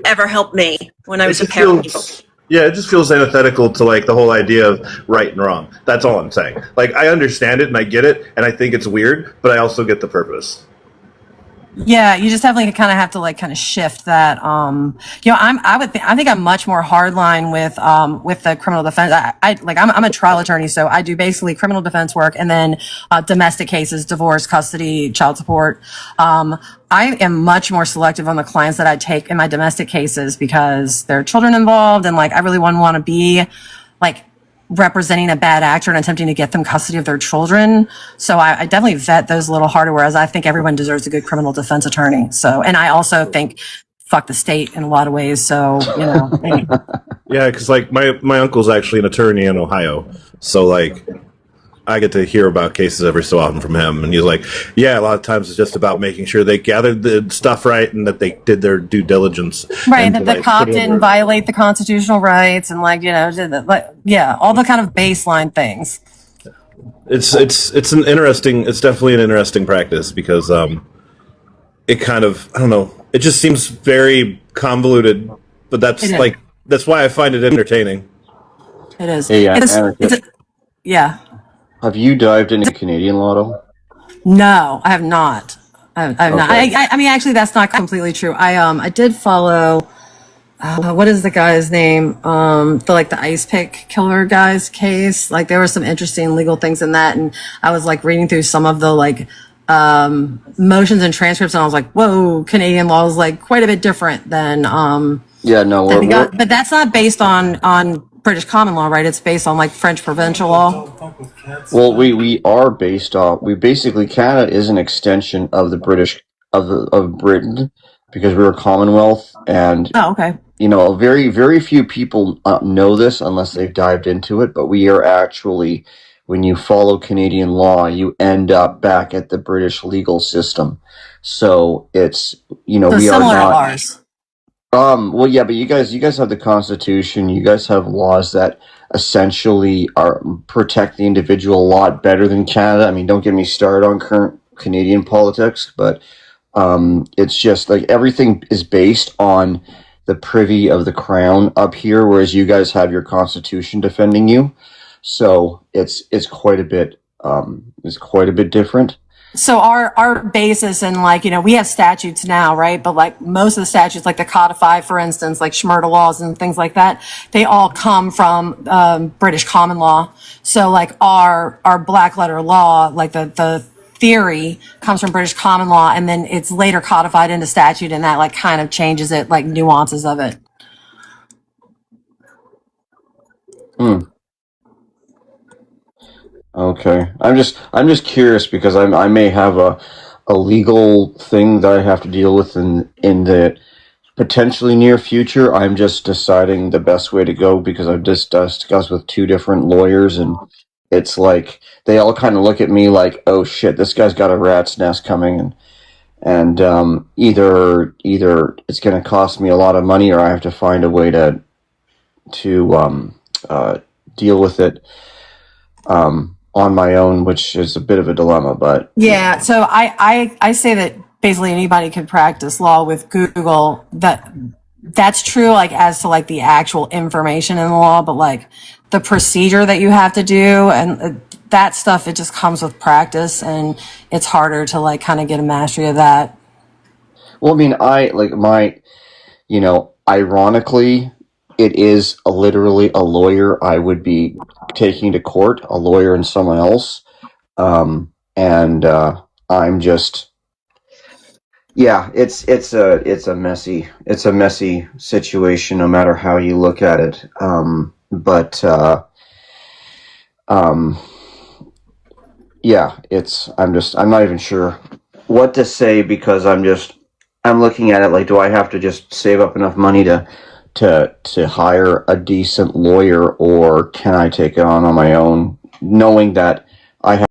ever helped me when I was a paralegal. Yeah, it just feels antithetical to the whole idea of right and wrong. That's all I'm saying. I understand it and I get it and I think it's weird, but I also get the purpose. Yeah, you just definitely kind of have to like kind of shift that. I think I'm much more hardline with the criminal defense. I'm a trial attorney, so I do basically criminal defense work and then domestic cases, divorce, custody, child support. I am much more selective on the clients that I take in my domestic cases because there are children involved, and like I really wouldn't want to be like representing a bad actor and attempting to get them custody of their children. So I definitely vet those a little harder, whereas I think everyone deserves a good criminal defense attorney. So, and I also think fuck the state in a lot of ways. So, Yeah, because like my uncle's actually an attorney in Ohio, so like I get to hear about cases every so often from him, and he's like, yeah, a lot of times it's just about making sure they gathered the stuff right and that they did their due diligence. right, that the cop didn't violate the constitutional rights and all the kind of baseline things. It's definitely an interesting practice because it kind of, I don't know, it just seems very convoluted, but that's why I find it entertaining. It is. Hey, Yeah. Have you dived into Canadian law? No, I have not. I have not. I mean, actually, that's not completely true. I did follow. What is the guy's name? The ice pick killer guy's case. Like there were some interesting legal things in that, and I was like reading through some of the motions and transcripts, and I was like, whoa, Canadian law is like quite a bit different than but that's not based on British common law, right? It's based on like French provincial law. Well, we are based off. We basically Canada is an extension of the British of Britain because we're a Commonwealth, and okay. Very very few people know this unless they've dived into it. But we are actually, when you follow Canadian law, you end up back at the British legal system. So it's we are not ours. Well, yeah, but you guys have the Constitution. You guys have laws that essentially protect the individual a lot better than Canada. I mean, don't get me started on current Canadian politics, but it's just like everything is based on the privy of the crown up here, whereas you guys have your Constitution defending you. So it's quite a bit different. So our basis in we have statutes now, right? But like most of the statutes, like the codified, for instance, like Schmurda laws and things like that, they all come from British common law. So like our black letter law, like the theory comes from British common law, and then it's later codified into statute, and that like kind of changes it, like nuances of it. Okay, I'm just curious because I may have a legal thing that I have to deal with in the potentially near future. I'm just deciding the best way to go because I've just discussed with two different lawyers, and it's like they all kind of look at me like, oh shit, this guy's got a rat's nest coming, and either it's going to cost me a lot of money or I have to find a way to deal with it on my own, which is a bit of a dilemma, but yeah. So I say that basically anybody could practice law with Google. That's true, like as to like the actual information in the law, but like the procedure that you have to do and that stuff, it just comes with practice, and it's harder to like kind of get a mastery of that. Well, I mean, ironically, it is literally a lawyer I would be taking to court, a lawyer and someone else. I'm just, yeah, it's a messy situation no matter how you look at it. Yeah, I'm not even sure what to say because I'm looking at it like, do I have to just save up enough money to hire a decent lawyer, or can I take it on my own, knowing that I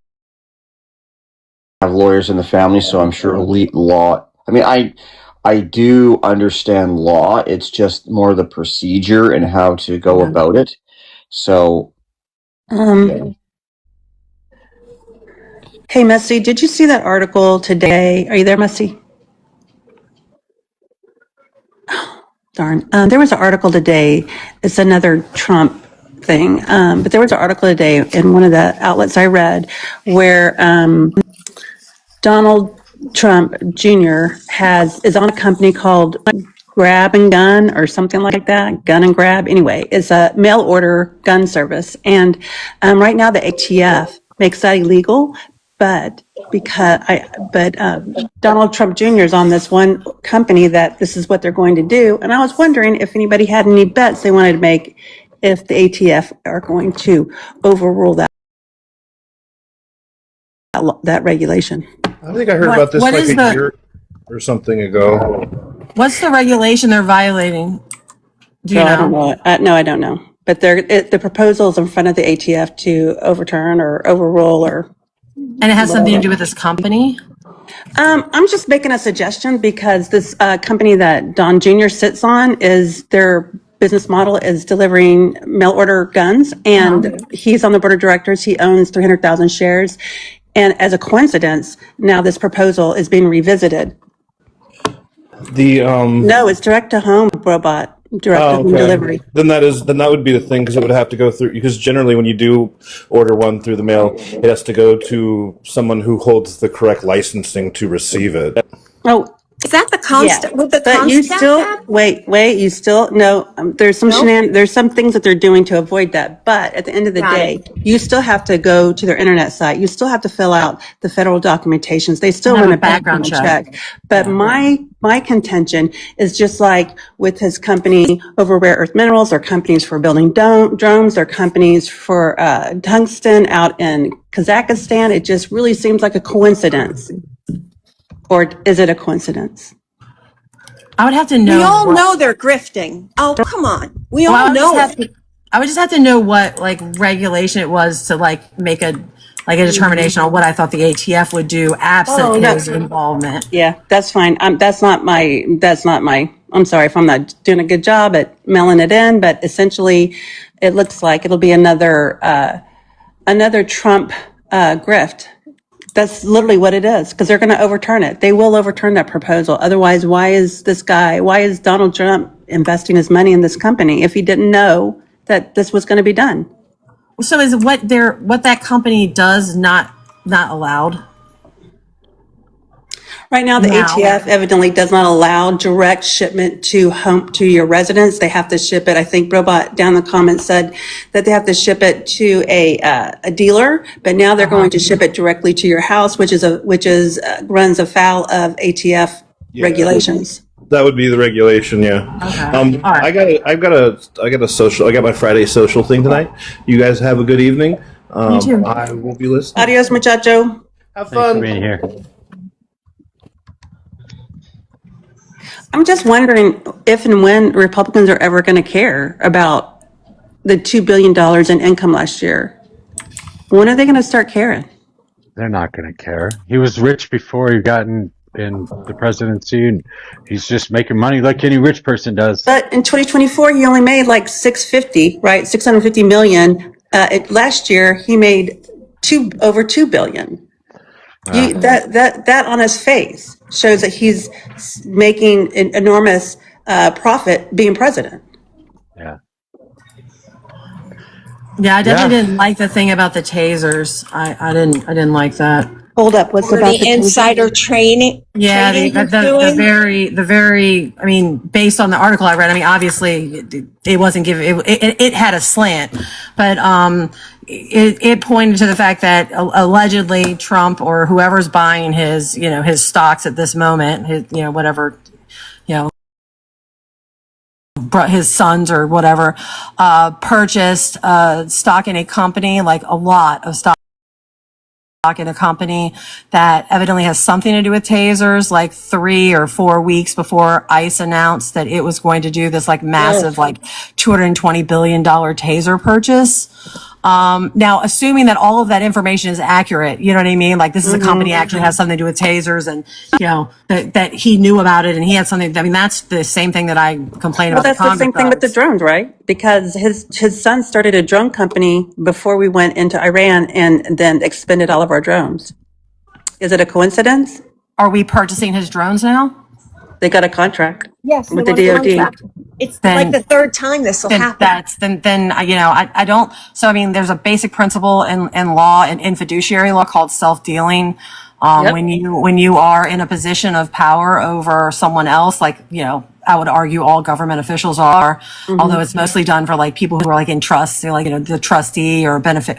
have lawyers in the family, so I'm sure elite law. I mean, I do understand law. It's just more the procedure and how to go about it. So, Hey, Messy, did you see that article today? Are you there, Messy? Darn. There was an article today. It's another Trump thing. But there was an article today in one of the outlets I read where Donald Trump Jr. is on a company called Grab and Gun or something like that. Gun and Grab. Anyway, it's a mail order gun service. And right now the ATF makes that illegal, but Donald Trump Jr. is on this one company that this is what they're going to do. And I was wondering if anybody had any bets they wanted to make if the ATF are going to overrule that regulation. I think I heard about this like a year or something ago. What's the regulation they're violating? Do you know? I don't know. No, I don't know. But the proposal is in front of the ATF to overturn or overrule or. And it has something to do with this company? I'm just making a suggestion because this company that Don Jr. sits on their business model is delivering mail order guns, and he's on the board of directors. He owns 300,000 shares. And as a coincidence, now this proposal is being revisited. No, it's direct to home robot, direct to home delivery. Then that would be the thing, because it would have to go through, because generally when you do order one through the mail, it has to go to someone who holds the correct licensing to receive it. Oh, Is that the constant with the but you constant? still wait. You still no. There's some there's some things that they're doing to avoid that. But at the end of the day, you still have to go to their internet site. You still have to fill out the federal documentations. They still run a background check. But my contention is just like with his company over rare earth minerals, or companies for building drones, or companies for tungsten out in Kazakhstan. It just really seems like a coincidence. Or is it a coincidence? I would have to know. We all know they're grifting. Oh, come on. We all know it. I would just have to know what like regulation it was to like make a determination on what I thought the ATF would do absent his involvement. Yeah, that's fine. That's not my, I'm sorry if I'm not doing a good job at mailing it in, but essentially it looks like it'll be another Trump grift. That's literally what it is, because they're going to overturn it. They will overturn that proposal. Otherwise, why is Donald Trump investing his money in this company if he didn't know that this was going to be done? So is what that company does not allowed? Right now, the ATF evidently does not allow direct shipment to your residence. They have to ship it. I think Robot down in the comments said that they have to ship it to a dealer, but now they're going to ship it directly to your house, which runs afoul of ATF regulations. That would be the regulation, yeah. Okay. I got a social. I got my Friday social thing tonight. You guys have a good evening. You too. I will be listening. Adios, muchacho. Have fun. Thanks for being here. I'm just wondering if and when Republicans are ever going to care about the $2 billion in income last year. When are they going to start caring? They're not going to care. He was rich before he got in the presidency, and he's just making money like any rich person does. But in 2024, he only made like 650 million. Last year, he made over 2 billion. That on his face shows that he's making an enormous profit being president. Yeah. Yeah, I definitely didn't like the thing about the tasers. I didn't like that. Hold up, what's about the insider training? Yeah, the very. I mean, based on the article I read, I mean, obviously it wasn't given. It had a slant, but it pointed to the fact that allegedly Trump or whoever's buying his stocks at this moment, his sons or whatever, purchased stock in a company, like a lot of stock in a company that evidently has something to do with tasers, like 3 or 4 weeks before ICE announced that it was going to do this like massive, like $220 billion taser purchase. Now, assuming that all of that information is accurate, you know what I mean? Like this is a company that actually has something to do with tasers, and that he knew about it and he had something. I mean, that's the same thing that I complained about. Well, that's the same thing with the drones, right? Because his son started a drone company before we went into Iran and then expended all of our drones. Is it a coincidence? Are we purchasing his drones now? They got a contract. Yes, with the DoD. It's like the third time this will happen. I don't. So I mean, there's a basic principle in law and in fiduciary law called self-dealing. When you are in a position of power over someone else, like, I would argue all government officials are, although it's mostly done for like people who are like in trusts, so like, the trustee or benefit,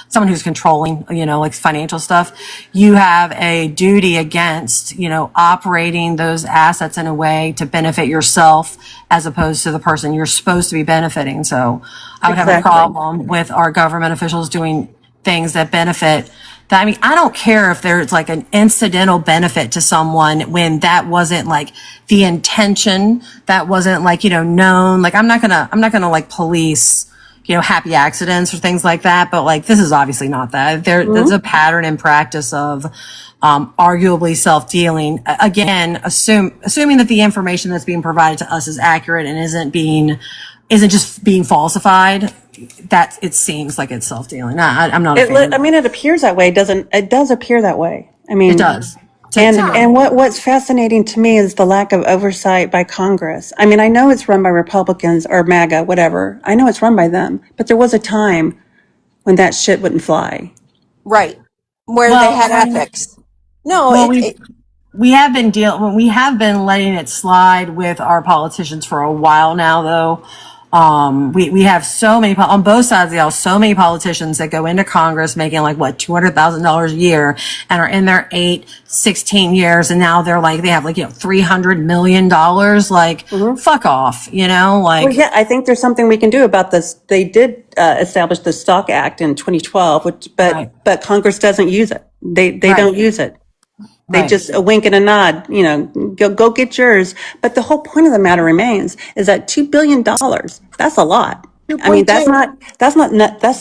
someone who's controlling, like financial stuff. You have a duty against, operating those assets in a way to benefit yourself as opposed to the person you're supposed to be benefiting. So I would have a problem with our government officials doing things that benefit that. I mean, I don't care if there's like an incidental benefit to someone when that wasn't like the intention, that wasn't like, known. Like, I'm not gonna like police, happy accidents or things like that. But like, this is obviously not that. There's a pattern and practice of, arguably self-dealing. Again, assuming that the information that's being provided to us is accurate and isn't just being falsified, that it seems like it's self-dealing. I'm not a fan. I mean, it appears that way, doesn't it? Does appear that way. I mean, it does. And what's fascinating to me is the lack of oversight by Congress. I mean, I know it's run by Republicans or MAGA, whatever. I know it's run by them, but there was a time when that shit wouldn't fly. Right. Where they had ethics. No, we have been letting it slide with our politicians for a while now, though. We have so many, on both sides of the aisle, so many politicians that go into Congress making like, what, $200,000 a year and are in their 16 years. And now they're like, they have like, $300 million. Like, fuck off, like. Well, yeah, I think there's something we can do about this. They did establish the Stock Act in 2012, but Congress doesn't use it. They don't use it. They just a wink and a nod, go get yours. But the whole point of the matter remains is that $2 billion, that's a lot. I mean, that's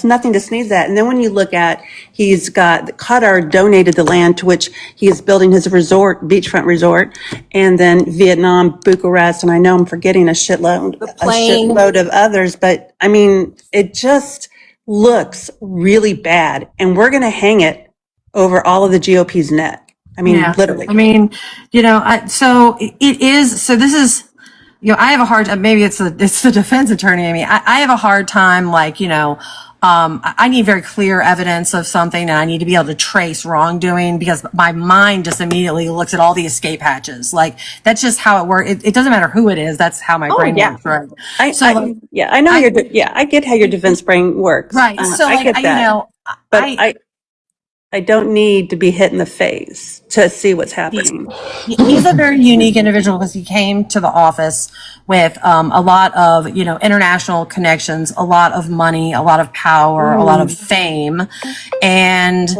nothing to sneeze at. And then when you look at, Qatar donated the land to which he is building his beachfront resort, and then Vietnam, Bucharest, and I know I'm forgetting a shitload of others, but I mean, it just looks really bad, and we're going to hang it over all of the GOP's neck. I mean, literally. I mean, so it is. So this is, I have a hard time. Maybe it's the defense attorney. I mean, I have a hard time. Like, I need very clear evidence of something, and I need to be able to trace wrongdoing because my mind just immediately looks at all the escape hatches. Like, that's just how it works. It doesn't matter who it is. That's how my brain works. Right. I know I get how your defense brain works. Right. So I get that. But I don't need to be hit in the face to see what's happening. He's a very unique individual because he came to the office with a lot of, international connections, a lot of money, a lot of power, a lot of fame. And,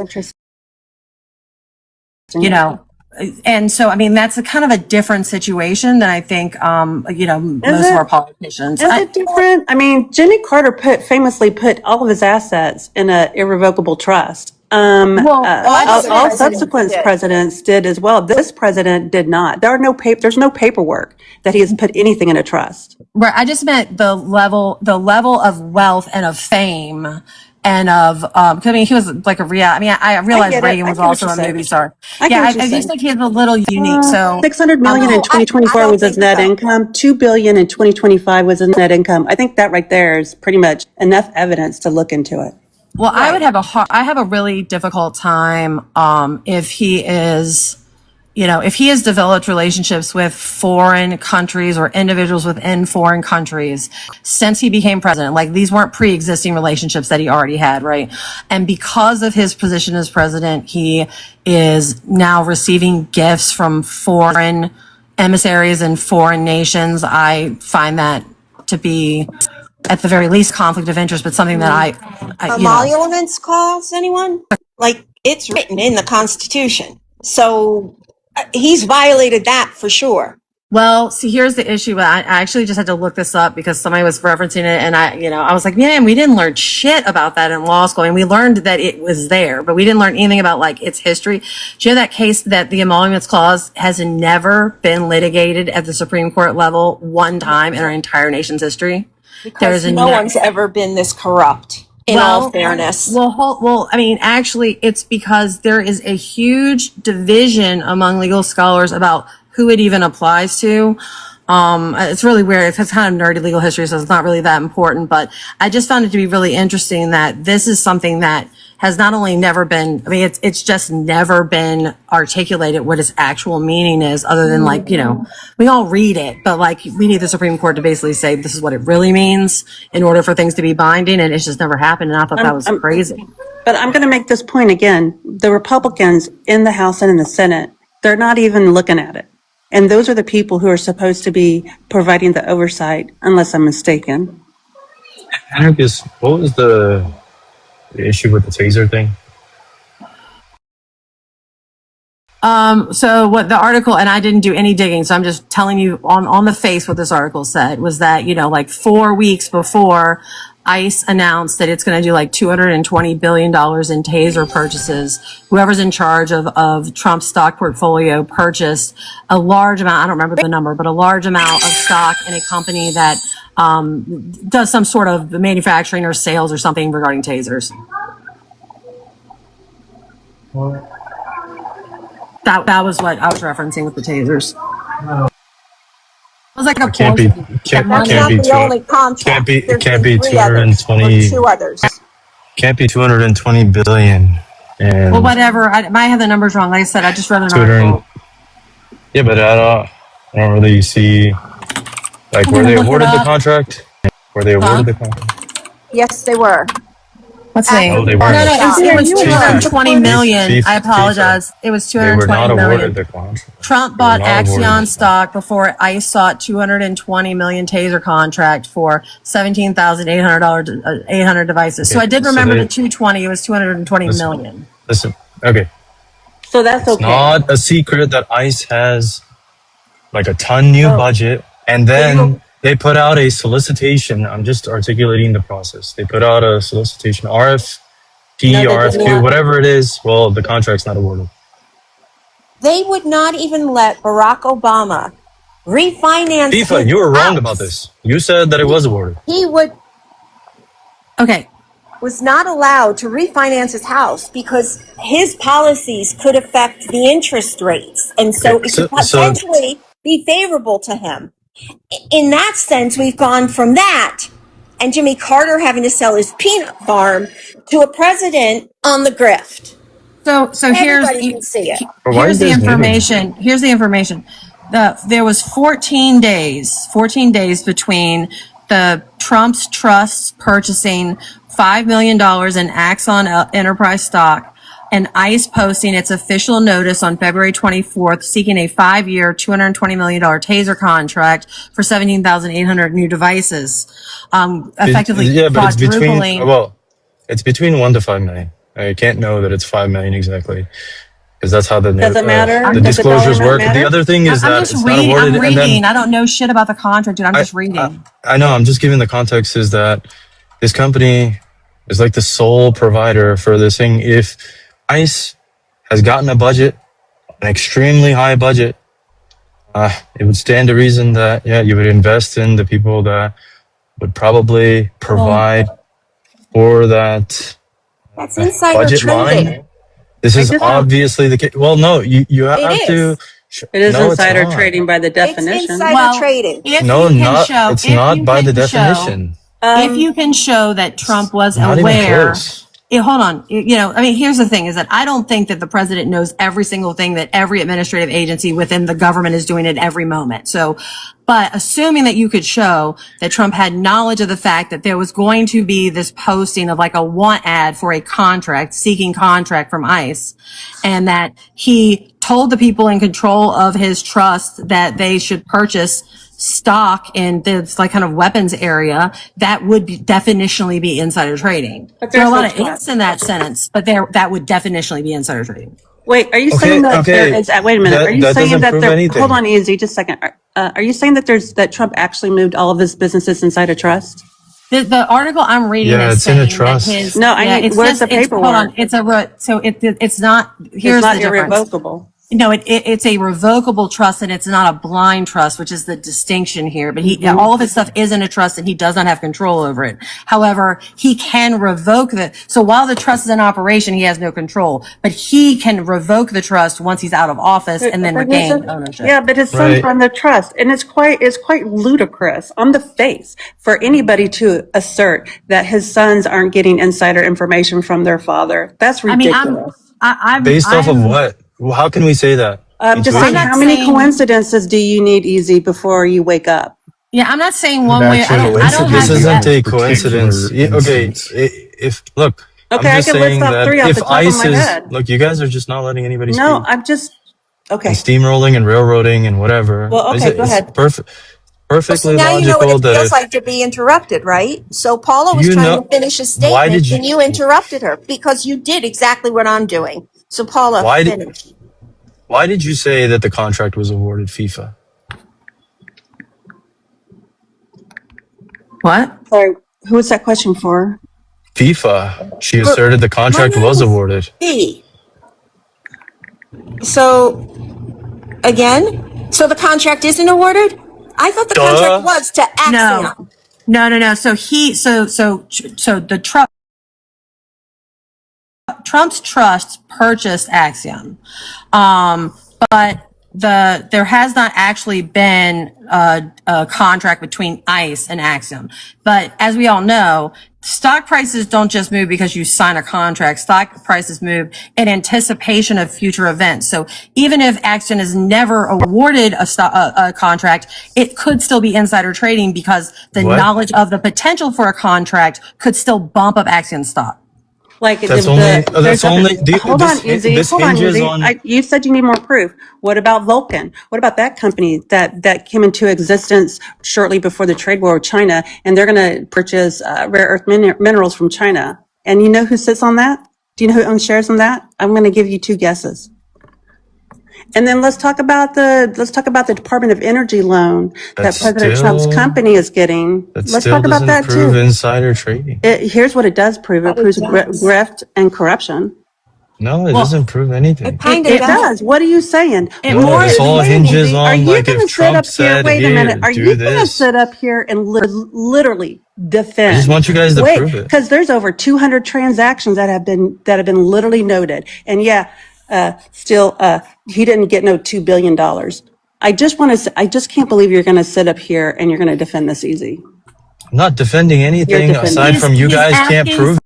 and so, I mean, that's a kind of a different situation than I think, most of our politicians. Is it different? I mean, Jimmy Carter famously put all of his assets in an irrevocable trust. All subsequent presidents did as well. This president did not. There's no paperwork that he has put anything in a trust. Right. I just meant the level of wealth and of fame and of, I mean, he was like I realized Reagan was also a movie star. I just think he's a little unique. So 600 million in 2024 was his net income. 2 billion in 2025 was his net income. I think that right there is pretty much enough evidence to look into it. Well, I have a really difficult time, if he is, if he has developed relationships with foreign countries or individuals within foreign countries since he became president. Like, these weren't pre-existing relationships that he already had, right? And because of his position as president, he is now receiving gifts from foreign emissaries and foreign nations. I find that to be, at the very least, conflict of interest, but something that emoluments clause, anyone? Like, it's written in the Constitution. So he's violated that for sure. Well, see, here's the issue. I actually just had to look this up because somebody was referencing it, and I was like, man, we didn't learn shit about that in law school. And we learned that it was there, but we didn't learn anything about like its history. Do you know that case that the emoluments clause has never been litigated at the Supreme Court level one time in our entire nation's history? Because no one's ever been this corrupt, in all fairness. Well, I mean, actually, it's because there is a huge division among legal scholars about who it even applies to. It's really weird. It's kind of nerdy legal history, so it's not really that important, but I just found it to be really interesting that this is something that has not only never been, I mean, it's just never been articulated what its actual meaning is, other than like, we all read it, but like we need the Supreme Court to basically say this is what it really means in order for things to be binding, and it's just never happened, and I thought that was crazy. But I'm going to make this point again. The Republicans in the House and in the Senate, they're not even looking at it. And those are the people who are supposed to be providing the oversight, unless I'm mistaken. Anarchist, what was the issue with the taser thing? So what the article, and I didn't do any digging, so I'm just telling you on the face what this article said, was that, like 4 weeks before ICE announced that it's going to do like $220 billion in taser purchases, whoever's in charge of Trump's stock portfolio purchased a large amount, I don't remember the number, but a large amount of stock in a company that does some sort of manufacturing or sales or something regarding tasers. That was what I was referencing with the tasers. It was like a Can't be portion. That's not the only contract. There's can't been be 3 others, 220 or 2 others. can't be 220 billion and Well, whatever. I might have the numbers wrong. Like I said, I just read an 200 article. yeah, but I don't really see like I'm were gonna they look it awarded the up. contract? Were they awarded the contract? Yes, they were. Let's see. No, they No, weren't. it was Chief, 220 million. Chief, I apologize. It was They were 220 not awarded million. the contract. Trump They were bought not awarded Axion the stock before ICE sought 220 million taser contract for $17,800 800 devices. So Okay, I did so remember they- the 220. It was 220 million. Listen, okay. So that's It's okay. not a secret that ICE has like a ton new budget, and then they put out a solicitation. I'm just articulating the process. They put out a solicitation, RFP, No, they did RFQ, not. whatever it is. Well, the contract's not awarded. They would not even let Barack Obama refinance FIFA, his you were wrong house. about this. You said that it was awarded. He Okay. was not allowed to refinance his house because his policies could affect the interest rates. And so Okay, it could so potentially be favorable to him. In that sense, we've gone from that and Jimmy Carter having to sell his peanut farm to a president on the grift. So Everybody can see it. But why are here's you the guys muting? information. Here's the information. There was 14 days between the Trump's trusts purchasing $5 million in Axon Enterprise stock and ICE posting its official notice on February 24th seeking a 5-year, $220 million taser contract for 17,800 new devices. Effectively Yeah, but it's quadrupling. it's between 1 to 5 million. I can't know that it's 5 million exactly, because that's how the Does it matter? the Does the dollar disclosures amount work. matter? The other thing is I'm that just it's not reading. awarded, I'm and reading. then I don't know shit about the contract, dude. I'm just reading. I know. I'm just giving the context is that this company is like the sole provider for this thing. If ICE has gotten a budget, an extremely high budget, it would stand to reason that you would invest in the people that would probably provide for that That's insider budget trading. line. This is obviously the case. Well, no, you have It to. is. It is No, it's insider not. trading by the It's definition. insider trading. If No, you can not. show, It's if not you by the can show- definition. if you can show that Trump was Not even aware. close. Hold on. Here's the thing is that I don't think that the president knows every single thing that every administrative agency within the government is doing at every moment. So, but assuming that you could show that Trump had knowledge of the fact that there was going to be this posting of like a want ad for a contract, seeking contract from ICE, and that he told the people in control of his trust that they should purchase stock in this like kind of weapons area, that would definitionally be insider trading. But There are a there's lot of no ifs in that sentence, but that would definitionally be insider trading. Wait, are you saying that there is? Wait a minute. Are you that saying doesn't that prove there? anything. Hold on, Easy, just a second. Are you saying that that Trump actually moved all of his businesses inside a trust? The article I'm reading Yeah, is it's in a saying trust. that his No, I mean, it's where's the hold paperwork? on, it's not. Here's It's not the difference. irrevocable. No, it's a revocable trust and it's not a blind trust, which is the distinction here. But all of his stuff is in a trust and he does not have control over it. However, he can revoke so while the trust is in operation, he has no control, but he can revoke the trust once he's out of office and then regain ownership. Yeah, but his son's on the trust, and it's quite ludicrous on the face for anybody to assert that his sons aren't getting insider information from their father. That's ridiculous. Based off of what? How can we say that? I'm just saying, how many coincidences do you need, Easy, before you wake up? Yeah, I'm not saying one way. I don't have This isn't a coincidence. Okay, if look, Okay, I'm just I can saying list off that 3 off if the top of ICE my is head. look, you guys are just not letting anybody speak. No, I'm just okay. And steamrolling and railroading and whatever. Well, okay, go ahead. Perfectly Now you know what logical it that feels if like to be interrupted, right? So Paula was you trying know to finish a why statement did you and you interrupted her because you did exactly what I'm doing. So Paula, why did finish. why did you say that the contract was awarded FIFA? What? Sorry, who was that question for? FIFA. She asserted the contract was awarded. B. So again, so the contract isn't awarded? I thought the contract was to Axiom. No. So the Trump's trust purchased Axiom, but there has not actually been a contract between ICE and Axiom. But as we all know, stock prices don't just move because you sign a contract. Stock prices move in anticipation of future events. So even if Axiom is never awarded a contract, it could still be insider trading because the knowledge of the potential for a contract could still bump up Axiom stock. Like hold on, Izzy. You said you need more proof. What about Vulcan? What about that company that came into existence shortly before the trade war with China, and they're going to purchase rare earth minerals from China? And you know who sits on that? Do you know who owns shares on that? I'm going to give you 2 guesses. And then let's talk about the Department of Energy loan that President Trump's company is getting. Let's talk about that too. Prove insider trading. Here's what it does prove. It proves grift and corruption. No, it doesn't prove anything. It does. What are you saying? This all hinges on like if Trump said, wait a minute. "Here, Are do you going to this." sit up here and literally defend? I just want you guys to prove it. Because there's over 200 transactions that have been literally noted. And he didn't get no $2 billion. I just can't believe you're going to sit up here and you're going to defend this easy. I'm not defending anything aside from you guys can't prove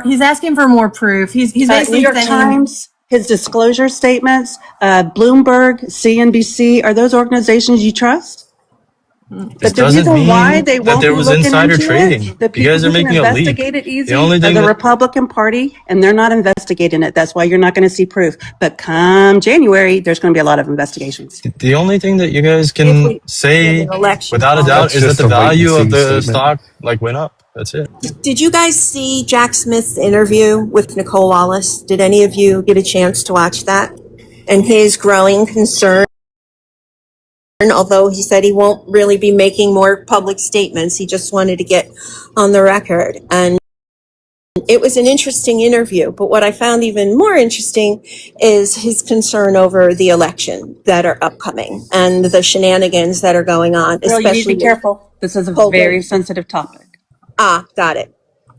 He's asking for more proof. He's basically New York Times, his disclosure statements, Bloomberg, CNBC, are those organizations you trust? But the reason why they won't be looking into it, the people who investigate it easy are the Republican Party, and they're not investigating it. That's why you're not going to see proof. But come January, there's going to be a lot of investigations. The only thing that you guys can say without a doubt is that the value of the stock went up. That's it. Did you guys see Jack Smith's interview with Nicole Wallace? Did any of you get a chance to watch that? And his growing concern, although he said he won't really be making more public statements, he just wanted to get on the record. And it was an interesting interview. But what I found even more interesting is his concern over the election that are upcoming and the shenanigans that are going on. Girl, you need to be careful. This is a very sensitive topic. Got it.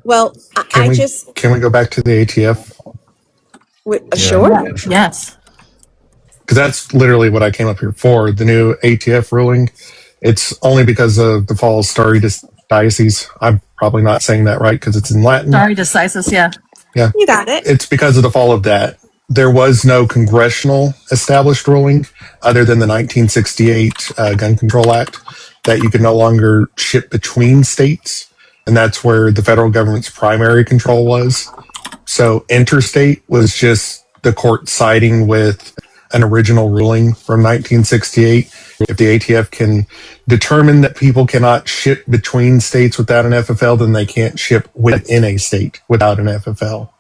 Well, Can we go back to the ATF? Sure. Yes. Because that's literally what I came up here for, the new ATF ruling. It's only because of the fall of stare decisis. I'm probably not saying that right because it's in Latin. Stare decisis, yeah. Yeah. You got it. It's because of the fall of that. There was no congressional established ruling other than the 1968 Gun Control Act that you could no longer ship between states. And that's where the federal government's primary control was. So interstate was just the court siding with an original ruling from 1968. If the ATF can determine that people cannot ship between states without an FFL, then they can't ship within a state without an FFL.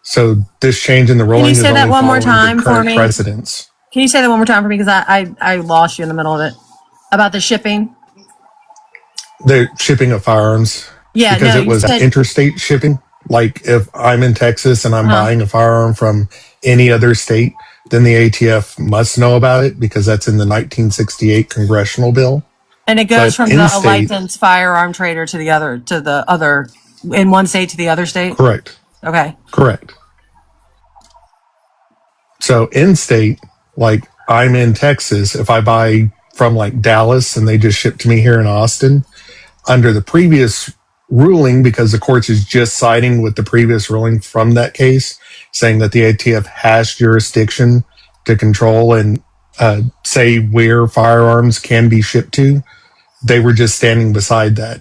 So this change in the ruling is only following the current precedents. Can you say that one more time for me? Because I lost you in the middle of it. About the shipping? The shipping of firearms. Yeah, because it was interstate shipping. Like if I'm in Texas and I'm buying a firearm from any other state, then the ATF must know about it because that's in the 1968 congressional bill. And it goes But from in a state, licensed firearm trader to the other, in one state to the other state? correct, Okay. correct. So in state, like I'm in Texas, if I buy from like Dallas and they just ship to me here in Austin, under the previous ruling, because the courts is just siding with the previous ruling from that case, saying that the ATF has jurisdiction to control and say where firearms can be shipped to, they were just standing beside that.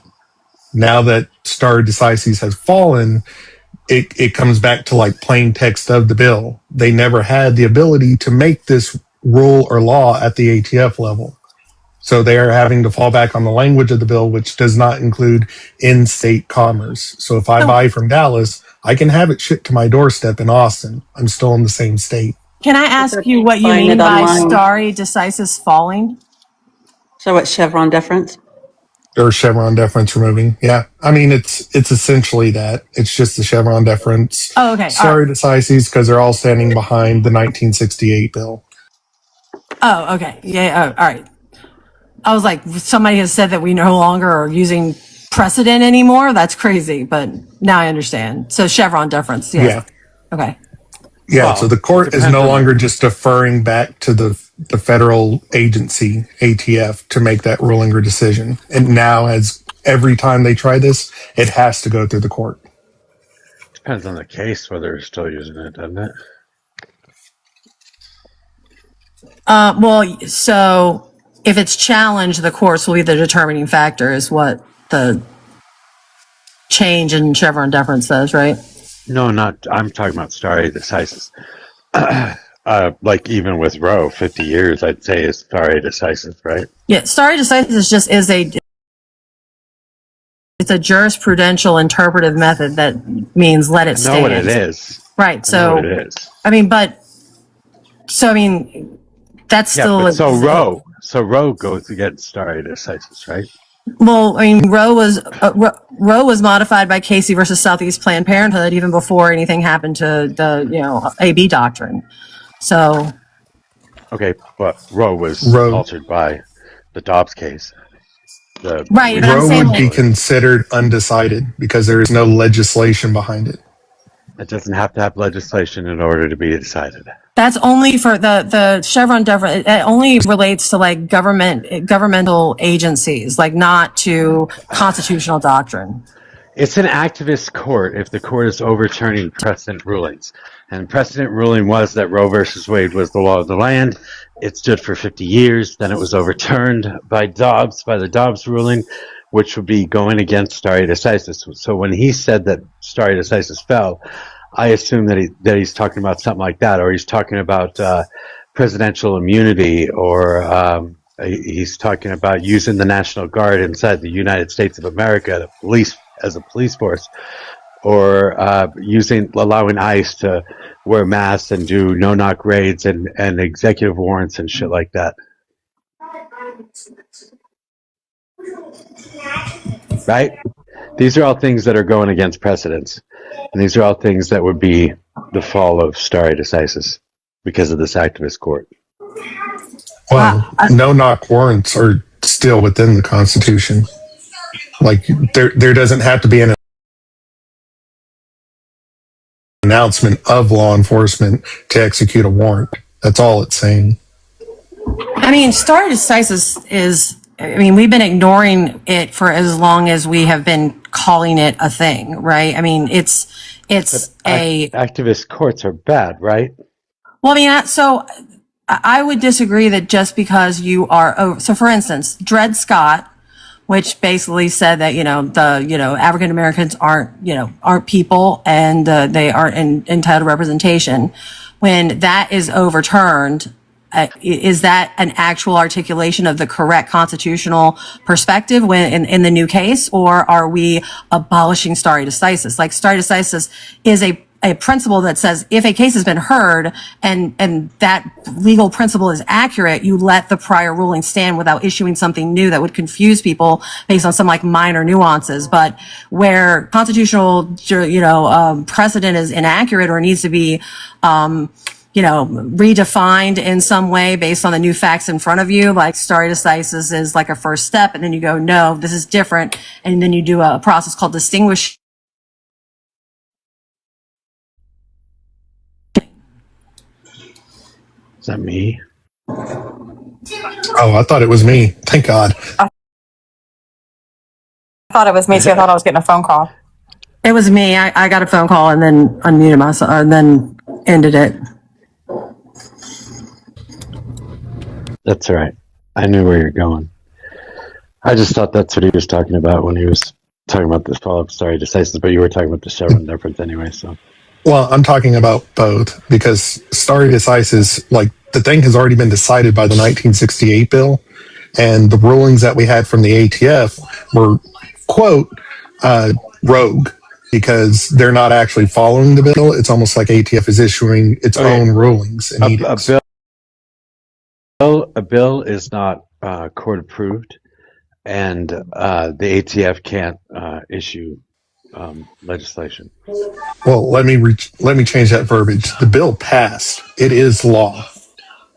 Now that stare decisis has fallen, it comes back to like plain text of the bill. They never had the ability to make this rule or law at the ATF level. So they are having to fall back on the language of the bill, which does not include in-state commerce. So if I buy from Dallas, I can have it shipped to my doorstep in Austin. I'm still in the same state. Can I ask you what you Find mean it by online. stare decisis falling? So what, Chevron deference? Or Chevron deference removing. Yeah. I mean, it's essentially that. It's just the Chevron deference. Oh, okay. All Stare right. decisis because they're all standing behind the 1968 bill. Oh, okay. Yeah. All right. I was like, somebody has said that we no longer are using precedent anymore. That's crazy, but now I understand. So Chevron deference. Yes. Yeah. Okay. Yeah, Well, so the it court is depends no on longer just deferring back to the federal agency, ATF, to make that ruling or decision. And now, as every time they try this, it has to go through the court. depends on the case whether they're still using it, doesn't it? Well, so if it's challenged, the courts will be the determining factor, is what the change in Chevron deference says, right? No, not. I'm talking about stare decisis. Like even with Roe, 50 years, I'd say is stare decisis, right? Yeah, stare decisis just it's a jurisprudential interpretive method that means let it I stand. know what it is. Right. I know So, what it is. I mean, that's Yeah, still. but so Roe goes against stare decisis, right? Well, I mean, Roe was modified by Casey versus Southeast Planned Parenthood even before anything happened to the AB doctrine. So. Okay, but Roe was altered by the Dobbs case. Right, but I'm Roe saying would be considered undecided because there is no legislation behind it. It doesn't have to have legislation in order to be decided. That's only for the Chevron deference. It only relates to like governmental agencies, like not to constitutional doctrine. It's an activist court if the court is overturning precedent rulings. And precedent ruling was that Roe versus Wade was the law of the land. It stood for 50 years. Then it was overturned by the Dobbs ruling, which would be going against stare decisis. So when he said that stare decisis fell, I assume that he's talking about something like that, or he's talking about presidential immunity, or he's talking about using the National Guard inside the United States of America, as a police force, or allowing ICE to wear masks and do no-knock raids and executive warrants and shit like that. Right? These are all things that are going against precedents. And these are all things that would be the fall of stare decisis because of this activist court. Well, no-knock warrants are still within the Constitution. Like, there doesn't have to be an announcement of law enforcement to execute a warrant. That's all it's saying. I mean, stare decisis is, I mean, we've been ignoring it for as long as we have been calling it a thing, right? I mean, it's activist courts are bad, right? Well, I mean, so I would disagree that just because you are, so for instance, Dred Scott, which basically said that, African Americans aren't people and they aren't entitled to representation. When that is overturned, is that an actual articulation of the correct constitutional perspective when in the new case, or are we abolishing stare decisis? Like, stare decisis is a principle that says if a case has been heard and that legal principle is accurate, you let the prior ruling stand without issuing something new that would confuse people based on some like minor nuances. But where constitutional, precedent is inaccurate or needs to be, redefined in some way based on the new facts in front of you, like stare decisis is like a first step. And then you go, no, this is different. And then you do a process called distinguish. Is that me? Oh, I thought it was me. Thank God. I thought it was me too. I thought I was getting a phone call. It was me. I got a phone call and then unmuted myself and then ended it. That's all right. I knew where you're going. I just thought that's what he was talking about when he was talking about this follow-up stare decisis, but you were talking about the Chevron deference anyway, so. Well, I'm talking about both because stare decisis, like the thing has already been decided by the 1968 bill, and the rulings that we had from the ATF were, quote, rogue because they're not actually following the bill. It's almost like ATF is issuing its own rulings and edicts. A bill is not court approved, and the ATF can't issue legislation. Well, let me change that verbiage. The bill passed. It is law.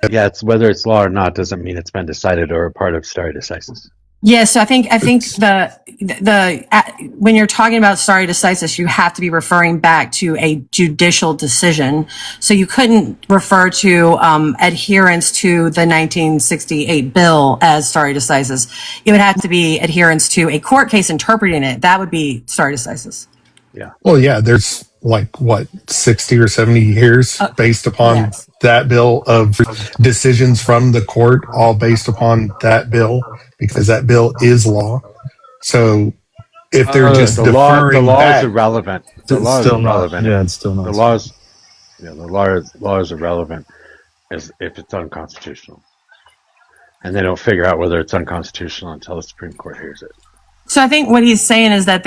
Yeah, it's whether it's law or not doesn't mean it's been decided or a part of stare decisis. Yeah, so I think when you're talking about stare decisis, you have to be referring back to a judicial decision. So you couldn't refer to adherence to the 1968 bill as stare decisis. It would have to be adherence to a court case interpreting it. That would be stare decisis. Yeah. Well, yeah, there's like what 60 or 70 years based upon that bill of decisions from the court, all based upon that bill, because that bill is law. So if they're just the deferring law back, is irrelevant. The It's law is still not. irrelevant. Yeah, it's still not. The law is irrelevant as if it's unconstitutional, and they don't figure out whether it's unconstitutional until the Supreme Court hears it. So I think what he's saying is that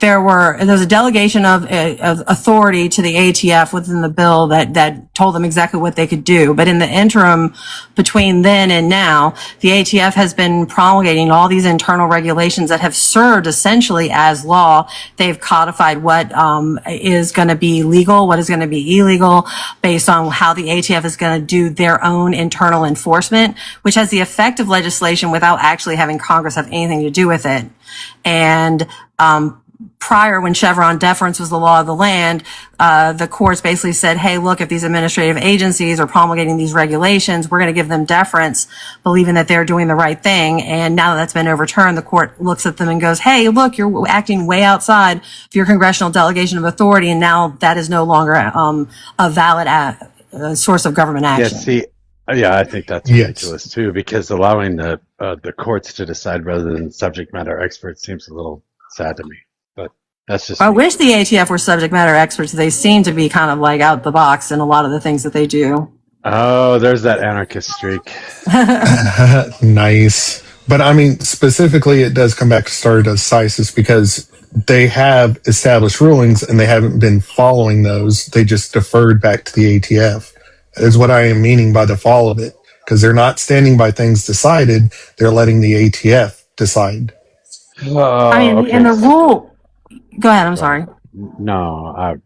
there's a delegation of authority to the ATF within the bill that told them exactly what they could do. But in the interim between then and now, the ATF has been promulgating all these internal regulations that have served essentially as law. They've codified what is going to be legal, what is going to be illegal, based on how the ATF is going to do their own internal enforcement, which has the effect of legislation without actually having Congress have anything to do with it. And prior, when Chevron deference was the law of the land, the courts basically said, hey, look, if these administrative agencies are promulgating these regulations, we're going to give them deference, believing that they're doing the right thing. And now that that's been overturned, the court looks at them and goes, hey, look, you're acting way outside of your congressional delegation of authority, and now that is no longer a valid source of government action. Yeah, I think that's ridiculous too, because allowing the courts to decide rather than subject matter experts seems a little sad to me. But that's just. I wish the ATF were subject matter experts. They seem to be kind of like out the box in a lot of the things that they do. Oh, there's that anarchist streak. Nice. But I mean, specifically, it does come back to stare decisis because they have established rulings and they haven't been following those. They just deferred back to the ATF, is what I am meaning by the fall of it, because they're not standing by things decided. They're letting the ATF decide. In the rule. Go ahead. I'm sorry. No,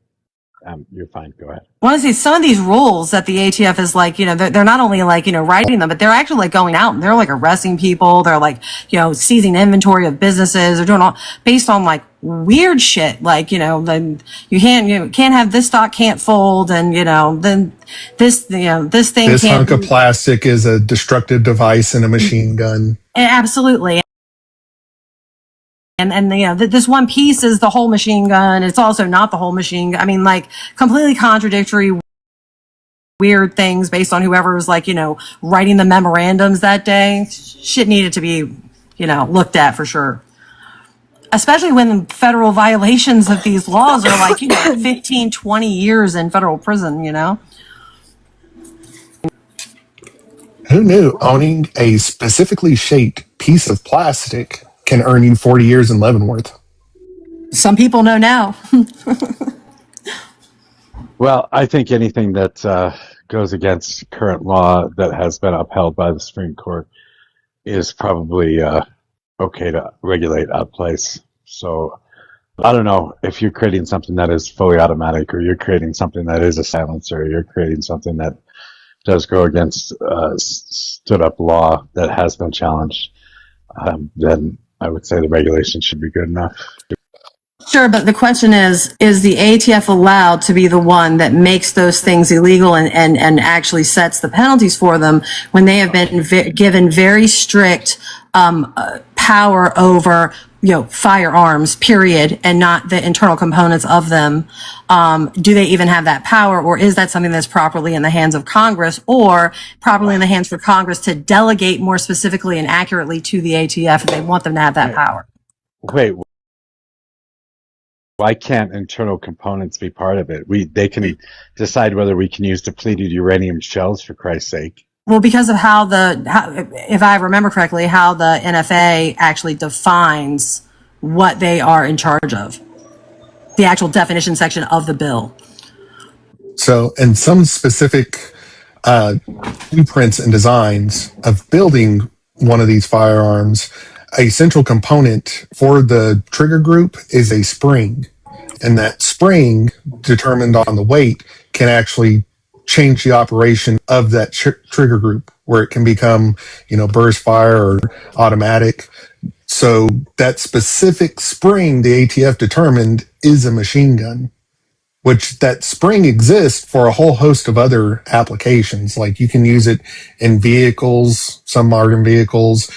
you're fine. Go ahead. Honestly, some of these rules that the ATF is like, they're not only like, writing them, but they're actually like going out and they're like arresting people. They're like, seizing inventory of businesses. They're doing all based on like weird shit. Like, then you can't have this stock can't fold. And, then this thing. This hunk of plastic is a destructive device in a machine gun. Absolutely. And this one piece is the whole machine gun. It's also not the whole machine gun. I mean, like completely contradictory, weird things based on whoever was like, writing the memorandums that day. Shit needed to be, looked at for sure. Especially when federal violations of these laws are like, 15, 20 years in federal prison, Who knew owning a specifically shaped piece of plastic can earn you 40 years in Leavenworth? Some people know now. Well, I think anything that goes against current law that has been upheld by the Supreme Court is probably okay to regulate out of place. So I don't know if you're creating something that is fully automatic, or you're creating something that is a silencer, or you're creating something that does go against stood up law that has been challenged, then I would say the regulation should be good enough. Sure, but the question is the ATF allowed to be the one that makes those things illegal and actually sets the penalties for them when they have been given very strict power over, firearms, period, and not the internal components of them? Do they even have that power, or is that something that's properly in the hands of Congress, or properly in the hands for Congress to delegate more specifically and accurately to the ATF if they want them to have that power? Wait, why can't internal components be part of it? They can decide whether we can use depleted uranium shells, for Christ's sake. Well, because of how if I remember correctly, how the NFA actually defines what they are in charge of, the actual definition section of the bill. So, in some specific blueprints and designs of building one of these firearms, a central component for the trigger group is a spring. And that spring, determined on the weight, can actually change the operation of that trigger group, where it can become, burst fire or automatic. So that specific spring the ATF determined is a machine gun, which that spring exists for a whole host of other applications. Like you can use it in vehicles, some modern vehicles,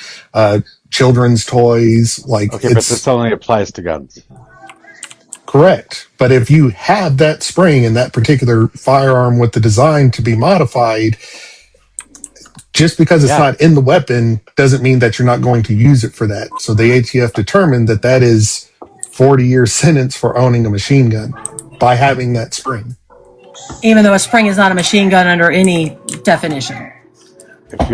children's toys. Like, okay, but this only applies to guns. Correct. But if you have that spring in that particular firearm with the design to be modified, just because it's not in the weapon doesn't mean that you're not going to use it for that. So the ATF determined that that is 40-year sentence for owning a machine gun by having that spring. Even though a spring is not a machine gun under any definition. If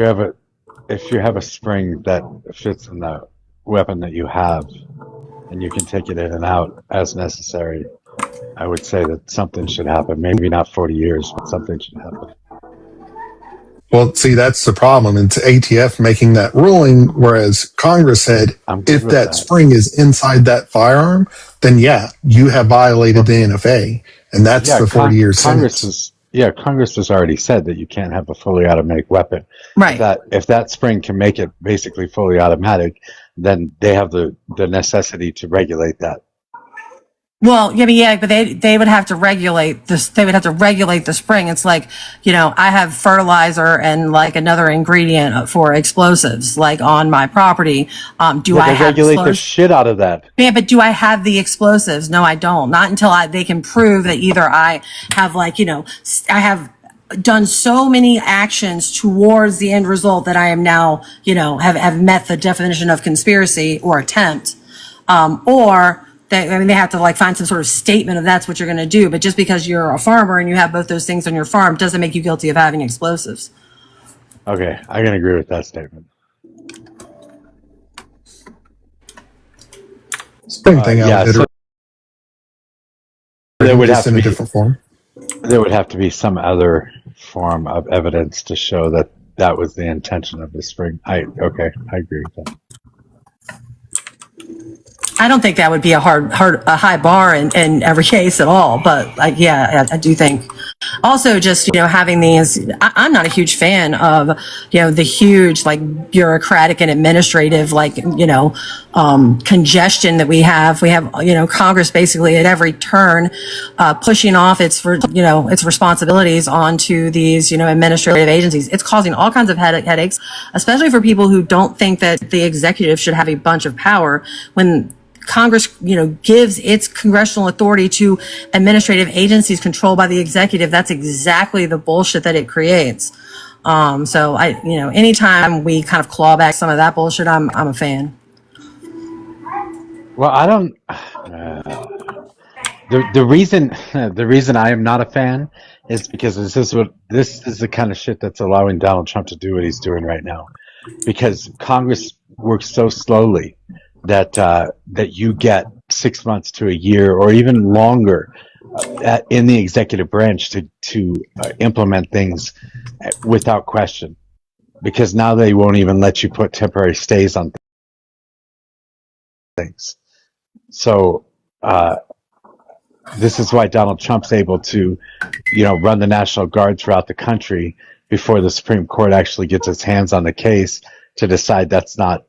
you have a spring that fits in the weapon that you have, and you can take it in and out as necessary, I would say that something should happen. Maybe not 40 years, but something should happen. Well, see, that's the problem. It's ATF making that ruling, whereas Congress said if that spring is inside that firearm, then you have violated the NFA, and that's the 40-year sentence. Congress has already said that you can't have a fully automatic weapon. Right. If that spring can make it basically fully automatic, then they have the necessity to regulate that. Well, but they would have to regulate this. They would have to regulate the spring. It's like, I have fertilizer and like another ingredient for explosives, like on my property. Do I have regulate the shit out of that? Yeah, but do I have the explosives? No, I don't. Not until they can prove that either I have I have done so many actions towards the end result that I am now, have met the definition of conspiracy or attempt, or they have to find some sort of statement of that's what you're going to do. But just because you're a farmer and you have both those things on your farm doesn't make you guilty of having explosives. Okay, I can agree with that statement. Same thing. There would have in a different form. There would have to be some other form of evidence to show that that was the intention of the spring. I agree with that. I don't think that would be a high bar in every case at all. But I do think also just, having these, I'm not a huge fan of, the huge bureaucratic and administrative, congestion that we have. We have, Congress basically at every turn, pushing off its responsibilities onto these, administrative agencies. It's causing all kinds of headaches, especially for people who don't think that the executive should have a bunch of power when Congress, gives its congressional authority to administrative agencies controlled by the executive. That's exactly the bullshit that it creates. So anytime we kind of claw back some of that bullshit, I'm a fan. Well, I don't. The reason I am not a fan is because this is the kind of shit that's allowing Donald Trump to do what he's doing right now, because Congress works so slowly that you get 6 months to a year or even longer in the executive branch to implement things without question, because now they won't even let you put temporary stays on things. So this is why Donald Trump's able to, run the National Guard throughout the country before the Supreme Court actually gets its hands on the case to decide that's not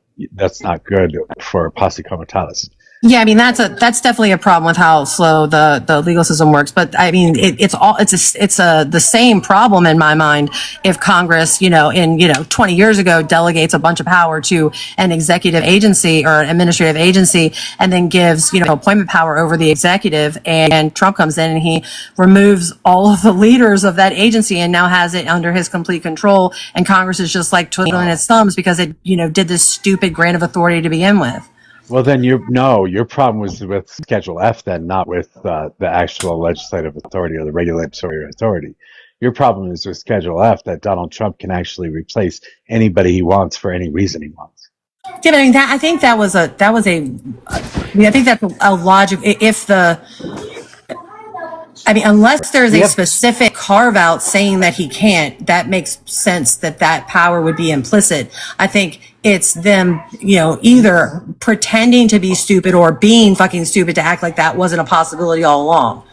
good for posse comitatus. Yeah, I mean that's definitely a problem with how slow the legal system works. But I mean it's the same problem in my mind if Congress 20 years ago delegates a bunch of power to an executive agency or an administrative agency and then gives appointment power over the executive, and Trump comes in and he removes all of the leaders of that agency and now has it under his complete control, and Congress is just like twiddling its thumbs because it did this stupid grant of authority to begin with. Well, then your problem was with Schedule F, then, not with the actual legislative authority or the regulatory authority. Your problem is with Schedule F, that Donald Trump can actually replace anybody he wants for any reason he wants. Yeah, but I mean, I think that's a logic. Unless there's a specific carve out saying that he can't, that makes sense that power would be implicit. I think it's them, either pretending to be stupid or being fucking stupid to act like that wasn't a possibility all along.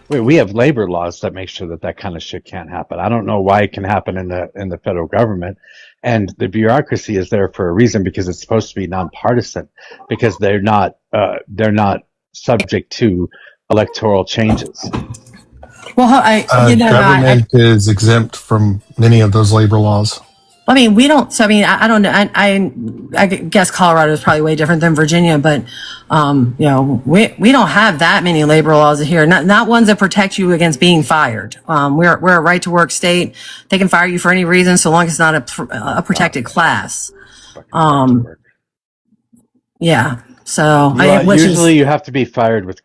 We have labor laws that make sure that kind of shit can't happen. I don't know why it can happen in the federal government. And the bureaucracy is there for a reason, because it's supposed to be nonpartisan, because they're not subject to electoral changes. Well, government is exempt from many of those labor laws. I mean, we don't. So I mean, I don't know. I guess Colorado is probably way different than Virginia, but we don't have that many labor laws here. Not ones that protect you against being fired. We're a right to work state. They can fire you for any reason so long as it's not a protected class. Yeah. So usually you have to be fired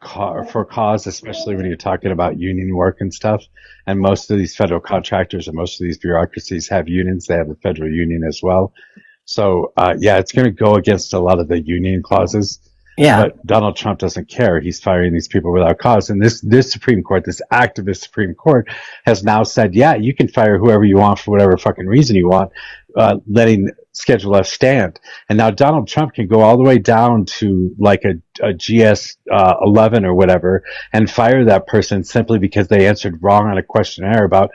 for cause, especially when you're talking about union work and stuff. And most of these federal contractors and most of these bureaucracies have unions. They have a federal union as well. So it's going to go against a lot of the union clauses. Yeah. But Donald Trump doesn't care. He's firing these people without cause. And this Supreme Court, this activist Supreme Court, has now said, you can fire whoever you want for whatever fucking reason you want, letting Schedule F stand. And now Donald Trump can go all the way down to like a GS 11 or whatever and fire that person simply because they answered wrong on a questionnaire about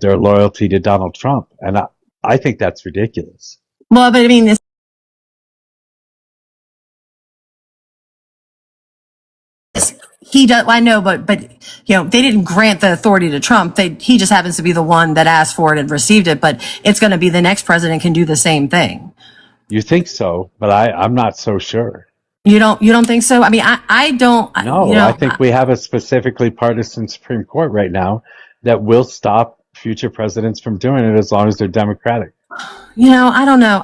their loyalty to Donald Trump. And I think that's ridiculous. Well, but I mean, he does. I know, but they didn't grant the authority to Trump. He just happens to be the one that asked for it and received it. But it's going to be the next president can do the same thing. You think so? But I'm not so sure. You don't think so? I mean, I don't. No, I think we have a specifically partisan Supreme Court right now that will stop future presidents from doing it as long as they're Democratic. I don't know.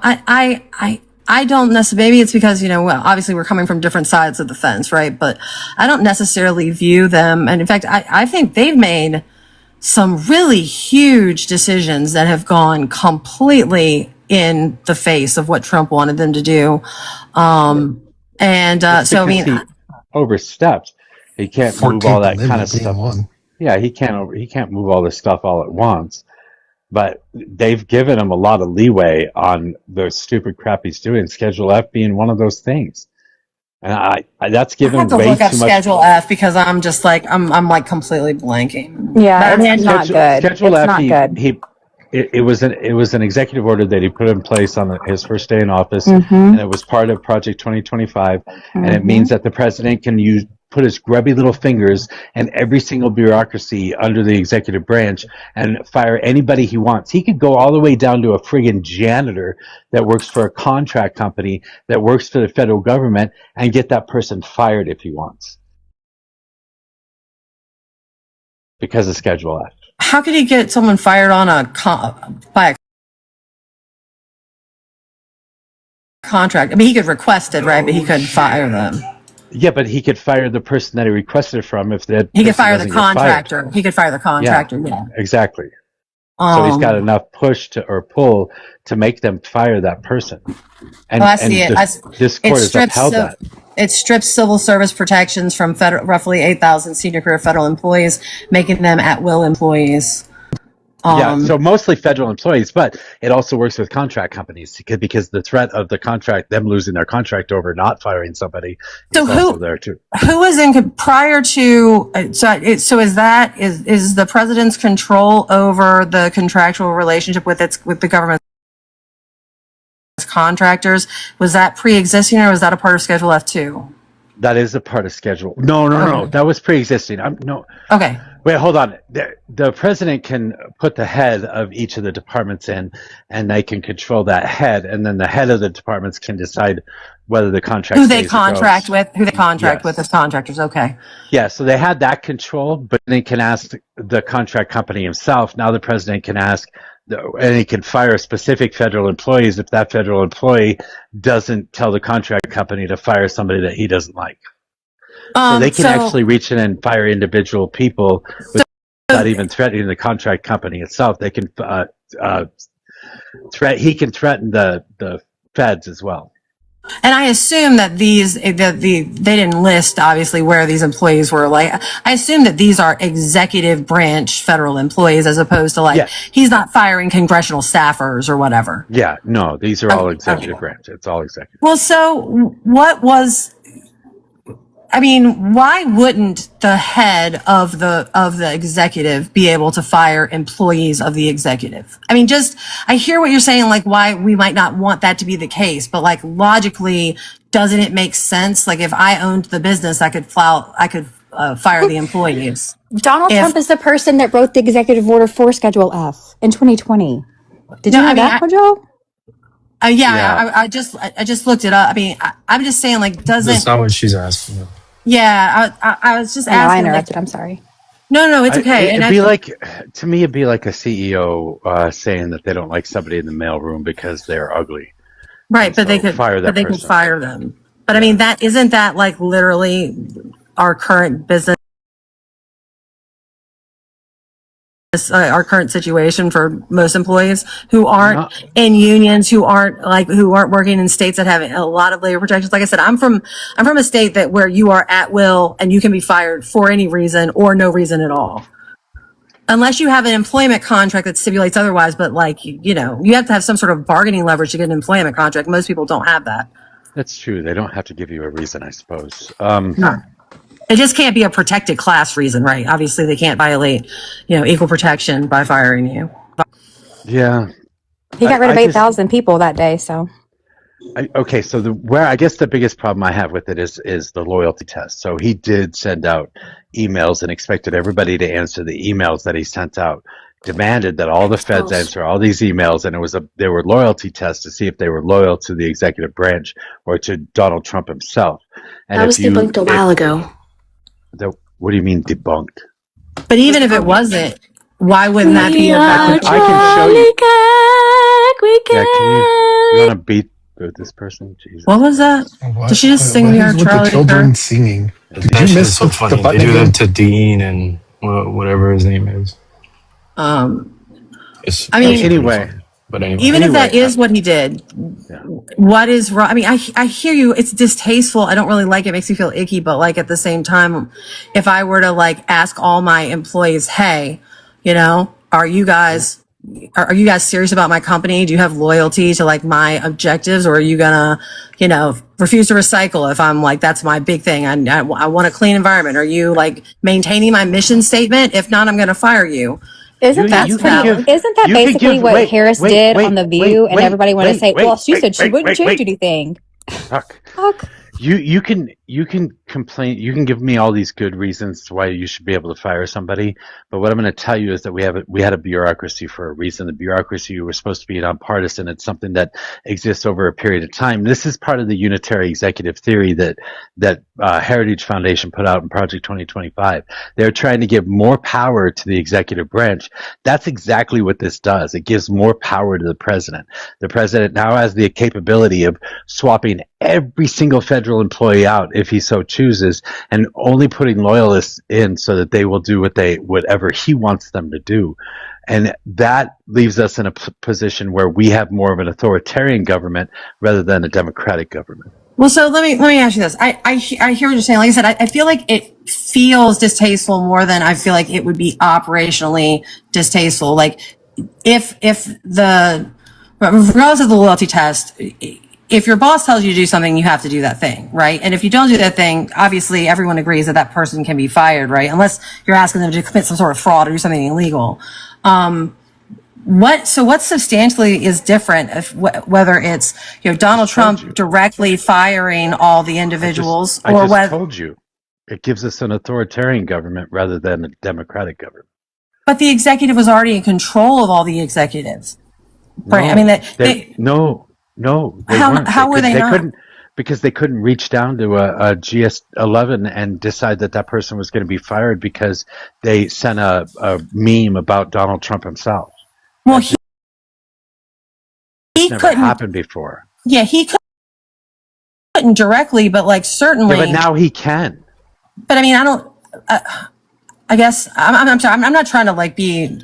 I don't necessarily, maybe it's because, obviously we're coming from different sides of the fence, right? But I don't necessarily view them. And in fact, I think they've made some really huge decisions that have gone completely in the face of what Trump wanted them to do. So, I mean, he overstepped. He can't move all that kind of stuff. Yeah, he can't move all this stuff all at once. But they've given him a lot of leeway on the stupid crap he's doing, Schedule F being one of those things. And that's given way too much. I have to look up Schedule F because I'm just like, I'm like completely blanking. Yeah, it's not good. Schedule F, not good. It was an executive order that he put in place on his first day in office, and it was part of Project 2025, and it means that the president can put his grubby little fingers in every single bureaucracy under the executive branch and fire anybody he wants. He could go all the way down to a friggin' janitor that works for a contract company that works for the federal government and get that person fired if he wants. Because of Schedule F. How could he get someone fired on by a contract? I mean, he could request it, right? But he couldn't fire them. Yeah, but he could fire the person that he requested it from if that. He could fire the contractor. He could fire the contractor. Yeah. Exactly. So he's got enough push or pull to make them fire that person. And, this court has upheld that. it strips civil service protections from roughly 8,000 senior career federal employees, making them at-will employees. So mostly federal employees, but it also works with contract companies because the threat of the contract, them losing their contract over not firing somebody, is also there too. Who was in prior to? So is the president's control over the contractual relationship with the government contractors? Was that pre-existing, or was that a part of Schedule F2? That is a part of schedule. No. That was pre-existing. Okay. Wait, hold on. The president can put the head of each of the departments in, and they can control that head, and then the head of the departments can decide whether the contract who they contract with as contractors. Okay. Yeah, so they had that control, but they can ask the contract company himself. Now the president can ask, and he can fire specific federal employees if that federal employee doesn't tell the contract company to fire somebody that he doesn't like. So they can actually reach in and fire individual people without even threatening the contract company itself. They can he can threaten the feds as well. And I assume that they didn't list obviously where these employees were. Like, I assume that these are executive branch federal employees as opposed to he's not firing congressional staffers or whatever. Yeah, no, these are all executive branch. It's all executive. Well, so why wouldn't the head of the executive be able to fire employees of the executive? I hear what you're saying, like why we might not want that to be the case, but like logically, doesn't it make sense? Like if I owned the business, I could fire the employees. Donald Trump is the person that wrote the executive order for Schedule F in 2020. Did you know that, Mojo? I just looked it up. I'm just saying, like, doesn't... That's not what she's asking. Yeah, I was just asking. I interrupted. I'm sorry. No, it's okay. It'd be like a CEO saying that they don't like somebody in the mailroom because they're ugly. Right, but they could fire that person. Could fire them. But isn't that like literally our current business? Our current situation for most employees who aren't in unions, who aren't working in states that have a lot of labor protections. Like I said, I'm from a state where you are at will and you can be fired for any reason or no reason at all. Unless you have an employment contract that stipulates otherwise, but you have to have some sort of bargaining leverage to get an employment contract. Most people don't have that. That's true. They don't have to give you a reason, I suppose. No. It just can't be a protected class reason, right? Obviously, they can't violate, equal protection by firing you. Yeah. He got rid of 8,000 people that day, so. Okay, so I guess the biggest problem I have with it is the loyalty test. So he did send out emails and expected everybody to answer the emails that he sent out. Demanded that all the feds answer all these emails, and there were loyalty tests to see if they were loyal to the executive branch or to Donald Trump himself. And that was debunked a while ago. What do you mean debunked? But even if it wasn't, why wouldn't that be a I can show you. You want to beat this person? Jesus. What was that? Did she just sing "We Are Charlie"? The children singing. Did you miss so funny? They do that to Dean and whatever his name is. Anyway. But anyway. Even if that is what he did, what is wrong? I hear you. It's distasteful. I don't really like it. It makes me feel icky. But at the same time, if I were to ask all my employees, hey, are you guys serious about my company? Do you have loyalty to my objectives, or are you gonna, refuse to recycle if I'm that's my big thing. I want a clean environment. Are you maintaining my mission statement? If not, I'm gonna fire you. Isn't that basically what Harris did on The View? And everybody wanted to say, well, she said she wouldn't change anything. Fuck. You can complain. You can give me all these good reasons why you should be able to fire somebody. But what I'm going to tell you is that we had a bureaucracy for a reason. The bureaucracy was supposed to be nonpartisan. It's something that exists over a period of time. This is part of the unitary executive theory that Heritage Foundation put out in Project 2025. They're trying to give more power to the executive branch. That's exactly what this does. It gives more power to the president. The president now has the capability of swapping every single federal employee out if he so chooses, and only putting loyalists in so that they will do whatever he wants them to do. And that leaves us in a position where we have more of an authoritarian government rather than a democratic government. Well, so let me ask you this. I hear what you're saying. Like I said, I feel like it feels distasteful more than I feel like it would be operationally distasteful. Like if regardless of the loyalty test, if your boss tells you to do something, you have to do that thing, right? And if you don't do that thing, obviously everyone agrees that that person can be fired, right? Unless you're asking them to commit some sort of fraud or do something illegal. What substantially is different if whether it's Donald Trump directly firing all the individuals I or just whether told you, it gives us an authoritarian government rather than a democratic government. but the executive was already in control of all the executives, right? I mean No, they weren't. How were they They not? couldn't, because they couldn't reach down to a GS11 and decide that that person was going to be fired because they sent a meme about Donald Trump himself. Well, It's never happened before. Yeah, he couldn't directly, but like certainly. Yeah, but now he can. But I mean, I don't. I guess I'm sorry. I'm not trying to like be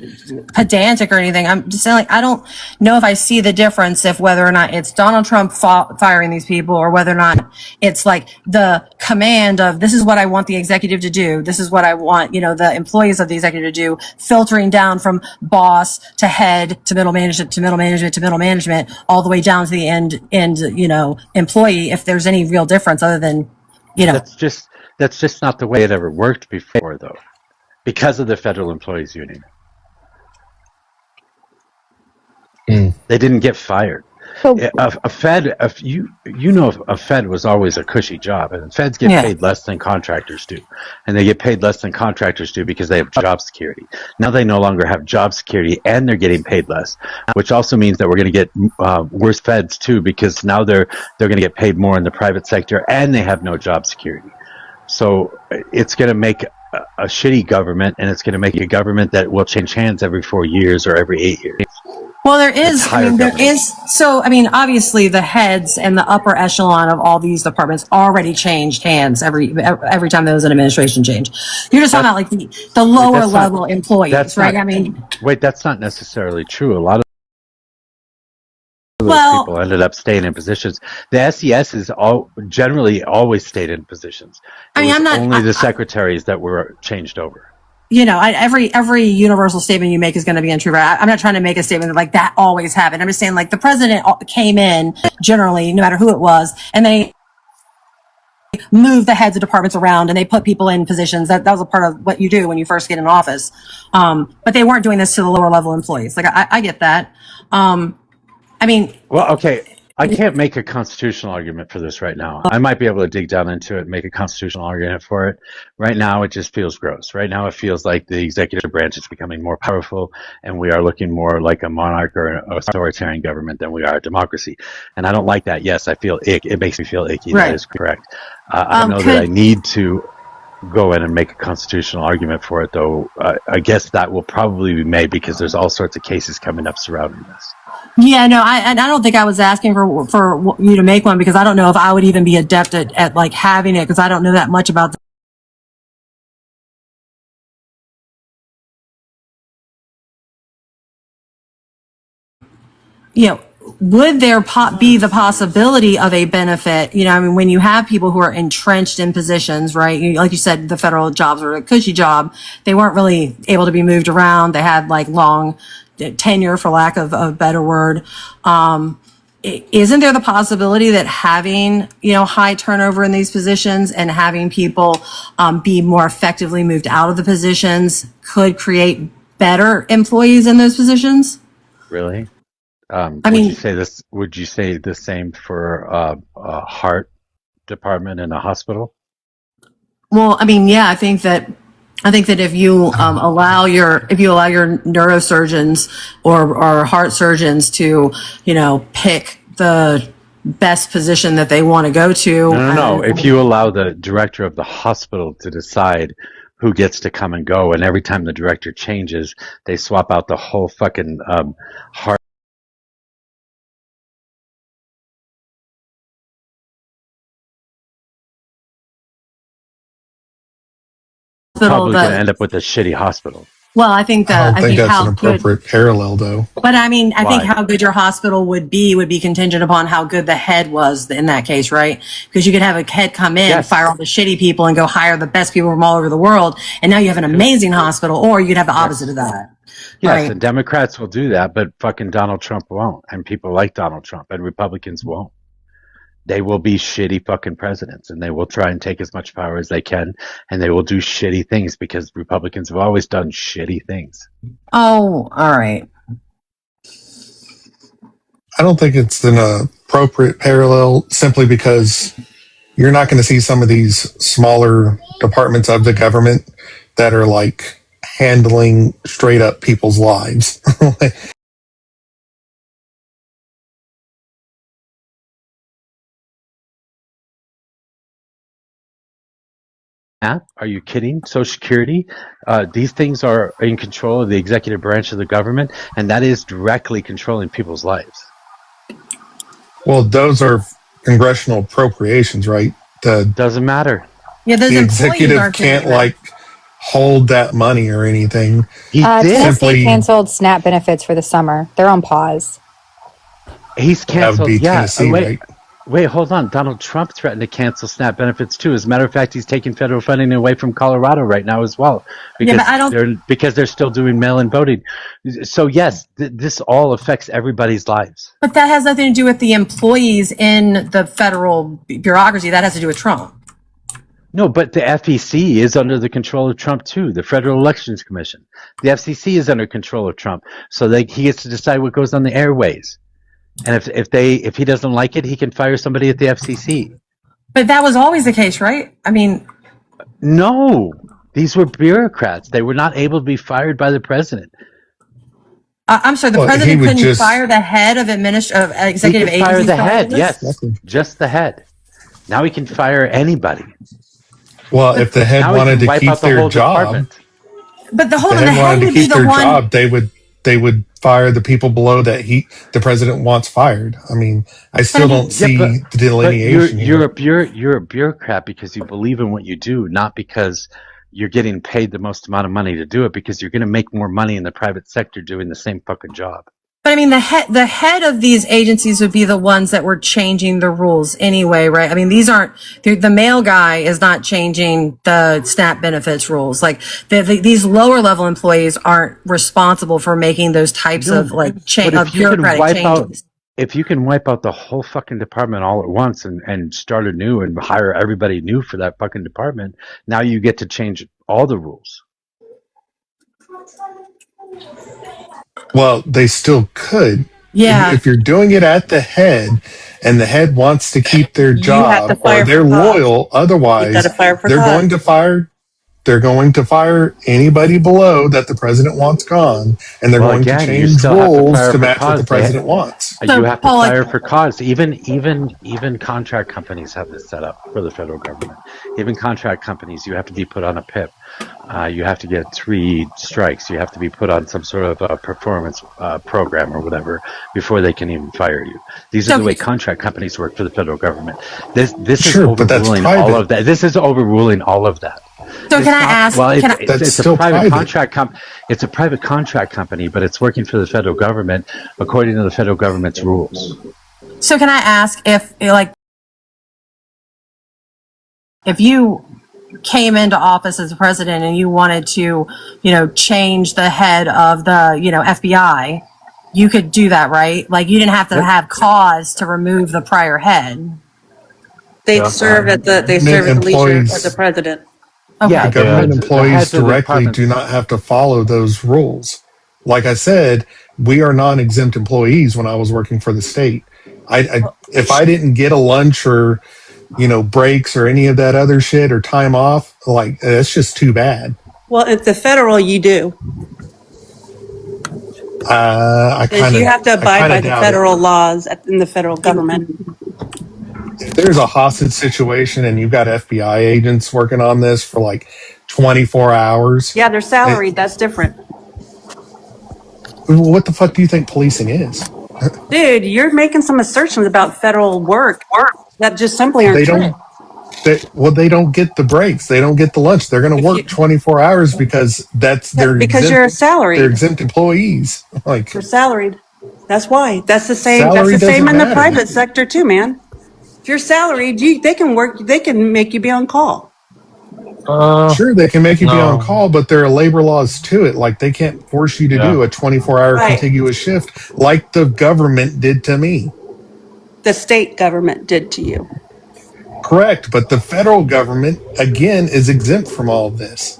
pedantic or anything. I'm just saying like I don't know if I see the difference if whether or not it's Donald Trump firing these people or whether or not it's like the command of this is what I want the executive to do. This is what I want the employees of the executive to do, filtering down from boss to head to middle management to middle management to middle management all the way down to the end employee. If there's any real difference other than That's just not the way it ever worked before, though. Because of the Federal Employees Union. They didn't get fired. A Fed, a Fed was always a cushy job, and Feds get paid less than contractors do, and they get paid less than contractors do because they have job security. Now they no longer have job security, and they're getting paid less, which also means that we're going to get worse Feds too, because now they're going to get paid more in the private sector, and they have no job security. So it's going to make a shitty government, and it's going to make a government that will change hands every 4 years or every 8 years. Well, obviously the heads and the upper echelon of all these departments already changed hands every time there was an administration change. You're just talking about like the lower level employees, right? Wait, that's not necessarily true. A lot of those people ended up staying in positions. The SES is generally always stayed in positions. Only the secretaries that were changed over. Every universal statement you make is going to be untrue. Right? I'm not trying to make a statement like that always happened. I'm just saying like the president came in generally, no matter who it was, and they moved the heads of departments around and they put people in positions. That was a part of what you do when you first get in office. But they weren't doing this to the lower level employees. Like I get that. Well, okay. I can't make a constitutional argument for this right now. I might be able to dig down into it and make a constitutional argument for it. Right now, it just feels gross. Right now, it feels like the executive branch is becoming more powerful, and we are looking more like a monarch or an authoritarian government than we are a democracy. And I don't like that. Yes, I feel ick. It makes me feel icky. Right. That is correct. I don't know that I need to go in and make a constitutional argument for it, though. I guess that will probably be made because there's all sorts of cases coming up surrounding this. Yeah, no, I don't think I was asking for you to make one because I don't know if I would even be adept at like having it because I don't know that much about. Would there be the possibility of a benefit? When you have people who are entrenched in positions, right? Like you said, the federal jobs were a cushy job. They weren't really able to be moved around. They had like long tenure, for lack of a better word. Isn't there the possibility that having, high turnover in these positions and having people be more effectively moved out of the positions could create better employees in those positions? Really? Would you say the same for a heart department in a hospital? Well, yeah, I think that if you allow your neurosurgeons or heart surgeons to pick the best position that they want to go to. No. If you allow the director of the hospital to decide who gets to come and go, and every time the director changes, they swap out the whole fucking heart. Probably going to end up with a shitty hospital. Well, I think I don't think that's how an good. appropriate parallel, though. But I mean, I think Why? how good your hospital would be contingent upon how good the head was in that case, right? Because you could have a head come in, Yes. fire all the shitty people, and go hire the best people from all over the world, and now you have an amazing hospital. Or you could have the opposite of that. Yes, Right. and Democrats will do that, but fucking Donald Trump won't, and people like Donald Trump, and Republicans won't. They will be shitty fucking presidents, and they will try and take as much power as they can, and they will do shitty things because Republicans have always done shitty things. Oh, all right. I don't think it's an appropriate parallel simply because you're not going to see some of these smaller departments of the government that are like handling straight up people's lives. Are you kidding? Social Security, these things are in control of the executive branch of the government, and that is directly controlling people's lives. Well, those are congressional appropriations, right? Doesn't matter. Yeah, those the employees executive aren't can't doing that. like hold that money or anything. Tennessee Simply canceled SNAP benefits for the summer. They're on pause. He's that would canceled. be Yeah. Tennessee, right? Wait, hold on. Donald Trump threatened to cancel SNAP benefits too. As a matter of fact, he's taking federal funding away from Colorado right now as well, Yeah, but I don't- because they're still doing mail-in voting. So yes, this all affects everybody's lives. But that has nothing to do with the employees in the federal bureaucracy. That has to do with Trump. No, but the FEC is under the control of Trump too. The Federal Elections Commission, the FCC is under control of Trump, so he gets to decide what goes on the airways. And if he doesn't like it, he can fire somebody at the FCC. But that was always the case, right? I mean, no, these were bureaucrats. They were not able to be fired by the president. I'm sorry, the Well, he president would couldn't just- fire the head of executive He could fire agencies. the for head. this? Yes, just the head. Now he can fire anybody. Well, if the head Now he wanted can to wipe keep out the their whole job, department. But the if hold the on, the head head wanted to would be keep the their one. job, they would fire the people below that the president wants fired. I mean, I still don't see the delineation here. You're a bureaucrat because you believe in what you do, not because you're getting paid the most amount of money to do it, because you're going to make more money in the private sector doing the same fucking job. But I mean, the head of these agencies would be the ones that were changing the rules anyway, right? I mean, these aren't the mail guy is not changing the SNAP benefits rules. Like these lower level employees aren't responsible for making those types of like But if you can bureaucratic wipe changes. if you can wipe out the whole fucking department all at once and start anew and hire everybody new for that fucking department, now you get to change all the rules. Well, they still could. Yeah. If you're doing it at the head and the head wants to keep their have to job fire or they're for cause. loyal, otherwise gotta fire for they're cause. going to fire anybody below that the president wants gone, and they're Well, going again, to you change still have to rules fire to for match what cause. the president wants. You have to fire for cause. Even contract companies have this set up for the federal government. Even contract companies, you have to be put on a PIP. You have to get 3 strikes. You have to be put on some sort of a performance program or whatever before they can even fire you. These are the way contract companies work for the federal government. This is Sure, but that's overruling all private. of that. This is overruling all of that. So can I ask? Well, can I- it's a private contract. It's a private contract company, but it's working for the federal government according to the federal government's rules. So can I ask if you came into office as a president and you wanted to, change the head of the, FBI, you could do that, right? Like you didn't have to have cause to remove the prior head. They serve at the leisure of the president. Yeah, government the employees heads of the directly departments. do not have to follow those rules. Like I said, we are non-exempt employees when I was working for the state. If I didn't get a lunch or, breaks or any of that other shit or time off, like that's just too bad. Well, at the federal, you do. I Because kind of you have to abide by the federal laws in the federal government. If there's a hostage situation and you've got FBI agents working on this for like 24 hours, Yeah, they're salaried. That's different. what the fuck do you think policing is? Dude, you're making some assertions about federal work that just simply aren't They true. don't. They don't get the breaks. They don't get the lunch. They're going to work 24 hours because they're Because exempt. you're salaried. They're exempt employees. Like You're salaried. That's why. That's the same. That's salary the same doesn't in the matter. private sector too, man. If you're salaried, they can work. They can make you be on call. Sure, they can make you be on No. call, but there are labor laws to it. Like they can't force you to Yeah. do a 24-hour Right. contiguous shift like the government did to me. The state government did to you. Correct, but the federal government again is exempt from all of this.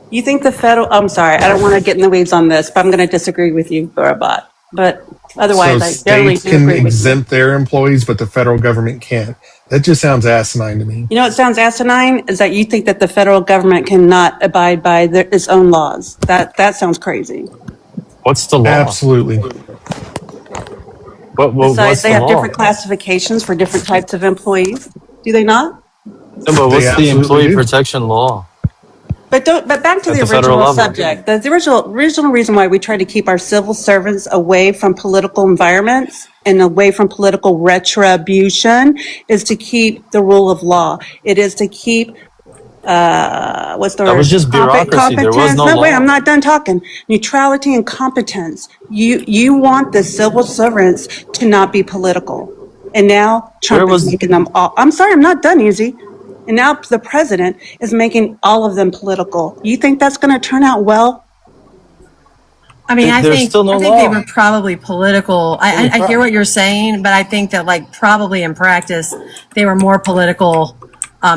You think the federal? I'm sorry, I don't want to get in the weeds on this, but I'm going to disagree with you, Barabot. But So otherwise, I generally states do can agree with you. exempt their employees, but the federal government can't. That just sounds asinine to me. You know what sounds asinine is that you think that the federal government cannot abide by its own laws. That sounds crazy. What's the law? Absolutely. Besides, What's they the have law? different classifications for different types of employees. Do they not? No, but what's the absolutely employee do. protection law But back to at the the federal original level? subject. The original reason why we try to keep our civil servants away from political environments and away from political retribution is to keep the rule of law. It is to keep what's the That word? was just bureaucracy. There was Competence. no No, wait, law. I'm not done talking. Neutrality and competence. You want the civil servants to not be political. And now Trump is making them all. I'm sorry, I'm not done, Easy. And now the president is making all of them political. You think that's going to turn out well? I mean, There's still no I think law. they were probably political. I hear what you're saying, but I think that like probably in practice they were more political,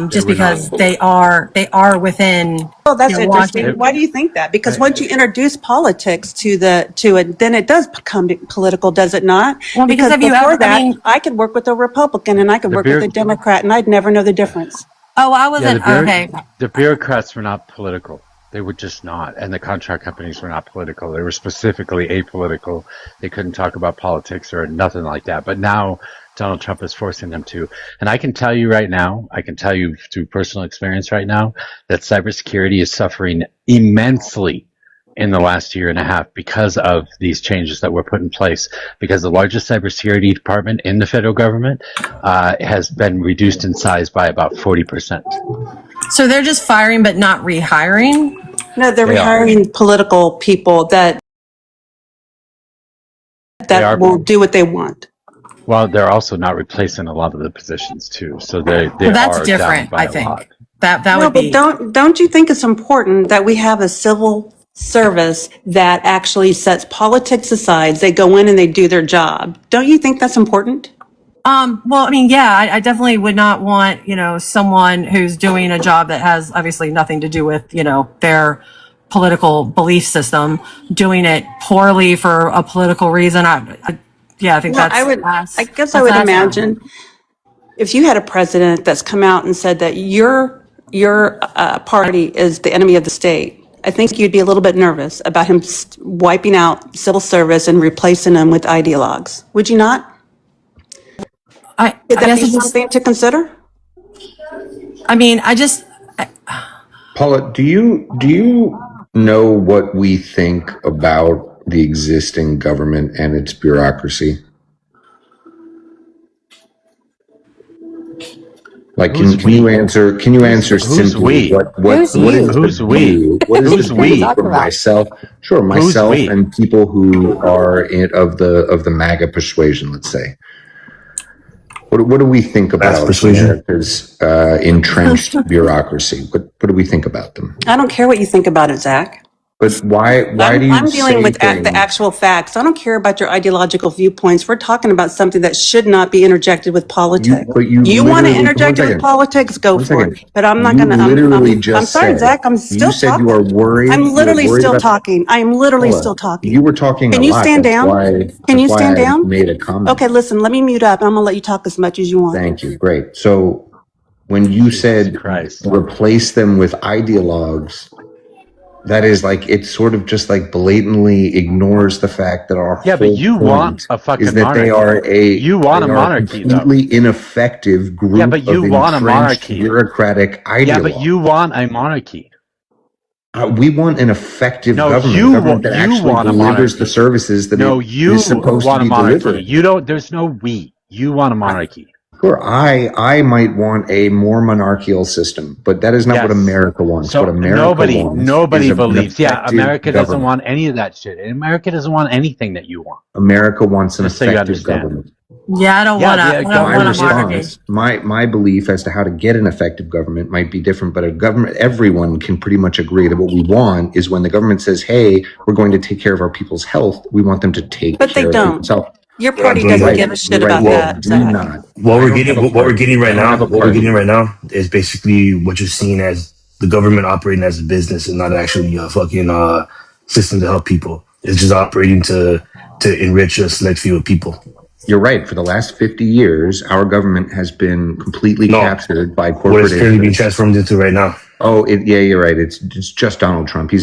just because they are within. Oh, that's you know, interesting. Washington. Why do you think that? Because once you introduce politics to it, then it does become political, does it not? Well, because have you before ever? that, I mean, I could work with a Republican and I could The work with a bureau- Democrat, and I'd never know the difference. oh, I Yeah, wasn't okay. the bureaucrats were not political. They were just not. And the contract companies were not political. They were specifically apolitical. They couldn't talk about politics or nothing like that. But now Donald Trump is forcing them to. And I can tell you right now, I can tell you through personal experience right now, that cybersecurity is suffering immensely in the last year and a half because of these changes that were put in place. Because the largest cybersecurity department in the federal government has been reduced in size by about 40%. So they're just firing but not rehiring. No, they're They are. rehiring political people that are. will do what they want. Well, they're also not replacing a lot of the positions too, so they Well, that's are different. down by I a think lot. that No, would be. but don't you think it's important that we have a civil service that actually sets politics aside? They go in and they do their job. Don't you think that's important? Well, I mean, yeah, I definitely would not want, someone who's doing a job that has obviously nothing to do with, their political belief system doing it poorly for a political reason. I think Well, that's. I guess I would imagine if you had a president that's come out and said that your party is the enemy of the state, I think you'd be a little bit nervous about him wiping out civil service and replacing them with ideologues. Would you not? Would that be something to consider? I mean, Paula, do you know what we think about the existing government and its bureaucracy? Like, can you answer simply what is the view? What is the view for myself? Sure, myself and people who are of the MAGA persuasion, let's say. What do we think about America's entrenched bureaucracy? What do we think about them? I don't care what you think about it, Zach. But why do you I'm dealing say with things? the actual facts. I don't care about your ideological viewpoints. We're talking about something that should not be interjected with politics. You want to interject it with politics? Go for it. But I'm not going to. I'm sorry, Zach. I'm still talking. You are worried. I'm literally still about, talking. I'm literally Paula, still talking. You were talking. Can a you lot. stand That's down? why- Can you that's stand why I down? made a comment. Okay, listen. Let me mute up. I'm going to let you talk as much as you want. Thank you. Great. So when you said replace them with ideologues, that is like, it sort of just like blatantly ignores the fact that our Yeah, but whole you point want a fucking is that they monarchy. are a monarchy, though. completely ineffective group Yeah, but you of want a entrenched monarchy. bureaucratic ideologues. Yeah, but you want a monarchy. We want an effective No, government, you a government that you actually want a delivers monarchy. the services that No, it you is supposed want to a be monarchy. delivering. You don't. There's no we. You want a monarchy. Sure, I might want a more monarchical system, but that is not what America wants. So what America wants nobody is believes. Yeah, effective America doesn't government. want any of that shit. America doesn't want anything that you want. America wants an Just so you effective understand. government. Yeah, I don't want a monarchy. My belief as to how to get an effective government might be different, but a government, everyone can pretty much agree that what we want is when the government says, "Hey, we're going to take care of our people's health," we want them to take But they care of don't. people's health. Your party doesn't give a shit about that, Zach. What we're getting right now is basically what you're seeing as the government operating as a business and not actually a fucking system to help people. It's just operating to enrich a select few of people. You're right. For the last 50 years, our government has been completely captured by corporate What it's currently being interests. transformed into right now. Oh, yeah, you're right. It's just Donald Trump. He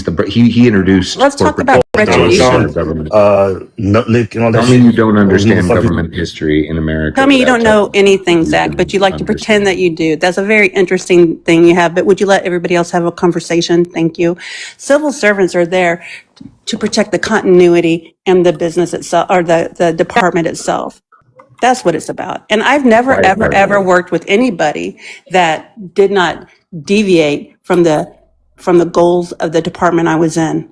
introduced. Let's talk about retribution. Government. Nutlick and all that. Tell me you don't understand government history in America. Tell me you don't know anything, Zach, but you like to pretend that you do. That's a very interesting thing you have, but would you let everybody else have a conversation? Thank you. Civil servants are there to protect the continuity and the business itself, or the department itself. That's what it's about. And I've never, ever worked with anybody that did not deviate from the goals of the department I was in.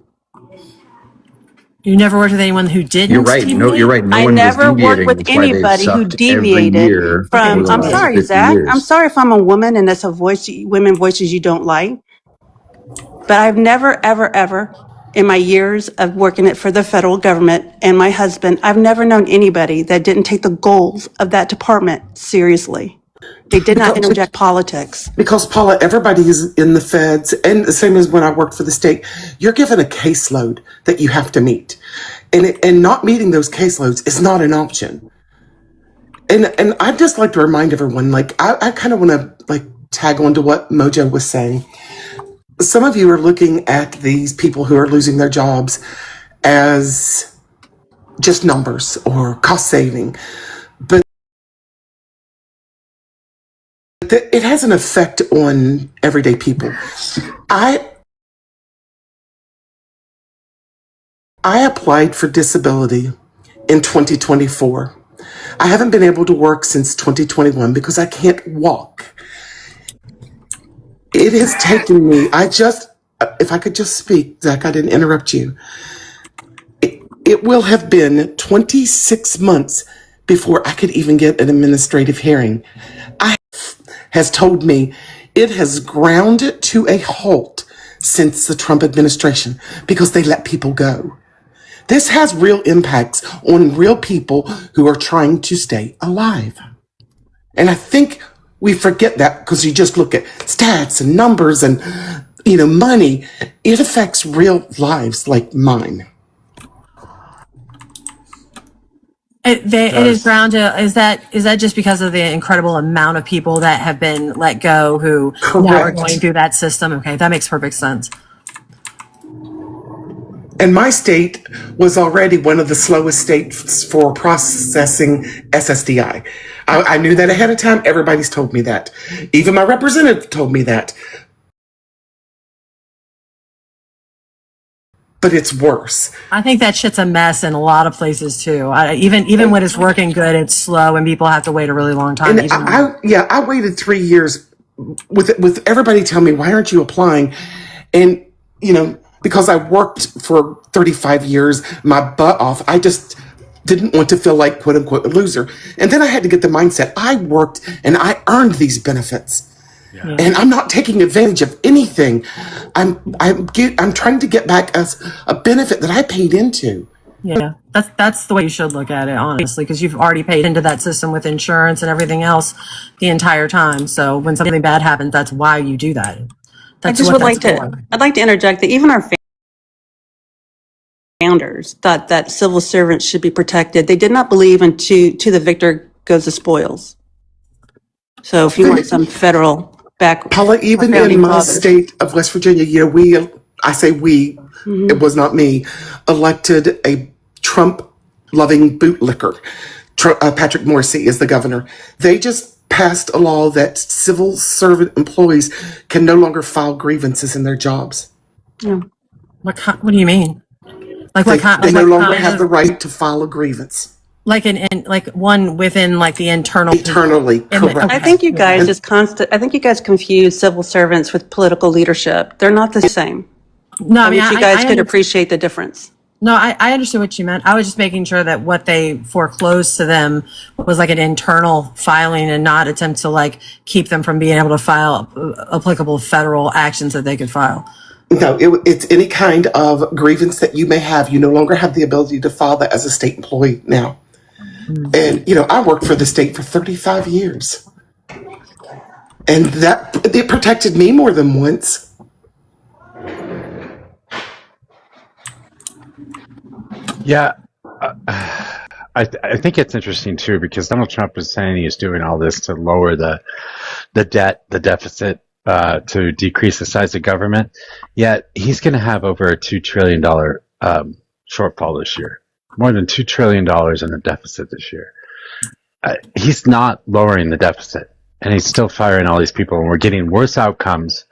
You never worked with anyone who didn't? You're right. No, you're right. No I one never was worked deviating. with That's why they've anybody who sucked every deviated year from. for the I'm last sorry, 50 Zach. years. I'm sorry if I'm a woman and that's a voice, women voices you don't like. But I've never, ever, in my years of working it for the federal government and my husband, I've never known anybody that didn't take the goals of that department seriously. They did not interject politics. Because Paula, everybody is in the feds, and the same as when I worked for the state, you're given a caseload that you have to meet. And not meeting those caseloads is not an option. And I'd just like to remind everyone, like, I kind of want to like tag on to what Mojo was saying. Some of you are looking at these people who are losing their jobs as just numbers or cost saving. But it has an effect on everyday people. I applied for disability in 2024. I haven't been able to work since 2021 because I can't walk. It has taken me, if I could just speak, Zach, I didn't interrupt you. It will have been 26 months before I could even get an administrative hearing. Has told me it has ground it to a halt since the Trump administration because they let people go. This has real impacts on real people who are trying to stay alive. And I think we forget that because you just look at stats and numbers and, money. It affects real lives like mine. It is grounded. Is that just because of the incredible amount of people that have been let go who now are going through that system? Okay, that makes perfect sense. And my state was already one of the slowest states for processing SSDI. I knew that ahead of time. Everybody's told me that. Even my representative told me that. But it's worse. I think that shit's a mess in a lot of places too. Even when it's working good, it's slow and people have to wait a really long time. And I waited 3 years with everybody telling me, why aren't you applying? And, because I worked for 35 years, my butt off, I just didn't want to feel like quote unquote a loser. And then I had to get the mindset, I worked and I earned these benefits. Yeah. And I'm not taking advantage of anything. I'm trying to get back a benefit that I paid into. Yeah, that's the way you should look at it, honestly, because you've already paid into that system with insurance and everything else the entire time. So when something bad happens, that's why you do that. I'd like to interject that even our founders thought that civil servants should be protected. They did not believe in to the victor goes the spoils. So if you want some federal back, Paula, even in my state of West Virginia, it was not me, elected a Trump-loving bootlicker. Patrick Morrissey is the governor. They just passed a law that civil servant employees can no longer file grievances in their jobs. Yeah. What do you mean? They no longer have the right to file a grievance. Like like one within like the internal. Internally, correct. Okay. I think you guys I think you guys confuse civil servants with political leadership. They're not the same. No, I wish you guys could appreciate the difference. No, I understand what you meant. I was just making sure that what they foreclosed to them was like an internal filing and not attempt to like keep them from being able to file applicable federal actions that they could file. No, it's any kind of grievance that you may have. You no longer have the ability to file that as a state employee now. And, I worked for the state for 35 years. And it protected me more than once. Yeah, I think it's interesting too because Donald Trump is saying he's doing all this to lower the debt, the deficit, to decrease the size of government. Yet he's going to have over a $2 trillion shortfall this year, more than $2 trillion in the deficit this year. He's not lowering the deficit, and he's still firing all these people, and we're getting worse outcomes,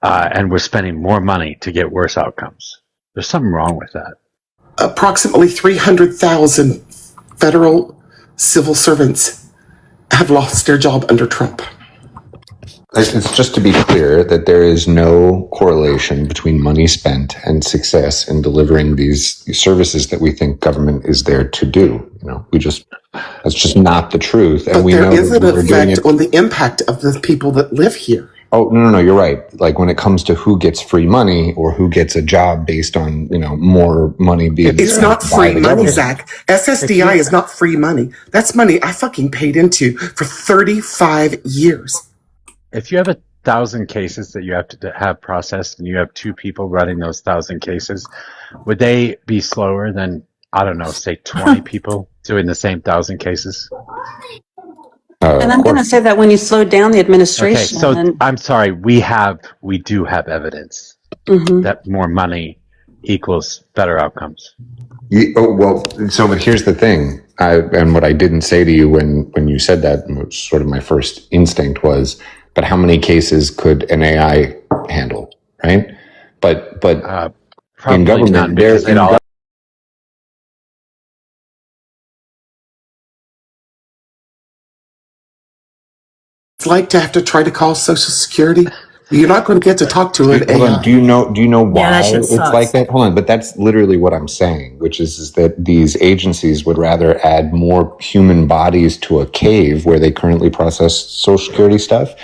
and we're spending more money to get worse outcomes. There's something wrong with that. Approximately 300,000 federal civil servants have lost their job under Trump. It's just to be clear that there is no correlation between money spent and success in delivering these services that we think government is there to do. That's just not the truth. And But we there know is that an we're doing effect it. on the impact of the people that live here. Oh, no, you're right. Like when it comes to who gets free money or who gets a job based on, more money being It's spent not by free the money, government. Zach. SSDI is not free money. That's money I fucking paid into for 35 years. If you have 1,000 cases that you have to have processed and you have 2 people running those 1,000 cases, would they be slower than, I don't know, say 20 people doing the same 1,000 cases? And I'm going to say that when you slow down the Okay, administration. so I'm sorry, we do have evidence that more money equals better outcomes. But here's the thing. And what I didn't say to you when you said that, sort of my first instinct was, but how many cases could an AI handle, right? But in government, none, because it all It's like to have to try to call Social Security. You're not going to get to talk to an Hold AI. on. Do you know why that shit it's sucks. like that? Hold on, but that's literally what I'm saying, which is that these agencies would rather add more human bodies to a cave where they currently process Social Security stuff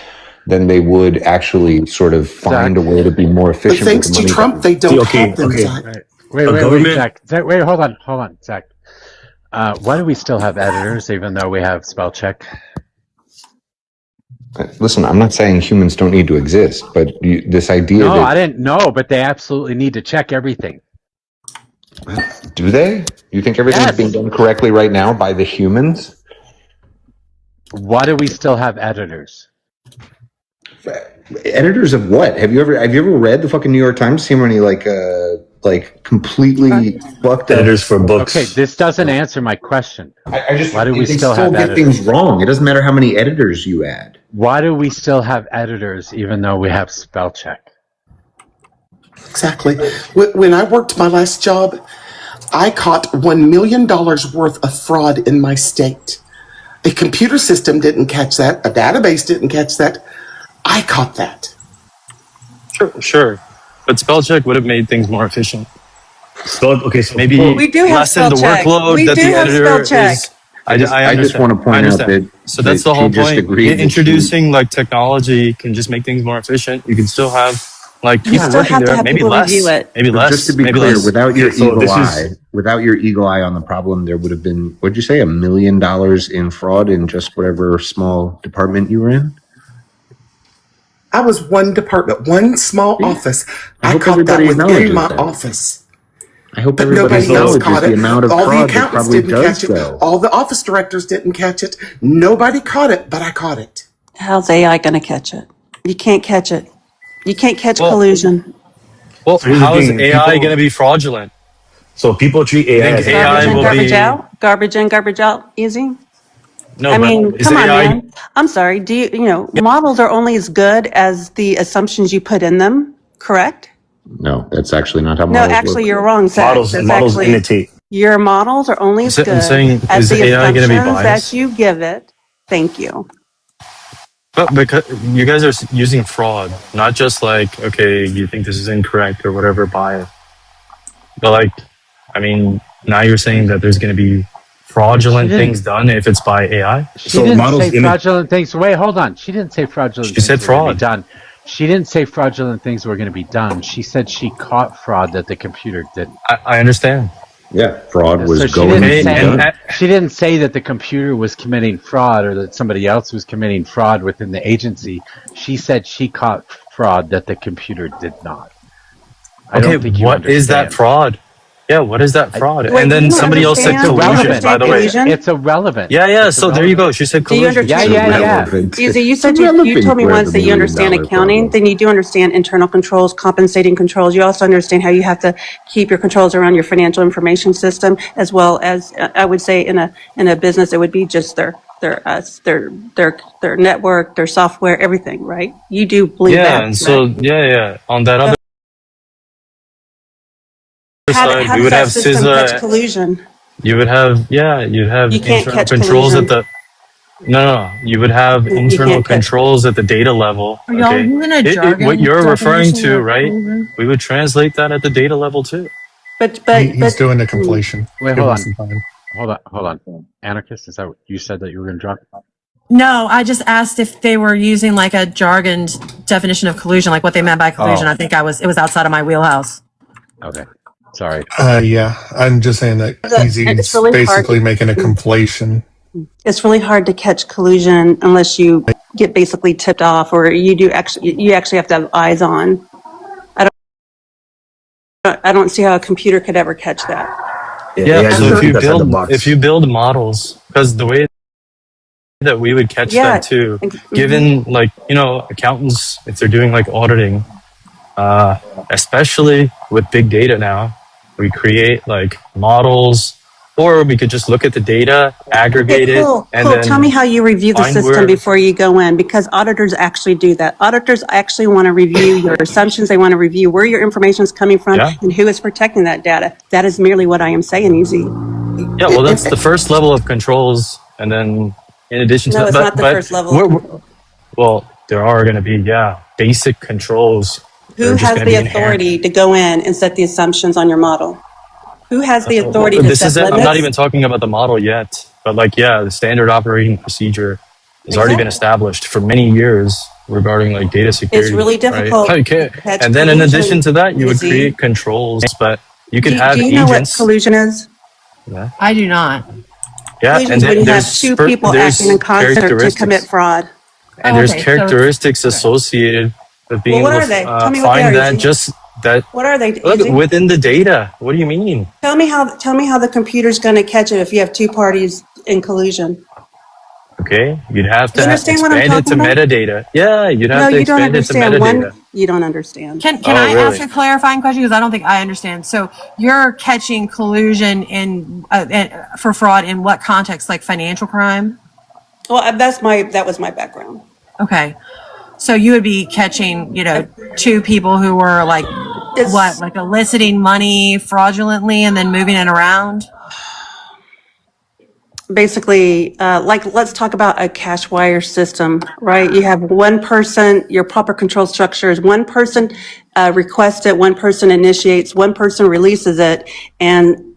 than they would actually sort of find a way to be more But efficient. thanks with to the money Trump, that- they don't have them, Zach. Wait, Zach. Wait, hold on, Zach. Why do we still have editors even though we have spell check? Listen, I'm not saying humans don't need to exist, but this idea No, that I didn't know, but they absolutely need to check everything. do they? You think everything's Yes. being done correctly right now by the humans? Why do we still have editors? Editors of what? Have you ever read the fucking New York Times? See how many completely fucked up Editors for books. Okay, this doesn't answer my question. I just Why do we they still have get editors? things wrong. It doesn't matter how many editors you add. Why do we still have editors even though we have spell check? Exactly. When I worked my last job, I caught $1 million worth of fraud in my state. A computer system didn't catch that. A database didn't catch that. I caught that. Sure. But spell check would have made things more efficient. Okay, so Maybe We do have lessen the spell check. workload We that do the have editor spell check. is. I just want to point out that so that's that the whole she just point. agreed that Introducing like technology can just make things more efficient. You can still have keep You still working have to there. have Maybe people less. review it. Maybe But less. just to be maybe clear, less. without your So eagle this eye, is- on the problem, there would have been, what'd you say, $1 million in fraud in just whatever small department you were in? I was one department, one small office. I I hope caught that everybody within acknowledges my that. office. I hope But everybody nobody else acknowledges caught the it. amount of All the fraud that accountants probably didn't does catch it. go. All the office directors didn't catch it. Nobody caught it, but I caught it. How's AI going to catch it? You can't catch it. You can't catch Well- collusion. Well, So here's the how is thing, AI people- going to be fraudulent? So people treat You AI think as AI Garbage in, will garbage be out. Garbage in, garbage out. Easy. no? I but mean, is come on, AI man. I'm sorry. Do you models are only as good as the assumptions you put in them, correct? No, that's actually not how No, models actually, work. you're wrong, Zach. models That's models actually, imitate. Your models are only as I'm good saying, as is the AI going to be assumptions that biased? you give it. Thank you. But because you guys are using fraud, not just like, okay, you think this is incorrect or whatever bias. But like, I mean, now you're saying that there's going to be fraudulent things done if it's by AI. She didn't say fraudulent things. Wait, hold on. She didn't say fraudulent She things said were going to be fraud. done. She didn't say fraudulent things were going to be done. She said she caught fraud that the computer didn't. I understand. Yeah, fraud was So she going didn't to be say done. she didn't say that the computer was committing fraud or that somebody else was committing fraud within the agency. She said she caught fraud that the computer did not. I Okay, don't think you what is that understand. fraud? Yeah, what is that fraud? Wait, And do then you somebody else said understand? Do you collusion, understand by the way. collusion? It's irrelevant. Yeah, It's so there you go. irrelevant. She said Do you collusion. understand? Easy, you said you told me once that you understand accounting, then you do understand internal controls, compensating controls. You also understand how you have to keep your controls around your financial information system, as well as I would say in a business, it would be just their network, their software, everything, right? You do believe Yeah, that, and so, right? yeah. On that other side, How we does would that have system catch CISA. collusion? You'd have You can't internal catch controls at collusion. the, no. You would have You internal can't catch. controls at the data level. Are y'all Okay. using a What jargon you're referring definition to, of right? collusion? We would translate that at the data level too. He's doing a conflation. Wait, Give hold him on. some time. Hold on. Anarchist, is that what you said that you were going to drop? No, I just asked if they were using like a jargoned definition of collusion, like what they meant by collusion. Oh. I think it was outside of my wheelhouse. Okay. Sorry. Yeah, I'm just saying that It's Easy's really hard. basically making a conflation. It's really hard to catch collusion unless you get basically tipped off, or you actually have to have eyes on. I don't see how a computer could ever catch that. Yeah, so if you build models, because the way that we would catch Yeah. that too, Mhm. given like, accountants, if they're doing like auditing, especially with big data now, we create like models, or we could just look at the data, aggregate Okay, it, and cool. then Tell me how you review the find system where. before you go in, because auditors actually do that. Auditors actually want to review your assumptions. They want to review where your information is coming from Yeah. and who is protecting that data. That is merely what I am saying, Easy. Yeah, well, that's the first level of controls, and then in addition to No, that, it's not the first level of control. well, there are going to be basic controls. that Who are just has gonna the be inherent. authority to go in and set the assumptions on your model? Who has the authority to This set is it. limits? I'm not even talking about the model yet, but the standard operating procedure has already been established for many years regarding like data security. It's really difficult Right? to catch And then in collusion, addition to that, you would Easy. create controls, but you could Do have you know what agents. collusion is? Yeah. I do not. Yeah, Collusion and is when you have there's two people there's acting in concert to characteristics. commit fraud. And there's characteristics associated with being Well, what able are they? to Tell me what they find are, that Easy. that What are they, look Easy? within the data. What do you mean? Tell me how the computer's going to catch it if you have two parties in collusion. Okay, you'd have You to understand what I'm expand it to talking about? metadata. Yeah, you'd have No, to you don't expand it to understand. metadata. You don't understand. Can Oh, I really? ask a clarifying question? Because I don't think I understand. So you're catching collusion for fraud in what context? Like financial crime? Well, that was my background. Okay. So you would be catching, two people who were like eliciting money fraudulently and then moving it around? Basically, let's talk about a cash wire system, right? You have one person, your proper control structure is one person requests it, one person initiates, one person releases it, and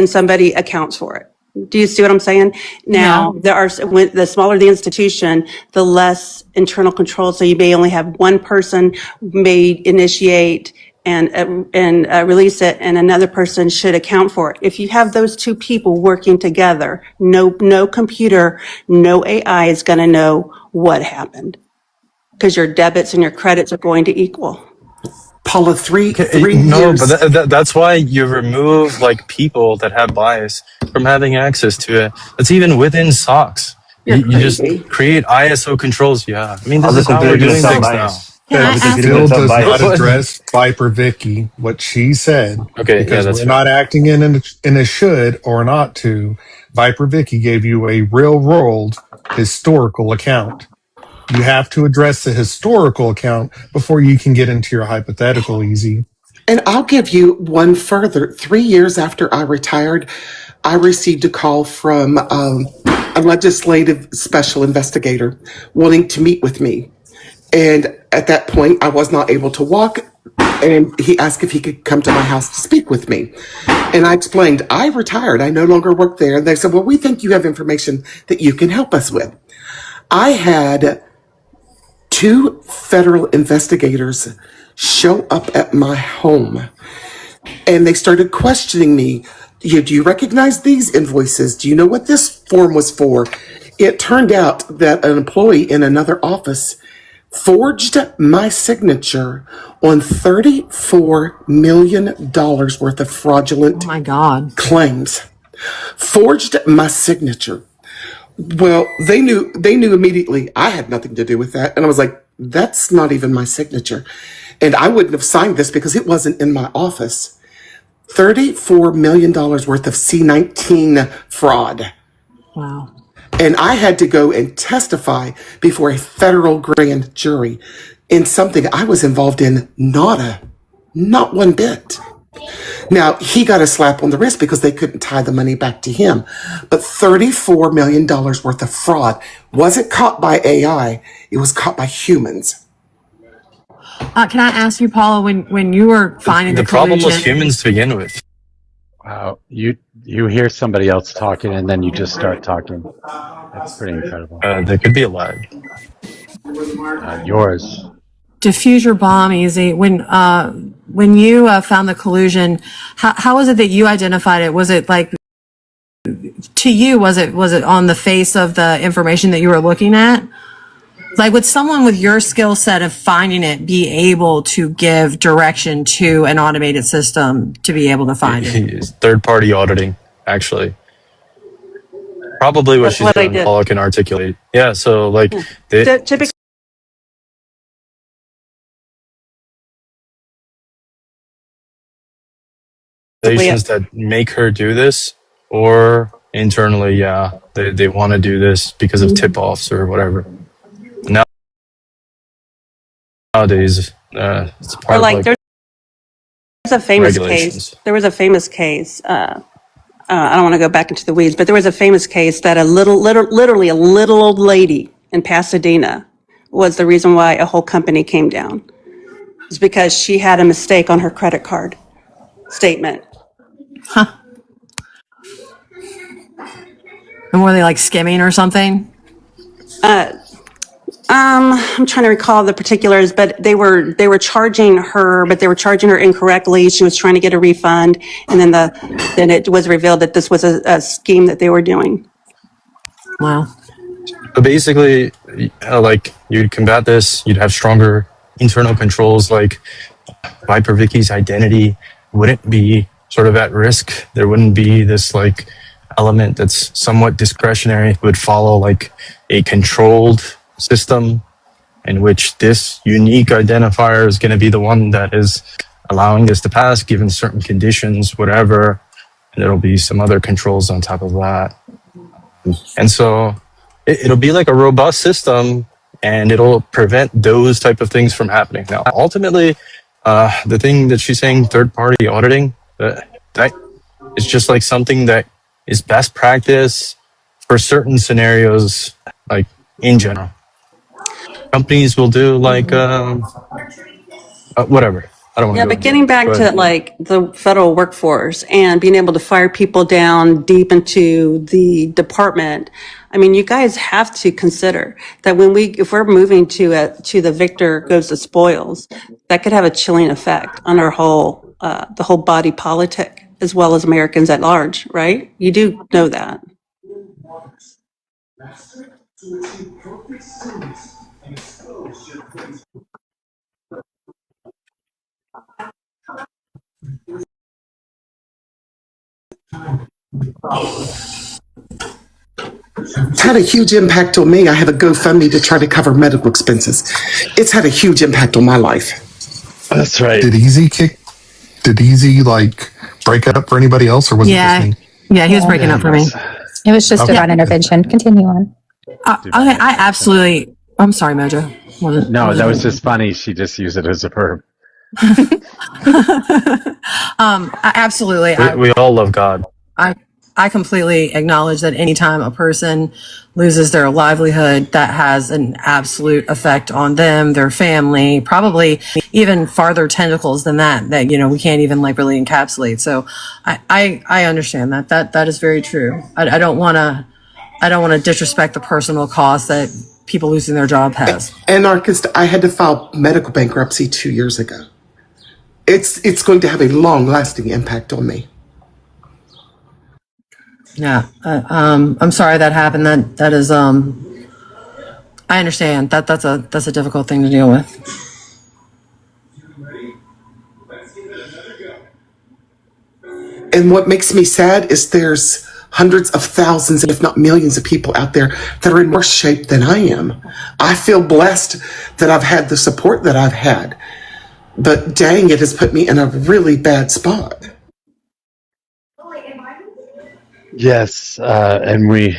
somebody accounts for it. Do you see what I'm saying? Now, the smaller the institution, the less internal control. So you may only have one person may initiate and release it, and another person should account for it. If you have those two people working together, no computer, no AI is going to know what happened, because your debits and your credits are going to equal. Paula, three No, years. but that's why you remove like people that have bias from having access to it. That's even within SOX. You just create ISO controls. Yeah, I mean this is how we're doing things now. That still does not address Viper Vicky, what she said. Okay, because that's we're fair. not acting in a should or not to. Viper Vicky gave you a real world historical account. You have to address the historical account before you can get into your hypothetical, Easy. And I'll give you one further. 3 years after I retired, I received a call from a legislative special investigator wanting to meet with me. And at that point, I was not able to walk. And he asked if he could come to my house to speak with me. And I explained, I retired. I no longer work there. And they said, well, we think you have information that you can help us with. I had 2 federal investigators show up at my home, and they started questioning me. Do you recognize these invoices? Do you know what this form was for? It turned out that an employee in another office forged my signature on $34 million worth of fraudulent claims. Forged my signature. Well, they knew immediately I had nothing to do with that. And I was like, that's not even my signature. And I wouldn't have signed this because it wasn't in my office. $34 million worth of C-19 fraud. Wow. And I had to go and testify before a federal grand jury in something I was involved in, not one bit. Now, he got a slap on the wrist because they couldn't tie the money back to him. But $34 million worth of fraud wasn't caught by AI. It was caught by humans. Can I ask you, Paula, when you were finding the problem was humans to begin with. Wow, you hear somebody else talking and then you just start talking. That's pretty incredible. There could be a lag. Yours. Diffuser bomb, Easy. When you found the collusion, how was it that you identified it? Was it like, to you, was it on the face of the information that you were looking at? Like, would someone with your skill set of finding it be able to give direction to an automated system to be able to find it? Third-party auditing, actually. Probably what she's doing, Paula can articulate. Yeah, so like... Typically, that make her do this, or internally, yeah, they want to do this because of tip-offs or whatever. Nowadays, it's part or like of there's a famous regulations. case. There was a famous case. I don't want to go back into the weeds, but there was a famous case that literally a little old lady in Pasadena was the reason why a whole company came down. It's because she had a mistake on her credit card statement. Huh. And were they like skimming or something? I'm trying to recall the particulars, but they were charging her, but they were charging her incorrectly. She was trying to get a refund, and then it was revealed that this was a scheme that they were doing. Wow. But basically, like, you'd combat this, you'd have stronger internal controls, like Viper Vicky's identity wouldn't be sort of at risk. There wouldn't be this like element that's somewhat discretionary. It would follow like a controlled system in which this unique identifier is going to be the one that is allowing this to pass given certain conditions, whatever, and there'll be some other controls on top of that. And so it'll be like a robust system, and it'll prevent those type of things from happening. Now, ultimately, the thing that she's saying, third-party auditing, that is just like something that is best practice for certain scenarios, like in general. Companies will do like whatever. I don't want to. Yeah, but getting back to like the federal workforce and being able to fire people down deep into the department, I mean, you guys have to consider that if we're moving to the victor goes the spoils, that could have a chilling effect on our the whole body politic as well as Americans at large, right? You do know that. It's had a huge impact on me. I have a GoFundMe to try to cover medical expenses. It's had a huge impact on my life. That's right. Did Easy like break up for anybody else, or was it just me? Yeah, he was breaking up for me. It was just divine intervention. Continue on. I'm sorry, Mojo. No, that was just funny. She just used it as a verb. Absolutely. We all love God. I completely acknowledge that anytime a person loses their livelihood, that has an absolute effect on them, their family, probably even farther tentacles than that, you know, we can't even like really encapsulate. So I understand that is very true. I don't want to disrespect the personal cost that people losing their job has. Anarchist, I had to file medical bankruptcy 2 years ago. It's going to have a long lasting impact on me. Yeah. I'm sorry that happened. That is, I understand that's a difficult thing to deal with. And what makes me sad is there's hundreds of thousands, if not millions of people out there that are in worse shape than I am. I feel blessed that I've had the support that I've had. But dang, it has put me in a really bad spot. Yes, and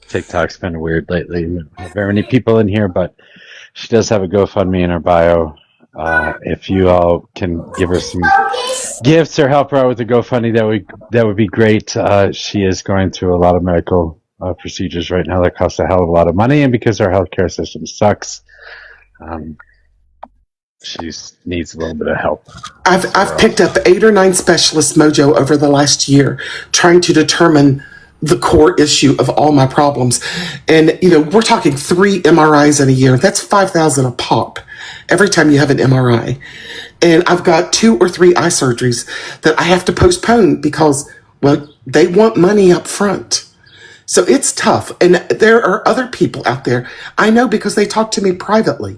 TikTok's been weird lately. We don't have very many people in here, but she does have a GoFundMe in her bio. If you all can give her some gifts or help her out with the GoFundMe, that would be great. She is going through a lot of medical procedures right now that cost a hell of a lot of money, and because our healthcare system sucks, she needs a little bit of help. I've picked up 8 or 9 specialist Mojo over the last year, trying to determine the core issue of all my problems. And, you know, we're talking 3 MRIs in a year. That's $5,000 a pop every time you have an MRI. And I've got 2 or 3 eye surgeries that I have to postpone because, well, they want money up front. So it's tough. And there are other people out there I know because they talk to me privately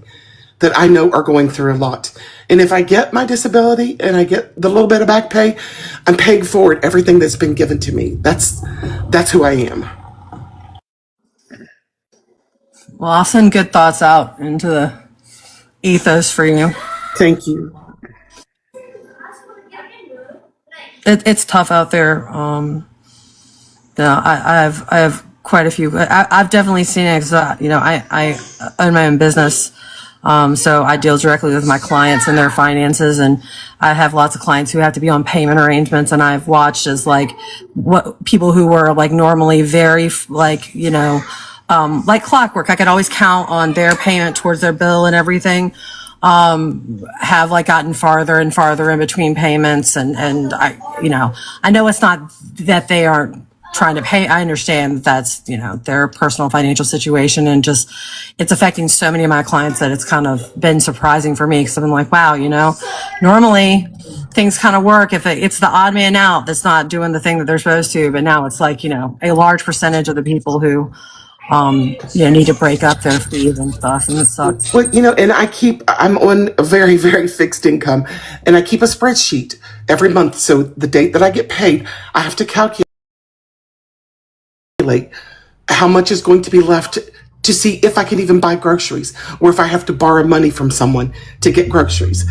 that I know are going through a lot. And if I get my disability and I get the little bit of back pay, I'm paying forward everything that's been given to me. That's who I am. Well, I'll send good thoughts out into the ethos for you. Thank you. It's tough out there. I have quite a few. I've definitely seen it. You know, I own my own business. So I deal directly with my clients and their finances, and I have lots of clients who have to be on payment arrangements, and I've watched as like what people who were like normally very like, you know, like clockwork. I could always count on their payment towards their bill and everything. Have like gotten farther and farther in between payments, and I, you know, I know it's not that they aren't trying to pay. I understand that's, you know, their personal financial situation, and just it's affecting so many of my clients that it's kind of been surprising for me, because I'm like, wow, you know, normally things kind of work if it's the odd man out that's not doing the thing that they're supposed to, but now it's like, you know, a large percentage of the people who you know, need to break up their fees and stuff, and it sucks. Well, you know, and I'm on a very, very fixed income, and I keep a spreadsheet every month. So the date that I get paid, I have to calculate how much is going to be left to see if I can even buy groceries, or if I have to borrow money from someone to get groceries.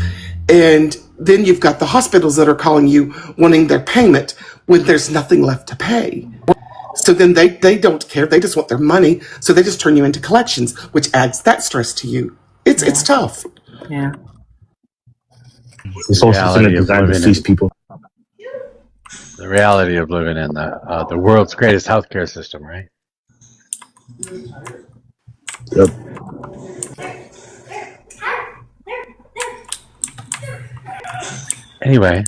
And then you've got the hospitals that are calling you wanting their payment when there's nothing left to pay. So then they don't care. They just want their money. So they just turn you into collections, which adds that stress to you. It's tough. Yeah. This whole system is designed to fleece people. The reality of living in the world's greatest healthcare system, right? Yep. Anyway.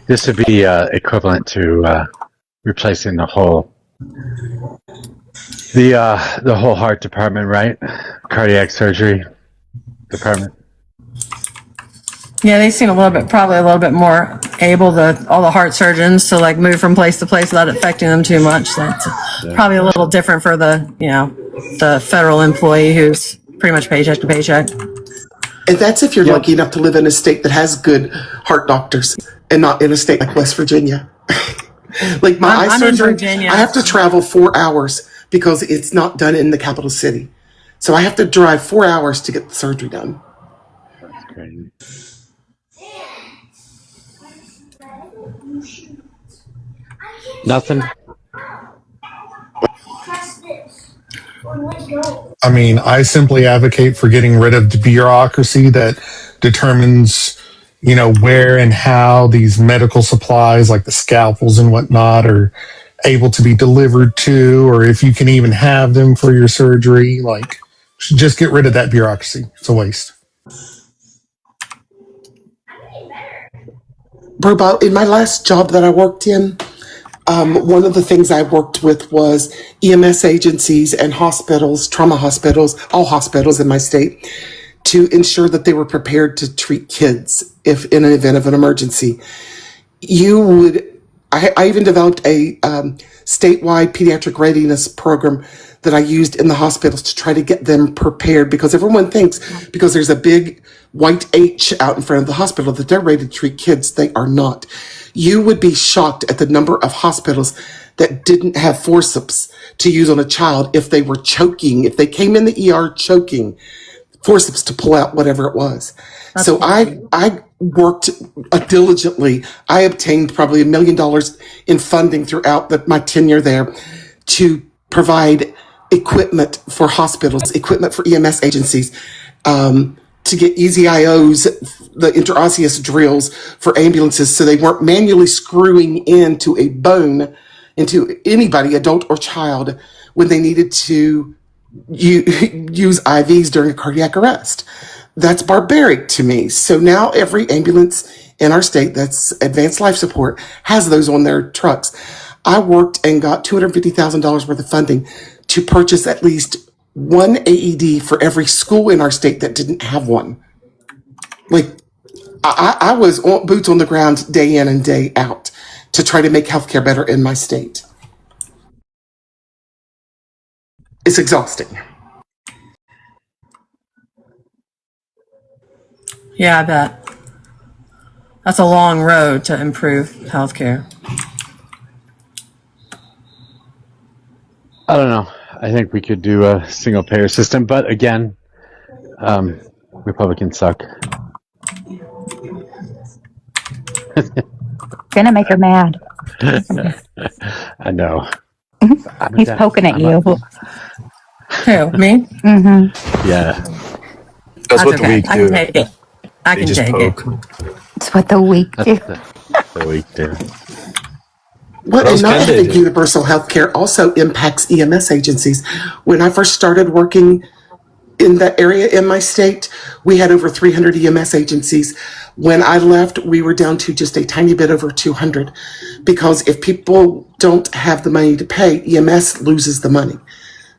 This would be equivalent to replacing the whole heart department, right? Cardiac surgery department. Yeah, they seem probably a little bit more able all the heart surgeons to like move from place to place without affecting them too much. That's probably a little different for the, you know, the federal employee who's pretty much paycheck to paycheck. And that's if you're lucky enough to live in a state that has good heart doctors and not in a state like West Virginia. Like my eye surgery, I have to travel 4 hours because it's not done in the capital city. So I have to drive 4 hours to get the surgery done. That's crazy. Nothing. I mean, I simply advocate for getting rid of the bureaucracy that determines, where and how these medical supplies like the scalpels and whatnot are able to be delivered to, or if you can even have them for your surgery. Like, just get rid of that bureaucracy. It's a waste. Robo, in my last job that I worked in, one of the things I worked with was EMS agencies and hospitals, trauma hospitals, all hospitals in my state, to ensure that they were prepared to treat kids if in an event of an emergency. I even developed a statewide pediatric readiness program that I used in the hospitals to try to get them prepared, because everyone thinks because there's a big white H out in front of the hospital that they're ready to treat kids. They are not. You would be shocked at the number of hospitals that didn't have forceps to use on a child if they were choking, if they came in the ER choking, forceps to pull out whatever it was. So I worked diligently. I obtained probably $1 million in funding throughout my tenure there to provide equipment for hospitals, equipment for EMS agencies, to get EZIOs, the interosseous drills for ambulances, so they weren't manually screwing into a bone, into anybody, adult or child, when they needed to use IVs during a cardiac arrest. That's barbaric to me. So now every ambulance in our state that's advanced life support has those on their trucks. I worked and got $250,000 worth of funding to purchase at least one AED for every school in our state that didn't have one. Like, I was boots on the ground day in and day out to try to make healthcare better in my state. It's exhausting. Yeah, I bet. That's a long road to improve healthcare. I don't know. I think we could do a single payer system, but again, Republicans suck. Gonna make her mad. I know. He's poking at you. Who, me? Mm-hmm. Yeah. That's what okay. the weak do. I can take it. I They can just take poke. it. It's what the weak do. The weak do. What else and not can they having do? universal health care also impacts EMS agencies. When I first started working in that area in my state, we had over 300 EMS agencies. When I left, we were down to just a tiny bit over 200, because if people don't have the money to pay, EMS loses the money.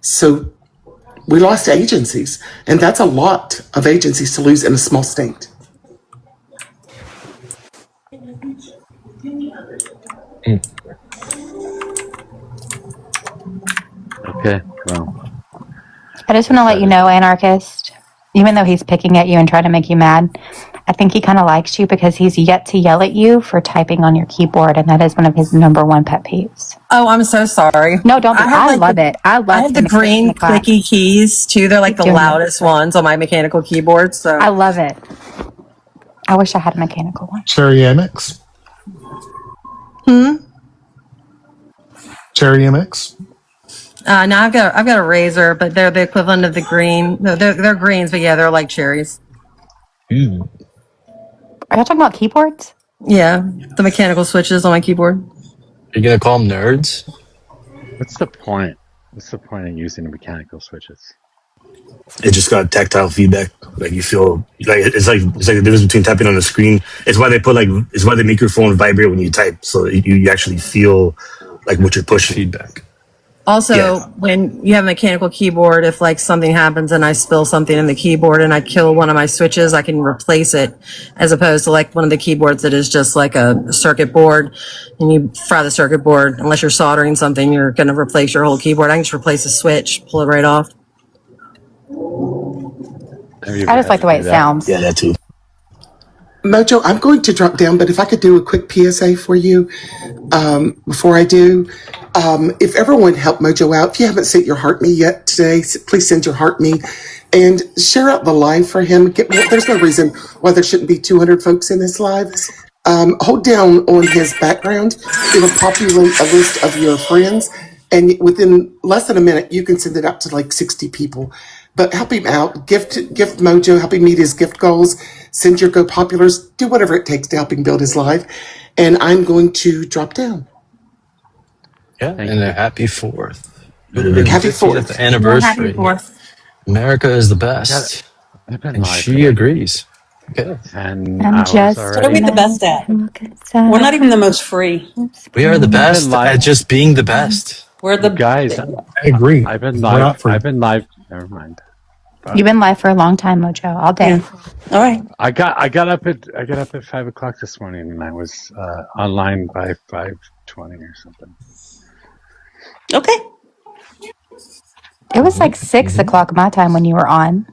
So we lost agencies, and that's a lot of agencies to lose in a small state. Okay, well. I just want to let you know, anarchist, even though he's picking at you and trying to make you mad, I think he kind of likes you because he's yet to yell at you for typing on your keyboard, and that is one of his number one pet peeves. Oh, I'm so sorry. No, don't. I have, love it. I love I have the green clicky keys too. They're like the loudest ones on my mechanical keyboard. So I love it. I wish I had a mechanical one. Cherry MX. Cherry MX. now I've got a razor, but they're the equivalent of the green. No, they're greens, but yeah, they're like cherries. Are y'all talking about keyboards? Yeah, the mechanical switches on my keyboard. You're gonna call them nerds? What's the point? What's the point of using the mechanical switches? It just got tactile feedback. Like you feel like it's like the difference between typing on the screen. It's why they make your phone vibrate when you type, so you actually feel like what you're pushing. Feedback. Also, when you have a mechanical keyboard, if like something happens and I spill something in the keyboard and I kill one of my switches, I can replace it, as opposed to like one of the keyboards that is just like a circuit board and you fry the circuit board. Unless you're soldering something, you're going to replace your whole keyboard. I can just replace the switch, pull it right off. I just like the way it sounds. Yeah, that too. Mojo, I'm going to drop down, but if I could do a quick PSA for you before I do. If everyone help Mojo out, if you haven't sent your heart me yet today, please send your heart me and share out the live for him. There's no reason why there shouldn't be 200 folks in this live. Hold down on his background. It'll populate a list of your friends. and within less than a minute, you can send it out to like 60 people. But help him out. Gift Mojo, help him meet his gift goals. Send your Go Populars. Do whatever it takes to help him build his life. And I'm going to drop down. Yeah, and a happy 4th. Happy 4th. 50th anniversary. Happy 4th. America is the best. And she agrees. Okay. And I'm just What are we the best at? We're not even the most free. We are the best at just being the best. We're the guys. I agree. I've been We're not live. free. I've been live. Never mind. You've been live for a long time, Mojo, all day. Yeah. All right. I got up at 5:00 this morning, and I was online by 5:20 or something. Okay. It was like 6 o'clock my time when you were on.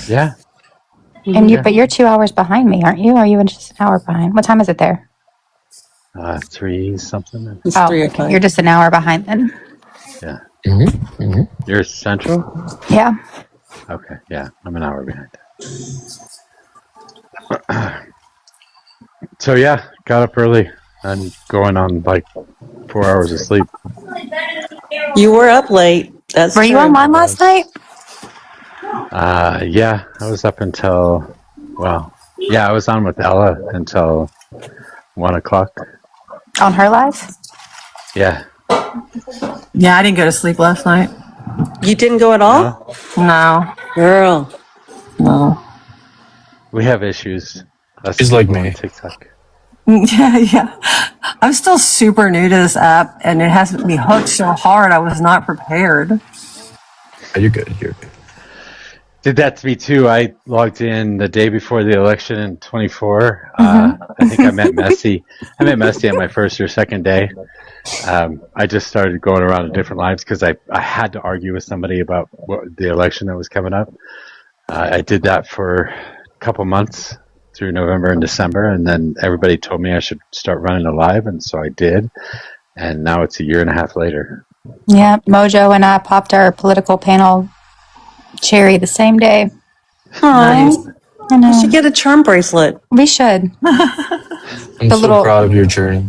Yeah. And but you're 2 hours behind me, aren't you? Or are you just an hour behind? What time is it there? 3 something. It's Oh, 3 okay. o'clock. You're just an hour behind then. Yeah. You're Central? Yeah. Okay. Yeah, I'm an hour behind. So yeah, got up early and going on like 4 hours of sleep. You were up late. Were you online last night? Yeah, I was up until I was on with Ella until 1 o'clock. On her live? Yeah. Yeah, I didn't go to sleep last night. You didn't go at all? No. Girl. No. We have issues. She's like me. On TikTok. Yeah. I'm still super new to this app, and it has me hooked so hard. I was not prepared. You're good. You're good. Did that to me too. I logged in the day before the election in 24. I think I met Messi. I met Messi on my first or second day. I just started going around to different lives because I had to argue with somebody about the election that was coming up. I did that for a couple months through November and December, and then everybody told me I should start running a live, and so I did. And now it's a year and a half later. Yeah, Mojo and I popped our political panel cherry the same day. Nice. I know. You should get a charm bracelet. We should. I'm so proud of your journey.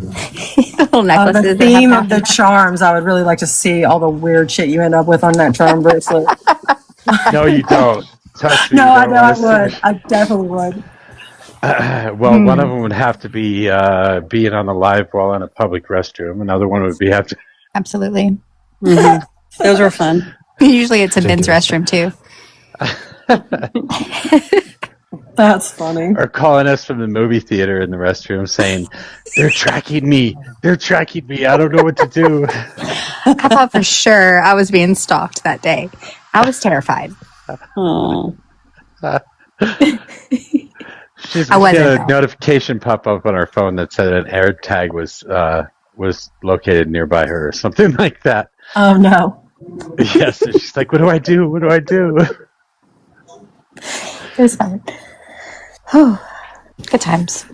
Little necklaces. The theme of the charms, I would really like to see all the weird shit you end up with on that charm bracelet. No, you don't. Trust me. No, you I don't know I wanna would. I definitely would. Well, one of them would have to be being on the live while in a public restroom. Another one would be have to. Absolutely. Mm-hmm. Those were fun. Usually it's a men's restroom too. That's funny. Or calling us from the movie theater in the restroom saying, "They're tracking me. They're tracking me. I don't know what to do." I thought for sure I was being stalked that day. I was terrified. Oh. She had a notification pop up on her phone that said an air tag was located nearby her or something like that. Oh no. Yes, and she's like, "What do I do? What do I do?" It was fun. Oh, good times.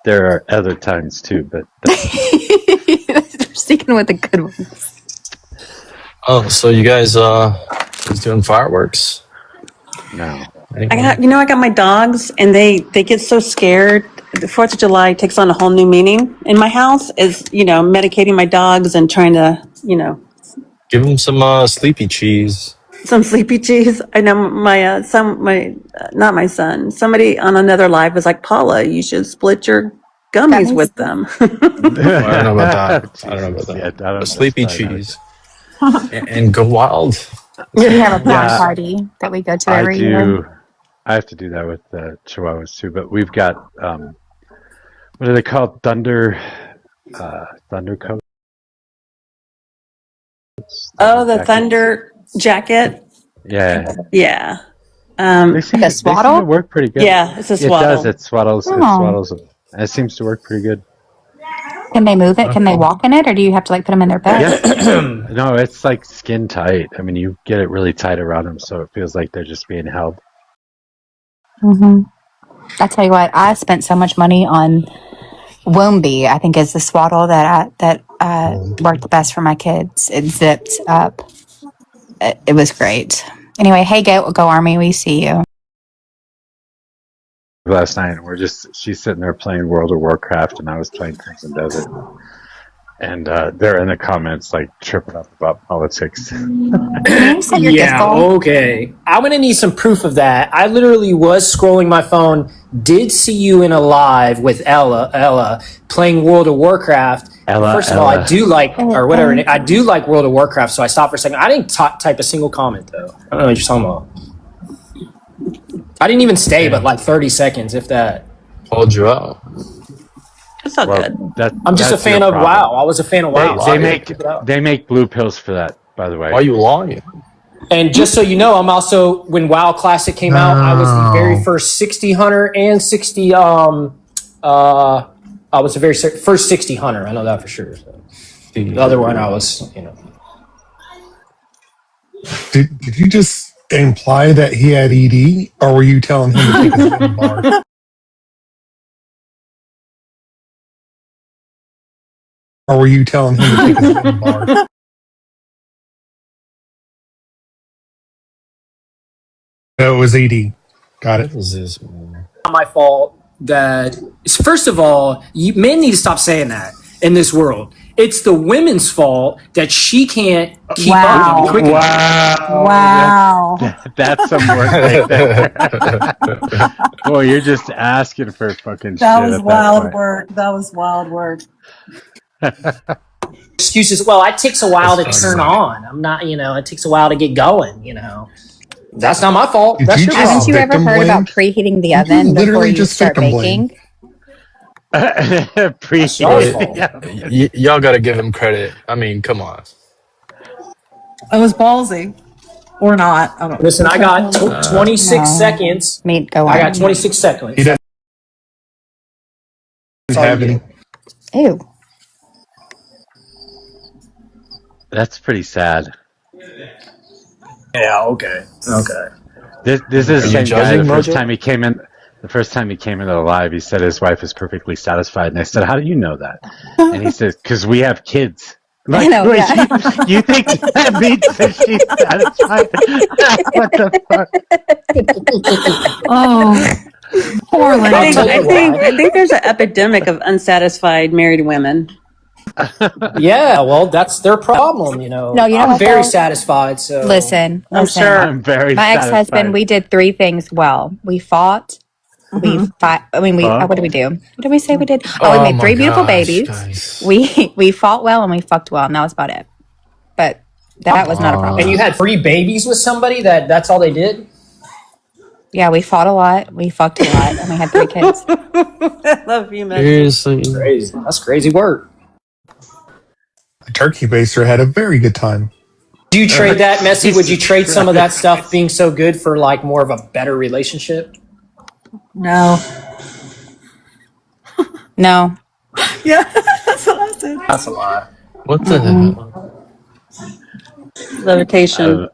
There are other times too, but We're sticking with the good ones. Oh, so you guys is doing fireworks? No. I got my dogs, and they get so scared. The 4th of July takes on a whole new meaning in my house. Is medicating my dogs and trying to Give them some sleepy cheese. some sleepy cheese. I know my not my son. Somebody on another live was like, Paula, you should split your gummies with them. I don't know about that. I don't know about that. Yeah, I don't know. Sleepy cheese. and go wild. We have a block party that we go to every year. I have to do that with the Chihuahuas too, but we've got what are they called? Thunder coat. Oh, the thunder jacket. Yeah. Yeah. They seem Like a swaddle? to work pretty good. Yeah, it's a swaddle. It does. It swaddles. It Oh. swaddles them. And it seems to work pretty good. Can they move it? Can they walk in it, or do you have to put them in their bed? Yeah. No, it's like skin tight. I mean, you get it really tight around them, so it feels like they're just being held. Mm-hmm. I tell you what, I spent so much money on Wombi. I think is the swaddle that worked the best for my kids. It zipped up. It was great. Anyway, hey, go Army, we see you. Last night, and she's sitting there playing World of Warcraft, and I was playing Crimson Desert. And they're in the comments like tripping up about politics. Yeah, okay. I'm gonna need some proof of that. I literally was scrolling my phone, did see you in a live with Ella playing World of Warcraft. First of all, I do like, or whatever, I do like World of Warcraft, so I stopped for a second. I didn't type a single comment, though. I don't know what you're talking about. I didn't even stay but like 30 seconds, if that. Called you out. That's not good. I'm just a fan of WoW. I was a fan of WoW. They make blue pills for that, by the way. Why are you lying? And just so you know, I'm also, when WoW Classic came out, I was the very first 60 hunter and 60, I was the very first 60 hunter. I know that for sure. So. The other one, I was, Did you just imply that he had ED, or were you telling him to take his own bar? Or were you telling him to take his own bar? No, it was ED. Got it. What is this, man? Not my fault that, first of all, men need to stop saying that in this world. It's the women's fault that she can't keep up quick enough. Wow. That's some work right there. Boy, you're just asking for fucking That shit. was wild work. That was wild work. Excuses. Well, it takes a while to turn on. I'm not, it takes a while to get going, That's not my fault. That's your problem. Haven't you ever heard about preheating the oven before you start baking? Y'all gotta give him credit. I mean, come on. It was ballsy. Or not. I don't Listen, I got 26 seconds. Go on. I got 26 seconds. He doesn't have any. Ew. That's pretty sad. Yeah, okay. This is the Are you same guy. judging, The first Mojo? time he came in, into the live, he said his wife is perfectly satisfied, and I said, "How do you know that?" And he says, "Because we have kids." I know, wait, yeah. you think that means that she's satisfied? What the fuck? Oh, poor lady. I think there's an epidemic of unsatisfied married women. Yeah, well, that's their problem, No, I'm very though? satisfied, so. Listen. I'm very My satisfied. ex-husband, we did three things well. We fought. What did we do? What did we say we did? We made three beautiful babies. Guys. We fought well and we fucked well, and that was about it. But that was not a problem. And you had 3 babies with somebody that's all they did? Yeah, we fought a lot, we fucked a lot, and we had 3 kids. I love you, man. Seriously. Crazy. That's crazy work. The turkey baster had a very good time. Do you trade that, Messi? Would you trade some of that stuff being so good for like more of a better relationship? No. No. Yeah, that's what I said. That's a lie. What the hell? Levitation.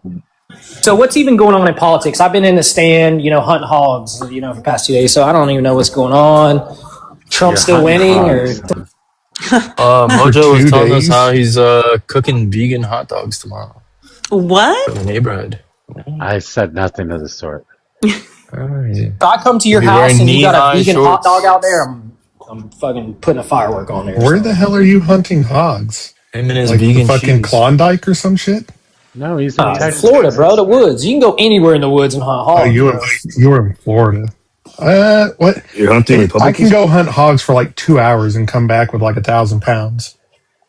So what's even going on in politics? I've been in the stand, hunting hogs, for the past 2 days, so I don't even know what's going on. Trump's still winning, or Mojo was telling us days. how he's cooking vegan hot dogs tomorrow What? for the neighborhood. I said nothing of the sort. Crazy. if I come to your Be house wearing and you got a knee-high vegan hot shorts. dog out there, I'm fucking putting a firework on there. Where the hell are you hunting hogs? Him and his Like the vegan fucking cheese. Klondike or some shit? No, he's in Texas. Florida, bro, the woods. You can go anywhere in the woods and hunt Oh, hogs. you were in Florida. What? You're hunting I Republicans? can go hunt hogs for like 2 hours and come back with like 1,000 pounds.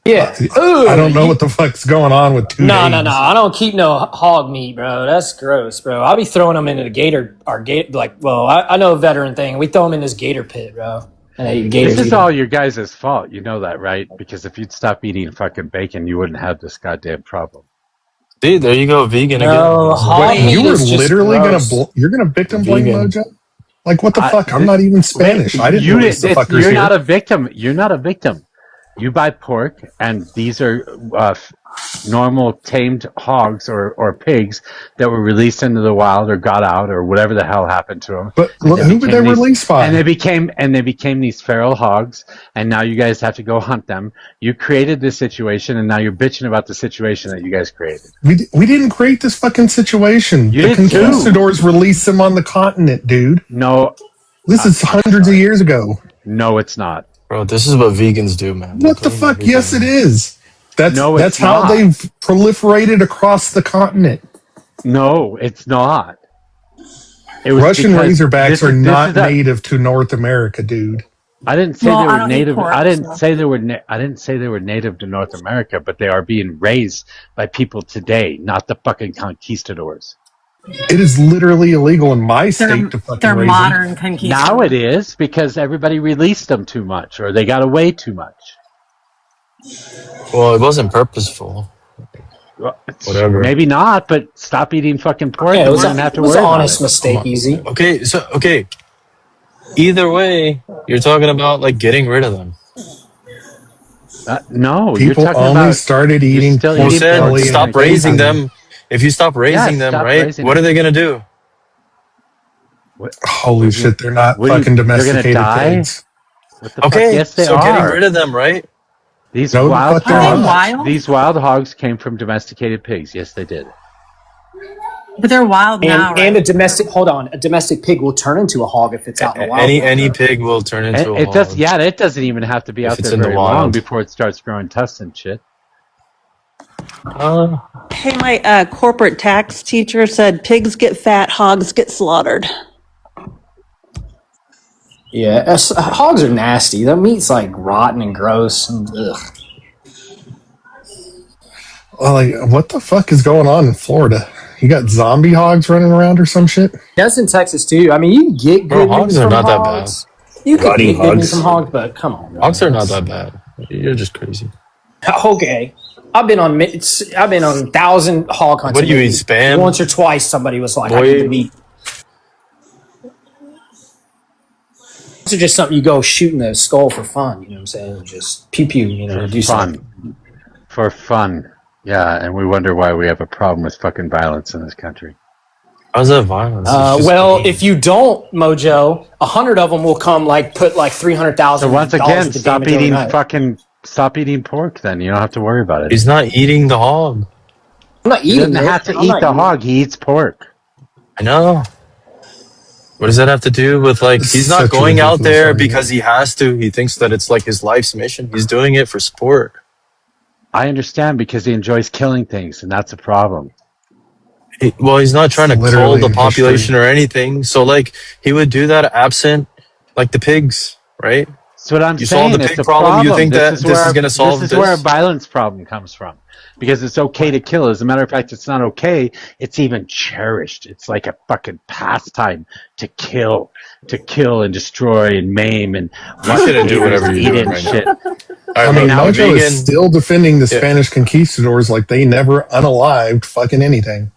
Yeah. I don't know what the fuck's going on with 2 No, days. no. I don't keep no hog meat, bro. That's gross, bro. I'll be throwing them into the gator, I know a veteran thing. We throw them in this gator pit, bro. And they gators This eat is 'em. all your guys' fault. You know that, right? Because if you'd stop eating fucking bacon, you wouldn't have this goddamn problem. See, there you go, vegan No, again. hog Wait, meat you were is just literally gross. you're gonna victim blame Vegan. Mojo? Like what the fuck? I'm not even Spanish. I didn't know this the fuckers You're here. not a victim. You're not a victim. You buy pork, and these are normal tamed hogs or pigs that were released into the wild or got out or whatever the hell happened to them. But who were they released by? And they became these feral hogs, and now you guys have to go hunt them. You created this situation, and now you're bitching about the situation that you guys created. We didn't create this fucking situation. You The did too. conquistadors released them on the continent, dude. No, This is hundreds of years ago. no, it's not. Bro, this is what vegans do, man. What the fuck? Yes, it is. That's how not. they've proliferated across the continent. No, it's not. Russian Razorbacks are not native to North America, dude. I didn't say Well, they I were don't eat native. pork, I didn't so. say they were. I didn't say they were native to North America, but they are being raised by people today, not the fucking conquistadors. It is literally illegal in my state to fucking They're raise modern them. conquistadors. Now it is because everybody released them too much, or they got away too much. Well, it wasn't purposeful. Whatever. Maybe not, but stop eating fucking pork. Yeah, and we don't have to worry about it. mistake, Easy. Okay. Either way, you're talking about like getting rid of them. No, People you're talking only about started eating still pork You said belly stop and raising bacon. them. If you stop raising them, stop right? raising What are them. they gonna do? Holy shit, they're not What do you- fucking they're gonna domesticated die? pigs. What the fuck? Okay, Yes, they so are. getting rid of them, right? These No, the wild fuck they're Are they not. wild? These wild hogs came from domesticated pigs. Yes, they did. But they're wild now, right? And a domestic pig will turn into a hog if it's out in the wild. Any pig will turn into a It hog. does. Yeah, it doesn't even have to be If out it's there in the very long wild. before it starts growing tusks and shit. Hey, my corporate tax teacher said pigs get fat, hogs get slaughtered. Yeah, hogs are nasty. The meat's like rotten and gross. And, ugh. Well, like, what the fuck is going on in Florida? You got zombie hogs running around or some shit? That's in Texas too. I mean, you can get good hogs meat are from not that hogs. You can Rotting get good meat hogs. from hogs, but come on, man. Hogs are not that bad. You're just crazy. Okay, I've been on 1,000 hog hunts. What do you and eat, spam? Once or twice, somebody was like, "I Boy. need the meat." These are just something you go shoot in the skull for fun. You know what I'm saying? Just pew pew. You know, do something. For fun. Yeah, and we wonder why we have a problem with fucking violence in this country. How's that violence? Well, if you don't, Mojo, 100 of them will come put like $300,000. So once again, stop eating pork. Then you don't have to worry about it. He's not eating the hog. I'm not He eating doesn't it. have to I'm eat not the eating hog. He eats pork. I know. What does that have to do with he's not Such a going out ridiculous there argument. because he has to. He thinks that it's like his life's mission. He's doing it for sport. I understand because he enjoys killing things, and that's a problem. He's not trying to cull literally the history. population or anything. So he would do that absent the pigs, right? That's what I'm You saying. solve the It's pig a problem. You think This that this is going to solve This is where a violence problem comes from. Because it's okay to kill. As a matter of fact, it's not okay. It's even cherished. It's like a fucking pastime to kill and destroy and maim and You shouldn't do whatever eat you're doing and right shit. now. I mean, Mojo is still defending the Spanish conquistadors like they never unalived fucking anything.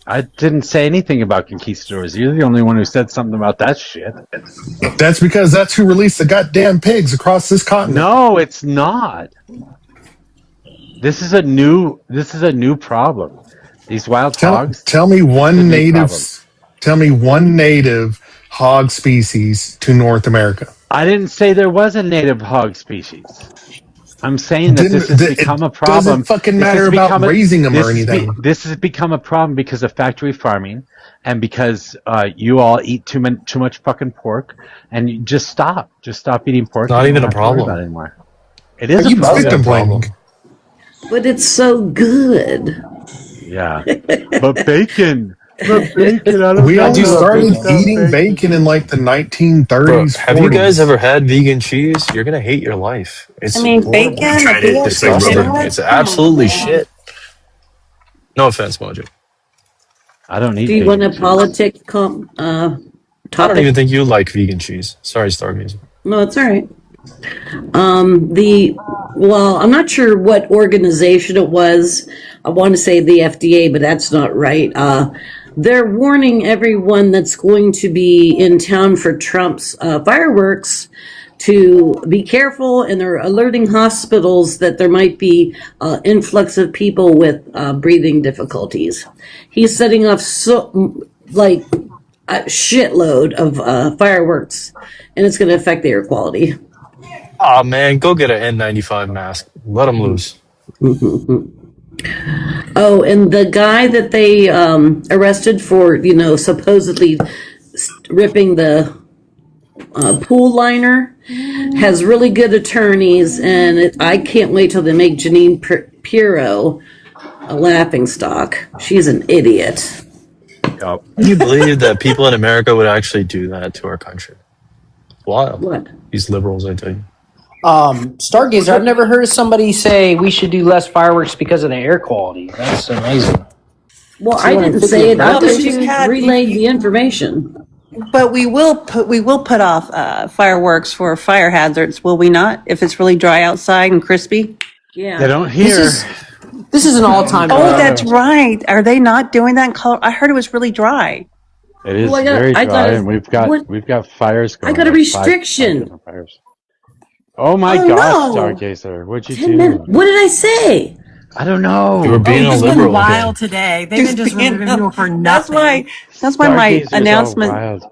I didn't say anything about conquistadors. You're the only one who said something about that shit. That's because that's who released the goddamn pigs across this continent. No, it's not. This is a new problem. These wild hogs. Tell me one native. problem. Tell me one native hog species to North America. I didn't say there was a native hog species. I'm saying that this has become a problem. It doesn't fucking matter about raising them or anything. This has become a problem because of factory farming and because you all eat too much fucking pork. And you just stop eating pork. Not You even don't a have to worry problem. about it anymore. It is a victim problem. blaming. But it's so good. Yeah. But bacon. We all started eating bacon in like the 1930s. Bro, have you 40s. guys ever had vegan cheese? You're gonna hate your life. It's bacon, It's disgusting. It's absolutely shit. No offense, Mojo. I don't need. Do you want a politic I don't topic? even think you like vegan cheese. Sorry, Star Music. No, it's all right. I'm not sure what organization it was. I want to say the FDA, but that's not right. They're warning everyone that's going to be in town for Trump's fireworks to be careful, and they're alerting hospitals that there might be influx of people with breathing difficulties. He's setting off a shitload of fireworks, and it's going to affect the air quality. Oh man, go get an N95 mask. Let them loose. Oh, and the guy that they arrested for, supposedly ripping the pool liner, has really good attorneys, and I can't wait till they make Janine Pirro a laughingstock. She's an idiot. Yep. Can you believe that people in America would actually do that to our country? Wild. What? These liberals, I tell you. Stargazer, I've never heard somebody say we should do less fireworks because of the air quality. That's amazing. Well, I didn't say it. I just you relayed the information. But we will put off fireworks for fire hazards, will we not? If it's really dry outside and crispy. Yeah. They don't hear. This is an all-time. Oh, that's right. Are they not doing that in Colorado? I heard it was really dry. It is Well, very dry, and we've got fires going. I got a like restriction. 5 different fires. Oh my Oh, gosh, no. Stargazer, what'd you 10 do? minutes. What did I say? I don't know. You were being a It's been liberal. wild today. They've been just removing people for nothing. That's why my Stargazer's all announcement. wild.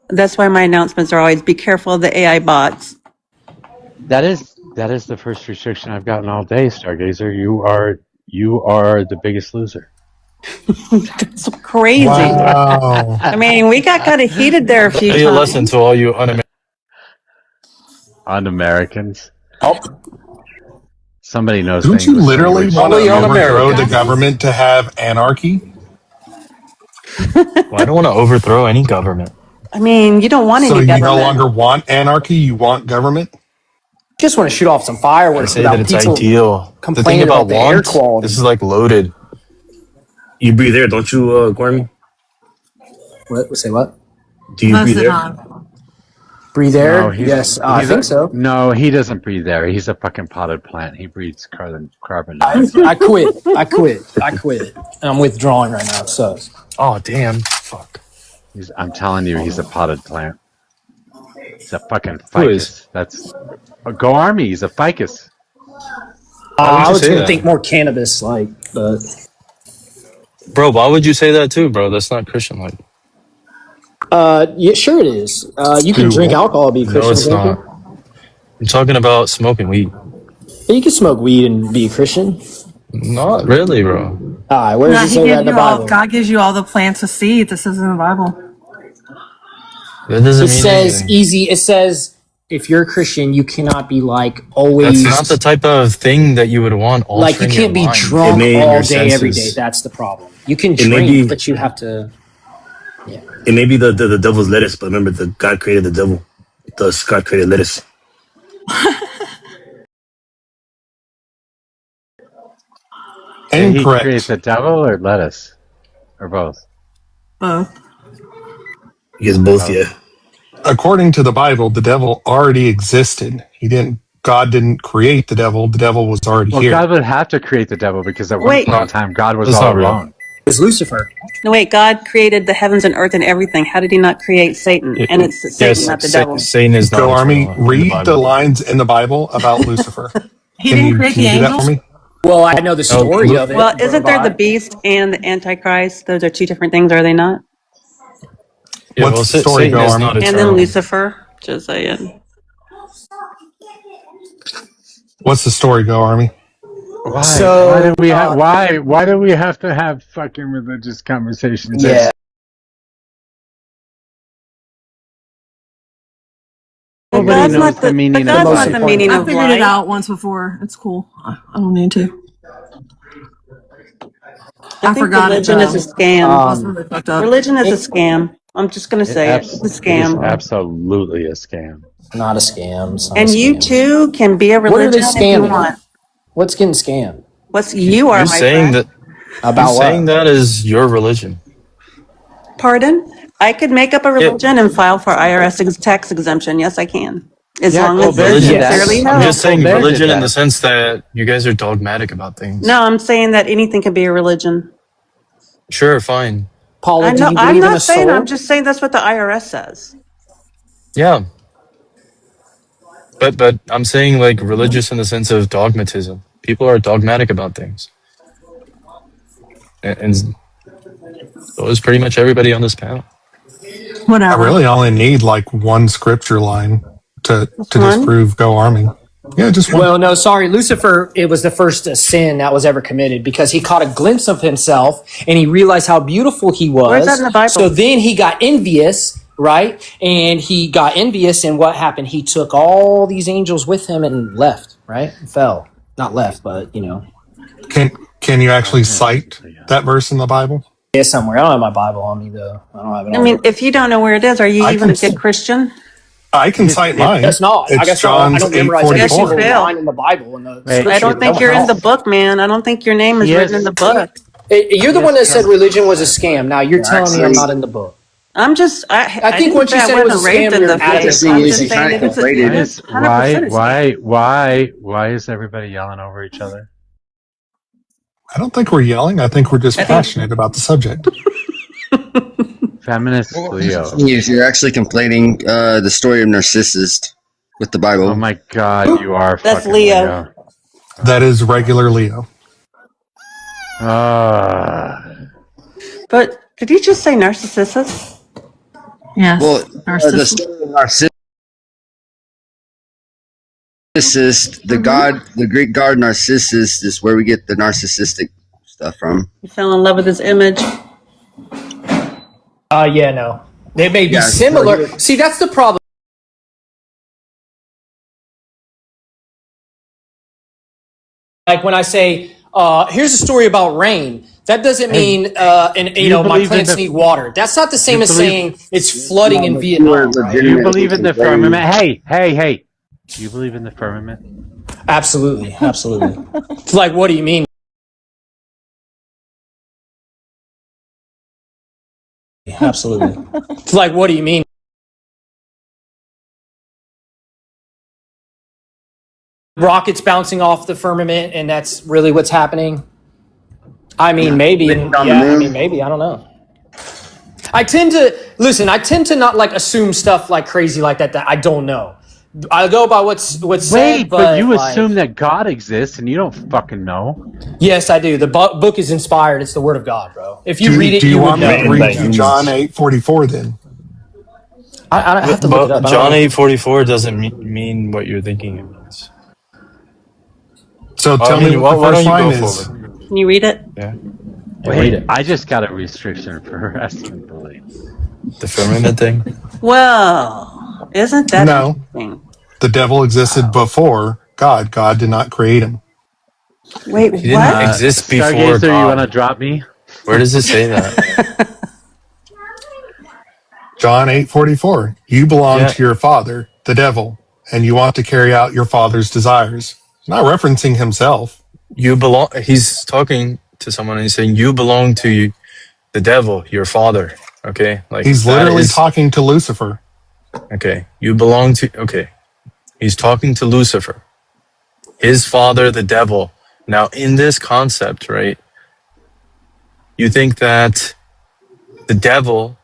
That's why my announcements are always be careful of the AI bots. That is the first restriction I've gotten all day, Stargazer. You are the biggest loser. That's crazy. Wow. I mean, we got kind of heated there a few Tell you a times. lesson to all you Un-Americans. Oh. Somebody knows. Don't you English literally language. want to Only overthrow un-American. the government to have anarchy? Well, I don't want to overthrow any government. I mean, you don't want So any you government. no longer want anarchy, you want government? Just want to shoot off some I fireworks say without that it's people ideal. The thing complaining about about the air want, quality. this is like loaded. You breathe air, don't you, Gormy? What? Say what? Do you breathe air? Breathe air? No, Yes, I think so. No, he doesn't breathe air. He's a fucking potted plant. He breathes carbon I dioxide. quit. And I'm withdrawing right now. It sucks. Oh, damn. Fuck. I'm telling you, he's a potted plant. He's a fucking Who is? ficus. That's Go Army. He's a ficus. I was going to think more cannabis, but... Bro, why would you say that too, bro? That's not Christian-like. Yeah, sure it is. You can drink alcohol, be a Christian. No, it's can't not. I'm talking about smoking weed. you? You can smoke weed and be a Christian. Not really, bro. Where does it say that in the Bible? God gives you all the plants with seeds. This is in the Bible. That doesn't It mean says anything. easy. It says if you're a Christian, you cannot be like always. That's not the type of thing that you would want. Like you can't be drunk all day, every day. That's the problem. You can drink, but you have to. Yeah. It may be the devil's lettuce, but remember, God created the devil. Thus, God created lettuce. Did he Incorrect. create the devil or lettuce? Or both? Both. Yes, both, yeah. According to the Bible, the devil already existed. God didn't create the devil. The devil was already Well, here. God would have to create the devil because at one Wait. point in time, God was That's all not real. alone. It's Lucifer. No, wait, God created the heavens and earth and everything. How did he not create Satan? And it's Satan, not the devil. Satan is not Go Army, eternal in the read Bible. the lines in the Bible about Lucifer. He Can didn't you create can the you do that angels? for me? Well, I know the story of it. Well, isn't there the beast and the antichrist? Those are two different things, are they not? Yeah, What's well, the story, Satan Go is Army? not And then eternal. Lucifer, just saying. What's the story, Go Army? Why? So, why do we have? Why do we have to have fucking religious conversations? Yeah. But Nobody God's knows not the the meaning but of God's life. not the meaning I of figured it life. out once before. It's cool. I don't need to. I think forgot it, religion is a scam. That's really fucked up. Religion is a scam. I'm just going to say it. It's a It is scam. absolutely a scam. not a scam. It's not And a you scam. too can be a What are they religion if you scamming? want. What's getting scammed? You are You're my saying friend. that. About You're what? saying that is your religion. Pardon? I could make up a religion and file for IRS tax exemption. Yes, I can. As Yeah, long as Colbert it's did Religion. that. sincerely I'm held. just saying Colbert did religion in that. the sense that you guys are dogmatic about things. No, I'm saying that anything can be a religion. Sure, fine. Paula, do you I'm believe in a not saying, soul? I'm just saying that's what the IRS says. Yeah. But I'm saying like religious in the sense of dogmatism. People are dogmatic about things. And so is pretty much everybody on this panel. I Whatever. really only need like one scripture line to one? disprove Go Army. Yeah, just one. Well, no, sorry. Lucifer, it was the first sin that was ever committed because he caught a glimpse of himself and he realized how beautiful he was. Where's that in the Bible? So then he got envious right? And he got envious, and what happened? He took all these angels with him and left, right? Fell. Not left, but, you know. Can you actually cite that verse in the Bible? Yeah, somewhere. I don't have my Bible on me, though. I don't have it I on mean, me. if you don't know where it is, are you even a good Christian? I can cite mine. That's not. I It's guess John's I don't memorize every 8:44. single line in the Bible. In the scripture. I don't think you're in the book, man. I don't think your name is written in the book. You're the one that said religion was a scam. Now you're telling me I'm not in the book. I'm just. I think once you said it was a raped scam, in you're the face. I'm just saying it is 100%. Why is everybody yelling over each other? I don't think we're yelling. I think we're just passionate about the subject. Feminist Leo. The thing is, you're actually complaining the story of Narcissus with the Bible. Oh my God, you are That's fucking Leo. That is regular Leo. But did you just say narcissist? Yes. Well, the story of Narcissus, the Greek god Narcissus, is where we get the narcissistic stuff from. You fell in love with his image. Yeah, no. They may be similar. See, that's the problem. Like when I say, here's a story about rain. That doesn't mean, my plants need water. That's not the same as saying it's flooding in Vietnam. Right? Do you believe in the firmament? Hey. Do you believe in the firmament? Absolutely. It's like, what do you mean? Absolutely. It's like, what do you mean? Rockets bouncing off the firmament, and that's really what's happening. I mean, maybe. Maybe. I don't know. I tend to not like assume stuff like crazy like that I don't know. I go by what's said. But you assume that God exists, and you don't fucking know. Yes, I do. The book is inspired. It's the word of God, bro. If you read it, do you would want me know. to read you John 8:44 then? I have to look it up. John 8:44 doesn't mean what you're thinking it means. So tell me what the first line is. Can you read it? Yeah. Wait, I just got a restriction for wrestling beliefs. The firmament thing? Well, isn't that interesting? The devil existed before God. God did not create him. Wait, he didn't exist before Stargazer, God. you want to drop me? Where does it say that? John 8:44. You belong to your father, the devil, and you want to carry out your father's desires. He's not referencing himself. He's talking to someone and he's saying, you belong to the devil, your father. Okay? Like he's literally talking to Lucifer. Okay. He's talking to Lucifer. His father, the devil. Now, in this concept, right, you think that the devil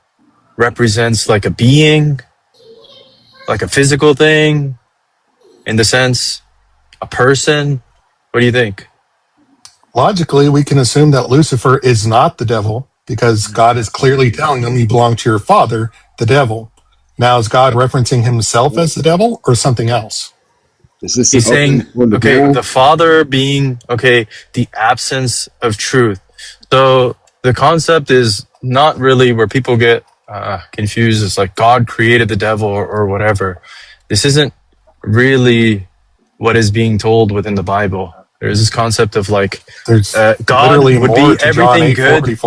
represents like a being, like a physical thing, in the sense, a person? What do you think? Logically, we can assume that Lucifer is not the devil because God is clearly telling him you belong to your father, the devil. Now, is God referencing himself as the devil or something else? He's saying, the father being, the absence of truth. So the concept is not really where people get confused. It's like God created the devil or whatever. This isn't really what is being told within the Bible. There's this concept of like God would be everything good.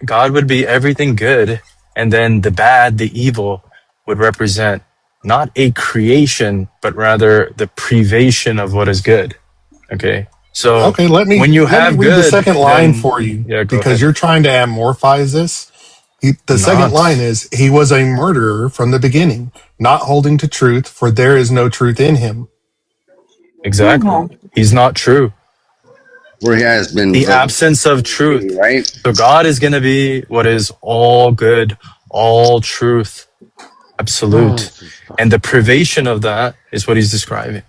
God would be everything good, and then the bad, the evil, would represent not a creation, but rather the privation of what is good. Okay. So let me when you have read the second line then, for you, because ahead. you're trying to amorphize this. The second line is, he was a murderer from the beginning, not holding to truth, for there is no truth in him. Exactly. He's not true. Where he has been the absence of truth, right? So God is going to be what is all good, all truth, absolute. And the privation of that is what he's describing.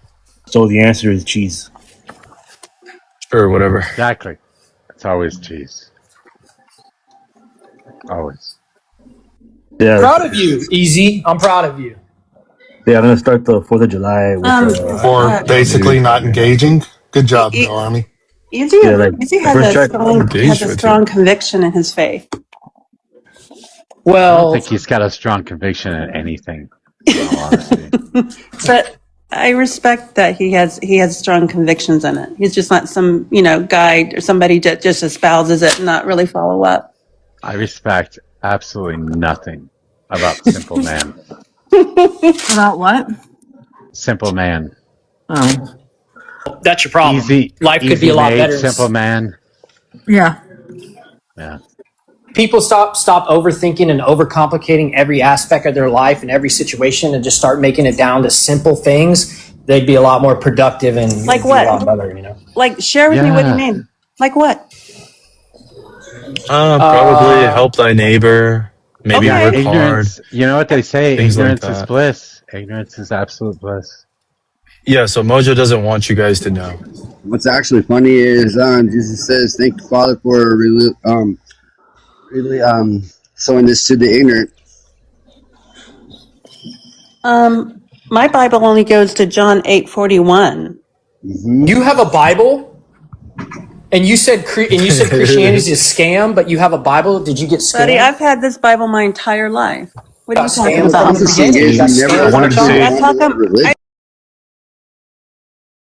So the answer is cheese. Sure, whatever. Exactly. It's always cheese. Always. Yeah. Proud of you, Easy. I'm proud of you. Yeah, I'm gonna start the 4th of July with for basically not engaging. Good job, Bill Army. Easy has a strong conviction in his faith. I don't Well, think he's got a strong conviction in anything. In all honesty. But I respect that he has strong convictions in it. He's just not some guy or somebody that just espouses it and not really follow up. I respect absolutely nothing about Simple Man. About what? Simple Man. Oh. That's your problem. Easy. Life could easy be a lot made, better. Simple Man. Yeah. Yeah. People stop overthinking and overcomplicating every aspect of their life and every situation and just start making it down to simple things, they'd be a lot more productive and Like be what? a lot better, Like, share with me what you mean. Like what? Probably help thy neighbor. Maybe Okay. work Ignorance. hard. You know what they say? Things like Ignorance is that. bliss. Ignorance is absolute bliss. Yeah, so Mojo doesn't want you guys to know. What's actually funny is Jesus says, "Thank the Father for really showing this to the ignorant." My Bible only goes to John 8:41. You have a Bible? And you said Christianity is a scam, but you have a Bible? Did you get scammed? Buddy, I've had this Bible my entire life. What are you talking Scammed about? from the beginning. I wanted to say-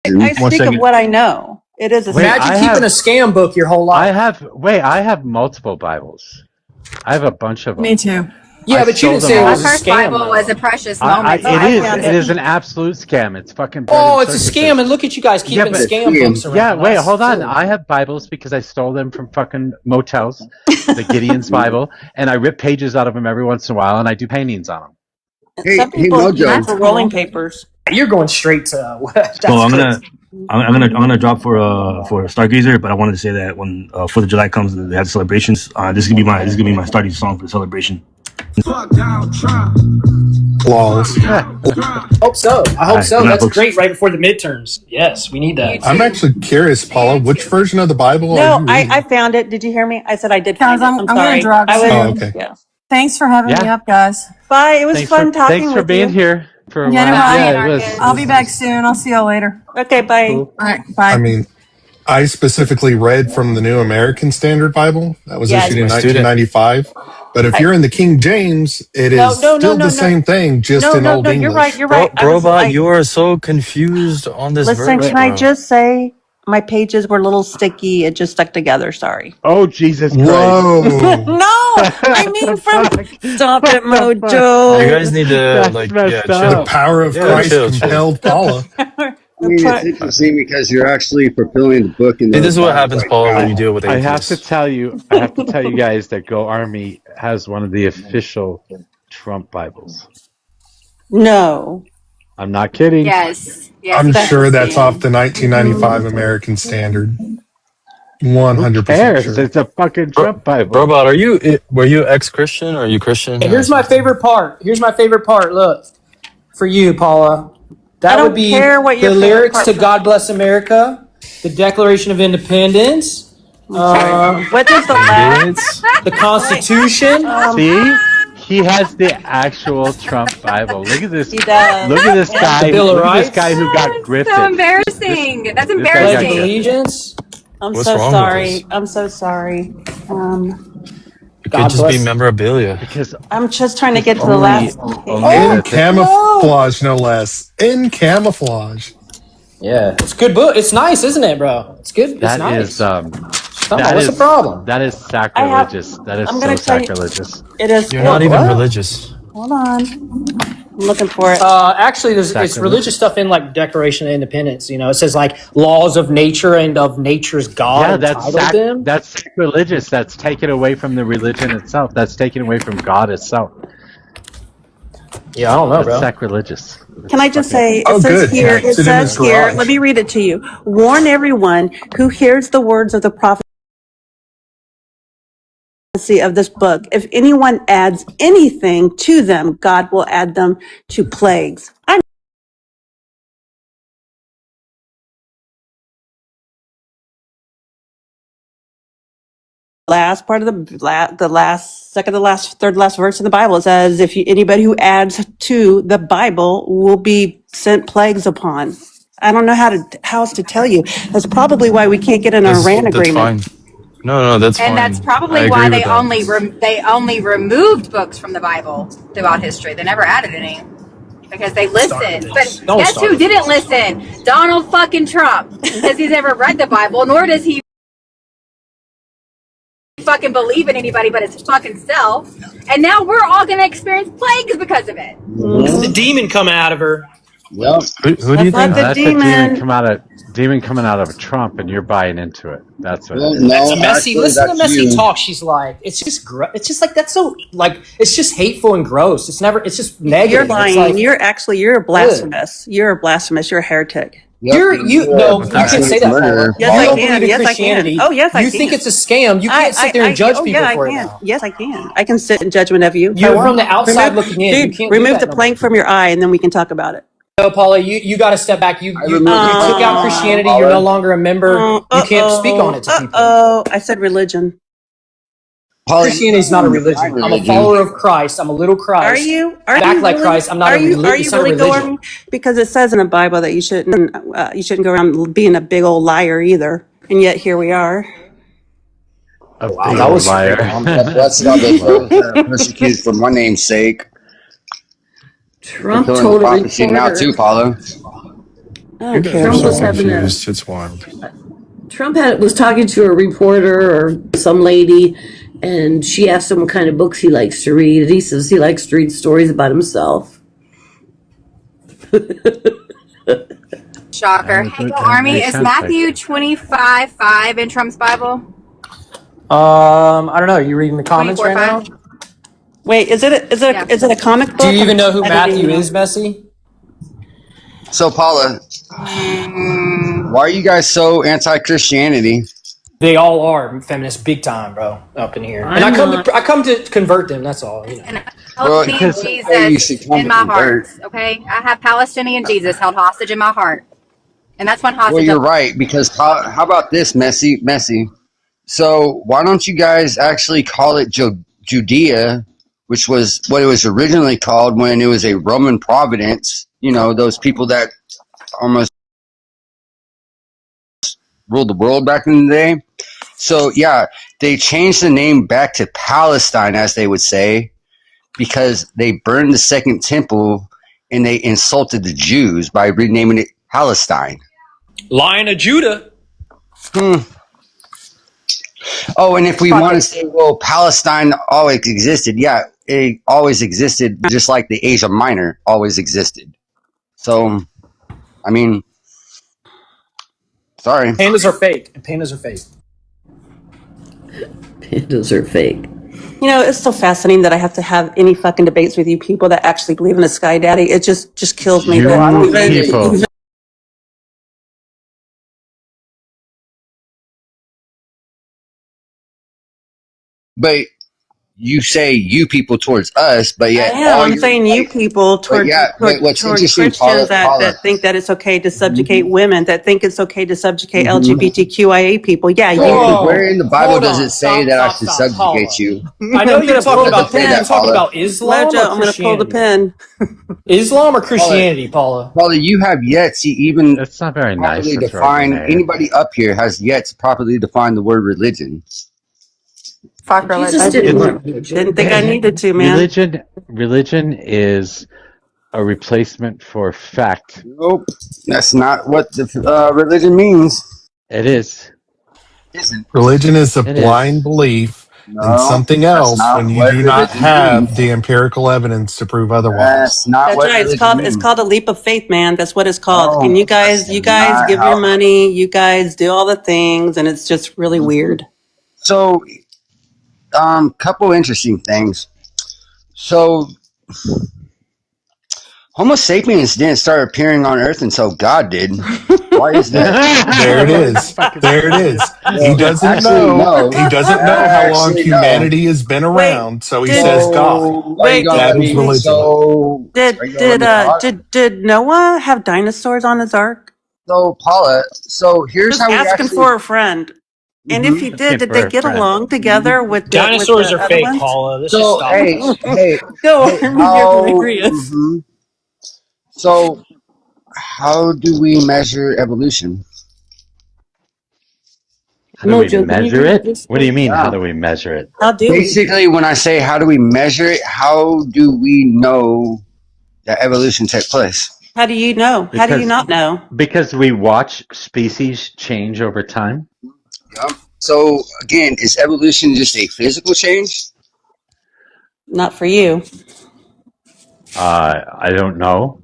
I speak of what I know. It is a Imagine keeping a scam book your whole life. I have multiple Bibles. I have a bunch of them. Me too. Yeah, but you didn't say it was a My first scam. Bible was a precious I, moment. it is an absolute scam. It's fucking. Oh, it's a scam, and look at you guys keeping scam books around. Yeah, wait, That's hold on. silly. I have Bibles because I stole them from fucking motels, the Gideon's Bible, and I rip pages out of them every once in a while, and I do paintings on them. Some people use it for rolling papers. You're going straight to. So I'm gonna drop for Stargazer, but I wanted to say that when 4th of July comes, they have celebrations. This is gonna be my starting song for the celebration. Flaws. Hope so. I hope so. That's great. Right before the midterms. Yes, we need that. I'm actually curious, Paula, which version of the Bible are No, you reading? I found it. Did you hear me? I said I did find it. I'm I'm gonna sorry. drop I was, soon. Oh, okay. Yeah. Thanks for having me up, guys. Bye. It was fun talking Thanks with for being you. here for a Yeah, no while. problem. Yeah, it was. I'll be back soon. I'll see y'all later. Okay, bye. All right, bye. I mean, I specifically read from the New American Standard Bible that was Yeah. issued in My student. 1995. But if you're in the King James, it is still the same thing, just in Old English. You're right. You're right. Robot, you are so confused on this Listen, verse, can I bro. just say my pages were a little sticky. It just stuck together. Sorry. Oh, Jesus Christ. Whoa. No, I mean Stop it, Mojo. You guys need to chill. The power of Christ compelled Paula. I mean, it's interesting because you're actually fulfilling the book. In This is what Bible happens, right Paul, now. when you deal with I have atheists. to tell you guys that Go Army has one of the official Trump Bibles. No. I'm not kidding. Yes. I'm sure that's off the 1995 American Standard. 100% Who cares? sure. It's a fucking Trump Bible. Robot, were you ex-Christian or are you Christian? Hey, here's my favorite part. Look, for you, Paula. That I don't would be care what your the favorite lyrics part to was. God Bless America, the Declaration of Independence, What is the last? the Constitution. See? He has the actual Trump Bible. Look at this. He does. Look at this guy. The Bill of Look at this Rights. guy who got grifted. So embarrassing. That's guy got Pledge of embarrassing. Allegiance. I'm What's so wrong with sorry. this? I'm so sorry. It God could just bless. be memorabilia. Because I'm just trying to get to the last. In camouflage, no less. In camouflage. Yeah, it's a good book. It's nice, isn't it, bro? It's good. It's that nice. is What's the problem? That is sacrilegious. That is I'm so gonna tell you- sacrilegious. It is. You're not even religious. Hold on. I'm looking for it. Actually, it's religious stuff in like Declaration of Independence. You know, it says like laws of nature and of nature's God. Yeah, entitled them. that's sacrilegious. That's taken away from the religion itself. That's taken away from God itself. Yeah, I don't know, That's bro. sacrilegious. Can I just say, Oh, it says good. here, Yeah, it sit in his says here, garage. let me read it to you. Warn everyone who hears the words of the prophecy of this book. If anyone adds anything to them, God will add them to plagues. Last part of the last second to last third to last verse of the Bible, it says if anybody who adds to the Bible will be sent plagues upon. I don't know how else to tell you. That's probably why we can't get an Iran agreement. Fine. No, that's And fine. that's I probably agree why with they only removed books from the Bible throughout history. They never added any because they listened. But guess who didn't listen? Donald fucking Trump, because he's never read the Bible, nor does he fucking believe in anybody but his fucking self. And now we're all going to experience plagues because of it. It's the demon coming out of her. Yep. Who do you think? That's a demon coming out of Trump, and you're buying into it. That's what Well, it is. no, That's messy. actually, Listen to that's messy you. talk. She's like, it's just like that's so like it's just hateful and gross. It's never. It's just negative. You're It's lying. like, you're a blasphemous. You're a blasphemous. You're a heretic. Yep. you can't say that, Paula. Yes, you I don't can. believe in Yes, Christianity. I can. Oh, yes, I You can. think it's a scam. You can't sit there and judge people for it now. Yes, I can. I can sit in judgment of you. You're from the outside looking in. You can't do remove that the plank from your eye, and then we can talk about it. No, Paula, you got to step back. You took out Christianity. Paula. You're no longer a member. You can't speak on it to people. I said religion. Christianity is not a religion. I'm a follower of Christ. I'm a little Christ. Are you? I act like Christ. I'm not a religion. Are you really going? Because it says in the Bible that you shouldn't go around being a big old liar either, and yet here we are. Wow, that was liar. Blessed are those that are persecuted for my name's sake. Trump They're told a prophecy now reporter. too, Paula. Trump was having It's wild. Trump was talking to a reporter or some lady, and she asked him what kind of books he likes to read. And he says he likes to read stories about himself. Shocker. Hey, yo, Army, is Matthew 25:5 in Trump's Bible? I don't know. Are you reading the comments right now? Wait, is it a comic book? Do you even know who I don't Matthew even know. is, Bessie? So, Paula, why are you guys so anti-Christianity? They all are feminists, big time, bro, up in here. And I come to convert them. That's all. You know. And Palestinian Jesus in my heart. Okay, I have Palestinian Jesus held hostage in my heart, and that's one hostage. Well, you're right, because how about this, Messy? So why don't you guys actually call it Judea, which was what it was originally called when it was a Roman province? You know, those people that almost ruled the world back in the day. So yeah, they changed the name back to Palestine, as they would say, because they burned the second temple and they insulted the Jews by renaming it Palestine. Lion of Judah. Oh, and if we want to say, well, Palestine always existed, yeah, it always existed, just like the Asia Minor always existed. So, I mean, sorry. Pandas are fake. And pandas are fake. Pandas are fake. You know, it's so fascinating that I have to have any fucking debates with you people that actually believe in the Sky Daddy. It just kills me. But you say you people towards us, but yet I'm saying you people toward Christians that think that it's okay to subjugate women, that think it's okay to subjugate LGBTQIA people. Yeah, where in the Bible does it say that I should subjugate you? I know you're talking about Islam or I'm going to pull the pen. Islam or Christianity, Paula? Paula, you have yet to even It's not very nice. properly define. Anybody up here has yet to properly define the word religion. Fuck religion. Didn't think I needed to, man. Religion is a replacement for fact. Nope, that's not what the religion means. It is. Religion is a blind belief in something else when you do not have the empirical evidence to prove otherwise. That's not That's what right. It's called a leap of faith, man. That's what it's called. And you guys give your money, you guys do all the things, and it's just really weird. So, couple interesting things. So, Homo sapiens didn't start appearing on Earth until God did. Why is that? There it is. There it is. He doesn't know. He doesn't know how long humanity has been around, so he says God. That is religion. Did Noah have dinosaurs on his ark? So, Paula, here's Just how we asking for a friend. And if he did they get along together with dinosaurs? With are fake, Paula. This so, hey, go on. You're hilarious. So, how do we measure evolution? How do we Mojo, can you measure read it? this? What do you mean? Yeah. How do we measure it? How do we? Basically, when I say how do we measure it, how do we know that evolution took place? How do you know? How do you Because not know? because we watch species change over time. Yep. So again, is evolution just a physical change? Not for you. I don't know.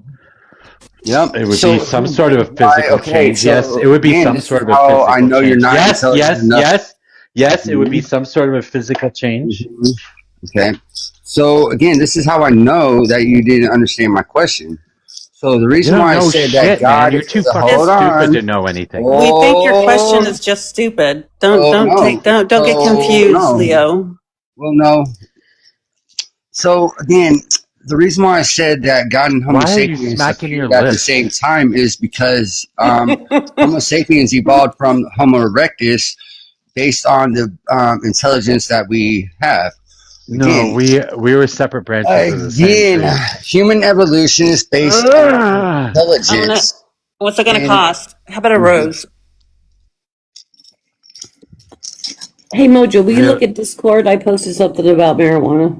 Yep. It would So be some sort of a physical okay. change. Yes, So it would be again, some this is sort of a how I physical know you're change. not Yes, intelligent yes, enough. yes, yes. It would be Mhm. some sort of a physical change. Okay. So again, this is how I know that you didn't understand my question. So the You reason don't why I know said that shit, man. God You're too is a fucking hold stupid to on. know anything. We think your question Oh, is just stupid. oh Don't no. get So confused, no. Leo. Well, no. So again, the reason why I said that God and Homo Why are you sapiens smacking your appeared at the lips? same time is because Homo sapiens evolved from Homo erectus based on the intelligence that we have. No, we were separate branches of the same Again, tree. human evolution is based on intelligence. What's it gonna And cost? How about a rose? Hey, Mojo, will you look at Discord? I posted something about marijuana.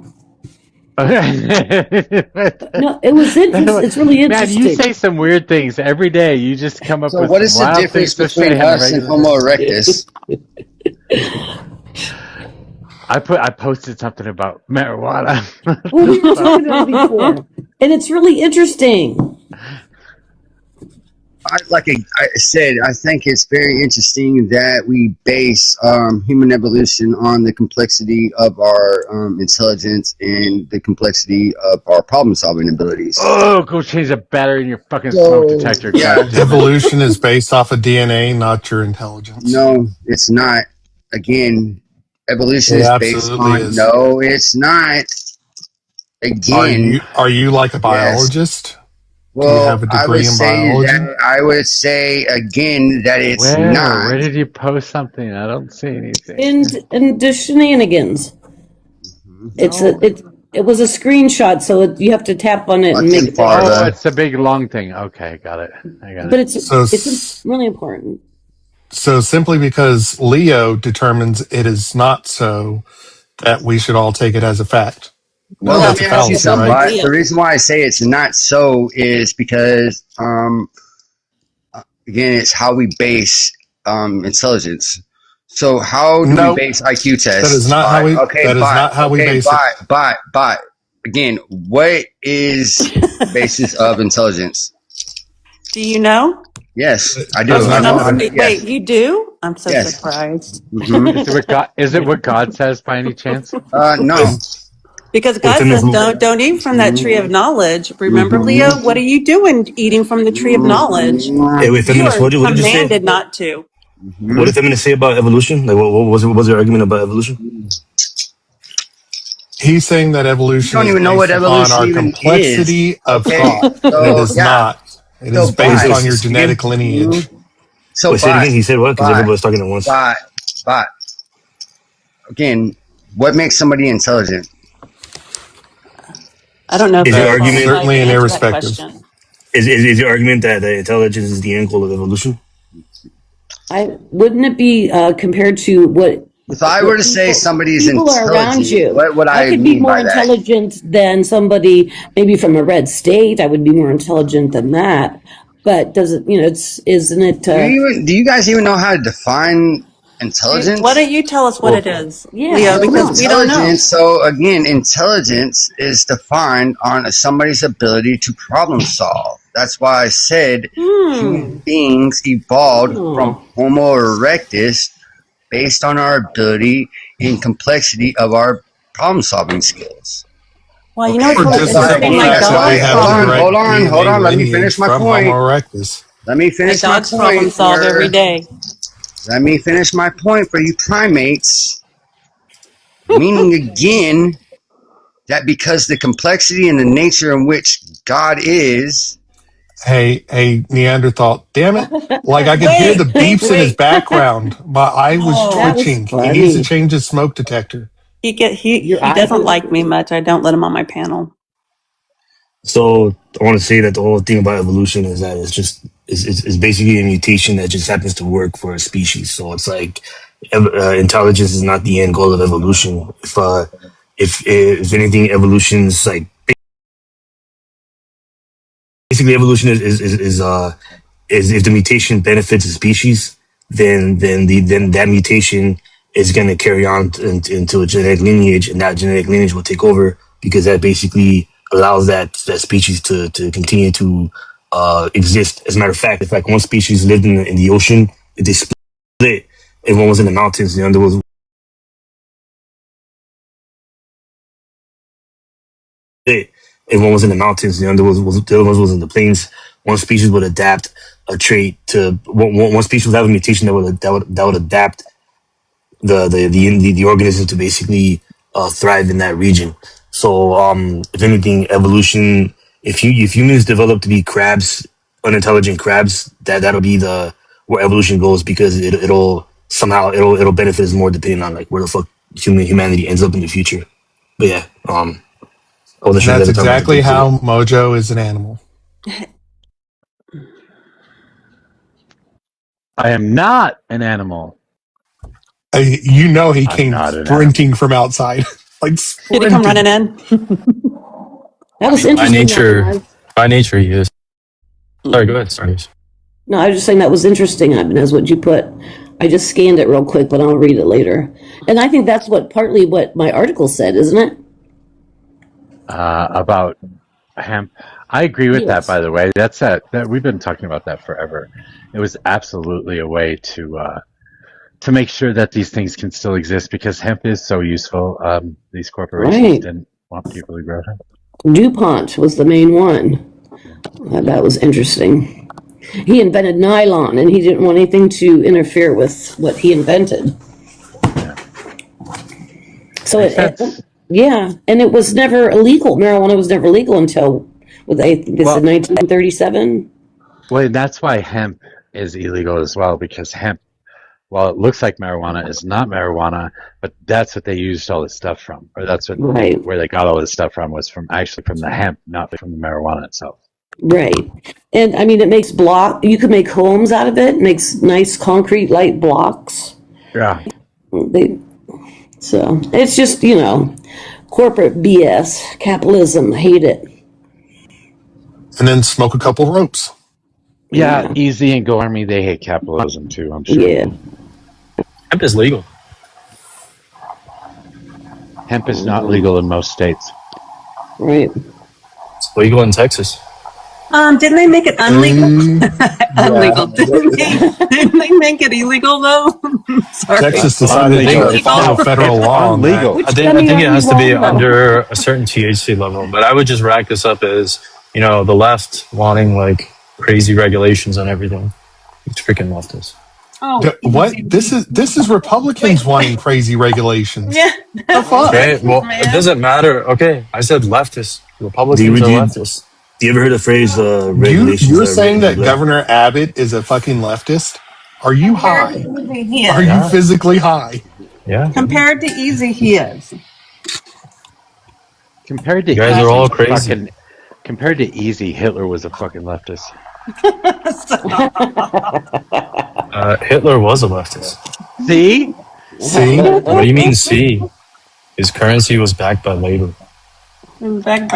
No, it was interesting. It's really Man, you interesting. say some weird things every day. You just come up so, with what some is the wild difference things to say between on a us and regular Homo basis. erectus? I posted something about marijuana. Well, we were talking about it before, and it's really interesting. I said, I think it's very interesting that we base human evolution on the complexity of our intelligence and the complexity of our problem-solving abilities. Oh, go change the battery in your fucking smoke detector. Yeah. God damn it. Evolution is based off of DNA, not your intelligence. No, it's not. Again, evolution It is based absolutely on. is. No, it's not. Again, Are you like a yes. biologist? Do you Well, have a degree in I would say again that it's not. Where did you post something? I don't see anything. In the shenanigans. It was a screenshot, so you have to tap on it and make it. Oh, it's a big long thing. Okay, got it. I got But it. it's really important. So simply because Leo determines it is not so, that we should all take it as a fact. Well, That's let me a ask you fallacy, something. right? The reason why I say it's not so is because, again, it's how we base intelligence. So, how do we base IQ tests? That is not how we. That is not how we base it. But again, what is the basis of intelligence? Do you know? Yes, I do. Wait, you do? I'm so Yes. surprised. Is it what God says by any chance? No. Because God says don't eat from that tree of knowledge. Remember, Leo, what are you doing eating from the tree of knowledge? Hey, wait, You feminist, are what did you say? commanded not to. What did feminists say about evolution? Like, what was their argument about evolution? He's saying that evolution You don't is even know what based upon evolution our even complexity is. of Okay, thought. so, And it is yeah. not. It So, is based but- on your genetic lineage. So, Wait, say it again. He said what? Because everybody was talking at once. But again, what makes somebody intelligent? I don't know. Is your argument certainly an irrespective? Is your argument that the intelligence is the end goal of evolution? Wouldn't it be compared to what? If I were to say somebody's people are around intelligent, you, what would I could be mean more by that? intelligent than somebody maybe from a red state. I would be more intelligent than that. But does it? Isn't it? Do you guys even know how to define intelligence? Why don't you tell us what it is, Yeah, Leo? Because we don't know. Intelligence. So again, intelligence is defined on somebody's ability to problem solve. That's why I said human beings evolved from Homo erectus based on our ability and complexity of our problem solving skills. Well, you know, it's Just the simple fact that we have a direct Hold on. Let me lineage finish my from point. Homo erectus. Let me finish my dogs problem point. solve every day. Let me finish my point for you primates. Meaning again that because the complexity and the nature in which God is. Hey, Neanderthal, damn it. Like I could hear the beeps in his background. My eye was twitching. He needs to change his smoke detector. He doesn't like me much. I don't let him on my panel. So I want to say that the whole thing about evolution is that it's basically a mutation that just happens to work for a species. So it's like intelligence is not the end goal of evolution. If anything, evolution's like basically evolution is if the mutation benefits a species, then that mutation is going to carry on into a genetic lineage, and that genetic lineage will take over because that basically allows that species to continue to exist. As a matter of fact, if like one species lived in the ocean, if they split, and one was in the mountains, the other was split. If one was in the mountains, the other the other one was in the plains. One species would adapt a trait to one species would have a mutation that would adapt the organism to basically thrive in that region. So if anything, evolution, if humans develop to be crabs, unintelligent crabs, that'll be the where evolution goes because it'll somehow it'll benefit us more depending on like where the fuck humanity ends up in the future. But yeah, I wasn't And sure if that's that was exactly how Mojo is an animal. I am not an animal. You know he I'm came not an sprinting from outside. Like Did he sprinting. come running in? That was By interesting. nature, he is. Sorry, go ahead. Sorry. No, I was just saying that was interesting, Ibanez, what you put. I just scanned it real quick, but I'll read it later. And I think that's partly what my article said, isn't it? About hemp. I agree with that, by the way. That's that we've been talking about that forever. It was absolutely a way to make sure that these things can still exist because hemp is so useful. These corporations Right. didn't want people to grow hemp. DuPont was the main one. That was interesting. He invented nylon, and he didn't want anything to interfere with what he invented. So yeah, and it was never illegal. Marijuana was never legal until they said 1937. Well, that's why hemp is illegal as well because hemp, while it looks like marijuana, is not marijuana, but that's what they used all this stuff from, or that's what where they got all this stuff from was from the hemp, not from the marijuana itself. Right. And I mean, it makes you can make homes out of it. It makes nice concrete light blocks. Yeah. So it's just, corporate BS, capitalism, hate it. And then smoke a couple ropes. Yeah, Easy and Gormy, they hate capitalism too, I'm sure. Yeah. Hemp is legal. Hemp is not legal in most states. Right. It's legal in Texas. Didn't they make it unlegal? Unlegal. Didn't they make it illegal though? Sorry. Texas decided to follow federal law on that. I think it has to be under a certain THC level, but I would just rack this up as, the left wanting like crazy regulations on everything. It's freaking leftists. Oh, what? This is Republicans wanting crazy regulations. Yeah. The fuck? Okay, well, it doesn't matter. Okay, I said leftists. Republicans are leftists. Do you ever heard the phrase regulations? You're saying that Governor Abbott is a fucking leftist? Are you high? Are you physically high? Yeah. Compared to Easy, he is. Compared to you guys are all crazy. Compared to Easy, Hitler was a fucking leftist. Hitler was a leftist. See? What do you mean, see? His currency was backed by labor. Backed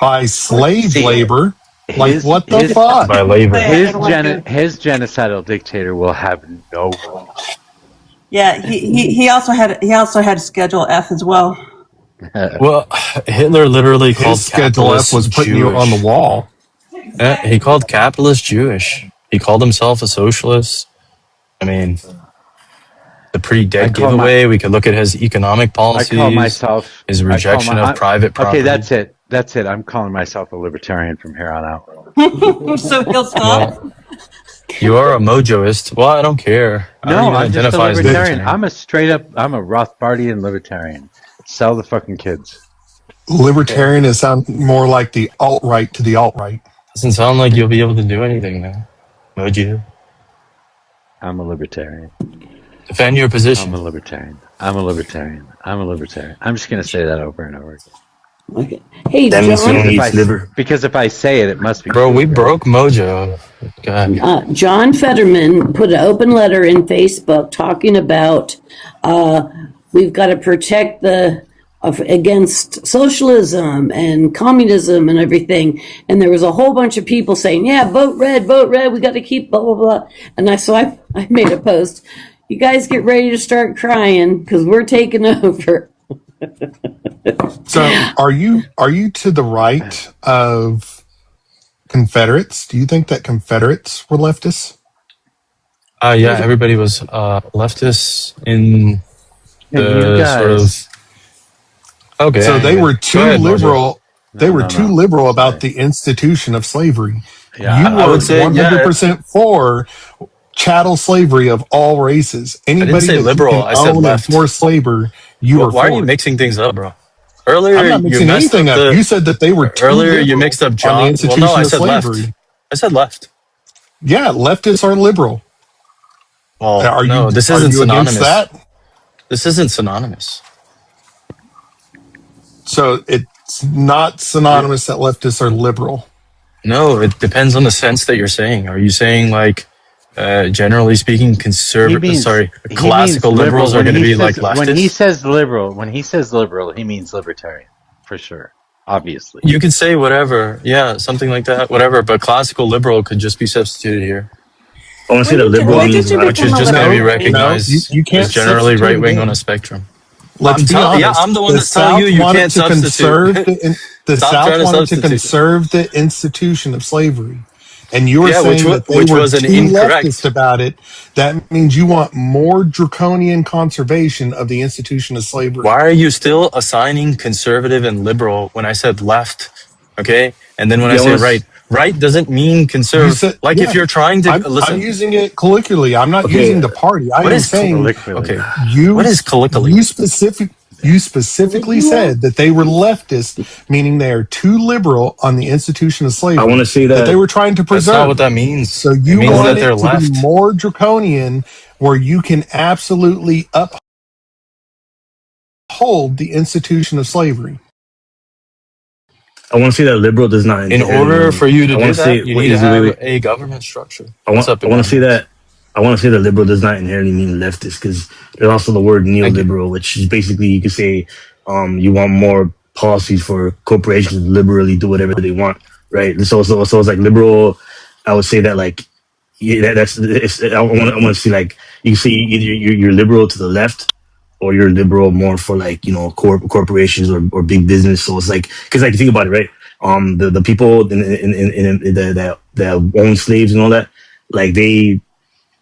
by slave labor. Like, what the fuck? By labor. His genocidal dictator will have no voice. Yeah, he also had Schedule F as well. Well, Hitler literally called Schedule F was putting you on the wall. He called capitalists Jewish. He called himself a socialist. I mean, the pretty dead giveaway. We could look at his economic policies. I call myself his rejection of private property. Okay, that's it. I'm calling myself a libertarian from here on out. So he'll stop. You are a Mojoist. Well, I don't care. No, I'm just a libertarian. I'm a Rothbardian libertarian. Sell the fucking kids. Libertarian is sound more like the alt-right to the alt-right. Doesn't sound like you'll be able to do anything now. Mojo. I'm a libertarian. Defend your position. I'm a libertarian. I'm just going to say that over and over again. Okay. Hey, That means he John. only eats liver. Because if I say it, it must be Bro, true, we right? broke Mojo. God. John Fetterman put an open letter in Facebook talking about we've got to protect against socialism and communism and everything. And there was a whole bunch of people saying, "Yeah, vote red, we got to keep blah blah blah." And I made a post. You guys get ready to start crying because we're taking over. So are you to the right of Confederates? Do you think that Confederates were leftists? Yeah, everybody was leftist in the sort of. Okay. So they were too Go ahead, liberal. Mojo. They were too liberal about the institution of slavery. Yeah, You I were would say 100% for chattel slavery of all races. I didn't Anybody say that you liberal. can I said own and left. force labor, you were Why are for you it. mixing things up, bro? I'm Earlier not you mixing messed anything up up. You said that they were too Earlier you liberal mixed up on the John. Well, institution no, I of said slavery. left. I said left. Yeah, leftists are liberal. Well, Are no, this isn't you against synonymous. that? This isn't synonymous. So it's not synonymous that leftists are liberal. No, it depends on the sense that you're saying. Are you saying like, generally speaking, classical liberals are going to be like leftists? When he says liberal, he means libertarian, for sure. Obviously. You could say whatever. Yeah, something like that. Whatever. But classical liberal could just be substituted here. I want to say the liberal means which is just going to be recognized you can't as generally substitute right wing on again. a spectrum. Let's be honest. I'm the one that's South telling you wanted can't to substitute. the Stop South trying to wanted to substitute. conserve the institution of slavery, and you were Which saying that they were was an too incorrect. leftist about it. That means you want more draconian conservation of the institution of slavery. Why are you still assigning conservative and liberal when I said left? Okay, and then when I say right doesn't mean conservative. If you're trying to listen, I'm using it colloquially. I'm not using the party. I am saying what is colloquially? You specifically said that they were leftist, meaning they are too liberal on the institution of slavery. I want to say that they were trying to preserve. That's not what that means. So you means want that it they're to left. be more draconian, where you can absolutely uphold the institution of slavery. I want to say that liberal does not. In order for you to do that, you need to have a government structure. I want to say that. I want to say that liberal does not inherently mean leftist, because there's also the word neoliberal, which is basically, you could say, you want more policies for corporations to liberally do whatever they want, right? So it's like liberal. I would say that like, yeah, I want to see like, you can say you're liberal to the left, or you're liberal more for like, corporations or big business. So it's like, because like, think about it, right? The people that own slaves and all that, like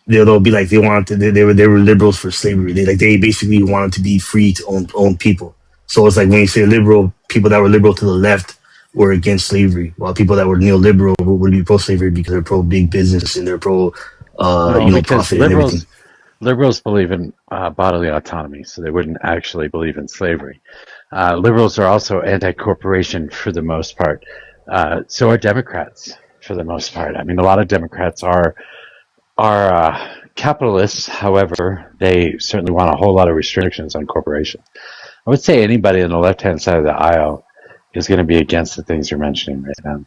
they'll be like, they were liberals for slavery. They basically wanted to be free to own people. So it's like, when you say liberal, people that were liberal to the left were against slavery, while people that were neoliberal would be pro slavery because they're pro big business and they're pro profit and everything. Liberals believe in bodily autonomy, so they wouldn't actually believe in slavery. Liberals are also anti-corporation for the most part. So are Democrats for the most part. I mean, a lot of Democrats are capitalists. However, they certainly want a whole lot of restrictions on corporations. I would say anybody on the left-hand side of the aisle is going to be against the things you're mentioning right now.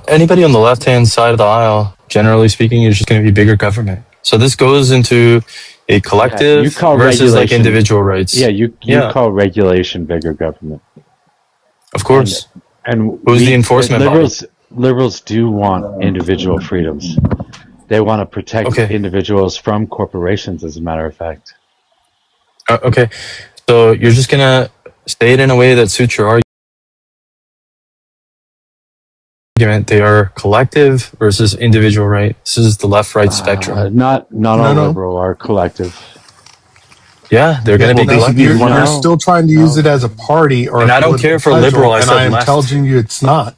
Anybody on the left-hand side of the aisle, generally speaking, is just going to be bigger government. So this goes into a collective versus like individual rights. Yeah, you call regulation bigger government. Of course. And who's the enforcement body? Liberals do want individual freedoms. They want to protect individuals from corporations, as a matter of fact. Okay. So you're just going to say it in a way that suits your argument. They are collective versus individual, right? This is the left-right spectrum. Not all liberal are collective. Yeah, they're going to be collective. You're still trying to use it as a party, or and I don't care for liberal. I said am telling you it's not.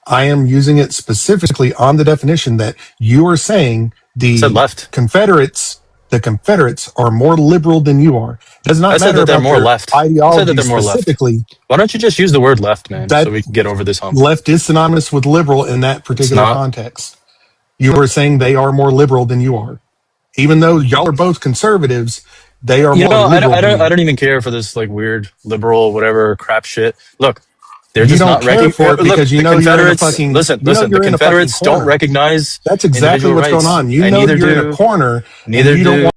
I am using it specifically on the definition that you are saying the Confederates are more liberal than you are. It does not matter that they're about more their left. ideology more specifically. Left. Why don't you just use the word left, man, so we can get over this hump? Left is synonymous with liberal in that particular context. You are saying they are more liberal than you are Even though y'all are both conservatives, they are You more know, liberal. I don't even care for this like weird liberal whatever crap shit. Look, they're You just don't not care for it look, because you the know you're in a Confederates. fucking. Listen, You know the you're in a fucking Confederates don't corner. recognize That's exactly individual what's going rights, on. You and know neither you're in a do corner, and neither you don't do want